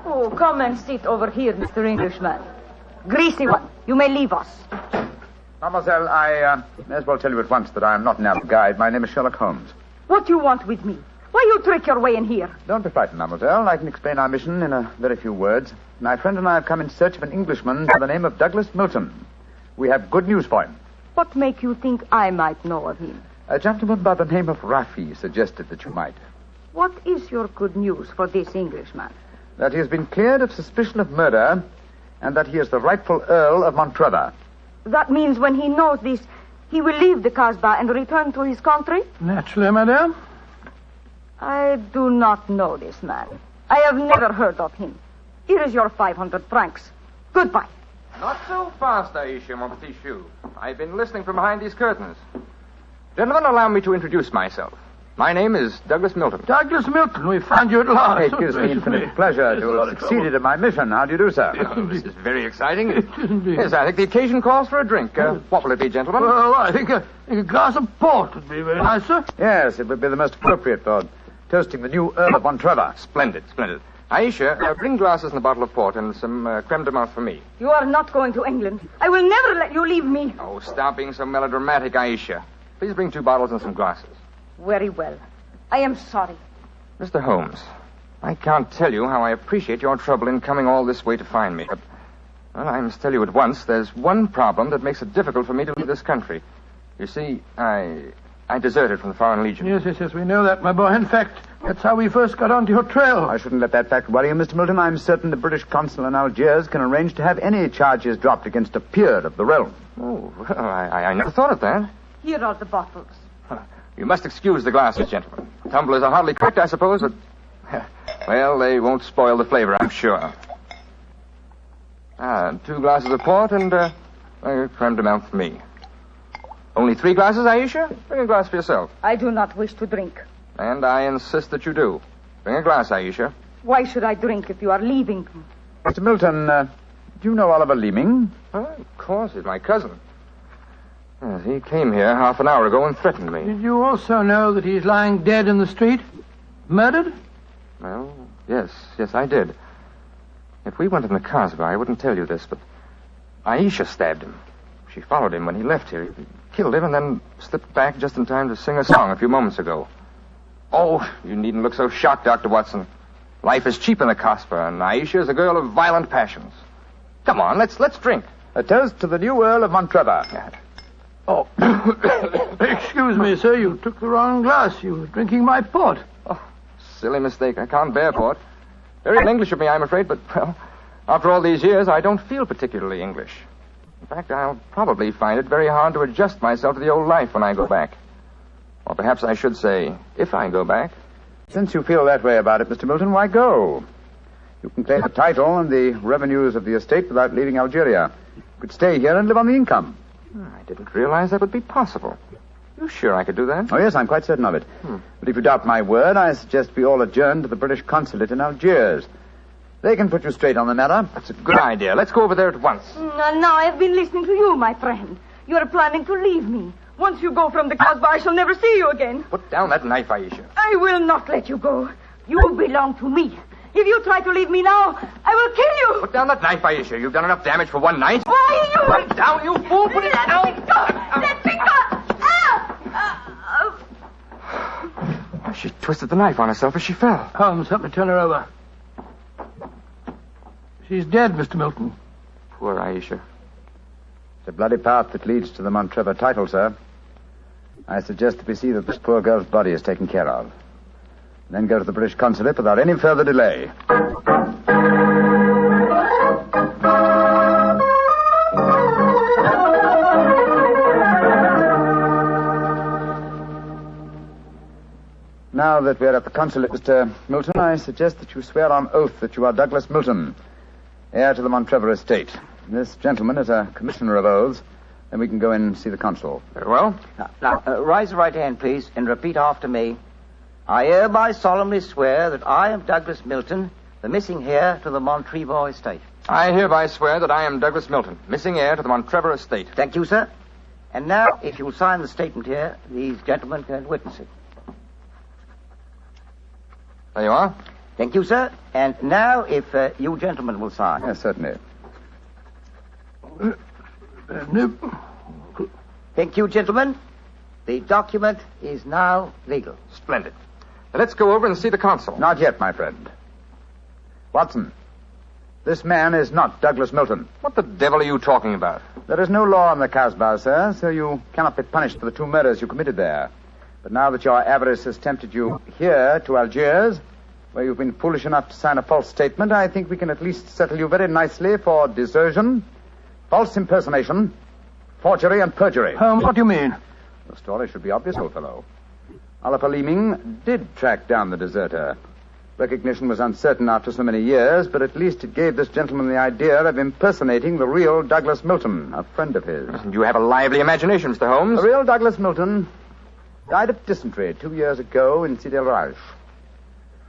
Speaker 19: Oh, come and sit over here, Mr. Englishman. Greasy one, you may leave us.
Speaker 9: Mademoiselle, I may as well tell you at once that I am not an Arab guide. My name is Sherlock Holmes.
Speaker 19: What do you want with me? Why you trick your way in here?
Speaker 9: Don't be frightened, mademoiselle. I can explain our mission in a very few words. My friend and I have come in search of an Englishman by the name of Douglas Milton. We have good news for him.
Speaker 19: What make you think I might know of him?
Speaker 9: A gentleman by the name of Rafi suggested that you might.
Speaker 19: What is your good news for this Englishman?
Speaker 9: That he has been cleared of suspicion of murder, and that he is the rightful Earl of Montrevor.
Speaker 19: That means when he knows this, he will leave the Casbah and return to his country?
Speaker 21: Naturally, madame.
Speaker 19: I do not know this man. I have never heard of him. Here is your 500 francs. Goodbye.
Speaker 23: Not so fast, Aisha, mon petit chou. I've been listening from behind these curtains. Gentlemen, allow me to introduce myself. My name is Douglas Milton.
Speaker 21: Douglas Milton, we found you at last.
Speaker 9: It gives me infinite pleasure to have succeeded in my mission. How do you do, sir?
Speaker 23: Oh, this is very exciting. Yes, I think the occasion calls for a drink. What will it be, gentlemen?
Speaker 21: Well, I think a glass of port would be very nice, sir.
Speaker 9: Yes, it would be the most appropriate for toasting the new Earl of Montrevor.
Speaker 23: Splendid, splendid. Aisha, bring glasses and a bottle of port and some creme de menthe for me.
Speaker 19: You are not going to England. I will never let you leave me.
Speaker 23: Oh, stop being so melodramatic, Aisha. Please bring 2 bottles and some glasses.
Speaker 19: Very well. I am sorry.
Speaker 23: Mr. Holmes, I can't tell you how I appreciate your trouble in coming all this way to find me, but, well, I must tell you at once, there's one problem that makes it difficult for me to leave this country. You see, I deserted from the Foreign Legion.
Speaker 21: Yes, we know that, my boy. In fact, that's how we first got onto your trail.
Speaker 9: I shouldn't let that fact worry you, Mr. Milton. I'm certain the British consul in Algiers can arrange to have any charges dropped against a peer of the realm.
Speaker 23: Oh, well, I never thought of that.
Speaker 19: Here are the bottles.
Speaker 23: You must excuse the glasses, gentlemen. Tumblers are hardly correct, I suppose, but... Well, they won't spoil the flavor, I'm sure. 2 glasses of port and a creme de menthe for me. Only 3 glasses, Aisha? Bring a glass for yourself.
Speaker 19: I do not wish to drink.
Speaker 23: And I insist that you do. Bring a glass, Aisha.
Speaker 19: Why should I drink if you are leaving?
Speaker 9: Mr. Milton, do you know Oliver Leeming?
Speaker 23: Of course, he's my cousin. Yes, he came here half an hour ago and threatened me.
Speaker 21: Did you also know that he's lying dead in the street? Murdered?
Speaker 23: Well, yes, I did. If we went in the Casbah, I wouldn't tell you this, but Aisha stabbed him. She followed him when he left here. He killed him and then slipped back just in time to sing a song a few moments ago. Oh, you needn't look so shocked, Dr. Watson. Life is cheap in the Casbah, and Aisha is a girl of violent passions. Come on, let's drink.
Speaker 9: A toast to the new Earl of Montrevor.
Speaker 21: Oh, excuse me, sir. You took the wrong glass. You were drinking my port.
Speaker 23: Oh, silly mistake. I can't bear port. Very English of me, I'm afraid, but, well, after all these years, I don't feel particularly English. In fact, I'll probably find it very hard to adjust myself to the old life when I go back. Or perhaps I should say, if I go back.
Speaker 9: Since you feel that way about it, Mr. Milton, why go? You can claim the title and the revenues of the estate without leaving Algeria. You could stay here and live on the income.
Speaker 23: I didn't realize that would be possible. You sure I could do that?
Speaker 9: Oh, yes, I'm quite certain of it. But if you doubt my word, I suggest we all adjourn to the British consulate in Algiers. They can put you straight on the matter.
Speaker 23: That's a good idea. Let's go over there at once.
Speaker 19: Now I've been listening to you, my friend. You are planning to leave me. Once you go from the Casbah, I shall never see you again.
Speaker 23: Put down that knife, Aisha.
Speaker 19: I will not let you go. You belong to me. If you try to leave me now, I will kill you.
Speaker 23: Put down that knife, Aisha. You've done enough damage for one night.
Speaker 19: Why, you...
Speaker 23: Put it down, you fool. Put it down.
Speaker 19: Let me go. Let me go.
Speaker 23: She twisted the knife on herself as she fell.
Speaker 21: Holmes, help me turn her over. She's dead, Mr. Milton.
Speaker 23: Poor Aisha.
Speaker 9: It's a bloody path that leads to the Montrevor title, sir. I suggest that we see that this poor girl's body is taken care of. Then go to the British consulate without any further delay. Now that we're at the consulate, Mr. Milton, I suggest that you swear on oath that you are Douglas Milton, heir to the Montrevor estate. This gentleman is a commissioner of oaths. Then we can go in and see the consul.
Speaker 23: Very well.
Speaker 12: Now, raise the right hand, please, and repeat after me. I hereby solemnly swear that I am Douglas Milton, the missing heir to the Montrevor estate.
Speaker 23: I hereby swear that I am Douglas Milton, missing heir to the Montrevor estate.
Speaker 12: Thank you, sir. And now, if you'll sign the statement here, these gentlemen can witness it.
Speaker 23: There you are.
Speaker 12: Thank you, sir. And now, if you gentlemen will sign.
Speaker 9: Yes, certainly.
Speaker 12: Thank you, gentlemen. The document is now legal.
Speaker 23: Splendid. Now let's go over and see the consul.
Speaker 9: Not yet, my friend. Watson, this man is not Douglas Milton.
Speaker 23: What the devil are you talking about?
Speaker 9: There is no law in the Casbah, sir, so you cannot be punished for the 2 murders you committed there. But now that your avarice has tempted you here to Algiers, where you've been foolish enough to sign a false statement, I think we can at least settle you very nicely for desertion, false impersonation, forgery, and perjury.
Speaker 21: What do you mean?
Speaker 9: The story should be obvious, old fellow. Oliver Leeming did track down the deserter. Recognition was uncertain after so many years, but at least it gave this gentleman the idea of impersonating the real Douglas Milton, a friend of his.
Speaker 23: You have a lively imagination, Mr. Holmes.
Speaker 9: The real Douglas Milton died of dysentery 2 years ago in Sidi El Raj.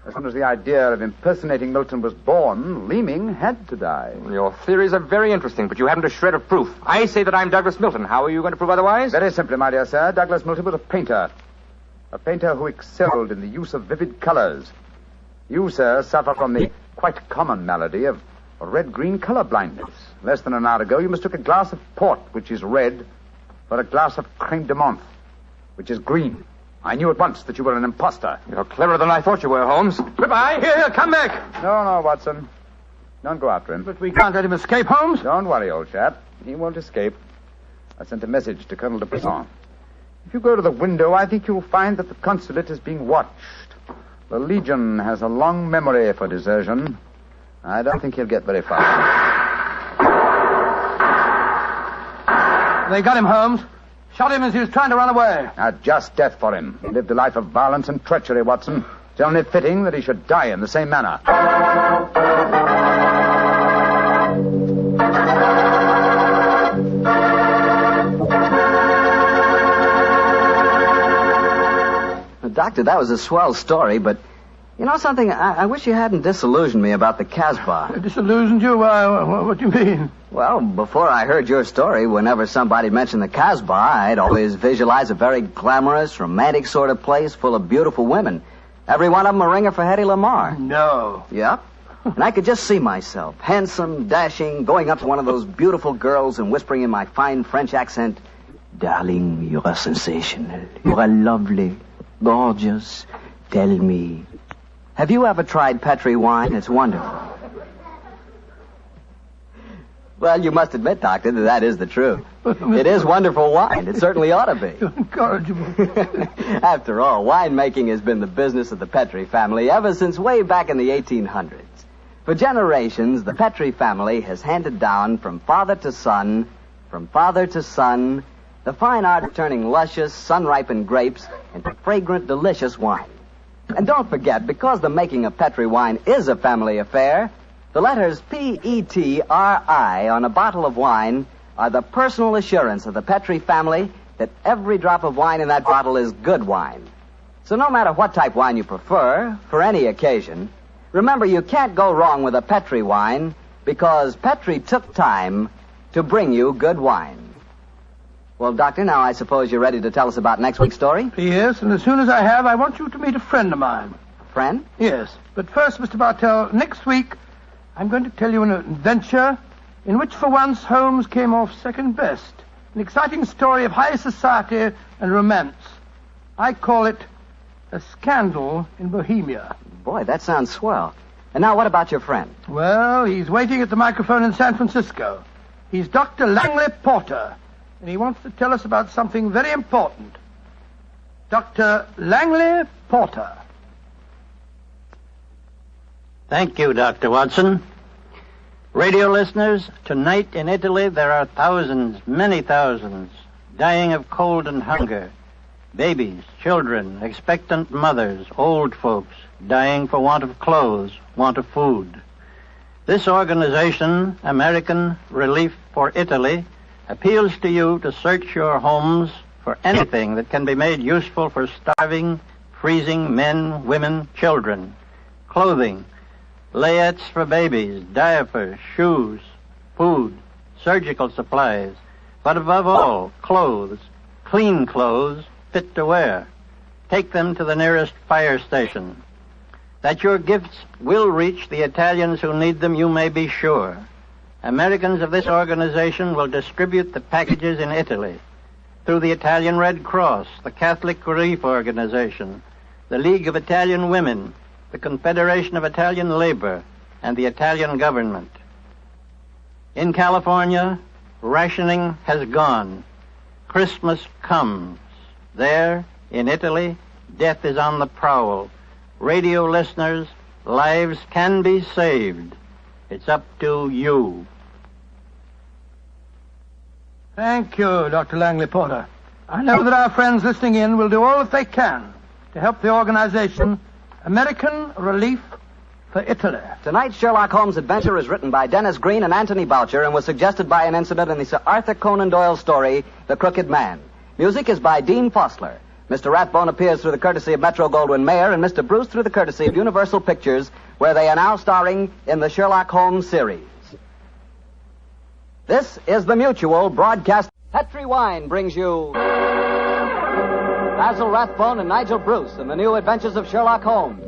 Speaker 9: As soon as the idea of impersonating Milton was born, Leeming had to die.
Speaker 23: Your theories are very interesting, but you haven't a shred of proof. I say that I'm Douglas Milton. How are you going to prove otherwise?
Speaker 9: Very simply, my dear sir. Douglas Milton was a painter. A painter who excelled in the use of vivid colors. You, sir, suffer from the quite common malady of red-green color blindness. Less than an hour ago, you mistook a glass of port, which is red, for a glass of creme de menthe, which is green. I knew at once that you were an imposter.
Speaker 23: You're cleverer than I thought you were, Holmes.
Speaker 21: Goodbye. Here, come back.
Speaker 9: No, Watson. Don't go after him.
Speaker 21: But we can't let him escape, Holmes.
Speaker 9: Don't worry, old chap. He won't escape. I sent a message to Colonel de Brisson. If you go to the window, I think you'll find that the consulate is being watched. The Legion has a long memory for desertion. I don't think he'll get very far.
Speaker 21: They got him, Holmes. Shot him as he was trying to run away.
Speaker 9: A just death for him. He lived a life of violence and treachery, Watson. It's only fitting that he should die in the same manner.
Speaker 7: Doctor, that was a swell story, but you know something? I wish you hadn't disillusioned me about the Casbah.
Speaker 21: Disillusioned you? What do you mean?
Speaker 7: Well, before I heard your story, whenever somebody mentioned the Casbah, I'd always visualize a very glamorous, romantic sort of place full of beautiful women. Every one of them a ringer for Hedy Lamarr.
Speaker 21: No.
Speaker 7: Yep. And I could just see myself, handsome, dashing, going up to one of those beautiful girls and whispering in my fine French accent, "Darling, you're sensational. You're lovely. Gorgeous. Tell me. Have you ever tried Petri wine? It's wonderful." Well, you must admit, Doctor, that is the truth. It is wonderful wine. It certainly ought to be.
Speaker 21: You're incorrigible.
Speaker 7: After all, winemaking has been the business of the Petri family ever since way back in the 1800s. For generations, the Petri family has handed down from father to son, the fine art of turning luscious, sun-ripened grapes into fragrant, delicious wine. And don't forget, because the making of Petri wine is a family affair, the letters P-E-T-R-I on a bottle of wine are the personal assurance of the Petri family that every drop of wine in that bottle is good wine. So no matter what type wine you prefer, for any occasion, remember you can't go wrong with a Petri wine because Petri took time to bring you good wine. Well, Doctor, now I suppose you're ready to tell us about next week's story?
Speaker 21: Yes, and as soon as I have, I want you to meet a friend of mine.
Speaker 7: A friend?
Speaker 21: Yes. But first, Mr. Bartell, next week, I'm going to tell you an adventure in which, for once, Holmes came off second best. An exciting story of high society and romance. I call it A Scandal in Bohemia.
Speaker 7: Boy, that sounds swell. And now what about your friend?
Speaker 21: Well, he's waiting at the microphone in San Francisco. He's Dr. Langley Porter. And he wants to tell us about something very important. Dr. Langley Porter.
Speaker 5: Thank you, Dr. Watson. Radio listeners, tonight in Italy there are thousands, many thousands, dying of cold and hunger. Babies, children, expectant mothers, old folks, dying for want of clothes, want of food. This organization, American Relief for Italy, appeals to you to search your homes for anything that can be made useful for starving, freezing men, women, children. Clothing, layettes for babies, diapers, shoes, food, surgical supplies, but above all, clothes, clean clothes, fit to wear. Take them to the nearest fire station. That your gifts will reach the Italians who need them, you may be sure. Americans of this organization will distribute the packages in Italy through the Italian Red Cross, the Catholic Relief Organization, the League of Italian Women, the Confederation of Italian Labor, and the Italian government. In California, rationing has gone. Christmas comes. There, in Italy, death is on the prowl. Radio listeners, lives can be saved. It's up to you.
Speaker 21: Thank you, Dr. Langley Porter. I know that our friends listening in will do all that they can to help the organization American Relief for Italy.
Speaker 7: Tonight's Sherlock Holmes adventure is written by Dennis Green and Anthony Boucher and was suggested by an incident in the Sir Arthur Conan Doyle story, The Crooked Man. Music is by Dean Fossler. Mr. Rathbone appears through the courtesy of Metro-Goldwyn-Mayer and Mr. Bruce through the courtesy of Universal Pictures, where they are now starring in the Sherlock Holmes series. This is the Mutual Broadcast. Petri Wine brings you Basil Rathbone and Nigel Bruce in the new Adventures of Sherlock Holmes.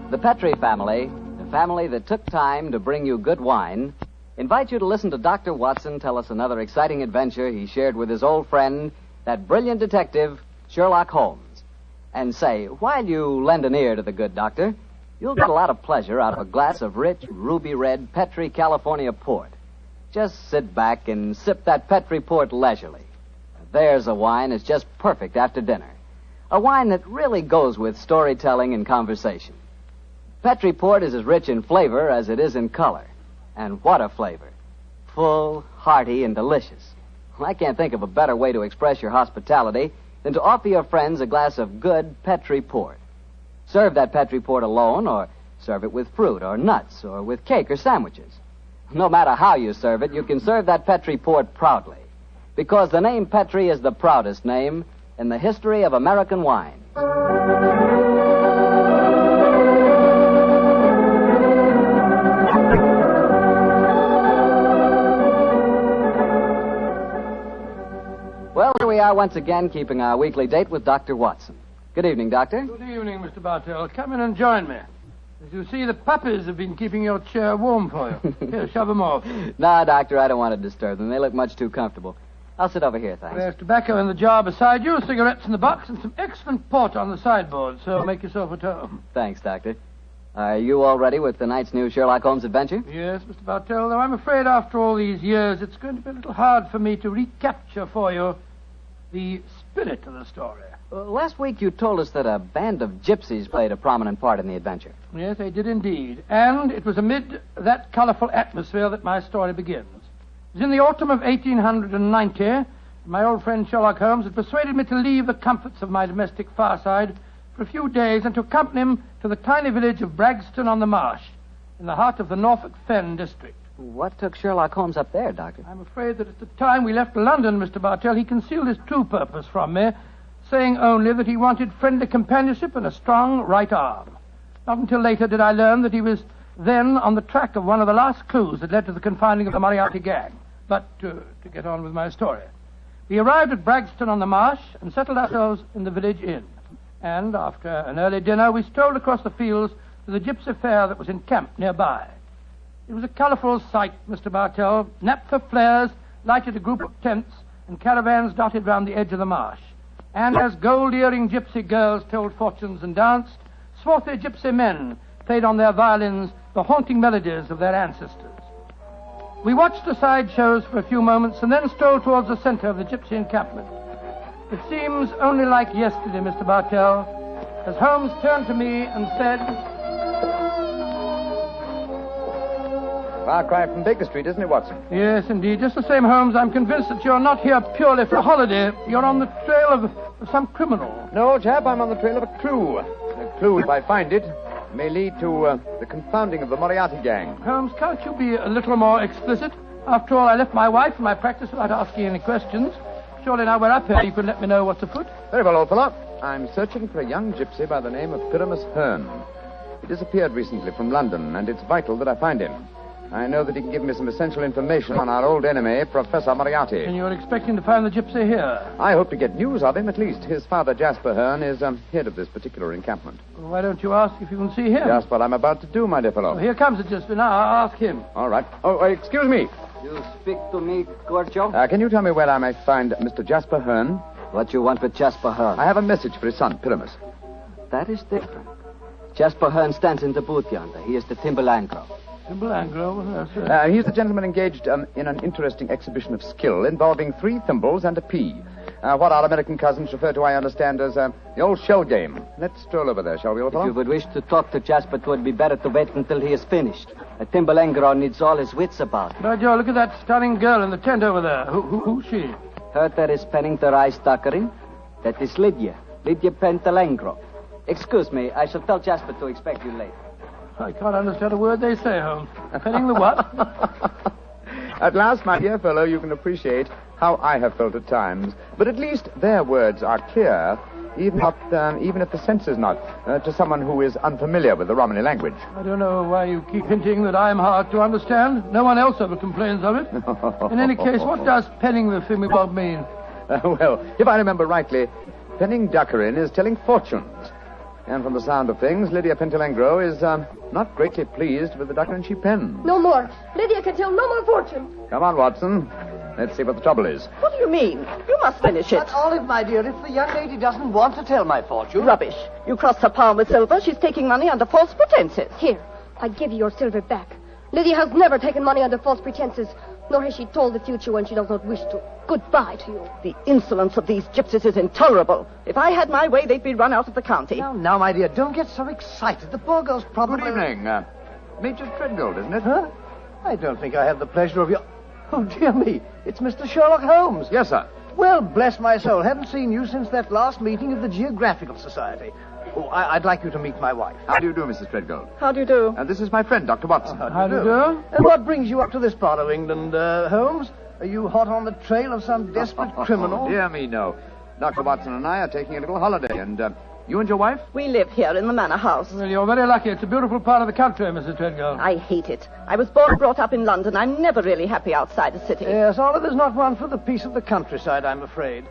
Speaker 7: The Petri family, the family that took time to bring you good wine, invite you to listen to Dr. Watson tell us another exciting adventure he shared with his old friend, that brilliant detective, Sherlock Holmes. And say, while you lend an ear to the good doctor, you'll get a lot of pleasure out of a glass of rich, ruby-red Petri California port. Just sit back and sip that Petri port leisurely. There's a wine that's just perfect after dinner. A wine that really goes with storytelling and conversation. Petri port is as rich in flavor as it is in color. And what a flavor. Full, hearty, and delicious. Well, I can't think of a better way to express your hospitality than to offer your friends a glass of good Petri port. Serve that Petri port alone, or serve it with fruit or nuts, or with cake or sandwiches. No matter how you serve it, you can serve that Petri port proudly. Because the name Petri is the proudest name in the history of American wine. Well, here we are once again, keeping our weekly date with Dr. Watson. Good evening, Doctor.
Speaker 3: Good evening, Mr. Bartell. Come in and join me. As you see, the puppies have been keeping your chair warm for you. Here, shove them off.
Speaker 7: No, Doctor, I don't want to disturb them. They look much too comfortable. I'll sit over here, thanks.
Speaker 3: There's tobacco in the jar beside you, cigarettes in the box, and some excellent port on the sideboard, so make yourself at home.
Speaker 7: Thanks, Doctor. Are you all ready with tonight's new Sherlock Holmes adventure?
Speaker 3: Yes, Mr. Bartell, though I'm afraid after all these years, it's going to be a little hard for me to recapture for you the spirit of the story.
Speaker 7: Last week you told us that a band of gypsies played a prominent part in the adventure.
Speaker 3: Yes, they did indeed. And it was amid that colorful atmosphere that my story begins. It was in the autumn of 1890. My old friend Sherlock Holmes had persuaded me to leave the comforts of my domestic fireside for a few days and to accompany him to the tiny village of Bragston-on-the-Marsh, in the heart of the Norfolk Fen district.
Speaker 7: What took Sherlock Holmes up there, Doctor?
Speaker 3: I'm afraid that at the time we left London, Mr. Bartell, he concealed his true purpose from me, saying only that he wanted friendly companionship and a strong right arm. Not until later did I learn that he was then on the track of one of the last clues that led to the confining of the Moriarty gang. But to get on with my story. We arrived at Bragston-on-the-Marsh and settled ourselves in the village inn. And after an early dinner, we strolled across the fields to the gypsy fair that was encamped nearby. It was a colourful sight, Mr. Bartell. Naphtha flares lighted a group of tents, and caravans dotted round the edge of the marsh. And as gold-earring gypsy girls told fortunes and danced, swarthy gypsy men played on their violins the haunting melodies of their ancestors. We watched the side shows for a few moments and then strolled towards the center of the gypsy encampment. It seems only like yesterday, Mr. Bartell, as Holmes turned to me and said...
Speaker 23: Far cry from Baker Street, isn't it, Watson?
Speaker 3: Yes, indeed. Just the same, Holmes, I'm convinced that you're not here purely for a holiday. You're on the trail of some criminal.
Speaker 23: No, chap, I'm on the trail of a clue. A clue, if I find it, may lead to the confounding of the Moriarty gang.
Speaker 3: Holmes, can't you be a little more explicit? After all, I left my wife and my practice without asking any questions. Surely now we're up here, you can let me know what's afoot.
Speaker 23: Very well, old fellow. I'm searching for a young gypsy by the name of Pyramus Hearn. He disappeared recently from London, and it's vital that I find him. I know that he can give me some essential information on our old enemy, Professor Moriarty.
Speaker 3: And you're expecting to find the gypsy here?
Speaker 23: I hope to get news of him, at least. His father, Jasper Hearn, is head of this particular encampment.
Speaker 3: Well, why don't you ask if you can see him?
Speaker 23: Just what I'm about to do, my dear fellow.
Speaker 3: Well, here comes the gypsy. Now, I'll ask him.
Speaker 23: All right. Oh, excuse me.
Speaker 7: You speak to me, Gorgio?
Speaker 23: Can you tell me where I may find Mr. Jasper Hearn?
Speaker 7: What you want with Jasper Hearn?
Speaker 23: I have a message for his son, Pyramus.
Speaker 7: That is different. Jasper Hearn stands in the booth yonder. He is the Timbalangro.
Speaker 3: Timbalangro?
Speaker 23: He's the gentleman engaged in an interesting exhibition of skill involving 3 thimbles and a pea. What our American cousins refer to, I understand, as the old shell game. Let's stroll over there, shall we, old fellow?
Speaker 7: If you would wish to talk to Jasper, it would be better to wait until he is finished. A Timbalangro needs all his wits about him.
Speaker 3: Now, Joe, look at that stunning girl in the tent over there. Who's she?
Speaker 7: Her that is penning the rice tuckering. That is Lydia Pentalangro. Excuse me, I shall tell Jasper to expect you later.
Speaker 3: I can't understand a word they say, Holmes. Penning the what?
Speaker 23: At last, my dear fellow, you can appreciate how I have felt at times. But at least their words are clear, even if the sense is not, to someone who is unfamiliar with the Romany language.
Speaker 3: I don't know why you keep hinting that I'm hard to understand. No one else ever complains of it. In any case, what does penning the thingamabob mean?
Speaker 23: Well, if I remember rightly, penning duckerin is telling fortunes.
Speaker 9: And from the sound of things, Lydia Pentelengro is not greatly pleased with the duck-and-sheep pen.
Speaker 11: No more. Lydia can tell no more fortune.
Speaker 9: Come on, Watson. Let's see what the trouble is.
Speaker 17: What do you mean? You must finish it.
Speaker 18: But, Olive, my dear, if the young lady doesn't want to tell my fortune...
Speaker 17: Rubbish. You crossed her palm with silver. She's taking money under false pretenses.
Speaker 11: Here, I give you your silver back. Lydia has never taken money under false pretenses, nor has she told the future when she does not wish to. Goodbye to you.
Speaker 17: The insolence of these gypsies is intolerable. If I had my way, they'd be run out of the county.
Speaker 18: Now, my dear, don't get so excited. The poor girl's probably...
Speaker 9: Good evening. Major Treadgold, isn't it?
Speaker 18: Huh? I don't think I have the pleasure of your... Oh, dear me. It's Mr. Sherlock Holmes.
Speaker 9: Yes, sir.
Speaker 18: Well, bless my soul. Haven't seen you since that last meeting of the Geographical Society. Oh, I'd like you to meet my wife.
Speaker 9: How do you do, Mrs. Treadgold?
Speaker 17: How do you do?
Speaker 9: This is my friend, Dr. Watson.
Speaker 18: How do you do? And what brings you up to this part of England, Holmes? Are you hot on the trail of some desperate criminal?
Speaker 9: Oh, dear me, no. Dr. Watson and I are taking a little holiday, and you and your wife?
Speaker 17: We live here in the manor house.
Speaker 21: Well, you're very lucky. It's a beautiful part of the country, Mrs. Treadgold.
Speaker 17: I hate it. I was born and brought up in London. I'm never really happy outside a city.
Speaker 18: Yes, Oliver's not one for the peace of the countryside, I'm afraid.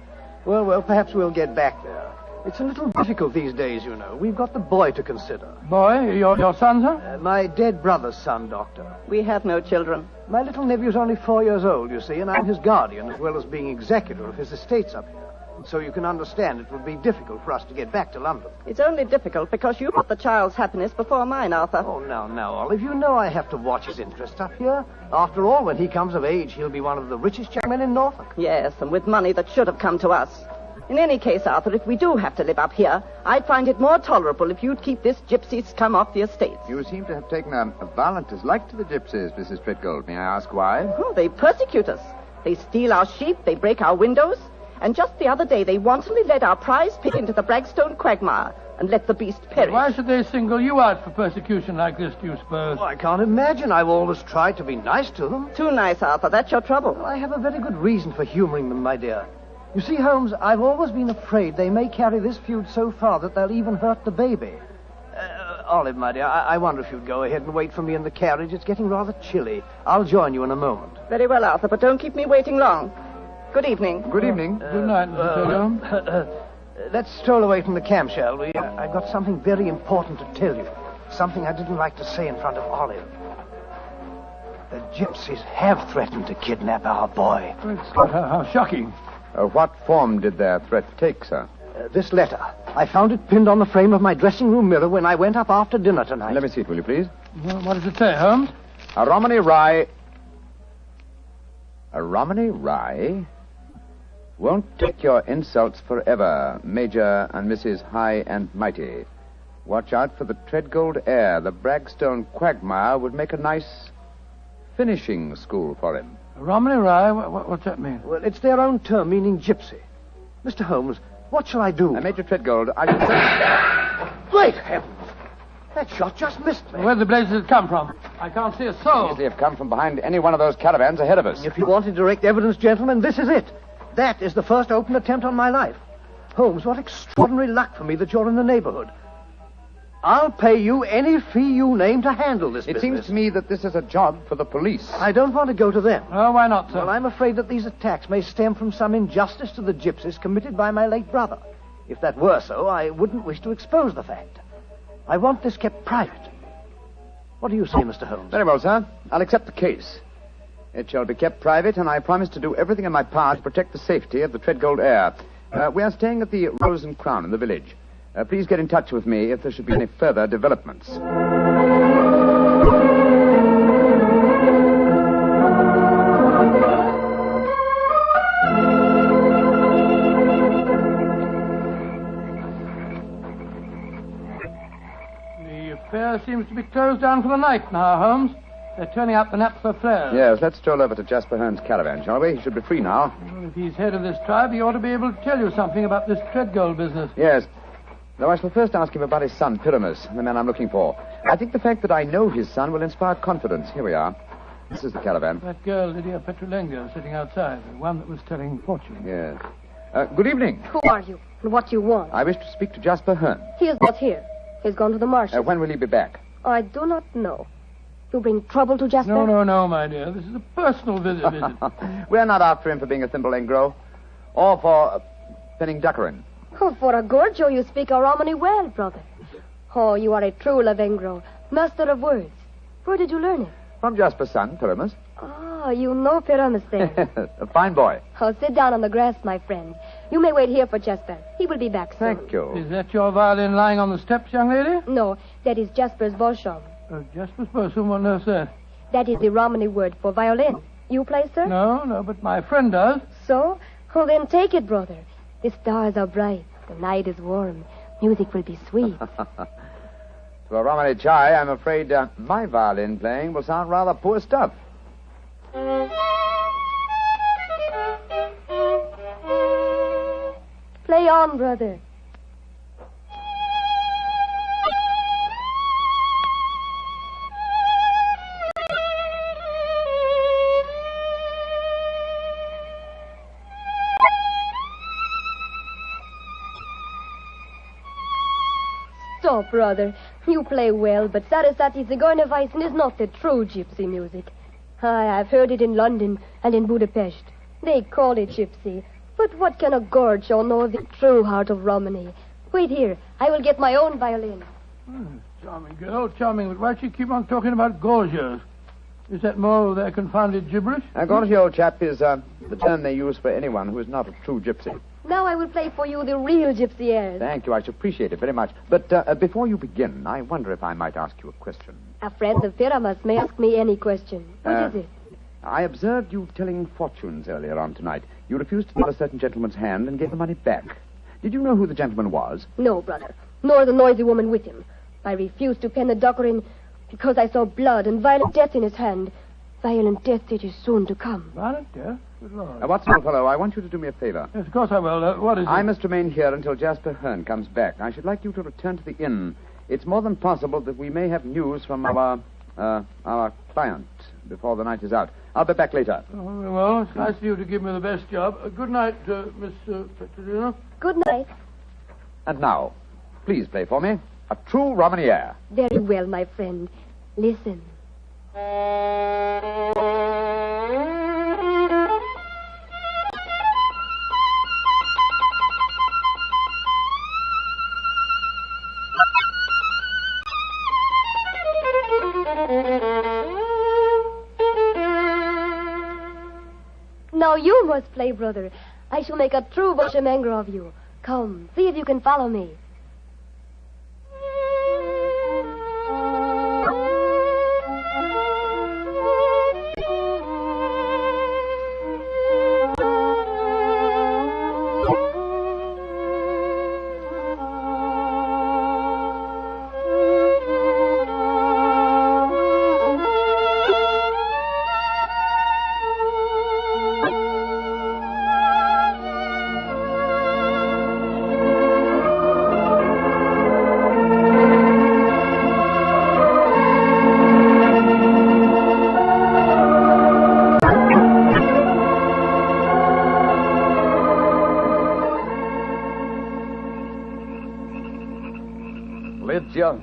Speaker 18: Well, perhaps we'll get back there. It's a little difficult these days, you know. We've got the boy to consider.
Speaker 21: Boy? Your son, sir?
Speaker 18: My dead brother's son, Doctor.
Speaker 17: We have no children.
Speaker 18: My little nephew's only 4 years old, you see, and I'm his guardian as well as being executor of his estates up here. So you can understand it would be difficult for us to get back to London.
Speaker 17: It's only difficult because you put the child's happiness before mine, Arthur.
Speaker 18: Oh, now, Olive, you know I have to watch his interest up here. After all, when he comes of age, he'll be one of the richest young men in Norfolk.
Speaker 17: Yes, and with money that should have come to us. In any case, Arthur, if we do have to live up here, I'd find it more tolerable if you'd keep this gypsy scum off the estates.
Speaker 9: You seem to have taken a violent dislike to the gypsies, Mrs. Treadgold. May I ask why?
Speaker 17: Oh, they persecute us. They steal our sheep, they break our windows, and just the other day they wantonly led our prize pig into the Bragstone quagmire and let the beast perish.
Speaker 21: Why should they single you out for persecution like this, do you suppose?
Speaker 18: Well, I can't imagine. I've always tried to be nice to them.
Speaker 17: Too nice, Arthur. That's your trouble.
Speaker 18: Well, I have a very good reason for humoring them, my dear. You see, Holmes, I've always been afraid they may carry this feud so far that they'll even hurt the baby. Olive, my dear, I wonder if you'd go ahead and wait for me in the carriage. It's getting rather chilly. I'll join you in a moment.
Speaker 17: Very well, Arthur, but don't keep me waiting long. Good evening.
Speaker 9: Good evening.
Speaker 21: Good night, Mr. Treadgold.
Speaker 18: Let's stroll away from the camp, shall we? I've got something very important to tell you. Something I didn't like to say in front of Olive. The gypsies have threatened to kidnap our boy.
Speaker 21: How shocking.
Speaker 9: What form did their threat take, sir?
Speaker 18: This letter. I found it pinned on the frame of my dressing room mirror when I went up after dinner tonight.
Speaker 9: Let me see it, will you, please?
Speaker 21: Well, what does it say, Holmes?
Speaker 9: A Romany Rye... A Romany Rye? Won't take your insults forever, Major and Mrs. High and Mighty. Watch out for the Treadgold heir. The Bragstone quagmire would make a nice finishing school for him.
Speaker 21: Romany Rye? What's that mean?
Speaker 18: Well, it's their own term meaning gypsy. Mr. Holmes, what shall I do?
Speaker 9: Major Treadgold, I should say...
Speaker 18: Great heavens! That shot just missed me.
Speaker 21: Where the blazes did it come from? I can't see a soul.
Speaker 9: Easily have come from behind any one of those caravans ahead of us.
Speaker 18: If you wanted direct evidence, gentlemen, this is it. That is the first open attempt on my life. Holmes, what extraordinary luck for me that you're in the neighborhood. I'll pay you any fee you name to handle this business.
Speaker 9: It seems to me that this is a job for the police.
Speaker 18: I don't want to go to them.
Speaker 21: Oh, why not, sir?
Speaker 18: Well, I'm afraid that these attacks may stem from some injustice to the gypsies committed by my late brother. If that were so, I wouldn't wish to expose the fact. I want this kept private. What do you say, Mr. Holmes?
Speaker 9: Very well, sir. I'll accept the case. It shall be kept private, and I promise to do everything in my power to protect the safety of the Treadgold heir. We are staying at the Rose and Crown in the village. Please get in touch with me if there should be any further developments.
Speaker 21: The affair seems to be closed down for the night now, Holmes. They're turning out the naphtha flares.
Speaker 9: Yes, let's stroll over to Jasper Hearn's caravan, shall we? He should be free now.
Speaker 21: Well, if he's head of this tribe, he ought to be able to tell you something about this Treadgold business.
Speaker 9: Yes. Though I shall first ask him about his son, Pyramus, the man I'm looking for. I think the fact that I know his son will inspire confidence. Here we are. This is the caravan.
Speaker 21: That girl, Lydia Petrulengo, sitting outside, the one that was telling fortunes.
Speaker 9: Yes. Good evening.
Speaker 11: Who are you, and what do you want?
Speaker 9: I wish to speak to Jasper Hearn.
Speaker 11: He is not here. He's gone to the marshes.
Speaker 9: When will he be back?
Speaker 11: I do not know. You bring trouble to Jasper?
Speaker 21: No, my dear. This is a personal visit.
Speaker 9: We're not after him for being a thimble engro, or for penning duckerin.
Speaker 11: Oh, for a Gorgio, you speak a Romany well, brother. Oh, you are a true Lavengro, master of words. Where did you learn it?
Speaker 22: From Jasper's son, Pyramus.
Speaker 11: Ah, you know Pyramus then.
Speaker 22: A fine boy.
Speaker 11: Oh, sit down on the grass, my friend. You may wait here for Jasper. He will be back soon.
Speaker 22: Thank you.
Speaker 21: Is that your violin lying on the steps, young lady?
Speaker 11: No, that is Jasper's Bolshom.
Speaker 21: Jasper's Bolshom, what on earth's that?
Speaker 11: That is the Romany word for violin. You play, sir?
Speaker 21: No, but my friend does.
Speaker 11: So? Oh, then take it, brother. The stars are bright. The night is warm. Music will be sweet.
Speaker 22: To a Romany chai, I'm afraid my violin playing will sound rather poor stuff.
Speaker 11: Play on, brother. Stop, brother. You play well, but Sarasate Zigeunerweisen is not the true gypsy music. I've heard it in London and in Budapest. They call it gypsy. But what can a gorgio know of the true heart of Romany? Wait here. I will get my own violin.
Speaker 21: Charming girl, charming. But why do you keep on talking about gorgios? Is that more of their confounded gibberish?
Speaker 22: Gorgio, chap, is the term they use for anyone who is not a true gypsy.
Speaker 11: Now I will play for you the real gypsy airs.
Speaker 22: Thank you. I should appreciate it very much. But before you begin, I wonder if I might ask you a question.
Speaker 11: A friend of Pyramus may ask me any question. What is it?
Speaker 22: I observed you telling fortunes earlier on tonight. You refused to give a certain gentleman's hand and gave the money back. Did you know who the gentleman was?
Speaker 11: No, brother. Nor the noisy woman with him. I refused to pen the dockerin because I saw blood and violent death in his hand. Violent death it is soon to come.
Speaker 21: Violent death? Good Lord.
Speaker 22: Watson, old fellow, I want you to do me a favor.
Speaker 21: Yes, of course I will. What is it?
Speaker 22: I must remain here until Jasper Hearn comes back. I should like you to return to the inn. It's more than possible that we may have news from our client before the night is out. I'll be back later.
Speaker 21: Oh, well, it's nice of you to give me the best job. Good night, Miss Petronina.
Speaker 11: Good night.
Speaker 22: And now, please play for me a true Romany air.
Speaker 11: Very well, my friend. Listen. Now you must play, brother. I shall make a true Boshemangro of you. Come, see if you can follow me.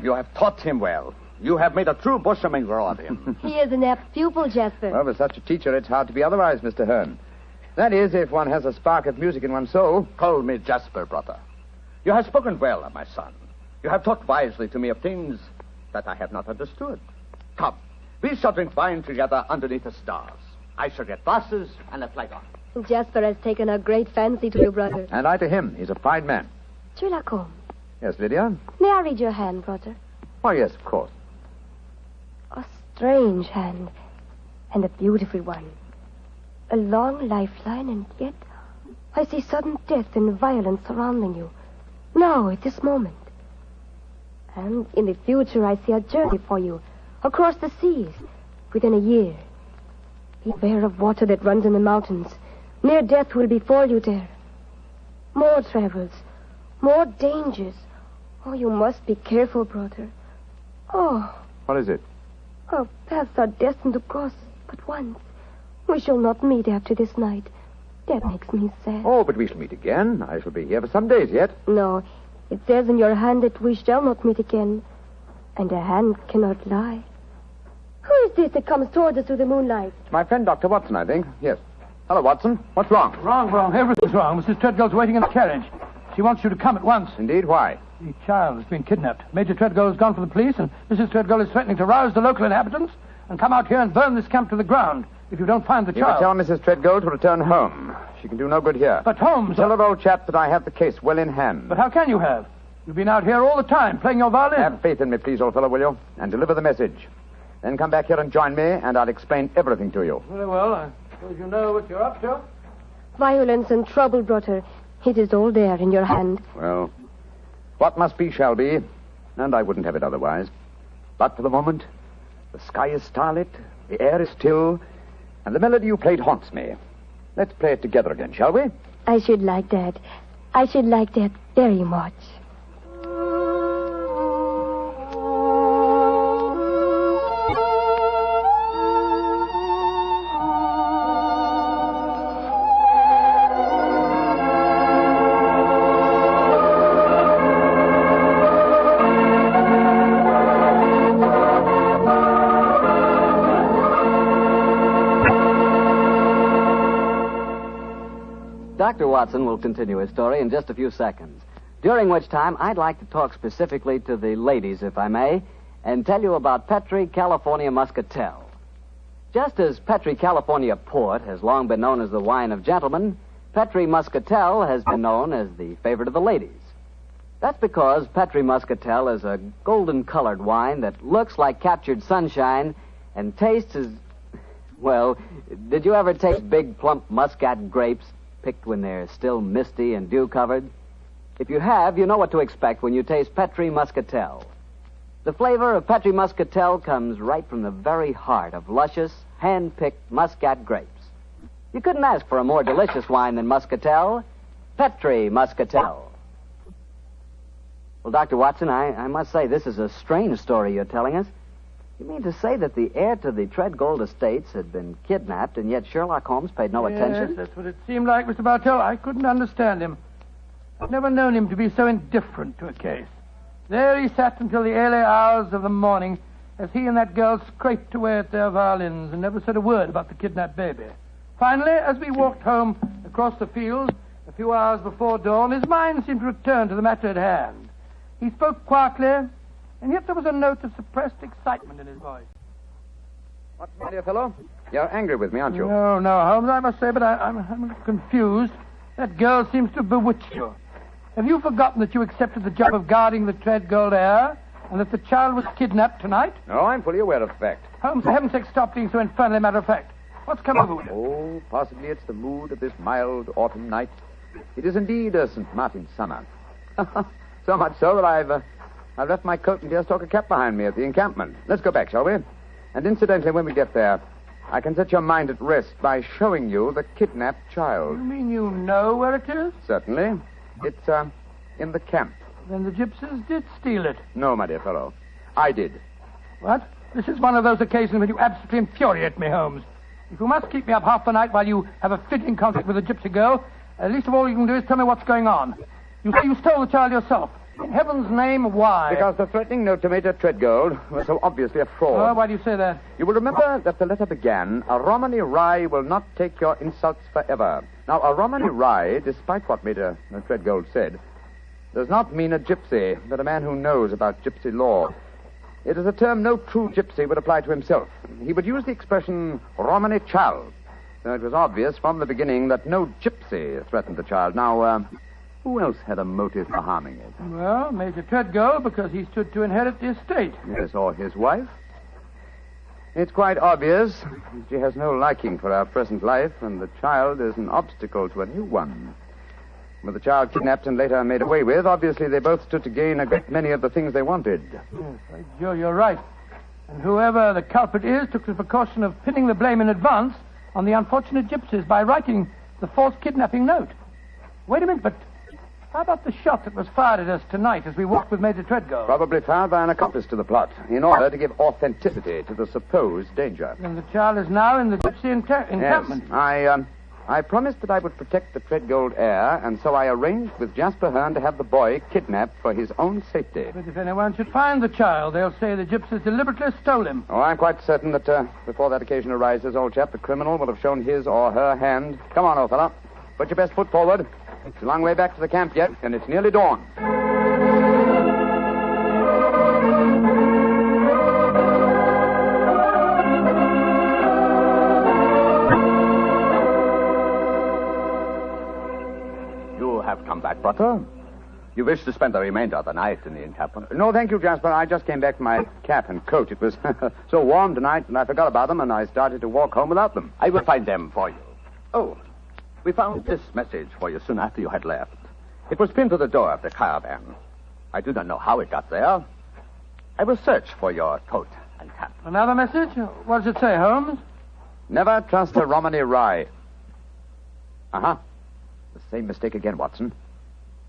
Speaker 22: You have taught him well. You have made a true Boshemangro of him.
Speaker 11: He is an apt pupil, Jasper.
Speaker 22: Well, with such a teacher, it's hard to be otherwise, Mr. Hearn. That is, if one has a spark of music in one's soul.
Speaker 8: Call me Jasper, brother. You have spoken well of my son. You have talked wisely to me of things that I have not understood. Come, we shall drink wine together underneath the stars. I shall get glasses and a flagon.
Speaker 11: Jasper has taken a great fancy to you, brother.
Speaker 22: And I to him. He's a fine man.
Speaker 11: Sherlock Holmes.
Speaker 22: Yes, Lydia?
Speaker 11: May I read your hand, brother?
Speaker 22: Why, yes, of course.
Speaker 11: A strange hand, and a beautiful one. A long lifeline, and yet I see sudden death and violence surrounding you. Now, at this moment. And in the future, I see a journey for you, across the seas, within a year. Beware of water that runs in the mountains. Near death will befall you there. More travels, more dangers. Oh, you must be careful, brother. Oh.
Speaker 22: What is it?
Speaker 11: Our paths are destined to cross but once. We shall not meet after this night. That makes me sad.
Speaker 22: Oh, but we shall meet again. I shall be here for some days yet.
Speaker 11: No, it says in your hand that we shall not meet again. And a hand cannot lie. Who is this that comes toward us through the moonlight?
Speaker 22: It's my friend, Dr. Watson, I think. Yes. Hello, Watson. What's wrong?
Speaker 21: Wrong. Everything's wrong. Mrs. Treadwell's waiting in the carriage.
Speaker 3: She wants you to come at once.
Speaker 22: Indeed, why?
Speaker 3: The child has been kidnapped. Major Treadgold has gone for the police, and Mrs. Treadgold is threatening to rouse the local inhabitants and come out here and burn this camp to the ground if you don't find the
Speaker 22: You will
Speaker 3: child.
Speaker 22: tell Mrs. Treadgold to return home. She can do no good here.
Speaker 3: But Holmes...
Speaker 22: Tell her, old chap, that I have the case well in hand.
Speaker 3: But how can you have? You've been out here all the time playing your violin.
Speaker 22: Have faith in me, please, old fellow, will you? And deliver the message. Then come back here and join me, and I'll explain everything to you.
Speaker 3: Very well. I suppose you know what you're up to.
Speaker 11: Violence and trouble, brother. It is all there in your hand.
Speaker 22: Well, what must be shall be, and I wouldn't have it otherwise. But for the moment, the sky is starlit, the air is still, and the melody you played haunts me. Let's play it together again, shall we?
Speaker 11: I should like that. I should like that very much.
Speaker 7: Dr. Watson will continue his story in just a few seconds, during which time I'd like to talk specifically to the ladies, if I may, and tell you about Petri California Muscatel. Just as Petri California Port has long been known as the wine of gentlemen, Petri Muscatel has been known as the favorite of the ladies. That's because Petri Muscatel is a golden-colored wine that looks like captured sunshine and tastes as... Well, did you ever taste big, plump muscat grapes picked when they're still misty and dew-covered? If you have, you know what to expect when you taste Petri Muscatel. The flavor of Petri Muscatel comes right from the very heart of luscious, hand-picked muscat grapes. You couldn't ask for a more delicious wine than Muscatel. Petri Muscatel. Well, Dr. Watson, I must say this is a strange story you're telling us. You mean to say that the heir to the Treadgold estates had been kidnapped, and yet Sherlock Holmes paid no attention?
Speaker 3: Yes, that's what it seemed like, Mr. Bartell. I couldn't understand him. I've never known him to be so indifferent to a case. There he sat until the early hours of the morning as he and that girl scraped away at their violins and never said a word about the kidnapped baby. Finally, as we walked home across the fields a few hours before dawn, his mind seemed to return to the matter at hand. He spoke quietly, and yet there was a note of suppressed excitement in his voice.
Speaker 22: What's the matter, fellow? You're angry with me, aren't you?
Speaker 3: No, Holmes, I must say, but I'm confused. That girl seems to have bewitched you. Have you forgotten that you accepted the job of guarding the Treadgold heir, and that the child was kidnapped tonight?
Speaker 22: No, I'm fully aware of the fact.
Speaker 3: Holmes, for heaven's sake, stop being so infernally matter-of-fact. What's come over you?
Speaker 22: Oh, possibly it's the mood of this mild autumn night. It is indeed a St. Martin's summer. So much so that I've left my coat and deerstalker cap behind me at the encampment. Let's go back, shall we? And incidentally, when we get there, I can set your mind at rest by showing you the kidnapped child.
Speaker 3: You mean you know where it is?
Speaker 22: Certainly. It's, in the camp.
Speaker 3: Then the gypsies did steal it.
Speaker 22: No, my dear fellow. I did.
Speaker 3: What? This is one of those occasions when you absolutely infuriate me, Holmes. If you must keep me up half the night while you have a fitting conflict with a gypsy girl, least of all you can do is tell me what's going on. You say you stole the child yourself. In heaven's name, why?
Speaker 22: Because the threatening note to Major Treadgold was so obviously a fraud.
Speaker 3: Oh, why do you say that?
Speaker 22: You will remember that the letter began, "A Romany Rye will not take your insults forever." Now, a Romany Rye, despite what Major Treadgold said, does not mean a gypsy, but a man who knows about gypsy law. It is a term no true gypsy would apply to himself. He would use the expression Romany child. So it was obvious from the beginning that no gypsy threatened the child. Now, who else had a motive for harming it?
Speaker 3: Well, Major Treadgold, because he stood to inherit the estate.
Speaker 22: Yes, or his wife. It's quite obvious. She has no liking for our present life, and the child is an obstacle to a new one. With the child kidnapped and later made away with, obviously they both stood to gain a great many of the things they wanted.
Speaker 3: Yes, you're right. And whoever the culprit is took the precaution of pinning the blame in advance on the unfortunate gypsies by writing the false kidnapping note. Wait a minute, but how about the shot that was fired at us tonight as we walked with Major Treadgold?
Speaker 22: Probably fired by an accomplice to the plot, in order to give authenticity to the supposed danger.
Speaker 3: And the child is now in the gypsy encampment.
Speaker 22: Yes, I promised that I would protect the Treadgold heir, and so I arranged with Jasper Hearn to have the boy kidnapped for his own safety.
Speaker 3: But if anyone should find the child, they'll say the gypsies deliberately stole him.
Speaker 22: Oh, I'm quite certain that before that occasion arises, old chap, the criminal will have shown his or her hand. Come on, old fellow. Put your best foot forward. It's a long way back to the camp yet, and it's nearly dawn.
Speaker 8: You have come back, brother. You wish to spend the remainder of the night in the encampment?
Speaker 22: No, thank you, Jasper. I just came back to my cap and coat. It was so warm tonight, and I forgot about them, and I started to walk home without them.
Speaker 8: I will find them for you. Oh, we found this message for you soon after you had left. It was pinned to the door of the caravan. I do not know how it got there. I will search for your coat and cap.
Speaker 21: Another message? What does it say, Holmes?
Speaker 22: Never trust a Romany Rye. Uh-huh. The same mistake again, Watson.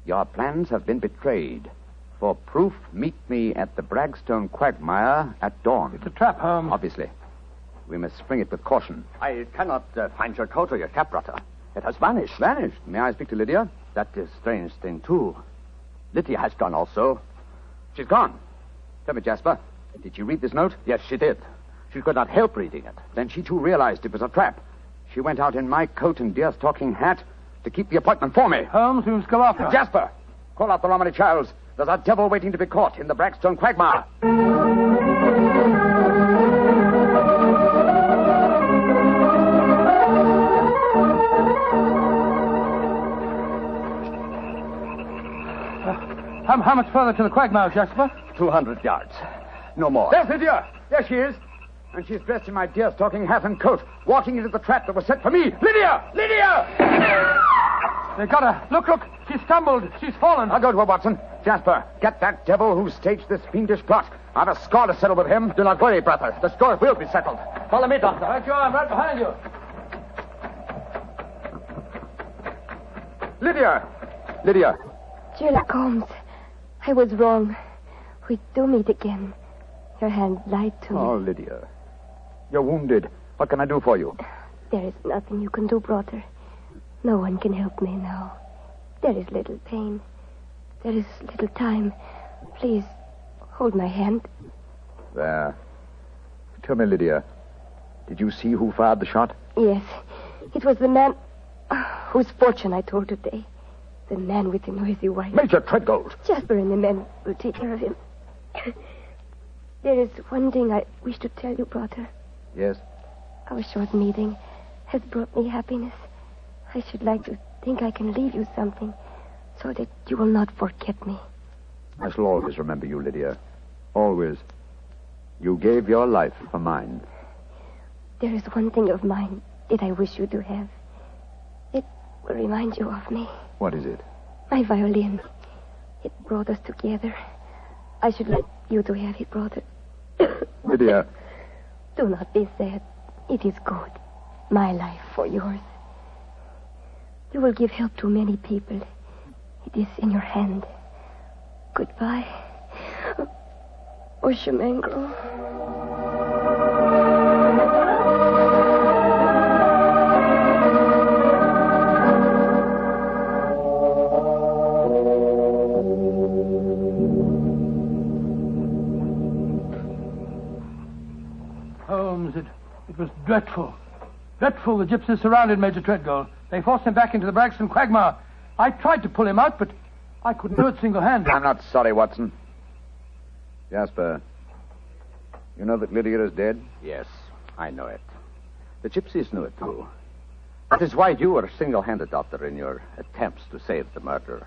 Speaker 22: Your plans have been betrayed. For proof, meet me at the Bragstone quagmire at dawn.
Speaker 21: It's a trap, Holmes.
Speaker 22: Obviously. We must spring it with caution.
Speaker 8: I cannot find your coat or your cap, brother. It has vanished.
Speaker 22: Vanished? May I speak to Lydia?
Speaker 8: That is a strange thing, too. Lydia has gone also.
Speaker 22: She's gone. Tell me, Jasper, did she read this note?
Speaker 8: Yes, she did. She could not help reading it.
Speaker 22: Then she, too, realized it was a trap. She went out in my coat and deerstalking hat to keep the appointment for me.
Speaker 21: Holmes, we must go after her.
Speaker 22: Jasper, call out the Romany Childs. There's a devil waiting to be caught in the Bragstone quagmire.
Speaker 21: How much further to the quagmire, Jasper?
Speaker 8: 200 yards. No more.
Speaker 22: There's Lydia. There she is. And she's dressed in my deerstalking hat and coat, walking into the trap that was set for me. Lydia! Lydia!
Speaker 21: They got her. Look. She stumbled. She's fallen.
Speaker 22: I'll go to her, Watson. Jasper, get that devil who staged this fiendish plot. I've a score to settle with him.
Speaker 8: Do not worry, brother. The score will be settled. Follow me, Doctor.
Speaker 21: Right you are. I'm right behind you.
Speaker 22: Lydia!
Speaker 11: Sherlock Holmes, I was wrong. We do meet again. Your hand lied to me.
Speaker 22: Oh, Lydia. You're wounded. What can I do for you?
Speaker 11: There is nothing you can do, brother. No one can help me now. There is little pain. There is little time. Please, hold my hand.
Speaker 22: There. Tell me, Lydia, did you see who fired the shot?
Speaker 11: Yes. It was the man whose fortune I told today. The man with the noisy wife.
Speaker 22: Major Treadgold.
Speaker 11: Jasper and the men will take care of him. There is one thing I wish to tell you, brother.
Speaker 22: Yes?
Speaker 11: Our short meeting has brought me happiness. I should like to think I can leave you something so that you will not forget me.
Speaker 22: I shall always remember you, Lydia. Always. You gave your life for mine.
Speaker 11: There is one thing of mine that I wish you to have. It will remind you of me.
Speaker 22: What is it?
Speaker 11: My violin. It brought us together. I should like you to have it, brother.
Speaker 22: Lydia.
Speaker 11: Do not be sad. It is good. My life for yours. You will give help to many people. It is in your hand. Goodbye. Oshamangro.
Speaker 21: Holmes, it was dreadful. Dreadful. The gypsies surrounded Major Treadgold. They forced him back into the Bragstone quagmire. I tried to pull him out, but I couldn't do it single-handed.
Speaker 22: I'm not sorry, Watson. Jasper, you know that Lydia is dead?
Speaker 8: Yes, I know it. The gypsies knew it, too. That is why you were single-handed, Doctor, in your attempts to save the murderer.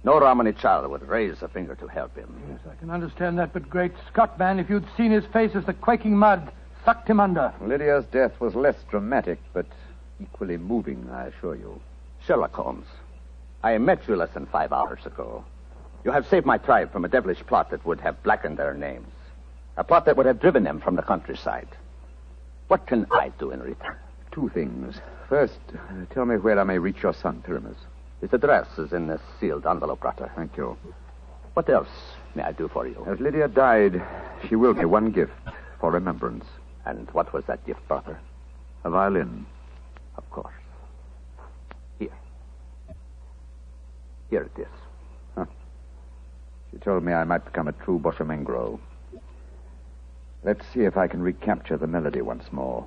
Speaker 8: No Romany child would raise a finger to help him.
Speaker 21: Yes, I can understand that, but great Scott, man, if you'd seen his face as the quaking mud sucked him under.
Speaker 22: Lydia's death was less dramatic, but equally moving, I assure you.
Speaker 8: Sherlock Holmes, I met you less than 5 hours ago. You have saved my tribe from a devilish plot that would have blackened their names. A plot that would have driven them from the countryside. What can I do in return?
Speaker 22: 2 things. First, tell me where I may reach your son, Pyramus.
Speaker 8: His address is in this sealed envelope, brother.
Speaker 22: Thank you.
Speaker 8: What else may I do for you?
Speaker 22: As Lydia died, she willed me one gift for remembrance.
Speaker 8: And what was that gift, brother?
Speaker 22: A violin.
Speaker 8: Of course. Here. Here it is.
Speaker 22: Huh. She told me I might become a true Boshamengro. Let's see if I can recapture the melody once more.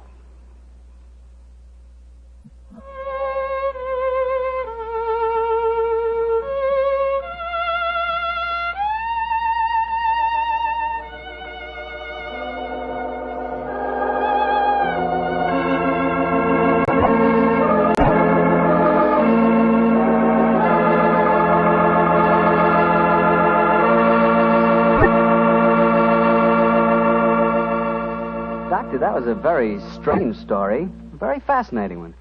Speaker 7: was a very strange story. A very fascinating one.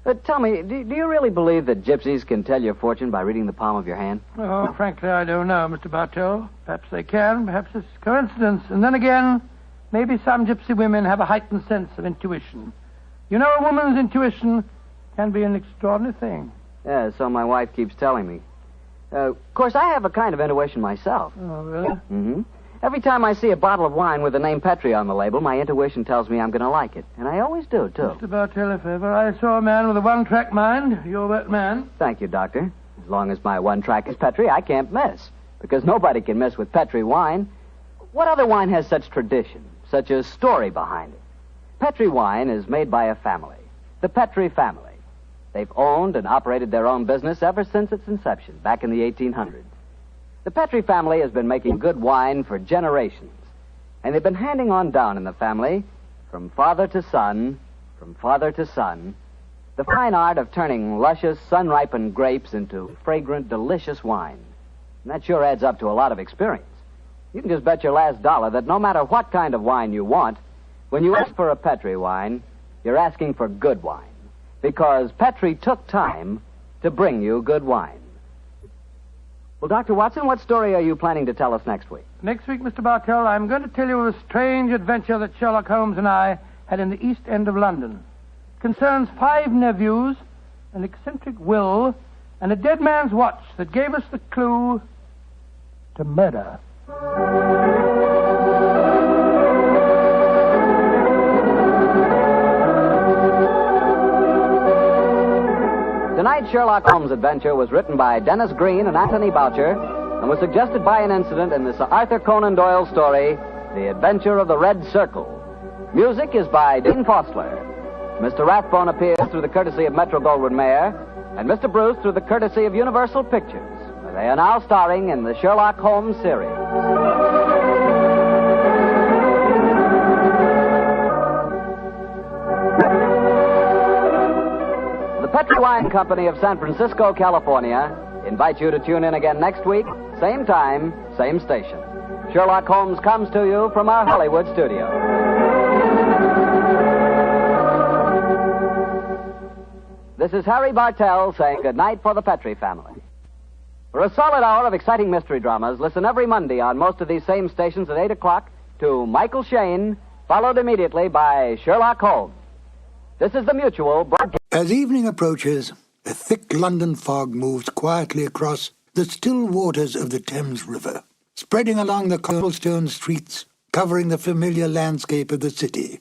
Speaker 7: But tell me, do you really believe that gypsies can tell your fortune by reading the palm of your hand?
Speaker 21: Oh, frankly, I don't know, Mr. Bartell. Perhaps they can. Perhaps it's coincidence. And then again, maybe some gypsy women have a heightened sense of intuition. You know, a woman's intuition can be an extraordinary thing.
Speaker 7: Yeah, so my wife keeps telling me. Of course, I have a kind of intuition myself.
Speaker 21: Oh, really?
Speaker 7: Mm-hmm. Every time I see a bottle of wine with the name Petri on the label, my intuition tells me I'm going to like it. And I always do, too.
Speaker 21: Mr. Bartell, if ever I saw a man with a one-track mind, you're that man.
Speaker 7: Thank you, Doctor. As long as my one track is Petri, I can't miss. Because nobody can miss with Petri wine. What other wine has such tradition, such a story behind it? Petri wine is made by a family, the Petri family. They've owned and operated their own business ever since its inception, back in the 1800s. The Petri family has been making good wine for generations, and they've been handing on down in the family, from father to son, the fine art of turning luscious, sun-ripened grapes into fragrant, delicious wine. And that sure adds up to a lot of experience. You can just bet your last dollar that no matter what kind of wine you want, when you ask for a Petri wine, you're asking for good wine. Because Petri took time to bring you good wine. Well, Dr. Watson, what story are you planning to tell us next week?
Speaker 21: Next week, Mr. Bartell, I'm going to tell you of a strange adventure that Sherlock Holmes and I had in the East End of London. It concerns 5 nephews, an eccentric will, and a dead man's watch that gave us the clue to murder.
Speaker 7: Tonight's Sherlock Holmes adventure was written by Dennis Green and Anthony Boucher and was suggested by an incident in the Sir Arthur Conan Doyle story, The Adventure of the Red Circle. Music is by Dean Fossler. Mr. Rathbone appears through the courtesy of Metro-Goldwyn-Mayer, and Mr. Bruce through the courtesy of Universal Pictures. They are now starring in the Sherlock Holmes series. The Petri Wine Company of San Francisco, California, invite you to tune in again next week, same time, same station. Sherlock Holmes comes to you from our Hollywood studio. This is Harry Bartell saying goodnight for the Petri family. For a solid hour of exciting mystery dramas, listen every Monday on most of these same stations at 8 o'clock to Michael Shayne, followed immediately by Sherlock Holmes. This is the Mutual broadcast.
Speaker 14: As evening approaches, a thick London fog moves quietly across the still waters of the Thames River, spreading along the cobblestone streets, covering the familiar landscape of the city.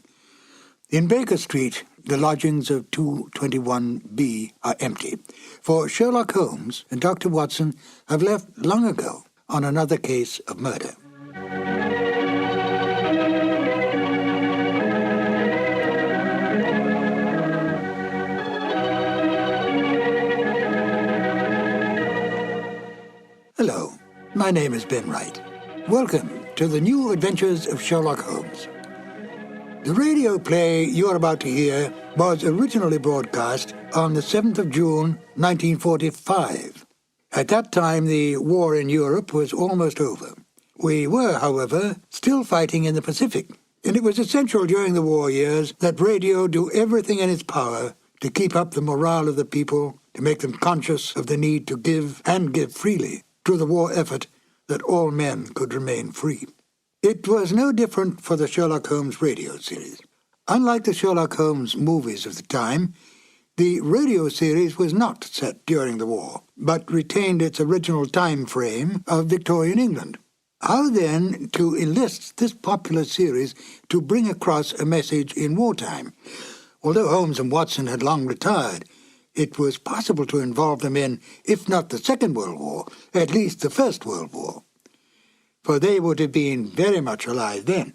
Speaker 14: In Baker Street, the lodgings of 221B are empty, for Sherlock Holmes and Dr. Watson have left long ago on another case of murder. Hello, my name is Ben Wright. Welcome to the new Adventures of Sherlock Holmes. The radio play you're about to hear was originally broadcast on the 7th of June, 1945. At that time, the war in Europe was almost over. We were, however, still fighting in the Pacific, and it was essential during the war years that radio do everything in its power to keep up the morale of the people, to make them conscious of the need to give, and give freely, to the war effort that all men could remain free. It was no different for the Sherlock Holmes radio series. Unlike the Sherlock Holmes movies of the time, the radio series was not set during the war, but retained its original time frame of Victorian England. How then to enlist this popular series to bring across a message in wartime? Although Holmes and Watson had long retired, it was possible to involve them in, if not the Second World War, at least the First World War. For they would have been very much alive then.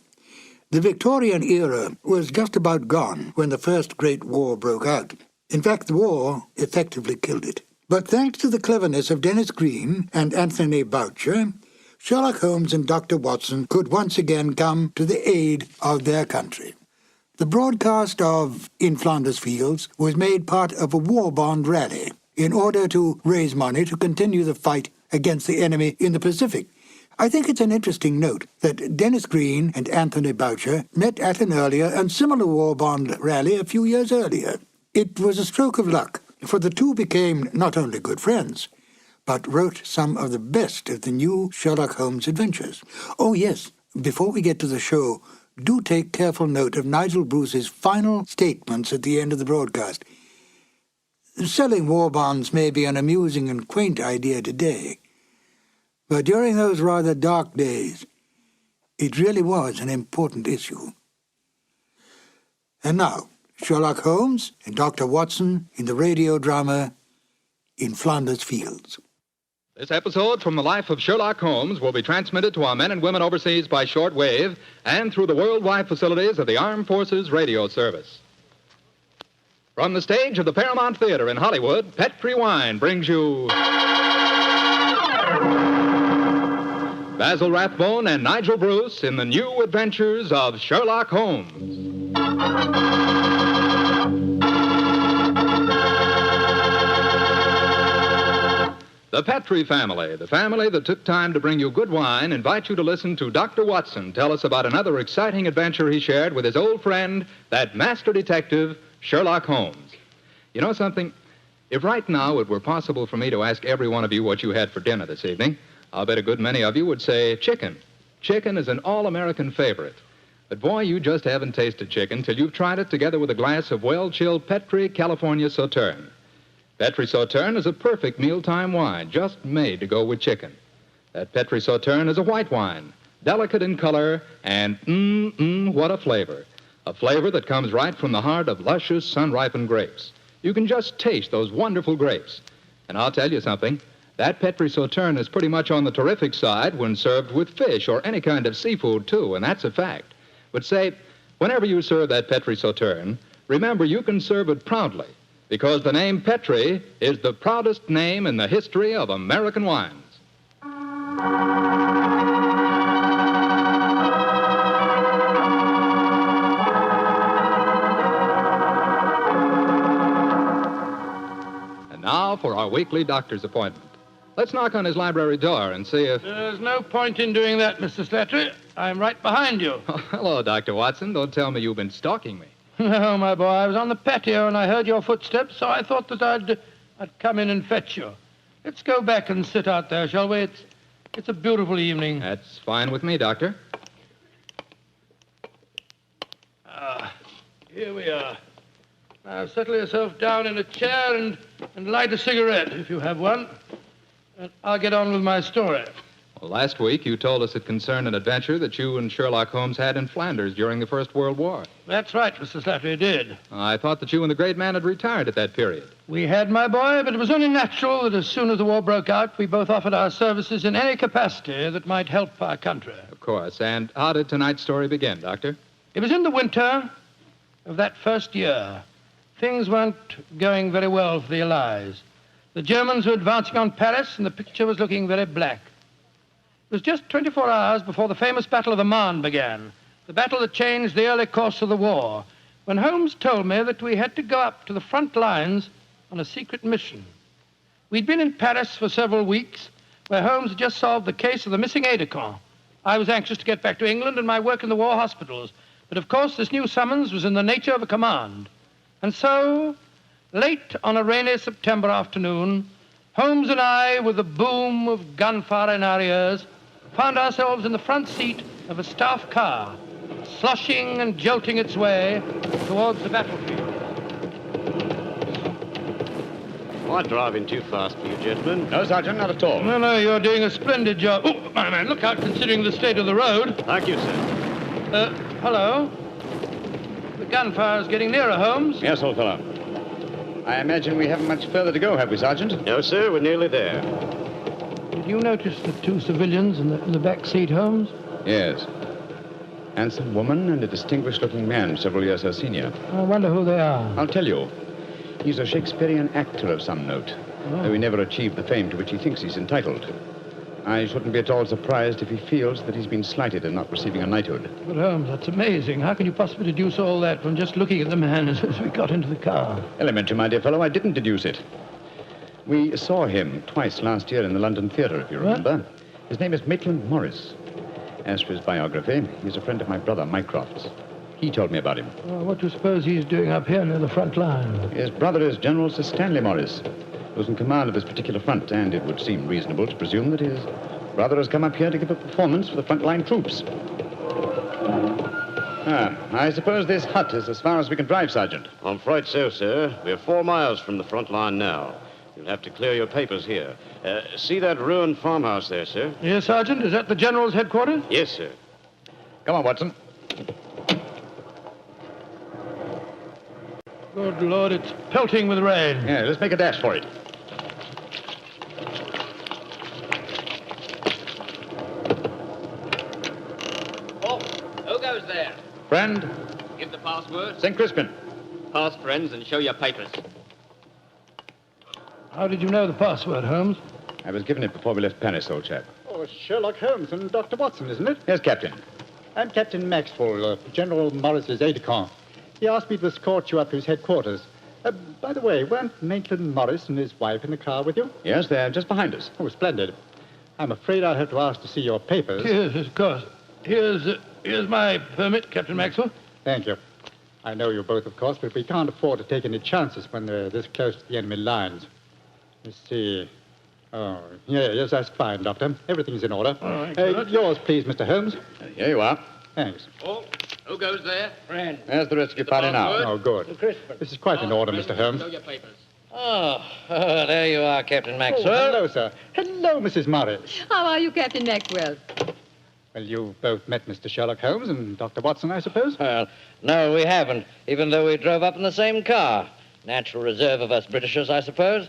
Speaker 14: The Victorian era was just about gone when the First Great War broke out. In fact, the war effectively killed it. But thanks to the cleverness of Dennis Green and Anthony Boucher, Sherlock Holmes and Dr. Watson could once again come to the aid of their country. The broadcast of In Flanders Fields was made part of a war bond rally in order to raise money to continue the fight against the enemy in the Pacific. I think it's an interesting note that Dennis Green and Anthony Boucher met at an earlier and similar war bond rally a few years earlier. It was a stroke of luck, for the two became not only good friends, but wrote some of the best of the new Sherlock Holmes adventures. Oh, yes, before we get to the show, do take careful note of Nigel Bruce's final statements at the end of the broadcast. Selling war bonds may be an amusing and quaint idea today, but during those rather dark days, it really was an important issue. And now, Sherlock Holmes and Dr. Watson in the radio drama In Flanders Fields.
Speaker 10: This episode from the life of Sherlock Holmes will be transmitted to our men and women overseas by shortwave and through the worldwide facilities of the Armed Forces Radio Service. From the stage of the Paramount Theater in Hollywood, Petri Wine brings you Basil Rathbone and Nigel Bruce in the new adventures of Sherlock Holmes. The Petri family, the family that took time to bring you good wine, invite you to listen to Dr. Watson tell us about another exciting adventure he shared with his old friend, that master detective, Sherlock Holmes. You know something? If right now it were possible for me to ask every one of you what you had for dinner this evening, I'll bet a good many of you would say chicken. Chicken is an all-American favorite. But boy, you just haven't tasted chicken till you've tried it together with a glass of well-chilled Petri California Sauterne. Petri Sauterne is a perfect mealtime wine, just made to go with chicken. That Petri Sauterne is a white wine, delicate in color, and what a flavor. A flavor that comes right from the heart of luscious, sun-ripened grapes. You can just taste those wonderful grapes. And I'll tell you something, that Petri Sauterne is pretty much on the terrific side when served with fish or any kind of seafood, too, and that's a fact. But say, whenever you serve that Petri Sauterne, remember you can serve it proudly, because the name Petri is the proudest name in the history of American wines. And now for our weekly doctor's appointment. Let's knock on his library door and see if...
Speaker 3: There's no point in doing that, Mr. Slattery. I'm right behind you.
Speaker 10: Oh, hello, Dr. Watson. Don't tell me you've been stalking me.
Speaker 3: No, my boy, I was on the patio and I heard your footsteps, so I thought that I'd come in and fetch you. Let's go back and sit out there, shall we? It's a beautiful evening.
Speaker 10: That's fine with me, Doctor.
Speaker 3: Here we are. Now, settle yourself down in a chair and light a cigarette, if you have one. And I'll get on with my story.
Speaker 10: Well, last week you told us it concerned an adventure that you and Sherlock Holmes had in Flanders during the First World War.
Speaker 3: That's right, Mr. Slattery, did.
Speaker 10: I thought that you and the great man had retired at that period.
Speaker 3: We had, my boy, but it was only natural that as soon as the war broke out, we both offered our services in any capacity that might help our country.
Speaker 10: Of course. And how did tonight's story begin, Doctor?
Speaker 3: It was in the winter of that first year. Things weren't going very well for the Allies. The Germans were advancing on Paris, and the picture was looking very black. It was just 24 hours before the famous Battle of the Marne began, the battle that changed the early course of the war, when Holmes told me that we had to go up to the front lines on a secret mission. We'd been in Paris for several weeks, where Holmes had just solved the case of the missing aide-de-camp. I was anxious to get back to England and my work in the war hospitals, but of course this new summons was in the nature of a command. And so, late on a rainy September afternoon, Holmes and I, with the boom of gunfire in our ears, found ourselves in the front seat of a staff car, sloshing and jolting its way towards the battlefield.
Speaker 2: Am I driving too fast for you, gentlemen?
Speaker 22: No, Sergeant, not at all.
Speaker 3: No, you're doing a splendid job. Oh, my man, look out, considering the state of the road.
Speaker 2: Thank you, sir.
Speaker 3: Hello? The gunfire's getting nearer, Holmes.
Speaker 22: Yes, old fellow. I imagine we haven't much further to go, have we, Sergeant?
Speaker 2: No, sir, we're nearly there.
Speaker 3: Did you notice the two civilians in the back seat, Holmes?
Speaker 22: Yes. Handsome woman and a distinguished-looking man, several years her senior.
Speaker 3: I wonder who they are.
Speaker 22: I'll tell you. He's a Shakespearean actor of some note, though he never achieved the fame to which he thinks he's entitled. I shouldn't be at all surprised if he feels that he's been slighted in not receiving a knighthood.
Speaker 3: But, Holmes, that's amazing. How can you possibly deduce all that from just looking at the man as we got into the car?
Speaker 22: Elementary, my dear fellow, I didn't deduce it. We saw him twice last year in the London Theatre, if you remember.
Speaker 9: His name is Maitland Morris. As for his biography, he's a friend of my brother, Mycroft's. He told me about him.
Speaker 21: What do you suppose he's doing up here near the front line?
Speaker 9: His brother is General Sir Stanley Morris, who's in command of this particular front, and it would seem reasonable to presume that his brother has come up here to give a performance for the front-line troops. I suppose this hut is as far as we can drive, Sergeant.
Speaker 2: I'm afraid so, sir. We're 4 miles from the front line now. You'll have to clear your papers here. See that ruined farmhouse there, sir?
Speaker 21: Yes, Sergeant. Is that the General's headquarters?
Speaker 2: Yes, sir.
Speaker 9: Come on, Watson.
Speaker 21: Good Lord, it's pelting with rain.
Speaker 9: Yeah, let's make a dash for it.
Speaker 1: Oh, who goes there?
Speaker 9: Friend,
Speaker 1: Give the password.
Speaker 9: St. Crispin.
Speaker 1: Pass, friends, and show your papers.
Speaker 21: How did you know the password, Holmes?
Speaker 9: I was given it before we left Paris, old chap.
Speaker 16: Oh, Sherlock Holmes and Dr. Watson, isn't it?
Speaker 9: Yes, Captain.
Speaker 16: I'm Captain Maxwell, General Morris's aide-de-camp. He asked me to escort you up to his headquarters. By the way, weren't Maitland Morris and his wife in the car with you?
Speaker 9: Yes, they're just behind us.
Speaker 16: Oh, splendid. I'm afraid I'll have to ask to see your papers.
Speaker 21: Yes, of course. Here's my permit, Captain Maxwell.
Speaker 16: Thank you. I know you both, of course, but we can't afford to take any chances when they're this close to the enemy lines. Let's see. Oh, yes, that's fine, Doctor. Everything's in order.
Speaker 21: All right,
Speaker 16: yours, please, Mr. Holmes.
Speaker 9: Here you are.
Speaker 16: Thanks.
Speaker 1: Oh, who goes there? Friend.
Speaker 9: There's the rest of your party now.
Speaker 16: Oh, good. This is quite in order, Mr. Holmes.
Speaker 1: Show your papers.
Speaker 2: Oh, there you are, Captain
Speaker 16: Oh,
Speaker 2: Maxwell.
Speaker 16: hello, sir. Hello, Mrs. Morris.
Speaker 20: How are you, Captain Maxwell?
Speaker 16: Well, you've both met Mr. Sherlock Holmes and Dr. Watson, I suppose?
Speaker 2: Well, no, we haven't, even though we drove up in the same car. Natural reserve of us Britishers, I suppose.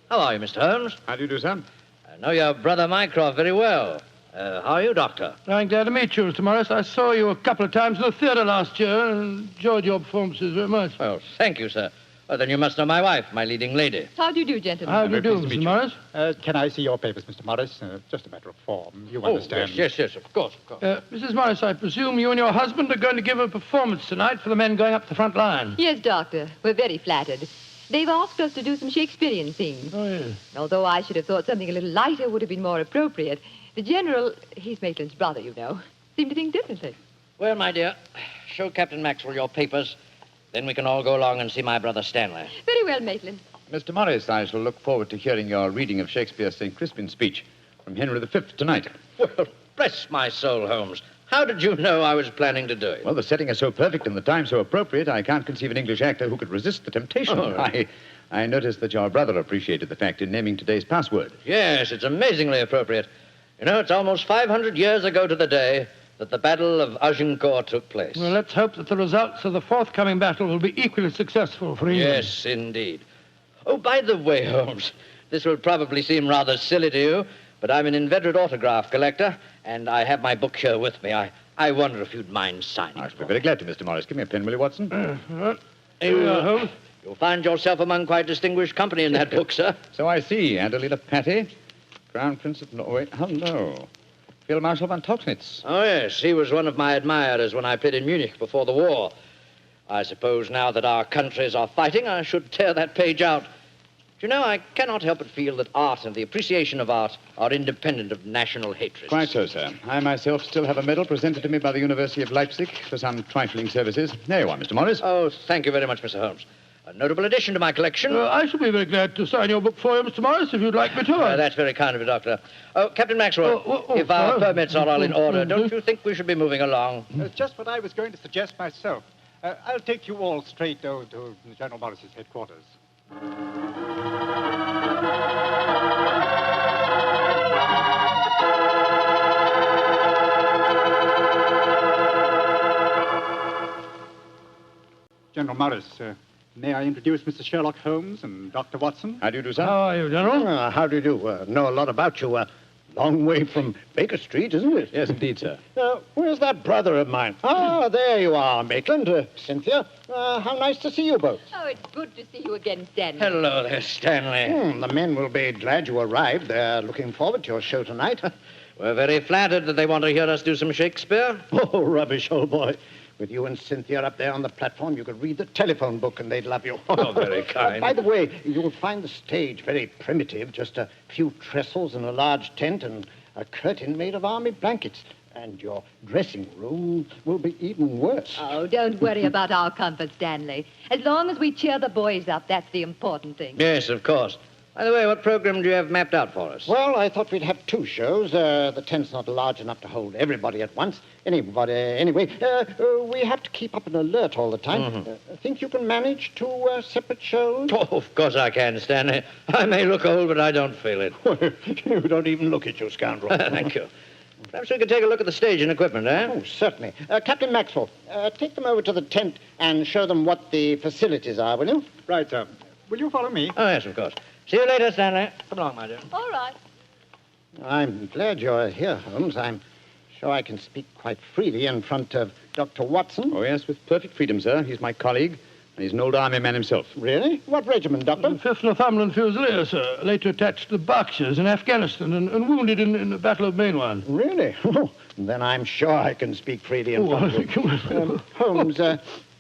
Speaker 2: How are you, Mr. Holmes?
Speaker 9: How do you do, sir?
Speaker 2: I know your brother Mycroft very well. How are you, Doctor?
Speaker 21: I'm glad to meet you, Mr. Morris. I saw you a couple of times in the theatre last year and enjoyed your performances very much.
Speaker 2: Well, thank you, sir. Well, then you must know my wife, my leading lady.
Speaker 20: How do you do, gentlemen?
Speaker 21: How do you do, Mr. Morris?
Speaker 16: Can I see your papers, Mr. Morris? Just a matter of form. You understand.
Speaker 2: Yes, of course.
Speaker 21: Mrs. Morris, I presume you and your husband are going to give a performance tonight for the men going up the front line.
Speaker 20: Yes, Doctor. We're very flattered. They've asked us to do some Shakespearean scenes.
Speaker 21: Oh, yes.
Speaker 20: Although I should have thought something a little lighter would have been more appropriate. The General, he's Maitland's brother, you know, seemed to think differently.
Speaker 2: Well, my dear, show Captain Maxwell your papers. Then we can all go along and see my brother Stanley.
Speaker 20: Very well, Maitland.
Speaker 9: Mr. Morris, I shall look forward to hearing your reading of Shakespeare's St. Crispin speech from Henry V tonight.
Speaker 2: Well, bless my soul, Holmes. How did you know I was planning to do it?
Speaker 9: Well, the setting is so perfect and the time so appropriate, I can't conceive an English actor who could resist the temptation.
Speaker 2: Oh, right.
Speaker 9: I noticed that your brother appreciated the fact in naming today's password.
Speaker 2: Yes, it's amazingly appropriate. You know, it's almost 500 years ago to the day that the Battle of Agincourt took place.
Speaker 21: Well, let's hope that the results of the forthcoming battle will be equally successful for England.
Speaker 2: Yes, indeed. Oh, by the way, Holmes, this will probably seem rather silly to you, but I'm an inveterate autograph collector, and I have my book here with me. I wonder if you'd mind signing.
Speaker 9: I should be very glad to, Mr. Morris. Give me a pen, will you, Watson?
Speaker 21: Holmes.
Speaker 2: You'll find yourself among quite distinguished company in that book, sir.
Speaker 9: So I see. Adelina Patti, Crown Prince of Norway. Hello. Field Marshal von Tauchnitz.
Speaker 2: Oh, yes. He was one of my admirers when I played in Munich before the war. I suppose now that our countries are fighting, I should tear that page out. You know, I cannot help but feel that art and the appreciation of art are independent of national hatred.
Speaker 9: Quite so, sir. I myself still have a medal presented to me by the University of Leipzig for some trifling services. There you are, Mr. Morris.
Speaker 2: Oh, thank you very much, Mr. Holmes. A notable addition to my collection.
Speaker 21: I shall be very glad to sign your book for you, Mr. Morris, if you'd like me to.
Speaker 2: That's very kind of you, Doctor. Oh, Captain Maxwell, if our permits are all in order, don't you think we should be moving along?
Speaker 16: Just what I was going to suggest myself. I'll take you all straight over to General Morris's headquarters. General Morris, may I introduce Mr. Sherlock Holmes and Dr. Watson?
Speaker 9: How do you do, sir?
Speaker 21: How are you, General?
Speaker 24: How do you do? Know a lot about you. Long way from Baker Street, isn't it?
Speaker 9: Yes, indeed, sir.
Speaker 24: Where's that brother of mine? Ah, there you are, Maitland. Cynthia, how nice to see you both.
Speaker 20: Oh, it's good to see you again, Stanley.
Speaker 2: Hello there, Stanley.
Speaker 24: The men will be glad you arrived. They're looking forward to your show tonight.
Speaker 2: We're very flattered that they want to hear us do some Shakespeare.
Speaker 24: Oh, rubbish, old boy. With you and Cynthia up there on the platform, you could read the telephone book and they'd love you.
Speaker 2: Oh, very kind.
Speaker 24: By the way, you'll find the stage very primitive. Just a few trestles and a large tent and a curtain made of army blankets. And your dressing room will be even worse.
Speaker 20: Oh, don't worry about our comfort, Stanley. As long as we cheer the boys up, that's the important thing.
Speaker 2: Yes, of course. By the way, what program do you have mapped out for us?
Speaker 24: Well, I thought we'd have 2 shows. The tent's not large enough to hold everybody at once. Anyway, we have to keep up an alert all the time.
Speaker 2: Mm-hmm.
Speaker 24: Think you can manage 2 separate shows?
Speaker 2: Oh, of course I can, Stanley. I may look old, but I don't feel it.
Speaker 24: You don't even look it, you scoundrel.
Speaker 2: Thank you. Perhaps we could take a look at the stage and equipment, eh?
Speaker 24: Oh, certainly. Captain Maxwell, take them over to the tent and show them what the facilities are, will you?
Speaker 16: Right, sir. Will you follow me?
Speaker 2: Oh, yes, of course. See you later, Stanley. Come along, my dear.
Speaker 20: All right.
Speaker 24: I'm glad you're here, Holmes. I'm sure I can speak quite freely in front of Dr. Watson.
Speaker 9: Oh, yes, with perfect freedom, sir. He's my colleague, and he's an old army man himself.
Speaker 24: Really? What regiment, Doctor?
Speaker 21: The 5th Northumberland Fusiliers, sir. Later attached to the Berkshires in Afghanistan and wounded in the Battle of Mainwan.
Speaker 24: Really? Oh, then I'm sure I can speak freely in front of you. Holmes,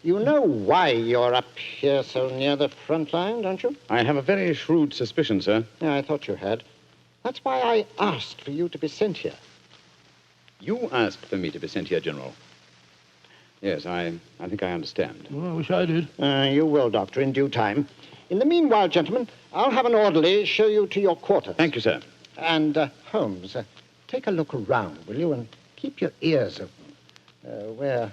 Speaker 24: you know why you're up here so near the front line, don't you?
Speaker 9: I have a very shrewd suspicion, sir.
Speaker 24: Yeah, I thought you had. That's why I asked for you to be sent here.
Speaker 9: You asked for me to be sent here, General. Yes, I think I understand.
Speaker 21: Well, I wish I did.
Speaker 24: You will, Doctor, in due time. In the meanwhile, gentlemen, I'll have an orderly show you to your quarters.
Speaker 9: Thank you, sir.
Speaker 24: And, Holmes, take a look around, will you, and keep your ears open. We're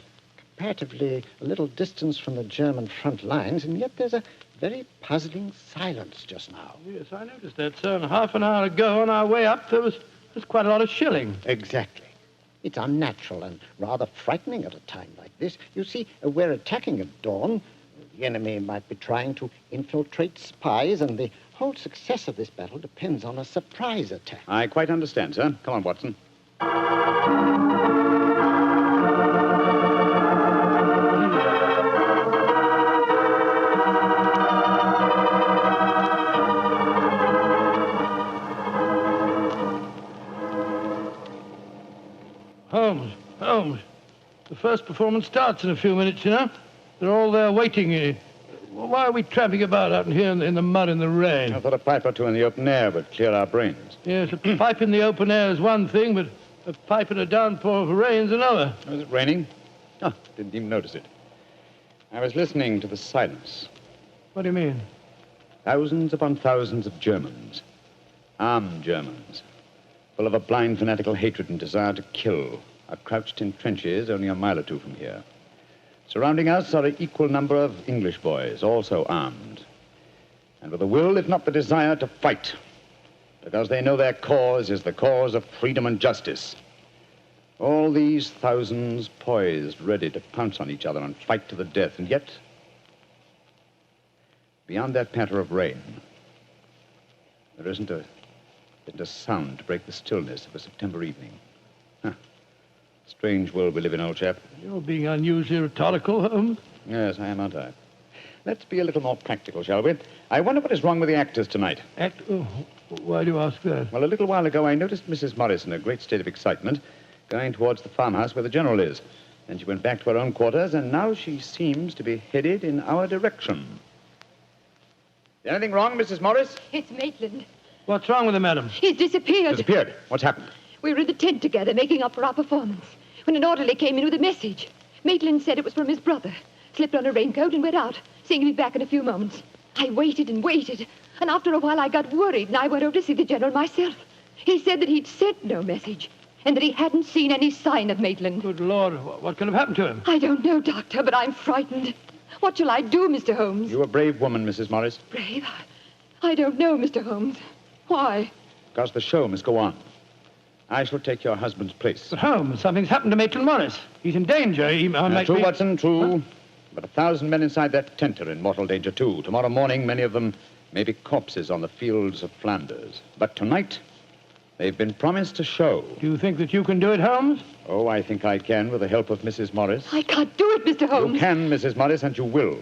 Speaker 24: comparatively a little distance from the German front lines, and yet there's a very puzzling silence just now.
Speaker 21: Yes, I noticed that, sir. And half an hour ago, on our way up, there's quite a lot of shelling.
Speaker 24: Exactly. It's unnatural and rather frightening at a time like this. You see, we're attacking at dawn. The enemy might be trying to infiltrate spies, and the whole success of this battle depends on a surprise attack.
Speaker 9: I quite understand, sir. Come on, Watson.
Speaker 21: Holmes, the first performance starts in a few minutes, you know. They're all there waiting. Why are we tramping about out here in the mud and the rain?
Speaker 9: I thought a pipe or two in the open air would clear our brains.
Speaker 21: Yes, a pipe in the open air is one thing, but a pipe in a downpour of rain is another.
Speaker 9: Was it raining? Oh, didn't even notice it. I was listening to the silence.
Speaker 21: What do you mean?
Speaker 9: Thousands upon thousands of Germans. Armed Germans. Full of a blind fanatical hatred and desire to kill. Are crouched in trenches only a mile or 2 from here. Surrounding us are an equal number of English boys, also armed. And with the will, if not the desire, to fight. Because they know their cause is the cause of freedom and justice. All these thousands poised, ready to pounce on each other and fight to the death. And yet, beyond that patter of rain, there isn't a sound to break the stillness of a September evening. Strange world we live in, old chap.
Speaker 21: You're being unusually rhetorical, Holmes.
Speaker 9: Yes, I am, aren't I? Let's be a little more practical, shall we? I wonder what is wrong with the actors tonight.
Speaker 21: Why do you ask that?
Speaker 9: Well, a little while ago, I noticed Mrs. Morris in a great state of excitement, going towards the farmhouse where the General is. Then she went back to her own quarters, and now she seems to be headed in our direction. Is anything wrong, Mrs. Morris?
Speaker 20: It's Maitland.
Speaker 21: What's wrong with him, madam?
Speaker 20: He's disappeared.
Speaker 9: Disappeared? What's happened?
Speaker 20: We were in the tent together, making up for our performance, when an orderly came in with a message. Maitland said it was from his brother, slipped on a raincoat and went out, saying he'd be back in a few moments. I waited and waited, and after a while I got worried, and I went over to see the General myself. He said that he'd sent no message, and that he hadn't seen any sign of Maitland.
Speaker 21: Good Lord, what could have happened to him?
Speaker 20: I don't know, Doctor, but I'm frightened. What shall I do, Mr. Holmes?
Speaker 9: You're a brave woman, Mrs. Morris.
Speaker 20: Brave? I don't know, Mr. Holmes. Why?
Speaker 9: Because the show must go on. I shall take your husband's place.
Speaker 21: But Holmes, something's happened to Maitland Morris. He's in danger. He might
Speaker 9: True,
Speaker 21: be...
Speaker 9: Watson, true. Huh? But 1,000 men inside that tent are in mortal danger, too. Tomorrow morning, many of them may be corpses on the fields of Flanders. But tonight, they've been promised a show.
Speaker 21: Do you think that you can do it, Holmes?
Speaker 9: Oh, I think I can, with the help of Mrs. Morris.
Speaker 20: I can't do it, Mr. Holmes.
Speaker 9: You can, Mrs. Morris, and you will.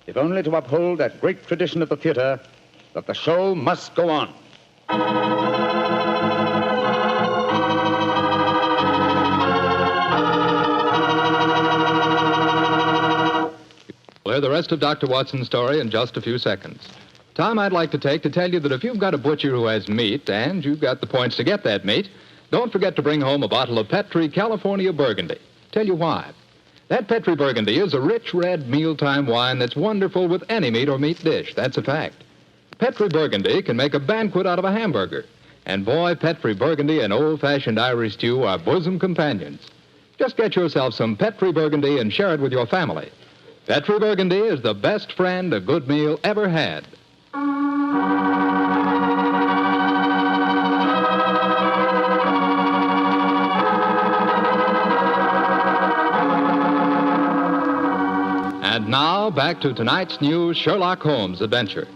Speaker 9: If only to uphold that great tradition of the theater, that the show must go on.
Speaker 10: We'll hear the rest of Dr. Watson's story in just a few seconds. Time I'd like to take to tell you that if you've got a butcher who has meat and you've got the points to get that meat, Don't forget to bring home a bottle of Petri California Burgundy. Tell you why. That Petri Burgundy is a rich red mealtime wine that's wonderful with any meat or meat dish. That's a fact. Petri Burgundy can make a banquet out of a hamburger. And boy, Petri Burgundy and old-fashioned Irish stew are bosom companions. Just get yourself some Petri Burgundy and share it with your family. Petri Burgundy is the best friend a good meal ever had. And now, back to tonight's new Sherlock Holmes adventure.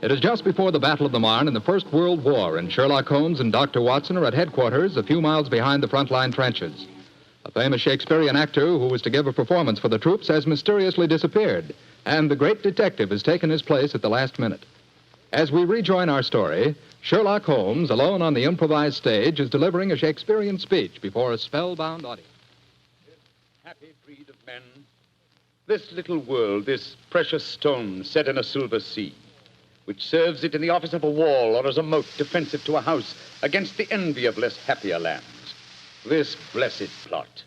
Speaker 10: It is just before the Battle of the Marne in the First World War, and Sherlock Holmes and Dr. Watson are at headquarters a few miles behind the front-line trenches. A famous Shakespearean actor who was to give a performance for the troops has mysteriously disappeared, and the great detective has taken his place at the last minute. As we rejoin our story, Sherlock Holmes, alone on the improvised stage, is delivering a Shakespearean speech before a spellbound audience.
Speaker 4: Happy breed of men, this little world, this precious stone set in a silver sea, which serves it in the office of a wall or as a moat defensive to a house against the envy of less happier lands. This blessed plot,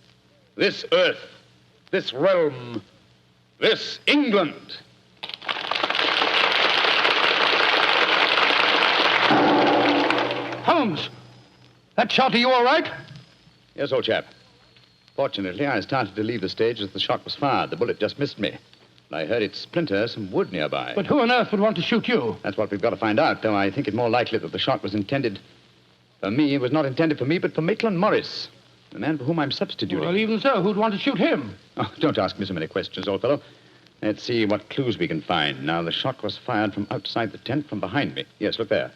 Speaker 4: this earth, this realm, this England.
Speaker 3: Holmes, that shot, are you all right?
Speaker 4: Yes, old chap. Fortunately, I started to leave the stage as the shot was fired. The bullet just missed me. I heard it splinter some wood nearby.
Speaker 3: But who on earth would want to shoot you?
Speaker 4: That's what we've got to find out, though I think it more likely that the shot was intended for me. It was not intended for me, but for Maitland Morris, the man for whom I'm substituting.
Speaker 3: Well, even so, who'd want to shoot him?
Speaker 4: Oh, don't ask me so many questions, old fellow. Let's see what clues we can find. Now, the shot was fired from outside the tent from behind me. Yes, look there.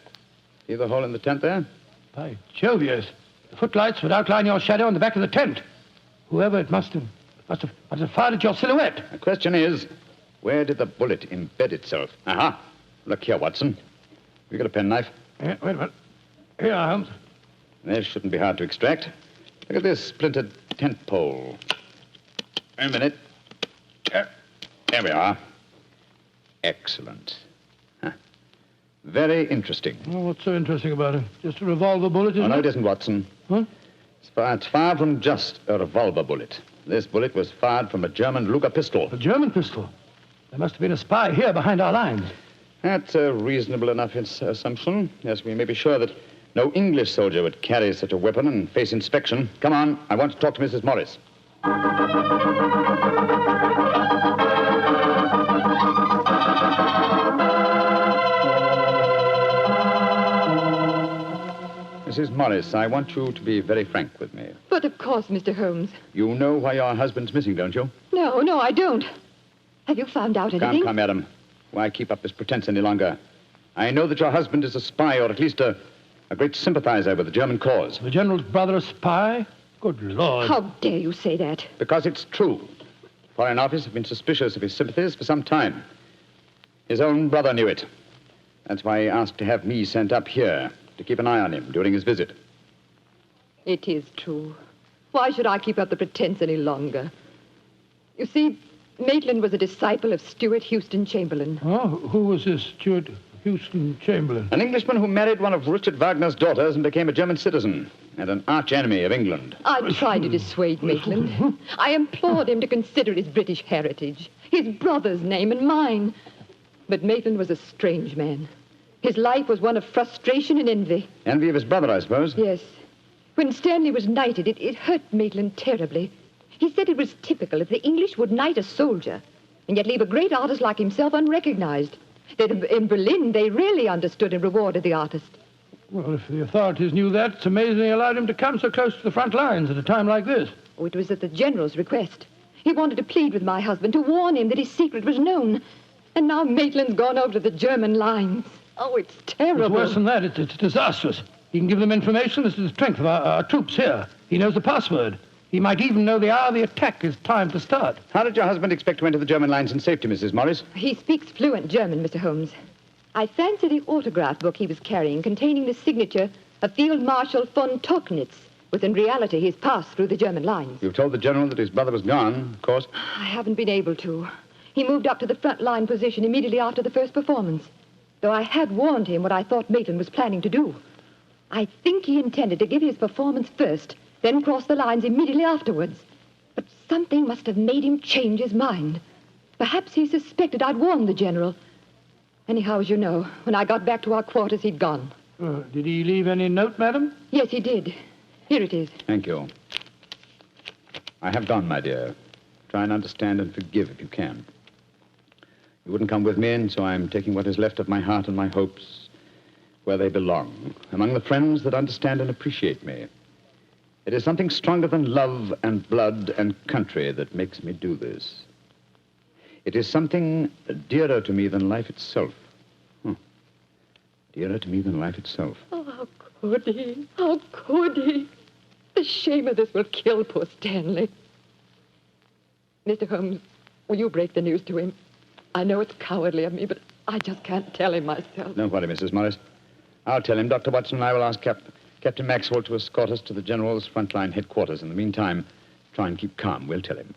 Speaker 4: See the hole in the tent there?
Speaker 3: By Jove, yes. The footlights would outline your shadow on the back of the tent. Whoever it must have fired at your silhouette.
Speaker 4: The question is, where did the bullet embed itself? Aha. Look here, Watson. You got a penknife?
Speaker 3: Yeah, wait a minute. Here, Holmes.
Speaker 4: This shouldn't be hard to extract. Look at this splintered tent pole. Wait a minute. There we are. Excellent. Huh. Very interesting.
Speaker 3: Well, what's so interesting about it? Just a revolver bullet, isn't it?
Speaker 4: No, it isn't, Watson.
Speaker 3: Huh?
Speaker 4: It's far from just a revolver bullet. This bullet was fired from a German Luger pistol.
Speaker 3: A German pistol? There must have been a spy here behind our lines.
Speaker 4: That's a reasonable enough assumption. Yes, we may be sure that no English soldier would carry such a weapon and face inspection. Come on, I want to talk to Mrs. Morris. Mrs. Morris, I want you to be very frank with me.
Speaker 20: But of course, Mr. Holmes.
Speaker 4: You know why your husband's missing, don't you?
Speaker 20: No, I don't. Have you found out anything?
Speaker 4: Come, madam. Why keep up this pretense any longer? I know that your husband is a spy, or at least a great sympathizer with the German cause.
Speaker 3: The General's brother a spy? Good Lord.
Speaker 20: How dare you say that?
Speaker 4: Because it's true. The Foreign Office have been suspicious of his sympathies for some time. His own brother knew it. That's why he asked to have me sent up here to keep an eye on him during his visit.
Speaker 20: It is true. Why should I keep up the pretense any longer? You see, Maitland was a disciple of Stuart Houston Chamberlain.
Speaker 3: Oh, who was this Stuart Houston Chamberlain?
Speaker 4: An Englishman who married one of Richard Wagner's daughters and became a German citizen, and an arch-enemy of England.
Speaker 20: I tried to dissuade Maitland. I implored him to consider his British heritage, his brother's name and mine. But Maitland was a strange man. His life was one of frustration and envy.
Speaker 4: Envy of his brother, I suppose?
Speaker 20: Yes. When Stanley was knighted, it hurt Maitland terribly. He said it was typical if the English would knight a soldier and yet leave a great artist like himself unrecognized. That in Berlin, they really understood and rewarded the artist.
Speaker 3: Well, if the authorities knew that, it's amazing they allowed him to come so close to the front lines at a time like this.
Speaker 20: Oh, it was at the General's request. He wanted to plead with my husband, to warn him that his secret was known. And now Maitland's gone over to the German lines. Oh, it's terrible.
Speaker 3: It's worse than that. It's disastrous. He can give them information as to the strength of our troops here. He knows the password. He might even know the hour the attack is timed to start.
Speaker 4: How did your husband expect to enter the German lines in safety, Mrs. Morris?
Speaker 20: He speaks fluent German, Mr. Holmes. I fancy the autograph book he was carrying, containing the signature of Field Marshal von Tauchnitz, was in reality his pass through the German lines.
Speaker 4: You've told the General that his brother was gone, of course.
Speaker 20: I haven't been able to. He moved up to the front line position immediately after the first performance, though I had warned him what I thought Maitland was planning to do. I think he intended to give his performance first, then cross the lines immediately afterwards. But something must have made him change his mind. Perhaps he suspected I'd warned the General. Anyhow, as you know, when I got back to our quarters, he'd gone.
Speaker 21: Did he leave any note, madam?
Speaker 20: Yes, he did. Here it is.
Speaker 4: Thank you. I have gone, my dear. Try and understand and forgive if you can. You wouldn't come with me, and so I'm taking what is left of my heart and my hopes where they belong, among the friends that understand and appreciate me. It is something stronger than love and blood and country that makes me do this. It is something dearer to me than life itself. Dearer to me than life itself.
Speaker 20: Oh, how could he? How could he? The shame of this will kill poor Stanley. Mr. Holmes, will you break the news to him? I know it's cowardly of me, but I just can't tell him myself.
Speaker 4: Don't worry, Mrs. Morris. I'll tell him. Dr. Watson and I will ask Captain Maxwell to escort us to the General's frontline headquarters. In the meantime, try and keep calm. We'll tell him.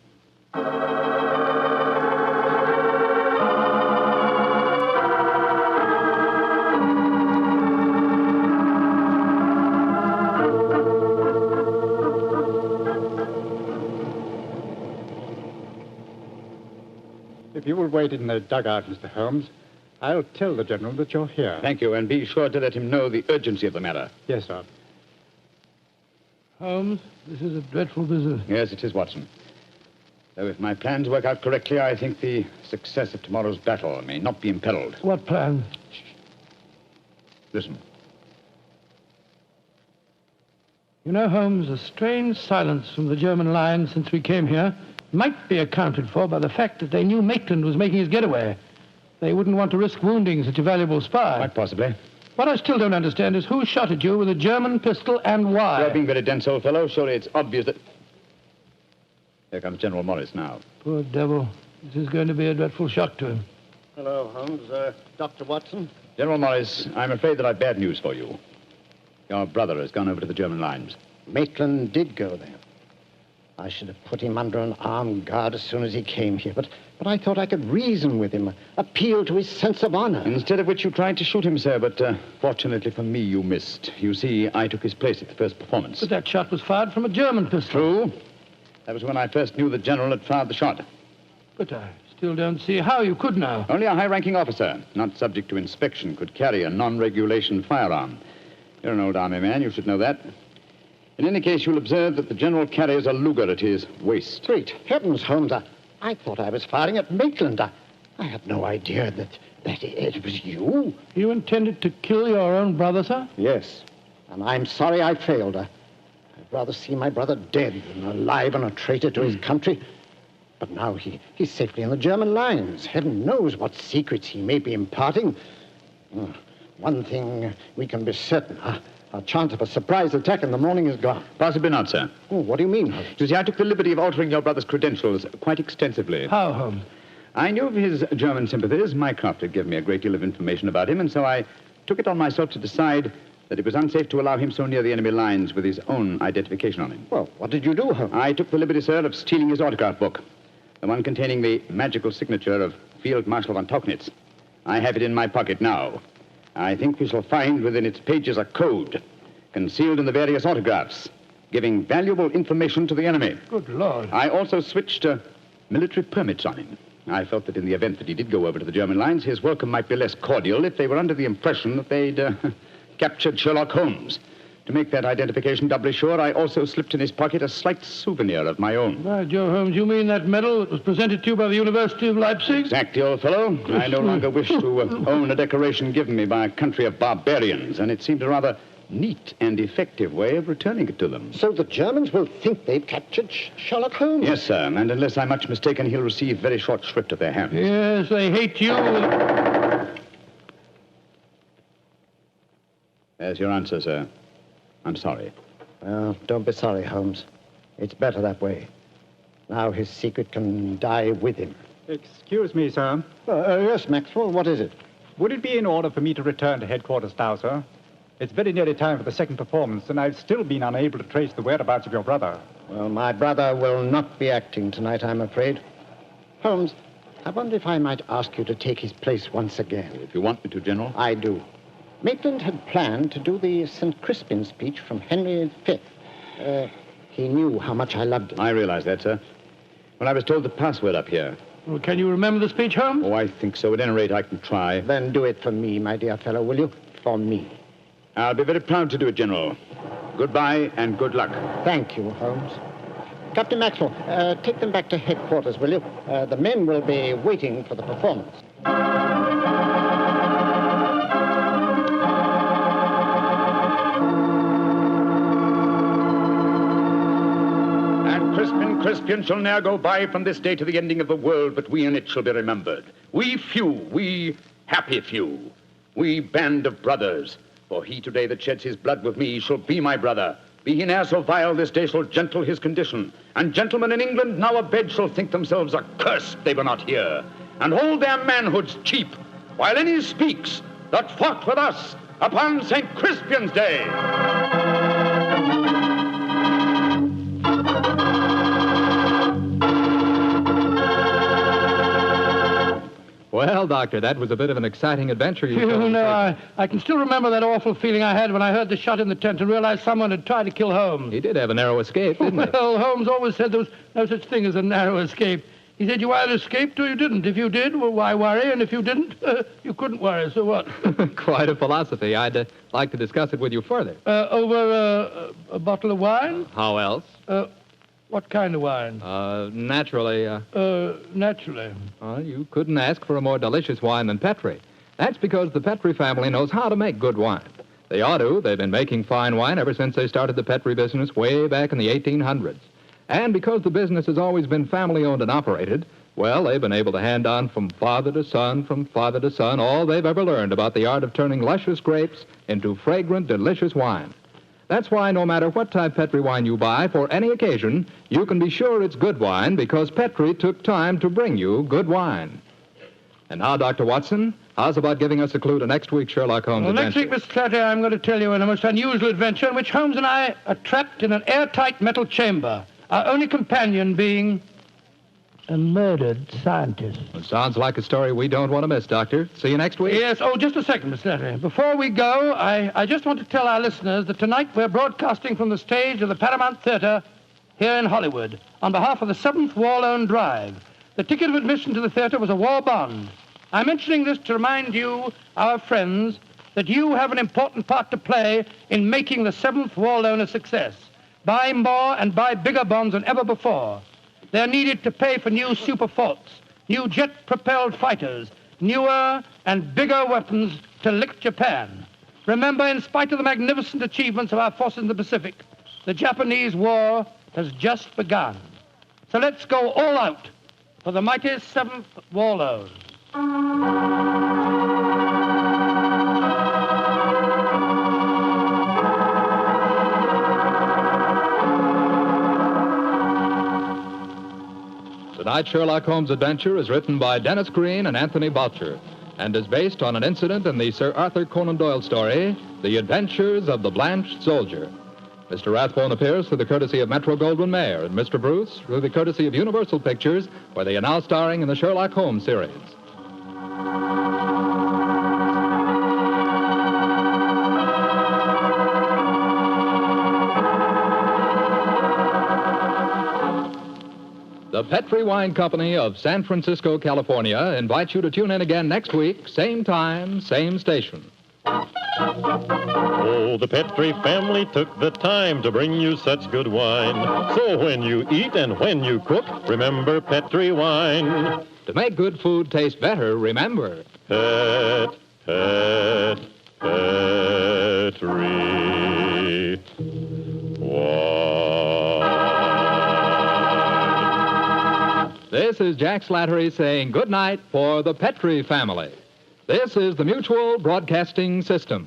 Speaker 16: If you will wait in the dugout, Mr. Holmes, I'll tell the General that you're here.
Speaker 4: Thank you, and be sure to let him know the urgency of the matter.
Speaker 16: Yes, sir.
Speaker 21: Holmes, this is a dreadful business.
Speaker 4: Yes, it is, Watson. Though if my plans work out correctly, I think the success of tomorrow's battle may not be imperiled.
Speaker 21: What plan?
Speaker 4: Listen.
Speaker 21: You know, Holmes, a strange silence from the German line since we came here might be accounted for by the fact that they knew Maitland was making his getaway. They wouldn't want to risk wounding such a valuable spy.
Speaker 4: Quite possibly.
Speaker 21: What I still don't understand is who shot at you with a German pistol and why.
Speaker 4: You're being very dense, old fellow. Surely it's obvious that... Here comes General Morris now.
Speaker 21: Poor devil. This is going to be a dreadful shock to him.
Speaker 24: Hello, Holmes. Dr. Watson?
Speaker 4: General Morris, I'm afraid that I've bad news for you. Your brother has gone over to the German lines.
Speaker 24: Maitland did go there. I should have put him under an armed guard as soon as he came here, but I thought I could reason with him, appeal to his sense of honor.
Speaker 4: Instead of which you tried to shoot him, sir, but fortunately for me, you missed. You see, I took his place at the first performance.
Speaker 21: But that shot was fired from a German pistol.
Speaker 4: True. That was when I first knew the General had fired the shot.
Speaker 21: But I still don't see how you could know.
Speaker 4: Only a high-ranking officer, not subject to inspection, could carry a non-regulation firearm. You're an old army man, you should know that. In any case, you'll observe that the General carries a Luger at his waist.
Speaker 24: Great heavens, Holmes, I thought I was firing at Maitland. I had no idea that it was you.
Speaker 21: You intended to kill your own brother, sir?
Speaker 24: Yes, and I'm sorry I failed. I'd rather see my brother dead than alive and a traitor to his country. But now he's safely in the German lines. Heaven knows what secrets he may be imparting. One thing we can be certain, our chance of a surprise attack in the morning is gone.
Speaker 4: Possibly not, sir.
Speaker 24: Oh, what do you mean, Holmes?
Speaker 4: You see, I took the liberty of altering your brother's credentials quite extensively.
Speaker 21: How, Holmes?
Speaker 4: I knew of his German sympathies. Mycroft had given me a great deal of information about him, and so I took it on myself to decide that it was unsafe to allow him so near the enemy lines with his own identification on him.
Speaker 24: Well, what did you do, Holmes?
Speaker 4: I took the liberty, sir, of stealing his autograph book, the one containing the magical signature of Field Marshal von Tauchnitz. I have it in my pocket now. I think we shall find within its pages a code concealed in the various autographs, giving valuable information to the enemy.
Speaker 21: Good Lord.
Speaker 4: I also switched military permits on him. I felt that in the event that he did go over to the German lines, his welcome might be less cordial if they were under the impression that they'd captured Sherlock Holmes. To make that identification doubly sure, I also slipped in his pocket a slight souvenir of my own.
Speaker 21: By Joe, Holmes, you mean that medal that was presented to you by the University of Leipzig?
Speaker 4: Exactly, old fellow. I no longer wish to own a decoration given me by a country of barbarians, and it seemed a rather neat and effective way of returning it to them.
Speaker 24: So the Germans will think they've captured Sherlock Holmes?
Speaker 4: Yes, sir, and unless I'm much mistaken, he'll receive very short shrift at their hands.
Speaker 21: Yes, they hate you.
Speaker 4: There's your answer, sir. I'm sorry.
Speaker 24: Well, don't be sorry, Holmes. It's better that way. Now his secret can die with him.
Speaker 16: Excuse me, sir.
Speaker 24: Yes, Maxwell, what is it?
Speaker 16: Would it be in order for me to return to headquarters now, sir? It's very nearly time for the second performance, and I've still been unable to trace the whereabouts of your brother.
Speaker 24: Well, my brother will not be acting tonight, I'm afraid. Holmes, I wonder if I might ask you to take his place once again.
Speaker 4: If you want me to, General.
Speaker 24: I do. Maitland had planned to do the St. Crispin speech from Henry V. He knew how much I loved it.
Speaker 4: I realize that, sir. When I was told the password up here.
Speaker 21: Well, can you remember the speech, Holmes?
Speaker 4: Oh, I think so. At any rate, I can try.
Speaker 24: Then do it for me, my dear fellow, will you? For me.
Speaker 4: I'll be very proud to do it, General. Goodbye and good luck.
Speaker 24: Thank you, Holmes. Captain Maxwell, take them back to headquarters, will you? The men will be waiting for the performance.
Speaker 4: Crispian shall ne'er go by from this day to the ending of the world, but we in it shall be remembered. We few, we happy few, we band of brothers. For he today that sheds his blood with me shall be my brother. Be he ne'er so vile, this day shall gentle his condition. And gentlemen in England now abed shall think themselves accursed they were not here, and hold their manhoods cheap, while any speaks that fought with us upon St. Crispian's Day.
Speaker 10: Well, Doctor, that was a bit of an exciting adventure you told.
Speaker 21: No, I can still remember that awful feeling I had when I heard the shot in the tent and realized someone had tried to kill Holmes.
Speaker 10: He did have a narrow escape, didn't he?
Speaker 21: Well, Holmes always said there was no such thing as a narrow escape. He said you either escaped or you didn't. If you did, well, why worry? And if you didn't, you couldn't worry, so what?
Speaker 10: Quite a philosophy. I'd like to discuss it with you further.
Speaker 21: Over a bottle of wine?
Speaker 10: How else?
Speaker 21: What kind of wine?
Speaker 10: Naturally.
Speaker 21: Naturally.
Speaker 10: You couldn't ask for a more delicious wine than Petri. That's because the Petri family knows how to make good wine. They ought to. They've been making fine wine ever since they started the Petri business way back in the 1800s. And because the business has always been family-owned and operated, well, they've been able to hand on from father to son, all they've ever learned about the art of turning luscious grapes into fragrant, delicious wine. That's why no matter what type Petri wine you buy for any occasion, you can be sure it's good wine because Petri took time to bring you good wine. And now, Dr. Watson, how's about giving us a clue to next week's Sherlock Holmes adventure?
Speaker 21: Next week, Mr. Clatter, I'm going to tell you a most unusual adventure in which Holmes and I are trapped in an airtight metal chamber, our only companion being a murdered scientist.
Speaker 10: Well, sounds like a story we don't want to miss, Doctor. See you next week.
Speaker 21: Yes. Oh, just a second, Mr. Clatter. Before we go, I just want to tell our listeners that tonight we're broadcasting from the stage of the Paramount Theater here in Hollywood on behalf of the 7th War Loan Drive. The ticket of admission to the theater was a war bond. I'm mentioning this to remind you, our friends, that you have an important part to play in making the 7th War Loan a success. Buy more and buy bigger bonds than ever before. They're needed to pay for new super forts, new jet-propelled fighters, newer and bigger weapons to lick Japan. Remember, in spite of the magnificent achievements of our forces in the Pacific, the Japanese war has just begun. So let's go all out for the mighty 7th War Loan.
Speaker 10: Tonight's Sherlock Holmes adventure is written by Dennis Green and Anthony Boucher and is based on an incident in the Sir Arthur Conan Doyle story, The Adventures of the Blanched Soldier. Mr. Rathbone appears through the courtesy of Metro-Goldwyn-Mayer and Mr. Bruce through the courtesy of Universal Pictures, where they are now starring in the Sherlock Holmes series. The Petri Wine Company of San Francisco, California, invites you to tune in again next week, same time, same station.
Speaker 6: Oh, the Petri family took the time to bring you such good wine. So when you eat and when you cook, remember Petri wine.
Speaker 10: To make good food taste better, remember
Speaker 6: Petri wine.
Speaker 10: This is Jack Slattery saying good night for the Petri family. This is the Mutual Broadcasting System.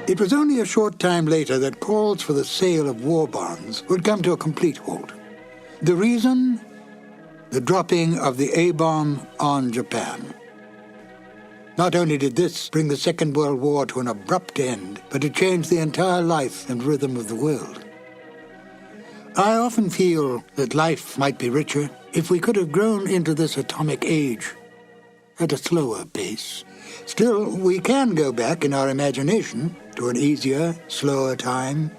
Speaker 14: It was only a short time later that calls for the sale of war bonds would come to a complete halt. The reason? the dropping of the A-bomb on Japan. Not only did this bring the Second World War to an abrupt end, but it changed the entire life and rhythm of the world. I often feel that life might be richer if we could have grown into this atomic age at a slower pace. Still, we can go back in our imagination to an easier, slower time,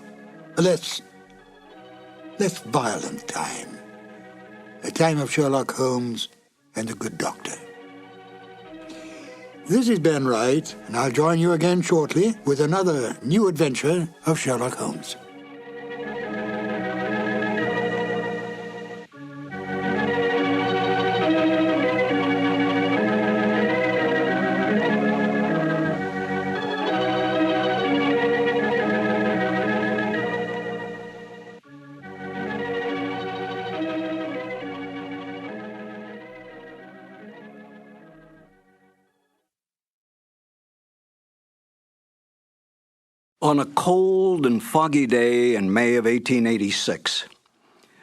Speaker 14: a less violent time, a time of Sherlock Holmes and the good doctor. This is Ben Wright, and I'll join you again shortly with another new adventure of Sherlock Holmes.
Speaker 12: On a cold and foggy day in May of 1886,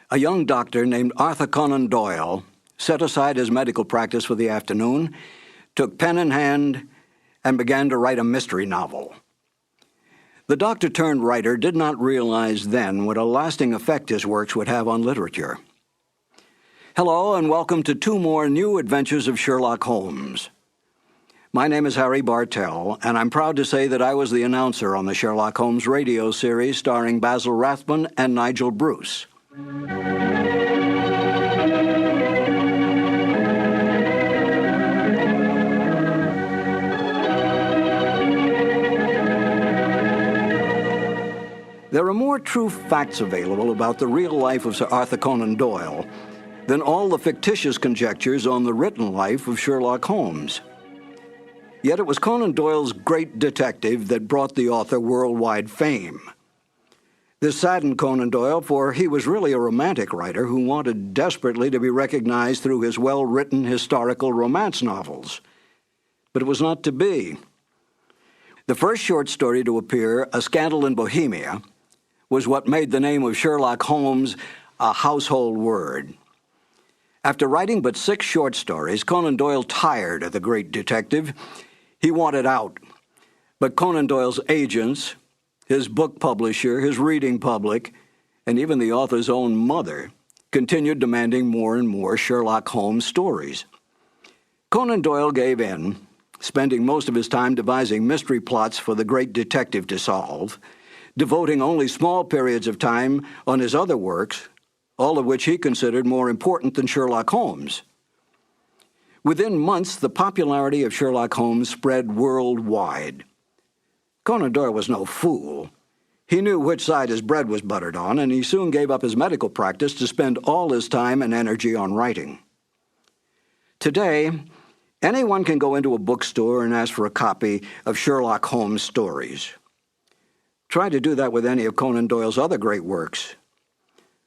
Speaker 12: a young doctor named Arthur Conan Doyle set aside his medical practice for the afternoon, took pen in hand, and began to write a mystery novel. The doctor-turned-writer did not realize then what a lasting effect his works would have on literature. Hello, and welcome to 2 more new adventures of Sherlock Holmes. My name is Harry Bartell, and I'm proud to say that I was the announcer on the Sherlock Holmes radio series starring Basil Rathbone and Nigel Bruce. There are more true facts available about the real life of Sir Arthur Conan Doyle than all the fictitious conjectures on the written life of Sherlock Holmes. Yet it was Conan Doyle's Great Detective that brought the author worldwide fame. This saddened Conan Doyle, for he was really a romantic writer who wanted desperately to be recognized through his well-written historical romance novels. But it was not to be. The first short story to appear, A Scandal in Bohemia, was what made the name of Sherlock Holmes a household word. After writing but 6 short stories, Conan Doyle tired of the Great Detective. He wanted out. But Conan Doyle's agents, his book publisher, his reading public, and even the author's own mother continued demanding more and more Sherlock Holmes stories. Conan Doyle gave in, spending most of his time devising mystery plots for the Great Detective to solve, devoting only small periods of time on his other works, all of which he considered more important than Sherlock Holmes. Within months, the popularity of Sherlock Holmes spread worldwide. Conan Doyle was no fool. He knew which side his bread was buttered on, and he soon gave up his medical practice to spend all his time and energy on writing. Today, anyone can go into a bookstore and ask for a copy of Sherlock Holmes stories. Try to do that with any of Conan Doyle's other great works.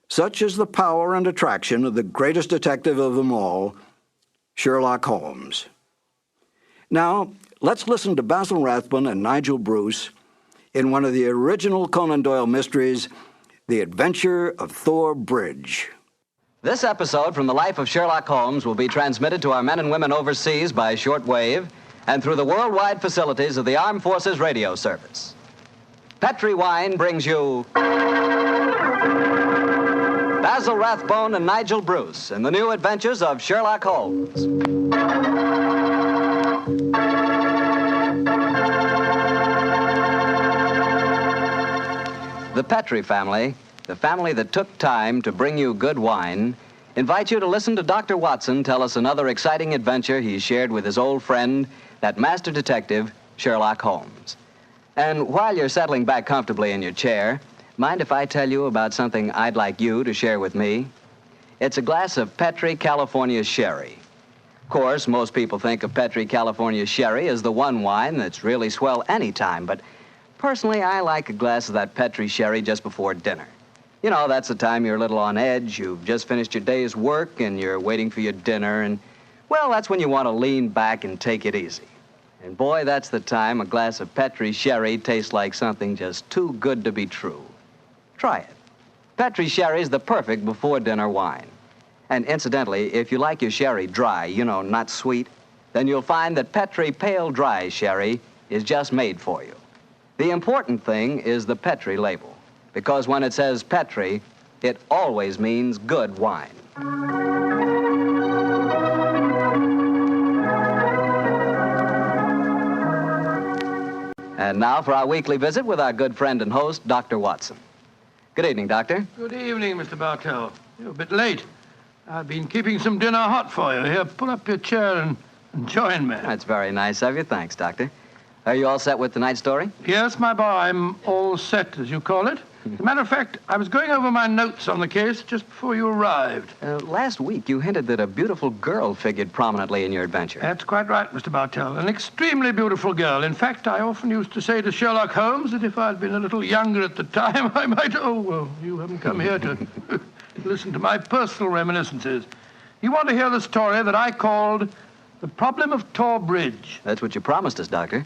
Speaker 12: Such is the power and attraction of the greatest detective of them all, Sherlock Holmes. Now, let's listen to Basil Rathbone and Nigel Bruce in one of the original Conan Doyle mysteries, The Adventure of Thor Bridge.
Speaker 7: This episode from the life of Sherlock Holmes will be transmitted to our men and women overseas by shortwave and through the worldwide facilities of the Armed Forces Radio Service. Petri Wine brings you Basil Rathbone and Nigel Bruce in the new adventures of Sherlock Holmes. The Petri family, the family that took time to bring you good wine, invite you to listen to Dr. Watson tell us another exciting adventure he shared with his old friend, that master detective, Sherlock Holmes. And while you're settling back comfortably in your chair, mind if I tell you about something I'd like you to share with me? It's a glass of Petri California Sherry. Of course, most people think of Petri California Sherry as the one wine that's really swell any time, but personally, I like a glass of that Petri Sherry just before dinner. You know, that's the time you're a little on edge, you've just finished your day's work, and you're waiting for your dinner, and, well, that's when you want to lean back and take it easy. And boy, that's the time a glass of Petri Sherry tastes like something just too good to be true. Try it. Petri Sherry's the perfect before-dinner wine. And incidentally, if you like your sherry dry, not sweet, then you'll find that Petri Pale Dry Sherry is just made for you. The important thing is the Petri label, because when it says Petri, it always means good wine. And now for our weekly visit with our good friend and host, Dr. Watson. Good evening, Doctor.
Speaker 3: Good evening, Mr. Bartell. You're a bit late. I've been keeping some dinner hot for you. Here, pull up your chair and join me.
Speaker 7: That's very nice of you. Thanks, Doctor. Are you all set with tonight's story?
Speaker 3: Yes, my boy, I'm all set, as you call it. As a matter of fact, I was going over my notes on the case just before you arrived.
Speaker 7: Last week, you hinted that a beautiful girl figured prominently in your adventure.
Speaker 3: That's quite right, Mr. Bartell. An extremely beautiful girl. In fact, I often used to say to Sherlock Holmes that if I'd been a little younger at the time, I might... Oh, well, you haven't come here to listen to my personal reminiscences. You want to hear the story that I called The Problem of Tor Bridge.
Speaker 7: That's what you promised us, Doctor.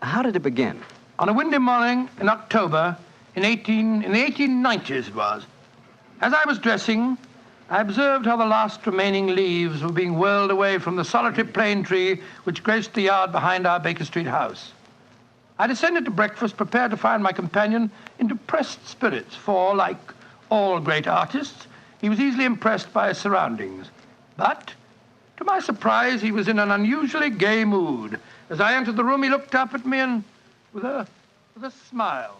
Speaker 7: How did it begin?
Speaker 3: On a windy morning in October... In the 1890s it was. As I was dressing, I observed how the last remaining leaves were being whirled away from the solitary plane tree which graced the yard behind our Baker Street house. I descended to breakfast, prepared to find my companion in depressed spirits, for, like all great artists, he was easily impressed by his surroundings. But, to my surprise, he was in an unusually gay mood. As I entered the room, he looked up at me and, with a smile,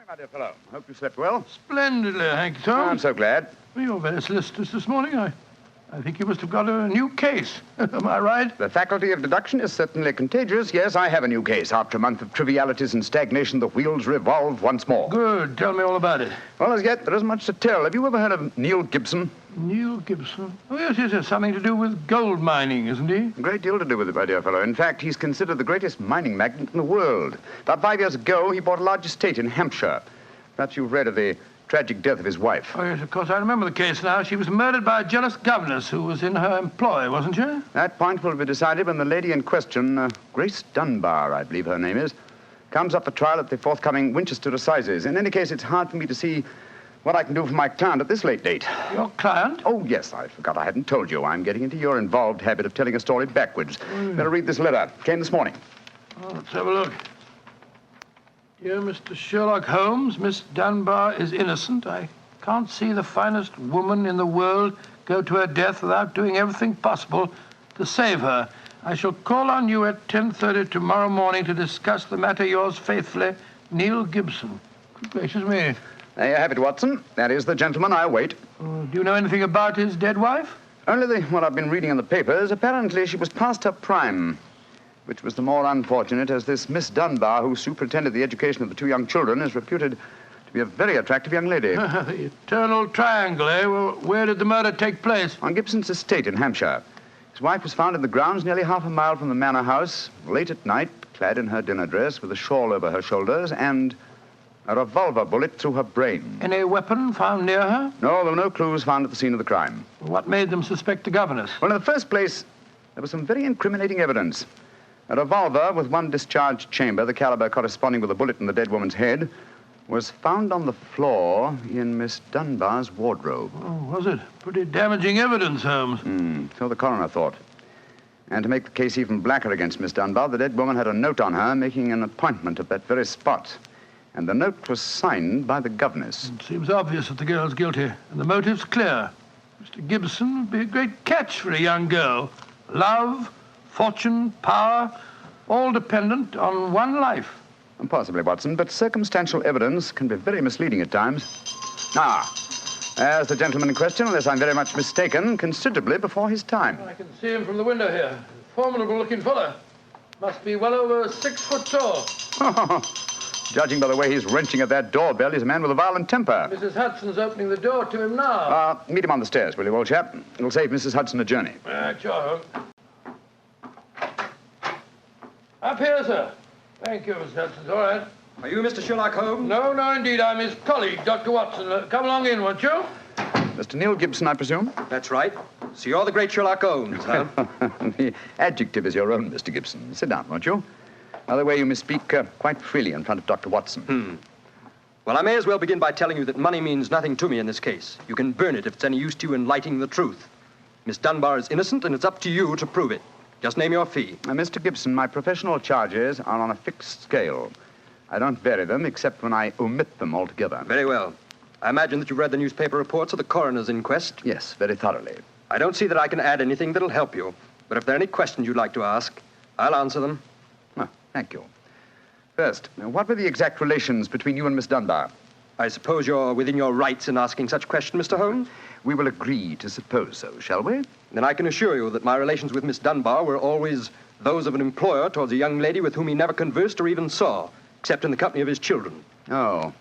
Speaker 9: my dear fellow. Hope you slept well.
Speaker 3: Splendidly, thank you, sir.
Speaker 9: I'm so glad.
Speaker 3: Well, you're very solicitous this morning. I think you must have got a new case. Am I right?
Speaker 9: The faculty of deduction is certainly contagious. Yes, I have a new case. After a month of trivialities and stagnation, the wheels revolve once more.
Speaker 3: Good. Tell me all about it.
Speaker 9: Well, as yet, there isn't much to tell. Have you ever heard of Neil Gibson?
Speaker 3: Neil Gibson? Oh, yes, yes. Something to do with gold mining, isn't he?
Speaker 9: A great deal to do with it, my dear fellow. In fact, he's considered the greatest mining magnate in the world. About 5 years ago, he bought a large estate in Hampshire. Perhaps you've read of the tragic death of his wife.
Speaker 3: Oh, yes, of course. I remember the case now. She was murdered by a jealous governess who was in her employ, wasn't she?
Speaker 9: That point will be decided when the lady in question, Grace Dunbar, I believe her name is, comes up for trial at the forthcoming Winchester Assizes. In any case, it's hard for me to see what I can do for my client at this late date.
Speaker 3: Your client?
Speaker 9: Oh, yes, I forgot I hadn't told you. I'm getting into your involved habit of telling a story backwards. Better read this letter. Came this morning.
Speaker 3: Oh, let's have a look. Dear Mr. Sherlock Holmes, Miss Dunbar is innocent. I can't see the finest woman in the world go to her death without doing everything possible to save her. I shall call on you at 10:30 tomorrow morning to discuss the matter. Yours faithfully, Neil Gibson. Good gracious me.
Speaker 9: There you have it, Watson. That is the gentleman I'll wait.
Speaker 3: Do you know anything about his dead wife?
Speaker 9: Only what I've been reading in the papers. Apparently she was past her prime, which was the more unfortunate as this Miss Dunbar, who superintended the education of the two young children, is reputed to be a very attractive young lady.
Speaker 3: The eternal triangle, eh? Well, where did the murder take place?
Speaker 9: On Gibson's estate in Hampshire. His wife was found in the grounds nearly half a mile from the manor house, late at night, clad in her dinner dress, with a shawl over her shoulders, and a revolver bullet through her brain.
Speaker 3: Any weapon found near her?
Speaker 9: No, there were no clues found at the scene of the crime.
Speaker 3: What made them suspect the governess?
Speaker 9: Well, in the first place, there was some very incriminating evidence. A revolver with one discharged chamber, the caliber corresponding with a bullet in the dead woman's head, was found on the floor in Miss Dunbar's wardrobe.
Speaker 3: Oh, was it? Pretty damaging evidence, Holmes.
Speaker 9: So the coroner thought. And to make the case even blacker against Miss Dunbar, the dead woman had a note on her making an appointment at that very spot. And the note was signed by the governess.
Speaker 3: It seems obvious that the girl's guilty, and the motive's clear. Mr. Gibson would be a great catch for a young girl. Love, fortune, power, all dependent on one life.
Speaker 9: Possibly, Watson, but circumstantial evidence can be very misleading at times. There's the gentleman in question, unless I'm very much mistaken, considerably before his time.
Speaker 3: I can see him from the window here. Formidable-looking fellow. Must be well over 6 foot tall.
Speaker 9: Judging by the way he's wrenching at that doorbell, he's a man with a violent temper.
Speaker 3: Mrs. Hudson's opening the door to him now.
Speaker 9: Meet him on the stairs, will you, old chap? It'll save Mrs. Hudson a journey.
Speaker 3: Sure. Up here, sir. Thank you, Mr. Hudson. All right.
Speaker 5: Are you Mr. Sherlock Holmes?
Speaker 3: No, indeed. I'm his colleague, Dr. Watson. Come along in, won't you?
Speaker 9: Mr. Neil Gibson, I presume?
Speaker 5: That's right. So you're the great Sherlock Holmes, huh?
Speaker 9: The adjective is your own, Mr. Gibson. Sit down, won't you? By the way, you may speak quite freely in front of Dr. Watson.
Speaker 5: Well, I may as well begin by telling you that money means nothing to me in this case. You can burn it if it's any use to you in lighting the truth. Miss Dunbar is innocent, and it's up to you to prove it. Just name your fee.
Speaker 9: Mr. Gibson, my professional charges are on a fixed scale. I don't vary them except when I omit them altogether.
Speaker 5: Very well. I imagine that you've read the newspaper reports of the coroner's inquest.
Speaker 9: Yes, very thoroughly.
Speaker 5: I don't see that I can add anything that'll help you. But if there are any questions you'd like to ask, I'll answer them.
Speaker 9: Oh, thank you. First, what were the exact relations between you and Miss Dunbar?
Speaker 5: I suppose you're within your rights in asking such a question, Mr. Holmes?
Speaker 9: We will agree to suppose so, shall we?
Speaker 5: Then I can assure you that my relations with Miss Dunbar were always those of an employer towards a young lady with whom he never conversed or even saw, except in the company of his children.
Speaker 9: Oh.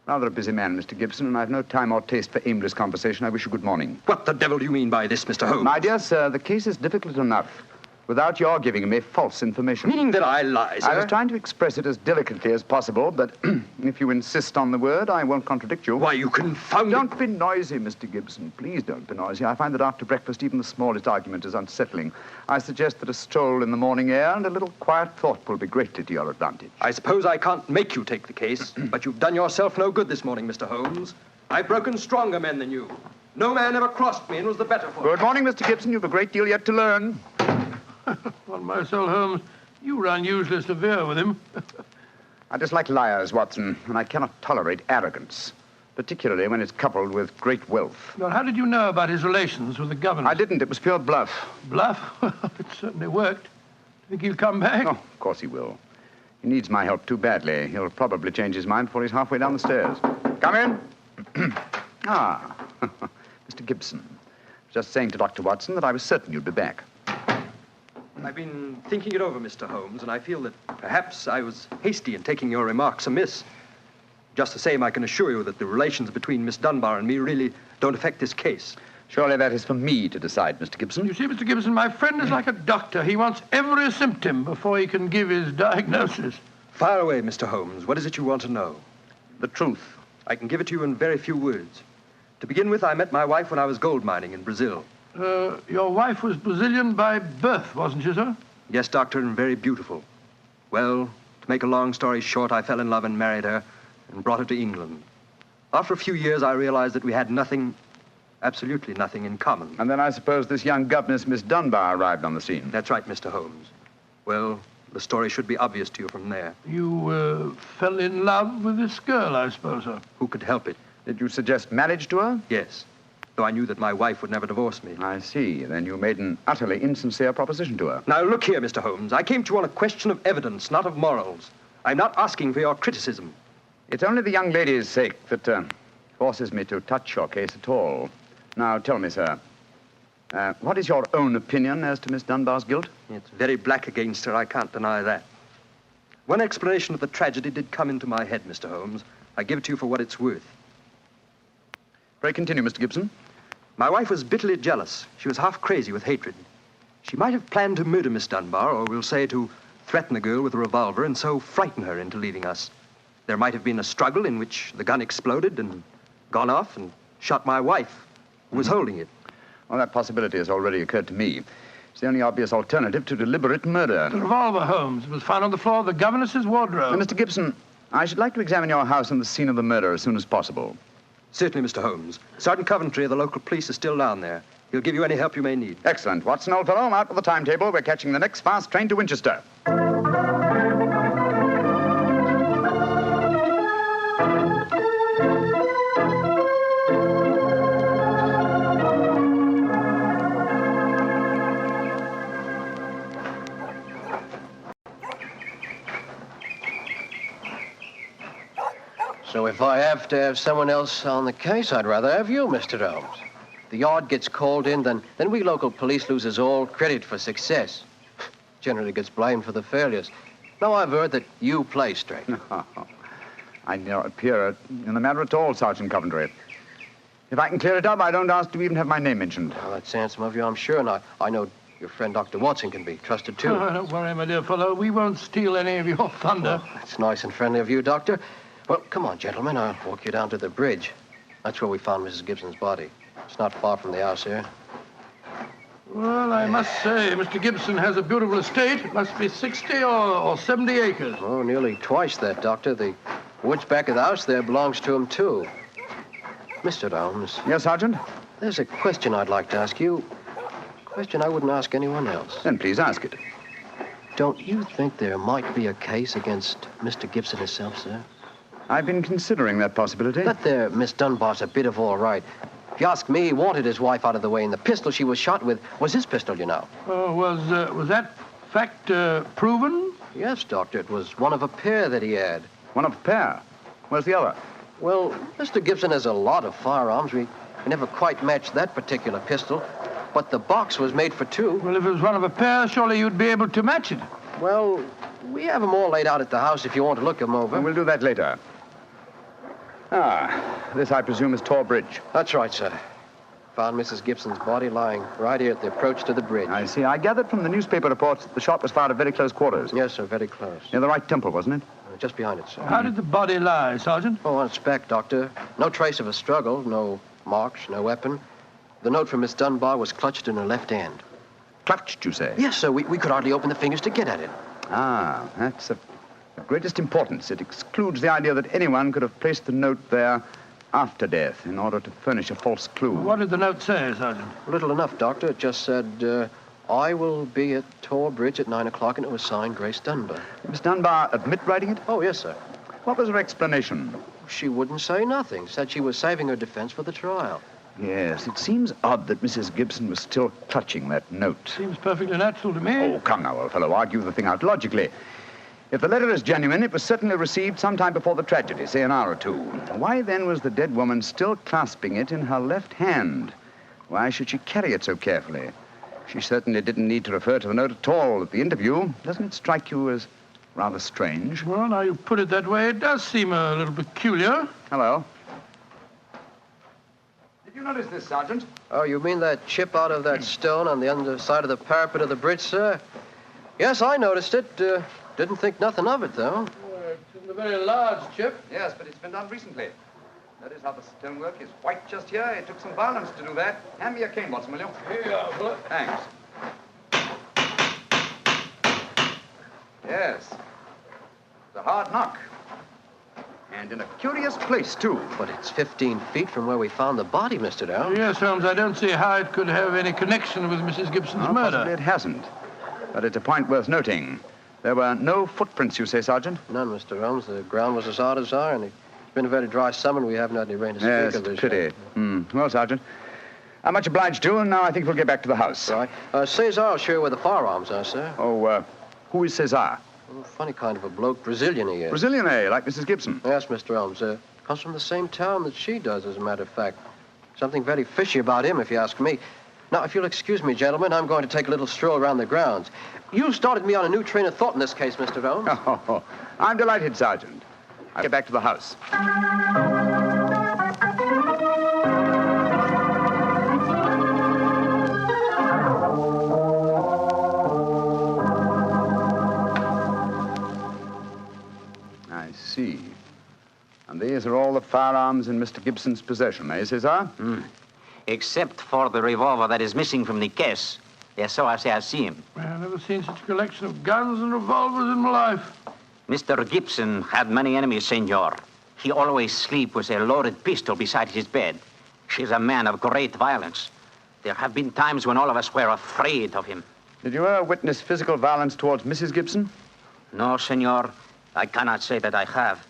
Speaker 9: Rather a busy man, Mr. Gibson, and I've no time or taste for aimless conversation. I wish you good morning.
Speaker 5: What the devil do you mean by this, Mr. Holmes?
Speaker 9: My dear sir, the case is difficult enough without your giving me false information.
Speaker 5: Meaning that I lie, sir?
Speaker 9: I was trying to express it as delicately as possible, but if you insist on the word, I won't contradict you.
Speaker 5: Why, you confounded...
Speaker 9: Don't be noisy, Mr. Gibson. Please don't be noisy. I find that after breakfast, even the smallest argument is unsettling. I suggest that a stroll in the morning air and a little quiet thought will be greatly to your advantage.
Speaker 5: I suppose I can't make you take the case, but you've done yourself no good this morning, Mr. Holmes. I've broken stronger men than you. No man ever crossed me and was the better for it.
Speaker 9: Good morning, Mr. Gibson. You've a great deal yet to learn.
Speaker 21: On my soul, Holmes, you were unusually severe with him.
Speaker 9: I dislike liars, Watson, and I cannot tolerate arrogance, particularly when it's coupled with great wealth.
Speaker 21: Well, how did you know about his relations with the governor?
Speaker 9: I didn't. It was pure bluff.
Speaker 21: Bluff? It certainly worked. Think he'll come back?
Speaker 9: Oh, of course he will. He needs my help too badly. He'll probably change his mind before he's halfway down the stairs. Come in. Ah, Mr. Gibson. Just saying to Dr. Watson that I was certain you'd be back.
Speaker 5: I've been thinking it over, Mr. Holmes, and I feel that perhaps I was hasty in taking your remarks amiss. Just the same, I can assure you that the relations between Miss Dunbar and me really don't affect this case.
Speaker 9: Surely that is for me to decide, Mr. Gibson.
Speaker 21: You see, Mr. Gibson, my friend is like a doctor. He wants every symptom before he can give his diagnosis.
Speaker 5: Fire away, Mr. Holmes. What is it you want to know?
Speaker 9: The truth.
Speaker 5: I can give it to you in very few words. To begin with, I met my wife when I was gold mining in Brazil.
Speaker 21: Your wife was Brazilian by birth, wasn't she, sir?
Speaker 5: Yes, Doctor, and very beautiful. Well, to make a long story short, I fell in love and married her and brought her to England. After a few years, I realized that we had nothing, absolutely nothing in common.
Speaker 9: And then I suppose this young governess, Miss Dunbar, arrived on the scene.
Speaker 5: That's right, Mr. Holmes. Well, the story should be obvious to you from there.
Speaker 21: You fell in love with this girl, I suppose, sir?
Speaker 5: Who could help it?
Speaker 9: Did you suggest marriage to her?
Speaker 5: Yes. Though I knew that my wife would never divorce me.
Speaker 9: I see. Then you made an utterly insincere proposition to her.
Speaker 5: Now, look here, Mr. Holmes. I came to you on a question of evidence, not of morals. I'm not asking for your criticism.
Speaker 9: It's only the young lady's sake that forces me to touch your case at all. Now, tell me, sir, what is your own opinion as to Miss Dunbar's guilt?
Speaker 5: It's very black against her, I can't deny that. One explanation of the tragedy did come into my head, Mr. Holmes. I give it to you for what it's worth.
Speaker 9: Pray continue, Mr. Gibson.
Speaker 5: My wife was bitterly jealous. She was half crazy with hatred. She might have planned to murder Miss Dunbar, or we'll say to threaten the girl with a revolver and so frighten her into leaving us. There might have been a struggle in which the gun exploded and gone off and shot my wife, who was holding it.
Speaker 9: Well, that possibility has already occurred to me. It's the only obvious alternative to deliberate murder.
Speaker 21: The revolver, Holmes, was found on the floor of the governess's wardrobe.
Speaker 9: Mr. Gibson, I should like to examine your house and the scene of the murder as soon as possible.
Speaker 5: Certainly, Mr. Holmes. Sergeant Coventry of the local police is still down there. He'll give you any help you may need.
Speaker 9: Excellent. Watson, old fellow, I'm out with the timetable. We're catching the next fast train to Winchester.
Speaker 13: So if I have to have someone else on the case, I'd rather have you, Mr. Holmes. The yard gets called in, then we local police loses all credit for success. Generally gets blamed for the failures. Now I've heard that you play straight.
Speaker 9: I don't appear in the matter at all, Sergeant Coventry. If I can clear it up, I don't ask to even have my name mentioned.
Speaker 13: Well, that's handsome of you, I'm sure, and I know your friend Dr. Watson can be trusted, too.
Speaker 21: Oh, don't worry, my dear fellow. We won't steal any of your thunder.
Speaker 13: Well, that's nice and friendly of you, Doctor. Well, come on, gentlemen. I'll walk you down to the bridge. That's where we found Mrs. Gibson's body. It's not far from the house here.
Speaker 21: Well, I must say, Mr. Gibson has a beautiful estate. It must be 60 or 70 acres.
Speaker 13: Oh, nearly twice that, Doctor. The Woods back of the house there belongs to him, too. Mr. Holmes.
Speaker 9: Yes, Sergeant?
Speaker 13: There's a question I'd like to ask you. A question I wouldn't ask anyone else.
Speaker 9: Then please ask it.
Speaker 13: Don't you think there might be a case against Mr. Gibson himself, sir?
Speaker 9: I've been considering that possibility.
Speaker 13: That there Miss Dunbar's a bit of all right. If you ask me, he wanted his wife out of the way, and the pistol she was shot with was his pistol, you know.
Speaker 21: Was that fact proven?
Speaker 13: Yes, Doctor. It was one of a pair that he had.
Speaker 9: One of a pair? Where's the other?
Speaker 13: Well, Mr. Gibson has a lot of firearms. We never quite matched that particular pistol, but the box was made for two.
Speaker 21: Well, if it was one of a pair, surely you'd be able to match it.
Speaker 13: Well, we have them all laid out at the house if you want to look them over.
Speaker 9: We'll do that later. This, I presume, is Tor Bridge.
Speaker 13: That's right, sir. Found Mrs. Gibson's body lying right here at the approach to the bridge.
Speaker 9: I see. I gathered from the newspaper reports that the shot was fired at very close quarters.
Speaker 13: Yes, sir, very close.
Speaker 9: Near the right temple, wasn't it?
Speaker 13: Just behind it, sir.
Speaker 21: How did the body lie, Sergeant?
Speaker 13: Oh, on its back, Doctor. No trace of a struggle, no marks, no weapon. The note from Miss Dunbar was clutched in her left hand.
Speaker 9: Clutched, you say?
Speaker 13: Yes, sir. We could hardly open the fingers to get at it.
Speaker 9: That's of greatest importance. It excludes the idea that anyone could have placed the note there after death in order to furnish a false clue.
Speaker 21: What did the note say, Sergeant?
Speaker 13: Little enough, Doctor. It just said, I will be at Tor Bridge at 9 o'clock, and it was signed Grace Dunbar.
Speaker 9: Did Miss Dunbar admit writing it?
Speaker 13: Oh, yes, sir.
Speaker 9: What was her explanation?
Speaker 13: She wouldn't say nothing. Said she was saving her defense for the trial.
Speaker 9: Yes, it seems odd that Mrs. Gibson was still clutching that note.
Speaker 21: Seems perfectly natural to me.
Speaker 9: Oh, come now, old fellow. Argue the thing out logically. If the letter is genuine, it was certainly received sometime before the tragedy, say an hour or two. Why then was the dead woman still clasping it in her left hand? Why should she carry it so carefully? She certainly didn't need to refer to the note at all at the interview. Doesn't it strike you as rather strange?
Speaker 21: Well, now you put it that way, it does seem a little peculiar.
Speaker 9: Hello. Did you notice this, Sergeant?
Speaker 13: Oh, you mean that chip out of that stone on the underside of the parapet of the bridge, sir? Yes, I noticed it. Didn't think nothing of it, though.
Speaker 21: It isn't a very large chip.
Speaker 9: Yes, but it's been done recently. Notice how the stonework is white just here. It took some violence to do that. Hand me your cane, Watson, will you?
Speaker 21: Here you are, Bullet.
Speaker 9: Thanks. Yes. It's a hard knock. And in a curious place, too.
Speaker 13: But it's 15 feet from where we found the body, Mr. Dow.
Speaker 21: Yes, Holmes, I don't see how it could have any connection with Mrs. Gibson's murder.
Speaker 9: Possibly it hasn't. But it's a point worth noting. There were no footprints, you say, Sergeant?
Speaker 13: None, Mr. Holmes. The ground was as hard as iron. It's been a very dry summer, and we haven't had any rain to speak
Speaker 9: Yes,
Speaker 13: of this
Speaker 9: pity.
Speaker 13: year.
Speaker 9: Well, Sergeant, I'm much obliged to you, and now I think we'll get back to the house.
Speaker 13: Right. Cesar will show you where the firearms are, sir.
Speaker 9: Oh, who is Cesar?
Speaker 13: Oh, funny kind of a bloke. Brazilian he is.
Speaker 9: Brazilian, eh? Like Mrs. Gibson?
Speaker 13: Yes, Mr. Holmes. Comes from the same town that she does, as a matter of fact. Something very fishy about him, if you ask me. Now, if you'll excuse me, gentlemen, I'm going to take a little stroll around the grounds. You started me on a new train of thought in this case, Mr. Holmes.
Speaker 9: Oh, I'm delighted, Sergeant. I'll get back to the house. I see. And these are all the firearms in Mr. Gibson's possession, eh, Cesar?
Speaker 15: Except for the revolver that is missing from the case. Yes, so I say I see him.
Speaker 21: I've never seen such a collection of guns and revolvers in my life.
Speaker 15: Mr. Gibson had many enemies, senor. He always sleep with a loaded pistol beside his bed. She's a man of great violence. There have been times when all of us were afraid of him.
Speaker 9: Did you ever witness physical violence towards Mrs. Gibson?
Speaker 15: No, senor. I cannot say that I have.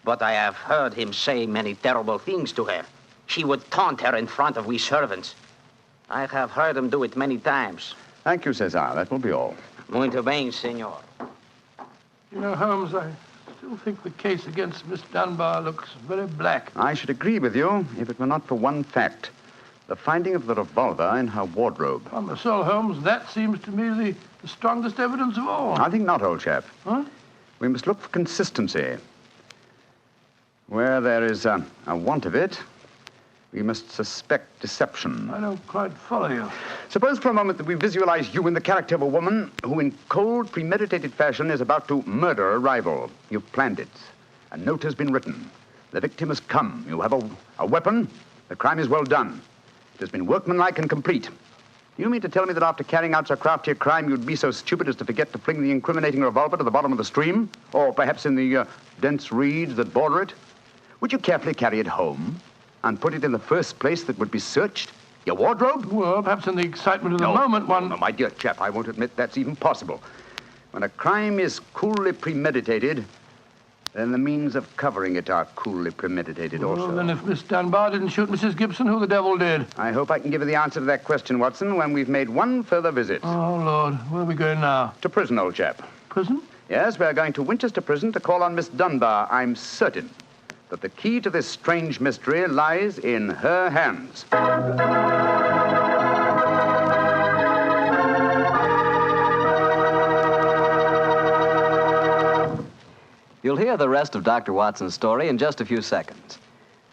Speaker 15: But I have heard him say many terrible things to her. He would taunt her in front of we servants. I have heard him do it many times.
Speaker 9: Thank you, Cesar. That will be all.
Speaker 15: Muito bem, senor.
Speaker 21: You know, Holmes, I still think the case against Miss Dunbar looks very black.
Speaker 9: I should agree with you if it were not for one fact. The finding of the revolver in her wardrobe.
Speaker 21: On the soul, Holmes, that seems to me the strongest evidence of all.
Speaker 9: I think not, old chap.
Speaker 21: Huh?
Speaker 9: We must look for consistency. Where there is a want of it, we must suspect deception.
Speaker 21: I don't quite follow you.
Speaker 9: Suppose for a moment that we visualize you in the character of a woman who in cold, premeditated fashion is about to murder a rival. You've planned it. A note has been written. The victim has come. You have a weapon. The crime is well done. It has been workmanlike and complete. You mean to tell me that after carrying out so crafty a crime, you'd be so stupid as to forget to fling the incriminating revolver to the bottom of the stream? Or perhaps in the dense reeds that border it? Would you carefully carry it home and put it in the first place that would be searched? Your wardrobe?
Speaker 21: Well, perhaps in the excitement of the moment, one...
Speaker 9: No, my dear chap, I won't admit that's even possible. When a crime is coolly premeditated, then the means of covering it are coolly premeditated also.
Speaker 21: Well, then if Miss Dunbar didn't shoot Mrs. Gibson, who the devil did?
Speaker 9: I hope I can give you the answer to that question, Watson, when we've made one further visit.
Speaker 21: Oh, Lord. Where are we going now?
Speaker 9: To prison, old chap.
Speaker 21: Prison?
Speaker 9: Yes, we're going to Winchester Prison to call on Miss Dunbar. I'm certain that the key to this strange mystery lies in her hands.
Speaker 7: You'll hear the rest of Dr. Watson's story in just a few seconds.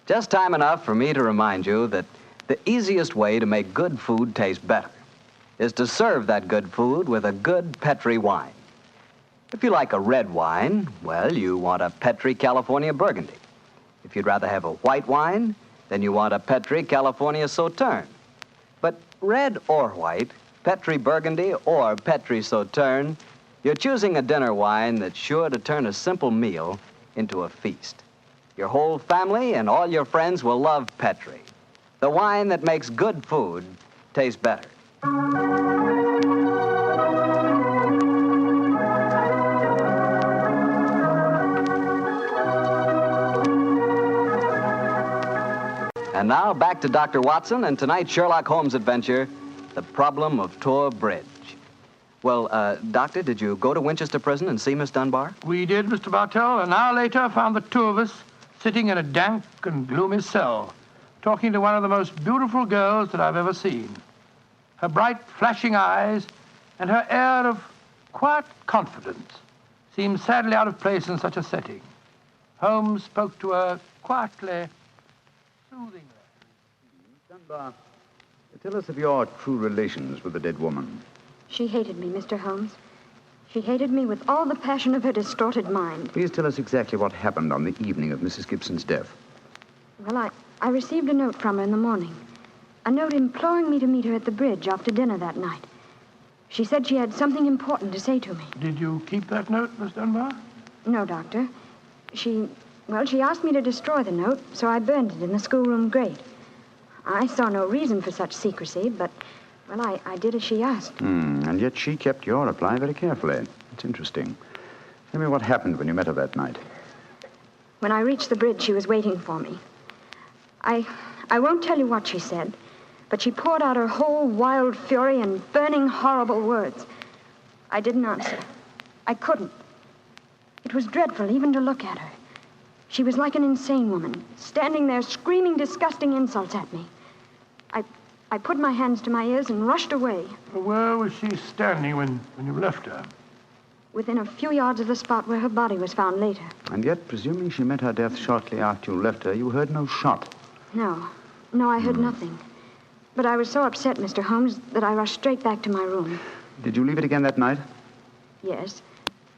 Speaker 7: Just time enough for me to remind you that the easiest way to make good food taste better is to serve that good food with a good Petri wine. If you like a red wine, well, you want a Petri California Burgundy. If you'd rather have a white wine, then you want a Petri California Sauterne. But red or white, Petri Burgundy or Petri Sauterne, you're choosing a dinner wine that's sure to turn a simple meal into a feast. Your whole family and all your friends will love Petri, the wine that makes good food taste better. And now back to Dr. Watson and tonight's Sherlock Holmes adventure, The Problem of Thor Bridge. Well, Doctor, did you go to Winchester Prison and see Miss Dunbar?
Speaker 21: We did, Mr. Bartell. An hour later, I found the two of us sitting in a dank and gloomy cell, talking to one of the most beautiful girls that I've ever seen. Her bright, flashing eyes and her air of quiet confidence seemed sadly out of place in such a setting. Holmes spoke to her quietly, soothingly.
Speaker 9: Miss Dunbar, tell us of your true relations with the dead woman.
Speaker 17: She hated me, Mr. Holmes. She hated me with all the passion of her distorted mind.
Speaker 9: Please tell us exactly what happened on the evening of Mrs. Gibson's death.
Speaker 17: Well, I received a note from her in the morning. A note imploring me to meet her at the bridge after dinner that night. She said she had something important to say to me.
Speaker 21: Did you keep that note, Miss Dunbar?
Speaker 17: No, Doctor. She asked me to destroy the note, so I burned it in the schoolroom grate. I saw no reason for such secrecy, but... well, I did as she asked.
Speaker 9: And yet she kept your reply very carefully. It's interesting. Tell me what happened when you met her that night.
Speaker 17: When I reached the bridge, she was waiting for me. I won't tell you what she said, but she poured out her whole wild fury in burning, horrible words. I didn't answer. I couldn't. It was dreadful even to look at her. She was like an insane woman, standing there screaming disgusting insults at me. I put my hands to my ears and rushed away.
Speaker 21: Where was she standing when you left her?
Speaker 17: Within a few yards of the spot where her body was found later.
Speaker 9: And yet, presuming she met her death shortly after you left her, you heard no shot.
Speaker 17: No, I heard nothing. But I was so upset, Mr. Holmes, that I rushed straight back to my room.
Speaker 9: Did you leave it again that night?
Speaker 17: Yes.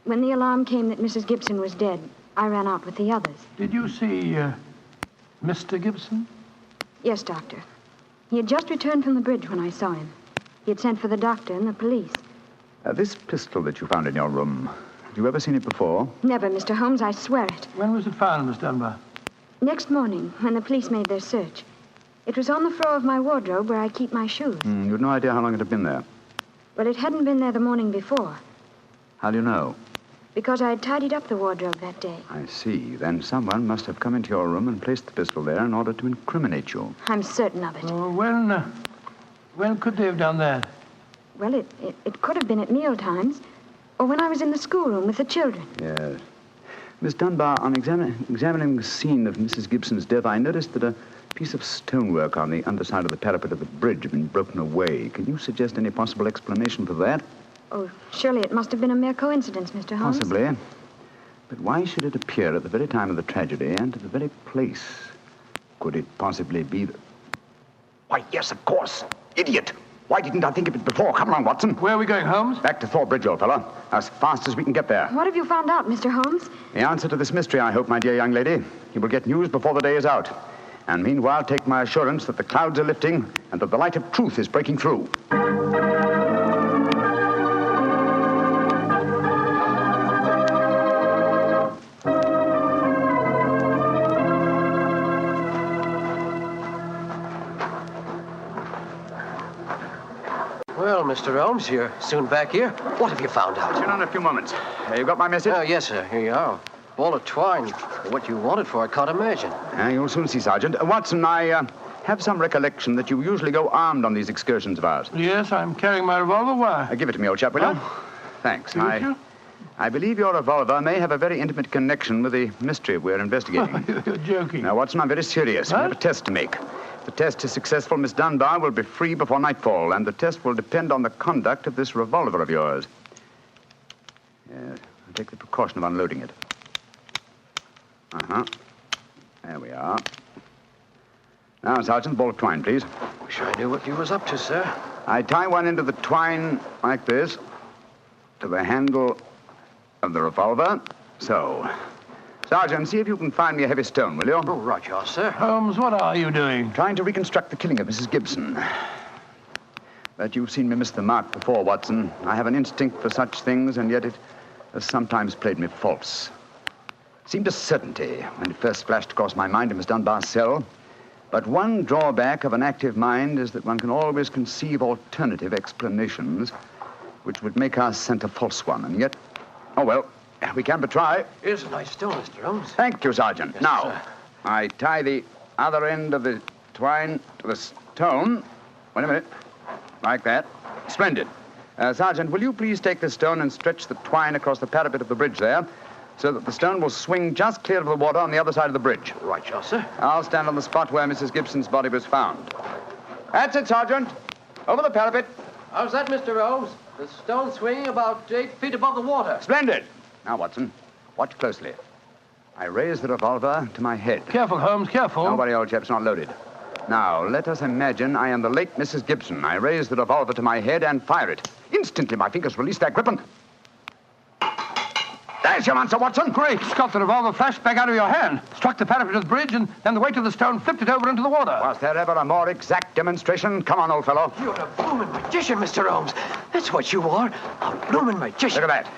Speaker 17: When the alarm came that Mrs. Gibson was dead, I ran out with the others.
Speaker 21: Did you see Mr. Gibson?
Speaker 17: Yes, Doctor. He had just returned from the bridge when I saw him. He had sent for the doctor and the police.
Speaker 9: This pistol that you found in your room, had you ever seen it before?
Speaker 17: Never, Mr. Holmes, I swear it.
Speaker 21: When was it found, Miss Dunbar?
Speaker 17: Next morning, when the police made their search. It was on the floor of my wardrobe where I keep my shoes.
Speaker 9: You had no idea how long it had been there?
Speaker 17: Well, it hadn't been there the morning before.
Speaker 9: How do you know?
Speaker 17: Because I had tidied up the wardrobe that day.
Speaker 9: I see. Then someone must have come into your room and placed the pistol there in order to incriminate you.
Speaker 17: I'm certain of it.
Speaker 21: When could they have done that?
Speaker 17: Well, it could have been at meal times, or when I was in the schoolroom with the children.
Speaker 9: Yes. Miss Dunbar, on examining the scene of Mrs. Gibson's death, I noticed that a piece of stonework on the underside of the parapet of the bridge had been broken away. Can you suggest any possible explanation for that?
Speaker 17: Oh, surely it must have been a mere coincidence, Mr. Holmes.
Speaker 9: Possibly. But why should it appear at the very time of the tragedy and to the very place? Could it possibly be that... Why, yes, of course. Idiot. Why didn't I think of it before? Come along, Watson.
Speaker 21: Where are we going, Holmes?
Speaker 9: Back to Thor Bridge, old fellow. As fast as we can get there.
Speaker 17: What have you found out, Mr. Holmes?
Speaker 9: The answer to this mystery, I hope, my dear young lady. You will get news before the day is out. And meanwhile, take my assurance that the clouds are lifting and that the light of truth is breaking through.
Speaker 13: Well, Mr. Holmes, you're soon back here. What have you found out?
Speaker 9: Sit down a few moments. You got my message?
Speaker 13: Oh, yes, sir. Here you are. Ball of twine. What you wanted for, I can't imagine.
Speaker 9: You'll soon see, Sergeant. Watson, I have some recollection that you usually go armed on these excursions of ours.
Speaker 21: Yes, I'm carrying my revolver. Why?
Speaker 9: Give it to me, old chap, will you? Thanks. I believe your revolver may have a very intimate connection with the mystery we're investigating.
Speaker 21: You're joking.
Speaker 9: Now, Watson, I'm very serious. We have a test to make. If the test is successful, Miss Dunbar will be free before nightfall, and the test will depend on the conduct of this revolver of yours. Yes, I'll take the precaution of unloading it. There we are. Now, Sergeant, ball of twine, please.
Speaker 13: Wish I knew what you was up to, sir.
Speaker 9: I tie one end of the twine like this to the handle of the revolver. So. Sergeant, see if you can find me a heavy stone, will you?
Speaker 13: Oh, right, you are, sir.
Speaker 21: Holmes, what are you doing?
Speaker 9: Trying to reconstruct the killing of Mrs. Gibson. But you've seen me miss the mark before, Watson. I have an instinct for such things, and yet it has sometimes played me false. It seemed a certainty when it first flashed across my mind in Miss Dunbar's cell. But one drawback of an active mind is that one can always conceive alternative explanations which would make our scent a false one. And yet, oh, well, we can but try.
Speaker 13: Here's a nice stone, Mr. Holmes.
Speaker 9: Thank you, Sergeant.
Speaker 13: Yes,
Speaker 9: now,
Speaker 13: sir.
Speaker 9: I tie the other end of the twine to the stone. Wait a minute. Like that. Splendid. Sergeant, will you please take this stone and stretch the twine across the parapet of the bridge there, so that the stone will swing just clear of the water on the other side of the bridge.
Speaker 13: Right, yes, sir.
Speaker 9: I'll stand on the spot where Mrs. Gibson's body was found. That's it, Sergeant. Over the parapet.
Speaker 13: How's that, Mr. Holmes? The stone swinging about 8 feet above the water.
Speaker 9: Splendid. Now, Watson, watch closely. I raise the revolver to my head.
Speaker 21: Careful, Holmes, careful.
Speaker 9: Don't worry, old chap's not loaded. Now, let us imagine I am the late Mrs. Gibson. I raise the revolver to my head and fire it. Instantly, my fingers release their grip and... There's your answer, Watson.
Speaker 21: Great Scott, the revolver flashed back out of your hand, struck the parapet of the bridge, and then the weight of the stone flipped it over into the water.
Speaker 9: Was there ever a more exact demonstration? Come on, old fellow.
Speaker 13: You're a bloomin' magician, Mr. Holmes. That's what you are, a bloomin' magician.
Speaker 9: Look at that.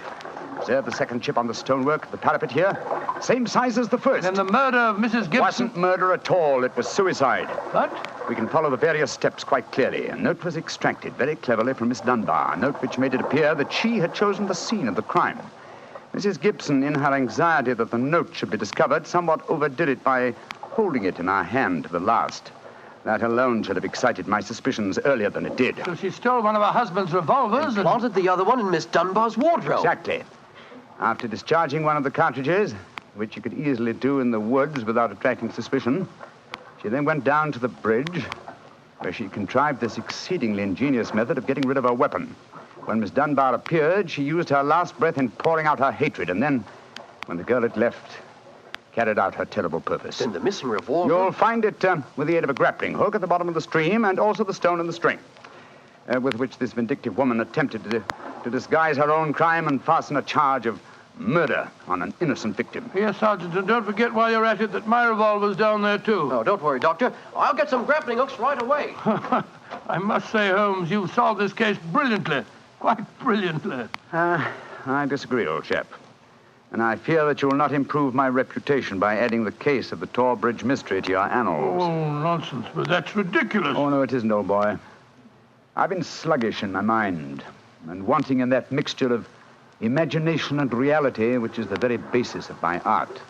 Speaker 9: Observe the second chip on the stonework of the parapet here. Same size as the first.
Speaker 21: Then the murder of Mrs. Gibson...
Speaker 9: Wasn't murder at all. It was suicide.
Speaker 21: What?
Speaker 9: We can follow the various steps quite clearly. A note was extracted very cleverly from Miss Dunbar, a note which made it appear that she had chosen the scene of the crime. Mrs. Gibson, in her anxiety that the note should be discovered, somewhat overdid it by holding it in her hand to the last. That alone should have excited my suspicions earlier than it did.
Speaker 21: So she stole one of her husband's revolvers
Speaker 13: and planted the other one in Miss Dunbar's wardrobe.
Speaker 9: Exactly. After discharging one of the cartridges, which you could easily do in the woods without attracting suspicion, she then went down to the bridge, where she contrived this exceedingly ingenious method of getting rid of her weapon. When Miss Dunbar appeared, she used her last breath in pouring out her hatred, and then, when the girl had left, carried out her terrible purpose.
Speaker 13: Then the missing revolver?
Speaker 9: You'll find it with the aid of a grappling hook at the bottom of the stream, and also the stone and the string, with which this vindictive woman attempted to disguise her own crime and fasten a charge of murder on an innocent victim.
Speaker 21: Yes, Sergeant, and don't forget while you're at it that my revolver's down there, too.
Speaker 13: No, don't worry, Doctor. I'll get some grappling hooks right away.
Speaker 21: I must say, Holmes, you've solved this case brilliantly. Quite brilliantly.
Speaker 9: I disagree, old chap. And I fear that you'll not improve my reputation by adding the case of the Tor Bridge mystery to your annals.
Speaker 21: Oh, nonsense, but that's ridiculous.
Speaker 9: Oh, no, it isn't, old boy. I've been sluggish in my mind and wanting in that mixture of imagination and reality which is the very basis of my art.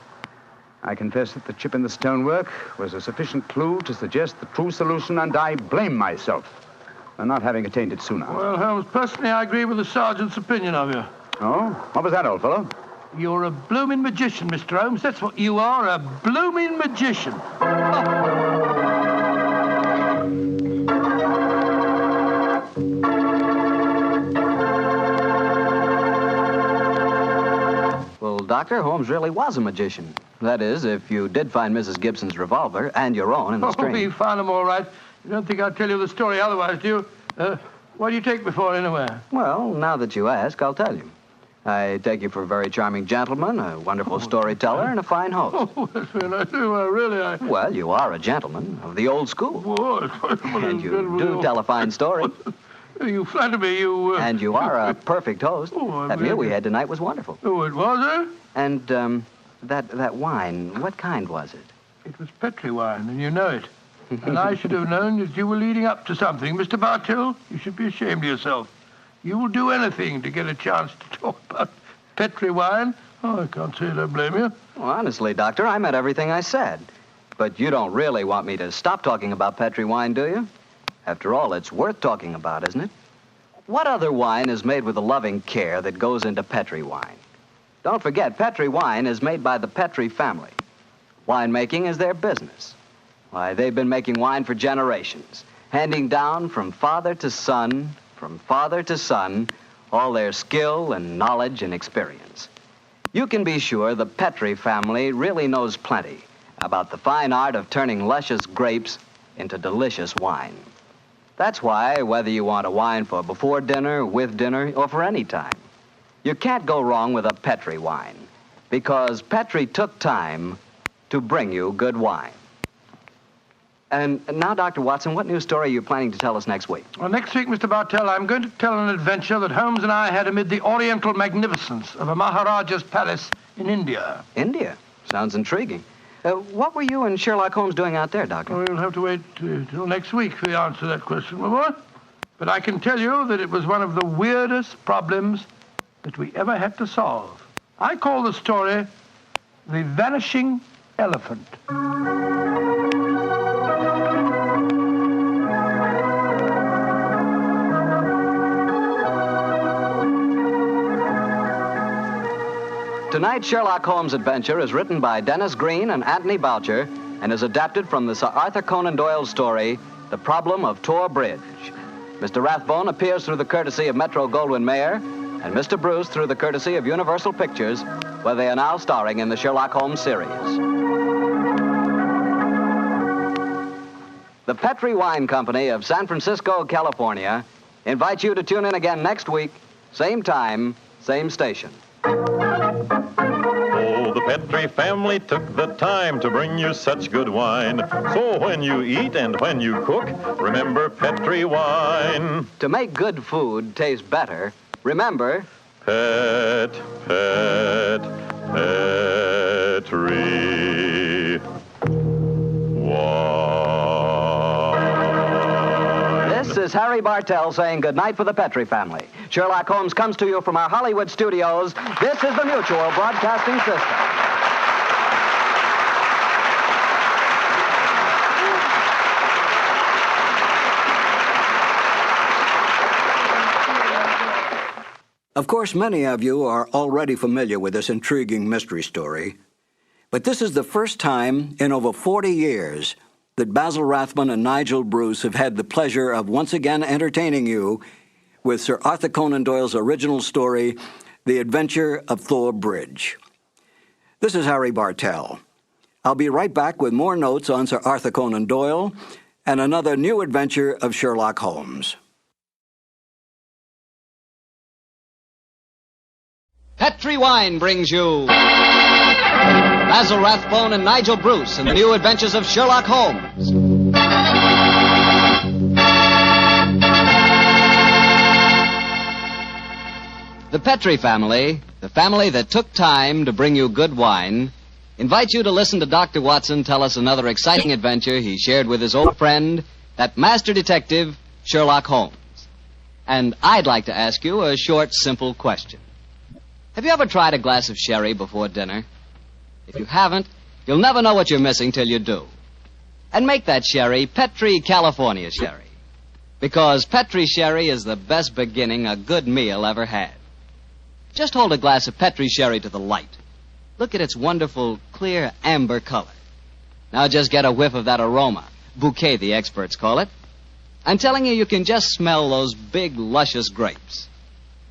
Speaker 9: I confess that the chip in the stonework was a sufficient clue to suggest the true solution, and I blame myself for not having attained it sooner.
Speaker 21: Well, Holmes, personally, I agree with the sergeant's opinion of you.
Speaker 9: Oh? What was that, old fellow?
Speaker 21: You're a blooming magician, Mr. Holmes. That's what you are, a blooming magician.
Speaker 7: Well, Doctor, Holmes really was a magician. That is, if you did find Mrs. Gibson's revolver and your own in the string.
Speaker 21: Oh, we found them all right. You don't think I'll tell you the story otherwise, do you? What do you take me for, anyway?
Speaker 7: Well, now that you ask, I'll tell you.
Speaker 12: I take you for a very charming gentleman, a wonderful storyteller, and a fine host.
Speaker 21: Oh, well, I do. Really.
Speaker 12: Well, you are a gentleman of the old school. And you do tell a fine story.
Speaker 21: You flatter me, you...
Speaker 12: And you are a perfect host. That meal we had tonight was wonderful.
Speaker 21: Oh, it was, eh?
Speaker 12: And, that wine, what kind was it?
Speaker 21: It was Petri wine, and you know it. And I should have known that you were leading up to something. Mr. Bartell, you should be ashamed of yourself. You will do anything to get a chance to talk about Petri wine. Oh, I can't say I don't blame you.
Speaker 12: Well, honestly, Doctor, I meant everything I said. But you don't really want me to stop talking about Petri wine, do you? After all, it's worth talking about, isn't it? What other wine is made with the loving care that goes into Petri wine? Don't forget, Petri wine is made by the Petri family. Winemaking is their business. Why, they've been making wine for generations, handing down from father to son, all their skill and knowledge and experience. You can be sure the Petri family really knows plenty about the fine art of turning luscious grapes into delicious wine. That's why, whether you want a wine for before dinner, with dinner, or for any time, you can't go wrong with a Petri wine, because Petri took time to bring you good wine. And now, Dr. Watson, what new story are you planning to tell us next week?
Speaker 21: Well, next week, Mr. Bartell, I'm going to tell an adventure that Holmes and I had amid the oriental magnificence of a Maharaja's palace in India.
Speaker 12: India? Sounds intriguing. What were you and Sherlock Holmes doing out there, Doctor?
Speaker 21: Well, we'll have to wait till next week for the answer to that question, my boy. But I can tell you that it was one of the weirdest problems that we ever had to solve. I call the story The Vanishing Elephant.
Speaker 12: Tonight's Sherlock Holmes adventure is written by Dennis Green and Anthony Boucher and is adapted from the Sir Arthur Conan Doyle story, The Problem of Thor Bridge. Mr. Rathbone appears through the courtesy of Metro-Goldwyn-Mayer and Mr. Bruce through the courtesy of Universal Pictures, where they are now starring in the Sherlock Holmes series. The Petri Wine Company of San Francisco, California, invites you to tune in again next week, same time, same station.
Speaker 6: Oh, the Petri family took the time to bring you such good wine. So when you eat and when you cook, remember Petri wine.
Speaker 12: To make good food taste better, remember...
Speaker 6: Petri wine.
Speaker 12: This is Harry Bartell saying goodnight for the Petri family. Sherlock Holmes comes to you from our Hollywood studios. This is the Mutual Broadcasting System. Of course, many of you are already familiar with this intriguing mystery story, but this is the first time in over 40 years that Basil Rathbone and Nigel Bruce have had the pleasure of once again entertaining you with Sir Arthur Conan Doyle's original story, The Adventure of Thor Bridge. This is Harry Bartell. I'll be right back with more notes on Sir Arthur Conan Doyle and another new adventure of Sherlock Holmes.
Speaker 7: Petri Wine brings you Basil Rathbone and Nigel Bruce in the new adventures of Sherlock Holmes. The Petri family, the family that took time to bring you good wine, invites you to listen to Dr. Watson tell us another exciting adventure he shared with his old friend, that master detective, Sherlock Holmes. And I'd like to ask you a short, simple question. Have you ever tried a glass of sherry before dinner? If you haven't, you'll never know what you're missing till you do. And make that sherry Petri California sherry. Because Petri sherry is the best beginning a good meal ever had. Just hold a glass of Petri sherry to the light. Look at its wonderful, clear amber color. Now just get a whiff of that aroma. Bouquet, the experts call it. I'm telling you, you can just smell those big, luscious grapes.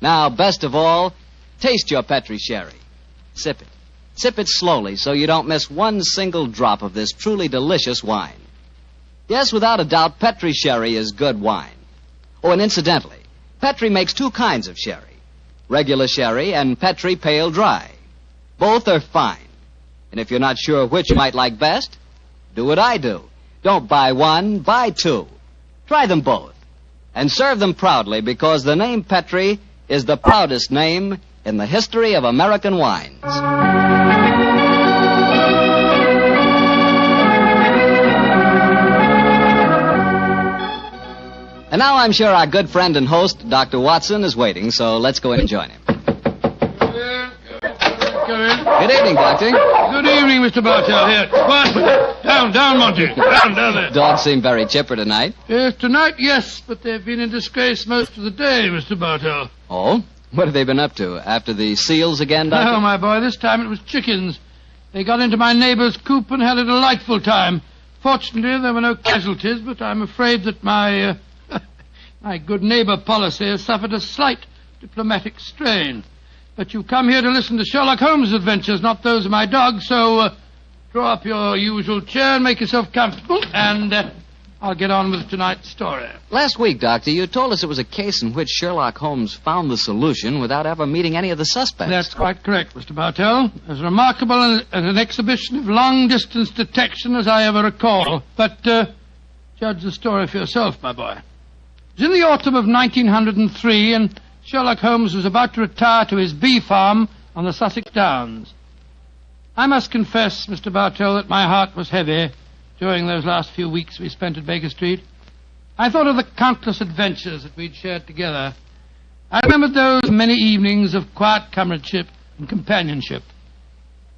Speaker 7: Now, best of all, taste your Petri sherry. Sip it. Sip it slowly so you don't miss one single drop of this truly delicious wine. Yes, without a doubt, Petri sherry is good wine. Oh, and incidentally, Petri makes two kinds of sherry. regular sherry, and Petri Pale Dry. Both are fine. And if you're not sure which you might like best, do what I do. Don't buy one, buy two. Try them both. And serve them proudly, because the name Petri is the proudest name in the history of American wines. And now I'm sure our good friend and host, Dr. Watson, is waiting, so let's go in and join him. Good evening, Doctor.
Speaker 21: Good evening, Mr. Bartell. Here, quiet. Down, Monty. Down there.
Speaker 7: Dogs seem very chipper tonight.
Speaker 21: Yes, tonight, yes, but they've been in disgrace most of the day, Mr. Bartell.
Speaker 7: Oh? What have they been up to? After the seals again, Doctor?
Speaker 21: No, my boy, this time it was chickens. They got into my neighbor's coop and had a delightful time. Fortunately, there were no casualties, but I'm afraid that my good neighbor policy has suffered a slight diplomatic strain. But you come here to listen to Sherlock Holmes' adventures, not those of my dog, so draw up your usual chair and make yourself comfortable, and I'll get on with tonight's story.
Speaker 7: Last week, Doctor, you told us it was a case in which Sherlock Holmes found the solution without ever meeting any of the suspects.
Speaker 21: That's quite correct, Mr. Bartell. As remarkable an exhibition of long-distance detection as I ever recall. But judge the story for yourself, my boy. It was in the autumn of 1903, and Sherlock Holmes was about to retire to his bee farm on the Sussex Downs. I must confess, Mr. Bartell, that my heart was heavy during those last few weeks we spent at Baker Street. I thought of the countless adventures that we'd shared together. I remembered those many evenings of quiet comradeship and companionship.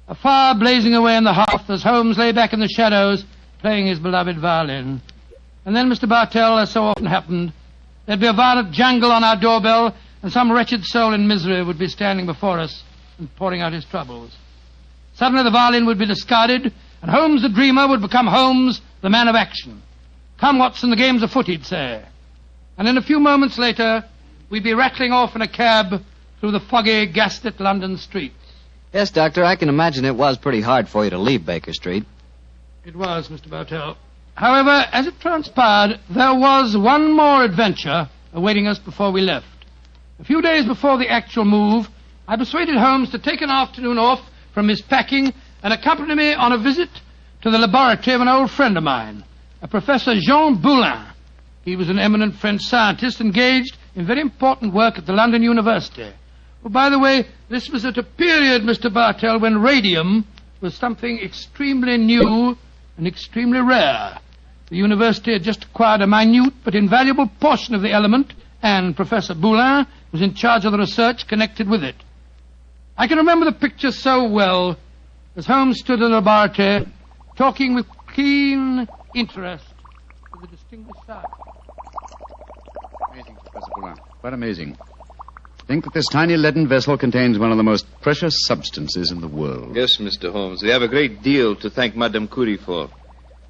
Speaker 21: A fire blazing away in the hearth as Holmes lay back in the shadows playing his beloved violin. And then, Mr. Bartell, as so often happened, there'd be a violent jangle on our doorbell, and some wretched soul in misery would be standing before us and pouring out his troubles. Suddenly the violin would be discarded, and Holmes the dreamer would become Holmes the man of action. Come, Watson, the game's afoot, he'd say. And in a few moments later, we'd be rattling off in a cab through the foggy, gaslit London streets.
Speaker 7: Yes, Doctor, I can imagine it was pretty hard for you to leave Baker Street.
Speaker 21: It was, Mr. Bartell. However, as it transpired, there was one more adventure awaiting us before we left. A few days before the actual move, I persuaded Holmes to take an afternoon off from his packing and accompany me on a visit to the laboratory of an old friend of mine, a Professor Jean Boulin. He was an eminent French scientist engaged in very important work at the London University. Well, by the way, this was at a period, Mr. Bartell, when radium was something extremely new and extremely rare. The university had just acquired a minute but invaluable portion of the element, and Professor Boulin was in charge of the research connected with it. I can remember the picture so well as Holmes stood in the laboratory talking with keen interest to the distinguished scientist.
Speaker 9: Amazing, Professor Boulin. Quite amazing. Think that this tiny leaden vessel contains one of the most precious substances in the world.
Speaker 11: Yes, Mr. Holmes. We have a great deal to thank Madame Curie for.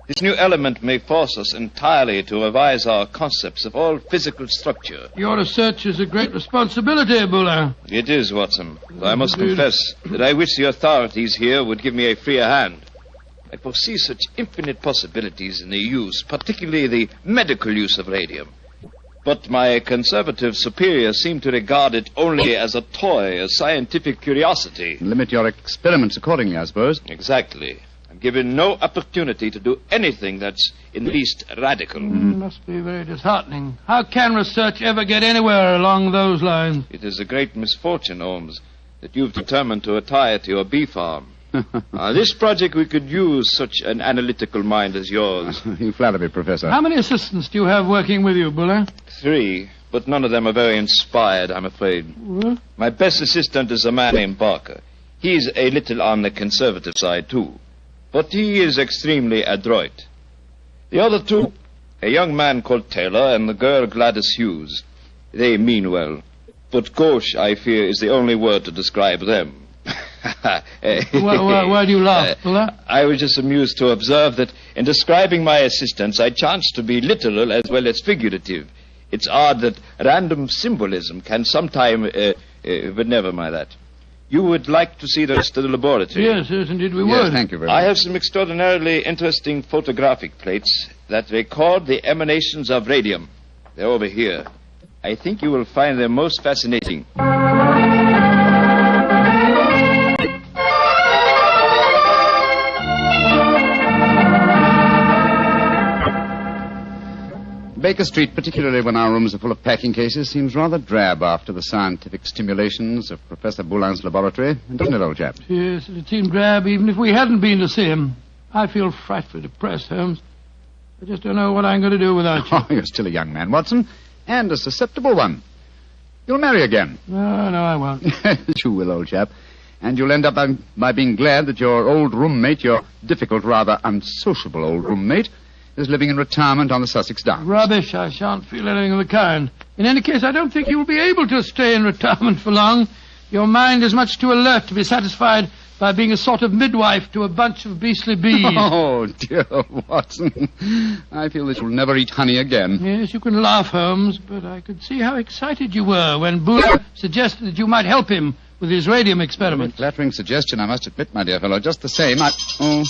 Speaker 11: This new element may force us entirely to revise our concepts of all physical structure.
Speaker 21: Your research is a great responsibility, Boulin.
Speaker 11: It is, Watson. Though I must confess that I wish the authorities here would give me a freer hand. I foresee such infinite possibilities in the use, particularly the medical use of radium. But my conservative superiors seem to regard it only as a toy, a scientific curiosity.
Speaker 9: Limit your experiments accordingly, I suppose.
Speaker 11: Exactly. I'm given no opportunity to do anything that's in the least radical.
Speaker 21: Must be very disheartening. How can research ever get anywhere along those lines?
Speaker 11: It is a great misfortune, Holmes, that you've determined to retire to your bee farm. This project we could use such an analytical mind as yours.
Speaker 9: You flatter me, Professor.
Speaker 21: How many assistants do you have working with you, Boulin?
Speaker 11: 3, but none of them are very inspired, I'm afraid.
Speaker 21: What?
Speaker 11: My best assistant is a man named Barker. He's a little on the conservative side, too. But he is extremely adroit. The other 2, a young man called Taylor and the girl Gladys Hughes. They mean well. But gauche, I fear, is the only word to describe them.
Speaker 21: Why do you laugh, Boulin?
Speaker 11: I was just amused to observe that in describing my assistants, I chanced to be literal as well as figurative. It's odd that random symbolism can sometime... but never mind that. You would like to see the rest of the laboratory?
Speaker 21: Yes, indeed we would.
Speaker 9: Thank you very much.
Speaker 11: I have some extraordinarily interesting photographic plates that record the emanations of radium. They're over here. I think you will find them most fascinating.
Speaker 9: Baker Street, particularly when our rooms are full of packing cases, seems rather drab after the scientific stimulations of Professor Boulin's laboratory, doesn't it, old chap?
Speaker 21: Yes, it seemed drab even if we hadn't been to see him. I feel frightfully depressed, Holmes. I just don't know what I'm going to do without you.
Speaker 9: Oh, you're still a young man, Watson, and a susceptible one. You'll marry again.
Speaker 21: No, I won't.
Speaker 9: You will, old chap. And you'll end up by being glad that your old roommate, your difficult, rather unsociable old roommate, is living in retirement on the Sussex Downs.
Speaker 21: Rubbish. I shan't feel anything of the kind. In any case, I don't think you'll be able to stay in retirement for long. Your mind is much too alert to be satisfied by being a sort of midwife to a bunch of beastly bees.
Speaker 9: Oh, dear Watson. I feel that you'll never eat honey again.
Speaker 21: Yes, you can laugh, Holmes, but I could see how excited you were when Boulle suggested that you might help him with his radium experiment.
Speaker 9: Flattering suggestion, I must admit, my dear fellow. Just the same, Oh,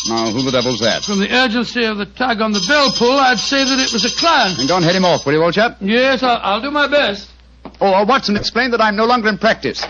Speaker 9: now, who the devil's that?
Speaker 21: From the urgency of the tug on the bell pull, I'd say that it was a client.
Speaker 9: And go and head him off, will you, old chap?
Speaker 21: Yes, I'll do my best.
Speaker 9: Oh, Watson, explain that I'm no longer in practice.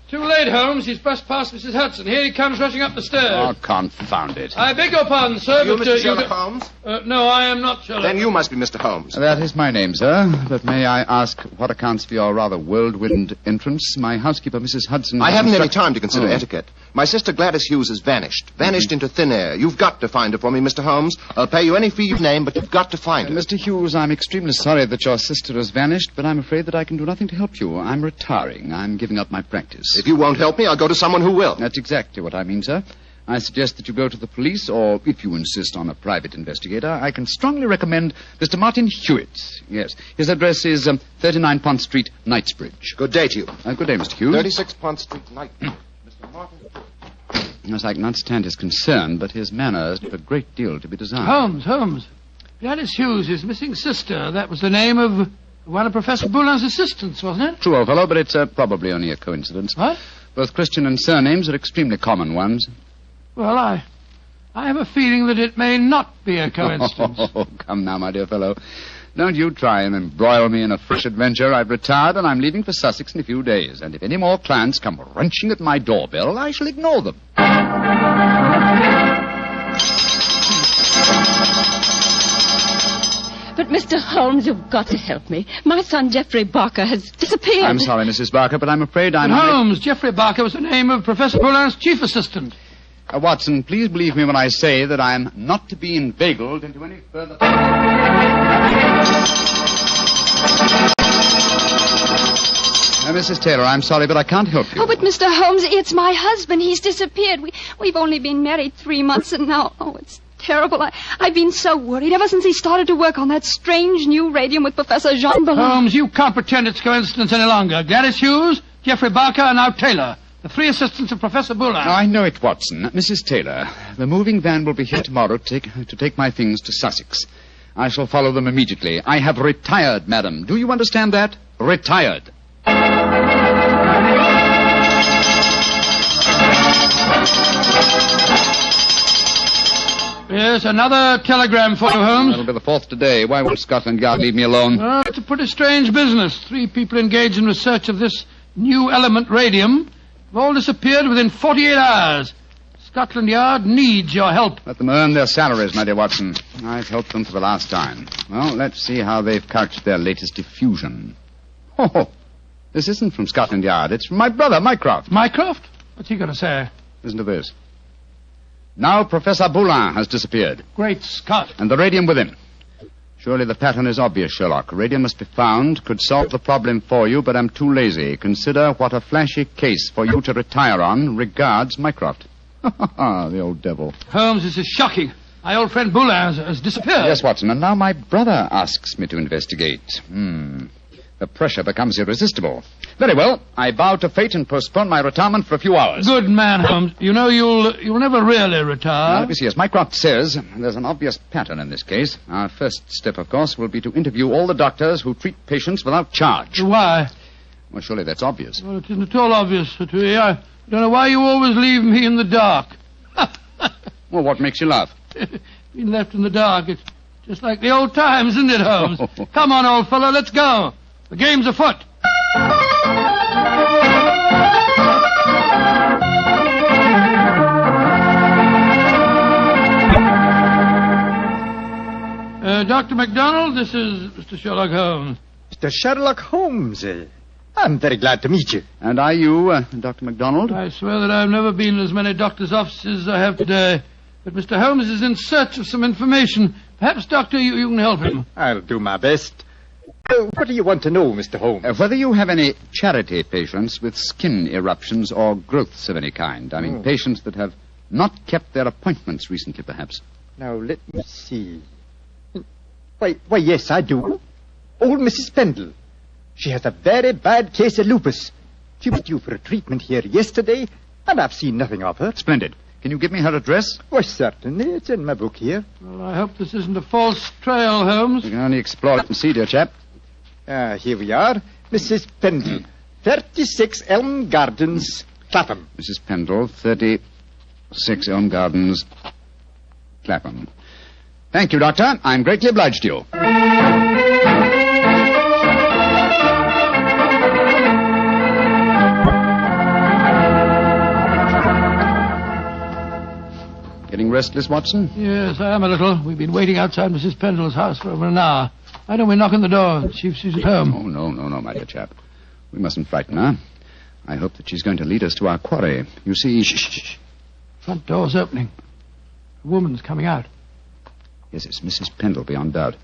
Speaker 21: Too late, Holmes. He's brushed past Mrs. Hudson. Here he comes rushing up the stairs.
Speaker 9: Oh, confound it.
Speaker 21: I beg your pardon, sir,
Speaker 8: You
Speaker 21: but...
Speaker 8: Mr. Sherlock Holmes?
Speaker 21: No, I am not Sherlock.
Speaker 8: Then you must be Mr. Holmes.
Speaker 9: That is my name, sir. But may I ask what accounts for your rather whirlwind entrance? My housekeeper, Mrs. Hudson...
Speaker 8: I haven't any time to consider etiquette. My sister Gladys Hughes has vanished. Vanished into thin air. You've got to find her for me, Mr. Holmes. I'll pay you any fee you name, but you've got to find her.
Speaker 9: Mr. Hughes, I'm extremely sorry that your sister has vanished, but I'm afraid that I can do nothing to help you. I'm retiring. I'm giving up my practice.
Speaker 8: If you won't help me, I'll go to someone who will.
Speaker 9: That's exactly what I mean, sir. I suggest that you go to the police, or if you insist on a private investigator, I can strongly recommend Mr. Martin Hewitt. Yes. His address is 39 Pont Street, Knightsbridge.
Speaker 8: Good day to you.
Speaker 9: Good day, Mr. Hughes.
Speaker 8: 36 Pont Street, Knightsbridge. Mr. Martin.
Speaker 9: Yes, I can understand his concern, but his manners leave a great deal to be desired.
Speaker 21: Holmes. Gladys Hughes, his missing sister. That was the name of one of Professor Boulin's assistants, wasn't it?
Speaker 9: True, old fellow, but it's probably only a coincidence.
Speaker 21: What?
Speaker 9: Both Christian and surnames are extremely common ones.
Speaker 21: Well, I have a feeling that it may not be a coincidence.
Speaker 9: Oh, come now, my dear fellow. Don't you try and embroil me in a fresh adventure. I've retired and I'm leaving for Sussex in a few days. And if any more clients come wrenching at my doorbell, I shall ignore them.
Speaker 18: But, Mr. Holmes, you've got to help me. My son, Geoffrey Barker, has disappeared.
Speaker 9: I'm sorry, Mrs. Barker, but I'm afraid I'm...
Speaker 21: Holmes, Geoffrey Barker was the name of Professor Boulin's chief assistant.
Speaker 9: Watson, please believe me when I say that I am not to be inveigled into any further... Mrs. Taylor, I'm sorry, but I can't help you.
Speaker 18: Oh, but Mr. Holmes, it's my husband. He's disappeared. We've only been married 3 months, and now... Oh, it's terrible. I've been so worried ever since he started to work on that strange new radium with Professor Jean Ballon.
Speaker 21: Holmes, you can't pretend it's coincidence any longer. Gladys Hughes, Geoffrey Barker, and now Taylor. The 3 assistants of Professor Boulin.
Speaker 9: I know it, Watson. Mrs. Taylor, the moving van will be here tomorrow to take my things to Sussex. I shall follow them immediately. I have retired, madam. Do you understand that? Retired.
Speaker 21: Yes, another telegram for you, Holmes.
Speaker 9: That'll be the 4th today. Why won't Scotland Yard leave me alone?
Speaker 21: Oh, it's a pretty strange business. 3 people engaged in research of this new element, radium, have all disappeared within 48 hours. Scotland Yard needs your help.
Speaker 9: Let them earn their salaries, my dear Watson. I've helped them for the last time. Well, let's see how they've couched their latest effusion. Oh, this isn't from Scotland Yard. It's from my brother, Mycroft.
Speaker 21: Mycroft? What's he going to say?
Speaker 9: Listen to this. Now Professor Boulin has disappeared.
Speaker 21: Great Scott.
Speaker 9: And the radium with him. Surely the pattern is obvious, Sherlock. Radium must be found, could solve the problem for you, but I'm too lazy. Consider what a flashy case for you to retire on. Regards, Mycroft. The old devil.
Speaker 21: Holmes, this is shocking. My old friend Boulin has disappeared.
Speaker 9: Yes, Watson, and now my brother asks me to investigate. The pressure becomes irresistible. Very well, I bow to fate and postpone my retirement for a few hours.
Speaker 21: Good man, Holmes. You know you'll never really retire.
Speaker 9: Let me see, as Mycroft says, there's an obvious pattern in this case. Our first step, of course, will be to interview all the doctors who treat patients without charge.
Speaker 21: Why?
Speaker 9: Well, surely that's obvious.
Speaker 21: Well, it isn't at all obvious to me. I don't know why you always leave me in the dark.
Speaker 9: Well, what makes you laugh?
Speaker 21: Being left in the dark. It's just like the old times, isn't it, Holmes? Come on, old fellow, let's go. The game's afoot. Dr. MacDonald, this is Mr. Sherlock Holmes.
Speaker 1: Mr. Sherlock Holmes. I'm very glad to meet you.
Speaker 9: And are you, Dr. MacDonald?
Speaker 21: I swear that I've never been in as many doctors' offices as I have today. But Mr. Holmes is in search of some information. Perhaps, Doctor, you can help him.
Speaker 1: I'll do my best. What do you want to know, Mr. Holmes?
Speaker 9: Whether you have any charity patients with skin eruptions or growths of any kind. I mean, patients that have not kept their appointments recently, perhaps.
Speaker 1: Now, let me see. Why, yes, I do. Old Mrs. Pendle. She has a very bad case of lupus. She was due for a treatment here yesterday, and I've seen nothing of her.
Speaker 9: Splendid. Can you give me her address?
Speaker 1: Why, certainly. It's in my book here.
Speaker 21: Well, I hope this isn't a false trail, Holmes.
Speaker 9: You can only explore it and see, dear chap.
Speaker 1: Here we are. Mrs. Pendle, 36 Elm Gardens, Clapham.
Speaker 9: Mrs. Pendle, 36 Elm Gardens, Clapham. Thank you, Doctor. I'm greatly obliged to you. Getting restless, Watson?
Speaker 21: Yes, I am a little. We've been waiting outside Mrs. Pendle's house for over an hour. Why don't we knock on the door and see if she's at home?
Speaker 9: Oh, no, my dear chap. We mustn't frighten her. I hope that she's going to lead us to our quarry. You see...
Speaker 21: Shh. Front door's opening. A woman's coming out.
Speaker 9: Yes, it's Mrs. Pendle, beyond doubt.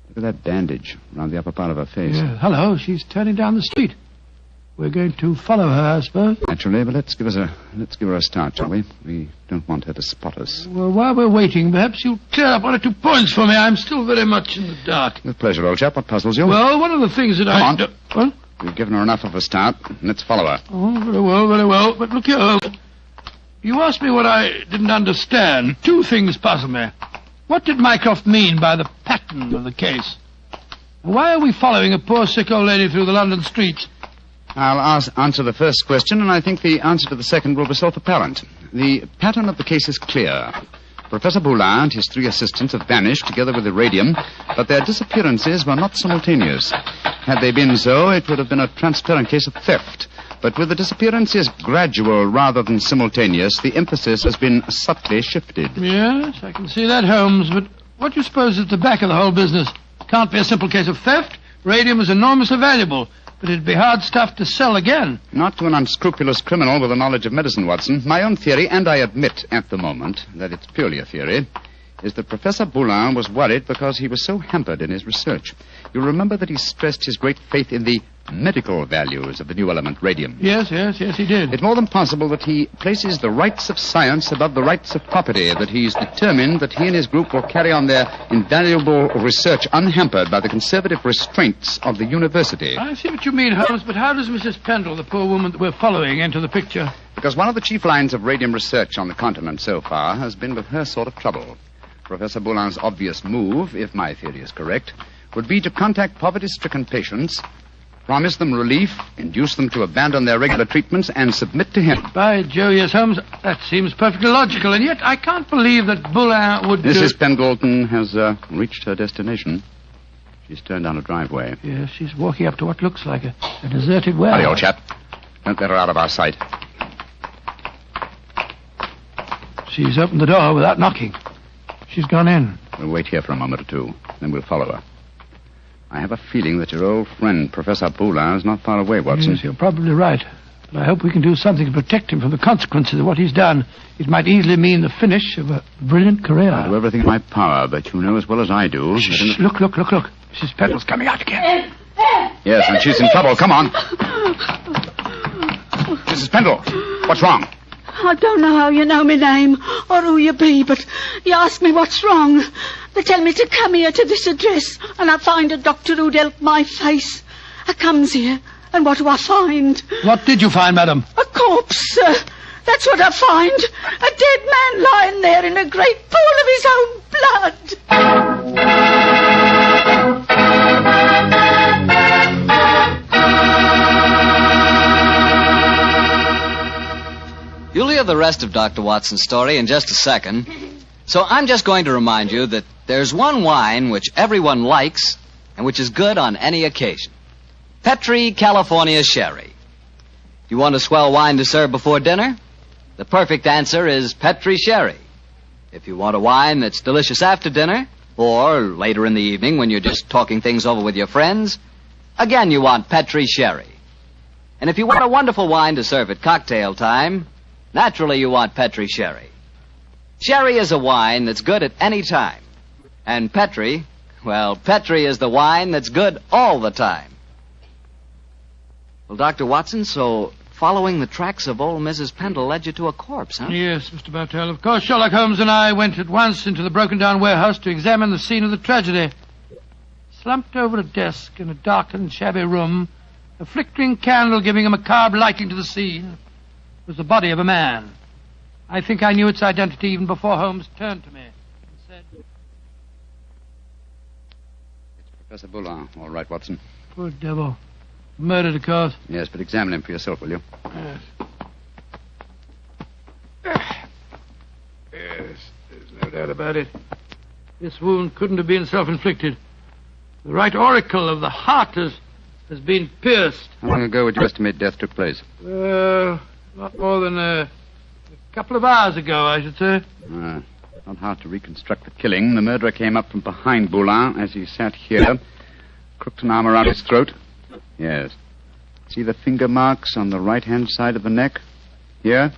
Speaker 9: Look at that bandage around the upper part of her face.
Speaker 21: Yeah, hello, she's turning down the street. We're going to follow her, I suppose.
Speaker 9: Naturally, but let's give her a start, shall we? We don't want her to spot us.
Speaker 21: Well, while we're waiting, perhaps you'll clear up 1 or 2 points for me. I'm still very much in the dark.
Speaker 9: With pleasure, old chap. What puzzles you?
Speaker 21: Well, one of the things that
Speaker 9: Come on.
Speaker 21: What?
Speaker 9: We've given her enough of a start. Let's follow her.
Speaker 21: Oh, very well. But look here, Holmes. You asked me what I didn't understand. 2 things puzzle me. What did Mycroft mean by the pattern of the case? And why are we following a poor sick old lady through the London streets?
Speaker 9: I'll answer the first question, and I think the answer to the second will be self-apparent. The pattern of the case is clear. Professor Boulin and his 3 assistants have vanished together with the radium, but their disappearances were not simultaneous. Had they been so, it would have been a transparent case of theft. But with the disappearances gradual rather than simultaneous, the emphasis has been subtly shifted.
Speaker 21: Yes, I can see that, Holmes, but what do you suppose is at the back of the whole business? Can't be a simple case of theft. Radium is enormously valuable. But it'd be hard stuff to sell again.
Speaker 9: Not to an unscrupulous criminal with a knowledge of medicine, Watson. My own theory, and I admit at the moment that it's purely a theory, is that Professor Boulin was worried because he was so hampered in his research. You'll remember that he stressed his great faith in the medical values of the new element, radium.
Speaker 21: Yes, he did.
Speaker 9: It's more than possible that he places the rights of science above the rights of property, that he's determined that he and his group will carry on their invaluable research unhampered by the conservative restraints of the university.
Speaker 21: I see what you mean, Holmes, but how does Mrs. Pendle, the poor woman that we're following, enter the picture?
Speaker 9: Because one of the chief lines of radium research on the continent so far has been with her sort of trouble. Professor Boulin's obvious move, if my theory is correct, would be to contact poverty-stricken patients, promise them relief, induce them to abandon their regular treatments, and submit to him.
Speaker 21: By Jove, yes, Holmes, that seems perfectly logical, and yet I can't believe that Boulin would...
Speaker 9: Mrs. Pendleton has reached her destination. She's turned down a driveway.
Speaker 21: Yes, she's walking up to what looks like a deserted warehouse.
Speaker 9: Hurry, old chap. Don't let her out of our sight.
Speaker 21: She's opened the door without knocking. She's gone in.
Speaker 9: We'll wait here for a moment or 2, then we'll follow her. I have a feeling that your old friend, Professor Boulin, is not far away, Watson.
Speaker 21: Yes, you're probably right. But I hope we can do something to protect him from the consequences of what he's done. It might easily mean the finish of a brilliant career.
Speaker 9: I'll do everything in my power, but you know as well as I do...
Speaker 21: Shh, look. Mrs. Pendle's coming out again.
Speaker 9: Yes, and she's in trouble. Come on. Mrs. Pendle, what's wrong?
Speaker 19: I don't know how you know my name or who you be, but you ask me what's wrong. They tell me to come here to this address, and I find a doctor who'd help my face. I comes here, and what do I find?
Speaker 21: What did you find, madam?
Speaker 19: A corpse, sir. That's what I find. A dead man lying there in a great pool of his own blood.
Speaker 7: You'll hear the rest of Dr. Watson's story in just a second. So I'm just going to remind you that there's one wine which everyone likes and which is good on any occasion. Petri California Sherry. You want a swell wine to serve before dinner? The perfect answer is Petri Sherry. If you want a wine that's delicious after dinner, Or later in the evening when you're just talking things over with your friends, again you want Petri Sherry. And if you want a wonderful wine to serve at cocktail time, naturally you want Petri Sherry. Sherry is a wine that's good at any time. And Petri, well, Petri is the wine that's good all the time. Well, Dr. Watson, so following the tracks of old Mrs. Pendle led you to a corpse, huh?
Speaker 21: Yes, Mr. Bartell. Of course, Sherlock Holmes and I went at once into the broken-down warehouse to examine the scene of the tragedy. Slumped over a desk in a darkened, shabby room, a flickering candle giving a macabre lighting to the scene, was the body of a man. I think I knew its identity even before Holmes turned to me and said...
Speaker 4: It's Professor Boulin. All right, Watson.
Speaker 21: Poor devil. Murdered, of course.
Speaker 4: Yes, but examine him for yourself, will you?
Speaker 21: Yes. Yes, there's no doubt about it. This wound couldn't have been self-inflicted. The right auricle of the heart has been pierced.
Speaker 4: How long ago would you estimate death took place?
Speaker 21: Not more than a couple of hours ago, I should say.
Speaker 4: Not hard to reconstruct the killing. The murderer came up from behind Boulin as he sat here, crooked an arm around his throat. Yes. See the finger marks on the right-hand side of the neck? Here?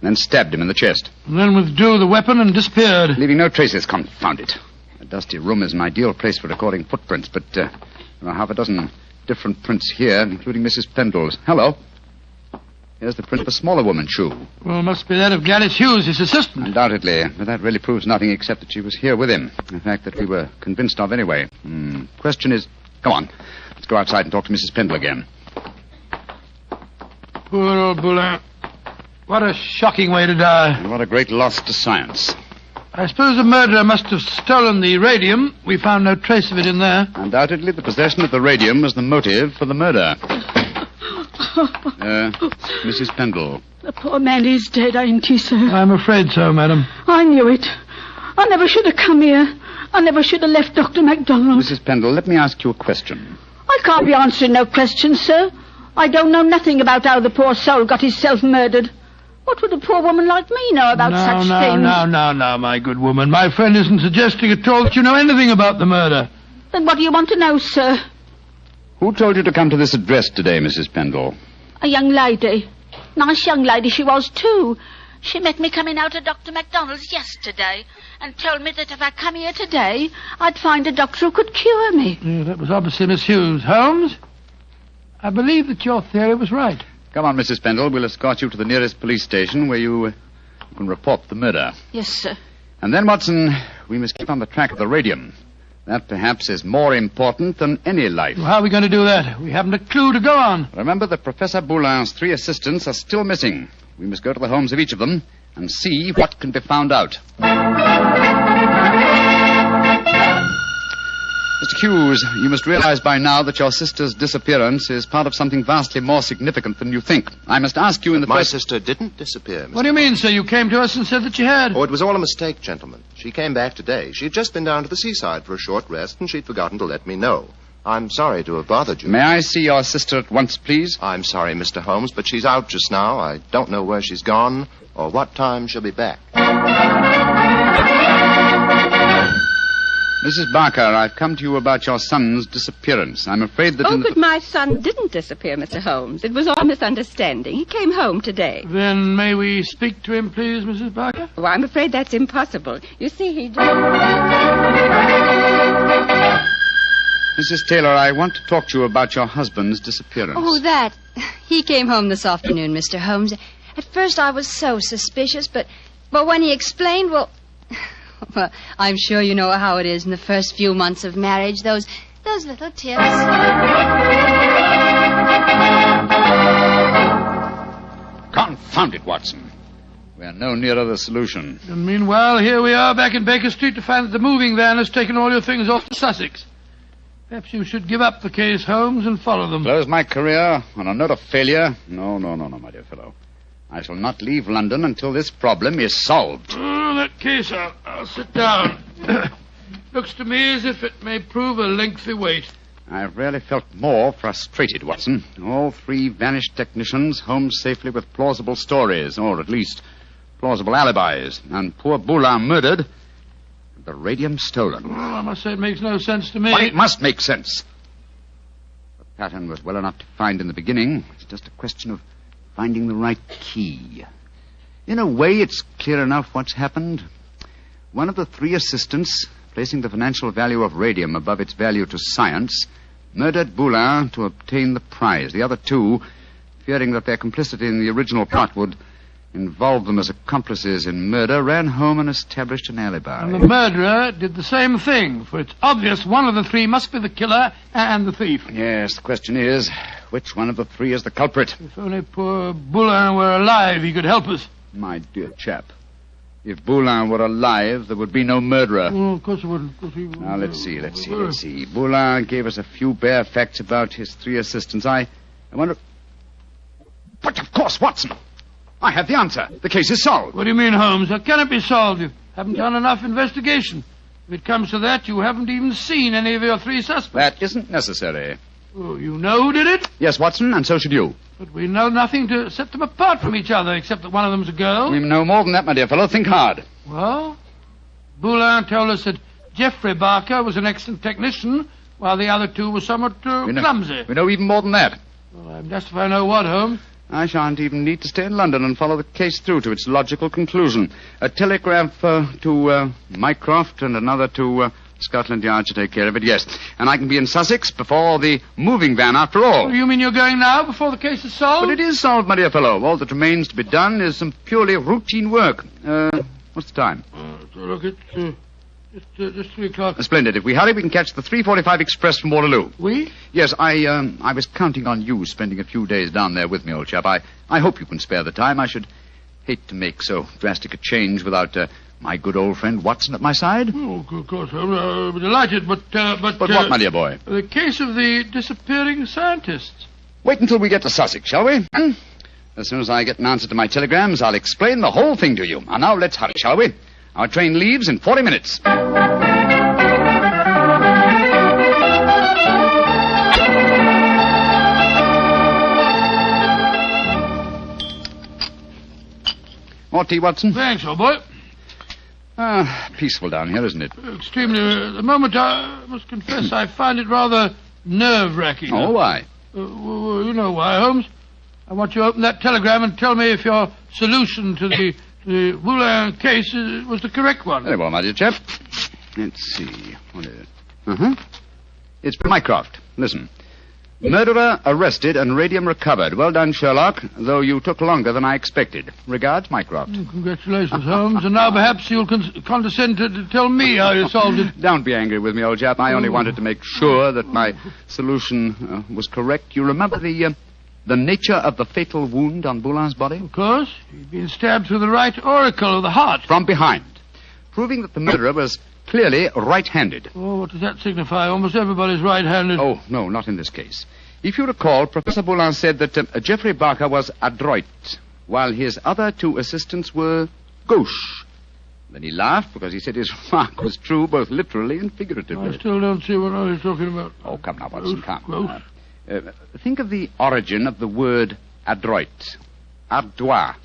Speaker 4: Then stabbed him in the chest.
Speaker 21: And then withdrew the weapon and disappeared.
Speaker 4: Leaving no traces, confound it. A dusty room is an ideal place for recording footprints, but there are half a dozen different prints here, including Mrs. Pendle's. Hello. Here's the print of a smaller woman's shoe.
Speaker 21: Well, must be that of Gladys Hughes, his assistant.
Speaker 4: Undoubtedly, but that really proves nothing except that she was here with him. In fact, that we were convinced of anyway. Question is... Come on. Let's go outside and talk to Mrs. Pendle again.
Speaker 21: Poor old Boulin. What a shocking way to die.
Speaker 4: And what a great loss to science.
Speaker 21: I suppose the murderer must have stolen the radium. We found no trace of it in there.
Speaker 4: Undoubtedly, the possession of the radium was the motive for the murder. Mrs. Pendle.
Speaker 19: The poor man is dead, ain't he, sir?
Speaker 21: I'm afraid so, madam.
Speaker 19: I knew it. I never should have come here. I never should have left Dr. MacDonald.
Speaker 4: Mrs. Pendle, let me ask you a question.
Speaker 19: I can't be answering no questions, sir. I don't know nothing about how the poor soul got himself murdered. What would a poor woman like me know about such things?
Speaker 21: No, my good woman. My friend isn't suggesting at all that you know anything about the murder.
Speaker 19: Then what do you want to know, sir?
Speaker 4: Who told you to come to this address today, Mrs. Pendle?
Speaker 19: A young lady. Nice young lady she was, too. She met me coming out of Dr. MacDonald's yesterday and told me that if I come here today, I'd find a doctor who could cure me.
Speaker 21: Yeah, that was obviously Miss Hughes. Holmes, I believe that your theory was right.
Speaker 4: Come on, Mrs. Pendle. We'll escort you to the nearest police station where you can report the murder.
Speaker 19: Yes, sir.
Speaker 4: And then, Watson, we must keep on the track of the radium. That, perhaps, is more important than any life.
Speaker 21: Well, how are we going to do that? We haven't a clue to go on.
Speaker 4: Remember that Professor Boulin's 3 assistants are still missing. We must go to the homes of each of them and see what can be found out. Mr. Hughes, you must realize by now that your sister's disappearance is part of something vastly more significant than you think. I must ask you in the
Speaker 8: My
Speaker 4: first...
Speaker 8: sister didn't disappear, Mr.
Speaker 21: What do you mean, sir? You came to us and said that you had.
Speaker 8: Oh, it was all a mistake, gentlemen. She came back today. She'd just been down to the seaside for a short rest, and she'd forgotten to let me know. I'm sorry to have bothered you.
Speaker 4: May I see your sister at once, please?
Speaker 8: I'm sorry, Mr. Holmes, but she's out just now. I don't know where she's gone or what time she'll be back.
Speaker 4: Mrs. Barker, I've come to you about your son's disappearance. I'm afraid that...
Speaker 2: but my son didn't disappear, Mr. Holmes. It was all a misunderstanding. He came home today.
Speaker 21: Then may we speak to him, please, Mrs. Barker?
Speaker 2: Oh, I'm afraid that's impossible. You see, he did...
Speaker 4: Mrs. Taylor, I want to talk to you about your husband's disappearance.
Speaker 18: Oh, that. He came home this afternoon, Mr. Holmes. At first I was so suspicious, but when he explained, well, I'm sure you know how it is in the first few months of marriage, those little tips.
Speaker 4: Confound it, Watson. We are no nearer the solution.
Speaker 21: And meanwhile, here we are back in Baker Street to find that the moving van has taken all your things off to Sussex. Perhaps you should give up the case, Holmes, and follow them.
Speaker 4: Close my career on a note of failure? No, my dear fellow. I shall not leave London until this problem is solved.
Speaker 21: Oh, in that case, I'll sit down. Looks to me as if it may prove a lengthy wait.
Speaker 4: I've rarely felt more frustrated, Watson. All 3 vanished technicians home safely with plausible stories, or at least plausible alibis. And poor Boulin murdered.
Speaker 9: The radium stolen.
Speaker 21: Well, I must say it makes no sense to me.
Speaker 9: But it must make sense. The pattern was well enough to find in the beginning. It's just a question of finding the right key. In a way, it's clear enough what's happened. One of the 3 assistants, placing the financial value of radium above its value to science, murdered Boulin to obtain the prize. The other 2, fearing that their complicity in the original plot would involve them as accomplices in murder, ran home and established an alibi.
Speaker 21: And the murderer did the same thing, for it's obvious one of the 3 must be the killer and the thief.
Speaker 9: Yes, the question is, which one of the 3 is the culprit?
Speaker 21: If only poor Boulin were alive, he could help us.
Speaker 9: My dear chap, if Boulin were alive, there would be no murderer.
Speaker 21: Well, of course it wouldn't.
Speaker 9: Now, let's see. Boulin gave us a few bare facts about his 3 assistants. I wonder... But of course, Watson! I have the answer. The case is solved.
Speaker 21: What do you mean, Holmes? How can it be solved? You haven't done enough investigation. If it comes to that, you haven't even seen any of your 3 suspects.
Speaker 9: That isn't necessary.
Speaker 21: Oh, you know who did it?
Speaker 9: Yes, Watson, and so should you.
Speaker 21: But we know nothing to set them apart from each other, except that one of them's a girl.
Speaker 9: We know more than that, my dear fellow. Think hard.
Speaker 21: Well, Boulin told us that Geoffrey Barker was an excellent technician, while the other 2 were somewhat clumsy.
Speaker 9: We know even more than that.
Speaker 21: Well, I'm just if I know what, Holmes.
Speaker 9: I shan't even need to stay in London and follow the case through to its logical conclusion. A telegraph to Mycroft and another to Scotland Yard to take care of it, yes. And I can be in Sussex before the moving van, after all.
Speaker 21: You mean you're going now, before the case is solved?
Speaker 9: But it is solved, my dear fellow. All that remains to be done is some purely routine work. What's the time?
Speaker 21: Look, it's just 3 o'clock.
Speaker 9: Splendid. If we hurry, we can catch the 3:45 express from Waterloo.
Speaker 21: We?
Speaker 9: Yes, I was counting on you spending a few days down there with me, old chap. I hope you can spare the time. I should hate to make so drastic a change without my good old friend Watson at my side.
Speaker 21: Oh, of course, I'll be delighted, but...
Speaker 9: But what, my dear boy?
Speaker 21: The case of the disappearing scientists.
Speaker 9: Wait until we get to Sussex, shall we? As soon as I get an answer to my telegrams, I'll explain the whole thing to you. And now let's hurry, shall we? Our train leaves in 40 minutes. More tea, Watson?
Speaker 21: Thanks, old boy.
Speaker 9: Peaceful down here, isn't it?
Speaker 21: Extremely. At the moment, I must confess, I find it rather nerve-wracking.
Speaker 9: Oh, why?
Speaker 21: You know why, Holmes. I want you to open that telegram and tell me if your solution to the Boulin case was the correct one.
Speaker 9: Very well, my dear chap. Let's see. What is it? It's from Mycroft. Listen. Murderer arrested and radium recovered. Well done, Sherlock, though you took longer than I expected. Regards, Mycroft.
Speaker 21: Congratulations, Holmes. And now perhaps you'll condescend to tell me how you solved it.
Speaker 9: Don't be angry with me, old chap. I only wanted to make sure that my solution was correct. You remember the nature of the fatal wound on Boulin's body?
Speaker 21: Of course. He'd been stabbed through the right auricle of the heart.
Speaker 9: From behind. Proving that the murderer was clearly right-handed.
Speaker 21: Oh, what does that signify? Almost everybody's right-handed.
Speaker 9: Oh, no, not in this case. If you recall, Professor Boulin said that Geoffrey Barker was adroit, while his other 2 assistants were gauche. Then he laughed because he said his remark was true both literally and figuratively.
Speaker 21: I still don't see what he's talking about.
Speaker 9: Oh, come now, Watson, come. Think of the origin of the word adroit. Ardois.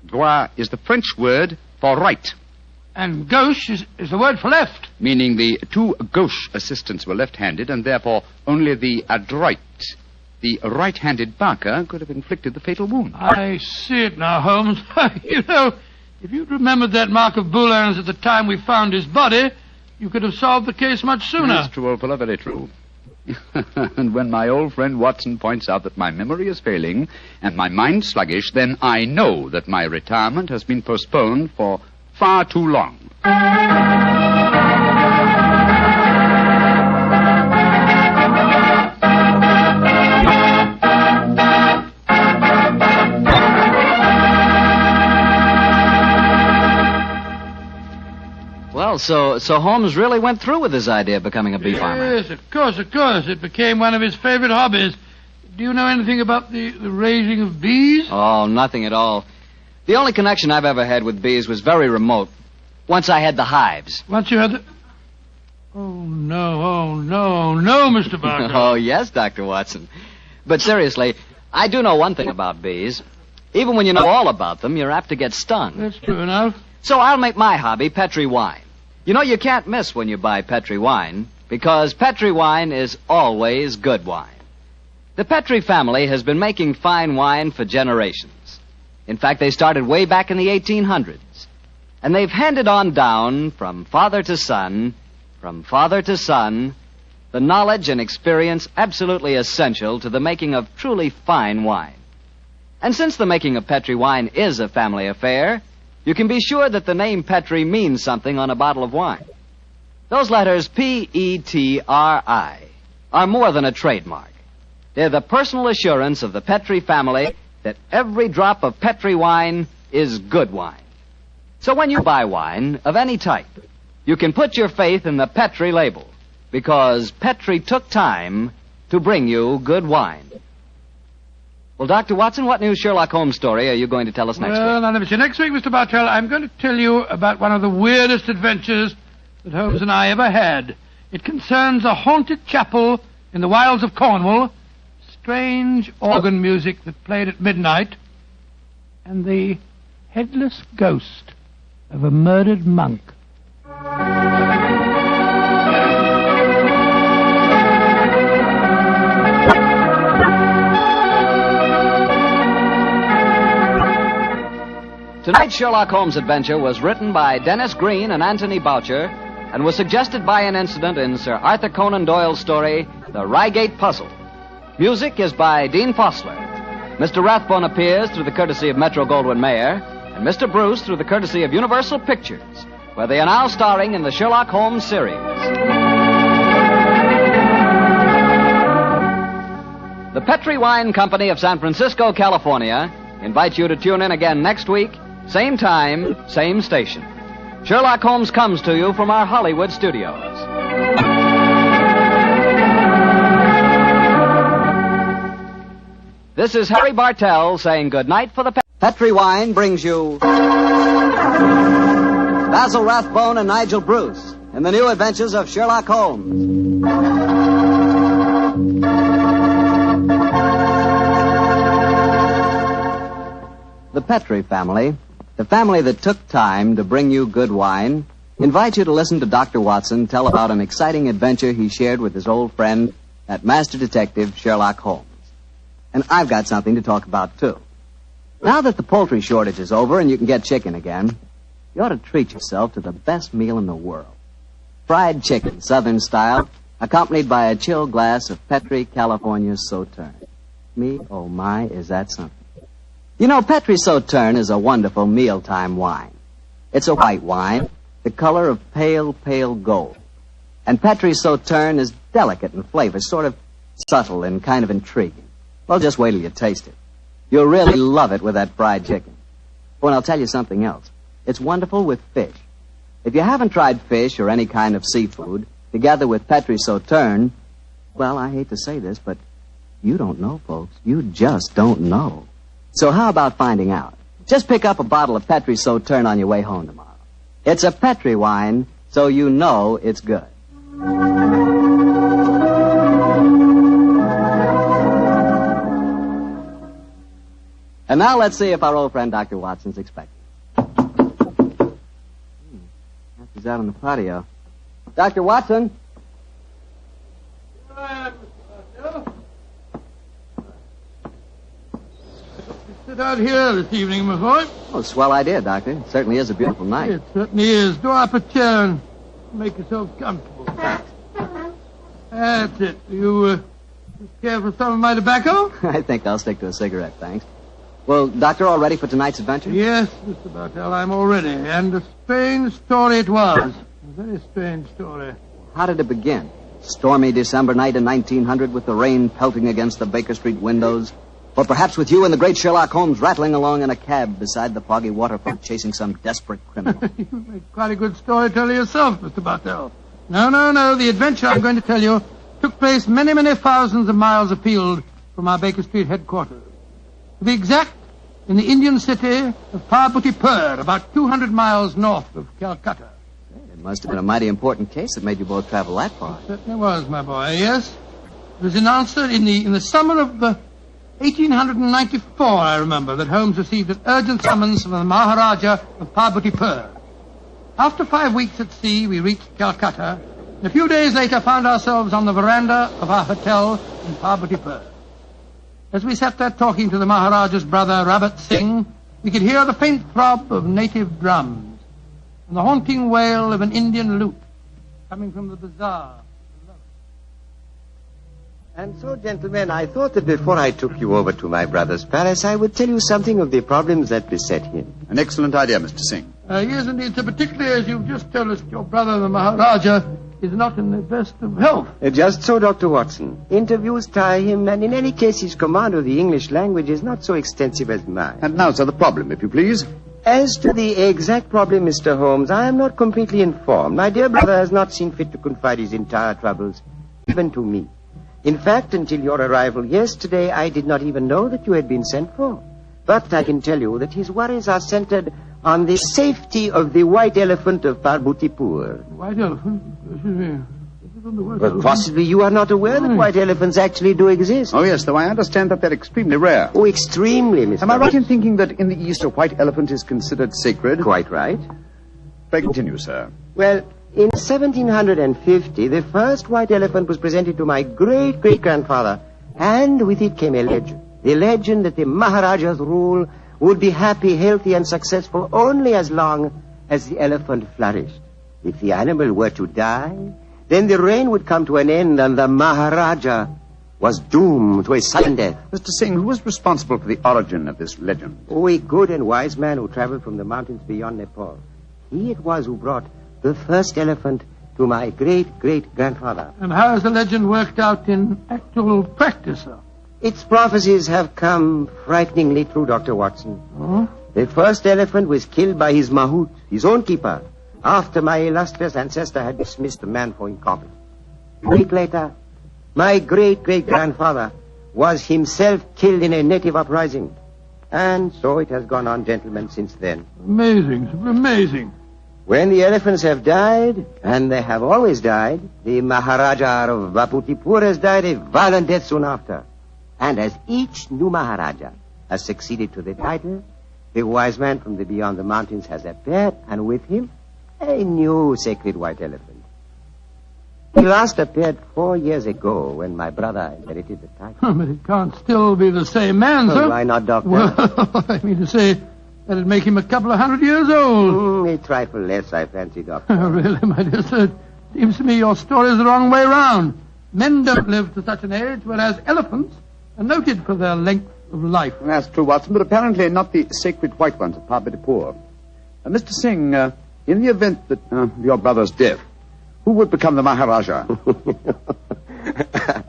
Speaker 9: Droit is the French word for right.
Speaker 21: And gauche is the word for left.
Speaker 9: Meaning the 2 gauche assistants were left-handed, and therefore only the adroit, the right-handed Barker, could have inflicted the fatal wound.
Speaker 21: I see it now, Holmes. You know, if you'd remembered that mark of Boulin's at the time we found his body, you could have solved the case much sooner.
Speaker 9: That's true, old fellow, very true. And when my old friend Watson points out that my memory is failing and my mind sluggish, then I know that my retirement has been postponed for far too long.
Speaker 7: Well, so Holmes really went through with his idea of becoming a bee farmer.
Speaker 21: Yes, of course. It became one of his favorite hobbies. Do you know anything about the raising of bees?
Speaker 7: Oh, nothing at all. The only connection I've ever had with bees was very remote. Once I had the hives.
Speaker 21: Once you had the... Oh, no, Mr. Barker.
Speaker 7: Oh, yes, Dr. Watson. But seriously, I do know one thing about bees. Even when you know all about them, you're apt to get stung.
Speaker 21: That's true enough.
Speaker 7: So I'll make my hobby Petri wine. You know, you can't miss when you buy Petri wine, because Petri wine is always good wine. The Petri family has been making fine wine for generations. In fact, they started way back in the 1800s. And they've handed on down from father to son, the knowledge and experience absolutely essential to the making of truly fine wine. And since the making of Petri wine is a family affair, you can be sure that the name Petri means something on a bottle of wine. Those letters Petri are more than a trademark. They're the personal assurance of the Petri family that every drop of Petri wine is good wine. So when you buy wine of any type, you can put your faith in the Petri label, because Petri took time to bring you good wine. Well, Dr. Watson, what new Sherlock Holmes story are you going to tell us next week?
Speaker 3: Well, now, let me see. Next week, Mr. Bartell, I'm going to tell you about one of the weirdest adventures that Holmes and I ever had. It concerns a haunted chapel in the wilds of Cornwall, strange organ music that played at midnight, and the headless ghost of a murdered monk.
Speaker 7: Tonight's Sherlock Holmes adventure was written by Dennis Green and Anthony Boucher and was suggested by an incident in Sir Arthur Conan Doyle's story, The Reigate Puzzle. Music is by Dean Fossler. Mr. Rathbone appears through the courtesy of Metro-Goldwyn-Mayer, and Mr. Bruce through the courtesy of Universal Pictures, where they are now starring in the Sherlock Holmes series. The Petri Wine Company of San Francisco, California, invites you to tune in again next week, same time, same station. Sherlock Holmes comes to you from our Hollywood studios. This is Harry Bartell saying good night for the Petri Wine brings you Basil Rathbone and Nigel Bruce in the new adventures of Sherlock Holmes. The Petri family, the family that took time to bring you good wine, invites you to listen to Dr. Watson tell about an exciting adventure he shared with his old friend, that master detective, Sherlock Holmes. And I've got something to talk about, too. Now that the poultry shortage is over and you can get chicken again, you ought to treat yourself to the best meal in the world. Fried chicken, Southern style, accompanied by a chilled glass of Petri California Sauterne. Me, oh my, is that something. You know, Petri Sauterne is a wonderful mealtime wine. It's a white wine, the color of pale, pale gold. And Petri Sauterne is delicate in flavor, sort of subtle and kind of intriguing. Well, just wait till you taste it. You'll really love it with that fried chicken. Oh, and I'll tell you something else. It's wonderful with fish. If you haven't tried fish or any kind of seafood, together with Petri Sauterne, well, I hate to say this, but you don't know, folks. You just don't know. So how about finding out? Just pick up a bottle of Petri Sauterne on your way home tomorrow. It's a Petri wine, so you know it's good. And now let's see if our old friend Dr. Watson's expecting. He's out on the patio. Dr. Watson?
Speaker 3: Sit out here this evening, my boy.
Speaker 7: Oh, swell idea, Doctor. It certainly is a beautiful night.
Speaker 3: It certainly is. Draw up a chair and make yourself comfortable. That's it. You care for some of my tobacco?
Speaker 7: I think I'll stick to a cigarette, thanks. Well, Doctor, all ready for tonight's adventure?
Speaker 3: Yes, Mr. Bartell, I'm all ready. And a strange story it was. A very strange story.
Speaker 7: How did it begin? Stormy December night in 1900 with the rain pelting against the Baker Street windows? Or perhaps with you and the great Sherlock Holmes rattling along in a cab beside the foggy waterfront chasing some desperate criminal?
Speaker 3: You make quite a good storyteller yourself, Mr. Bartell. No. The adventure I'm going to tell you took place many, many thousands of miles afield from our Baker Street headquarters. To be exact, in the Indian city of Parbutipur, about 200 miles north of Calcutta.
Speaker 7: It must have been a mighty important case that made you both travel that far.
Speaker 3: It certainly was, my boy, yes. It was announced in the summer of 1894, I remember, that Holmes received an urgent summons from the Maharaja of Parbutipur.
Speaker 21: After 5 weeks at sea, we reached Calcutta, and a few days later found ourselves on the veranda of our hotel in Parbotipur. As we sat there talking to the Maharaja's brother, Rabat Singh, we could hear the faint throb of native drums and the haunting wail of an Indian lute coming from the bazaar.
Speaker 16: And so, gentlemen, I thought that before I took you over to my brother's palace, I would tell you something of the problems that beset him.
Speaker 9: An excellent idea, Mr. Singh.
Speaker 21: Yes, indeed, sir, particularly as you've just told us that your brother, the Maharaja, is not in the best of health.
Speaker 16: Just so, Dr. Watson. Interviews tire him, and in any case, his command of the English language is not so extensive as mine.
Speaker 9: And now, sir, the problem, if you please.
Speaker 16: As to the exact problem, Mr. Holmes, I am not completely informed. My dear brother has not seen fit to confide his entire troubles, even to me. In fact, until your arrival yesterday, I did not even know that you had been sent for. But I can tell you that his worries are centered on the safety of the white elephant of Parbotipur.
Speaker 21: White elephant? Excuse me.
Speaker 16: But possibly you are not aware that white elephants actually do exist.
Speaker 9: Oh, yes, though I understand that they're extremely rare.
Speaker 16: Oh, extremely, Mr.
Speaker 9: Am I right in thinking that in the East a white elephant is considered sacred?
Speaker 16: Quite right.
Speaker 9: Pray continue, sir.
Speaker 16: Well, in 1750, the first white elephant was presented to my great-great-grandfather, and with it came a legend. The legend that the Maharaja's rule would be happy, healthy, and successful only as long as the elephant flourished. If the animal were to die, then the reign would come to an end, and the Maharaja was doomed to a sudden death.
Speaker 9: Mr. Singh, who was responsible for the origin of this legend?
Speaker 16: Oh, a good and wise man who traveled from the mountains beyond Nepal. He it was who brought the first elephant to my great-great-grandfather.
Speaker 21: And how has the legend worked out in actual practice, sir?
Speaker 16: Its prophecies have come frighteningly true, Dr. Watson.
Speaker 21: Oh?
Speaker 16: The first elephant was killed by his mahout, his own keeper, after my illustrious ancestor had dismissed the man for incompetent. A week later, my great-great-grandfather was himself killed in a native uprising. And so it has gone on, gentlemen, since then.
Speaker 21: Amazing, amazing.
Speaker 16: When the elephants have died, and they have always died, the Maharaja of Parbotipur has died a violent death soon after. And as each new Maharaja has succeeded to the title, the wise man from the beyond the mountains has appeared, and with him, a new sacred white elephant. He last appeared 4 years ago when my brother inherited the title.
Speaker 21: But it can't still be the same man, sir.
Speaker 16: Why not, Doctor?
Speaker 21: Well, I mean to say, that'd make him a couple of 100 years old.
Speaker 16: A trifle less, I fancy, Doctor.
Speaker 21: Really, my dear sir, it seems to me your story's the wrong way round. Men don't live to such an age, whereas elephants are noted for their length of life.
Speaker 9: That's true, Watson, but apparently not the sacred white ones of Parbotipur. Mr. Singh, in the event that of your brother's death, who would become the Maharaja?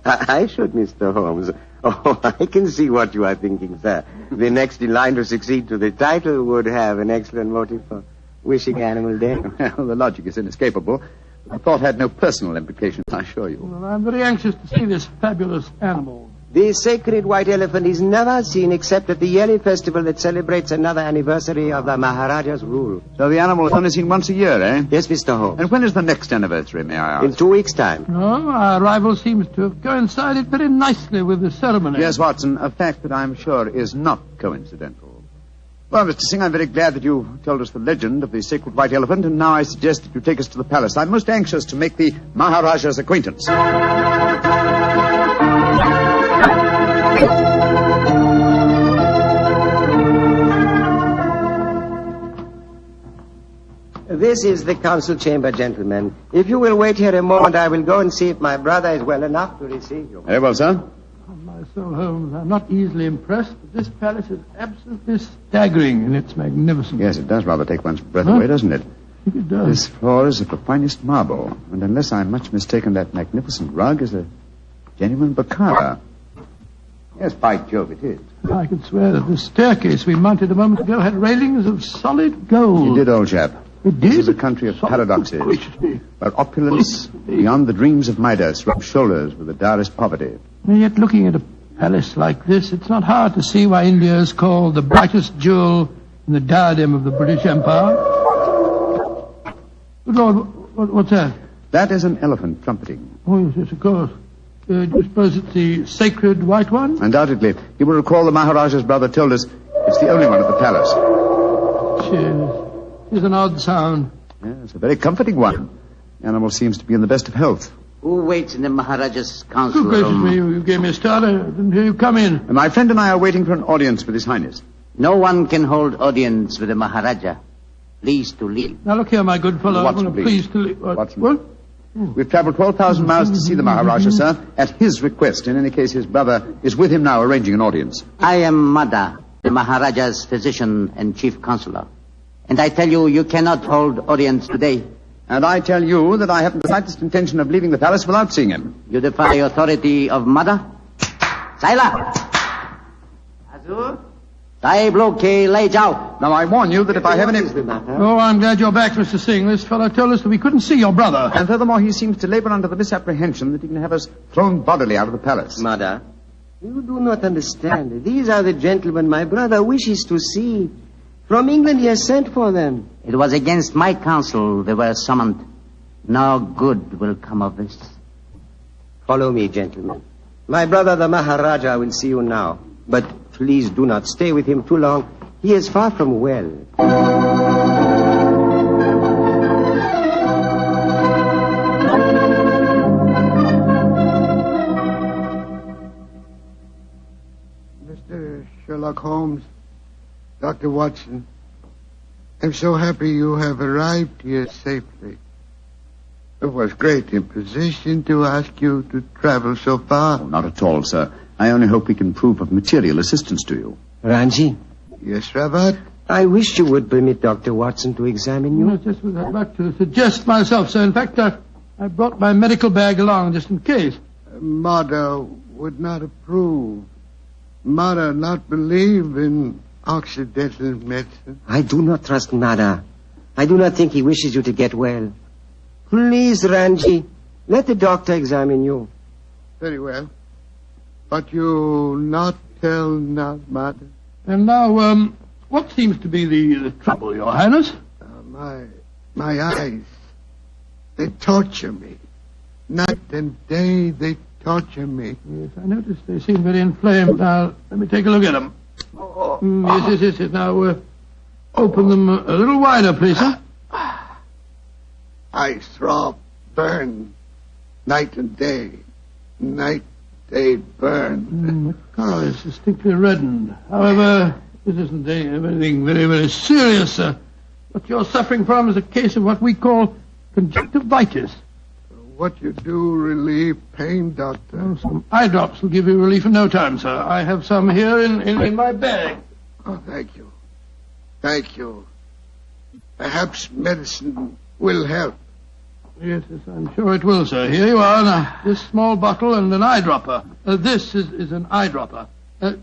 Speaker 16: I should, Mr. Holmes. Oh, I can see what you are thinking, sir. The next in line to succeed to the title would have an excellent motive for wishing animal death.
Speaker 9: Well, the logic is inescapable. The thought had no personal implications, I assure you.
Speaker 21: Well, I'm very anxious to see this fabulous animal.
Speaker 16: The sacred white elephant is never seen except at the yearly festival that celebrates another anniversary of the Maharaja's rule.
Speaker 9: So the animal is only seen once a year, eh?
Speaker 16: Yes, Mr. Holmes.
Speaker 9: And when is the next anniversary, may I ask?
Speaker 16: In 2 weeks' time.
Speaker 21: Oh, our arrival seems to have coincided very nicely with the ceremony.
Speaker 9: Yes, Watson, a fact that I'm sure is not coincidental. Well, Mr. Singh, I'm very glad that you told us the legend of the sacred white elephant, and now I suggest that you take us to the palace. I'm most anxious to make the Maharaja's acquaintance.
Speaker 16: This is the council chamber, gentlemen. If you will wait here a moment, I will go and see if my brother is well enough to receive you.
Speaker 9: Very well, sir.
Speaker 21: Oh, my soul, Holmes, I'm not easily impressed, but this palace is absolutely staggering in its magnificence.
Speaker 9: Yes, it does rather take one's breath away, doesn't it?
Speaker 21: It does.
Speaker 9: This floor is of the finest marble, and unless I'm much mistaken, that magnificent rug is a genuine Bokhara. Yes, by Jove, it is.
Speaker 21: I can swear that the staircase we mounted a moment ago had railings of solid gold.
Speaker 9: You did, old chap.
Speaker 21: It did?
Speaker 9: This is a country of paradoxes, where opulence beyond the dreams of Midas rubs shoulders with the direst poverty.
Speaker 21: And yet, looking at a palace like this, it's not hard to see why India is called the brightest jewel in the diadem of the British Empire. Good Lord, what's that?
Speaker 9: That is an elephant trumpeting.
Speaker 21: Oh, yes, of course. Do you suppose it's the sacred white one?
Speaker 9: Undoubtedly. You will recall the Maharaja's brother told us it's the only one at the palace.
Speaker 21: Cheers. It's an odd sound.
Speaker 9: Yes, a very comforting one. The animal seems to be in the best of health.
Speaker 16: Who waits in the Maharaja's council
Speaker 21: Good gracious
Speaker 16: room?
Speaker 21: me, you gave me a start. I didn't hear you come in.
Speaker 9: My friend and I are waiting for an audience with His Highness.
Speaker 16: No one can hold audience with the Maharaja. Please to leave.
Speaker 21: Now look here, my good fellow.
Speaker 9: Watson,
Speaker 21: I'm
Speaker 9: please.
Speaker 21: pleased to leave.
Speaker 9: Watson.
Speaker 21: What?
Speaker 9: We've travelled 12,000 miles to see the Maharaja, sir, at his request. In any case, his brother is with him now arranging an audience.
Speaker 16: I am Mada, the Maharaja's physician and chief counselor. And I tell you, you cannot hold audience today.
Speaker 9: And I tell you that I haven't the slightest intention of leaving the palace without seeing him.
Speaker 16: You defy the authority of Mada? Saila! Azur? Sahib Loke, lay jao.
Speaker 9: Now, I warn you that if I have any...
Speaker 21: Oh, I'm glad you're back, Mr. Singh. This fellow told us that we couldn't see your brother.
Speaker 9: And furthermore, he seems to labor under the misapprehension that he can have us thrown bodily out of the palace.
Speaker 16: Mada, you do not understand. These are the gentlemen my brother wishes to see. From England he has sent for them. It was against my counsel they were summoned. No good will come of this.
Speaker 20: Follow me, gentlemen. My brother, the Maharaja, will see you now. But please do not stay with him too long. He is far from well.
Speaker 21: Mr. Sherlock Holmes, Dr. Watson, I'm so happy you have arrived here safely. It was great imposition to ask you to travel so far.
Speaker 9: Oh, not at all, sir. I only hope we can prove of material assistance to you.
Speaker 20: Ranji?
Speaker 21: Yes, Rabat?
Speaker 20: I wish you would permit Dr. Watson to examine you.
Speaker 21: No, just was about to suggest myself, sir. In fact, I brought my medical bag along just in case. Mada would not approve. Mada not believe in Occidental medicine.
Speaker 20: I do not trust Mada. I do not think he wishes you to get well. Please, Ranji, let the doctor examine you.
Speaker 21: Very well. But you not tell not Mada. And now, what seems to be the trouble, Your Highness? My eyes. They torture me. Night and day they torture me. Yes, I noticed they seem very inflamed. Now, let me take a look at them. Yes. Now, open them a little wider, please, sir. I throb, burn, night and day. Night, day, burn. The color is distinctly reddened. However, this isn't anything very, very serious, sir. What you're suffering from is a case of what we call conjunctivitis. What you do relieve pain, Doctor? Oh, some eye drops will give you relief in no time, sir. I have some here in my bag. Oh, thank you. Thank you. Perhaps medicine will help. Yes, I'm sure it will, sir. Here you are. Now, this small bottle and an eyedropper. This is an eyedropper.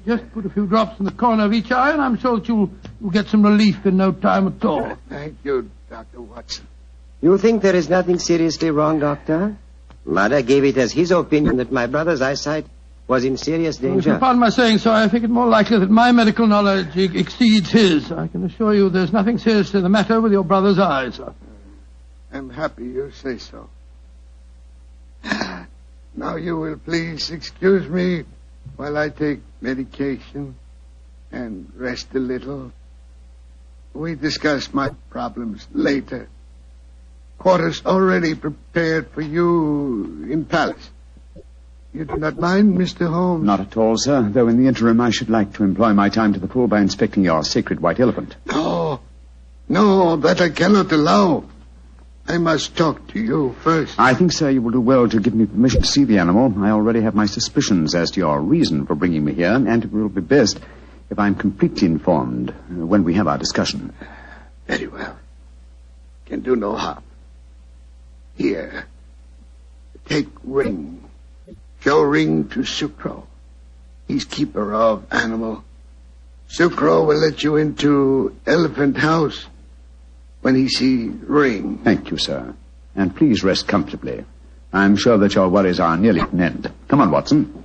Speaker 21: Just put a few drops in the corner of each eye, and I'm sure that you'll get some relief in no time at all. Thank you, Dr. Watson.
Speaker 20: You think there is nothing seriously wrong, Doctor? Mada gave it as his opinion that my brother's eyesight was in serious danger.
Speaker 21: Pardon my saying so, I think it more likely that my medical knowledge exceeds his. I can assure you there's nothing seriously the matter with your brother's eyes, sir. I'm happy you say so. Now you will please excuse me while I take medication and rest a little. We discuss my problems later. Quarters already prepared for you in palace. You do not mind, Mr. Holmes?
Speaker 9: Not at all, sir, though in the interim I should like to employ my time to the full by inspecting your sacred white elephant.
Speaker 21: No, that I cannot allow. I must talk to you first.
Speaker 9: I think, sir, you will do well to give me permission to see the animal. I already have my suspicions as to your reason for bringing me here, and it will be best if I'm completely informed when we have our discussion.
Speaker 21: Very well. Can do no harm. Here, take ring. Show ring to Sukro. He's keeper of animal. Sukro will let you into elephant house when he see ring.
Speaker 9: Thank you, sir. And please rest comfortably. I'm sure that your worries are nearly at an end. Come on, Watson.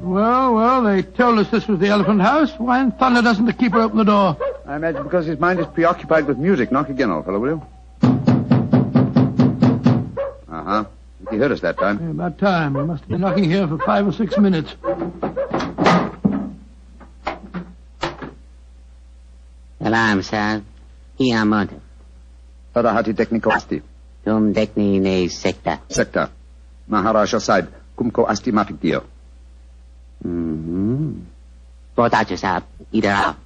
Speaker 21: Well, they told us this was the elephant house. Why in thunder doesn't the keeper open the door?
Speaker 9: I imagine because his mind is preoccupied with music. Knock again, old fellow, will you? Uh-huh. He heard us that time.
Speaker 21: Yeah, about time. We must have been knocking here for 5 or 6 minutes.
Speaker 10: Salam, sir. Here am
Speaker 9: Parahati tekniko asti.
Speaker 10: Tum dekni ne sekta.
Speaker 9: Sekta. Maharaja Sahib, kumko asti mafikdio.
Speaker 10: Potato sahib, either out.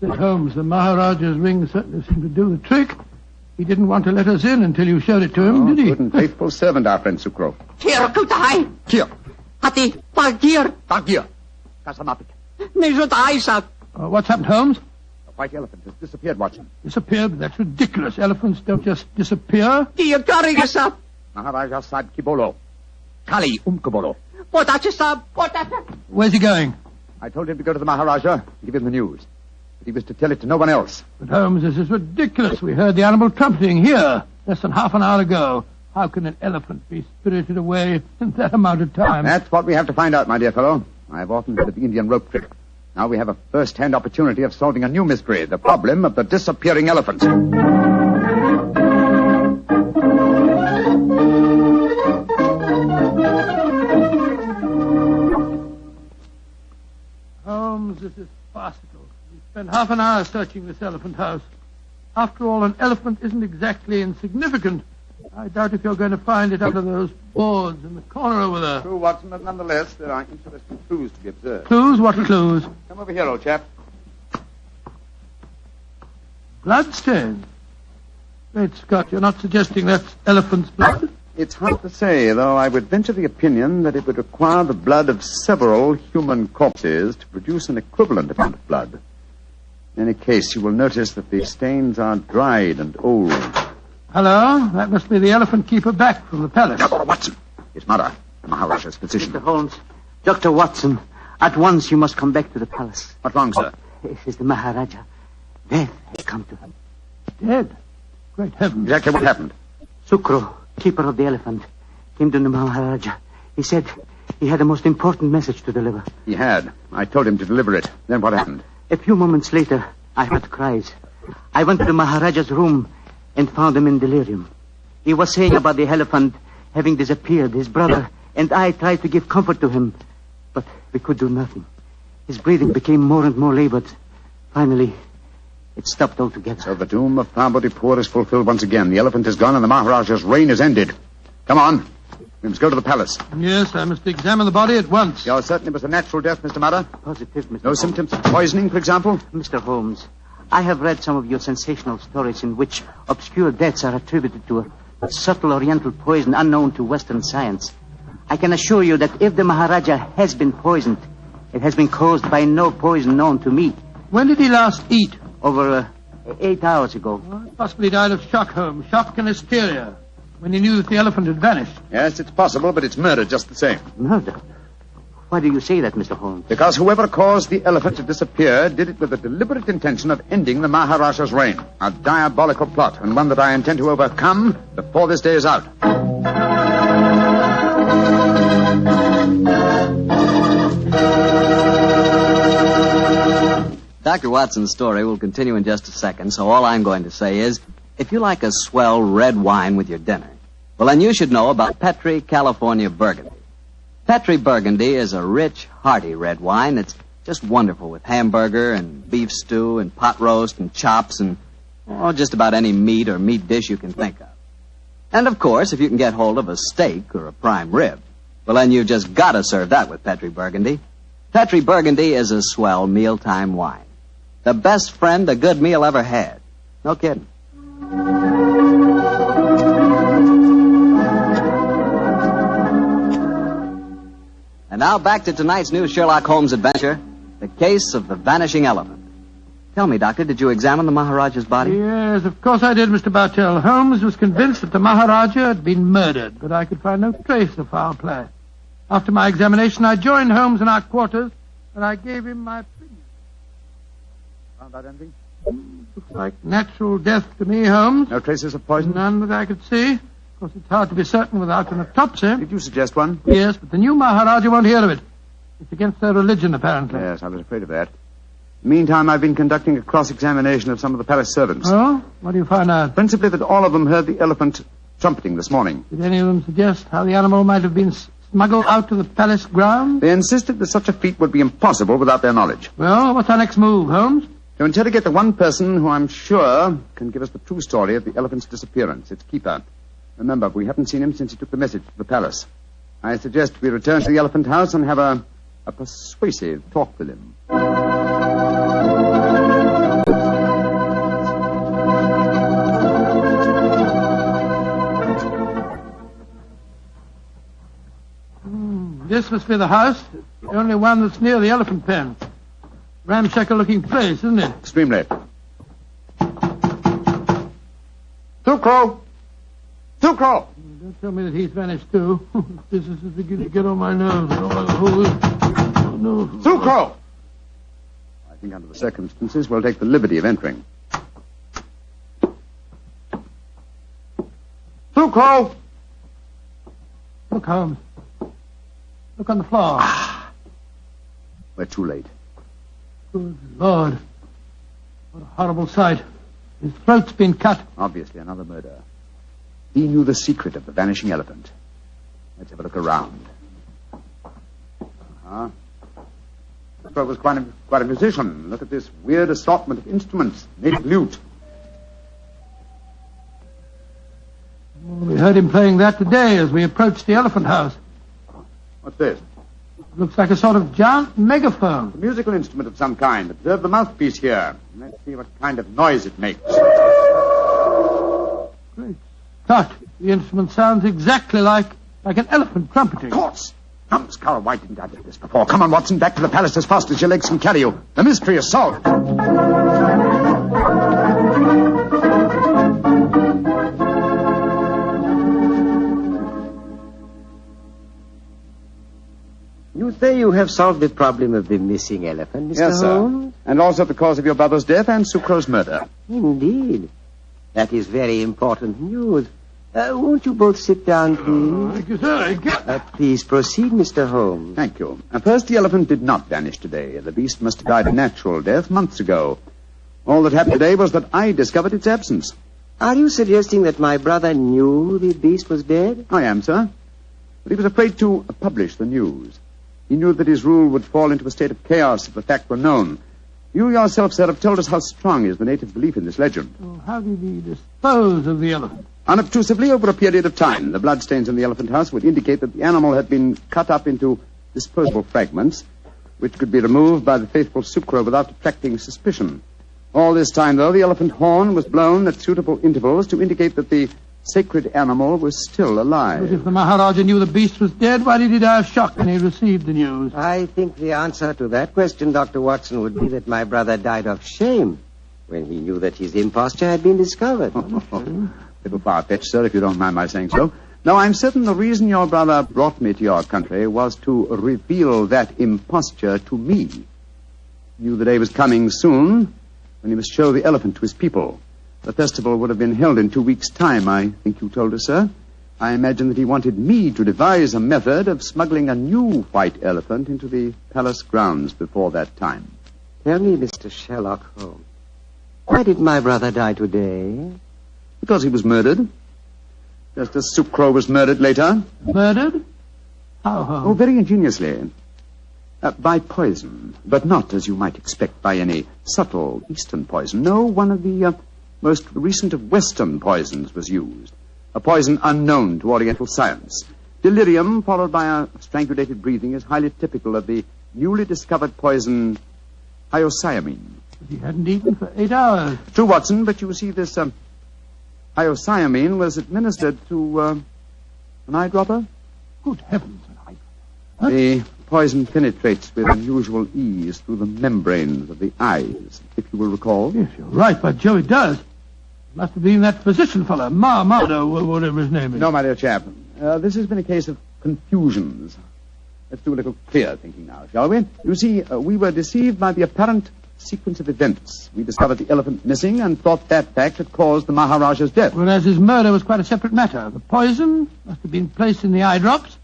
Speaker 21: Said Holmes, the Maharaja's ring certainly seemed to do the trick. He didn't want to let us in until you showed it to him, did he?
Speaker 9: Good and faithful servant, our friend Sukro.
Speaker 10: Here, kutai.
Speaker 9: Here.
Speaker 10: Hati, pagir.
Speaker 9: Pagir. Kasamapik.
Speaker 10: Nizutai, sir.
Speaker 21: What's happened, Holmes?
Speaker 9: The white elephant has disappeared, Watson.
Speaker 21: Disappeared? That's ridiculous. Elephants don't just disappear.
Speaker 10: Kari, sir.
Speaker 9: Maharaja Sahib Kibolo. Kali Umkabolo.
Speaker 10: Potato, sir. Potato.
Speaker 21: Where's he going?
Speaker 9: I told him to go to the Maharaja and give him the news. But he was to tell it to no one else.
Speaker 21: But Holmes, this is ridiculous. We heard the animal trumpeting here less than half an hour ago. How can an elephant be spirited away in that amount of time?
Speaker 9: That's what we have to find out, my dear fellow. I've often heard of the Indian rope trick. Now we have a first-hand opportunity of solving a new mystery, the problem of the disappearing elephant.
Speaker 21: Holmes, this is farcical. We spent half an hour searching this elephant house. After all, an elephant isn't exactly insignificant. I doubt if you're going to find it under those boards in the corner over there.
Speaker 9: True, Watson, but nonetheless, there are interesting clues to be observed.
Speaker 21: Clues? What clues?
Speaker 9: Come over here, old chap.
Speaker 21: Bloodstains? Great Scott, you're not suggesting that's elephant's blood?
Speaker 9: It's hard to say, though I would venture the opinion that it would require the blood of several human corpses to produce an equivalent amount of blood. In any case, you will notice that the stains are dried and old.
Speaker 21: Hello? That must be the elephant keeper back from the palace.
Speaker 9: Now, Watson. It's Mara, the Maharaja's physician.
Speaker 10: Mr. Holmes, Dr. Watson, at once you must come back to the palace.
Speaker 9: What's wrong, sir?
Speaker 10: This is the Maharaja. Death has come to him.
Speaker 21: Dead? Great heavens.
Speaker 9: Exactly what happened?
Speaker 10: Sukro, keeper of the elephant, came to the Maharaja. He said he had a most important message to deliver.
Speaker 9: He had. I told him to deliver it. Then what happened?
Speaker 10: A few moments later, I heard cries. I went to the Maharaja's room and found him in delirium. He was saying about the elephant having disappeared, his brother, and I tried to give comfort to him, but we could do nothing. His breathing became more and more labored. Finally, it stopped altogether.
Speaker 9: So the doom of Parbodipur is fulfilled once again. The elephant is gone and the Maharaja's reign is ended. Come on. We must go to the palace.
Speaker 21: Yes, I must examine the body at once.
Speaker 9: Yours certainly was a natural death, Mr. Mara.
Speaker 10: Positive, Mr.
Speaker 9: No
Speaker 10: Holmes.
Speaker 9: symptoms of poisoning, for example?
Speaker 10: Mr. Holmes, I have read some of your sensational stories in which obscure deaths are attributed to a subtle oriental poison unknown to Western science. I can assure you that if the Maharaja has been poisoned, it has been caused by no poison known to me.
Speaker 21: When did he last eat?
Speaker 10: Over 8 hours ago.
Speaker 21: Well, possibly died of shock, Holmes. Shock and hysteria. When he knew that the elephant had vanished.
Speaker 9: Yes, it's possible, but it's murder just the same.
Speaker 10: Murder? Why do you say that, Mr. Holmes?
Speaker 9: Because whoever caused the elephant to disappear did it with a deliberate intention of ending the Maharaja's reign. A diabolical plot, and one that I intend to overcome before this day is out.
Speaker 7: Dr. Watson's story will continue in just a second, so all I'm going to say is, if you like a swell red wine with your dinner, well, then you should know about Petri California Burgundy. Petri Burgundy is a rich, hearty red wine that's just wonderful with hamburger and beef stew and pot roast and chops and just about any meat or meat dish you can think of. And, of course, if you can get hold of a steak or a prime rib, well, then you've just got to serve that with Petri Burgundy. Petri Burgundy is a swell mealtime wine. The best friend a good meal ever had. No kidding. And now back to tonight's new Sherlock Holmes adventure, the case of the Vanishing Elephant. Tell me, Doctor, did you examine the Maharaja's body?
Speaker 21: Yes, of course I did, Mr. Bartell. Holmes was convinced that the Maharaja had been murdered, but I could find no trace of foul play. After my examination, I joined Holmes in our quarters, and I gave him my opinion.
Speaker 9: Found out anything?
Speaker 21: Looks like natural death to me, Holmes.
Speaker 9: No traces of poison?
Speaker 21: None that I could see. Of course, it's hard to be certain without an autopsy.
Speaker 9: Did you suggest one?
Speaker 21: Yes, but the new Maharaja won't hear of it. It's against their religion, apparently.
Speaker 9: Yes, I was afraid of that. Meantime, I've been conducting a cross-examination of some of the palace servants.
Speaker 21: Oh? What do you find out?
Speaker 9: Principally that all of them heard the elephant trumpeting this morning.
Speaker 21: Did any of them suggest how the animal might have been smuggled out to the palace grounds?
Speaker 9: They insisted that such a feat would be impossible without their knowledge.
Speaker 21: Well, what's our next move, Holmes?
Speaker 9: To interrogate the one person who I'm sure can give us the true story of the elephant's disappearance, its keeper. Remember, we haven't seen him since he took the message to the palace. I suggest we return to the elephant house and have a persuasive talk with him.
Speaker 21: This must be the house, the only one that's near the elephant pen. Ramshackle-looking place, isn't it?
Speaker 9: Extremely. Sucro! Sucro!
Speaker 21: Don't tell me that he's vanished, too. This is beginning to get on my nerves. Oh, no.
Speaker 9: Sucro! I think under the circumstances, we'll take the liberty of entering. Sucro!
Speaker 21: Look, Holmes. Look on the floor.
Speaker 9: We're too late.
Speaker 21: Good Lord. What a horrible sight. His throat's been cut.
Speaker 9: Obviously another murder. He knew the secret of the vanishing elephant. Let's have a look around. Thor was quite a musician. Look at this weird assortment of instruments. Native lute.
Speaker 21: Well, we heard him playing that today as we approached the elephant house.
Speaker 9: What's this?
Speaker 21: Looks like a sort of giant megaphone.
Speaker 9: A musical instrument of some kind. Observe the mouthpiece here. Let's see what kind of noise it makes.
Speaker 21: Great Scott. The instrument sounds exactly like an elephant trumpeting.
Speaker 9: Of course. Numbskull, why didn't I do this before? Come on, Watson, back to the palace as fast as your legs can carry you. The mystery is solved.
Speaker 16: You say you have solved the problem of the missing elephant, Mr.
Speaker 9: Yes,
Speaker 16: Holmes?
Speaker 9: sir. And also the cause of your brother's death and Sucro's murder.
Speaker 16: Indeed. That is very important news. Won't you both sit down, please?
Speaker 21: Thank you, sir.
Speaker 16: Please proceed, Mr. Holmes.
Speaker 9: Thank you. First, the elephant did not vanish today. The beast must have died a natural death months ago. All that happened today was that I discovered its absence.
Speaker 16: Are you suggesting that my brother knew the beast was dead?
Speaker 9: I am, sir. But he was afraid to publish the news. He knew that his rule would fall into a state of chaos if the fact were known. You yourself, sir, have told us how strong is the native belief in this legend.
Speaker 21: Well, how did he dispose of the elephant?
Speaker 9: Unobtrusively over a period of time. The bloodstains in the elephant house would indicate that the animal had been cut up into disposable fragments, which could be removed by the faithful Sucro without attracting suspicion. All this time, though, the elephant horn was blown at suitable intervals to indicate that the sacred animal was still alive.
Speaker 21: But if the Maharaja knew the beast was dead, why did he die of shock when he received the news?
Speaker 16: I think the answer to that question, Dr. Watson, would be that my brother died of shame when he knew that his imposture had been discovered.
Speaker 9: Little far-fetched, sir, if you don't mind my saying so. Now, I'm certain the reason your brother brought me to your country was to reveal that imposture to me. He knew the day was coming soon when he must show the elephant to his people. The festival would have been held in 2 weeks' time, I think you told us, sir. I imagine that he wanted me to devise a method of smuggling a new white elephant into the palace grounds before that time.
Speaker 16: Tell me, Mr. Sherlock Holmes, why did my brother die today?
Speaker 9: Because he was murdered. Just as Sucro was murdered later.
Speaker 21: Murdered? How?
Speaker 9: Oh, very ingeniously. By poison, but not, as you might expect, by any subtle Eastern poison. No, one of the most recent of Western poisons was used. A poison unknown to Oriental science. Delirium, followed by a strangulated breathing, is highly typical of the newly discovered poison hyoscyamine.
Speaker 21: He hadn't eaten for 8 hours.
Speaker 9: True, Watson, but you see, this hyoscyamine was administered to an eyedropper.
Speaker 21: Good heavens, an eyedropper.
Speaker 9: The poison penetrates with unusual ease through the membranes of the eyes, if you will recall.
Speaker 21: Yes, you're right, by Joe, it does. It must have been that physician fellow, Marmado, whatever his name is.
Speaker 9: No, my dear chap. This has been a case of confusions. Let's do a little clear thinking now, shall we? You see, we were deceived by the apparent sequence of events. We discovered the elephant missing and thought that fact had caused the Maharaja's death.
Speaker 21: Whereas his murder was quite a separate matter. The poison must have been placed in the eye drops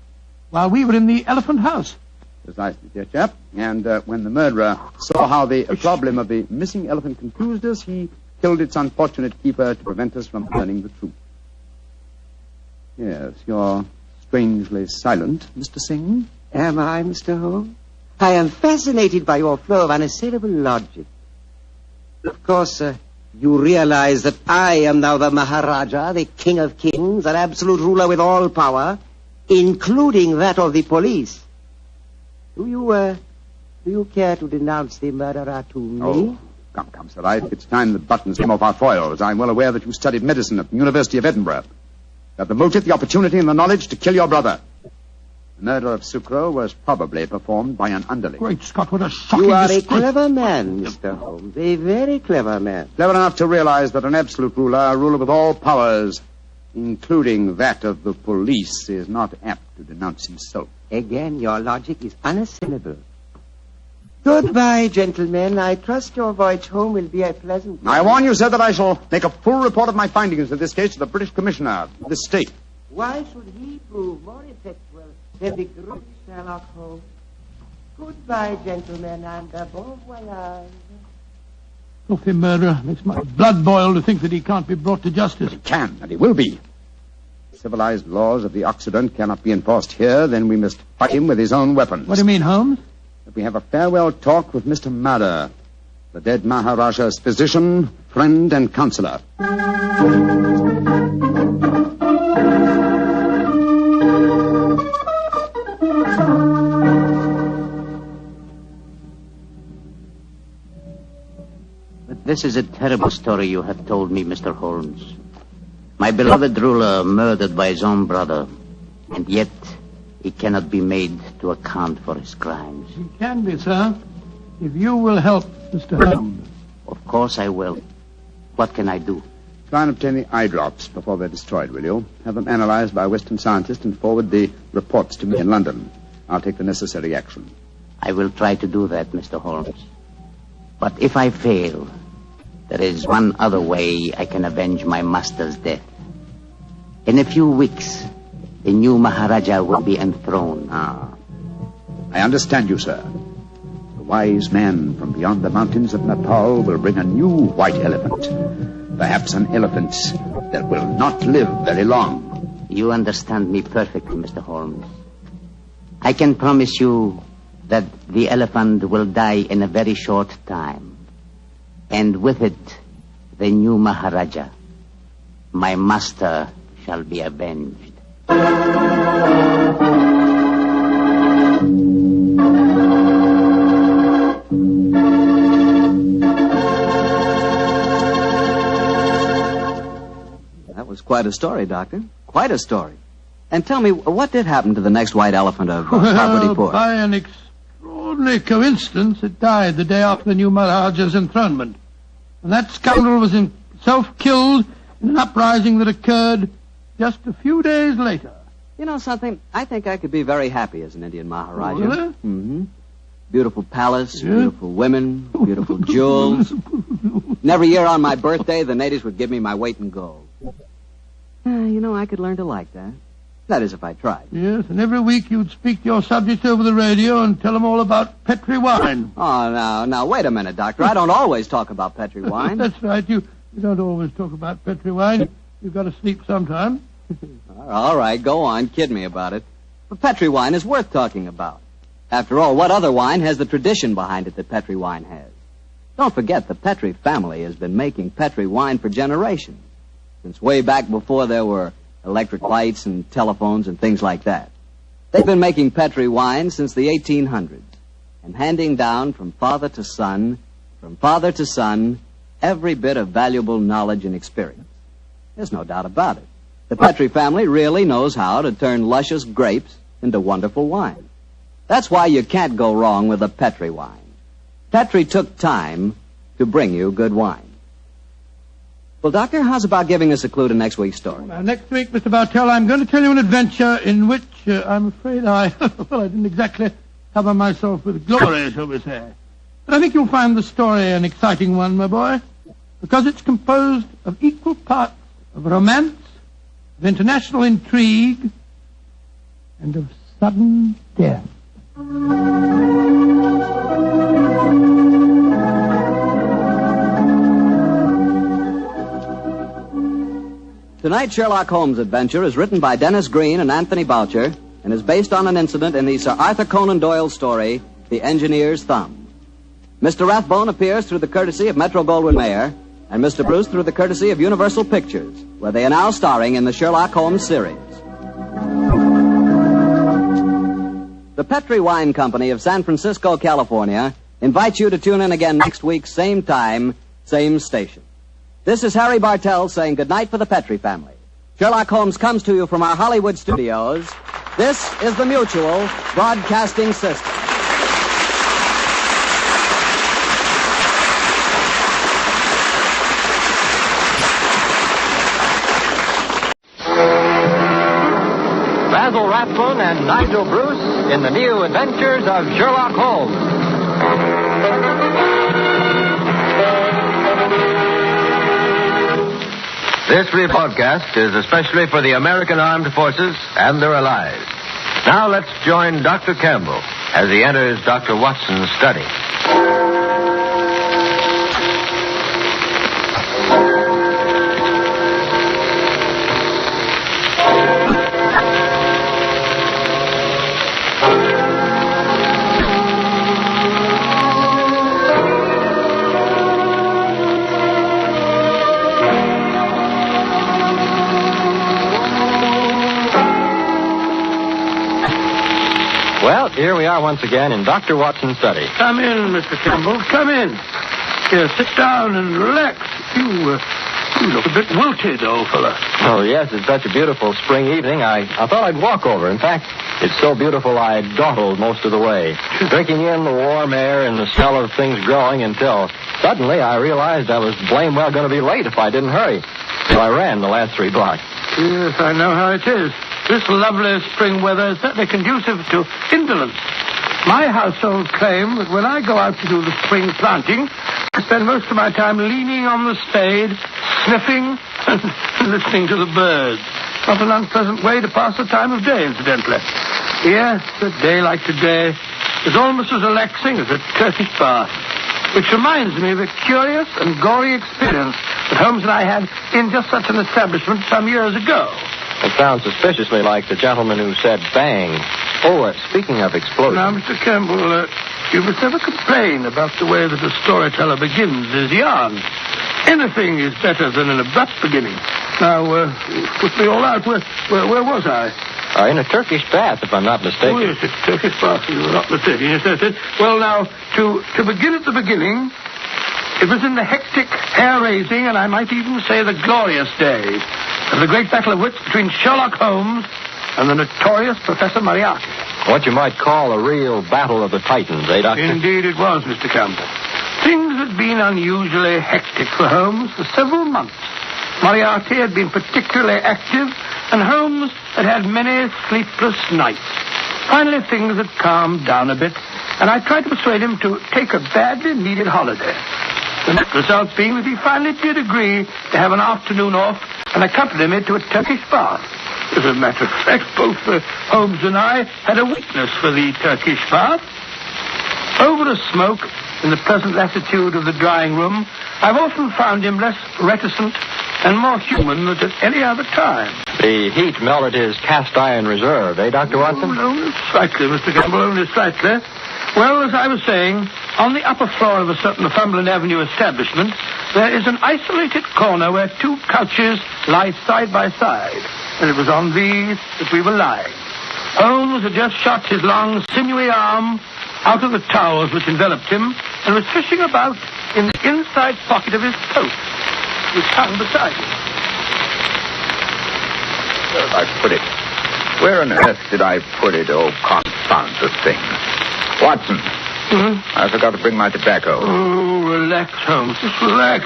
Speaker 21: while we were in the elephant house.
Speaker 9: Precisely, dear chap. And when the murderer saw how the problem of the missing elephant confused us, he killed its unfortunate keeper to prevent us from learning the truth. Yes, you're strangely silent, Mr. Singh.
Speaker 16: Am I, Mr. Holmes? I am fascinated by your flow of unassailable logic. Of course, you realize that I am now the Maharaja, the King of Kings, an absolute ruler with all power, including that of the police. Do you care to denounce the murderer to me?
Speaker 9: Oh, come, Sir. It's time the buttons came off our foils. I'm well aware that you studied medicine at the University of Edinburgh. You have the motive, the opportunity, and the knowledge to kill your brother. The murder of Sucro was probably performed by an underling.
Speaker 21: Great Scott, what a shocking
Speaker 16: You are
Speaker 21: disgrace.
Speaker 16: a clever man, Mr. Holmes. A very clever man.
Speaker 9: Clever enough to realize that an absolute ruler, a ruler with all powers, including that of the police, is not apt to denounce himself.
Speaker 16: Again, your logic is unassailable. Goodbye, gentlemen. I trust your voyage home will be a pleasant one.
Speaker 9: I warn you, sir, that I shall make a full report of my findings in this case to the British Commissioner of this state.
Speaker 16: Why should he prove more effectual than the great Sherlock Holmes? Goodbye, gentlemen, and bon voyage.
Speaker 21: Filthy murderer. Makes my blood boil to think that he can't be brought to justice.
Speaker 9: He can, and he will be. Civilized laws of the Occident cannot be enforced here, then we must fight him with his own weapons.
Speaker 21: What do you mean, Holmes?
Speaker 9: That we have a farewell talk with Mr. Madder, the dead Maharaja's physician, friend, and counselor.
Speaker 10: But this is a terrible story you have told me, Mr. Holmes. My beloved ruler murdered by his own brother, and yet he cannot be made to account for his crimes.
Speaker 21: He can be, sir, if you will help Mr. Holmes.
Speaker 10: Of course I will. What can I do?
Speaker 9: Try and obtain the eye drops before they're destroyed, will you? Have them analyzed by a Western scientist and forward the reports to me in London. I'll take the necessary action.
Speaker 10: I will try to do that, Mr. Holmes. But if I fail, there is one other way I can avenge my master's death. In a few weeks, the new Maharaja will be enthroned.
Speaker 9: I understand you, sir. The wise man from beyond the mountains of Nepal will bring a new white elephant. Perhaps an elephant that will not live very long.
Speaker 10: You understand me perfectly, Mr. Holmes. I can promise you that the elephant will die in a very short time. And with it, the new Maharaja, my master, shall be avenged.
Speaker 7: That was quite a story, Doctor. Quite a story. And tell me, what did happen to the next white elephant of Parvati-Pur?
Speaker 21: By an extraordinary coincidence, it died the day after the new Maharaja's enthronement. And that scoundrel was himself killed in an uprising that occurred just a few days later.
Speaker 7: You know something? I think I could be very happy as an Indian Maharaja.
Speaker 21: Oh, really?
Speaker 7: Mm-hmm. Beautiful palace, beautiful women, beautiful jewels. And every year on my birthday, the natives would give me my weight in gold. You know, I could learn to like that. That is, if I tried.
Speaker 21: Yes, and every week you'd speak to your subjects over the radio and tell them all about Petri wine.
Speaker 7: Oh, now, wait a minute, Doctor. I don't always talk about Petri wine.
Speaker 21: That's right. You don't always talk about Petri wine. You've got to sleep sometime.
Speaker 7: All right, go on. Kid me about it. But Petri wine is worth talking about. After all, what other wine has the tradition behind it that Petri wine has? Don't forget, the Petri family has been making Petri wine for generations. Since way back before there were electric lights and telephones and things like that. They've been making Petri wine since the 1800s and handing down from father to son, every bit of valuable knowledge and experience. There's no doubt about it. The Petri family really knows how to turn luscious grapes into wonderful wine. That's why you can't go wrong with a Petri wine. Petri took time to bring you good wine. Well, Doctor, how's about giving us a clue to next week's story?
Speaker 21: Now, next week, Mr. Bartell, I'm going to tell you an adventure in which I'm afraid I didn't exactly cover myself with glory, shall we say. But I think you'll find the story an exciting one, my boy, because it's composed of equal parts of romance, of international intrigue, and of sudden death.
Speaker 7: Tonight's Sherlock Holmes adventure is written by Dennis Green and Anthony Boucher and is based on an incident in the Sir Arthur Conan Doyle story, The Engineer's Thumb. Mr. Rathbone appears through the courtesy of Metro-Goldwyn-Mayer and Mr. Bruce through the courtesy of Universal Pictures, where they are now starring in the Sherlock Holmes series. The Petri Wine Company of San Francisco, California, invites you to tune in again next week, same time, same station. This is Harry Bartell saying goodnight for the Petri family. Sherlock Holmes comes to you from our Hollywood studios. This is the Mutual Broadcasting System.
Speaker 14: Basil Rathbone and Nigel Bruce in the new Adventures of Sherlock Holmes. This rebroadcast is especially for the American Armed Forces and their allies. Now let's join Dr. Campbell as he enters Dr. Watson's study. Well, here we are once again in Dr. Watson's study.
Speaker 3: Come in, Mr. Campbell. Come in. Here, sit down and relax. You look a bit wilted, old fella.
Speaker 14: Oh, yes, it's such a beautiful spring evening. I thought I'd walk over. In fact, it's so beautiful I dawdled most of the way, drinking in the warm air and the smell of things growing until suddenly I realized I was blame well going to be late if I didn't hurry. So I ran the last 3 blocks.
Speaker 3: Yes, I know how it is. This lovely spring weather is certainly conducive to indolence. My household claim that when I go out to do the spring planting, I spend most of my time leaning on the spade, sniffing and listening to the birds. Not an unpleasant way to pass the time of day, incidentally. Yes, a day like today is almost as relaxing as a Turkish bath. Which reminds me of a curious and gory experience that Holmes and I had in just such an establishment some years ago.
Speaker 14: It sounds suspiciously like the gentleman who said bang. Oh, speaking of explosions.
Speaker 3: Now, Mr. Campbell, you must never complain about the way that a storyteller begins his yarn. Anything is better than an abrupt beginning. Now, put me all out. Where was I?
Speaker 14: In a Turkish bath, if I'm not mistaken.
Speaker 3: Oh, yes, it's Turkish bath. You're not mistaken. Yes, that's it. Well, now, to begin at the beginning, it was in the hectic, hair-raising, and I might even say the glorious days of the great battle of wits between Sherlock Holmes and the notorious Professor Moriarty.
Speaker 14: What you might call a real battle of the Titans, eh, Doctor?
Speaker 3: Indeed it was, Mr. Campbell. Things had been unusually hectic for Holmes for several months. Moriarty had been particularly active, and Holmes had had many sleepless nights. Finally, things had calmed down a bit, and I tried to persuade him to take a badly needed holiday. The net result being that he finally did agree to have an afternoon off and accompany me to a Turkish bath. As a matter of fact, both Holmes and I had a weakness for the Turkish bath. Over a smoke, in the pleasant latitude of the drawing room, I've often found him less reticent and more human than at any other time.
Speaker 14: The heat melted his cast iron reserve, eh, Dr. Watson?
Speaker 3: Oh, only slightly, Mr. Campbell, only slightly. Well, as I was saying, on the upper floor of a certain Northumberland Avenue establishment, there is an isolated corner where 2 couches lie side by side, and it was on these that we were lying. Holmes had just shot his long, sinewy arm out of the towels which enveloped him and was fishing about in the inside pocket of his coat, which hung beside him.
Speaker 4: Where have I put it? Where on earth did I put it? Oh, confound the thing. Watson. I forgot to bring my tobacco.
Speaker 3: Oh, relax, Holmes. Just relax.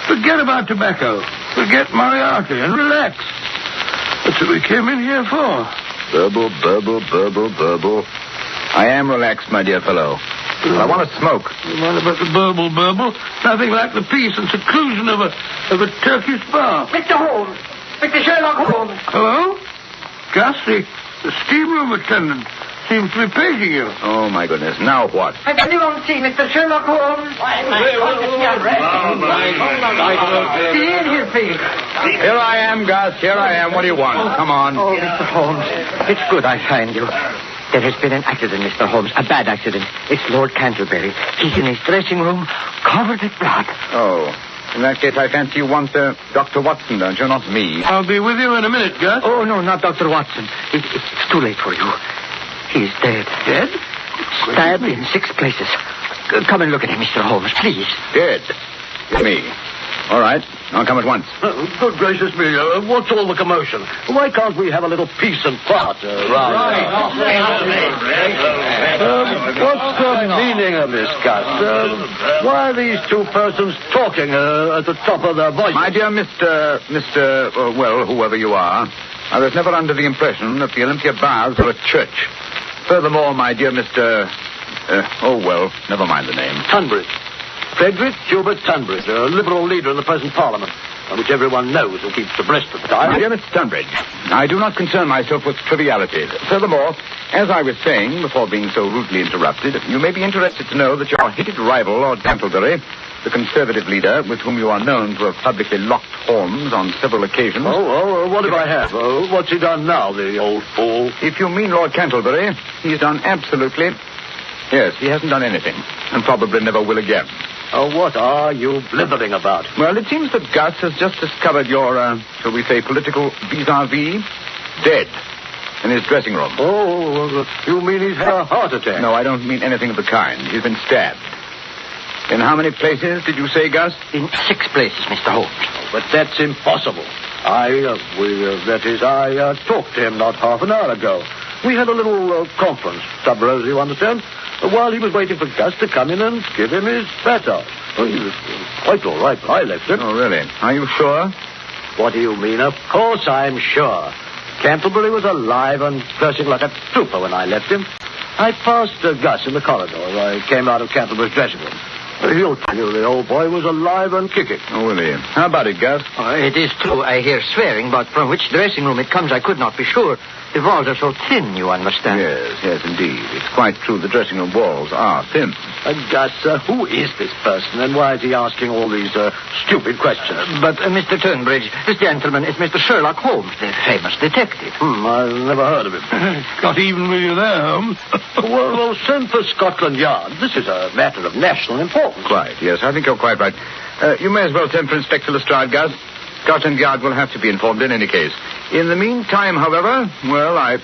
Speaker 3: Forget about tobacco. Forget Moriarty and relax. That's what we came in here for.
Speaker 4: Burble, burble, burble, burble. I am relaxed, my dear fellow. I want to smoke.
Speaker 3: What about the burble, burble? Nothing like the peace and seclusion of a Turkish bath.
Speaker 22: Mr. Holmes. Mr. Sherlock Holmes.
Speaker 3: Hello? Gus, the steam room attendant seems to be paging you.
Speaker 4: Oh, my goodness. Now what?
Speaker 22: I beg you won't see Mr. Sherlock Holmes. Why, my goodness, you're resting. Stay in here, please.
Speaker 4: Here I am, Gus. Here I am. What do you want? Come on.
Speaker 14: Oh, Mr. Holmes, it's good I find you. There has been an accident, Mr. Holmes. A bad accident. It's Lord Canterbury. He's in his dressing room, covered with blood.
Speaker 4: Oh. In that case, I fancy you want Dr. Watson, don't you? Not me.
Speaker 3: I'll be with you in a minute, Gus.
Speaker 14: Oh, no, not Dr. Watson. It's too late for you. He's dead.
Speaker 3: Dead?
Speaker 14: Stabbed in 6 places. Come and look at him, Mr. Holmes, please.
Speaker 4: Dead. Me. All right. I'll come at once.
Speaker 5: Good gracious me, what's all the commotion? Why can't we have a little peace and quiet what's the meaning of this, Gus? Why are these two persons talking at the top of their voices?
Speaker 4: My dear Mr. Well, whoever you are, I was never under the impression that the Olympia Baths were a church. Furthermore, my dear Mr. Never mind the name.
Speaker 5: Tunbridge. Frederick Hubert Tunbridge, a Liberal leader in the present Parliament, which everyone knows and keeps abreast of the time.
Speaker 4: My dear Mr. Tunbridge, I do not concern myself with trivialities. Furthermore, as I was saying before being so rudely interrupted, you may be interested to know that your hated rival, Lord Canterbury, the Conservative leader, with whom you are known to have publicly locked horns on several occasions.
Speaker 5: What if I have? What's he done now, the old fool?
Speaker 4: If you mean Lord Canterbury, he's done absolutely... Yes, he hasn't done anything, and probably never will again.
Speaker 5: What are you blithering about?
Speaker 4: Well, it seems that Gus has just discovered your, shall we say, political vis-a-vis dead in his dressing room.
Speaker 5: You mean he's had a heart attack?
Speaker 4: No, I don't mean anything of the kind. He's been stabbed. In how many places did you say, Gus?
Speaker 14: In 6 places, Mr. Holmes.
Speaker 5: But that's impossible. I talked to him not half an hour ago. We had a little conference, Sub Rose, you understand, while he was waiting for Gus to come in and give him his pat out. He was quite all right when I left him.
Speaker 4: Oh, really? Are you sure?
Speaker 5: What do you mean? Of course I'm sure. Canterbury was alive and dressing like a trooper when I left him. I passed Gus in the corridor as I came out of Canterbury's dressing room. He'll tell you the old boy was alive and kicking.
Speaker 4: Oh, will he? How about it, Gus?
Speaker 14: It is true I hear swearing, but from which dressing room it comes I could not be sure. The walls are so thin, you understand.
Speaker 4: Yes, indeed. It's quite true the dressing room walls are thin.
Speaker 5: Gus, who is this person, and why is he asking all these stupid questions?
Speaker 14: But, Mr. Turnbridge, this gentleman is Mr. Sherlock Holmes, the famous detective.
Speaker 5: I've never heard of him.
Speaker 3: Got even with you there, Holmes.
Speaker 5: well, send for Scotland Yard. This is a matter of national importance.
Speaker 4: Quite, yes. I think you're quite right. You may as well send for Inspector Lestrade, Gus. Scotland Yard will have to be informed in any case. In the meantime, however, well, I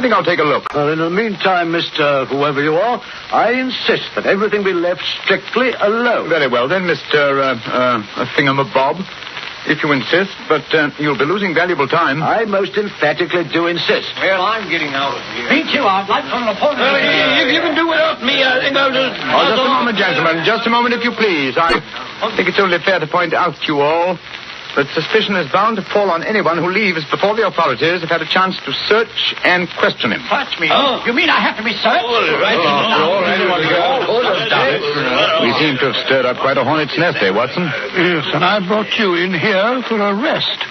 Speaker 4: think I'll take a look.
Speaker 5: In the meantime, Mr. Whoever you are, I insist that everything be left strictly alone.
Speaker 4: Very well, then, Mr. Thingamabob, if you insist, but you'll be losing valuable time.
Speaker 5: I most emphatically do insist.
Speaker 11: Well, I'm getting out of here.
Speaker 22: Me too. I'd like on an appointment.
Speaker 3: You can do without me. I think I'll just...
Speaker 4: Just a moment, gentlemen. Just a moment, if you please. I think it's only fair to point out to you all that suspicion is bound to fall on anyone who leaves before the authorities have had a chance to search and question him.
Speaker 22: Search me? You mean I have to be searched?
Speaker 4: We seem to have stirred up quite a hornet's nest, eh, Watson?
Speaker 3: Yes, and I brought you in here for a rest.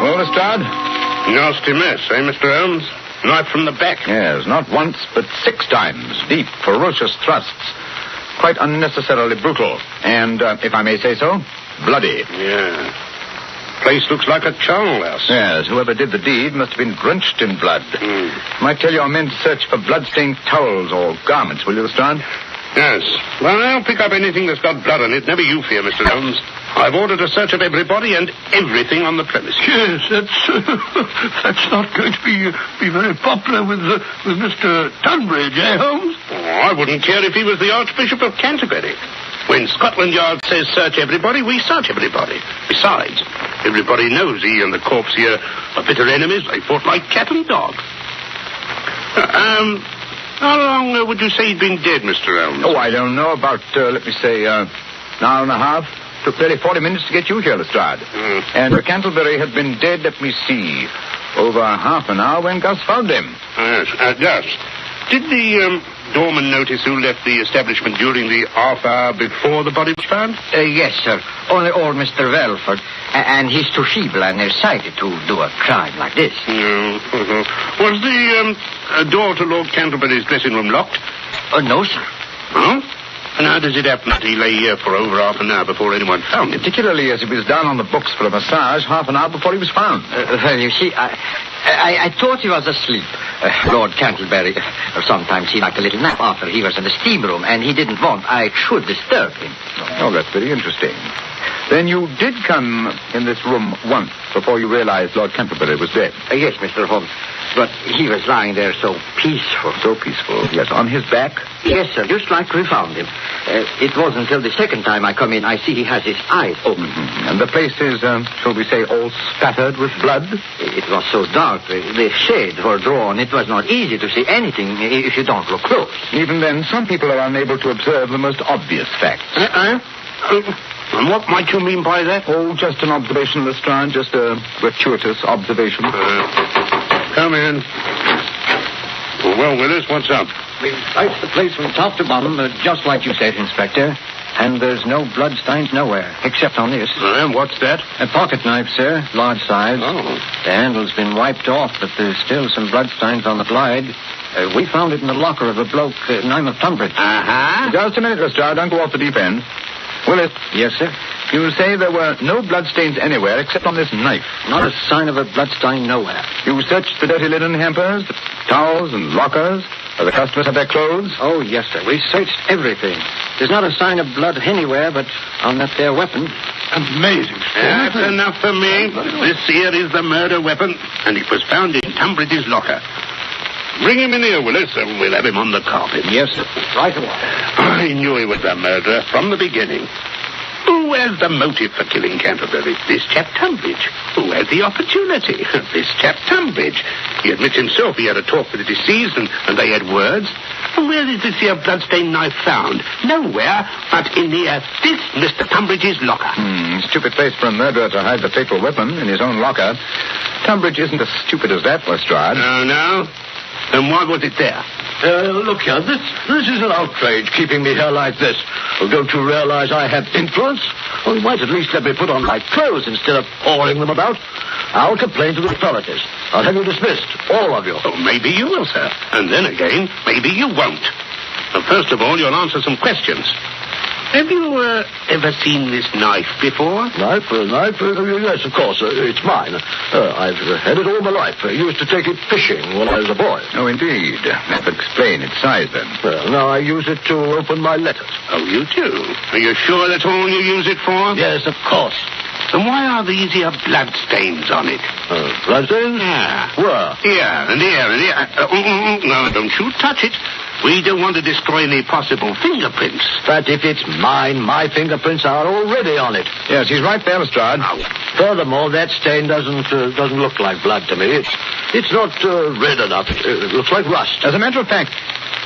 Speaker 4: Well, Lestrade?
Speaker 15: Nasty mess, eh, Mr. Holmes? Right from the back.
Speaker 4: Yes, not once, but 6 times. Deep, ferocious thrusts. Quite unnecessarily brutal. And, if I may say so, bloody.
Speaker 15: Yeah. Place looks like a charnel house.
Speaker 4: Yes, whoever did the deed must have been drenched in blood. Might tell your men to search for blood-stained towels or garments, will you, Lestrade?
Speaker 15: Yes. Well, I'll pick up anything that's got blood on it. Never you fear, Mr. Holmes. I've ordered a search of everybody and everything on the premises.
Speaker 3: Yes, that's not going to be very popular with Mr. Tunbridge, eh, Holmes?
Speaker 15: I wouldn't care if he was the Archbishop of Canterbury. When Scotland Yard says search everybody, we search everybody. Besides, everybody knows he and the corpse here are bitter enemies. They fought like cat and dog. How long would you say he'd been dead, Mr. Holmes?
Speaker 4: Oh, I don't know. About, let me say, an hour and a half. Took nearly 40 minutes to get you here, Lestrade. And Canterbury had been dead, let me see, over half an hour when Gus found him.
Speaker 15: Yes, Gus. Did the doorman notice who left the establishment during the half hour before the body was found?
Speaker 22: Yes, sir. Only old Mr. Welford. And he's too feeble and nearsighted to do a crime like this.
Speaker 15: Was the door to Lord Canterbury's dressing room locked?
Speaker 22: No, sir.
Speaker 15: Oh? And how does it happen that he lay here for over half an hour before anyone found him?
Speaker 13: Particularly as he was down on the books for a massage half an hour before he was found.
Speaker 22: Well, you see, I thought he was asleep. Lord Canterbury, sometimes he liked a little nap after he was in the steam room, and he didn't want I should disturb him.
Speaker 13: Oh, that's very interesting. Then you did come in this room once before you realized Lord Canterbury was dead?
Speaker 22: Yes, Mr. Holmes. But he was lying there so peaceful.
Speaker 13: So peaceful, yes. On his back?
Speaker 22: Yes, sir, just like we found him. It wasn't until the second time I come in I see he has his eyes open.
Speaker 13: Mm-hmm. And the place is, shall we say, all spattered with blood?
Speaker 22: It was so dark. The shades were drawn. It was not easy to see anything if you don't look close.
Speaker 13: Even then, some people are unable to observe the most obvious facts.
Speaker 15: And what might you mean by that?
Speaker 13: Oh, just an observation, Lestrade. Just a gratuitous observation.
Speaker 15: Come in. Well, Willis, what's up?
Speaker 22: We've searched the place from top to bottom, just like you said, Inspector. And there's no bloodstains nowhere, except on this.
Speaker 15: And what's that?
Speaker 22: A pocket knife, sir. Large size.
Speaker 15: Oh.
Speaker 22: The handle's been wiped off, but there's still some bloodstains on the blade. We found it in the locker of a bloke named Tunbridge.
Speaker 15: Uh-huh.
Speaker 13: Just a minute, Lestrade. Don't go off the deep end. Willis.
Speaker 22: Yes, sir?
Speaker 13: You say there were no bloodstains anywhere except on this knife.
Speaker 22: Not a sign of a bloodstain nowhere.
Speaker 13: You searched the dirty linen hampers, the towels and lockers, where the customers had their clothes?
Speaker 22: Oh, yes, sir. We searched everything. There's not a sign of blood anywhere but on that there weapon.
Speaker 15: Amazing. That's enough for me. This here is the murder weapon, and it was found in Tunbridge's locker. Bring him in here, Willis, and we'll have him on the carpet.
Speaker 22: Yes, sir. Right away.
Speaker 15: I knew he was the murderer from the beginning. Who has the motive for killing Canterbury? This chap Tunbridge. Who had the opportunity? This chap Tunbridge. He admits himself he had a talk with the deceased, and they had words. And where is this here bloodstained knife found? Nowhere but in this Mr. Tunbridge's locker.
Speaker 13: Stupid place for a murderer to hide the fatal weapon in his own locker. Tunbridge isn't as stupid as that, Lestrade.
Speaker 15: No? And why was it there?
Speaker 5: Look here, this is an outrage, keeping me here like this. Well, don't you realize I have influence? Well, you might at least let me put on my clothes instead of hauling them about. I'll complain to the authorities. I'll have you dismissed, all of you.
Speaker 15: Oh, maybe you will, sir. And then again, maybe you won't. But first of all, you'll answer some questions. Have you ever seen this knife before?
Speaker 5: Knife? Yes, of course. It's mine. I've had it all my life. I used to take it fishing when I was a boy.
Speaker 13: Oh, indeed. That would explain its size, then.
Speaker 5: Well, now I use it to open my letters.
Speaker 15: Oh, you do? Are you sure that's all you use it for?
Speaker 5: Yes, of course.
Speaker 15: And why are these here blood stains on it?
Speaker 5: Bloodstains?
Speaker 15: Yeah.
Speaker 5: Where?
Speaker 15: Here, and here, and here. No, don't you touch it. We don't want to destroy any possible fingerprints.
Speaker 5: But if it's mine, my fingerprints are already on it.
Speaker 13: Yes, he's right there, Lestrade.
Speaker 5: Furthermore, that stain doesn't look like blood to me. It's not red enough. It looks like rust.
Speaker 13: As a matter of fact,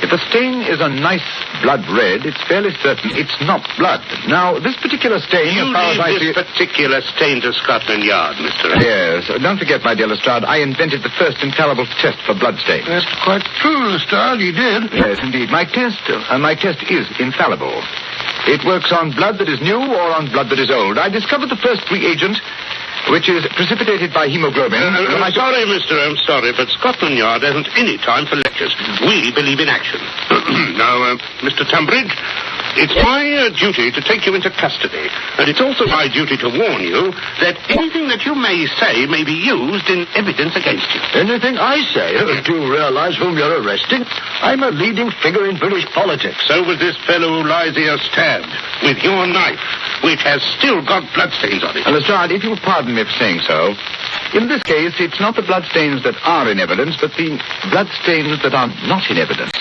Speaker 13: if the stain is a nice blood red, it's fairly certain it's not blood. Now, this particular stain,
Speaker 15: as far as I see... this particular stain to Scotland Yard, Mr.
Speaker 13: Yes. Don't forget, my dear Lestrade, I invented the first infallible test for blood stains.
Speaker 21: That's quite true, Lestrade. You did.
Speaker 13: Yes, indeed. My test is infallible. It works on blood that is new or on blood that is old. I discovered the first reagent, which is precipitated by hemoglobin.
Speaker 15: Sorry, Mr. sorry, but Scotland Yard hasn't any time for lectures. We believe in action. Now, Mr. Tunbridge, it's my duty to take you into custody, and it's also my duty to warn you that anything that you may say may be used in evidence against you.
Speaker 5: Anything I say? Do you realize whom you're arresting? I'm a leading figure in British politics.
Speaker 15: So was this fellow who lies here stabbed with your knife, which has still got bloodstains on it.
Speaker 13: Lestrade, if you'll pardon me for saying so, in this case, it's not the bloodstains that are in evidence, but the bloodstains that are not in evidence,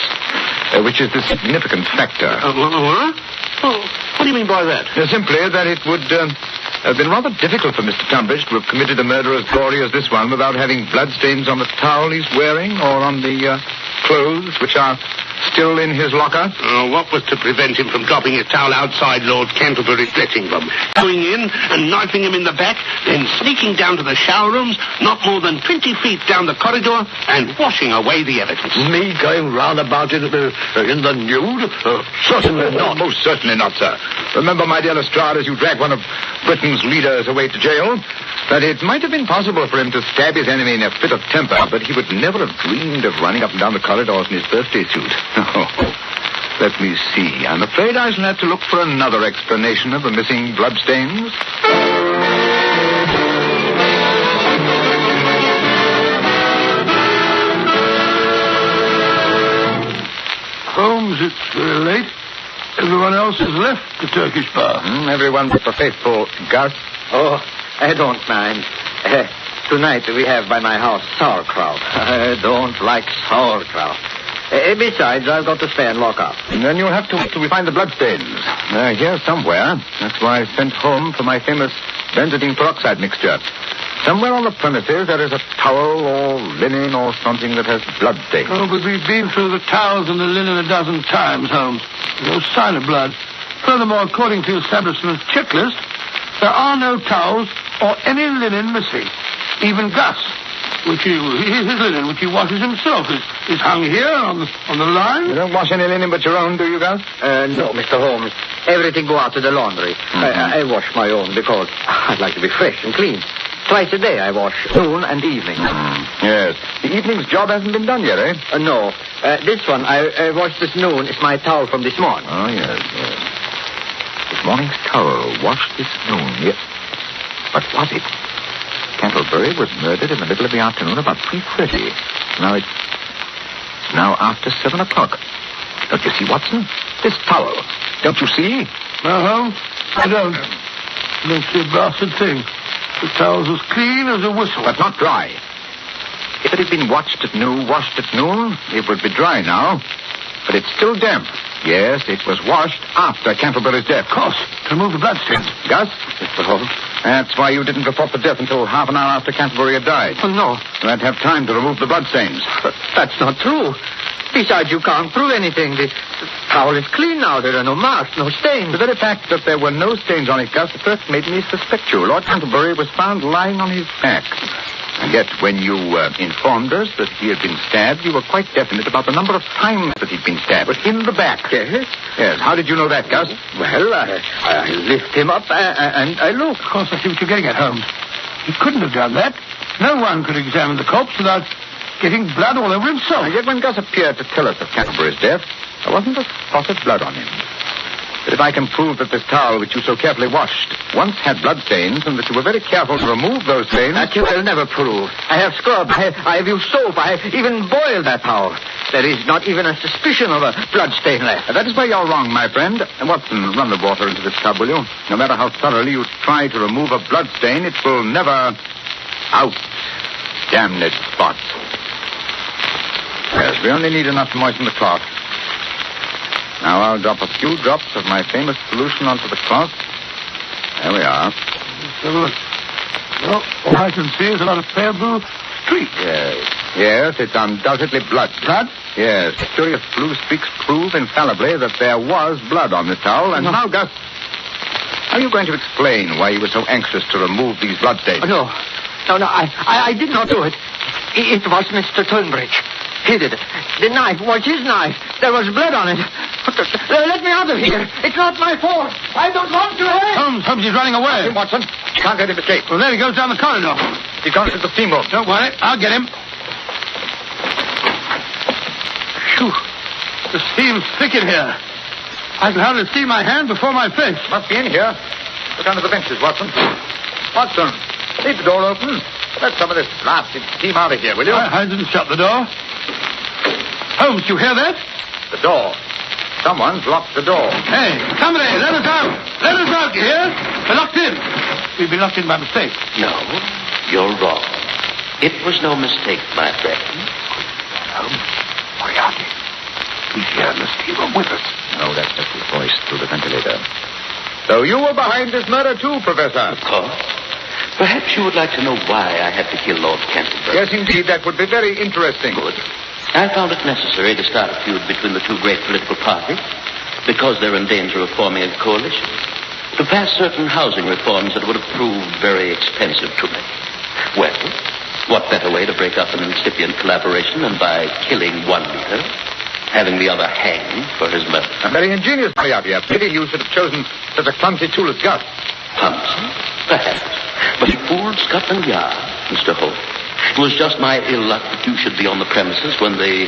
Speaker 13: which is the significant factor.
Speaker 15: What? Oh, what do you mean by that?
Speaker 13: Simply that it would have been rather difficult for Mr. Tunbridge to have committed a murder as gory as this one without having bloodstains on the towel he's wearing or on the clothes, which are still in his locker?
Speaker 15: What was to prevent him from dropping his towel outside Lord Canterbury's dressing room, going in and knifing him in the back, then sneaking down to the shower rooms, not more than 20 feet down the corridor, and washing away the evidence?
Speaker 13: Me going round about it in the nude? Certainly not. Most certainly not, sir. Remember, my dear Lestrade, as you drag one of Britain's leaders away to jail, that it might have been possible for him to stab his enemy in a fit of temper, but he would never have dreamed of running up and down the corridors in his birthday suit. Let me see. I'm afraid I shall have to look for another explanation of the missing bloodstains.
Speaker 21: Holmes, it's very late. Everyone else has left the Turkish bar.
Speaker 13: Everyone but the faithful Gus.
Speaker 22: Oh, I don't mind. Tonight we have by my house sauerkraut. I don't like sauerkraut. Besides, I've got to stay and lock up.
Speaker 13: And then you'll have to find the bloodstains. They're here somewhere. That's why I sent home for my famous benzidine peroxide mixture. Somewhere on the premises there is a towel or linen or something that has bloodstains.
Speaker 21: Oh, but we've been through the towels and the linen a dozen times, Holmes. No sign of blood. Furthermore, according to the establishment's checklist, there are no towels or any linen missing. Even Gus, his linen, which he washes himself, is hung here on the line.
Speaker 13: You don't wash any linen but your own, do you, Gus?
Speaker 22: No, Mr. Holmes. Everything go out to the laundry. I wash my own because I'd like to be fresh and clean. Twice a day I wash, noon and evening.
Speaker 13: Yes. The evening's job hasn't been done yet, eh?
Speaker 22: No. This one I washed this noon. It's my towel from this morning.
Speaker 13: Oh, yes. This morning's towel washed this noon. Yes. What was it? Canterbury was murdered in the middle of the afternoon about 3:30. It's now after 7 o'clock. Don't you see, Watson? This towel. Don't you see?
Speaker 21: No, Holmes, I don't. I don't see a blasted thing. The towel's as clean as a whistle.
Speaker 13: But not dry. If it had been washed at noon, it would be dry now. But it's still damp. Yes, it was washed after Canterbury's death.
Speaker 21: Of course, to remove the bloodstains.
Speaker 13: Gus? Mr. Holmes. That's why you didn't report the death until half an hour after Canterbury had died.
Speaker 22: Oh, no.
Speaker 13: You had to have time to remove the bloodstains.
Speaker 22: But that's not true. Besides, you can't prove anything. The towel is clean now. There are no marks, no stains.
Speaker 13: The very fact that there were no stains on it, Gus, first made me suspect you. Lord Canterbury was found lying on his back. And yet, when you informed us that he had been stabbed, you were quite definite about the number of times that he'd been stabbed. But in the back.
Speaker 22: Yes?
Speaker 13: Yes. How did you know that, Gus?
Speaker 22: Well, I lift him up and I look.
Speaker 21: Of course, I see what you're getting at, Holmes. He couldn't have done that. No one could examine the corpse without getting blood all over himself.
Speaker 13: And yet, when Gus appeared to tell us of Canterbury's death, there wasn't a spot of blood on him. But if I can prove that this towel which you so carefully washed once had bloodstains and that you were very careful to remove those stains...
Speaker 22: That you will never prove. I have scrubbed, I have used soap, I have even boiled that towel. There is not even a suspicion of a bloodstain left.
Speaker 13: That is where you're wrong, my friend. Watson, run the water into this tub, will you? No matter how thoroughly you try to remove a bloodstain, it will never... Out. Damn it, spot. Yes, we only need enough to moisten the cloth. Now I'll drop a few drops of my famous solution onto the cloth. There we are.
Speaker 21: Well, all I can see is a lot of pale blue streaks.
Speaker 13: Yes, it's undoubtedly blood.
Speaker 21: Blood?
Speaker 13: Yes. Curious blue streaks prove infallibly that there was blood on the towel. And now, Gus, how are you going to explain why you were so anxious to remove these bloodstains?
Speaker 22: No, I did not do it. It was Mr. Tunbridge. He did it. The knife was his knife. There was blood on it. Let me out of here. It's not my fault. I don't want to.
Speaker 21: Holmes, he's running away.
Speaker 13: Hey, Watson, you can't let him escape.
Speaker 21: Well, there he goes down the corridor.
Speaker 13: He's gone to the steamboat.
Speaker 21: Don't worry, I'll get him. Phew. The steam's thick in here. I can hardly see my hand before my face.
Speaker 13: Must be in here. Look under the benches, Watson. Watson, leave the door open. Let some of this blasted steam out of here, will you?
Speaker 21: I didn't shut the door. Holmes, you hear that?
Speaker 13: The door. Someone's locked the door.
Speaker 21: Hey, somebody, let us out. Let us out, you hear? We're locked in. We've been locked in by mistake.
Speaker 6: No, you're wrong. It was no mistake, my friend.
Speaker 13: Holmes, Moriarty. He's here in the steamroom with us. No, that's just his voice through the ventilator. So you were behind this murder too, Professor?
Speaker 6: Of course. Perhaps you would like to know why I had to kill Lord Canterbury.
Speaker 13: Yes, indeed. That would be very interesting.
Speaker 6: Good. I found it necessary to start a feud between the two great political parties, because they're in danger of forming a coalition, to pass certain housing reforms that would have proved very expensive to me. Well, what better way to break up an incipient collaboration than by killing one leader, having the other hanged for his murder?
Speaker 13: Very ingenious, Moriarty. A pity you should have chosen such a clumsy tool as Gus.
Speaker 6: Clumsy? Perhaps. But he fooled Scotland Yard, Mr. Holt. It was just my ill luck that you should be on the premises when the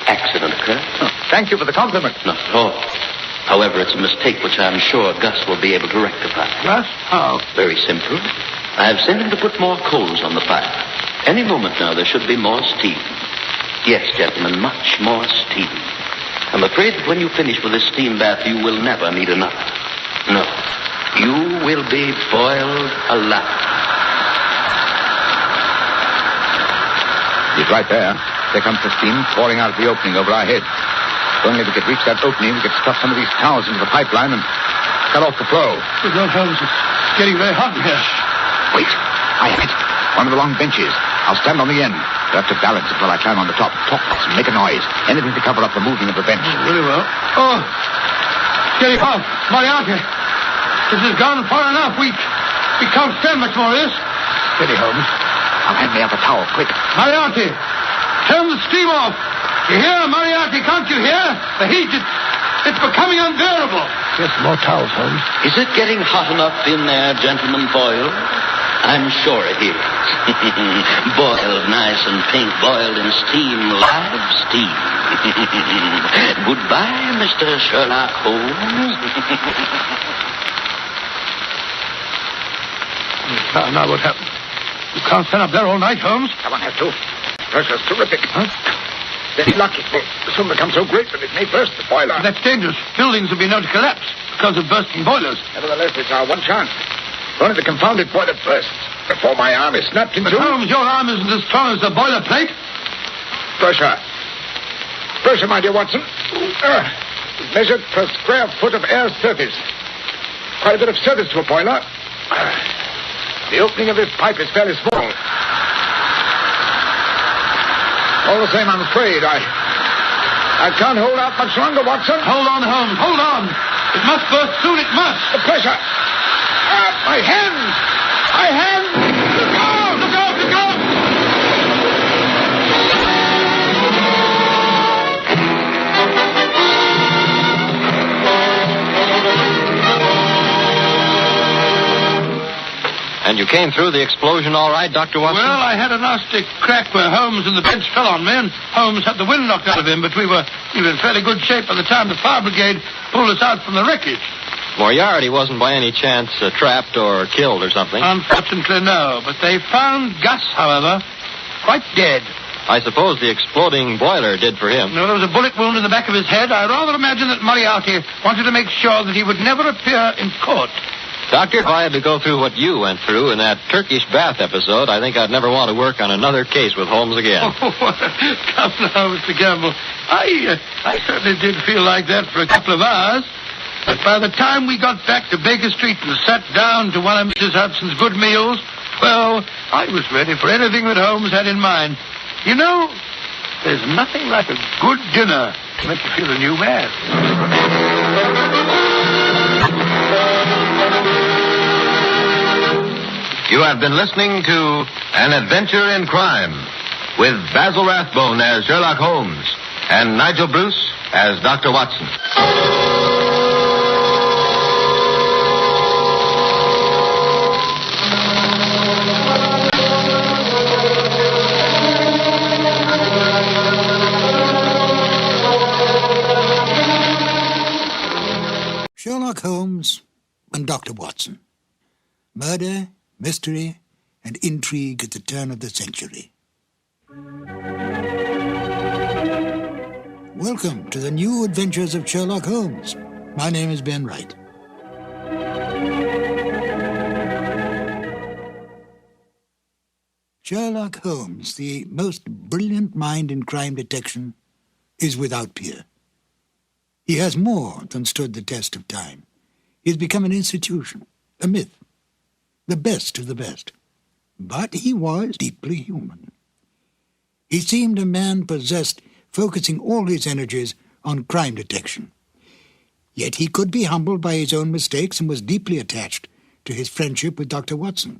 Speaker 6: accident occurred.
Speaker 13: Oh, thank you for the compliment.
Speaker 6: Not at all. However, it's a mistake which I'm sure Gus will be able to rectify.
Speaker 3: Gus? How?
Speaker 6: Very simple. I have sent him to put more coals on the fire. Any moment now, there should be more steam. Yes, gentlemen, much more steam. I'm afraid that when you finish with this steam bath, you will never need another. No. You will be boiled alive.
Speaker 13: He's right there. There comes the steam pouring out of the opening over our heads. If only we could reach that opening, we could stuff some of these towels into the pipeline and cut off the flow.
Speaker 3: Good Lord, Holmes, it's getting very hot in here.
Speaker 13: Wait. I have it. One of the long benches. I'll stand on the end. You'll have to balance it while I climb on the top. Talk and make a noise. Anything to cover up the moving of the bench.
Speaker 3: Very well. Oh, it's getting hot. Moriarty, this has gone far enough. We can't stand much more of this.
Speaker 13: Steady, Holmes. I'll hand me up a towel, quick.
Speaker 3: Moriarty, turn the steam off. You hear, Moriarty? Can't you hear? The heat, it's becoming unbearable.
Speaker 13: Just more towels, Holmes.
Speaker 6: Is it getting hot enough in there, Gentleman Boyle? I'm sure it is. Boiled nice and pink, boiled in steam, live steam. Goodbye, Mr. Sherlock Holmes.
Speaker 3: Now what happened? You can't stand up there all night, Holmes.
Speaker 13: Someone has to. Pressure's terrific. Huh? Very lucky. It will soon become so great that it may burst the boiler.
Speaker 3: That's dangerous. Buildings will be known to collapse because of bursting boilers.
Speaker 13: Nevertheless, it's our one chance. Only the confounded boiler bursts before my arm is snapped in two.
Speaker 3: But Holmes, your arm isn't as strong as the boiler plate.
Speaker 13: Pressure. Pressure, my dear Watson. Measured per square foot of air surface. Quite a bit of surface to a boiler. The opening of this pipe is fairly small. All the same, I'm afraid I can't hold out much longer, Watson.
Speaker 3: Hold on, Holmes. Hold on. It must burst soon. It must.
Speaker 13: The pressure. My hands! My hands! Look out! Look out! Look out!
Speaker 14: And you came through the explosion all right, Dr. Watson?
Speaker 3: Well, I had a nasty crack where Holmes and the bench fell on me, and Holmes had the wind knocked out of him, but we were in fairly good shape by the time the fire brigade pulled us out from the wreckage.
Speaker 14: Moriarty wasn't by any chance trapped or killed or something?
Speaker 3: Unfortunately, no. But they found Gus, however, quite dead.
Speaker 14: I suppose the exploding boiler did for him.
Speaker 3: No, there was a bullet wound in the back of his head. I rather imagine that Moriarty wanted to make sure that he would never appear in court.
Speaker 14: Doctor, if I had to go through what you went through in that Turkish bath episode, I think I'd never want to work on another case with Holmes again.
Speaker 3: Oh, come now, Mr. Gamble. I certainly did feel like that for a couple of hours. But by the time we got back to Baker Street and sat down to one of Mrs. Hudson's good meals, well, I was ready for anything that Holmes had in mind. You know, there's nothing like a good dinner to make you feel a new man.
Speaker 12: You have been listening to An Adventure in Crime with Basil Rathbone as Sherlock Holmes and Nigel Bruce as Dr. Watson.
Speaker 17: Sherlock Holmes and Dr. Watson. Murder, mystery, and intrigue at the turn of the century. Welcome to the new adventures of Sherlock Holmes. My name is Ben Wright. Sherlock Holmes, the most brilliant mind in crime detection, is without peer. He has more than stood the test of time. He has become an institution, a myth, the best of the best. But he was deeply human. He seemed a man possessed focusing all his energies on crime detection. Yet he could be humbled by his own mistakes and was deeply attached to his friendship with Dr. Watson.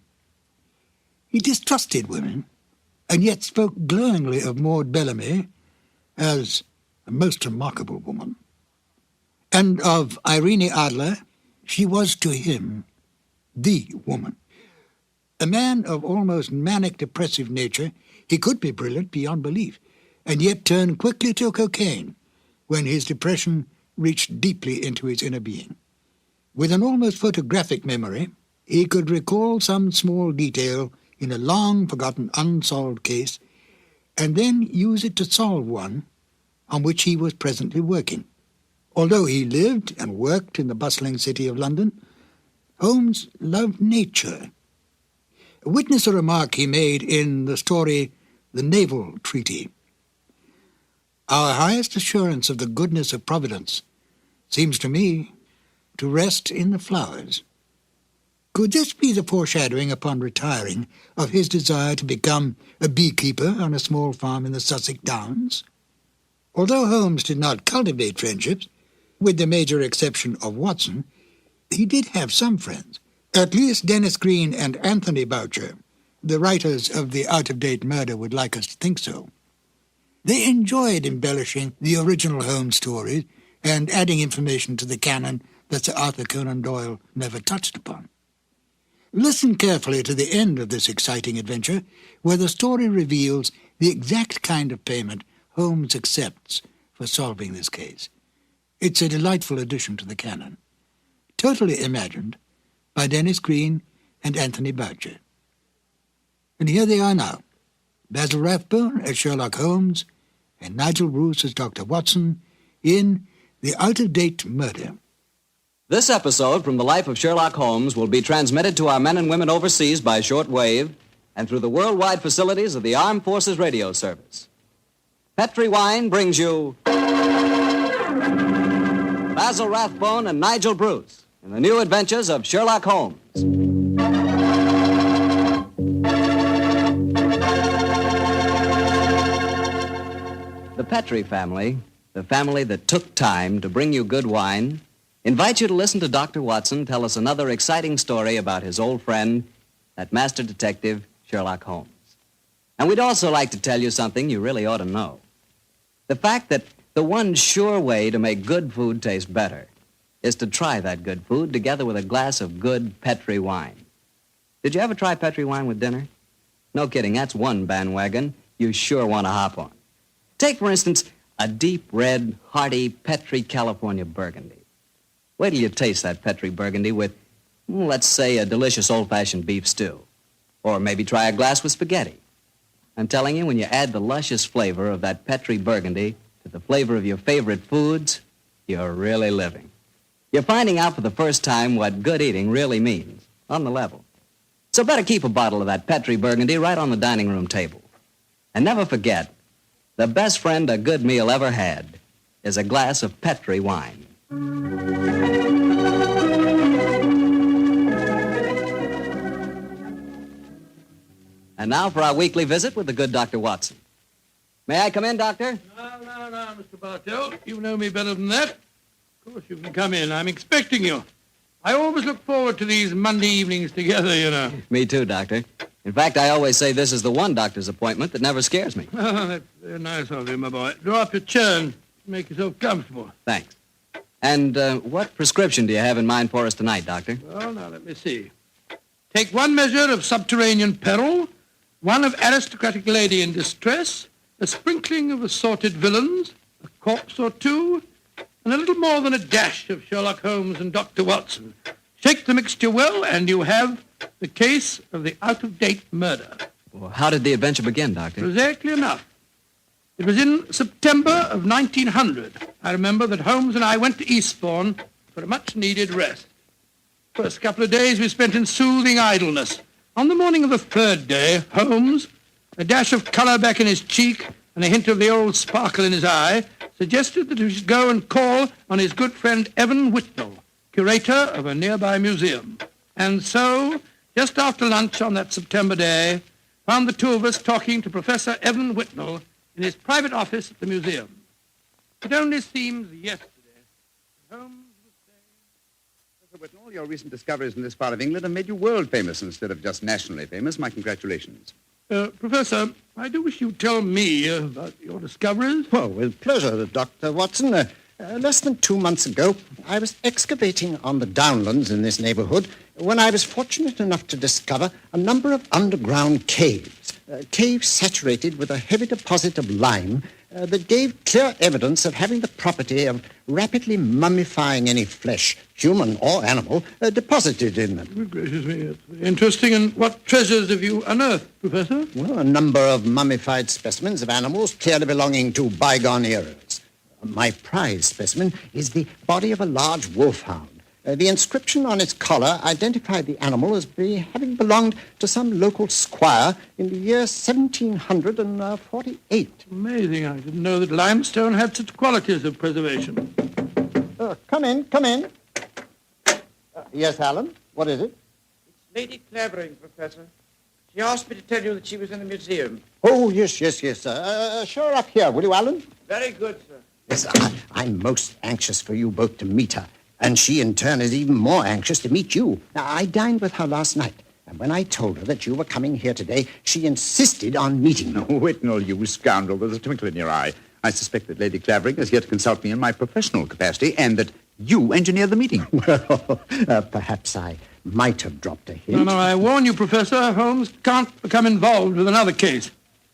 Speaker 17: He distrusted women, and yet spoke glowingly of Maud Bellamy as a most remarkable woman, and of Irene Adler. She was to him the woman. A man of almost manic depressive nature, he could be brilliant beyond belief, and yet turn quickly to cocaine when his depression reached deeply into his inner being. With an almost photographic memory, he could recall some small detail in a long-forgotten unsolved case, and then use it to solve one on which he was presently working. Although he lived and worked in the bustling city of London, Holmes loved nature. Witness a remark he made in the story The Naval Treaty. Our highest assurance of the goodness of Providence seems to me to rest in the flowers. Could this be the foreshadowing upon retiring of his desire to become a beekeeper on a small farm in the Sussex Downs? Although Holmes did not cultivate friendships, with the major exception of Watson, he did have some friends. At least Dennis Green and Anthony Boucher, the writers of The Out-of-Date Murder, would like us to think so. They enjoyed embellishing the original Holmes stories and adding information to the canon that Sir Arthur Conan Doyle never touched upon. Listen carefully to the end of this exciting adventure, where the story reveals the exact kind of payment Holmes accepts for solving this case. It's a delightful addition to the canon, totally imagined by Dennis Green and Anthony Boucher. And here they are now, Basil Rathbone as Sherlock Holmes and Nigel Bruce as Dr. Watson in The Out-of-Date Murder.
Speaker 7: This episode from the life of Sherlock Holmes will be transmitted to our men and women overseas by shortwave and through the worldwide facilities of the Armed Forces Radio Service. Petri Wine brings you Basil Rathbone and Nigel Bruce in the new adventures of Sherlock Holmes. The Petri family, the family that took time to bring you good wine, invite you to listen to Dr. Watson tell us another exciting story about his old friend, that master detective, Sherlock Holmes. And we'd also like to tell you something you really ought to know. The fact that the one sure way to make good food taste better is to try that good food together with a glass of good Petri wine. Did you ever try Petri wine with dinner? No kidding, that's one bandwagon you sure want to hop on. Take, for instance, a deep red, hearty Petri California Burgundy. Wait till you taste that Petri Burgundy with, let's say, a delicious old-fashioned beef stew. Or maybe try a glass with spaghetti. I'm telling you, when you add the luscious flavor of that Petri Burgundy to the flavor of your favorite foods, you're really living. You're finding out for the first time what good eating really means, on the level. So better keep a bottle of that Petri Burgundy right on the dining room table. And never forget, the best friend a good meal ever had is a glass of Petri wine. And now for our weekly visit with the good Dr. Watson. May I come in, Doctor?
Speaker 3: No, Mr. Bartell. You know me better than that. Of course you can come in. I'm expecting you. I always look forward to these Monday evenings together, you know.
Speaker 7: Me too, Doctor. In fact, I always say this is the one doctor's appointment that never scares me.
Speaker 3: Oh, that's very nice of you, my boy. Draw up your chair and make yourself comfortable.
Speaker 7: Thanks. And what prescription do you have in mind for us tonight, Doctor?
Speaker 3: Well, now, let me see. Take one measure of subterranean peril, one of aristocratic lady in distress, a sprinkling of assorted villains, a corpse or two, and a little more than a dash of Sherlock Holmes and Dr. Watson. Shake the mixture well, and you have the case of the out-of-date murder.
Speaker 7: Well, how did the adventure begin, Doctor?
Speaker 3: Exactly enough. It was in September of 1900. I remember that Holmes and I went to Eastbourne for a much-needed rest. First couple of days we spent in soothing idleness. On the morning of the third day, Holmes, a dash of colour back in his cheek and a hint of the old sparkle in his eye, suggested that we should go and call on his good friend Evan Whitnell, curator of a nearby museum. And so, just after lunch on that September day, found the two of us talking to Professor Evan Whitnell in his private office at the museum. It only seems yesterday Holmes was saying...
Speaker 4: Professor Whitnall, your recent discoveries in this part of England have made you world famous instead of just nationally famous. My congratulations.
Speaker 3: Professor, I do wish you'd tell me about your discoveries.
Speaker 1: Oh, with pleasure, Dr. Watson. Less than 2 months ago, I was excavating on the downlands in this neighborhood when I was fortunate enough to discover a number of underground caves. Caves saturated with a heavy deposit of lime that gave clear evidence of having the property of rapidly mummifying any flesh, human or animal, deposited in them.
Speaker 3: Good gracious me, it's interesting. And what treasures have you unearthed, Professor?
Speaker 1: Well, a number of mummified specimens of animals clearly belonging to bygone eras. My prize specimen is the body of a large wolfhound. The inscription on its collar identified the animal as having belonged to some local squire in the year 1748.
Speaker 3: Amazing. I didn't know that limestone had such qualities of preservation.
Speaker 1: Come in. Yes, Alan? What is it?
Speaker 19: It's Lady Clavering, Professor. She asked me to tell you that she was in the museum.
Speaker 1: Oh, yes. Show her up here, will you, Alan?
Speaker 19: Very good, sir.
Speaker 1: Yes, I'm most anxious for you both to meet her. And she, in turn, is even more anxious to meet you. Now, I dined with her last night, and when I told her that you were coming here today, she insisted on meeting you.
Speaker 4: Oh, Whitnall, you scoundrel. There's a twinkle in your eye. I suspect that Lady Clavering is here to consult me in my professional capacity, and that you engineered the meeting.
Speaker 1: Well, perhaps I might have dropped a hint.
Speaker 3: No, I warn you, Professor, Holmes can't become involved with another case.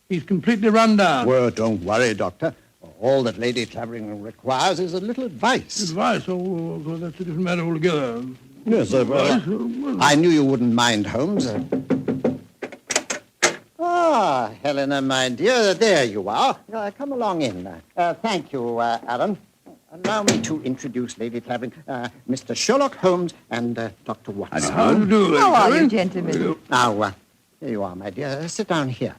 Speaker 3: He's completely run down.
Speaker 1: Well, don't worry, Doctor. All that Lady Clavering requires is a little advice.
Speaker 3: Advice? Oh, well, that's a different matter altogether.
Speaker 1: Yes, sir. I knew you wouldn't mind, Holmes. Helena, my dear, there you are. Come along in. Thank you, Alan. Allow me to introduce Lady Clavering, Mr. Sherlock Holmes and Dr. Watson.
Speaker 3: How do you do, Lady
Speaker 2: How are you,
Speaker 3: Clavering?
Speaker 2: gentlemen?
Speaker 1: Now, here you are, my dear. Sit down here.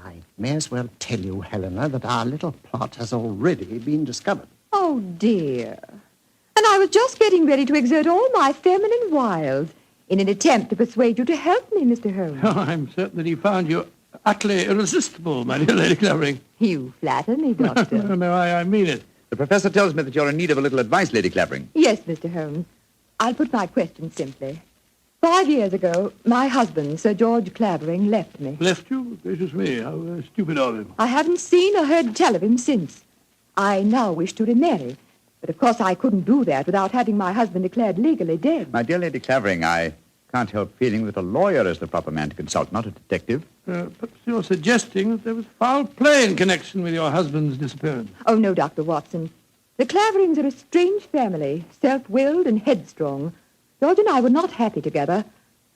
Speaker 1: I may as well tell you, Helena, that our little plot has already been discovered.
Speaker 2: Oh, dear. And I was just getting ready to exert all my feminine wiles in an attempt to persuade you to help me, Mr. Holmes.
Speaker 3: Oh, I'm certain that he found you utterly irresistible, my dear Lady Clavering.
Speaker 2: You flatter me, Doctor.
Speaker 3: No, I mean it.
Speaker 4: The professor tells me that you're in need of a little advice, Lady Clavering.
Speaker 2: Yes, Mr. Holmes. I'll put my question simply. 5 years ago, my husband, Sir George Clavering, left me.
Speaker 3: Left you? Gracious me, how stupid of him.
Speaker 2: I haven't seen or heard tell of him since. I now wish to remarry, but of course I couldn't do that without having my husband declared legally dead.
Speaker 4: My dear Lady Clavering, I can't help feeling that a lawyer is the proper man to consult, not a detective.
Speaker 3: Perhaps you're suggesting that there was foul play in connection with your husband's disappearance.
Speaker 2: Oh, no, Dr. Watson. The Claverings are a strange family, self-willed and headstrong. George and I were not happy together.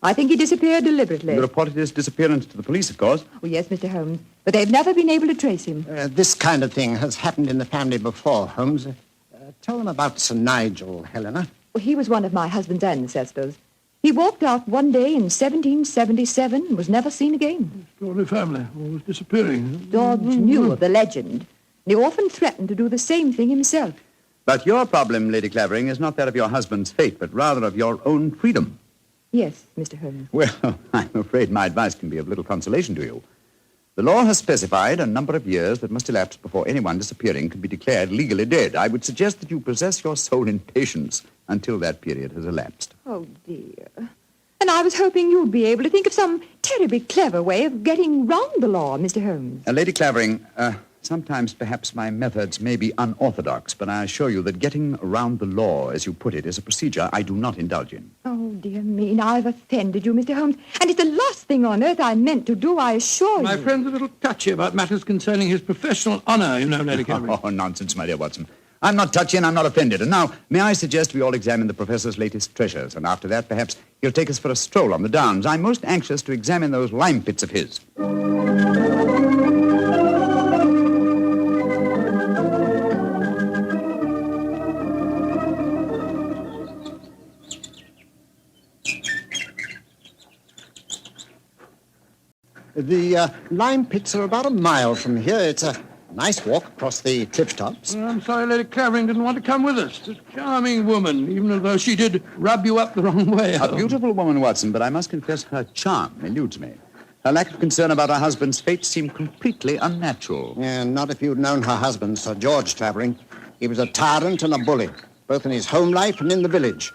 Speaker 2: I think he disappeared deliberately.
Speaker 4: You reported his disappearance to the police, of course.
Speaker 2: Oh, yes, Mr. Holmes. But they've never been able to trace him.
Speaker 1: This kind of thing has happened in the family before, Holmes. Tell them about Sir Nigel, Helena.
Speaker 2: Well, he was one of my husband's ancestors. He walked out one day in 1777 and was never seen again.
Speaker 3: Extraordinary family, always disappearing.
Speaker 2: George knew of the legend. He often threatened to do the same thing himself.
Speaker 4: But your problem, Lady Clavering, is not that of your husband's fate, but rather of your own freedom.
Speaker 2: Yes, Mr. Holmes.
Speaker 4: Well, I'm afraid my advice can be of little consolation to you. The law has specified a number of years that must elapse before anyone disappearing can be declared legally dead. I would suggest that you possess your soul in patience until that period has elapsed.
Speaker 2: Oh, dear. And I was hoping you'd be able to think of some terribly clever way of getting round the law, Mr. Holmes.
Speaker 4: Lady Clavering, sometimes perhaps my methods may be unorthodox, but I assure you that getting around the law, as you put it, is a procedure I do not indulge in.
Speaker 2: Oh, dear me, now I've offended you, Mr. Holmes. And it's the last thing on earth I meant to do, I assure you.
Speaker 3: My friend's a little touchy about matters concerning his professional honor, you know, Lady Clavering.
Speaker 4: Oh, nonsense, my dear Watson. I'm not touchy and I'm not offended. And now, may I suggest we all examine the professor's latest treasures, and after that, perhaps he'll take us for a stroll on the downs. I'm most anxious to examine those lime pits of his.
Speaker 1: The lime pits are about a mile from here. It's a nice walk across the cliff tops.
Speaker 3: I'm sorry Lady Clavering didn't want to come with us. A charming woman, even though she did rub you up the wrong way.
Speaker 4: A beautiful woman, Watson, but I must confess her charm eludes me.
Speaker 9: Her lack of concern about her husband's fate seemed completely unnatural.
Speaker 1: Yeah, not if you'd known her husband, Sir George Clavering. He was a tyrant and a bully, both in his home life and in the village.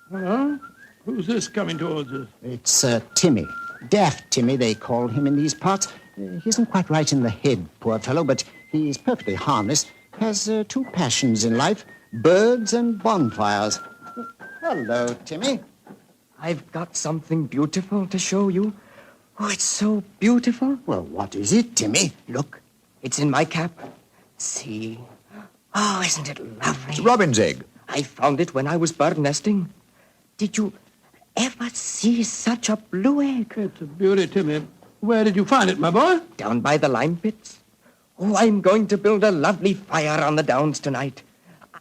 Speaker 21: Hello? Who's this coming towards us?
Speaker 1: It's Timmy. Daft Timmy, they call him in these parts. He isn't quite right in the head, poor fellow, but he's perfectly harmless. Has two passions in life, birds and bonfires. Hello, Timmy.
Speaker 8: I've got something beautiful to show you. Oh, it's so beautiful.
Speaker 1: Well, what is it, Timmy?
Speaker 8: Look, it's in my cap. See? Oh, isn't it lovely?
Speaker 9: It's a robin's egg.
Speaker 8: I found it when I was bird nesting. Did you ever see such a blue egg?
Speaker 21: It's a beauty, Timmy. Where did you find it, my boy?
Speaker 8: Down by the lime pits. Oh, I'm going to build a lovely fire on the downs tonight.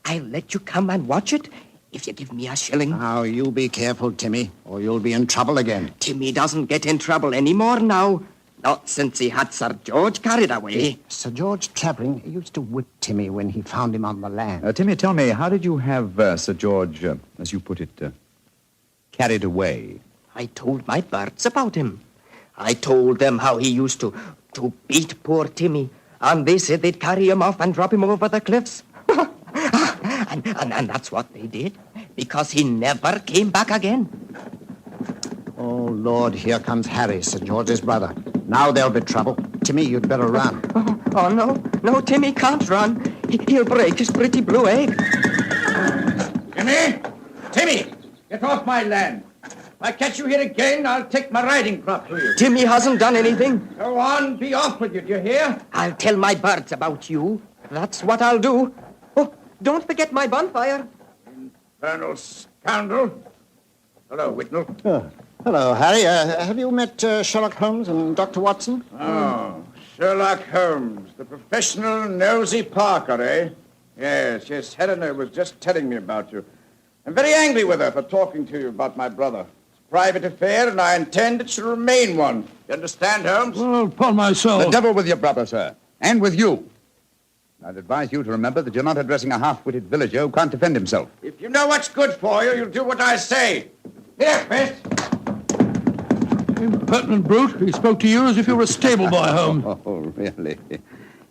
Speaker 8: I'll let you come and watch it if you give me a shilling.
Speaker 1: Now, you be careful, Timmy, or you'll be in trouble again.
Speaker 8: Timmy doesn't get in trouble anymore now. Not since he had Sir George carried away.
Speaker 1: Sir George Clavering used to whip Timmy when he found him on the land.
Speaker 9: Timmy, tell me, how did you have Sir George, as you put it, carried away?
Speaker 8: I told my birds about him. I told them how he used to beat poor Timmy, and they said they'd carry him off and drop him over the cliffs. and that's what they did, because he never came back again.
Speaker 1: Oh, Lord, here comes Harry, Sir George's brother. Now there'll be trouble. Timmy, you'd better run.
Speaker 8: Oh, no, Timmy can't run. He'll break his pretty blue egg.
Speaker 19: Timmy, get off my land. If I catch you here again, I'll take my riding crop to you.
Speaker 8: Timmy hasn't done anything.
Speaker 19: Go on, be off with you, do you hear?
Speaker 8: I'll tell my birds about you. That's what I'll do. Oh, don't forget my bonfire.
Speaker 19: Infernal scoundrel. Hello, Whitnell.
Speaker 1: Hello, Harry. Have you met Sherlock Holmes and Dr. Watson?
Speaker 19: Oh, Sherlock Holmes, the professional nosy Parker, eh? Yes, Helena was just telling me about you. I'm very angry with her for talking to you about my brother. It's a private affair, and I intend it should remain one. You understand, Holmes?
Speaker 21: Well, upon my soul.
Speaker 9: The devil with your brother, sir. And with you. I'd advise you to remember that you're not addressing a half-witted villager who can't defend himself.
Speaker 19: If you know what's good for you, you'll do what I say. Here, Fist.
Speaker 21: Impertinent brute. He spoke to you as if you were a stable boy, Holmes.
Speaker 9: Oh, really?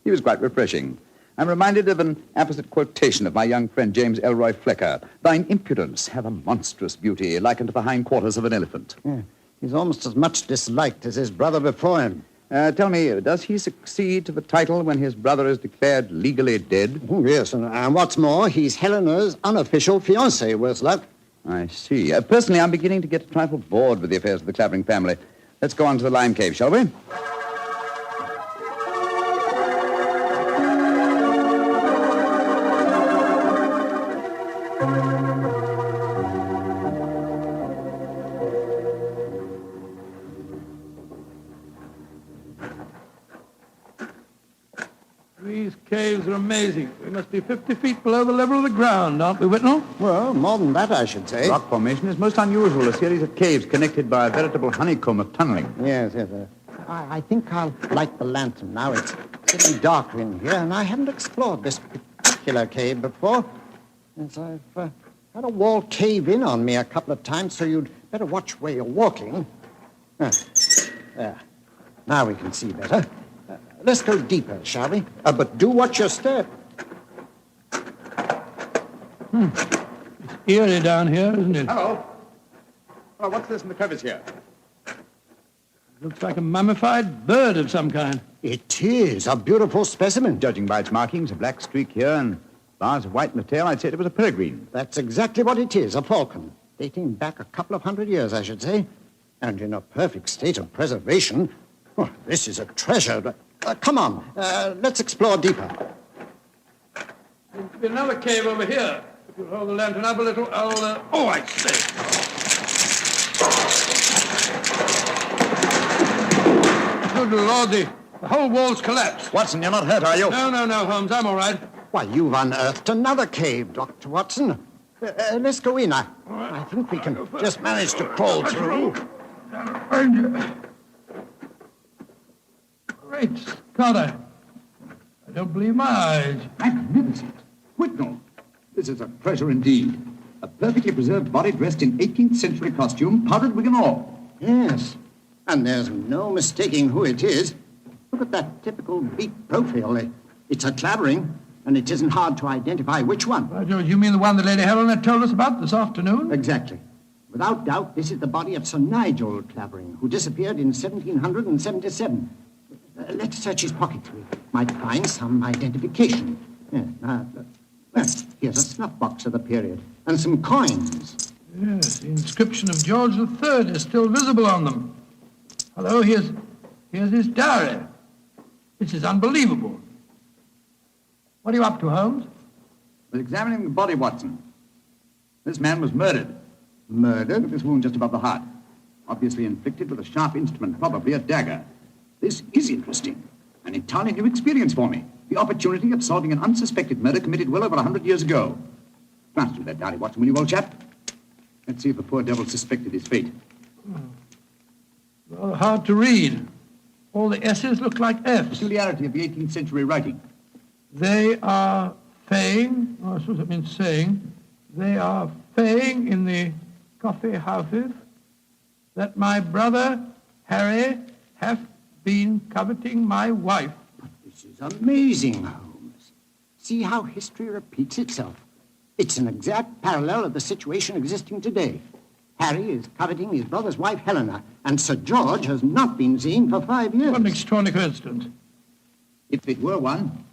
Speaker 9: He was quite refreshing. I'm reminded of an apposite quotation of my young friend James Elroy Flecker. Thine impudence have a monstrous beauty, likened to the hindquarters of an elephant.
Speaker 1: Yeah, he's almost as much disliked as his brother before him.
Speaker 9: Tell me, does he succeed to the title when his brother is declared legally dead?
Speaker 1: Oh, yes, and what's more, he's Helena's unofficial fiancé, worse luck.
Speaker 9: I see. Personally, I'm beginning to get a trifle bored with the affairs of the Clavering family. Let's go on to the lime cave, shall we?
Speaker 21: These caves are amazing. We must be 50 feet below the level of the ground, aren't we, Whitnell?
Speaker 1: Well, more than that, I should say.
Speaker 9: Rock formation is most unusual, a series of caves connected by a veritable honeycomb of tunneling.
Speaker 1: Yes. I think I'll light the lantern now. It's getting darker in here, and I haven't explored this particular cave before. Yes, I've had a wall cave in on me a couple of times, so you'd better watch where you're walking. There. Now we can see better. Let's go deeper, shall we? But do watch your step.
Speaker 21: It's eerie down here, isn't it?
Speaker 9: Hello. Oh, what's this in the crevice here?
Speaker 21: Looks like a mummified bird of some kind.
Speaker 1: It is a beautiful specimen.
Speaker 9: Judging by its markings, a black streak here and bars of white in the tail, I'd say it was a peregrine.
Speaker 1: That's exactly what it is, a falcon. Dating back a couple of 100 years, I should say. And in a perfect state of preservation. Oh, this is a treasure. Come on, let's explore deeper.
Speaker 21: There's be another cave over here. If you'll hold the lantern up a little, I'll... Oh, I say. Good Lordy. The whole wall's collapsed.
Speaker 9: Watson, you're not hurt, are you?
Speaker 21: No, Holmes. I'm all right.
Speaker 1: Why, you've unearthed another cave, Dr. Watson. Let's go in. I think we can just manage to crawl through.
Speaker 21: Great Scott, I don't believe my eyes.
Speaker 9: Magnificent. Whitnell, this is a treasure indeed. A perfectly preserved body dressed in 18th century costume, powdered wig and all.
Speaker 1: Yes. And there's no mistaking who it is. Look at that typical beak profile. It's a Clavering, and it isn't hard to identify which one.
Speaker 21: By George, you mean the one that Lady Helena told us about this afternoon?
Speaker 1: Exactly. Without doubt, this is the body of Sir Nigel Clavering, who disappeared in 1777. Let's search his pockets. We might find some identification. Well, here's a snuff box of the period, and some coins.
Speaker 21: Yes, the inscription of George III is still visible on them. Hello, here's his diary. This is unbelievable. What are you up to, Holmes?
Speaker 9: We're examining the body, Watson. This man was murdered.
Speaker 1: Murdered?
Speaker 9: With this wound just above the heart. Obviously inflicted with a sharp instrument, probably a dagger. This is interesting. An entirely new experience for me. The opportunity of solving an unsuspected murder committed well over 100 years ago. Glance through that diary, Watson, will you, old chap? Let's see if the poor devil suspected his fate.
Speaker 21: Rather hard to read. All the S's look like F's.
Speaker 9: Peculiarity of the 18th century writing.
Speaker 21: They are saying, I suppose that means saying, they are saying in the coffee houses that my brother Harry hath been coveting my wife.
Speaker 1: But this is amazing, Holmes. See how history repeats itself. It's an exact parallel of the situation existing today. Harry is coveting his brother's wife, Helena, and Sir George has not been seen for 5 years.
Speaker 21: What an extraordinary coincidence.
Speaker 9: If it were one.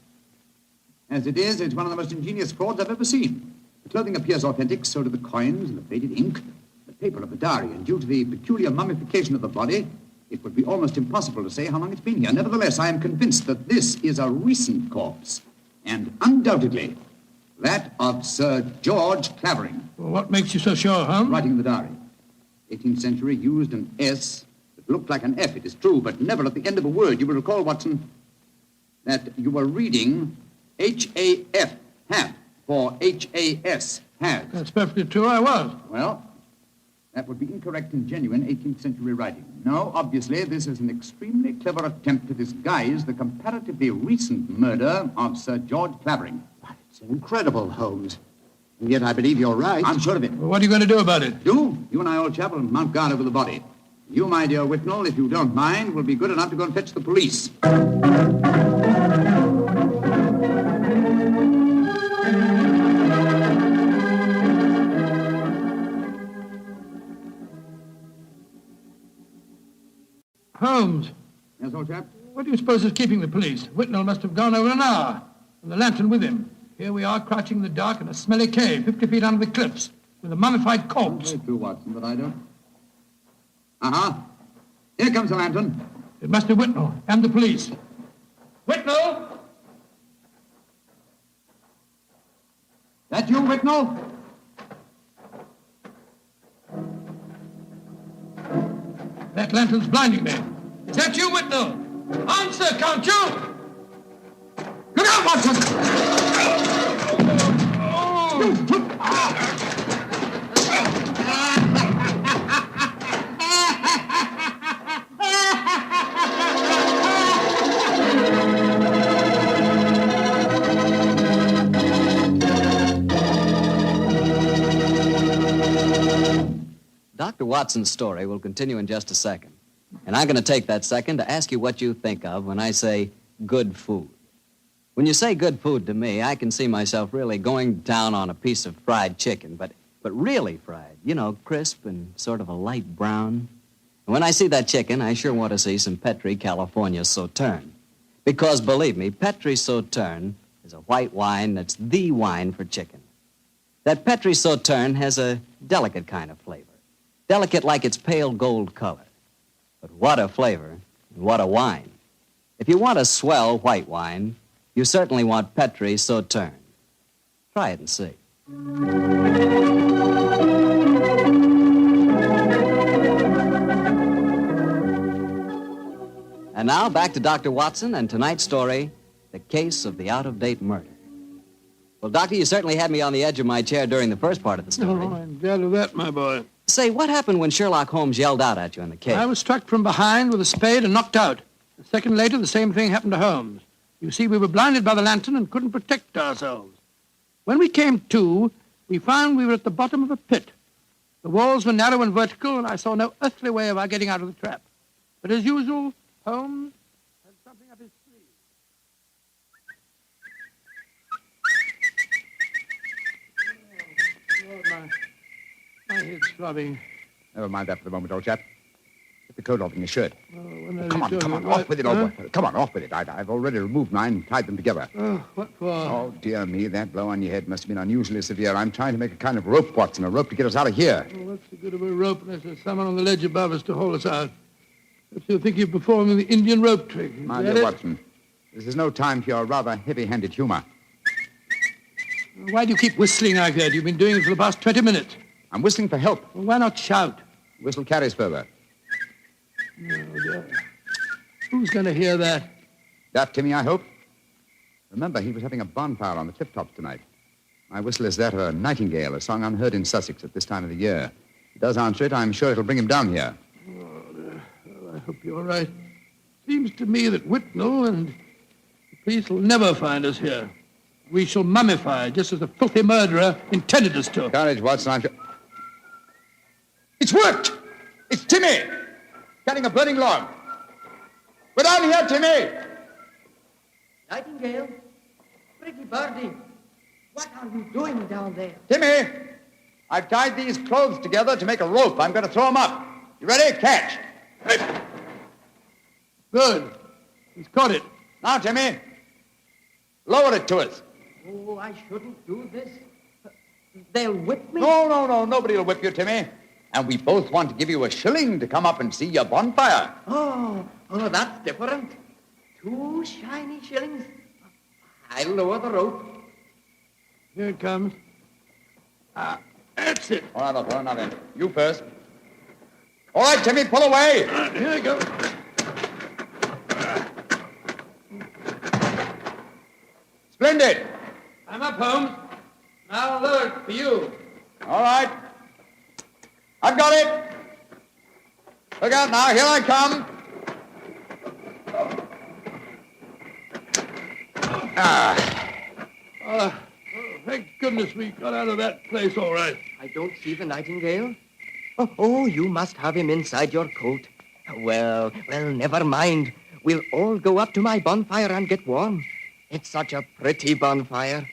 Speaker 9: As it is, it's one of the most ingenious frauds I've ever seen. The clothing appears authentic, so do the coins and the faded ink, the paper of the diary, and due to the peculiar mummification of the body, it would be almost impossible to say how long it's been here. Nevertheless, I am convinced that this is a recent corpse, and undoubtedly that of Sir George Clavering.
Speaker 21: Well, what makes you so sure, Holmes?
Speaker 9: Writing in the diary. 18th century used an S that looked like an F, it is true, but never at the end of a word. You will recall, Watson, that you were reading H-A-F, have, for H-A-S, has.
Speaker 21: That's perfectly true, I was.
Speaker 9: Well, that would be incorrect in genuine 18th century writing. No, obviously, this is an extremely clever attempt to disguise the comparatively recent murder of Sir George Clavering.
Speaker 1: It's incredible, Holmes. And yet I believe you're right.
Speaker 9: I'm sure of it.
Speaker 21: Well, what are you going to do about it?
Speaker 9: Do? You and I, old chap, will mount guard over the body. You, my dear Whitnall, if you don't mind, will be good enough to go and fetch the police.
Speaker 21: Holmes.
Speaker 9: Yes, old chap?
Speaker 21: What do you suppose is keeping the police? Whitnall must have gone over an hour, and the lantern with him. Here we are, crouching in the dark in a smelly cave, 50 feet under the cliffs, with a mummified corpse.
Speaker 9: Very true, Watson, but I don't. Uh-huh. Here comes the lantern.
Speaker 21: It must be Whitnall and the police. Whitnall!
Speaker 9: That you, Whitnall?
Speaker 21: That lantern's blinding me. Is that you, Whitnall? Answer, can't you?
Speaker 1: Look out, Watson!
Speaker 7: Dr. Watson's story will continue in just a second. And I'm going to take that second to ask you what you think of when I say good food. When you say good food to me, I can see myself really going down on a piece of fried chicken, but really fried. You know, crisp and sort of a light brown. And when I see that chicken, I sure want to see some Petri California Sauterne. Because, believe me, Petri Sauterne is a white wine that's the wine for chicken. That Petri Sauterne has a delicate kind of flavor. Delicate like its pale gold color. But what a flavor, and what a wine. If you want a swell white wine, you certainly want Petri Sauterne. Try it and see. And now, back to Dr. Watson and tonight's story, The Case of the Out-of-Date Murder. Well, Doctor, you certainly had me on the edge of my chair during the first part of the story.
Speaker 21: Oh, I'm glad of that, my boy.
Speaker 7: Say, what happened when Sherlock Holmes yelled out at you in the cave?
Speaker 21: I was struck from behind with a spade and knocked out. A second later, the same thing happened to Holmes. You see, we were blinded by the lantern and couldn't protect ourselves. When we came to, we found we were at the bottom of a pit. The walls were narrow and vertical, and I saw no earthly way of our getting out of the trap. But as usual, Holmes had something up his sleeve. Oh, my head's throbbing.
Speaker 9: Never mind that for the moment, old chap. Get the coat off in your shirt.
Speaker 21: Come
Speaker 9: on, off with it, old boy. Come on, off with it. I've already removed mine and tied them together.
Speaker 21: Oh, what for?
Speaker 9: Oh, dear me, that blow on your head must have been unusually severe. I'm trying to make a kind of rope, Watson, a rope to get us out of here.
Speaker 21: Oh, what's the good of a rope unless there's someone on the ledge above us to haul us out? If you think you're performing the Indian rope trick.
Speaker 9: My dear Watson, this is no time for your rather heavy-handed humor.
Speaker 21: Why do you keep whistling like that? You've been doing it for the past 20 minutes.
Speaker 9: I'm whistling for help.
Speaker 21: Well, why not shout?
Speaker 9: Whistle carries further.
Speaker 21: No, dear. Who's going to hear that?
Speaker 9: That, Timmy, I hope. Remember, he was having a bonfire on the cliff tops tonight. My whistle is that of a nightingale, a song unheard in Sussex at this time of the year. If he does answer it, I'm sure it'll bring him down here.
Speaker 21: Oh, dear. Well, I hope you're right. Seems to me that Whitnall and the police will never find us here. We shall mummify, just as the filthy murderer intended us to.
Speaker 9: Courage, Watson. I'm sure... It's worked! It's Timmy! Cutting a burning log. We're down here, Timmy!
Speaker 8: Nightingale, pretty birdie, what are you doing down there?
Speaker 9: Timmy! I've tied these clothes together to make a rope. I'm going to throw them up. You ready? Catch.
Speaker 21: Good. He's caught it.
Speaker 9: Now, Timmy, lower it to us.
Speaker 8: Oh, I shouldn't do this. They'll whip me.
Speaker 9: No. Nobody will whip you, Timmy. And we both want to give you a shilling to come up and see your bonfire.
Speaker 8: Oh, that's different. 2 shiny shillings. I'll lower the rope.
Speaker 21: Here it comes. That's it.
Speaker 9: All right, Otto, now then. You first. All right, Timmy, pull away.
Speaker 21: Here you go.
Speaker 9: Splendid.
Speaker 21: I'm up, Holmes. Now I'll lower it for you.
Speaker 9: All right. I've got it. Look out now. Here I come.
Speaker 21: Thank goodness we got out of that place all right.
Speaker 8: I don't see the nightingale. Oh, you must have him inside your coat. Well, never mind. We'll all go up to my bonfire and get warm. It's such a pretty bonfire.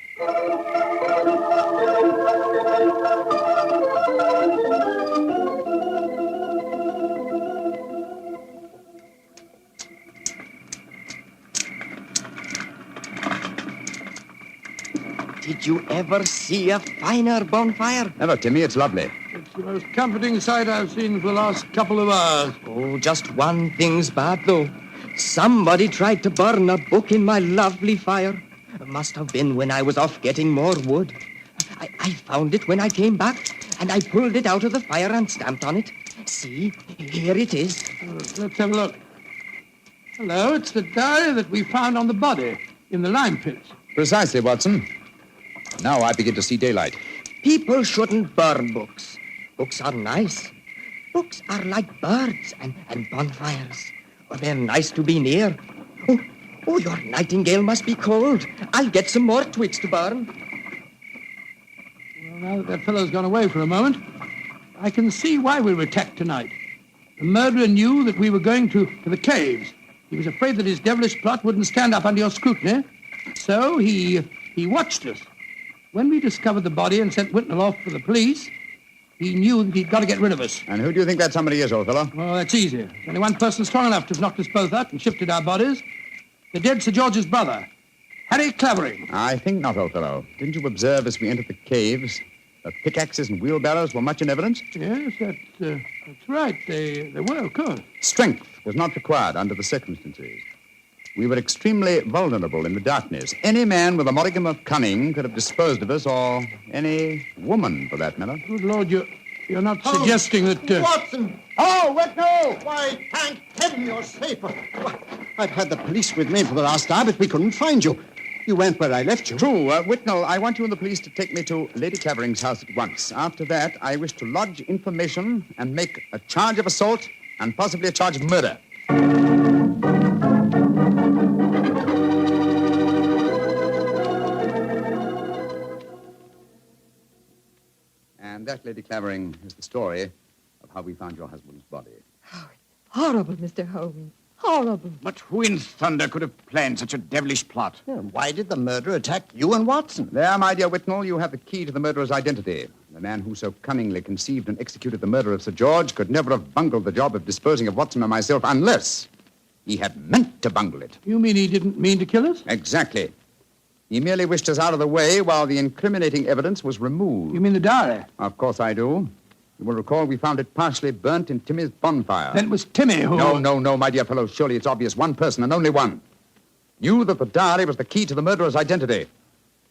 Speaker 8: Did you ever see a finer bonfire?
Speaker 9: Never, Timmy. It's lovely.
Speaker 21: It's the most comforting sight I've seen for the last couple of hours.
Speaker 8: Oh, just one thing's bad, though. Somebody tried to burn a book in my lovely fire. It must have been when I was off getting more wood. I found it when I came back, and I pulled it out of the fire and stamped on it. See, here it is.
Speaker 21: Let's have a look. Hello, it's the diary that we found on the body in the lime pits.
Speaker 9: Precisely, Watson. Now I begin to see daylight.
Speaker 8: People shouldn't burn books. Books are nice. Books are like birds and bonfires. Well, they're nice to be near. Oh, your nightingale must be cold. I'll get some more twigs to burn.
Speaker 21: Well, now that fellow's gone away for a moment, I can see why we were attacked tonight. The murderer knew that we were going to the caves. He was afraid that his devilish plot wouldn't stand up under your scrutiny. So he watched us. When we discovered the body and sent Whitnall off for the police, he knew that he'd got to get rid of us.
Speaker 9: And who do you think that somebody is, old fellow?
Speaker 21: Well, that's easy. There's only one person strong enough to have knocked us both out and shifted our bodies. The dead Sir George's brother, Harry Clavering.
Speaker 9: I think not, old fellow. Didn't you observe as we entered the caves that pickaxes and wheelbarrows were much in evidence?
Speaker 21: Yes, that's right. They were, of course.
Speaker 9: Strength was not required under the circumstances. We were extremely vulnerable in the darkness. Any man with a modicum of cunning could have disposed of us, or any woman, for that matter.
Speaker 21: Good Lord, you're not suggesting that...
Speaker 1: Watson!
Speaker 9: Oh, Whitnall!
Speaker 1: Why, thank heaven you're safe. I've had the police with me for the last hour, but we couldn't find you. You went where I left you.
Speaker 9: True. Whitnall, I want you and the police to take me to Lady Clavering's house at once. After that, I wish to lodge information and make a charge of assault and possibly a charge of murder. And that, Lady Clavering, is the story of how we found your husband's body.
Speaker 8: Oh,
Speaker 2: Horrible, Mr. Holmes. Horrible.
Speaker 19: But who in thunder could have planned such a devilish plot?
Speaker 1: Yeah, why did the murderer attack you and Watson?
Speaker 9: There, my dear Whitnell, you have the key to the murderer's identity. The man who so cunningly conceived and executed the murder of Sir George could never have bungled the job of disposing of Watson and myself unless he had meant to bungle it.
Speaker 21: You mean he didn't mean to kill us?
Speaker 9: Exactly. He merely wished us out of the way while the incriminating evidence was removed.
Speaker 21: You mean the diary?
Speaker 9: Of course I do. You will recall we found it partially burnt in Timmy's bonfire.
Speaker 21: Then it was Timmy who...
Speaker 9: No, my dear fellow. Surely it's obvious one person and only one knew that the diary was the key to the murderer's identity.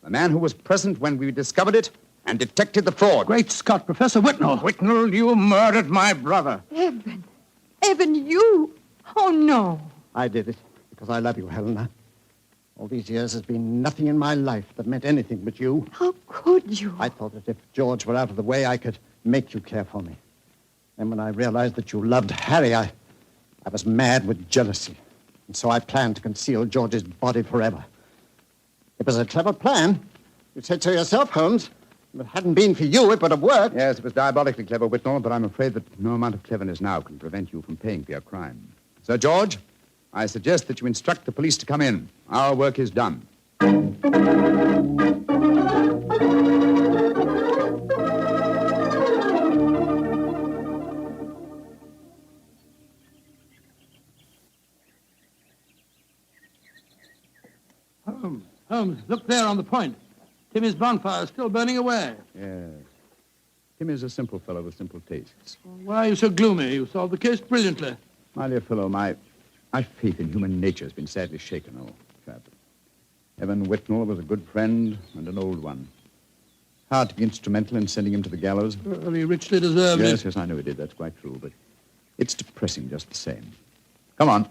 Speaker 9: The man who was present when we discovered it and detected the fraud.
Speaker 21: Great Scott, Professor Whitnell.
Speaker 19: Whitnell, you murdered my brother.
Speaker 2: Evan. Evan, you... Oh, no.
Speaker 1: I did it because I love you, Helena. All these years has been nothing in my life that meant anything but you.
Speaker 2: How could you?
Speaker 1: I thought that if George were out of the way, I could make you care for me. And when I realized that you loved Harry, I was mad with jealousy. And so I planned to conceal George's body forever. It was a clever plan. You said so yourself, Holmes. If it hadn't been for you, it would have worked.
Speaker 9: Yes, it was diabolically clever, Whitnell, but I'm afraid that no amount of cleverness now can prevent you from paying for your crime. Sir George, I suggest that you instruct the police to come in. Our work is done.
Speaker 21: Holmes, look there on the point. Timmy's bonfire is still burning away.
Speaker 9: Yes. Tim is a simple fellow with simple tastes.
Speaker 21: Why are you so gloomy? You solved the case brilliantly.
Speaker 9: My dear fellow, my faith in human nature has been sadly shaken, old chap. Evan Whitnell was a good friend and an old one. Hard to be instrumental in sending him to the gallows.
Speaker 21: Well, he richly deserved it.
Speaker 9: Yes, I know he did. That's quite true, but it's depressing just the same. Come on.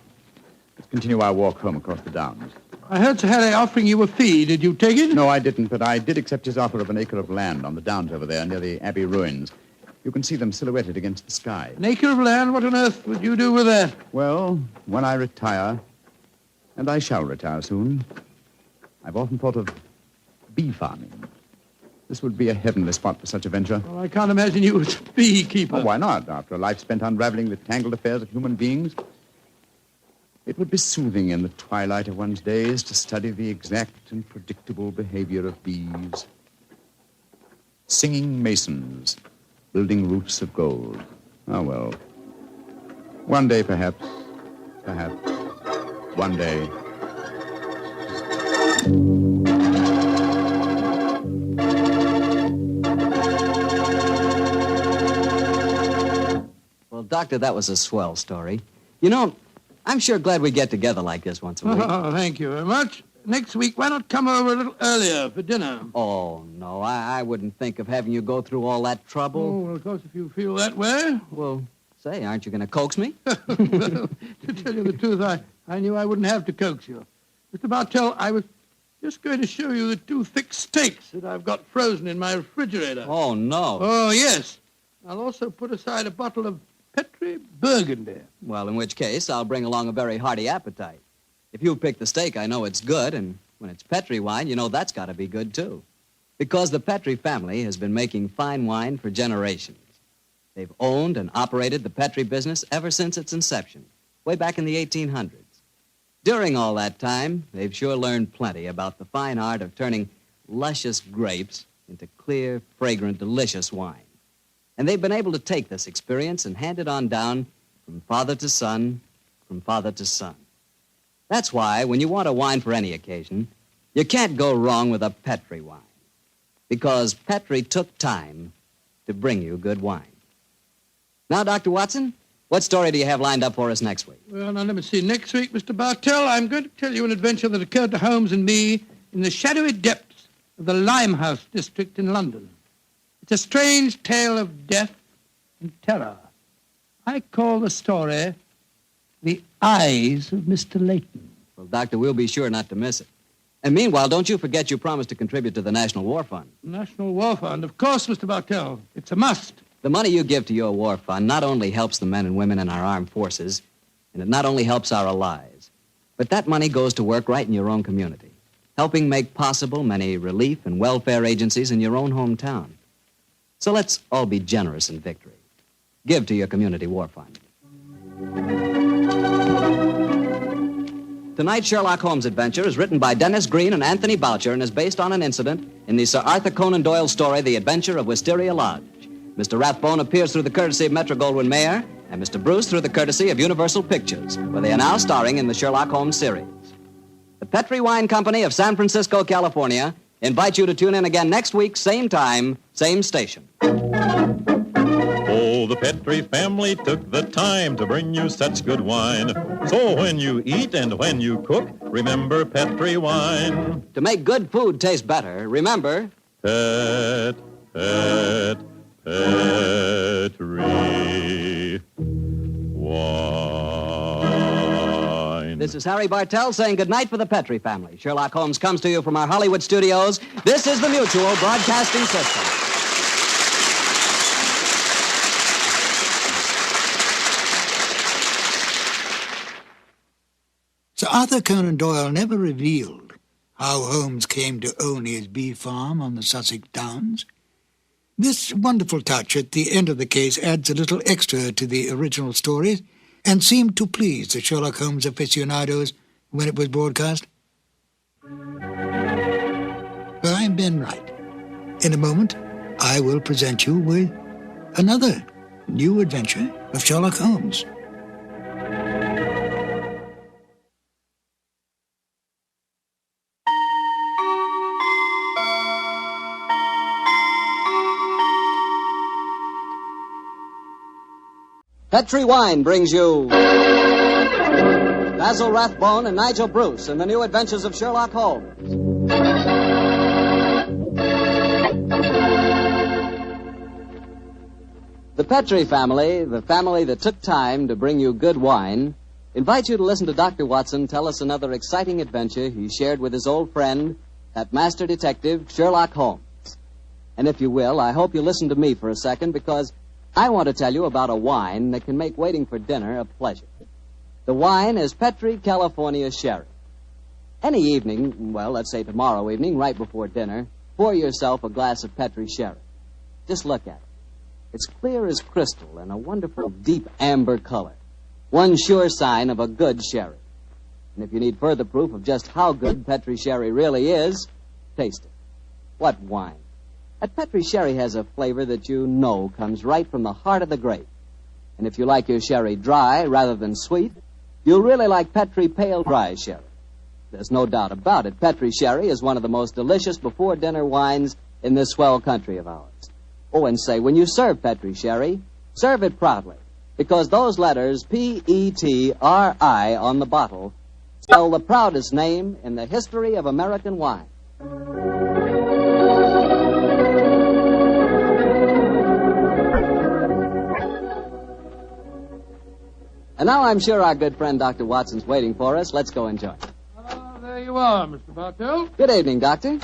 Speaker 9: Let's continue our walk home across the downs.
Speaker 21: I heard Sir Harry offering you a fee. Did you take it?
Speaker 9: No, I didn't, but I did accept his offer of an acre of land on the downs over there near the Abbey ruins. You can see them silhouetted against the sky.
Speaker 21: An acre of land? What on earth would you do with that?
Speaker 9: Well, when I retire, and I shall retire soon, I've often thought of bee farming. This would be a heavenly spot for such a venture.
Speaker 21: Well, I can't imagine you as a beekeeper.
Speaker 9: Oh, why not? After a life spent unraveling the tangled affairs of human beings, it would be soothing in the twilight of one's days to study the exact and predictable behavior of bees. Singing masons, building roofs of gold. Oh, well. One day, perhaps. One day.
Speaker 7: Well, Doctor, that was a swell story. You know, I'm sure glad we get together like this once a week.
Speaker 21: Oh, thank you very much. Next week, why not come over a little earlier for dinner?
Speaker 7: Oh, no, I wouldn't think of having you go through all that trouble.
Speaker 21: Oh, well, of course, if you feel that way.
Speaker 7: Well, say, aren't you going to coax me?
Speaker 21: Well, to tell you the truth, I knew I wouldn't have to coax you. Mr. Bartell, I was just going to show you the 2 thick steaks that I've got frozen in my refrigerator.
Speaker 7: Oh, no.
Speaker 21: Oh, yes. I'll also put aside a bottle of Petri Burgundy.
Speaker 7: Well, in which case, I'll bring along a very hearty appetite. If you pick the steak, I know it's good, and when it's Petri wine, you know that's got to be good, too. Because the Petri family has been making fine wine for generations. They've owned and operated the Petri business ever since its inception, way back in the 1800s. During all that time, they've sure learned plenty about the fine art of turning luscious grapes into clear, fragrant, delicious wine. And they've been able to take this experience and hand it on down from father to son, from father to son. That's why, when you want a wine for any occasion, you can't go wrong with a Petri wine. Because Petri took time to bring you good wine. Now, Dr. Watson, what story do you have lined up for us next week?
Speaker 21: Well, now, let me see. Next week, Mr. Bartell, I'm going to tell you an adventure that occurred to Holmes and me in the shadowy depths of the Limehouse district in London. It's a strange tale of death and terror. I call the story The Eyes of Mr. Leyton.
Speaker 7: Well, Doctor, we'll be sure not to miss it. And meanwhile, don't you forget you promised to contribute to the National War Fund.
Speaker 21: National War Fund, of course, Mr. Bartell. It's a must.
Speaker 7: The money you give to your war fund not only helps the men and women in our armed forces, and it not only helps our allies, but that money goes to work right in your own community, helping make possible many relief and welfare agencies in your own hometown. So let's all be generous in victory. Give to your community war fund. Tonight's Sherlock Holmes adventure is written by Dennis Green and Anthony Boucher and is based on an incident in the Sir Arthur Conan Doyle story, The Adventure of Wisteria Lodge. Mr. Rathbone appears through the courtesy of Metro-Goldwyn-Mayer and Mr. Bruce through the courtesy of Universal Pictures, where they are now starring in the Sherlock Holmes series. The Petri Wine Company of San Francisco, California, invites you to tune in again next week, same time, same station.
Speaker 18: Oh, the Petri family took the time to bring you such good wine. So when you eat and when you cook, remember Petri wine.
Speaker 7: To make good food taste better, remember...
Speaker 18: Petri wine.
Speaker 7: This is Harry Bartell saying goodnight for the Petri family. Sherlock Holmes comes to you from our Hollywood studios. This is the Mutual Broadcasting System.
Speaker 17: Sir Arthur Conan Doyle never revealed how Holmes came to own his bee farm on the Sussex Downs. This wonderful touch at the end of the case adds a little extra to the original stories and seemed to please the Sherlock Holmes aficionados when it was broadcast. But I'm Ben Wright. In a moment, I will present you with another new adventure of Sherlock Holmes.
Speaker 7: Petri Wine brings you Basil Rathbone and Nigel Bruce in the new adventures of Sherlock Holmes. The Petri family, the family that took time to bring you good wine, invites you to listen to Dr. Watson tell us another exciting adventure he shared with his old friend, that master detective, Sherlock Holmes. And if you will, I hope you listen to me for a second, because I want to tell you about a wine that can make waiting for dinner a pleasure. The wine is Petri California Sherry. Any evening, well, let's say tomorrow evening, right before dinner, pour yourself a glass of Petri Sherry. Just look at it. It's clear as crystal and a wonderful deep amber color. One sure sign of a good sherry. And if you need further proof of just how good Petri Sherry really is, taste it. What wine? That Petri Sherry has a flavor that you know comes right from the heart of the grape. And if you like your sherry dry rather than sweet, you'll really like Petri Pale Dry Sherry. There's no doubt about it. Petri Sherry is one of the most delicious before-dinner wines in this swell country of ours. Oh, and say, when you serve Petri Sherry, serve it proudly, because those letters, P-E-T-R-I, on the bottle, spell the proudest name in the history of American wine. And now I'm sure our good friend Dr. Watson's waiting for us. Let's go enjoy.
Speaker 21: There you are, Mr. Bartell.
Speaker 7: Good evening, Doctor.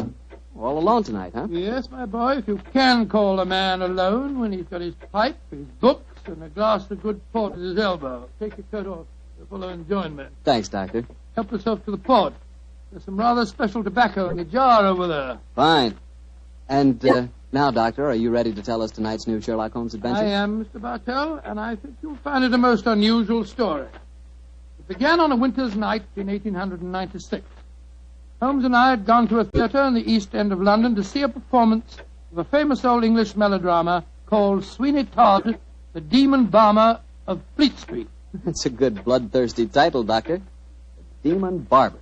Speaker 7: All alone tonight, huh?
Speaker 21: Yes, my boy, if you can call a man alone when he's got his pipe, his books, and a glass of good port at his elbow. Take your coat off. You'll follow enjoyment.
Speaker 7: Thanks, Doctor.
Speaker 21: Help yourself to the port. There's some rather special tobacco in the jar over there.
Speaker 7: Fine. And now, Doctor, are you ready to tell us tonight's new Sherlock Holmes adventure?
Speaker 21: I am, Mr. Bartell, and I think you'll find it a most unusual story. It began on a winter's night in 1896. Holmes and I had gone to a theatre in the East End of London to see a performance of a famous old English melodrama called Sweeney Todd, the Demon Barber of Fleet Street.
Speaker 7: That's a good bloodthirsty title, Doctor. The Demon Barber.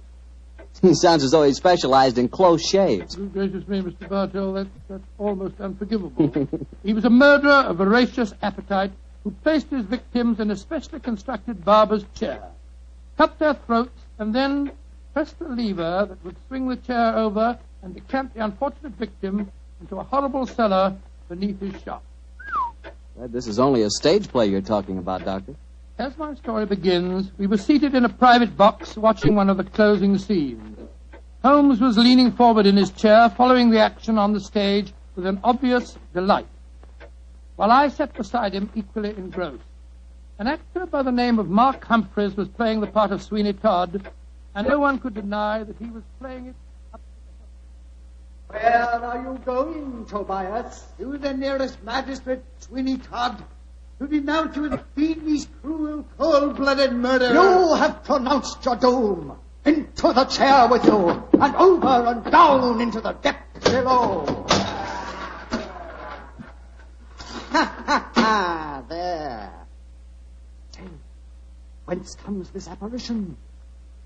Speaker 7: He sounds as though he specialized in close shaves.
Speaker 21: Good gracious me, Mr. Bartell, that's almost unforgivable. He was a murderer of voracious appetite who placed his victims in a specially constructed barber's chair, cut their throats, and then pressed the lever that would swing the chair over and decamp the unfortunate victim into a horrible cellar beneath his shop.
Speaker 7: Glad this is only a stage play you're talking about, Doctor.
Speaker 21: As my story begins, we were seated in a private box watching one of the closing scenes. Holmes was leaning forward in his chair, following the action on the stage with an obvious delight, while I sat beside him equally engrossed. An actor by the name of Mark Humphreys was playing the part of Sweeney Todd, and no one could deny that he was playing it up to the top.
Speaker 20: Where are you going, Tobias? To the nearest magistrate, Sweeney Todd.
Speaker 16: to denounce you as fiendish, cruel, cold-blooded murderer.
Speaker 20: You have pronounced your doom. Into the chair with you, and over and down into the depths below. Ha, ha, ha, there. Say, whence comes this apparition?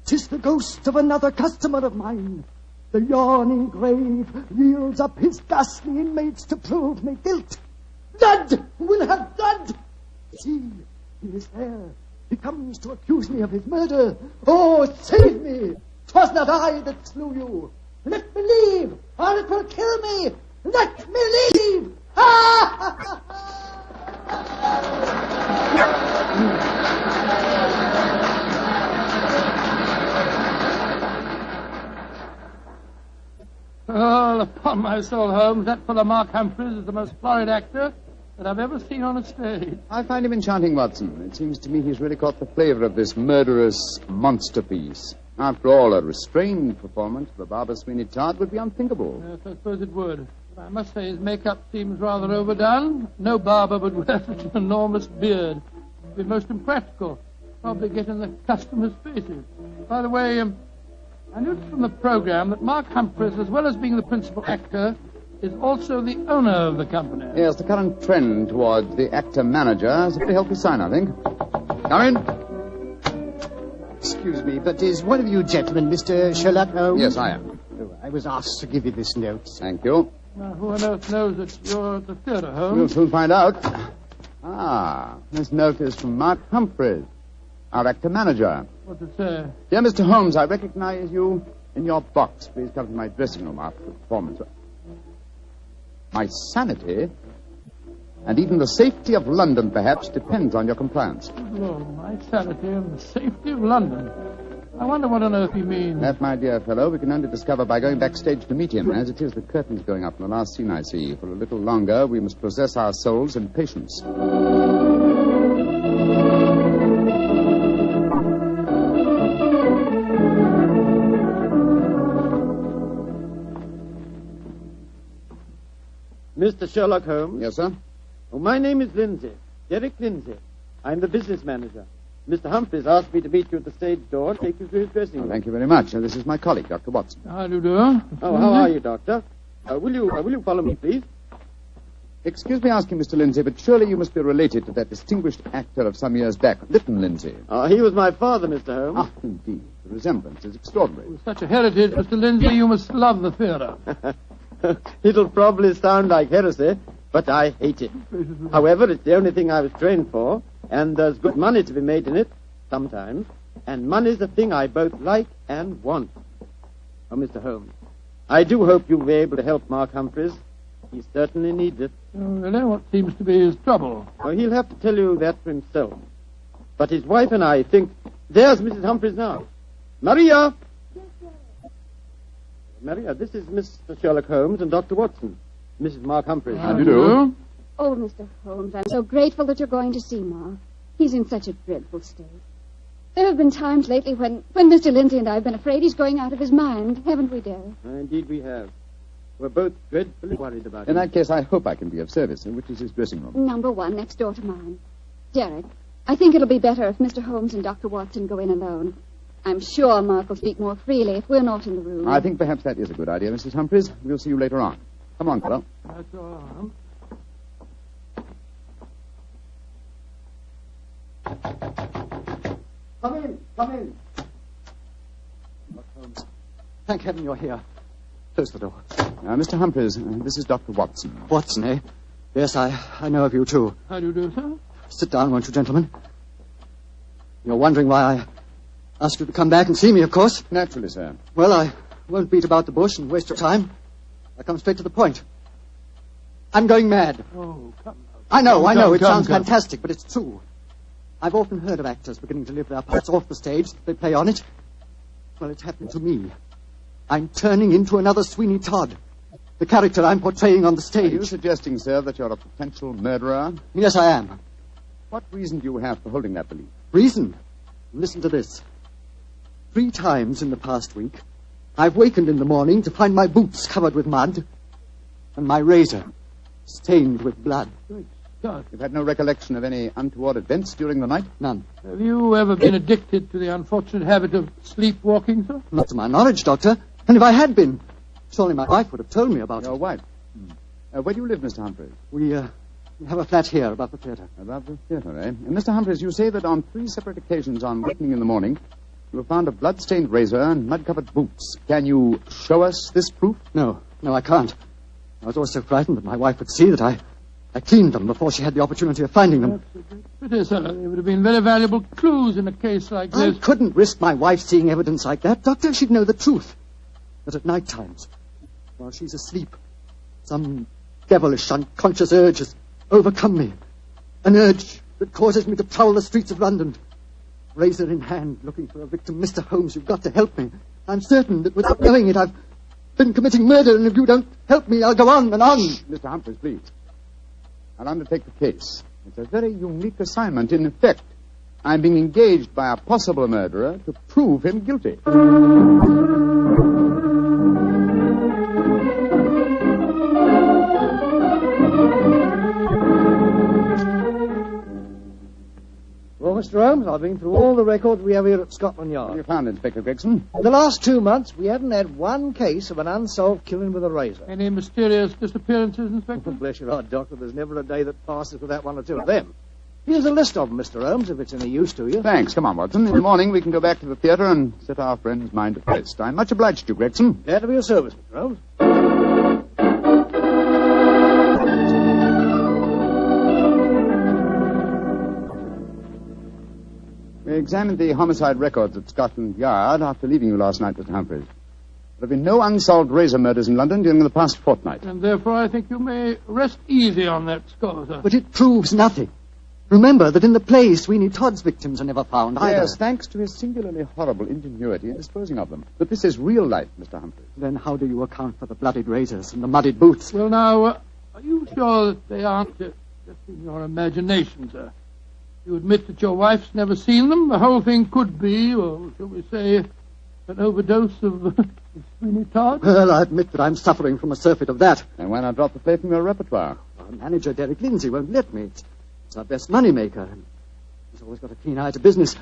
Speaker 20: 'Tis the ghost of another customer of mine. The yawning grave yields up his ghastly inmates to prove me guilt. Blood will have blood. See, he is there. He comes to accuse me of his murder. Oh, save me! 'Twas not I that slew you. Let me leave, or it will kill me. Let me leave! Ha ha ha
Speaker 3: Oh, upon my soul, Holmes, that fellow Mark Humphreys is the most florid actor that I've ever seen on a stage.
Speaker 9: I find him enchanting, Watson. It seems to me he's really caught the flavor of this murderous monster piece. After all, a restrained performance of the Barber Sweeney Todd would be unthinkable.
Speaker 3: Yes, I suppose it would. But I must say his makeup seems rather overdone. No barber would wear such an enormous beard. It would be most impractical. Probably get in the customers' faces. By the way, I noticed from the program that Mark Humphreys, as well as being the principal actor, is also the owner of the company.
Speaker 9: Yes, the current trend towards the actor-manager is a pretty healthy sign, I think. Come in.
Speaker 20: Excuse me, but is one of you gentlemen Mr. Sherlock Holmes?
Speaker 9: Yes, I am.
Speaker 20: Oh, I was asked to give you this note.
Speaker 9: Thank you.
Speaker 3: Now, who on earth knows that you're at the theatre, Holmes?
Speaker 9: We'll soon find out. This note is from Mark Humphreys, our actor-manager.
Speaker 3: What's it say?
Speaker 9: Dear Mr. Holmes, I recognize you in your box. Please come to my dressing room after the performance. My sanity, and even the safety of London, perhaps, depends on your compliance.
Speaker 3: Oh, my sanity and the safety of London. I wonder what on earth he means.
Speaker 9: That, my dear fellow, we can only discover by going backstage to meet him. As it is, the curtain's going up in the last scene I see. For a little longer, we must possess our souls in patience.
Speaker 23: Mr. Sherlock Holmes?
Speaker 9: Yes, sir?
Speaker 23: Oh, my name is Lindsay. Derek Lindsay. I'm the business manager. Mr. Humphreys asked me to meet you at the stage door and take you to his dressing room.
Speaker 9: Thank you very much. This is my colleague, Dr. Watson.
Speaker 3: How do you do?
Speaker 23: Oh, how are you, Doctor? Will you follow me, please?
Speaker 9: Excuse me asking, Mr. Lindsay, but surely you must be related to that distinguished actor of some years back, Leyton Lindsay.
Speaker 23: He was my father, Mr. Holmes.
Speaker 9: Ah, indeed. The resemblance is extraordinary.
Speaker 3: With such a heritage, Mr. Lindsay, you must love the theatre.
Speaker 23: It'll probably sound like heresy, but I hate it. However, it's the only thing I was trained for, and there's good money to be made in it, sometimes, and money's a thing I both like and want. Oh, Mr. Holmes, I do hope you'll be able to help Mark Humphreys. He certainly needs it.
Speaker 3: Oh, really? What seems to be his trouble?
Speaker 23: Well, he'll have to tell you that for himself. But his wife and I think... There's Mrs. Humphreys now. Maria! Maria, this is Mr. Sherlock Holmes and Dr. Watson. Mrs. Mark Humphreys.
Speaker 9: How do you do?
Speaker 24: Oh, Mr. Holmes, I'm so grateful that you're going to see Mark. He's in such a dreadful state. There have been times lately when Mr. Lindsay and I have been afraid he's going out of his mind, haven't we, Derek?
Speaker 23: Indeed we have. We're both dreadfully worried about him.
Speaker 9: In that case, I hope I can be of service. Which is his dressing room?
Speaker 24: Number 1, next door to mine. Derek, I think it'll be better if Mr. Holmes and Dr. Watson go in alone. I'm sure Mark will speak more freely if we're not in the room.
Speaker 9: I think perhaps that is a good idea, Mrs. Humphreys. We'll see you later on. Come on, fellow.
Speaker 3: That's all.
Speaker 20: Come in, come in. Holmes, thank heaven you're here. Close the door.
Speaker 9: Mr. Humphreys, this is Dr. Watson.
Speaker 20: Watson, eh? Yes, I know of you, too.
Speaker 3: How do you do, sir?
Speaker 20: Sit down, won't you, gentlemen? You're wondering why I asked you to come back and see me, of course.
Speaker 9: Naturally, sir.
Speaker 20: Well, I won't beat about the bush and waste your time. I come straight to the point. I'm going mad.
Speaker 3: Oh, come.
Speaker 20: I know. It sounds fantastic, but it's true. I've often heard of actors beginning to live their parts off the stage. They play on it. Well, it's happened to me. I'm turning into another Sweeney Todd. The character I'm portraying on the stage.
Speaker 9: Are you suggesting, sir, that you're a potential murderer?
Speaker 20: Yes, I am.
Speaker 9: What reason do you have for holding that belief?
Speaker 20: Reason? Listen to this. 3 times in the past week, I've wakened in the morning to find my boots covered with mud and my razor stained with blood.
Speaker 21: God.
Speaker 9: You've had no recollection of any untoward events during the night?
Speaker 23: None.
Speaker 21: Have you ever been addicted to the unfortunate habit of sleepwalking, sir?
Speaker 23: Not to my knowledge, Doctor. And if I had been, surely my wife would have told me about
Speaker 9: Your
Speaker 23: it.
Speaker 9: wife? Where do you live, Mr. Humphreys?
Speaker 23: We have a flat here above the theatre.
Speaker 9: Above the theatre, eh? And Mr. Humphreys, you say that on 3 separate occasions on wakening in the morning, you have found a blood-stained razor and mud-covered boots. Can you show us this proof?
Speaker 23: No, I can't. I was always so frightened that my wife would see that I cleaned them before she had the opportunity of finding them.
Speaker 21: Pity, sir. They would have been very valuable clues in a case like this.
Speaker 23: I couldn't risk my wife seeing evidence like that, Doctor. She'd know the truth. But at night times, while she's asleep, some devilish, unconscious urge has overcome me. An urge that causes me to prowl the streets of London, razor in hand, looking for a victim. Mr. Holmes, you've got to help me. I'm certain that without knowing it, I've been committing murder, and if you don't help me, I'll go on and on.
Speaker 9: Mr. Humphreys, please. I'll undertake the case. It's a very unique assignment. In effect, I'm being engaged by a possible murderer to prove him guilty.
Speaker 5: Well, Mr. Holmes, I've been through all the records we have here at Scotland Yard.
Speaker 9: What have you found, Inspector Gregson?
Speaker 5: In the last 2 months, we haven't had one case of an unsolved killing with a razor.
Speaker 21: Any mysterious disappearances, Inspector?
Speaker 5: Bless your heart, Doctor. There's never a day that passes without one or two of them. Here's a list of them, Mr. Holmes, if it's any use to you.
Speaker 9: Thanks. Come on, Watson. In the morning, we can go back to the theatre and set our friend's mind at rest. I'm much obliged to you, Gregson.
Speaker 5: Glad to be of service, Mr. Holmes.
Speaker 9: We examined the homicide records at Scotland Yard after leaving you last night, Mr. Humphreys. There have been no unsolved razor murders in London during the past fortnight.
Speaker 21: And therefore I think you may rest easy on that score, sir.
Speaker 23: But it proves nothing. Remember that in the play, Sweeney Todd's victims are never found either.
Speaker 9: Yes, thanks to his singularly horrible ingenuity in disposing of them. But this is real life, Mr. Humphreys.
Speaker 23: Then how do you account for the bloodied razors and the muddied boots?
Speaker 21: Well, now, are you sure that they aren't just in your imagination, sir? You admit that your wife's never seen them? The whole thing could be, or shall we say, an overdose of Sweeney Todd?
Speaker 23: Well, I admit that I'm suffering from a surfeit of that.
Speaker 9: And why not drop the play from your repertoire?
Speaker 23: Our manager, Derek Lindsay, won't let me. It's our best money-maker. He's always got a keen eye to business.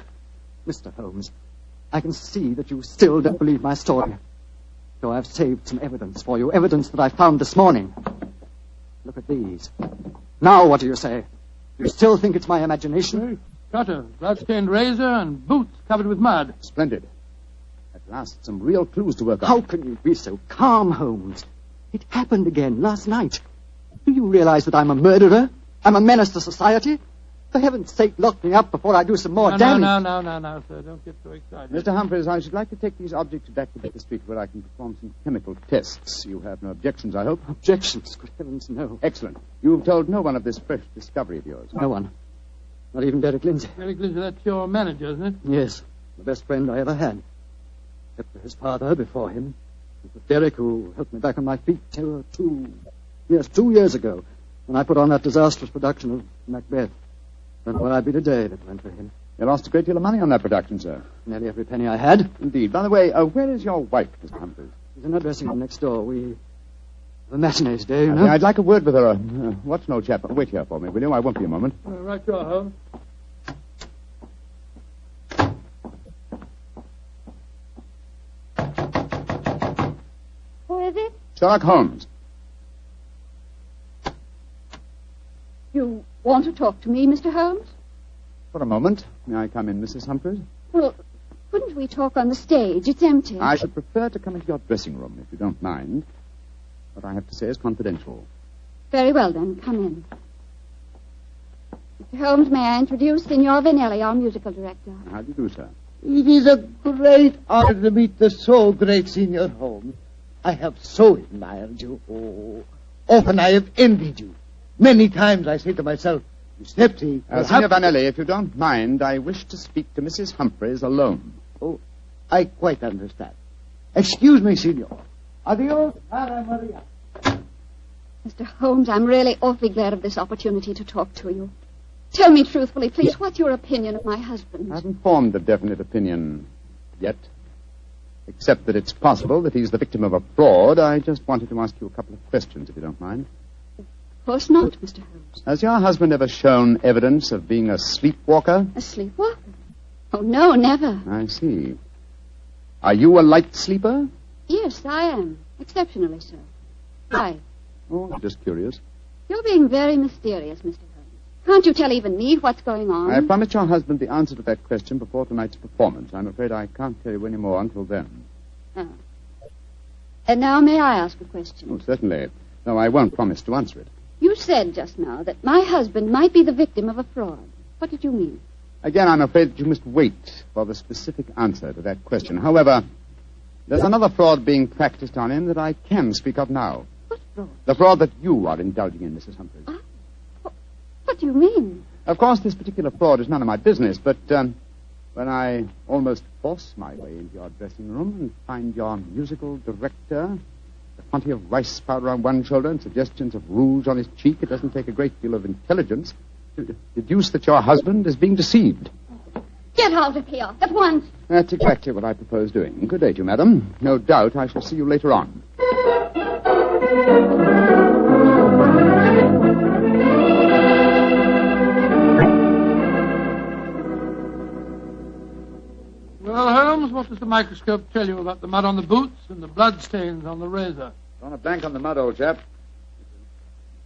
Speaker 23: Mr. Holmes, I can see that you still don't believe my story. So I've saved some evidence for you, evidence that I found this morning. Look at these. Now what do you say? You still think it's my imagination?
Speaker 21: Cutter, blood-stained razor, and boots covered with mud.
Speaker 9: Splendid. At last, some real clues to work on.
Speaker 23: How can you be so calm, Holmes? It happened again last night. Do you realize that I'm a murderer? I'm a menace to society? For heaven's sake, lock me up before I do some more damage.
Speaker 21: No, sir. Don't get so excited.
Speaker 9: Mr. Humphreys, I should like to take these objects back to Baker Street where I can perform some chemical tests. You have no objections, I hope?
Speaker 23: Objections? Good heavens, no.
Speaker 9: Excellent. You've told no one of this fresh discovery of yours?
Speaker 23: No one. Not even Derek Lindsay.
Speaker 21: Derek Lindsay, that's your manager, isn't it?
Speaker 23: Yes. The best friend I ever had. Except for his father before him. It was Derek who helped me back on my feet 2 years ago, when I put on that disastrous production of Macbeth. And where I'd be today if it went for him.
Speaker 9: You lost a great deal of money on that production, sir.
Speaker 23: Nearly every penny I had.
Speaker 9: Indeed. By the way, where is your wife, Mr. Humphreys?
Speaker 23: She's in her dressing room next door. We have a matinee today, you know.
Speaker 9: I'd like a word with her. Watson, old chap. Wait here for me, will you? I won't be a moment.
Speaker 21: Right, you are, Holmes.
Speaker 24: Who is it?
Speaker 9: Sherlock Holmes.
Speaker 24: You want to talk to me, Mr. Holmes?
Speaker 9: For a moment. May I come in, Mrs. Humphreys?
Speaker 24: Well, couldn't we talk on the stage? It's empty.
Speaker 9: I should prefer to come into your dressing room, if you don't mind. What I have to say is confidential.
Speaker 24: Very well, then. Come in. Mr. Holmes, may I introduce Signor Vanelli, our musical director?
Speaker 9: How do you do, sir?
Speaker 16: It is a great honor to meet the so great Signor Holmes. I have so admired you. Oh, often I have envied you. Many times I say to myself, Snipsy...
Speaker 9: Signor Vanelli, if you don't mind, I wish to speak to Mrs. Humphreys alone.
Speaker 16: Oh, I quite understand. Excuse me, Signor. Adios, Cara Maria.
Speaker 24: Mr. Holmes, I'm really awfully glad of this opportunity to talk to you. Tell me truthfully, please, what's your opinion of my husband?
Speaker 9: I haven't formed a definite opinion yet. Except that it's possible that he's the victim of a fraud. I just wanted to ask you a couple of questions, if you don't mind.
Speaker 24: Of course not, Mr. Holmes.
Speaker 9: Has your husband ever shown evidence of being a sleepwalker?
Speaker 24: A sleepwalker? Oh, no, never.
Speaker 9: I see. Are you a light sleeper?
Speaker 24: Yes, I am. Exceptionally so. Why?
Speaker 9: Oh, just curious.
Speaker 24: You're being very mysterious, Mr. Holmes. Can't you tell even me what's going on?
Speaker 9: I promised your husband the answer to that question before tonight's performance. I'm afraid I can't tell you any more until then.
Speaker 24: Oh. And now may I ask a question?
Speaker 9: Oh, certainly. No, I won't promise to answer it.
Speaker 24: You said just now that my husband might be the victim of a fraud. What did you mean?
Speaker 9: Again, I'm afraid that you must wait for the specific answer to that question. However, there's another fraud being practiced on him that I can speak of now.
Speaker 24: What fraud?
Speaker 9: The fraud that you are indulging in, Mrs. Humphreys.
Speaker 24: What do you mean?
Speaker 9: Of course, this particular fraud is none of my business, but when I almost force my way into your dressing room and find your musical director, a quantity of rice powder on one shoulder and suggestions of rouge on his cheek, it doesn't take a great deal of intelligence to deduce that your husband is being deceived.
Speaker 24: Get out of here at once.
Speaker 9: That's exactly what I propose doing. Good day to you, madam. No doubt I shall see you later on.
Speaker 3: Well, Holmes, what does the microscope tell you about the mud on the boots and the bloodstains on the razor?
Speaker 9: On a blank on the mud, old chap. It's an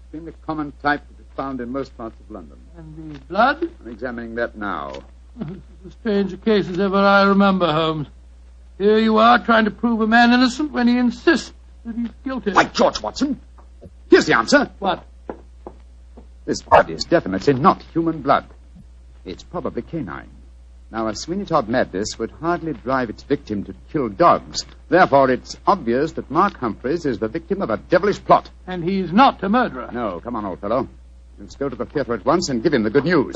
Speaker 9: extremely common type that is found in most parts of London.
Speaker 3: And the blood?
Speaker 9: I'm examining that now.
Speaker 3: This is as strange a case as ever I remember, Holmes. Here you are trying to prove a man innocent when he insists that he's guilty.
Speaker 9: By George, Watson! Here's the answer.
Speaker 3: What?
Speaker 9: This blood is definitely not human blood. It's probably canine. Now, a Sweeney Todd madness would hardly drive its victim to kill dogs. Therefore, it's obvious that Mark Humphreys is the victim of a devilish plot.
Speaker 3: And he's not a murderer.
Speaker 9: No, come on, old fellow. Let's go to the theater at once and give him the good news.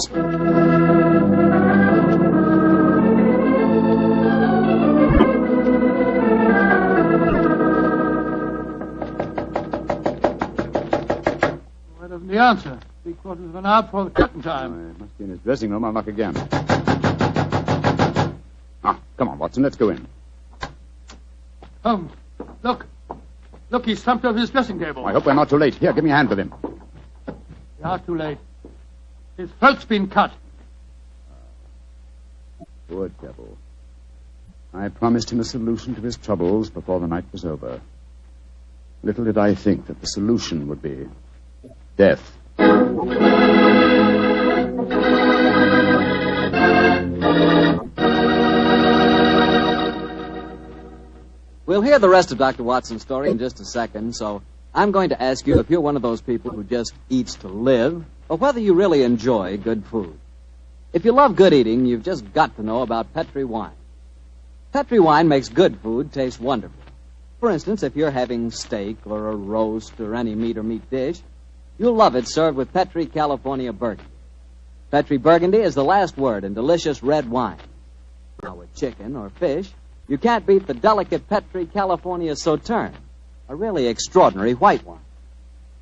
Speaker 3: Why doesn't he answer? 3/4 of an hour before the curtain time.
Speaker 9: Oh, he must be in his dressing room. I'll knock again. Come on, Watson, let's go in.
Speaker 3: Holmes, look. Look, he's slumped over his dressing table.
Speaker 9: I hope we're not too late. Here, give me a hand with him.
Speaker 3: We are too late. His throat's been cut.
Speaker 9: Poor devil. I promised him a solution to his troubles before the night was over. Little did I think that the solution would be death.
Speaker 7: We'll hear the rest of Dr. Watson's story in just a second, so I'm going to ask you if you're one of those people who just eats to live, or whether you really enjoy good food. If you love good eating, you've just got to know about Petri wine. Petri wine makes good food taste wonderful. For instance, if you're having steak or a roast or any meat or meat dish, you'll love it served with Petri California Burgundy. Petri Burgundy is the last word in delicious red wine. Now, with chicken or fish, you can't beat the delicate Petri California Sauterne, a really extraordinary white wine.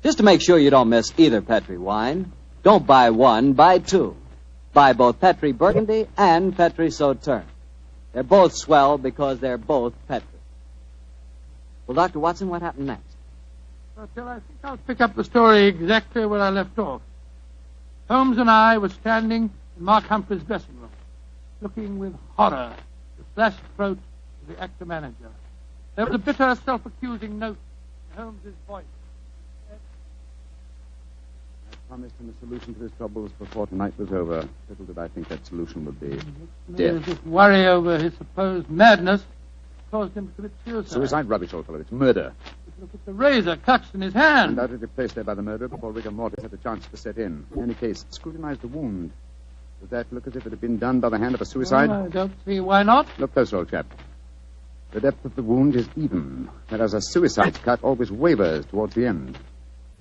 Speaker 7: Just to make sure you don't miss either Petri wine, don't buy one, buy two. Buy both Petri Burgundy and Petri Sauterne. They're both swell because they're both Petri. Well, Dr. Watson, what happened next?
Speaker 3: Well, I think I'll pick up the story exactly where I left off. Holmes and I were standing in Mark Humphrey's dressing room, looking with horror at the slashed throat of the actor-manager. There was a bitter, self-accusing note in Holmes's voice.
Speaker 9: I promised him a solution to his troubles before tonight was over. Little did I think that solution would be death.
Speaker 3: This worry over his supposed madness caused him to commit suicide.
Speaker 9: Suicide? Rubbish, old fellow. It's murder.
Speaker 3: Look at the razor clutched in his hand.
Speaker 9: Undoubtedly placed there by the murderer before rigor mortis had a chance to set in. In any case, scrutinize the wound. Does that look as if it had been done by the hand of a suicide?
Speaker 3: Well, I don't see why not.
Speaker 9: Look closer, old chap. The depth of the wound is even, whereas a suicide cut always wavers towards the end.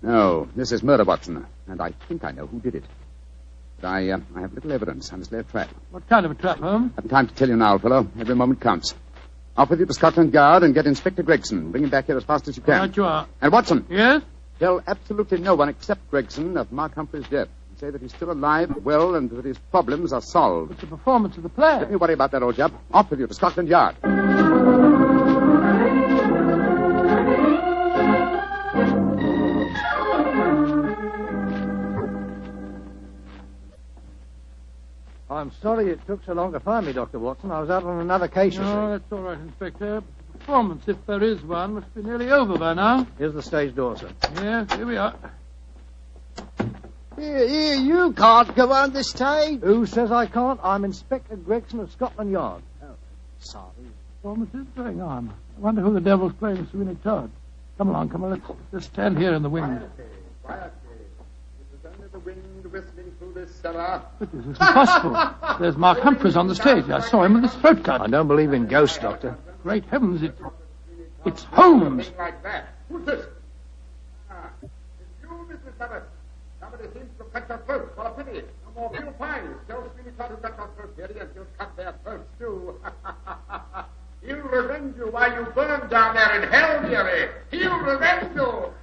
Speaker 9: No, this is murder, Watson, and I think I know who did it. But I have little evidence. I must lay a trap.
Speaker 3: What kind of a trap, Holmes?
Speaker 9: I haven't time to tell you now, old fellow. Every moment counts. Off with you to Scotland Yard and get Inspector Gregson. Bring him back here as fast as you can.
Speaker 3: Right you are.
Speaker 9: And Watson.
Speaker 3: Yes?
Speaker 9: Tell absolutely no one except Gregson of Mark Humphrey's death. And say that he's still alive, well, and that his problems are solved.
Speaker 3: It's the performance of the play.
Speaker 9: Don't you worry about that, old chap. Off with you to Scotland Yard.
Speaker 5: sorry it took so long to find me, Dr. Watson. I was out on another case, you see.
Speaker 21: No, that's all right, Inspector. The performance, if there is one, must be nearly over by now.
Speaker 5: Here's the stage door, sir.
Speaker 21: Yes, here we are.
Speaker 16: Here, you can't go on the stage.
Speaker 5: Who says I can't? I'm Inspector Gregson of Scotland Yard.
Speaker 16: Oh, sorry.
Speaker 21: Performance is going on. I wonder who the devil's playing Sweeney Todd. Come along, let's just stand here in the wind.
Speaker 4: Quietly. It is only the wind whistling through this cellar.
Speaker 21: But this is impossible. There's Mark Humphreys on the stage. I saw him with his throat cut.
Speaker 5: I don't believe in ghosts, Doctor.
Speaker 21: Great heavens, it's Holmes.
Speaker 4: Like that. Who's this? It's you, Mrs. Abbott. Somebody seems to cut your throat. What a pity. No more real pies. Tell Sweeney Todd who cut your throat, dearie, and he'll cut their throats, too. He'll revenge you while you burn down there in hell, dearie. He'll revenge you.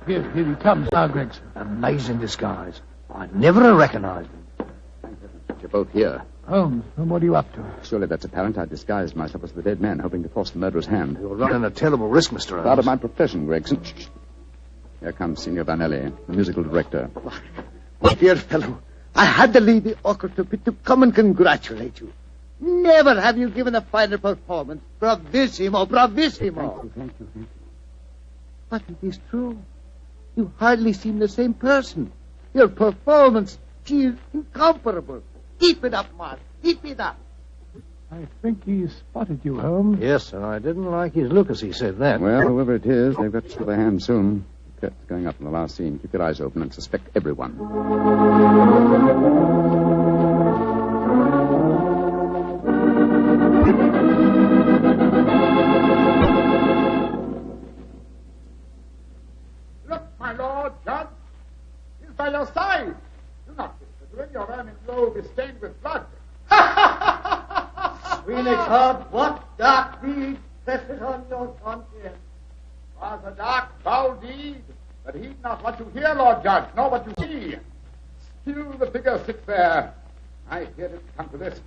Speaker 21: Here he comes now, Gregson.
Speaker 5: Amazing disguise. I never have recognized him.
Speaker 9: You're both here.
Speaker 21: Holmes, what are you up to?
Speaker 9: Surely that's apparent. I disguised myself as the dead man, hoping to force the murderer's hand.
Speaker 5: You're running a terrible risk, Mr. Holmes.
Speaker 9: Part of my profession, Gregson. Shh. Here comes Signor Vanelli, the musical director.
Speaker 16: My dear fellow, I had to leave the orchestra pit to come and congratulate you. Never have you given a finer performance. Bravissimo, bravissimo.
Speaker 9: Thank you.
Speaker 16: But it is true. You hardly seem the same person. Your performance, she is incomparable. Keep it up, Mark. Keep it up.
Speaker 21: I think he spotted you, Holmes.
Speaker 5: Yes, and I didn't like his look as he said that.
Speaker 9: Well, whoever it is, they've got to show their hands soon. The curtain's going up in the last scene. Keep your eyes open and suspect everyone.
Speaker 4: Look, my lord, Judge. He's by your side. Do not whisper. Your ermine robe is stained with blood.
Speaker 16: Sweeney Todd, what dark deed presses on your conscience?
Speaker 4: Was a dark, foul deed, but heed not what you hear, Lord Judge, nor what you see. Still the figure sits there. I hear it come to this.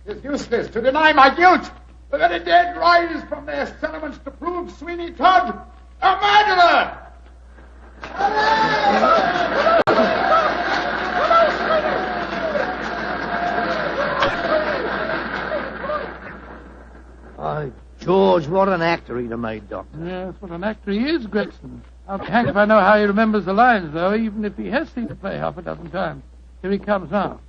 Speaker 4: It is useless to deny my guilt. The very dead rise from their settlements to prove Sweeney Todd a murderer.
Speaker 5: By George, what an actor he'd have made, Doctor.
Speaker 21: Yes, what an actor he is, Gregson. I'll be hanged if I know how he remembers the lines, though, even if he has seen the play half a dozen times. Here he comes now.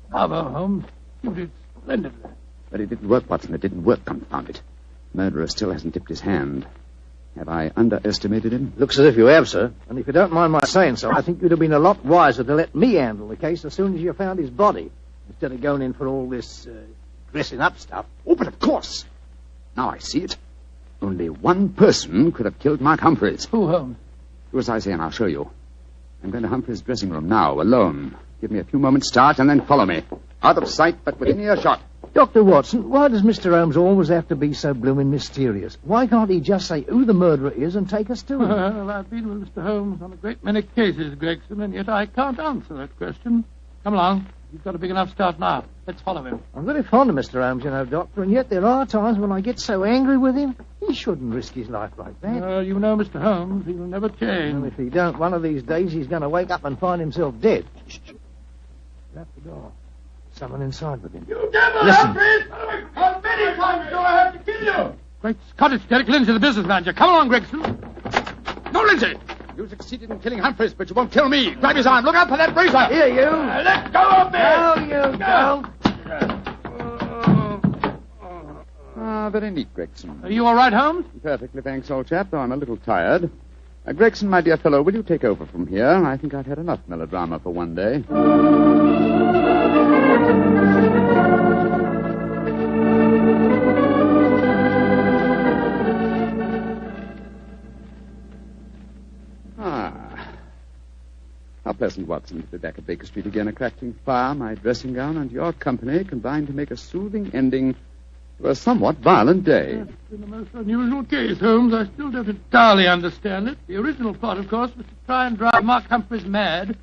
Speaker 21: Bravo, Holmes. You did splendidly.
Speaker 9: But it didn't work, Watson. It didn't work, confound it. Murderer still hasn't dipped his hand. Have I underestimated him?
Speaker 5: Looks as if you have, sir. And if you don't mind my saying so, I think you'd have been a lot wiser to let me handle the case as soon as you found his body, instead of going in for all this dressing up stuff.
Speaker 9: Oh, but of course. Now I see it. Only one person could have killed Mark Humphreys.
Speaker 21: Who, Holmes?
Speaker 9: Do as I say, and I'll show you. I'm going to Humphreys' dressing room now, alone. Give me a few moments' start, and then follow me. Out of sight, but within earshot.
Speaker 5: Dr. Watson, why does Mr. Holmes always have to be so blooming mysterious? Why can't he just say who the murderer is and take us to him?
Speaker 21: Well, I've been with Mr. Holmes on a great many cases, Gregson, and yet I can't answer that question. Come along. You've got a big enough start now. Let's follow him.
Speaker 5: I'm very fond of Mr. Holmes, you know, Doctor, and yet there are times when I get so angry with him. He shouldn't risk his life like that.
Speaker 21: Well, you know Mr. Holmes. He will never change.
Speaker 5: And if he don't, one of these days he's going to wake up and find himself dead.
Speaker 21: Shut the door.
Speaker 5: Someone inside with him.
Speaker 4: You devil,
Speaker 5: Listen.
Speaker 4: Humphreys! How many times do I have to kill you?
Speaker 21: Great Scott, it's Derek Lindsay, the business manager. Come along, Gregson.
Speaker 4: No, Lindsay! You succeeded in killing Humphreys, but you won't kill me. Grab his arm. Look out for that razor.
Speaker 5: Here, you.
Speaker 4: Let go of me!
Speaker 5: No, you don't.
Speaker 9: Ah, very neat, Gregson.
Speaker 21: Are you all right, Holmes?
Speaker 9: Perfectly, thanks, old chap, though I'm a little tired. Gregson, my dear fellow, will you take over from here? I think I've had enough melodrama for one day. How pleasant, Watson, to be back at Baker Street again, a crackling fire, my dressing gown, and your company combined to make a soothing ending to a somewhat violent day.
Speaker 21: It's been a most unusual case, Holmes. I still don't entirely understand it. The original plot, of course, was to try and drive Mark Humphreys mad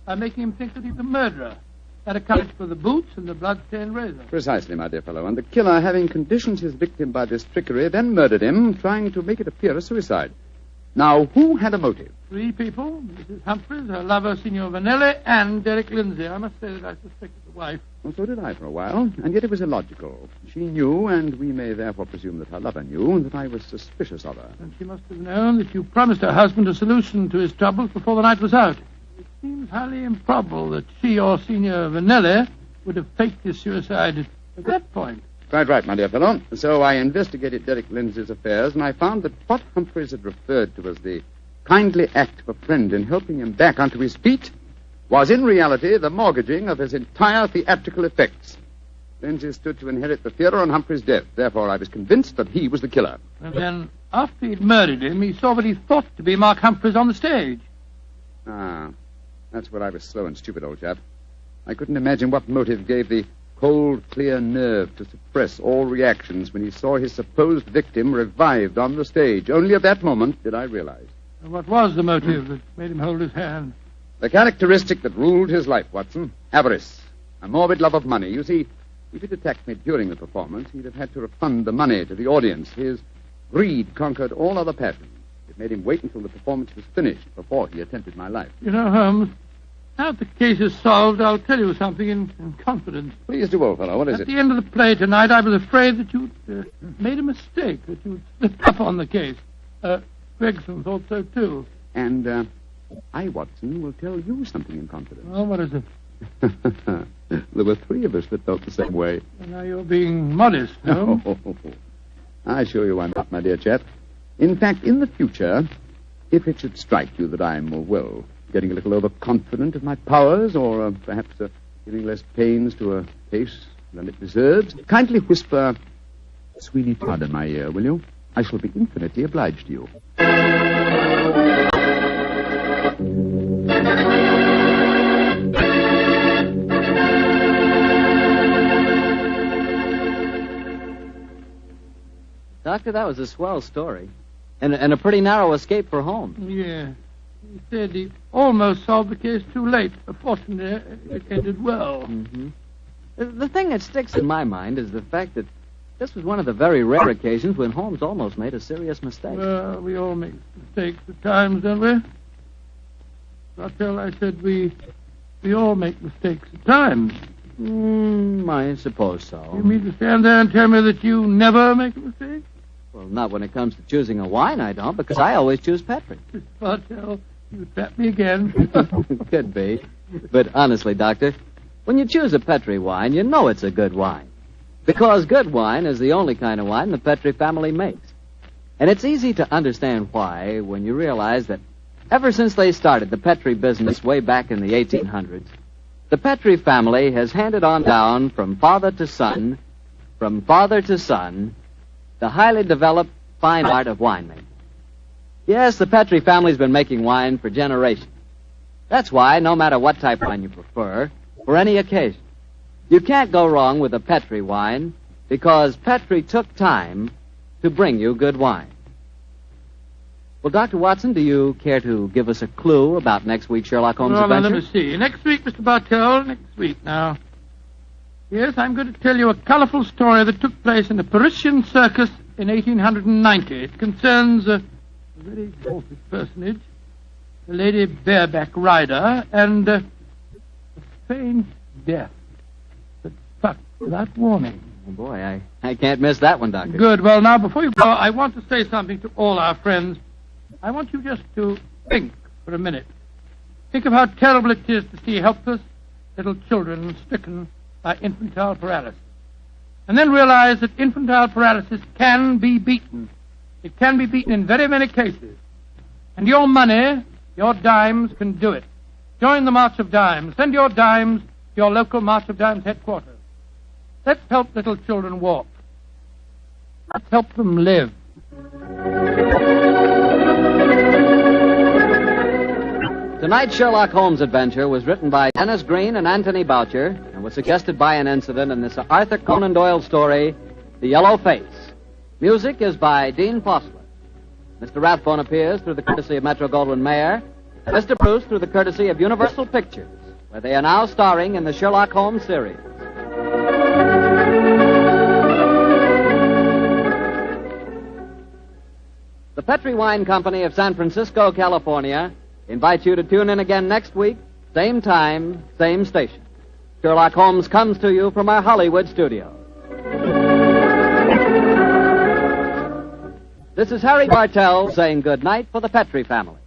Speaker 21: by making him think that he's a murderer. That accounts for the boots and the blood-stained razor.
Speaker 9: Precisely, my dear fellow. And the killer, having conditioned his victim by this trickery, then murdered him, trying to make it appear a suicide. Now, who had a motive?
Speaker 21: 3 people, Mrs. Humphreys, her lover, Signor Vanelli, and Derek Lindsay. I must say that I suspected the wife.
Speaker 9: Well, so did I for a while, and yet it was illogical. She knew, and we may therefore presume that her lover knew, that I was suspicious of her.
Speaker 21: And she must have known that you promised her husband a solution to his troubles before the night was out. It seems highly improbable that she or Signor Vanelli would have faked his suicide at that point.
Speaker 9: Quite right, my dear fellow. So I investigated Derek Lindsay's affairs, and I found that what Humphreys had referred to as the kindly act of a friend in helping him back onto his feet was in reality the mortgaging of his entire theatrical effects. Lindsay stood to inherit the theatre on Humphrey's death. Therefore, I was convinced that he was the killer.
Speaker 21: And then, after he'd murdered him, he saw what he thought to be Mark Humphreys on the stage.
Speaker 9: Ah, that's where I was slow and stupid, old chap. I couldn't imagine what motive gave the cold, clear nerve to suppress all reactions when he saw his supposed victim revived on the stage. Only at that moment did I realize.
Speaker 21: And what was the motive that made him hold his hand?
Speaker 9: The characteristic that ruled his life, Watson. Avarice. A morbid love of money. You see, if he'd attacked me during the performance, he'd have had to refund the money to the audience. His greed conquered all other passions. It made him wait until the performance was finished before he attempted my life.
Speaker 21: You know, Holmes, now that the case is solved, I'll tell you something in confidence.
Speaker 9: Please do, old fellow. What is it?
Speaker 21: At the end of the play tonight, I was afraid that you'd made a mistake, that you'd slipped up on the case. Gregson thought so, too.
Speaker 9: And I, Watson, will tell you something in confidence.
Speaker 21: Oh, what is it?
Speaker 9: There were 3 of us that felt the same way.
Speaker 21: Well, now you're being modest, no?
Speaker 9: I assure you I'm not, my dear chap. In fact, in the future, if it should strike you that I'm, well, getting a little overconfident of my powers, or perhaps giving less pains to a case than it deserves, kindly whisper Sweeney Todd in my ear, will you? I shall be infinitely obliged to you.
Speaker 7: Doctor, that was a swell story. And a pretty narrow escape for Holmes.
Speaker 21: Yeah. He said he almost solved the case too late. Fortunately, it ended well.
Speaker 7: Mm-hmm. The thing that sticks in my mind is the fact that this was one of the very rare occasions when Holmes almost made a serious mistake.
Speaker 21: Well, we all make mistakes at times, don't we? Raquel, I said we all make mistakes at times.
Speaker 7: I suppose so.
Speaker 21: You mean to stand there and tell me that you never make a mistake?
Speaker 7: Well, not when it comes to choosing a wine, I don't, because I always choose Petri.
Speaker 21: Raquel, you trapped me again.
Speaker 7: Could be. But honestly, Doctor, when you choose a Petri wine, you know it's a good wine. Because good wine is the only kind of wine the Petri family makes. And it's easy to understand why when you realize that ever since they started the Petri business way back in the 1800s, the Petri family has handed on down from father to son, the highly developed fine art of winemaking. Yes, the Petri family's been making wine for generations. That's why, no matter what type of wine you prefer, for any occasion, you can't go wrong with a Petri wine because Petri took time to bring you good wine. Well, Dr. Watson, do you care to give us a clue about next week's Sherlock Holmes adventure?
Speaker 21: Let me see. Next week, Mr. Bartell, next week now. Yes, I'm going to tell you a colorful story that took place in the Parisian circus in 1890. It concerns a very exalted personage, a lady bareback rider, and a faint death that struck without warning.
Speaker 7: Oh, boy, I can't miss that one, Doctor.
Speaker 21: Good. Well, now, before you go, I want to say something to all our friends. I want you just to think for a minute. Think of how terrible it is to see helpless little children stricken by infantile paralysis. And then realize that infantile paralysis can be beaten. It can be beaten in very many cases. And your money, your dimes, can do it. Join the March of Dimes. Send your dimes to your local March of Dimes headquarters. Let's help little children walk. Let's help them live.
Speaker 7: Tonight's Sherlock Holmes adventure was written by Dennis Green and Anthony Boucher and was suggested by an incident in this Arthur Conan Doyle story, The Yellow Face. Music is by Dean Fossler. Mr. Rathbone appears through the courtesy of Metro-Goldwyn-Mayer, and Mr. Bruce through the courtesy of Universal Pictures. where they are now starring in the Sherlock Holmes series. The Petri Wine Company of San Francisco, California, invites you to tune in again next week, same time, same station. Sherlock Holmes comes to you from our Hollywood studio. This is Harry Bartell saying good night for the Petri family.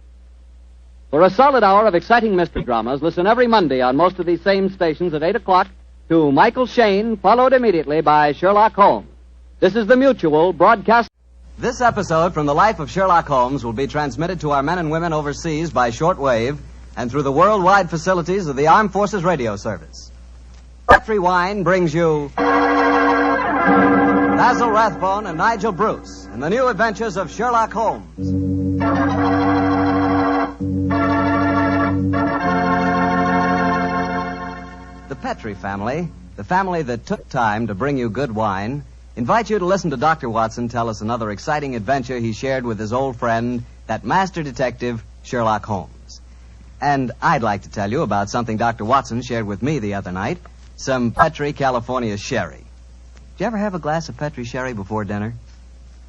Speaker 7: For a solid hour of exciting mystery dramas, listen every Monday on most of these same stations at 8 o'clock to Michael Shayne, followed immediately by Sherlock Holmes. This is the Mutual broadcast. This episode from the life of Sherlock Holmes will be transmitted to our men and women overseas by shortwave and through the worldwide facilities of the Armed Forces Radio Service. Petri Wine brings you Basil Rathbone and Nigel Bruce in the new adventures of Sherlock Holmes. The Petri family, the family that took time to bring you good wine, invite you to listen to Dr. Watson tell us another exciting adventure he shared with his old friend, that master detective, Sherlock Holmes. And I'd like to tell you about something Dr. Watson shared with me the other night, some Petri California sherry. Did you ever have a glass of Petri sherry before dinner?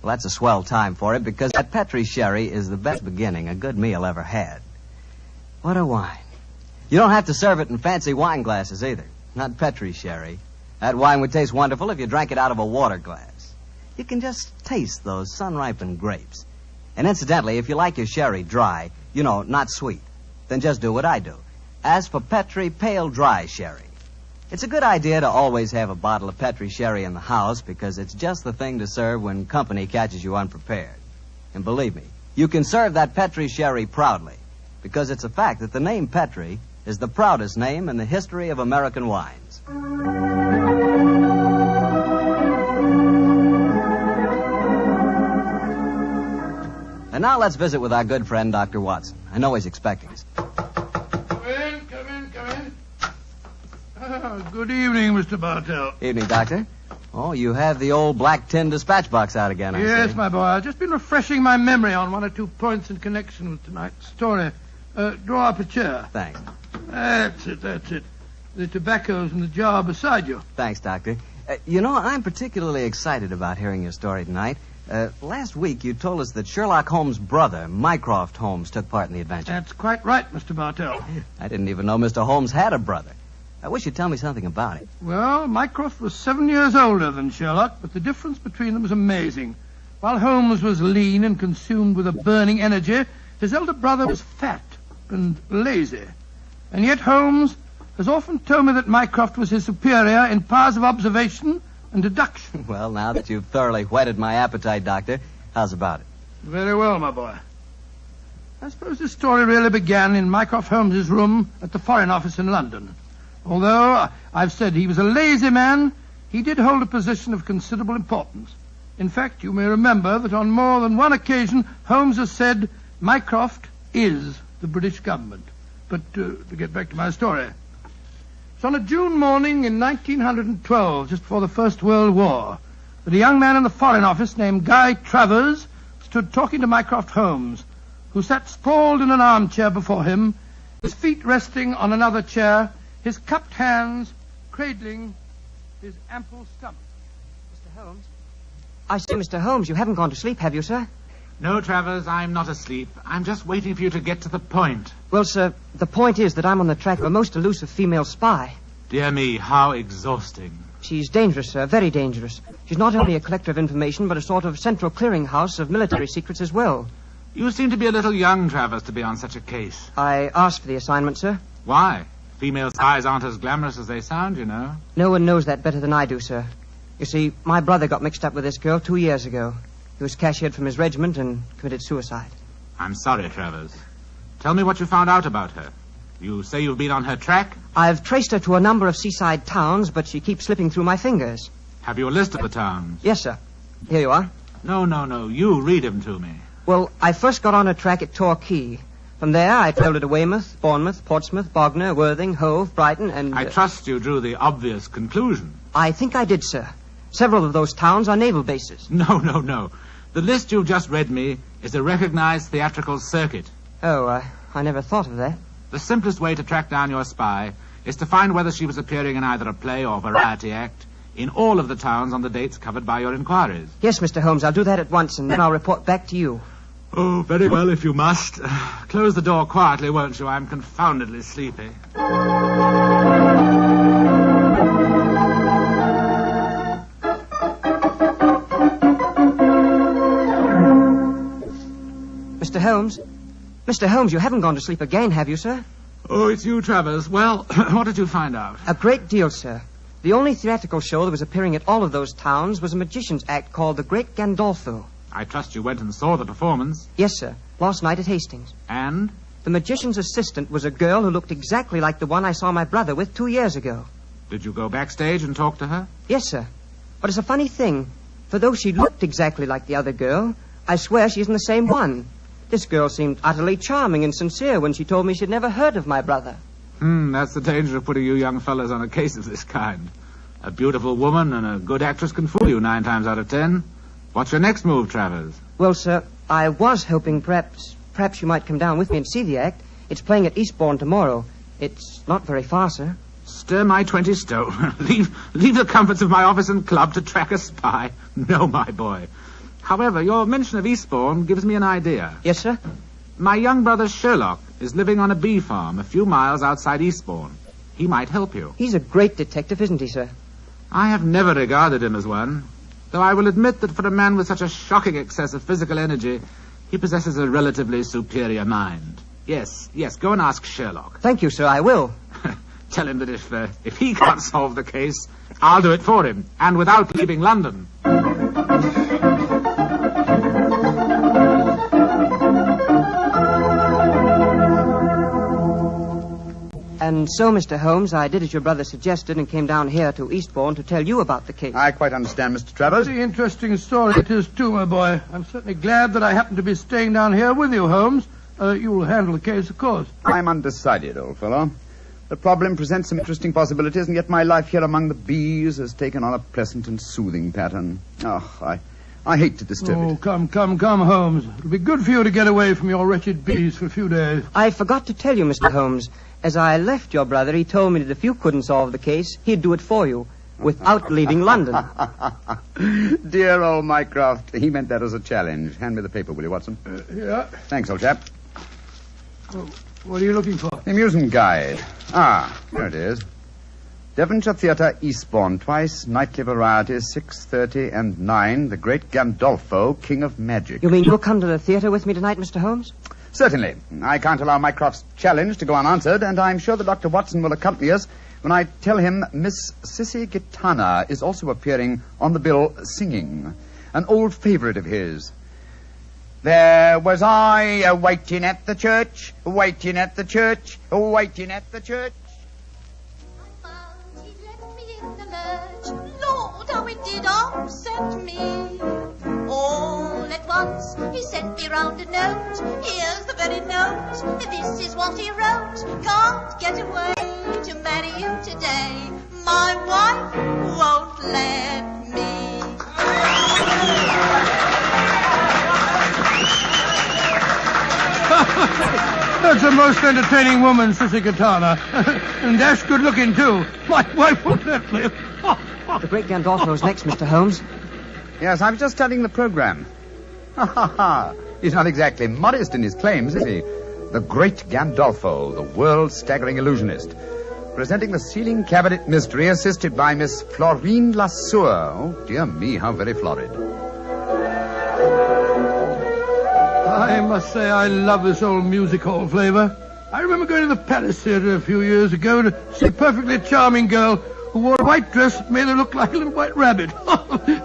Speaker 7: Well, that's a swell time for it, because that Petri sherry is the best beginning a good meal ever had. What a wine. You don't have to serve it in fancy wine glasses either. Not Petri sherry. That wine would taste wonderful if you drank it out of a water glass. You can just taste those sun-ripened grapes. And incidentally, if you like your sherry dry, not sweet, then just do what I do. Ask for Petri Pale Dry Sherry. It's a good idea to always have a bottle of Petri sherry in the house, because it's just the thing to serve when company catches you unprepared. And believe me, you can serve that Petri sherry proudly, because it's a fact that the name Petri is the proudest name in the history of American wines. And now let's visit with our good friend, Dr. Watson. I know he's expecting us.
Speaker 21: Come in. Good evening, Mr. Bartell.
Speaker 7: Evening, Doctor. Oh, you have the old black tin dispatch box out again, I see.
Speaker 21: Yes, my boy. I've just been refreshing my memory on one or two points in connection with tonight's story. Draw up a chair.
Speaker 7: Thanks.
Speaker 21: That's it. The tobacco's in the jar beside you.
Speaker 7: Thanks, Doctor. I'm particularly excited about hearing your story tonight. Last week you told us that Sherlock Holmes' brother, Mycroft Holmes, took part in the adventure.
Speaker 21: That's quite right, Mr. Bartell.
Speaker 7: I didn't even know Mr. Holmes had a brother. I wish you'd tell me something about it.
Speaker 21: Well, Mycroft was 7 years older than Sherlock, but the difference between them was amazing. While Holmes was lean and consumed with a burning energy, his elder brother was fat and lazy. And yet Holmes has often told me that Mycroft was his superior in powers of observation and deduction.
Speaker 7: Well, now that you've thoroughly whetted my appetite, Doctor, how's about it?
Speaker 21: Very well, my boy. I suppose this story really began in Mycroft Holmes's room at the Foreign Office in London. Although I've said he was a lazy man, he did hold a position of considerable importance. In fact, you may remember that on more than one occasion, Holmes has said, Mycroft is the British government. But to get back to my story. It's on a June morning in 1912, just before the First World War, that a young man in the Foreign Office named Guy Travers stood talking to Mycroft Holmes, who sat sprawled in an armchair before him, his feet resting on another chair, his cupped hands cradling his ample stomach.
Speaker 8: Mr. Holmes? I say, Mr. Holmes, you haven't gone to sleep, have you, sir?
Speaker 10: No, Travers, I'm not asleep. I'm just waiting for you to get to the point.
Speaker 8: Well, sir, the point is that I'm on the track of a most elusive female spy.
Speaker 10: Dear me, how exhausting.
Speaker 8: She's dangerous, sir, very dangerous. She's not only a collector of information, but a sort of central clearinghouse of military secrets as well.
Speaker 10: You seem to be a little young, Travers, to be on such a case.
Speaker 8: I asked for the assignment, sir.
Speaker 10: Why? Female spies aren't as glamorous as they sound, you know.
Speaker 8: No one knows that better than I do, sir. You see, my brother got mixed up with this girl 2 years ago. He was cashiered from his regiment and committed suicide.
Speaker 10: I'm sorry, Travers. Tell me what you found out about her. You say you've been on her track?
Speaker 8: I've traced her to a number of seaside towns, but she keeps slipping through my fingers.
Speaker 10: Have you a list of the towns?
Speaker 8: Yes, sir. Here you are.
Speaker 10: No. You read them to me.
Speaker 8: Well, I first got on her track at Torquay. From there, I traveled to Weymouth, Bournemouth, Portsmouth, Bognor, Worthing, Hove, Brighton, and...
Speaker 10: I trust you drew the obvious conclusion.
Speaker 8: I think I did, sir. Several of those towns are naval bases.
Speaker 10: No. The list you've just read me is a recognized theatrical circuit.
Speaker 8: Oh, I never thought of that.
Speaker 10: The simplest way to track down your spy is to find whether she was appearing in either a play or variety act in all of the towns on the dates covered by your inquiries.
Speaker 8: Yes, Mr. Holmes, I'll do that at once, and then I'll report back to you.
Speaker 10: Oh, very well, if you must. Close the door quietly, won't you? I'm confoundedly sleepy.
Speaker 8: Mr. Holmes? Mr. Holmes, you haven't gone to sleep again, have you, sir?
Speaker 10: Oh, it's you, Travers. Well, what did you find out?
Speaker 8: A great deal, sir. The only theatrical show that was appearing at all of those towns was a magician's act called The Great Gandolfo.
Speaker 10: I trust you went and saw the performance.
Speaker 8: Yes, sir. Last night at Hastings.
Speaker 10: And?
Speaker 8: The magician's assistant was a girl who looked exactly like the one I saw my brother with 2 years ago.
Speaker 10: Did you go backstage and talk to her?
Speaker 8: Yes, sir. But it's a funny thing. For though she looked exactly like the other girl, I swear she isn't the same one. This girl seemed utterly charming and sincere when she told me she'd never heard of my brother.
Speaker 10: That's the danger of putting you young fellows on a case of this kind. A beautiful woman and a good actress can fool you 9 times out of 10. What's your next move, Travers?
Speaker 8: Well, sir, I was hoping perhaps you might come down with me and see the act. It's playing at Eastbourne tomorrow. It's not very far, sir.
Speaker 10: Stir my 20 stone. leave the comforts of my office and club to track a spy. No, my boy. However, your mention of Eastbourne gives me an idea.
Speaker 8: Yes, sir?
Speaker 10: My young brother Sherlock is living on a bee farm a few miles outside Eastbourne. He might help you.
Speaker 8: He's a great detective, isn't he, sir?
Speaker 10: I have never regarded him as one, though I will admit that for a man with such a shocking excess of physical energy, he possesses a relatively superior mind. Yes, go and ask Sherlock.
Speaker 8: Thank you, sir, I will.
Speaker 10: Tell him that if he can't solve the case, I'll do it for him, and without leaving London.
Speaker 8: And so, Mr. Holmes, I did as your brother suggested and came down here to Eastbourne to tell you about the case.
Speaker 9: I quite understand, Mr. Travers.
Speaker 21: Very interesting story it is, too, my boy. I'm certainly glad that I happen to be staying down here with you, Holmes. You'll handle the case, of course.
Speaker 9: I'm undecided, old fellow. The problem presents some interesting possibilities, and yet my life here among the bees has taken on a pleasant and soothing pattern. Oh, I hate to disturb it.
Speaker 21: Oh, come, Holmes. It'll be good for you to get away from your wretched bees for a few days.
Speaker 8: I forgot to tell you, Mr. Holmes. As I left your brother, he told me that if you couldn't solve the case, he'd do it for you, without leaving London.
Speaker 9: Dear old Mycroft, he meant that as a challenge. Hand me the paper, will you, Watson?
Speaker 21: Yeah.
Speaker 9: Thanks, old chap.
Speaker 21: Oh, what are you looking for?
Speaker 9: The amusement guide. Here it is. Devonshire Theatre, Eastbourne, twice, nightly varieties, 6:30 and 9, The Great Gandolfo, King of Magic.
Speaker 8: You mean you'll come to the theatre with me tonight, Mr. Holmes?
Speaker 9: Certainly. I can't allow Mycroft's challenge to go unanswered, and I'm sure that Dr. Watson will accompany us when I tell him Miss Sissy Gitana is also appearing on the bill singing, an old favorite of his. There was I waiting at the church, waiting at the church, waiting at the church.
Speaker 6: Lord, how it did upset me. All at once he sent me round a note. Here's the very note. This is what he wrote. Can't get away to marry you today. My wife won't let me.
Speaker 21: That's a most entertaining woman, Sissy Gitana. And dash good looking, too. My wife won't let me.
Speaker 8: The Great Gandolfo's next, Mr. Holmes.
Speaker 9: Yes, I was just studying the program. He's not exactly modest in his claims, is he? The Great Gandolfo, the world-staggering illusionist. Presenting the sealing cabinet mystery, assisted by Miss Florine Lasseur. Oh, dear me, how very florid.
Speaker 21: I must say I love this old music hall flavor. I remember going to the Palace Theatre a few years ago to see a perfectly charming girl who wore a white dress that made her look like a little white rabbit.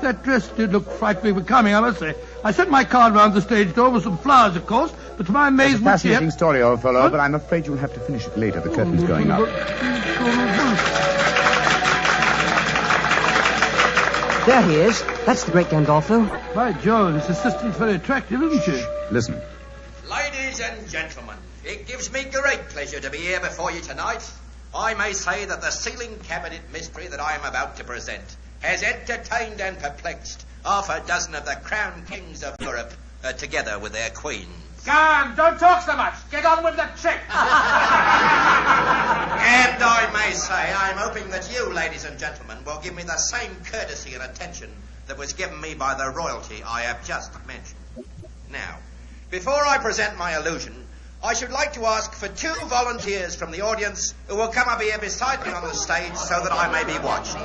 Speaker 21: That dress did look frightfully becoming, I must say. I sent my card round the stage door with some flowers, of course, but to my amazement...
Speaker 9: It's a fascinating story, old fellow, but I'm afraid you'll have to finish it later. The curtain's going up.
Speaker 8: There he is. That's the Great Gandolfo.
Speaker 21: By Jove, this assistant's very attractive, isn't she?
Speaker 9: Listen.
Speaker 11: Ladies and gentlemen, it gives me great pleasure to be here before you tonight. I may say that the sealing cabinet mystery that I am about to present has entertained and perplexed half a dozen of the crown kings of Europe, together with their queens.
Speaker 3: Come, don't talk so much. Get on with the trick.
Speaker 11: And I may may say, I'm hoping that you, ladies and gentlemen, will give me the same courtesy and attention that was given me by the royalty I have just mentioned. Now, before I present my illusion, I should like to ask for 2 volunteers from the audience who will come up here beside me on the stage so that I may be watched.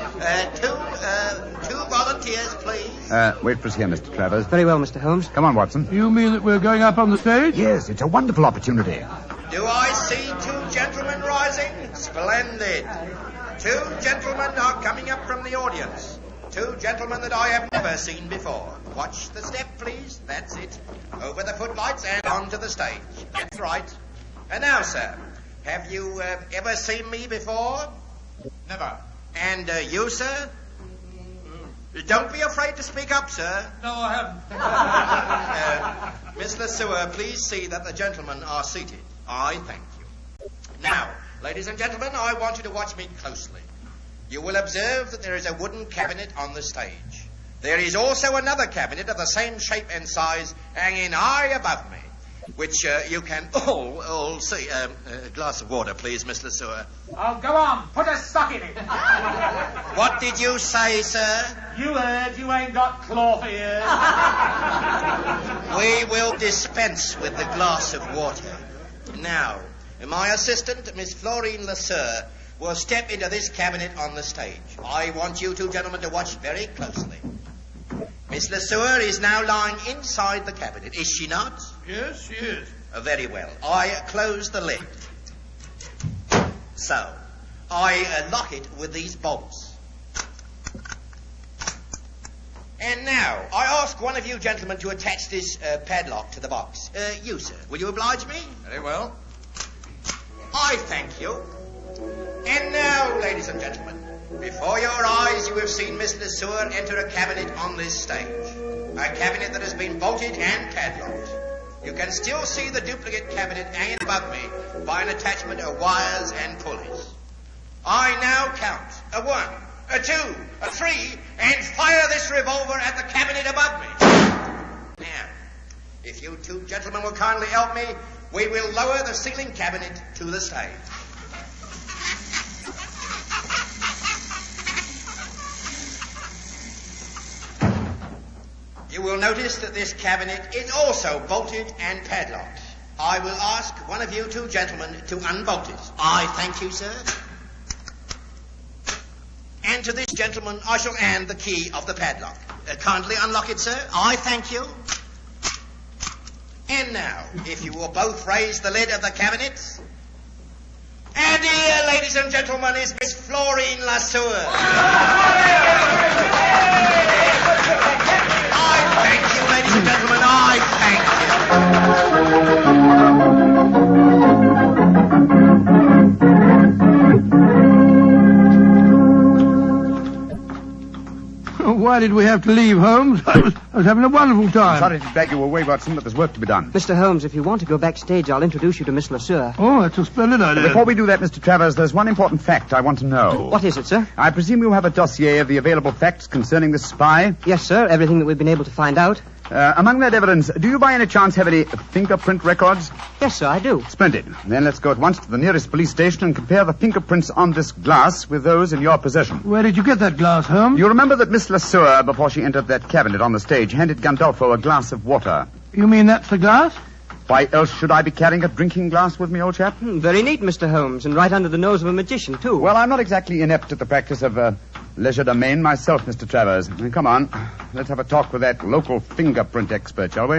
Speaker 11: Two volunteers, please.
Speaker 9: Wait for us here, Mr. Travers.
Speaker 7: Very well, Mr. Holmes.
Speaker 9: Come on, Watson.
Speaker 21: You mean that we're going up on the stage?
Speaker 9: Yes, it's a wonderful opportunity.
Speaker 11: Do I see 2 gentlemen rising? Splendid. 2 gentlemen are coming up from the audience. 2 gentlemen that I have never seen before. Watch the step, please. That's it. Over the footlights and onto the stage. That's right. And now, sir, have you ever seen me before?
Speaker 19: Never.
Speaker 11: And you, sir? Don't be afraid to speak up, sir.
Speaker 3: No, I haven't.
Speaker 11: Miss Lesueur, please see that the gentlemen are seated. I thank you. Now, ladies and gentlemen, I want you to watch me closely. You will observe that there is a wooden cabinet on the stage. There is also another cabinet of the same shape and size hanging high above me, which you can all see. A glass of water, please, Miss Lesueur.
Speaker 10: Oh, go on. Put a sock in it.
Speaker 11: What did you say, sir?
Speaker 10: You heard. You ain't got cloth ears.
Speaker 11: We will dispense with the glass of water. Now, my assistant, Miss Florine Lesueur, will step into this cabinet on the stage. I want you 2 gentlemen to watch very closely. Miss Lesueur is now lying inside the cabinet, is she not?
Speaker 3: Yes, she is.
Speaker 11: Very well. I close the lid. So, I lock it with these bolts. And now, I ask one of you gentlemen to attach this padlock to the box. You, sir, will you oblige me?
Speaker 19: Very well.
Speaker 11: I thank you. And now, ladies and gentlemen, before your eyes you have seen Miss Lesueur enter a cabinet on this stage. A cabinet that has been bolted and padlocked. You can still see the duplicate cabinet hanging above me by an attachment of wires and pulleys. I now count a 1, a 2, a 3, and fire this revolver at the cabinet above me. Now, if you 2 gentlemen will kindly help me, we will lower the ceiling cabinet to the stage. You will notice that this cabinet is also bolted and padlocked. I will ask one of you 2 gentlemen to unbolt it. I thank you, sir. And to this gentleman I shall hand the key of the padlock. Kindly unlock it, sir. I thank you. And now, if you will both raise the lid of the cabinet. And here, ladies and gentlemen, is Miss Florine Lesueur. I thank you, ladies and gentlemen. I thank
Speaker 21: Why did we have to leave, Holmes? I was having a wonderful time.
Speaker 9: Sorry to drag you away, Watson, but there's work to be done.
Speaker 7: Mr. Holmes, if you want to go backstage, I'll introduce you to Miss Lesueur.
Speaker 21: Oh, that's a splendid idea.
Speaker 9: Before we do that, Mr. Travers, there's one important fact I want to know.
Speaker 7: What is it, sir?
Speaker 9: I presume you have a dossier of the available facts concerning this spy?
Speaker 7: Yes, sir. Everything that we've been able to find out.
Speaker 9: Among that evidence, do you by any chance have any fingerprint records?
Speaker 7: Yes, sir, I do.
Speaker 9: Splendid. Then let's go at once to the nearest police station and compare the fingerprints on this glass with those in your possession.
Speaker 21: Where did you get that glass, Holmes?
Speaker 9: You remember that Miss Lesueur, before she entered that cabinet on the stage, handed Gandolfo a glass of water.
Speaker 21: You mean that's the glass?
Speaker 9: Why else should I be carrying a drinking glass with me, old chap?
Speaker 7: Very neat, Mr. Holmes, and right under the nose of a magician, too.
Speaker 9: Well, I'm not exactly inept at the practice of legerdemain myself, Mr. Travers. Come on, let's have a talk with that local fingerprint expert, shall we?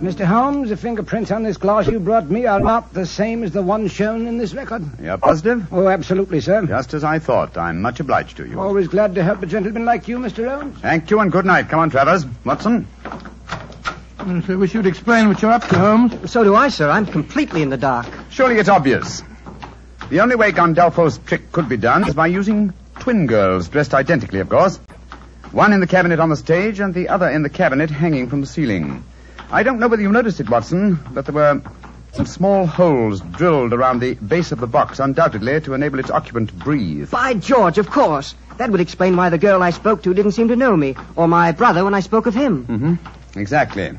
Speaker 5: Mr. Holmes, the fingerprints on this glass you brought me are not the same as the ones shown in this record.
Speaker 9: You're positive?
Speaker 5: Oh, absolutely, sir.
Speaker 9: Just as I thought. I'm much obliged to you.
Speaker 5: Always glad to help a gentleman like you, Mr. Holmes.
Speaker 9: Thank you, and good night. Come on, Travers. Watson?
Speaker 21: I wish you'd explain what you're up to, Holmes.
Speaker 7: So do I, sir. I'm completely in the dark.
Speaker 9: Surely it's obvious. The only way Gandolfo's trick could be done is by using twin girls, dressed identically, of course. One in the cabinet on the stage and the other in the cabinet hanging from the ceiling. I don't know whether you noticed it, Watson, but there were some small holes drilled around the base of the box, undoubtedly to enable its occupant to breathe.
Speaker 7: By George, of course.
Speaker 8: That would explain why the girl I spoke to didn't seem to know me, or my brother when I spoke of him.
Speaker 9: Mm-hmm. Exactly.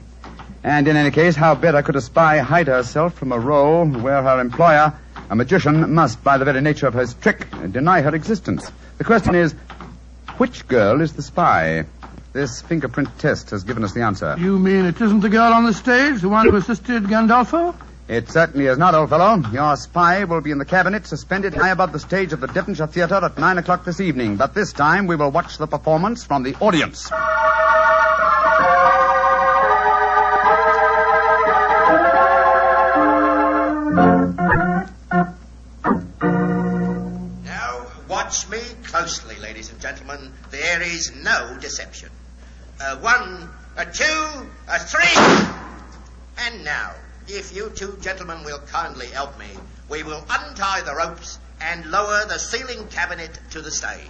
Speaker 9: And in any case, how better could a spy hide herself from a role where her employer, a magician, must, by the very nature of his trick, deny her existence? The question is, which girl is the spy? This fingerprint test has given us the answer.
Speaker 21: You mean it isn't the girl on the stage, the one who assisted Gandolfo?
Speaker 9: It certainly is not, old fellow. Your spy will be in the cabinet, suspended high above the stage of the Devonshire Theatre at 9 o'clock this evening. But this time we will watch the performance from the audience.
Speaker 11: Now, watch me closely, ladies and gentlemen. There is no deception. 1, 2, 3. And now, if you two gentlemen will kindly help me, we will untie the ropes and lower the ceiling cabinet to the stage.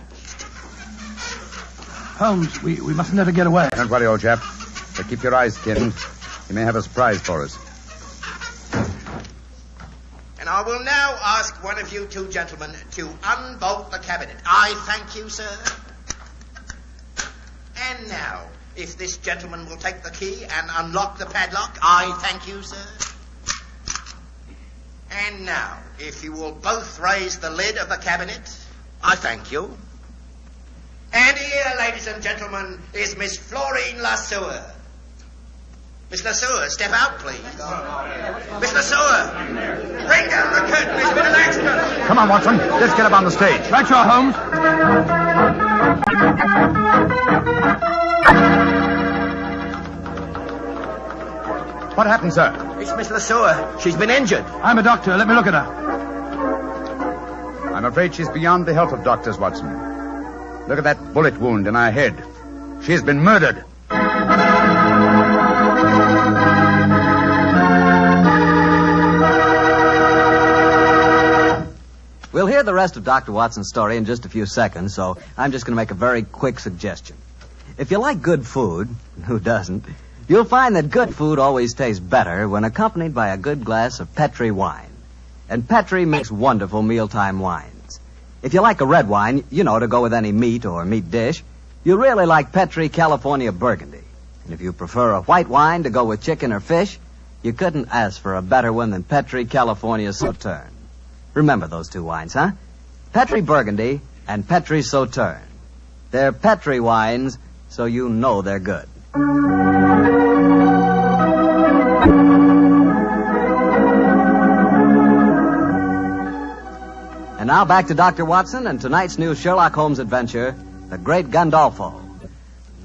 Speaker 21: Holmes, we mustn't let her get away.
Speaker 9: Don't worry, old chap. But keep your eyes skinned. You may have a surprise for us.
Speaker 11: And I will now ask one of you two gentlemen to unbolt the cabinet. I thank you, sir. And now, if this gentleman will take the key and unlock the padlock, I thank you, sir. And now, if you will both raise the lid of the cabinet, I thank you. And here, ladies and gentlemen, is Miss Florine Lassewer. Miss Lassewer, step out, please. Miss Lassewer, bring down the curtain. There's been an accident.
Speaker 9: Come on, Watson. Let's get up on the stage.
Speaker 21: Right, you are, Holmes.
Speaker 9: What happened, sir?
Speaker 11: It's Miss Lassewer. She's been injured.
Speaker 21: I'm a doctor. Let me look at her.
Speaker 9: I'm afraid she's beyond the help of doctors, Watson. Look at that bullet wound in her head. She's been murdered.
Speaker 7: We'll hear the rest of Dr. Watson's story in just a few seconds, so I'm just going to make a very quick suggestion. If you like good food, who doesn't, you'll find that good food always tastes better when accompanied by a good glass of Petri wine. And Petri makes wonderful mealtime wines. If you like a red wine, you know, to go with any meat or meat dish, you'll really like Petri California Burgundy. And if you prefer a white wine to go with chicken or fish, you couldn't ask for a better one than Petri California Sauterne. Remember those two wines, huh? Petri Burgundy and Petri Sauterne. They're Petri wines, so you know they're good. And now back to Dr. Watson and tonight's new Sherlock Holmes adventure, The Great Gandolfo.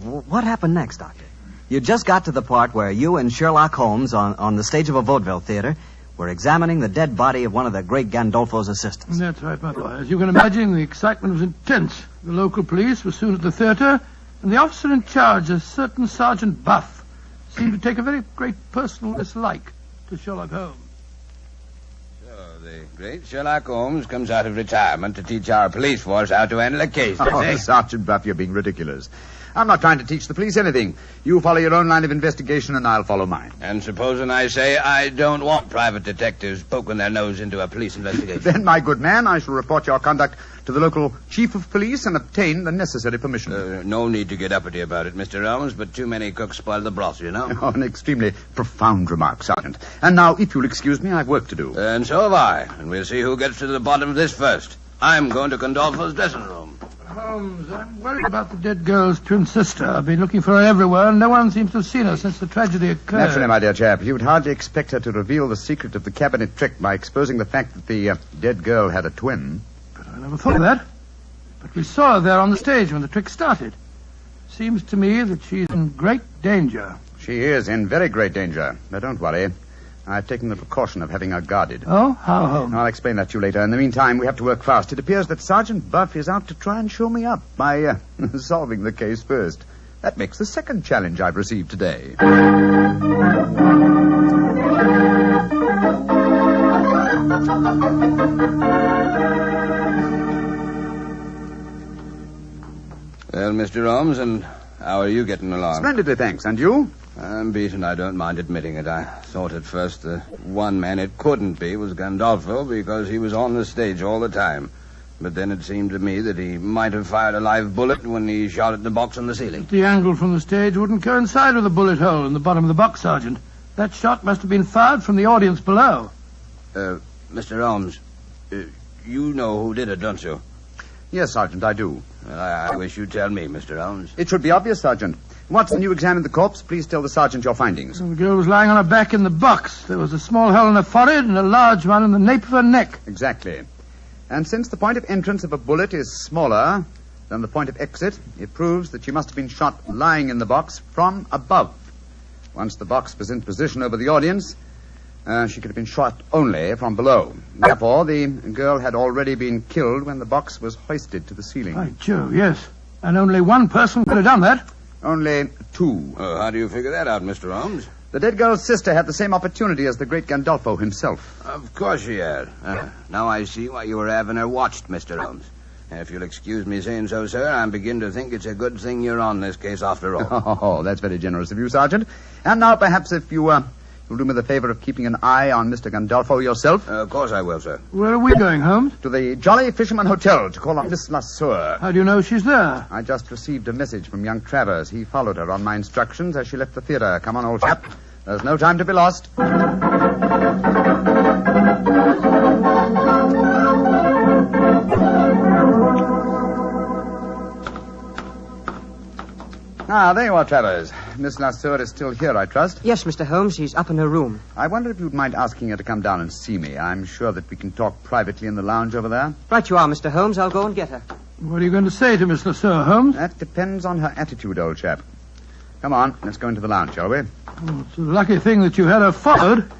Speaker 7: What happened next, Doctor? You just got to the part where you and Sherlock Holmes on the stage of a vaudeville theater were examining the dead body of one of the Great Gandolfo's assistants.
Speaker 21: That's right, my boy. As you can imagine, the excitement was intense. The local police were soon at the theater, and the officer in charge, a certain Sergeant Buff, seemed to take a very great personal dislike to Sherlock Holmes.
Speaker 13: So the great Sherlock Holmes comes out of retirement to teach our police force how to handle a case.
Speaker 9: Oh, Sergeant Buff, you're being ridiculous. I'm not trying to teach the police anything. You follow your own line of investigation, and I'll follow mine.
Speaker 13: And supposing I say I don't want private detectives poking their nose into a police investigation?
Speaker 9: Then, my good man, I shall report your conduct to the local chief of police and obtain the necessary permission.
Speaker 13: No need to get uppity about it, Mr. Holmes, but too many cooks spoil the broth, you know.
Speaker 9: Oh, an extremely profound remark, Sergeant. And now, if you'll excuse me, I've work to do.
Speaker 13: And so have I. And we'll see who gets to the bottom of this first. I'm going to Gandolfo's dressing room.
Speaker 21: Holmes, I'm worried about the dead girl's twin sister. I've been looking for her everywhere, and no one seems to have seen her since the tragedy occurred.
Speaker 9: Naturally, my dear chap, you'd hardly expect her to reveal the secret of the cabinet trick by exposing the fact that the dead girl had a twin.
Speaker 21: But I never thought of that. But we saw her there on the stage when the trick started. Seems to me that she's in great danger.
Speaker 9: She is in very great danger. But don't worry. I've taken the precaution of having her guarded.
Speaker 21: Oh? How, Holmes?
Speaker 9: I'll explain that to you later. In the meantime, we have to work fast. It appears that Sergeant Buff is out to try and show me up by solving the case first. That makes the second challenge I've received today.
Speaker 13: Well, Mr. Holmes, and how are you getting along?
Speaker 9: Splendidly, thanks. And you?
Speaker 13: I'm beaten. I don't mind admitting it. I thought at first the one man it couldn't be was Gandolfo because he was on the stage all the time. But then it seemed to me that he might have fired a live bullet when he shot at the box on the ceiling.
Speaker 21: The angle from the stage wouldn't coincide with the bullet hole in the bottom of the box, Sergeant. That shot must have been fired from the audience below.
Speaker 13: Mr. Holmes, you know who did it, don't you?
Speaker 9: Yes, Sergeant, I do.
Speaker 13: Well, I wish you'd tell me, Mr. Holmes.
Speaker 9: It should be obvious, Sergeant. Watson, you examined the corpse. Please tell the sergeant your findings.
Speaker 21: The girl was lying on her back in the box. There was a small hole in her forehead and a large one in the nape of her neck.
Speaker 9: Exactly. And since the point of entrance of a bullet is smaller than the point of exit, it proves that she must have been shot lying in the box from above. Once the box was in position over the audience, she could have been shot only from below. Therefore, the girl had already been killed when the box was hoisted to the ceiling.
Speaker 21: By Jove, yes. And only one person could have done that.
Speaker 9: Only two.
Speaker 13: How do you figure that out, Mr. Holmes?
Speaker 9: The dead girl's sister had the same opportunity as the Great Gandolfo himself.
Speaker 13: Of course she had. Now I see why you were having her watched, Mr. Holmes. If you'll excuse me saying so, sir, I'm beginning to think it's a good thing you're on this case after all.
Speaker 9: Oh, that's very generous of you, Sergeant. And now, perhaps, if you'll do me the favor of keeping an eye on Mr. Gandolfo yourself.
Speaker 13: Of course I will, sir.
Speaker 21: Where are we going, Holmes?
Speaker 9: To the Jolly Fisherman Hotel to call on Miss Lasseur.
Speaker 21: How do you know she's there?
Speaker 9: I just received a message from young Travers. He followed her on my instructions as she left the theater. Come on, old chap. There's no time to be lost. Ah, there you are, Travers. Miss Lasseur is still here, I trust.
Speaker 8: Yes, Mr. Holmes. She's up in her room.
Speaker 9: I wonder if you'd mind asking her to come down and see me. I'm sure that we can talk privately in the lounge over there.
Speaker 8: Right you are, Mr. Holmes. I'll go and get her.
Speaker 21: What are you going to say to Miss Lasseur, Holmes?
Speaker 9: That depends on her attitude, old chap. Come on, let's go into the lounge, shall we?
Speaker 21: Oh, it's a lucky thing that you had her followed.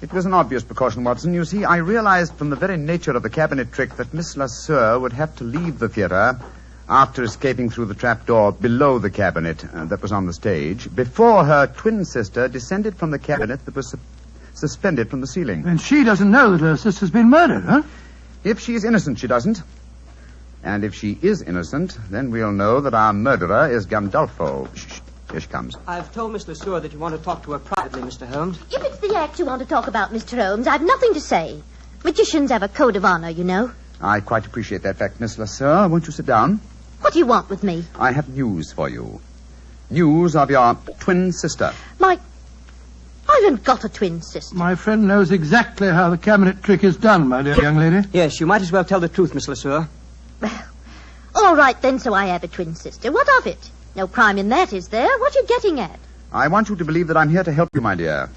Speaker 9: It was an obvious precaution, Watson. You see, I realized from the very nature of the cabinet trick that Miss Lasseur would have to leave the theater after escaping through the trapdoor below the cabinet that was on the stage, before her twin sister descended from the cabinet that was suspended from the ceiling.
Speaker 21: And she doesn't know that her sister's been murdered, huh?
Speaker 9: If she's innocent, she doesn't. And if she is innocent, then we'll know that our murderer is Gandolfo. Shh. Here she comes.
Speaker 8: I've told Miss Lasseur that you want to talk to her privately, Mr. Holmes.
Speaker 6: If it's the act you want to talk about, Mr. Holmes, I've nothing to say. Magicians have a code of honor, you know.
Speaker 9: I quite appreciate that fact, Miss Lasseur. Won't you sit down?
Speaker 6: What do you want with me?
Speaker 9: I have news for you. News of your twin sister.
Speaker 6: I haven't got a twin sister.
Speaker 21: My friend knows exactly how the cabinet trick is done, my dear young lady.
Speaker 8: Yes, you might as well tell the truth, Miss Lasseur.
Speaker 6: Well, all right then, so I have a twin sister. What of it? No crime in that, is there? What are you getting at?
Speaker 9: I want you to believe that I'm here to help you, my dear.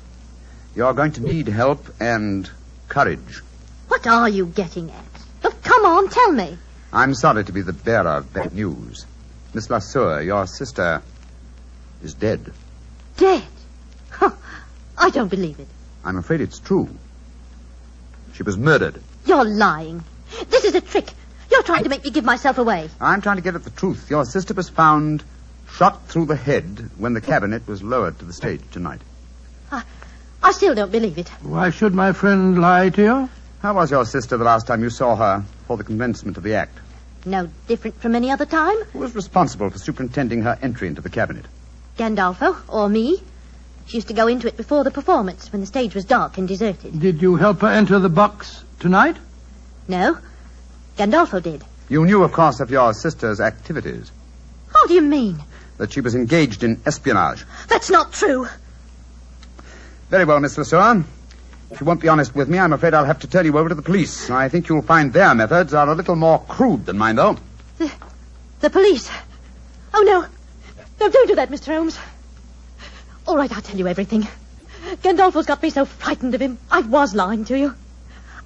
Speaker 9: You're going to need help and courage.
Speaker 6: What are you getting at? Look, come on, tell me.
Speaker 9: I'm sorry to be the bearer of bad news. Miss Lasseur, your sister, is dead.
Speaker 6: Dead? Huh. I don't believe it.
Speaker 9: I'm afraid it's true. She was murdered.
Speaker 6: You're lying. This is a trick. You're trying to make me give myself away.
Speaker 9: I'm trying to get at the truth. Your sister was found shot through the head when the cabinet was lowered to the stage tonight.
Speaker 6: I still don't believe it.
Speaker 21: Why should my friend lie to you?
Speaker 9: How was your sister the last time you saw her for the commencement of the act?
Speaker 6: No different from any other time.
Speaker 9: Who was responsible for superintending her entry into the cabinet?
Speaker 6: Gandolfo, or me. She used to go into it before the performance, when the stage was dark and deserted.
Speaker 21: Did you help her enter the box tonight?
Speaker 6: No. Gandolfo did.
Speaker 9: You knew, of course, of your sister's activities.
Speaker 6: How do you mean?
Speaker 9: That she was engaged in espionage.
Speaker 6: That's not true.
Speaker 9: Very well, Miss Lasseur. If you won't be honest with me, I'm afraid I'll have to turn you over to the police. I think you'll find their methods are a little more crude than mine, though.
Speaker 6: The police? Oh, no. No, don't do that, Mr. Holmes. All right, I'll tell you everything. Gandolfo's got me so frightened of him. I was lying to you.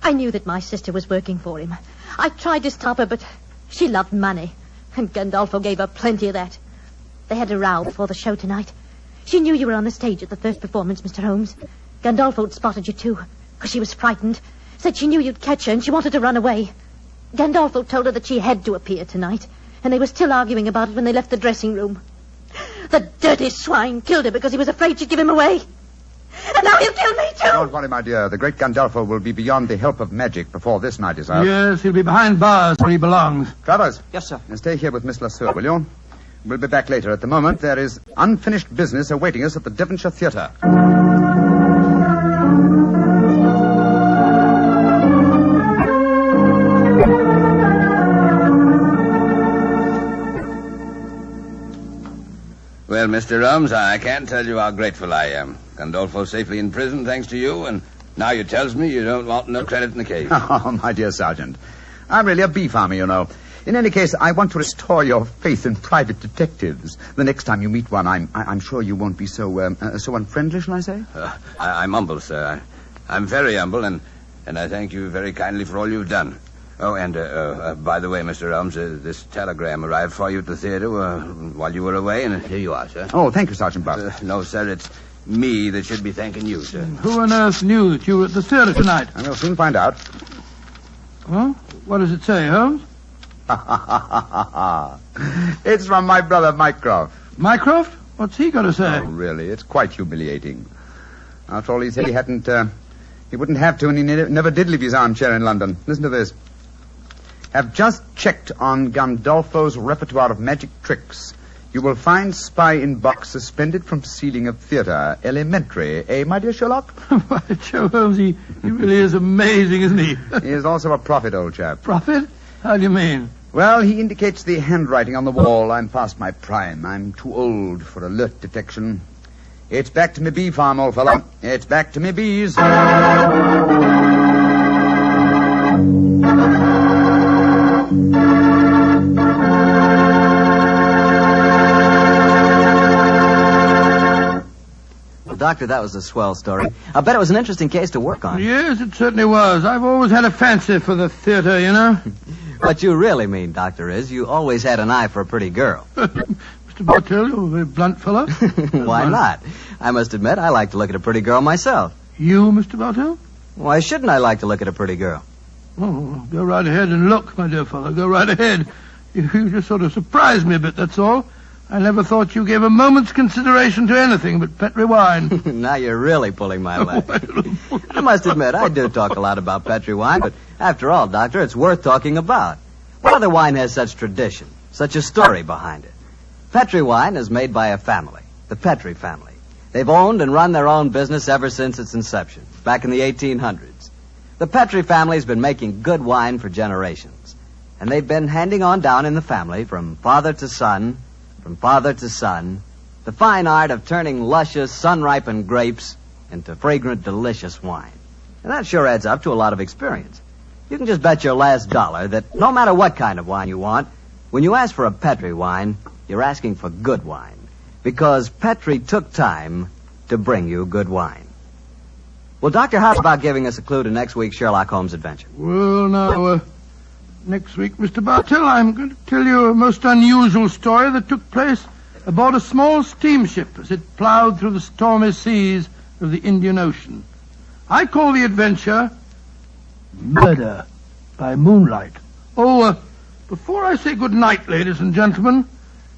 Speaker 6: I knew that my sister was working for him. I tried to stop her, but she loved money. And Gandolfo gave her plenty of that. They had a row before the show tonight. She knew you were on the stage at the first performance, Mr. Holmes. Gandolfo had spotted you, too, because she was frightened. Said she knew you'd catch her and she wanted to run away. Gandolfo told her that she had to appear tonight, and they were still arguing about it when they left the dressing room. The dirty swine killed her because he was afraid she'd give him away. And now he'll kill me, too!
Speaker 9: Don't worry, my dear. The great Gandolfo will be beyond the help of magic before this night is out.
Speaker 21: Yes, he'll be behind bars where he belongs.
Speaker 9: Travers.
Speaker 8: Yes, sir.
Speaker 9: Now stay here with Miss Lasseur, will you? We'll be back later. At the moment, there is unfinished business awaiting us at the Devonshire Theatre.
Speaker 13: Well, Mr. Holmes, I can't tell you how grateful I am. Gandolfo's safely in prison, thanks to you, and now you tells me you don't want no credit in the case.
Speaker 9: Oh, my dear Sergeant. I'm really a bee farmer, you know. In any case, I want to restore your faith in private detectives. The next time you meet one, I'm sure you won't be so unfriendly, shall I say?
Speaker 13: I'm humble, sir. I'm very humble, and I thank you very kindly for all you've done. Oh, and by the way, Mr. Holmes, this telegram arrived for you at the theater while you were away, and here you are, sir.
Speaker 9: Oh, thank you, Sergeant Buck.
Speaker 13: No, sir, it's me that should be thanking you, sir.
Speaker 21: Who on earth knew that you were at the theater tonight?
Speaker 9: I will soon find out.
Speaker 21: Well, what does it say, Holmes?
Speaker 9: It's from my brother, Mycroft.
Speaker 21: Mycroft? What's he got to say?
Speaker 9: Oh, really? It's quite humiliating. After all, he said he hadn't, he wouldn't have to, and he never did leave his armchair in London. Listen to this. Have just checked on Gandolfo's repertoire of magic tricks. You will find spy in box suspended from ceiling of theater. Elementary, eh, my dear Sherlock?
Speaker 21: Why, Joe Holmes, he really is amazing, isn't he?
Speaker 9: He is also a prophet, old chap.
Speaker 21: Prophet? How do you mean?
Speaker 9: Well, he indicates the handwriting on the wall. I'm past my prime. I'm too old for alert detection. It's back to me bee farm, old fellow. It's back to me bees.
Speaker 7: Well, Doctor, that was a swell story. I bet it was an interesting case to work on.
Speaker 21: Yes, it certainly was. I've always had a fancy for the theater, you know.
Speaker 7: What you really mean, Doctor, is you always had an eye for a pretty girl.
Speaker 21: Mr. Bartell, you're a very blunt fellow.
Speaker 7: Why not? I must admit, I like to look at a pretty girl myself.
Speaker 21: You, Mr. Bartell?
Speaker 7: Why shouldn't I like to look at a pretty girl?
Speaker 21: Oh, go right ahead and look, my dear fellow. Go right ahead. You just sort of surprised me a bit, that's all. I never thought you gave a moment's consideration to anything but Petri wine.
Speaker 7: Now you're really pulling my leg. I must admit, I do talk a lot about Petri wine, but after all, Doctor, it's worth talking about. What other wine has such tradition, such a story behind it? Petri wine is made by a family, the Petri family. They've owned and run their own business ever since its inception, back in the 1800s. The Petri family's been making good wine for generations, and they've been handing on down in the family from father to son, the fine art of turning luscious, sun-ripened grapes into fragrant, delicious wine. And that sure adds up to a lot of experience. You can just bet your last dollar that no matter what kind of wine you want, when you ask for a Petri wine, you're asking for good wine. Because Petri took time to bring you good wine. Well, Doctor, how about giving us a clue to next week's Sherlock Holmes adventure?
Speaker 21: Well, now, next week, Mr. Bartell, I'm going to tell you a most unusual story that took place aboard a small steamship as it plowed through the stormy seas of the Indian Ocean. I call the adventure Murder by Moonlight. Oh, before I say good night, ladies and gentlemen,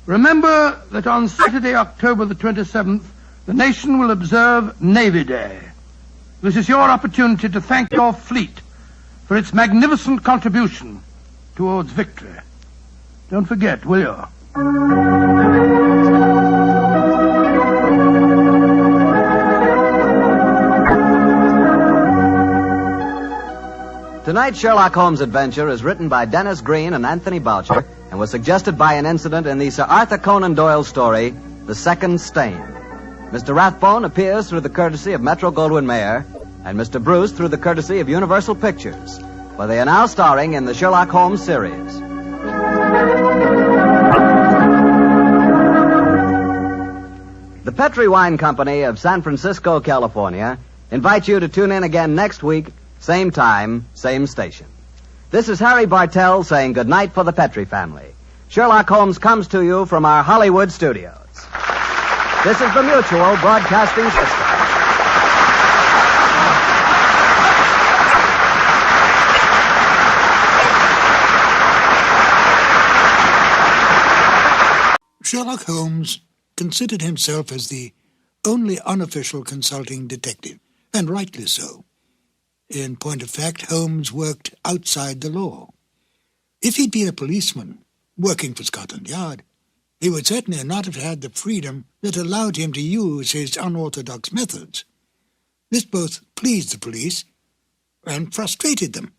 Speaker 21: remember that on Saturday, October the 27th, the nation will observe Navy Day. This is your opportunity to thank your fleet for its magnificent contribution towards victory. Don't forget, will you?
Speaker 7: Tonight's Sherlock Holmes adventure is written by Dennis Green and Anthony Boucher and was suggested by an incident in the Sir Arthur Conan Doyle story, The Second Stain. Mr. Rathbone appears through the courtesy of Metro-Goldwyn-Mayer and Mr. Bruce through the courtesy of Universal Pictures, where they are now starring in the Sherlock Holmes series. The Petri Wine Company of San Francisco, California, invites you to tune in again next week, same time, same station. This is Harry Bartell saying goodnight for the Petri family. Sherlock Holmes comes to you from our Hollywood studios. This is the Mutual Broadcasting System.
Speaker 17: Sherlock Holmes considered himself as the only unofficial consulting detective, and rightly so. In point of fact, Holmes worked outside the law. If he'd been a policeman working for Scotland Yard, he would certainly not have had the freedom that allowed him to use his unorthodox methods. This both pleased the police and frustrated them.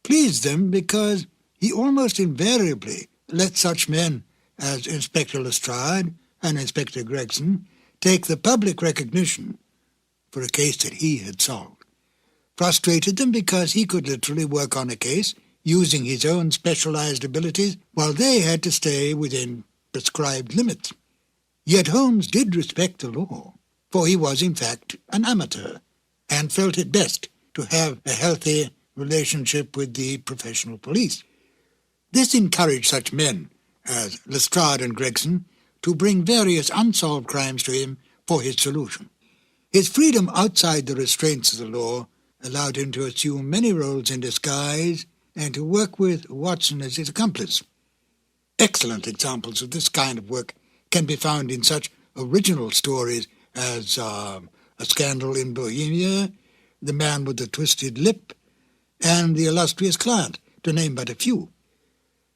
Speaker 17: Pleased them because he almost invariably let such men as Inspector Lestrade, and Inspector Gregson take the public recognition for a case that he had solved. Frustrated them because he could literally work on a case using his own specialized abilities while they had to stay within prescribed limits. Yet Holmes did respect the law, for he was in fact an amateur and felt it best to have a healthy relationship with the professional police. This encouraged such men as Lestrade and Gregson to bring various unsolved crimes to him for his solution. His freedom outside the restraints of the law allowed him to assume many roles in disguise and to work with Watson as his accomplice. Excellent examples of this kind of work can be found in such original stories as A Scandal in Bohemia, The Man with the Twisted Lip, and The Illustrious Client, to name but a few.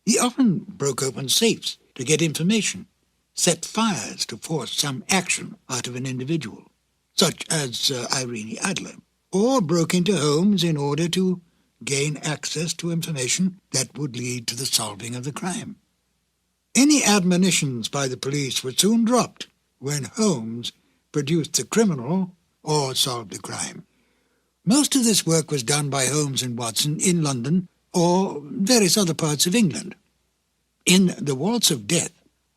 Speaker 17: He often broke open safes to get information, set fires to force some action out of an individual, such as Irene Adler, or broke into homes in order to gain access to information that would lead to the solving of the crime. Any admonitions by the police were soon dropped when Holmes produced the criminal or solved the crime. Most of this work was done by Holmes and Watson in London or various other parts of England. In The Waltz of Death,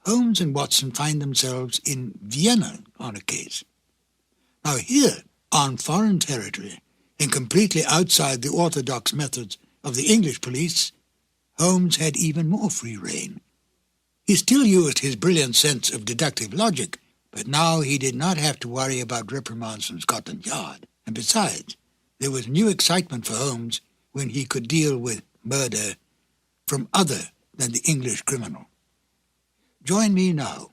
Speaker 17: Holmes and Watson find themselves in Vienna on a case. Now here, on foreign territory, and completely outside the orthodox methods of the English police, Holmes had even more free rein. He still used his brilliant sense of deductive logic, but now he did not have to worry about reprimands from Scotland Yard. And besides, there was new excitement for Holmes when he could deal with murder from other than the English criminal. Join me now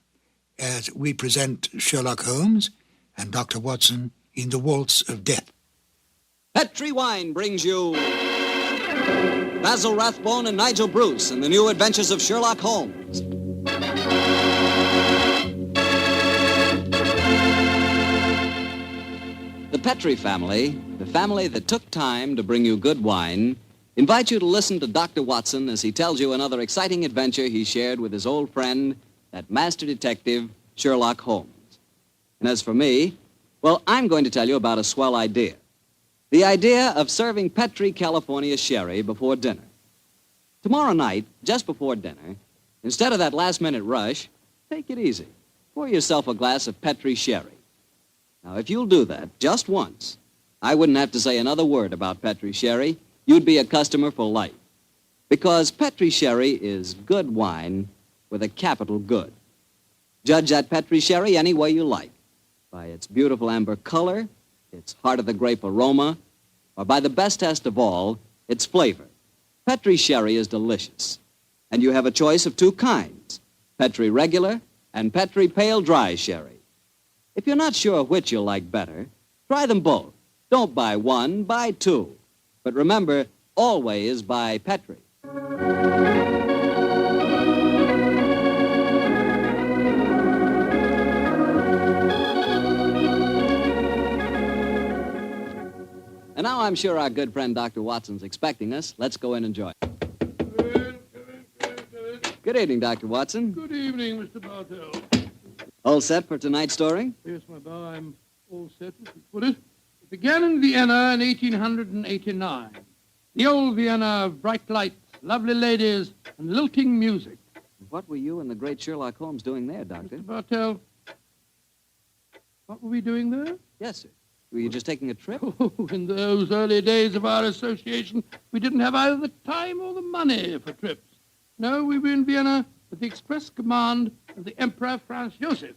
Speaker 17: as we present Sherlock Holmes and Dr. Watson in The Waltz of Death.
Speaker 7: Petri Wine brings you Basil Rathbone and Nigel Bruce in the new Adventures of Sherlock Holmes. The Petri family, the family that took time to bring you good wine, invite you to listen to Dr. Watson as he tells you another exciting adventure he shared with his old friend, that master detective, Sherlock Holmes. And as for me, well, I'm going to tell you about a swell idea. The idea of serving Petri California sherry before dinner. Tomorrow night, just before dinner, instead of that last-minute rush, take it easy. Pour yourself a glass of Petri sherry. Now, if you'll do that just once, I wouldn't have to say another word about Petri sherry. You'd be a customer for life. Because Petri sherry is good wine with a capital good. Judge that Petri sherry any way you like. By its beautiful amber color, its heart-of-the-grape aroma, or by the best test of all, its flavor. Petri sherry is delicious. And you have a choice of two kinds, Petri regular and Petri pale dry sherry. If you're not sure which you'll like better, try them both. Don't buy one, buy two. But remember, always buy Petri. And now I'm sure our good friend Dr. Watson's expecting us. Let's go in and join. Good evening, Dr. Watson.
Speaker 3: Good evening, Mr. Bartell.
Speaker 7: All set for tonight's story?
Speaker 3: Yes, my boy, I'm all set, as you put it. It began in Vienna in 1889. The old Vienna of bright lights, lovely ladies, and lilting music.
Speaker 7: What were you and the great Sherlock Holmes doing there, Doctor?
Speaker 3: Mr. Bartell, what were we doing there?
Speaker 7: Yes, sir. Were you just taking a trip?
Speaker 3: Oh, in those early days of our association, we didn't have either the time or the money for trips. No, we were in Vienna at the express command of the Emperor Franz Joseph.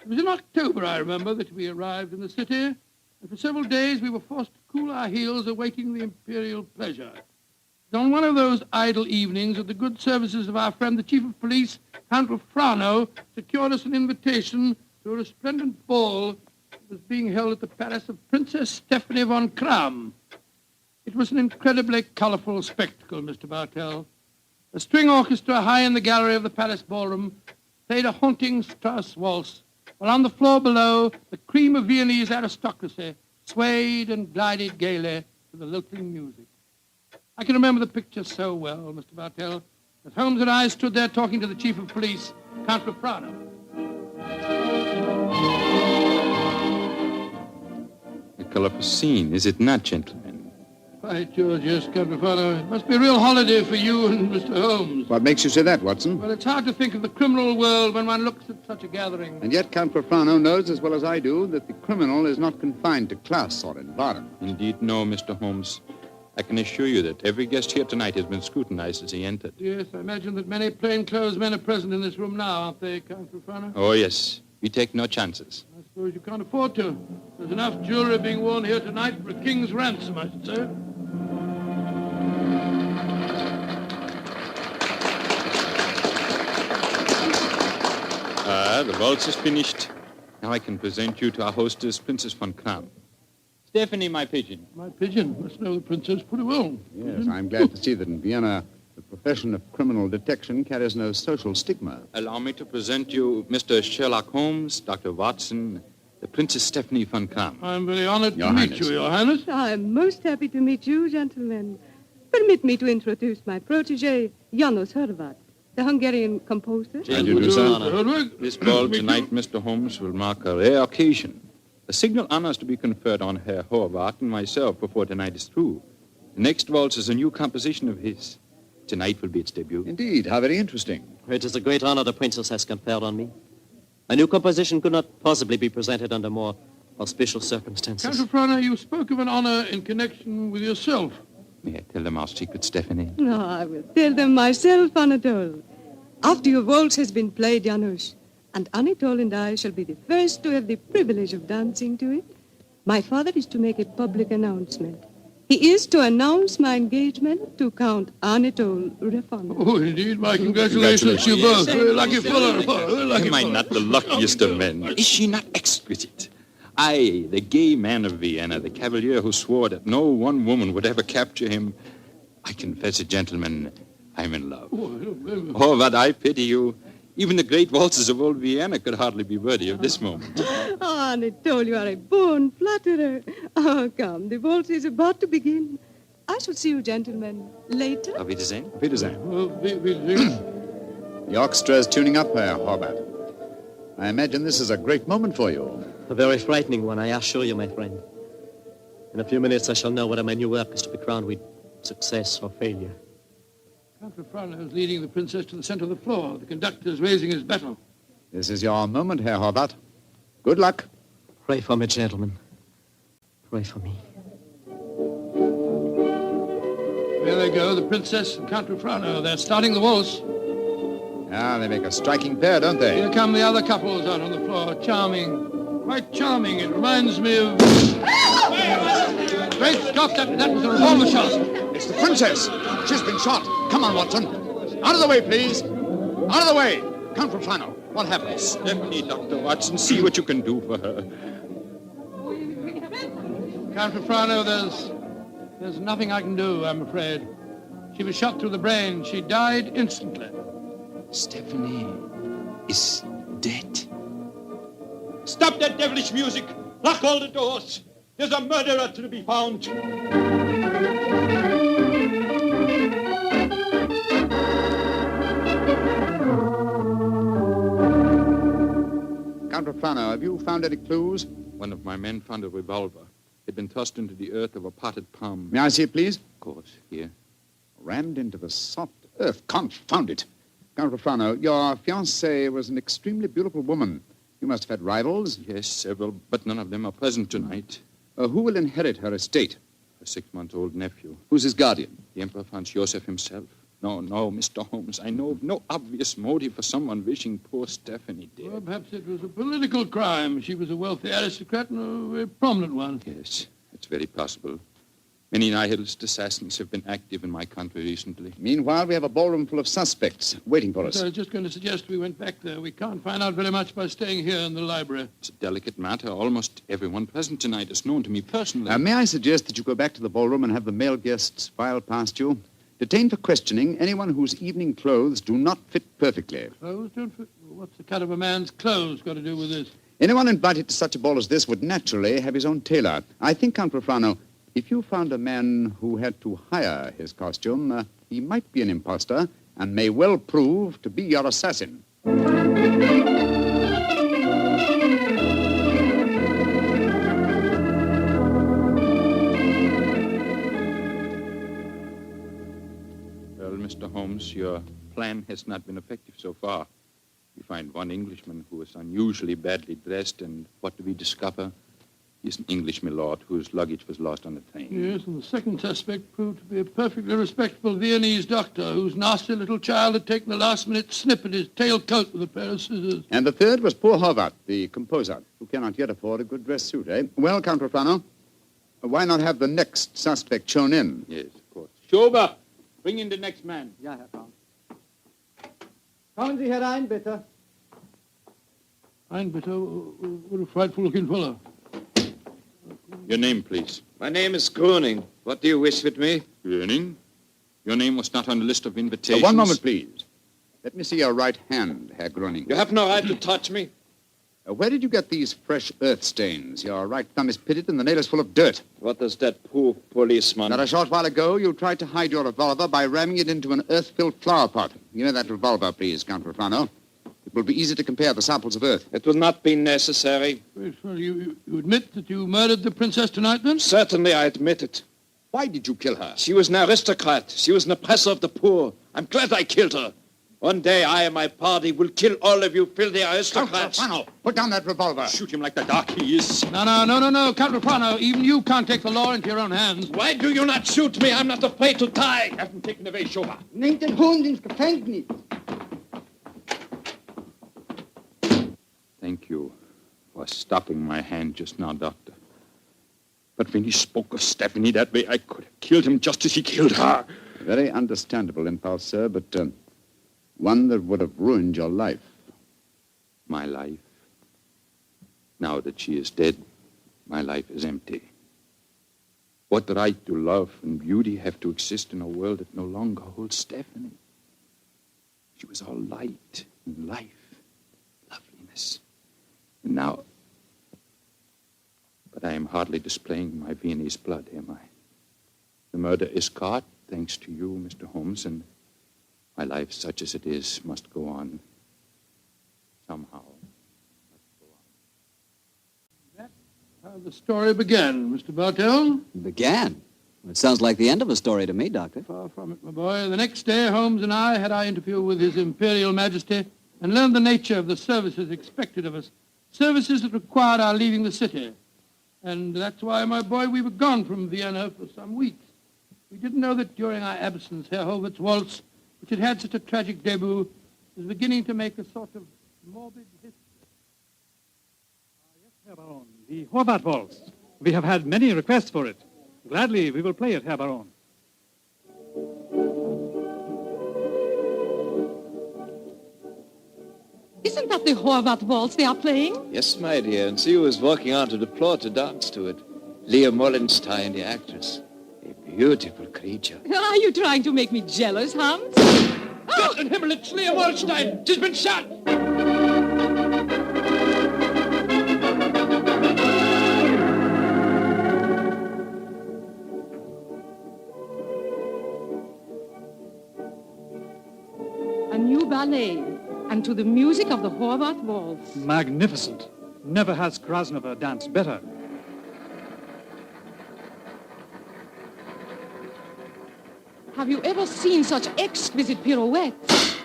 Speaker 3: It was in October, I remember, that we arrived in the city, and for several days we were forced to cool our heels awaiting the imperial pleasure. On one of those idle evenings, that the good services of our friend, the Chief of Police, Count Frano, secured us an invitation to a resplendent ball that was being held at the palace of Princess Stephanie von Kram. It was an incredibly colorful spectacle, Mr. Bartell. A string orchestra high in the gallery of the palace ballroom played a haunting Strauss waltz, while on the floor below, the cream of Viennese aristocracy swayed and glided gaily to the lilting music. I can remember the picture so well, Mr. Bartell, as Holmes and I stood there talking to the Chief of Police, Count Frano.
Speaker 12: colorful scene, is it not, gentlemen?
Speaker 3: Right, George, yes, Captain Farlow. It must be a real holiday for you and Mr. Holmes.
Speaker 9: What makes you say that, Watson?
Speaker 3: Well, it's hard to think of the criminal world when one looks at such a gathering.
Speaker 9: And yet Count Profano knows as well as I do that the criminal is not confined to class or environment.
Speaker 12: Indeed, no, Mr. Holmes. I can assure you that every guest here tonight has been scrutinized as he entered.
Speaker 3: Yes, I imagine that many plainclothes men are present in this room now, aren't they, Count Profano?
Speaker 12: Oh, yes. We take no chances.
Speaker 3: I suppose you can't afford to. There's enough jewelry being worn here tonight for a king's ransom, I should say.
Speaker 12: The waltz is finished. Now I can present you to our hostess, Princess von Kram. Stephanie, my pigeon.
Speaker 3: My pigeon must know the princess pretty well.
Speaker 9: Yes, I'm glad to see that in Vienna the profession of criminal detection carries no social stigma.
Speaker 12: Allow me to present you Mr. Sherlock Holmes, Dr. Watson, the Princess Stephanie von Kram.
Speaker 3: I'm very honored to meet you, Your Highness.
Speaker 2: I'm most happy to meet you, gentlemen. Permit me to introduce my protege, Janos Horvat, the Hungarian composer.
Speaker 12: Thank you, sir. This ball tonight, Mr. Holmes, will mark a rare occasion. A signal honor is to be conferred on Herr Horvath and myself before tonight is through. The next waltz is a new composition of his. Tonight will be its debut.
Speaker 9: Indeed, how very interesting.
Speaker 14: It is a great honor the princess has conferred on me. A new composition could not possibly be presented under more auspicious circumstances.
Speaker 3: Count Profano, you spoke of an honor in connection with yourself.
Speaker 12: May I tell them our secret, Stephanie?
Speaker 2: No, I will tell them myself, Anatole. After your waltz has been played, Janusz, and Anatole and I shall be the first to have the privilege of dancing to it, my father is to make a public announcement. He is to announce my engagement to Count Anatole Rathbone.
Speaker 3: Oh, indeed, my congratulations to you both. Very lucky fellow. Very lucky
Speaker 12: Am I not the luckiest of men? Is she not exquisite? I, the gay man of Vienna, the cavalier who swore that no one woman would ever capture him. I confess it, gentlemen, I'm in love. Oh, but I pity you. Even the great waltzes of old Vienna could hardly be worthy of this moment.
Speaker 2: Oh, Anatole, you are a born flatterer. Oh, come, the waltz is about to begin. I shall see you gentlemen later.
Speaker 12: Auf Wiedersehen.
Speaker 9: Auf Wiedersehen. The orchestra is tuning up, Herr Horvath. I imagine this is a great moment for you.
Speaker 14: A very frightening one, I assure you, my friend. In a few minutes, I shall know whether my new work is to be crowned with success or failure.
Speaker 3: Count Profano is leading the princess to the center of the floor. The conductor is raising his bottle.
Speaker 9: This is your moment, Herr Horvath. Good luck.
Speaker 14: Pray for me, gentlemen. Pray for me.
Speaker 3: There they go, the princess and Count Profano. They're starting the waltz.
Speaker 9: Ah, they make a striking pair, don't they?
Speaker 3: Here come the other couples out on the floor. Charming. Quite charming. It reminds me of... Great Scott, that was a revolver shot.
Speaker 9: It's the princess. She's been shot. Come on, Watson. Out of the way, please. Out of the way. Count Profano, what happened?
Speaker 12: Stephanie, Dr. Watson, see what you can do for her.
Speaker 3: Count Profano, there's nothing I can do, I'm afraid. She was shot through the brain. She died instantly.
Speaker 12: Stephanie is dead. Stop that devilish music! Lock all the doors! There's a murderer to be found!
Speaker 9: Count Profano, have you found any clues?
Speaker 12: One of my men found a revolver. It had been thrust into the earth of a potted palm.
Speaker 9: May I see it, please?
Speaker 12: Of course, here.
Speaker 9: Rammed into the soft earth. Confound it. Count Profano, your fiancée was an extremely beautiful woman. You must have had rivals?
Speaker 12: Yes, several, but none of them are present tonight.
Speaker 9: Who will inherit her estate?
Speaker 12: Her 6-month-old nephew.
Speaker 9: Who's his guardian?
Speaker 12: The Emperor Franz Joseph himself. No, Mr. Holmes, I know of no obvious motive for someone wishing poor Stephanie dead.
Speaker 3: Well, perhaps it was a political crime. She was a wealthy aristocrat and a very prominent one.
Speaker 12: Yes, it's very possible. Many nihilist assassins have been active in my country recently.
Speaker 9: Meanwhile, we have a ballroom full of suspects waiting for us.
Speaker 3: So I was just going to suggest we went back there. We can't find out very much by staying here in the library.
Speaker 12: It's a delicate matter. Almost everyone present tonight is known to me personally.
Speaker 9: May I suggest that you go back to the ballroom and have the male guests file past you? Detain for questioning anyone whose evening clothes do not fit perfectly.
Speaker 3: Clothes don't fit? What's the cut of a man's clothes got to do with this?
Speaker 9: Anyone invited to such a ball as this would naturally have his own tailor. I think, Count Profano, if you found a man who had to hire his costume, he might be an imposter and may well prove to be your assassin.
Speaker 12: plan has not been effective so far. We find one Englishman who is unusually badly dressed, and what do we discover? He's an English milord whose luggage was lost on the train.
Speaker 3: Yes, and the second suspect proved to be a perfectly respectable Viennese doctor whose nasty little child had taken a last-minute snip at his tailcoat with a pair of scissors.
Speaker 9: And the third was poor Horvath, the composer, who cannot yet afford a good dress suit, eh? Well, Count Rufano, why not have the next suspect shown in?
Speaker 12: Yes, of course. Schober, bring in the next man.
Speaker 23: Ja, Herr Count. Kommen Sie herein, bitte.
Speaker 3: Einbitter, what a frightful-looking fellow.
Speaker 12: Your name, please.
Speaker 1: My name is Gruning. What do you wish with me?
Speaker 12: Gruning? Your name was not on the list of invitations.
Speaker 9: One moment, please. Let me see your right hand, Herr Gruning.
Speaker 1: You have no right to touch me.
Speaker 9: Where did you get these fresh earth stains? Your right thumb is pitted and the nail is full of dirt.
Speaker 1: What does that prove, policeman?
Speaker 9: Not a short while ago, you tried to hide your revolver by ramming it into an earth-filled flower pot. Give me that revolver, please, Count Rufano. It will be easy to compare the samples of earth.
Speaker 1: It will not be necessary.
Speaker 3: Well, you admit that you murdered the princess tonight, then?
Speaker 1: Certainly, I admit it.
Speaker 9: Why did you kill her?
Speaker 1: She was an aristocrat. She was an oppressor of the poor. I'm glad I killed her. One day, I and my party will kill all of you filthy aristocrats.
Speaker 9: Count Rufano, put down that revolver.
Speaker 12: Shoot him like the dark he is.
Speaker 3: No, Count Rufano. Even you can't take the law into your own hands.
Speaker 1: Why do you not shoot me? I'm not afraid to die.
Speaker 12: Have him taken away, Schober.
Speaker 20: Nehmt den Hund ins Gefängnis.
Speaker 12: Thank you for stopping my hand just now, Doctor. But when he spoke of Stephanie that way, I could have killed him just as he killed her.
Speaker 9: Very understandable impulse, sir, but one that would have ruined your life.
Speaker 12: My life? Now that she is dead, my life is empty. What right do love and beauty have to exist in a world that no longer holds Stephanie? She was all light and life, loveliness. And now... But I am hardly displaying my Viennese blood, am I? The murder is caught, thanks to you, Mr. Holmes, and my life, such as it is, must go on. Somehow.
Speaker 3: That's how the story began, Mr. Bartell.
Speaker 7: Began? It sounds like the end of a story to me, Doctor.
Speaker 3: Far from it, my boy. The next day, Holmes and I had our interview with His Imperial Majesty and learned the nature of the services expected of us. Services that required our leaving the city. And that's why, my boy, we were gone from Vienna for some weeks. We didn't know that during our absence, Herr Holbert's waltz, which had had such a tragic debut, was beginning to make a sort of morbid history.
Speaker 15: Yes, Herr Baron, the Horvath waltz. We have had many requests for it. Gladly, we will play it, Herr Baron.
Speaker 2: Isn't that the Horvath waltz they are playing?
Speaker 1: Yes, my dear, and see who is walking onto the floor to dance to it. Leah Mollenstein, the actress. A beautiful creature.
Speaker 2: Are you trying to make me jealous, Hans?
Speaker 1: Gott in Himmel, it's Leah Mollenstein! She's been shot!
Speaker 2: A new ballet, and to the music of the Horvath waltz.
Speaker 15: Magnificent. Never has Krasnova danced better.
Speaker 2: Have you ever seen such exquisite pirouettes?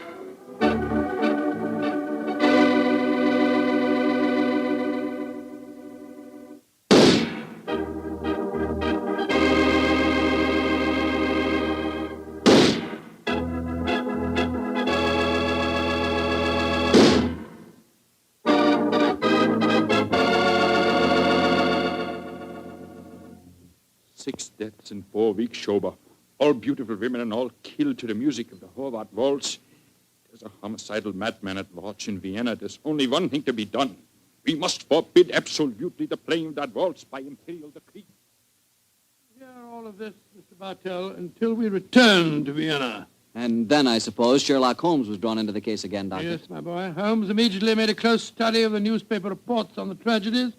Speaker 12: Six deaths in 4 weeks, Schober. All beautiful women and all killed to the music of the Horvath waltz. There's a homicidal madman at large in Vienna. There's only one thing to be done. We must forbid absolutely the playing of that waltz by imperial decree.
Speaker 3: Hear all of this, Mr. Bartell, until we return to Vienna.
Speaker 7: And then, I suppose, Sherlock Holmes was drawn into the case again, Doctor.
Speaker 3: Yes, my boy. Holmes immediately made a close study of the newspaper reports on the tragedies,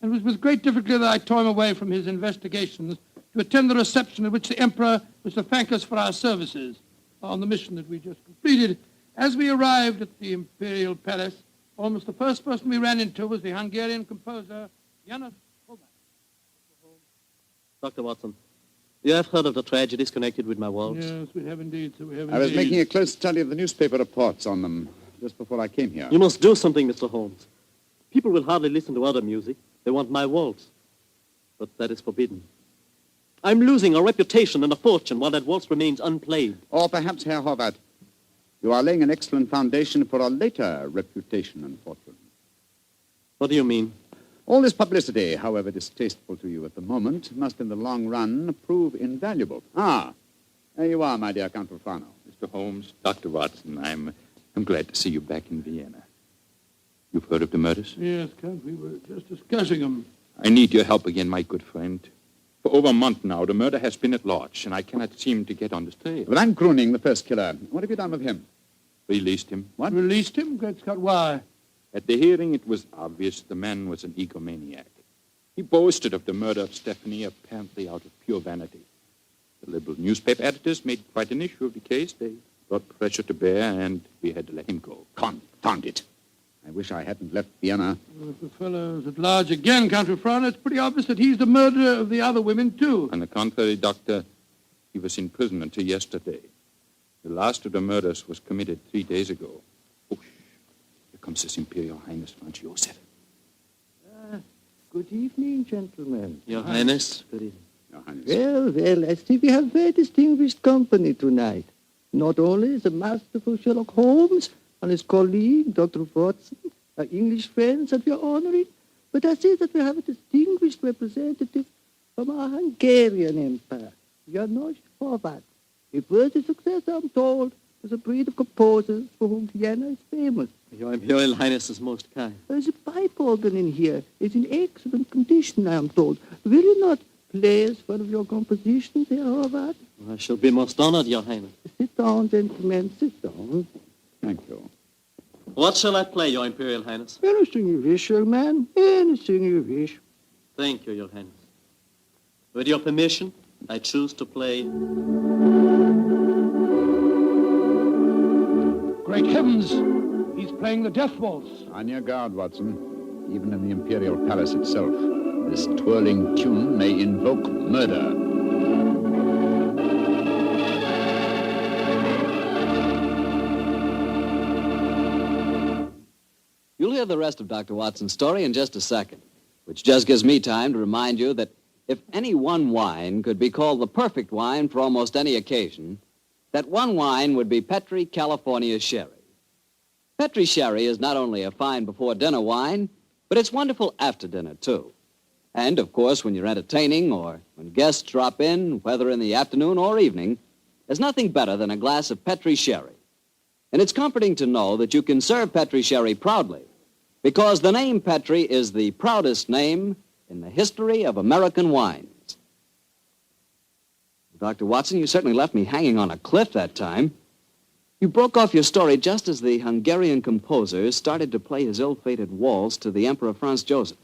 Speaker 3: and it was with great difficulty that I tore him away from his investigations to attend the reception at which the Emperor was to thank us for our services on the mission that we just completed. As we arrived at the Imperial Palace, almost the first person we ran into was the Hungarian composer, János Horváth.
Speaker 14: Dr. Watson, You have heard of the tragedies connected with my waltz?
Speaker 21: Yes, we have indeed, sir. We have
Speaker 9: I was
Speaker 21: indeed.
Speaker 9: making a close study of the newspaper reports on them just before I came here.
Speaker 14: You must do something, Mr. Holmes. People will hardly listen to other music. They want my waltz. But that is forbidden. I'm losing a reputation and a fortune while that waltz remains unplayed.
Speaker 9: Or perhaps, Herr Horvath, you are laying an excellent foundation for a later reputation and fortune.
Speaker 14: What do you mean?
Speaker 9: All this publicity, however distasteful to you at the moment, must in the long run prove invaluable. Ah, there you are, my dear Count Rufano.
Speaker 12: Mr. Holmes, Dr. Watson, I'm glad to see you back in Vienna. You've heard of the murders?
Speaker 21: Yes, Count, we were just discussing them.
Speaker 12: I need your help again, my good friend. For over a month now, the murder has been at large, and I cannot seem to get on the trail.
Speaker 9: But I'm Gruning, the first killer. What have you done with him?
Speaker 12: Released him.
Speaker 21: What? Released him? Great Scott, why?
Speaker 12: At the hearing, it was obvious the man was an egomaniac. He boasted of the murder of Stephanie, apparently out of pure vanity. The liberal newspaper editors made quite an issue of the case. They brought pressure to bear, and we had to let him go.
Speaker 9: Confound it. I wish I hadn't left Vienna.
Speaker 21: Well, if the fellow's at large again, Count Rufano, it's pretty obvious that he's the murderer of the other women, too.
Speaker 12: On the contrary, Doctor, he was in prison until yesterday. The last of the murders was committed 3 days ago. Oh, here comes His Imperial Highness Franz Joseph.
Speaker 16: Good evening, gentlemen.
Speaker 14: Your Highness. Good evening.
Speaker 12: Your Highness.
Speaker 16: Well, I see we have very distinguished company tonight. Not only the masterful Sherlock Holmes and his colleague, Dr. Watson, our English friends that we are honoring, but I see that we have a distinguished representative from our Hungarian Empire, Janos Horvath. A worthy successor, I'm told, to the breed of composers for whom Vienna is famous.
Speaker 14: Your Imperial Highness is most kind.
Speaker 16: The pipe organ in here is in excellent condition, I am told. Will you not play us one of your compositions, Herr Horvath?
Speaker 14: I shall be most honored, Your Highness.
Speaker 16: Sit down, gentlemen, sit down.
Speaker 9: Thank you.
Speaker 14: What shall I play, Your Imperial Highness?
Speaker 16: Anything you wish, young man. Anything you wish.
Speaker 14: Thank you, Your Highness. With your permission, I choose to play...
Speaker 21: Great heavens! He's playing the death waltz.
Speaker 9: On your guard, Watson. Even in the Imperial Palace itself, this twirling tune may invoke murder.
Speaker 7: You'll hear the rest of Dr. Watson's story in just a second, which just gives me time to remind you that if any one wine could be called the perfect wine for almost any occasion, that one wine would be Petri California Sherry. Petri Sherry is not only a fine before-dinner wine, but it's wonderful after dinner, too. And, of course, when you're entertaining or when guests drop in, whether in the afternoon or evening, there's nothing better than a glass of Petri Sherry. And it's comforting to know that you can serve Petri Sherry proudly, because the name Petri is the proudest name in the history of American wines. Dr. Watson, you certainly left me hanging on a cliff that time. You broke off your story just as the Hungarian composer started to play his ill-fated waltz to the Emperor Franz Joseph.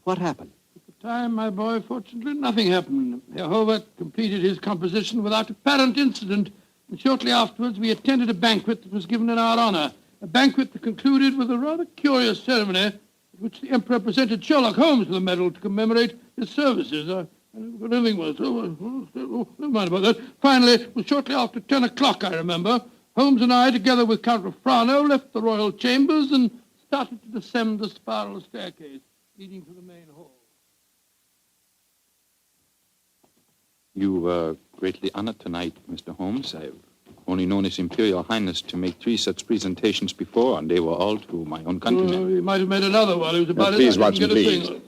Speaker 7: What happened?
Speaker 21: At the time, my boy, fortunately, nothing happened. Herr Horvath completed his composition without apparent incident, and shortly afterwards we attended a banquet that was given in our honor, a banquet that concluded with a rather curious ceremony at which the Emperor presented Sherlock Holmes with a medal to commemorate his services. I never got anything was. Never mind about that. Finally, it was shortly after 10 o'clock, I remember. Holmes and I, together with Count Rufano, left the royal chambers and started to descend the spiral staircase leading to the main hall.
Speaker 12: You were greatly honored tonight, Mr. Holmes. I've only known His Imperial Highness to make 3 such presentations before, and they were all to my own countrymen.
Speaker 21: He might have made another while he was about
Speaker 9: Please,
Speaker 21: it.
Speaker 9: Watson, please.
Speaker 21: Sorry.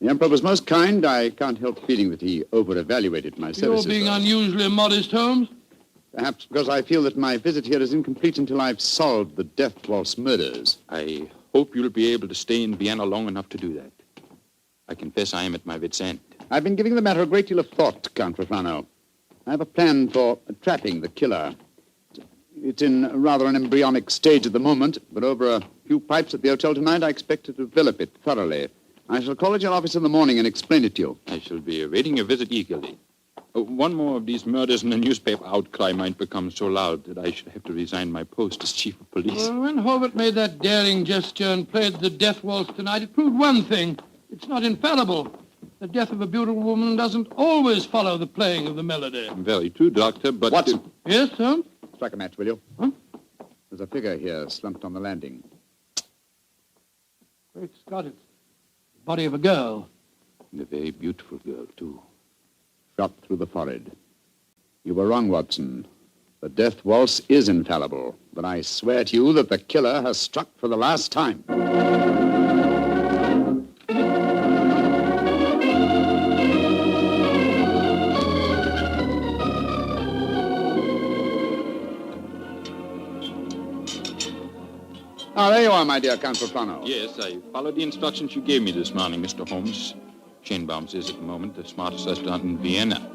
Speaker 9: The Emperor was most kind. I can't help feeling that he over-evaluated my services.
Speaker 21: You're being unusually modest, Holmes.
Speaker 9: Perhaps because I feel that my visit here is incomplete until I've solved the death waltz murders.
Speaker 12: I hope you'll be able to stay in Vienna long enough to do that. I confess I am at my wit's end.
Speaker 9: I've been giving the matter a great deal of thought, Count Rufano. I have a plan for trapping the killer. It's in rather an embryonic stage at the moment, but over a few pipes at the hotel tonight, I expect to develop it thoroughly. I shall call at your office in the morning and explain it to you.
Speaker 12: I shall be awaiting your visit eagerly. One more of these murders and the newspaper outcry might become so loud that I should have to resign my post as chief of police.
Speaker 21: Well, when Horvath made that daring gesture and played the death waltz tonight, it proved one thing. It's not infallible.
Speaker 3: the death of a beautiful woman doesn't always follow the playing of the melody.
Speaker 12: Very true, Doctor, but...
Speaker 9: Watson.
Speaker 3: Yes, Holmes?
Speaker 9: Strike a match, will you?
Speaker 3: Huh?
Speaker 9: There's a figure here slumped on the landing.
Speaker 3: Great Scott, it's the body of a girl.
Speaker 12: And a very beautiful girl, too.
Speaker 9: Shot through the forehead. You were wrong, Watson. The death waltz is infallible, but I swear to you that the killer has struck for the last time. There you are, my dear Count Profano.
Speaker 12: Yes, I followed the instructions you gave me this morning, Mr. Holmes. Schönbaum's is at the moment the smartest restaurant in Vienna.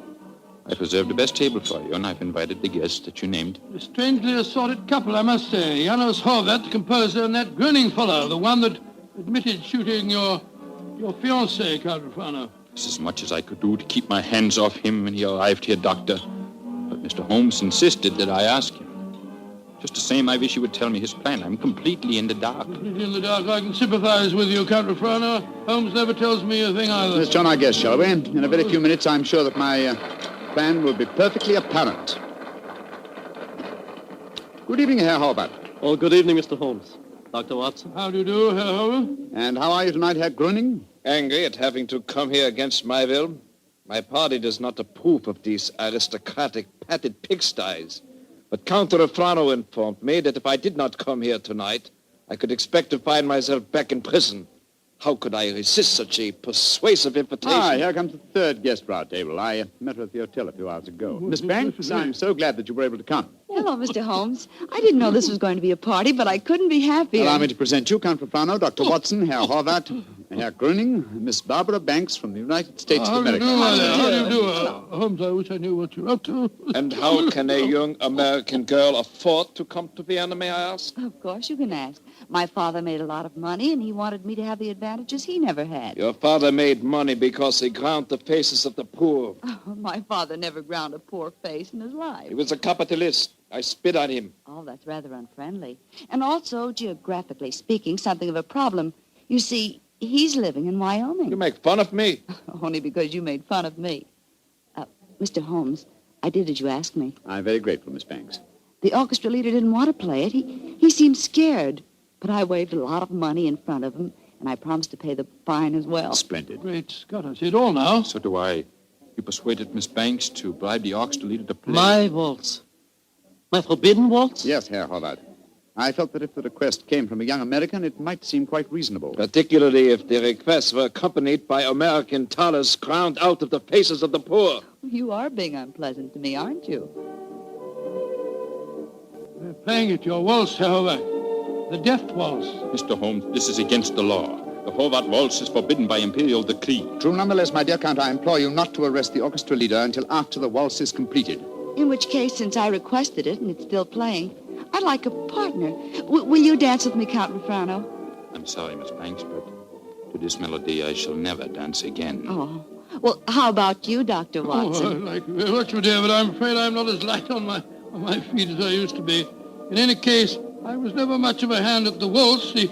Speaker 12: I've reserved the best table for you, and I've invited the guests that you named.
Speaker 3: A strangely assorted couple, I must say. Janos Horvath, the composer, and that grinning fellow, the one that admitted shooting your fiancée, Count Profano.
Speaker 12: It's as much as I could do to keep my hands off him when he arrived here, Doctor. But Mr. Holmes insisted that I ask him. Just the same, I wish he would tell me his plan. I'm completely in the dark.
Speaker 3: Completely in the dark. I can sympathize with you, Count Profano. Holmes never tells me a thing either.
Speaker 9: Let's join our guest, shall we? In a very few minutes, I'm sure that my plan will be perfectly apparent. Good evening, Herr Horvath.
Speaker 14: Oh, good evening, Mr. Holmes. Dr. Watson.
Speaker 3: How do you do, Herr Horvath?
Speaker 9: And how are you tonight, Herr Gröning?
Speaker 1: Angry at having to come here against my will. My party does not approve of these aristocratic, padded pigsties. But Count Refrano informed me that if I did not come here tonight, I could expect to find myself back in prison. How could I resist such a persuasive invitation?
Speaker 9: Here comes the third guest for our table. I met her at the hotel a few hours ago. Miss Banks, I'm so glad that you were able to come.
Speaker 4: Hello, Mr. Holmes. I didn't know this was going to be a party, but I couldn't be happier.
Speaker 9: Allow me to present you, Count Profano, Dr. Watson, Herr Horvath, Herr Gröning, Miss Barbara Banks from the United States of America.
Speaker 3: How do you do, Holmes? I wish I knew what you're up to.
Speaker 1: And how can a young American girl afford to come to Vienna, may I ask?
Speaker 4: Of course you can ask. My father made a lot of money, and he wanted me to have the advantages he never had.
Speaker 1: Your father made money because he ground the faces of the poor.
Speaker 4: Oh, my father never ground a poor face in his life.
Speaker 1: He was a capitalist. I spit on him.
Speaker 4: Oh, that's rather unfriendly. And also, geographically speaking, something of a problem. You see, he's living in Wyoming.
Speaker 1: You make fun of me.
Speaker 4: Only because you made fun of me. Mr. Holmes, I did as you asked me.
Speaker 9: I'm very grateful, Miss Banks.
Speaker 4: The orchestra leader didn't want to play it. He seemed scared. But I waved a lot of money in front of him, and I promised to pay the fine as well.
Speaker 9: Splendid.
Speaker 3: Great Scott, I see it all now.
Speaker 12: So do I. You persuaded Miss Banks to bribe the orchestra leader to play.
Speaker 14: My waltz. My forbidden waltz?
Speaker 9: Yes, Herr Horvath. I felt that if the request came from a young American, it might seem quite reasonable.
Speaker 1: Particularly if the requests were accompanied by American dollars ground out of the faces of the poor.
Speaker 4: You are being unpleasant to me, aren't you?
Speaker 3: They're playing it, your waltz, Herr Horvath. The death waltz.
Speaker 12: Mr. Holmes, this is against the law. The Horvath waltz is forbidden by imperial decree.
Speaker 9: True, nonetheless, my dear Count, I implore you not to arrest the orchestra leader until after the waltz is completed.
Speaker 4: In which case, since I requested it and it's still playing, I'd like a partner. Will you dance with me, Count Refrano?
Speaker 12: I'm sorry, Miss Banks, but to this melody I shall never dance again.
Speaker 4: Oh. Well, how about you, Dr. Watson?
Speaker 3: Oh, I like you very much, my dear, but I'm afraid I'm not as light on my feet as I used to be. In any case, I was never much of a hand at the waltz. The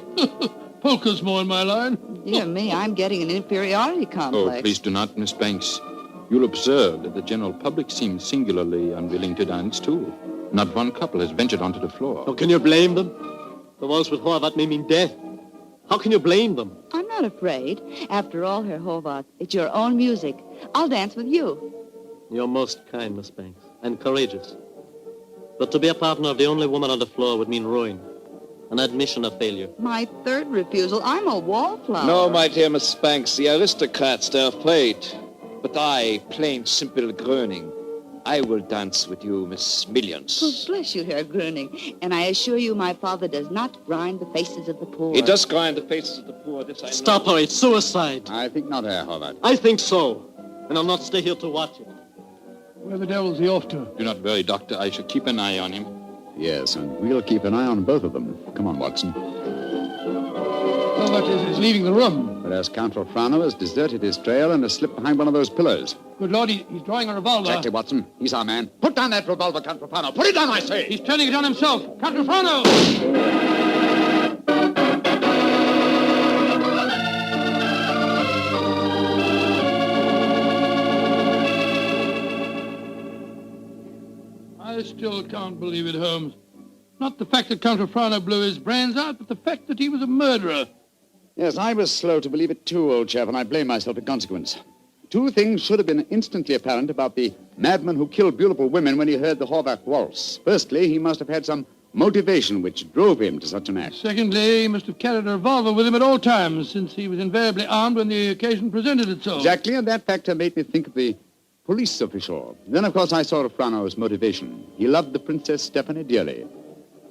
Speaker 3: polka's more in my line.
Speaker 4: Dear me, I'm getting an inferiority complex.
Speaker 12: Oh, please do not, Miss Banks. You'll observe that the general public seems singularly unwilling to dance, too. Not one couple has ventured onto the floor.
Speaker 14: Oh, can you blame them? The waltz with Horvath may mean death. How can you blame them?
Speaker 4: I'm not afraid. After all, Herr Horvath, it's your own music. I'll dance with you.
Speaker 14: You're most kind, Miss Banks, and courageous. But to be a partner of the only woman on the floor would mean ruin. An admission of failure.
Speaker 4: My third refusal. I'm a wallflower.
Speaker 1: No, my dear Miss Banks, the aristocrats, they're afraid. But I, plain, simple Gröning, I will dance with you, Miss Millions.
Speaker 4: Oh, bless you, Herr Gröning. And I assure you my father does not grind the faces of the poor.
Speaker 1: He does grind the faces of the poor, this I know.
Speaker 14: Stop her, it's suicide.
Speaker 9: I think not, Herr Horvath.
Speaker 14: I think so. And I'll not stay here to watch it.
Speaker 3: Where the devil's he off to?
Speaker 12: Do not worry, Doctor. I shall keep an eye on him.
Speaker 9: Yes, and we'll keep an eye on both of them. Come on, Watson.
Speaker 3: Horvath is leaving the room.
Speaker 9: Whereas Count Refrano has deserted his trail and has slipped behind one of those pillars.
Speaker 3: Good Lord, he's drawing a revolver.
Speaker 9: Exactly, Watson. He's our man. Put down that revolver, Count Refrano. Put it down, I say!
Speaker 3: He's turning it on himself. Count Refrano! still can't believe it, Holmes. Not the fact that Count Afrano blew his brains out, but the fact that he was a murderer.
Speaker 9: Yes, I was slow to believe it too, old chap, and I blame myself in consequence. Two things should have been instantly apparent about the madman who killed beautiful women when he heard the Horvath waltz. Firstly, he must have had some motivation which drove him to such an act.
Speaker 3: Secondly, he must have carried a revolver with him at all times, since he was invariably armed when the occasion presented itself.
Speaker 9: Exactly, and that factor made me think of the police official. Then, of course, I saw Afrano's motivation. He loved the Princess Stephanie dearly.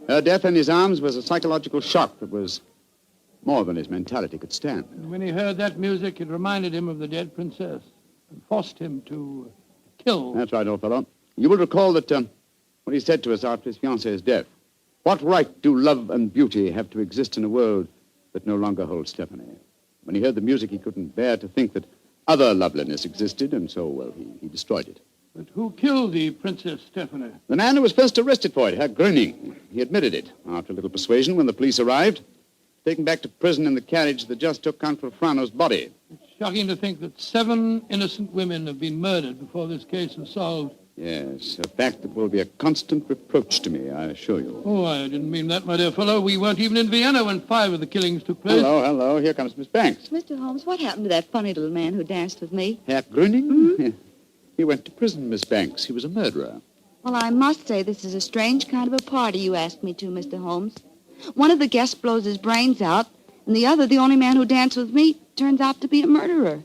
Speaker 9: Her death in his arms was a psychological shock that was more than his mentality could stand.
Speaker 3: And when he heard that music, it reminded him of the dead princess and forced him to kill.
Speaker 9: That's right, old fellow. You will recall that what he said to us after his fiancée's death. What right do love and beauty have to exist in a world that no longer holds Stephanie? When he heard the music, he couldn't bear to think that other loveliness existed, and so, well, he destroyed it.
Speaker 3: But who killed the Princess Stephanie?
Speaker 9: The man who was first arrested for it, Herr Gröning. He admitted it after a little persuasion when the police arrived. Taken back to prison in the carriage that just took Count Afrano's body.
Speaker 3: It's shocking to think that 7 innocent women have been murdered before this case was solved.
Speaker 9: Yes, a fact that will be a constant reproach to me, I assure you.
Speaker 3: Oh, I didn't mean that, my dear fellow. We weren't even in Vienna when 5 of the killings took place.
Speaker 9: Hello. Here comes Miss Banks.
Speaker 4: Mr. Holmes, what happened to that funny little man who danced with me?
Speaker 9: Herr Gröning? Mm-hmm. He went to prison, Miss Banks. He was a murderer.
Speaker 4: Well, I must say this is a strange kind of a party you asked me to, Mr. Holmes. One of the guests blows his brains out, and the other, the only man who danced with me, turns out to be a murderer.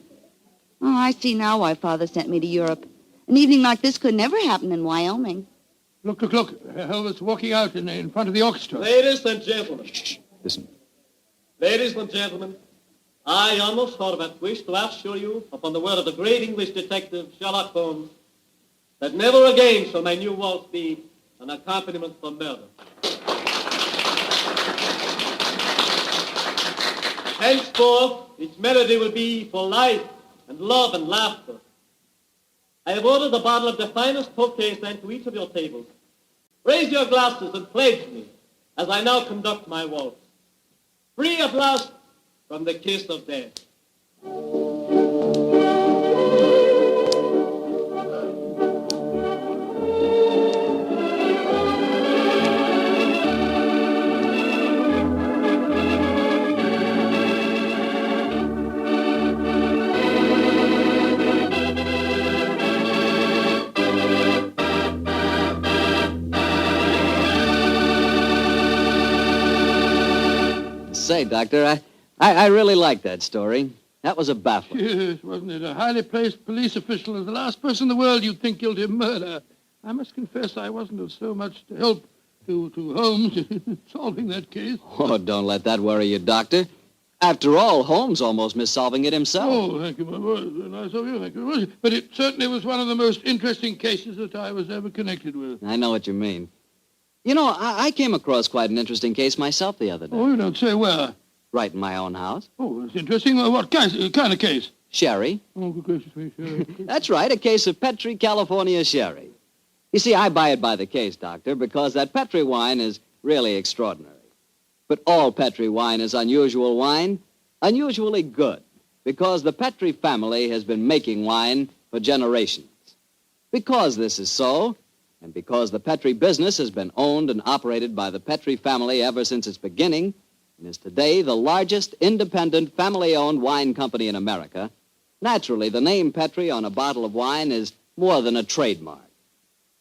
Speaker 4: Oh, I see now why Father sent me to Europe. An evening like this could never happen in Wyoming.
Speaker 3: Look. Helvet's walking out in front of the orchestra.
Speaker 14: Ladies and gentlemen.
Speaker 9: Shh. Listen.
Speaker 14: Ladies and gentlemen, I, Amos Horvath, wish to assure you, upon the word of the great English detective Sherlock Holmes, that never again shall my new waltz be an accompaniment for murder. Henceforth, its melody will be for life and love and laughter. I have ordered a bottle of the finest Tokay sent to each of your tables. Raise your glasses and pledge me as I now conduct my waltz. Free at last from the kiss of death.
Speaker 7: Say, Doctor, I really like that story. That was a baffler.
Speaker 3: Yes, wasn't it? A highly placed police official is the last person in the world you'd think guilty of murder. I must confess I wasn't of so much help to Holmes in solving that case.
Speaker 7: Oh, don't let that worry you, Doctor. After all, Holmes almost missed solving it himself.
Speaker 3: Oh, thank you, my boy. Nice of you, thank you very much. But it certainly was one of the most interesting cases that I was ever connected with.
Speaker 7: I know what you mean. You know, I came across quite an interesting case myself the other day.
Speaker 3: Oh, you don't say where?
Speaker 7: Right in my own house.
Speaker 3: Oh, that's interesting. What kind of case?
Speaker 7: Sherry.
Speaker 3: Oh, good gracious me, sherry.
Speaker 7: That's right, a case of Petri, California sherry. You see, I buy it by the case, Doctor, because that Petri wine is really extraordinary. But all Petri wine is unusual wine, unusually good, because the Petri family has been making wine for generations. Because this is so, and because the Petri business has been owned and operated by the Petri family ever since its beginning, and is today the largest independent family-owned wine company in America, naturally the name Petri on a bottle of wine is more than a trademark.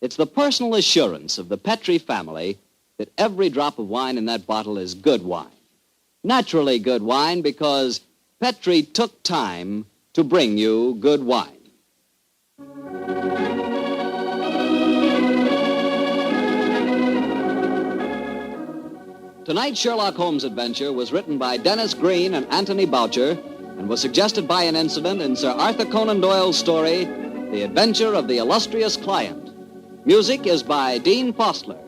Speaker 7: It's the personal assurance of the Petri family that every drop of wine in that bottle is good wine. Naturally good wine because Petri took time to bring you good wine. Tonight's Sherlock Holmes adventure was written by Dennis Green and Anthony Boucher and was suggested by an incident in Sir Arthur Conan Doyle's story, The Adventure of the Illustrious Client. Music is by Dean Fostler.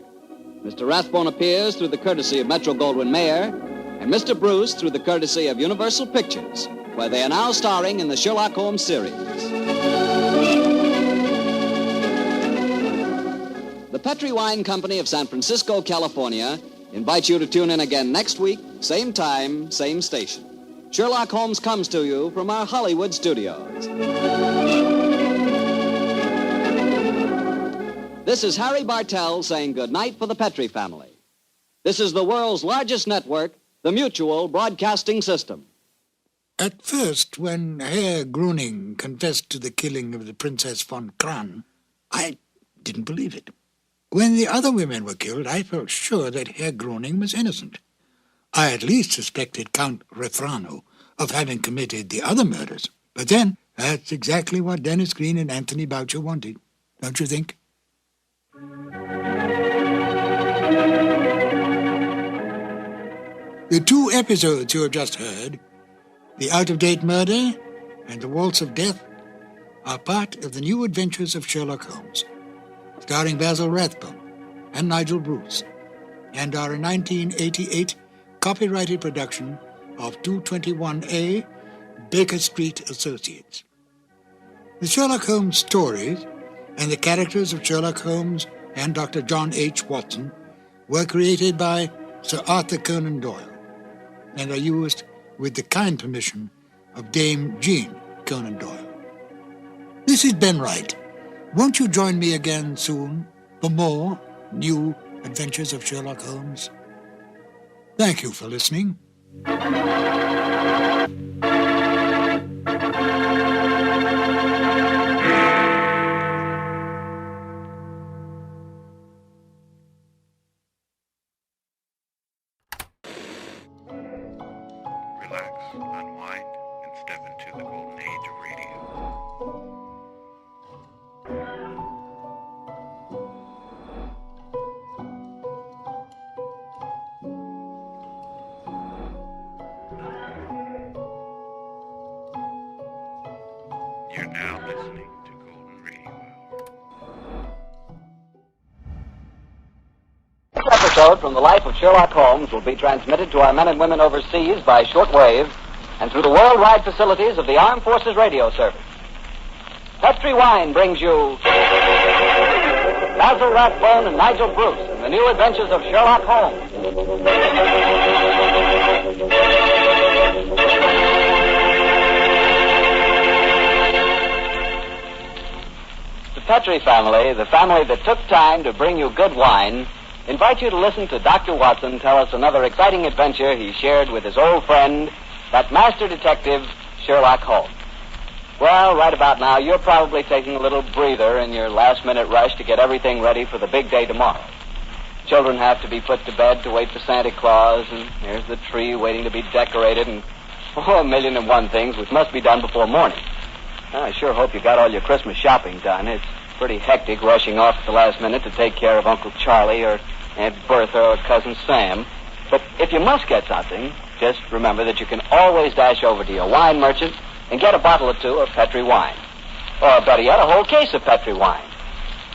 Speaker 7: Mr. Rathbone appears through the courtesy of Metro-Goldwyn-Mayer, and Mr. Bruce through the courtesy of Universal Pictures, where they are now starring in the Sherlock Holmes series. The Petri Wine Company of San Francisco, California, invites you to tune in again next week, same time, same station. Sherlock Holmes comes to you from our Hollywood studios. This is Harry Bartell saying goodnight for the Petrie family. This is the world's largest network, the Mutual Broadcasting System.
Speaker 17: At first, when Herr Gruning confessed to the killing of the Princess von Kran, I didn't believe it. When the other women were killed, I felt sure that Herr Gruning was innocent. I at least suspected Count Refrano of having committed the other murders. But then, that's exactly what Dennis Green and Anthony Boucher wanted, don't you think? The two episodes you have just heard, The Out-of-Date Murder and The Waltz of Death, are part of the new Adventures of Sherlock Holmes, starring Basil Rathbone and Nigel Bruce, and are a 1988 copyrighted production of 221A Baker Street Associates. The Sherlock Holmes stories and the characters of Sherlock Holmes and Dr. John H. Watson were created by Sir Arthur Conan Doyle and are used with the kind permission of Dame Jean Conan Doyle. This is Ben Wright. Won't you join me again soon for more new Adventures of Sherlock Holmes? Thank you for listening.
Speaker 10: Unwind, and step into the golden age of radio. You're now listening to Golden Radio Hour.
Speaker 7: This episode from the life of Sherlock Holmes will be transmitted to our men and women overseas by shortwave and through the worldwide facilities of the Armed Forces Radio Service. Petrie Wine brings you Basil Rathbone and Nigel Bruce in the new Adventures of Sherlock Holmes. The Petrie family, the family that took time to bring you good wine, invite you to listen to Dr. Watson tell us another exciting adventure he shared with his old friend, that master detective, Sherlock Holmes. Well, right about now, you're probably taking a little breather in your last-minute rush to get everything ready for the big day tomorrow. Children have to be put to bed to wait for Santa Claus, and there's the tree waiting to be decorated, and a million and one things which must be done before morning. I sure hope you got all your Christmas shopping done. It's pretty hectic rushing off at the last minute to take care of Uncle Charlie or Aunt Bertha or Cousin Sam. But if you must get something, just remember that you can always dash over to your wine merchant and get a bottle or two of Petrie wine. Or better yet, a whole case of Petrie wine.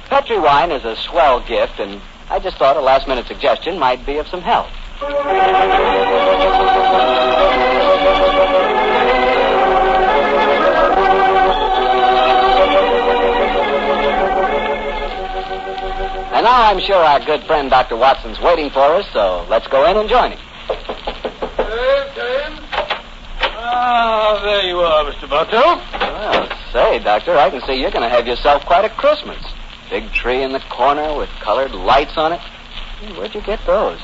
Speaker 7: Petrie wine is a swell gift, and I just thought a last-minute suggestion might be of some help. And now I'm sure our good friend Dr. Watson's waiting for us, so let's go in and join him.
Speaker 3: Ah, there you are, Mr. Bartell.
Speaker 7: Well, say, Doctor, I can see you're going to have yourself quite a Christmas. Big tree in the corner with colored lights on it. Where'd you get those?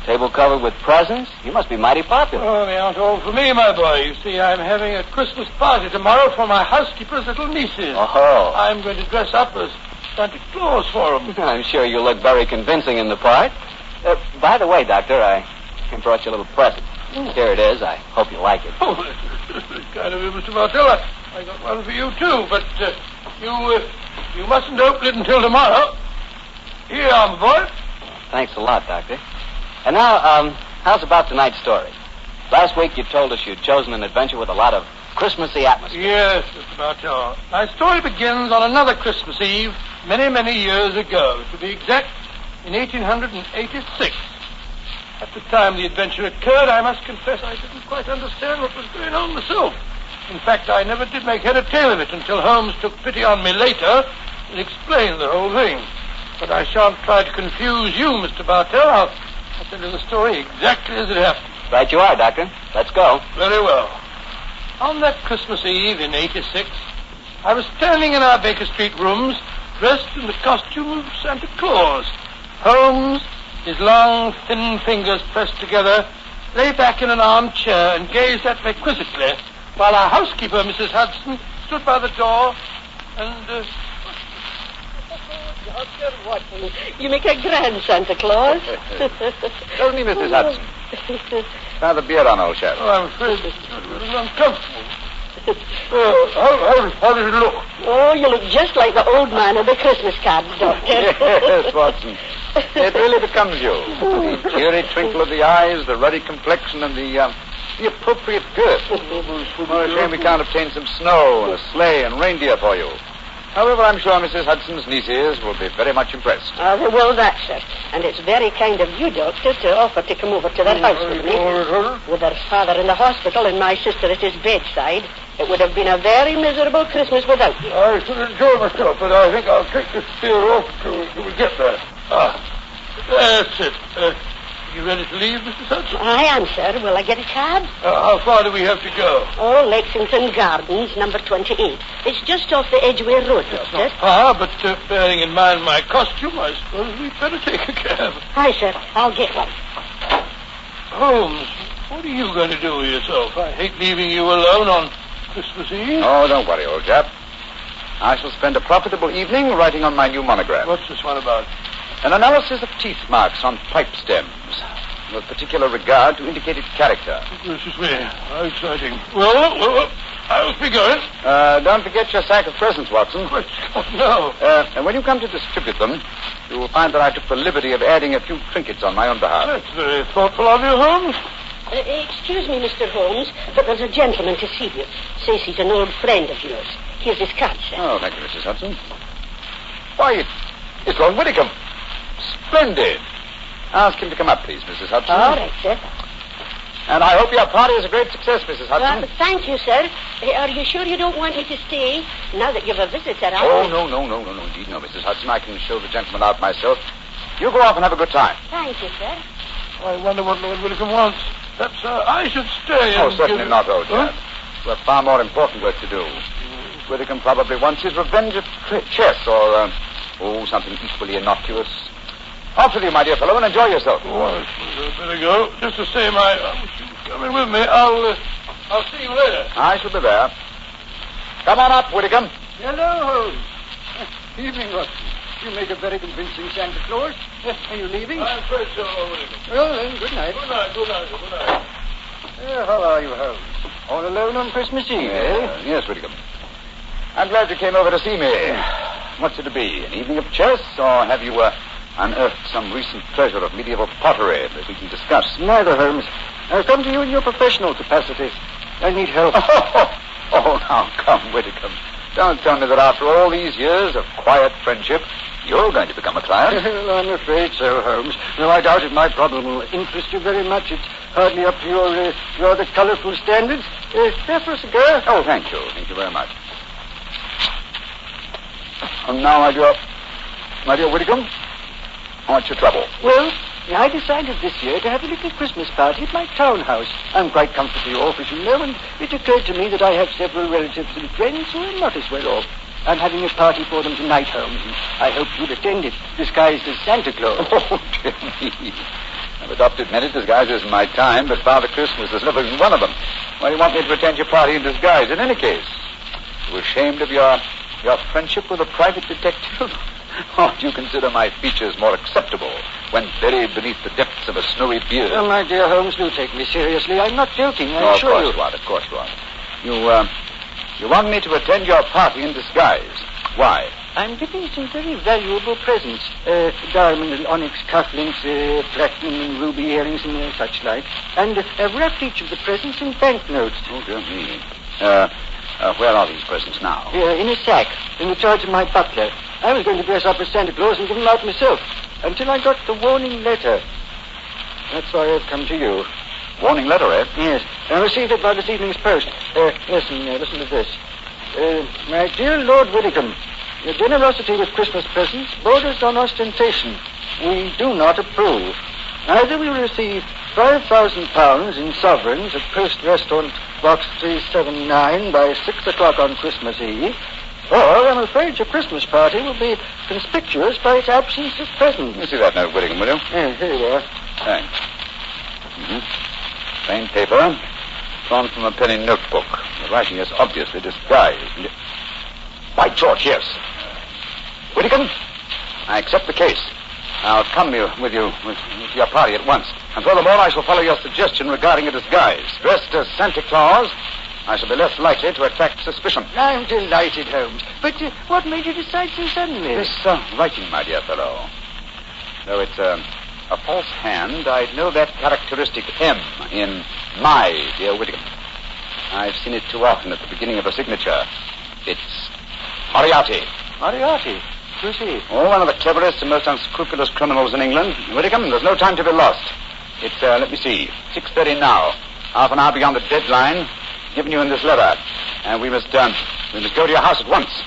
Speaker 7: Table covered with presents? You must be mighty popular.
Speaker 3: Oh, they aren't all for me, my boy. You see, I'm having a Christmas party tomorrow for my housekeeper's little nieces.
Speaker 7: Oh.
Speaker 3: I'm going to dress up as Santa Claus for them.
Speaker 7: I'm sure you look very convincing in the part. By the way, Doctor, I brought you a little present. Here it is. I hope you like it.
Speaker 3: Oh, that's kind of you, Mr. Bartell. I got one for you, too, but you mustn't open it until tomorrow. Here, my boy.
Speaker 7: Thanks a lot, Doctor. And now, how's about tonight's story? Last week you told us you'd chosen an adventure with a lot of Christmassy atmosphere.
Speaker 3: Yes, Mr. Bartell. My story begins on another Christmas Eve many, many years ago. To be exact, in 1886. At the time the adventure occurred, I must confess I didn't quite understand what was going on myself. In fact, I never did make head or tail of it until Holmes took pity on me later and explained the whole thing. But I shan't try to confuse you, Mr. Bartell. I'll tell you the story exactly as it happened.
Speaker 7: Right you are, Doctor. Let's go.
Speaker 3: Very well. On that Christmas Eve in '86, I was standing in our Baker Street rooms dressed in the costume of Santa Claus. Holmes, his long, thin fingers pressed together, lay back in an armchair and gazed at me quizzically, while our housekeeper, Mrs. Hudson, stood by the door and...
Speaker 18: Watson, you make a grand Santa Claus.
Speaker 19: Doesn't he, Mrs. Hudson? Try the beer on, old chap.
Speaker 3: Oh, I'm afraid it's a little uncomfortable. How does it look?
Speaker 18: Oh, you look just like the old man of the Christmas cards, Doctor.
Speaker 19: Yes, Watson. It really becomes you. The cheery twinkle of the eyes, the ruddy complexion, and the appropriate girth. Oh, a shame we can't obtain some snow and a sleigh and reindeer for you. However, I'm sure Mrs. Hudson's nieces will be very much impressed.
Speaker 18: They will, that, sir. And it's very kind of you, Doctor, to offer to come over to that house with me. With her father in the hospital and my sister at his bedside, it would have been a very miserable Christmas without you.
Speaker 3: I should enjoy myself, but I think I'll take this beer off till we get there. That's it. You ready to leave, Mrs. Hudson?
Speaker 18: I am, sir. Will I get a cab?
Speaker 3: How far do we have to go?
Speaker 18: Oh, Lexington Gardens, number 28. It's just off the Edgware Road, Doctor.
Speaker 3: Far, but bearing in mind my costume, I suppose we'd better take a cab.
Speaker 18: Aye, sir. I'll get one.
Speaker 3: Holmes, what are you going to do with yourself? I hate leaving you alone on Christmas Eve.
Speaker 19: Oh, don't worry, old chap. I shall spend a profitable evening writing on my new monograph.
Speaker 3: What's this one about?
Speaker 19: An analysis of teeth marks on pipe stems, with particular regard to indicated character.
Speaker 3: Gracious me, how exciting. Well, I must be going.
Speaker 19: Don't forget your sack of presents, Watson.
Speaker 3: No.
Speaker 19: And when you come to distribute them, you will find that I took the liberty of adding a few trinkets on my own behalf.
Speaker 3: That's very thoughtful of you, Holmes.
Speaker 18: Excuse me, Mr. Holmes, but there's a gentleman to see you. Says he's an old friend of yours. Here's his card, sir.
Speaker 19: Oh, thank you, Mrs. Hudson. Why, it's Lord Whitcomb. Splendid. Ask him to come up, please, Mrs. Hudson.
Speaker 18: All right, sir.
Speaker 19: And I hope your party is a great success, Mrs. Hudson.
Speaker 18: Thank you, sir. Are you sure you don't want me to stay? Now that you've a visitor,
Speaker 19: Oh, no, indeed, no, Mrs. Hudson. I can show the gentleman out myself. You go off and have a good time.
Speaker 18: Thank you, sir.
Speaker 3: I wonder what Lord Whitcomb wants. Perhaps I should stay.
Speaker 19: Oh, certainly not, old chap. You have far more important work to do. Whitcomb probably wants his revenge at chess or, something equally innocuous. Off with you, my dear fellow, and enjoy yourself.
Speaker 3: Oh, I better go. Just the same, I wish you were coming with me. I'll see you later.
Speaker 19: I shall be there. Come on up, Whitcomb.
Speaker 20: Hello, Holmes. Evening, Watson. You make a very convincing Santa Claus. Are you leaving?
Speaker 3: I'm afraid so, Whitcomb.
Speaker 20: Well, then, good night.
Speaker 3: Good night.
Speaker 20: How are you, Holmes? All alone on Christmas Eve, eh?
Speaker 19: Yes, Whitcomb. I'm glad you came over to see me. What's it to be? An evening of chess, or have you unearthed some recent treasure of medieval pottery that we can discuss?
Speaker 20: Neither, Holmes. I've come to you in your professional capacity. I need help.
Speaker 19: Oh, now, come, Whitcomb. Don't tell me that after all these years of quiet friendship, you're going to become a client.
Speaker 20: Well, I'm afraid so, Holmes. Though I doubt if my problem will interest you very much. It's hardly up to your rather colorful standards. Care for a cigar?
Speaker 19: Oh, thank you. Thank you very much. And now, my dear Whitcomb, what's your trouble?
Speaker 20: Well, I decided this year to have a little Christmas party at my townhouse. I'm quite comfortably off, as you know, and it occurred to me that I have several relatives and friends who are not as well off. I'm having a party for them tonight, Holmes, and I hope you'd attend it, disguised as Santa Claus.
Speaker 19: Oh, dear me. I've adopted many disguises in my time, but Father Christmas has never been one of them. Why do you want me to attend your party in disguise? In any case, you ashamed of your friendship with a private detective? Or do you consider my features more acceptable when buried beneath the depths of a snowy beard?
Speaker 20: Well, my dear Holmes, do take me seriously. I'm not joking, I assure you.
Speaker 19: Of course you are. You want me to attend your party in disguise. Why?
Speaker 20: I'm giving some very valuable presents. Diamond and onyx cufflinks, platinum and ruby earrings and such like. And I've wrapped each of the presents in banknotes.
Speaker 19: Oh, dear me. Where are these presents now?
Speaker 20: In a sack, in the charge of my butler. I was going to dress up as Santa Claus and give them out myself, until I got the warning letter. That's why I've come to you.
Speaker 19: Warning letter, eh?
Speaker 20: Yes. I received it by this evening's post. Listen to this. My dear Lord Whitcomb, your generosity with Christmas presents borders on ostentation. We do not approve. Either we will receive £5,000 in sovereigns at Post Restaurant Box 379 by 6 o'clock on Christmas Eve, Or I'm afraid your Christmas party will be conspicuous by its absence of presents.
Speaker 19: Let me see that note, Whittingham, will you?
Speaker 20: Yeah, here you are.
Speaker 19: Thanks. Plain paper, drawn from a penny notebook. The writing is obviously disguised. By George, yes. Whittingham, I accept the case. I'll come with your party at once. And furthermore, I shall follow your suggestion regarding a disguise. Dressed as Santa Claus, I shall be less likely to attract suspicion.
Speaker 20: I'm delighted, Holmes. But what made you decide so suddenly?
Speaker 19: This writing, my dear fellow. Though it's a false hand, I know that characteristic M in my dear Whittingham. I've seen it too often at the beginning of a signature. It's Moriarty.
Speaker 20: Moriarty? Who's he?
Speaker 19: Oh, one of the cleverest and most unscrupulous criminals in England. Whittingham, there's no time to be lost. It's, let me see, 6:30 now. Half an hour beyond the deadline given you in this letter. And we must go to your house at once.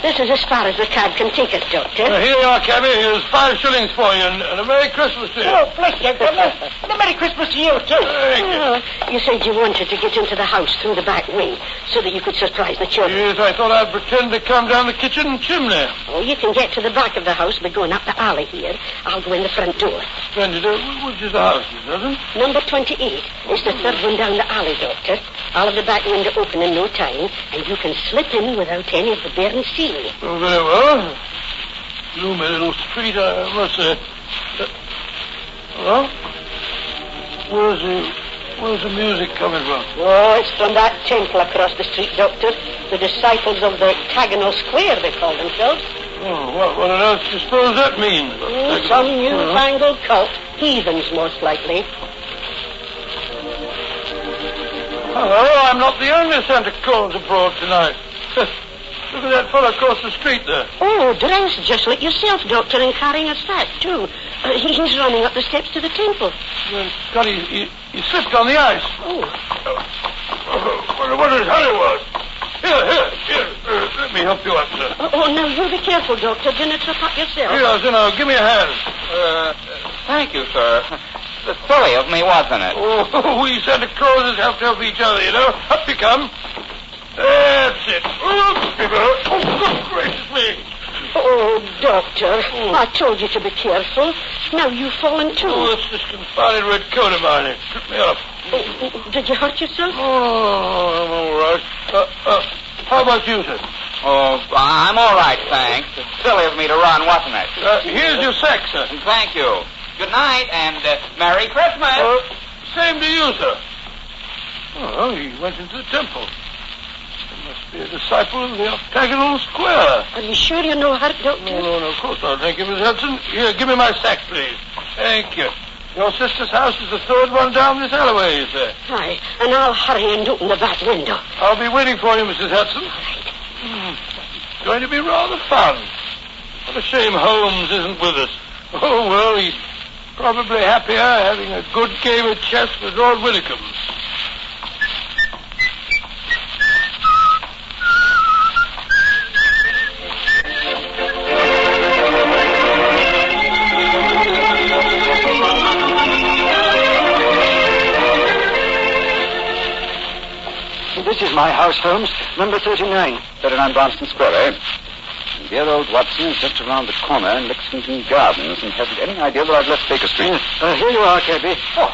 Speaker 18: This is as far as the cab can take us, Doctor.
Speaker 3: Here you are, cabby. Here's 5 shillings for you, and a Merry Christmas to you.
Speaker 20: Oh, bless you, Governor. And a Merry Christmas to you, too.
Speaker 18: You said you wanted to get into the house through the back way so that you could surprise the children.
Speaker 3: Yes, I thought I'd pretend to come down the kitchen chimney.
Speaker 18: Oh, you can get to the back of the house by going up the alley here. I'll go in the front door.
Speaker 3: Splendid. Which is the house, Miss Hudson?
Speaker 18: Number 28. It's the third one down the alley, Doctor. I'll have the back window open in no time, and you can slip in without any of the bearing seal.
Speaker 3: Oh, very well. Gloomy little street, I must say. Well, where's the music coming from?
Speaker 18: Oh, it's from that temple across the street, Doctor. The disciples of the Octagonal Square, they call themselves.
Speaker 3: Oh, what on earth do you suppose that means?
Speaker 18: Some newfangled cult. Heathens, most likely.
Speaker 3: Oh, I'm not the only Santa Claus abroad tonight. Look at that fellow across the street there.
Speaker 18: Oh, dressed just like yourself, Doctor, and carrying a sack, too. He's running up the steps to the temple.
Speaker 3: Well, Scotty, he slipped on the ice.
Speaker 18: Oh.
Speaker 3: What is hurry was? Here. Let me help you up, sir.
Speaker 18: Oh, now, you be careful, Doctor. Do not trip up yourself.
Speaker 3: Here, now, give me a hand.
Speaker 5: Thank you, sir. The silly of me, wasn't it?
Speaker 3: Oh, we Santa Clauses have to help each other, you know. Up you come. That's it. Oh, good gracious me.
Speaker 18: Oh, Doctor, I told you to be careful. Now you've fallen too.
Speaker 3: Oh, it's this confounded red coat of mine. It tripped me up.
Speaker 18: Oh, did you hurt yourself?
Speaker 3: Oh, I'm all right. How about you, sir?
Speaker 5: Oh, I'm all right, thanks. It's silly of me to run, wasn't it?
Speaker 3: Here's your sack, sir.
Speaker 5: Thank you. Good night, and Merry Christmas.
Speaker 3: Same to you, sir. Oh, he went into the temple. Must be a disciple of the Octagonal Square.
Speaker 18: Are you sure you're no hurt, Doctor?
Speaker 3: No, of course not. Thank you, Miss Hudson. Here, give me my sack, please. Thank you. Your sister's house is the third one down this alleyway, you say?
Speaker 18: Aye, and I'll hurry and open the back window.
Speaker 3: I'll be waiting for you, Mrs. Hudson. It's going to be rather fun. What a shame Holmes isn't with us. Oh, well, he's probably happier having a good game of chess with Lord Whittingham.
Speaker 20: This is my house, Holmes. Number 39.
Speaker 19: 39 Branston Square, eh? And dear old Watson is just around the corner in Lexington Gardens and hasn't any idea that I've left Baker Street.
Speaker 20: Here you are, cabby.
Speaker 19: Oh,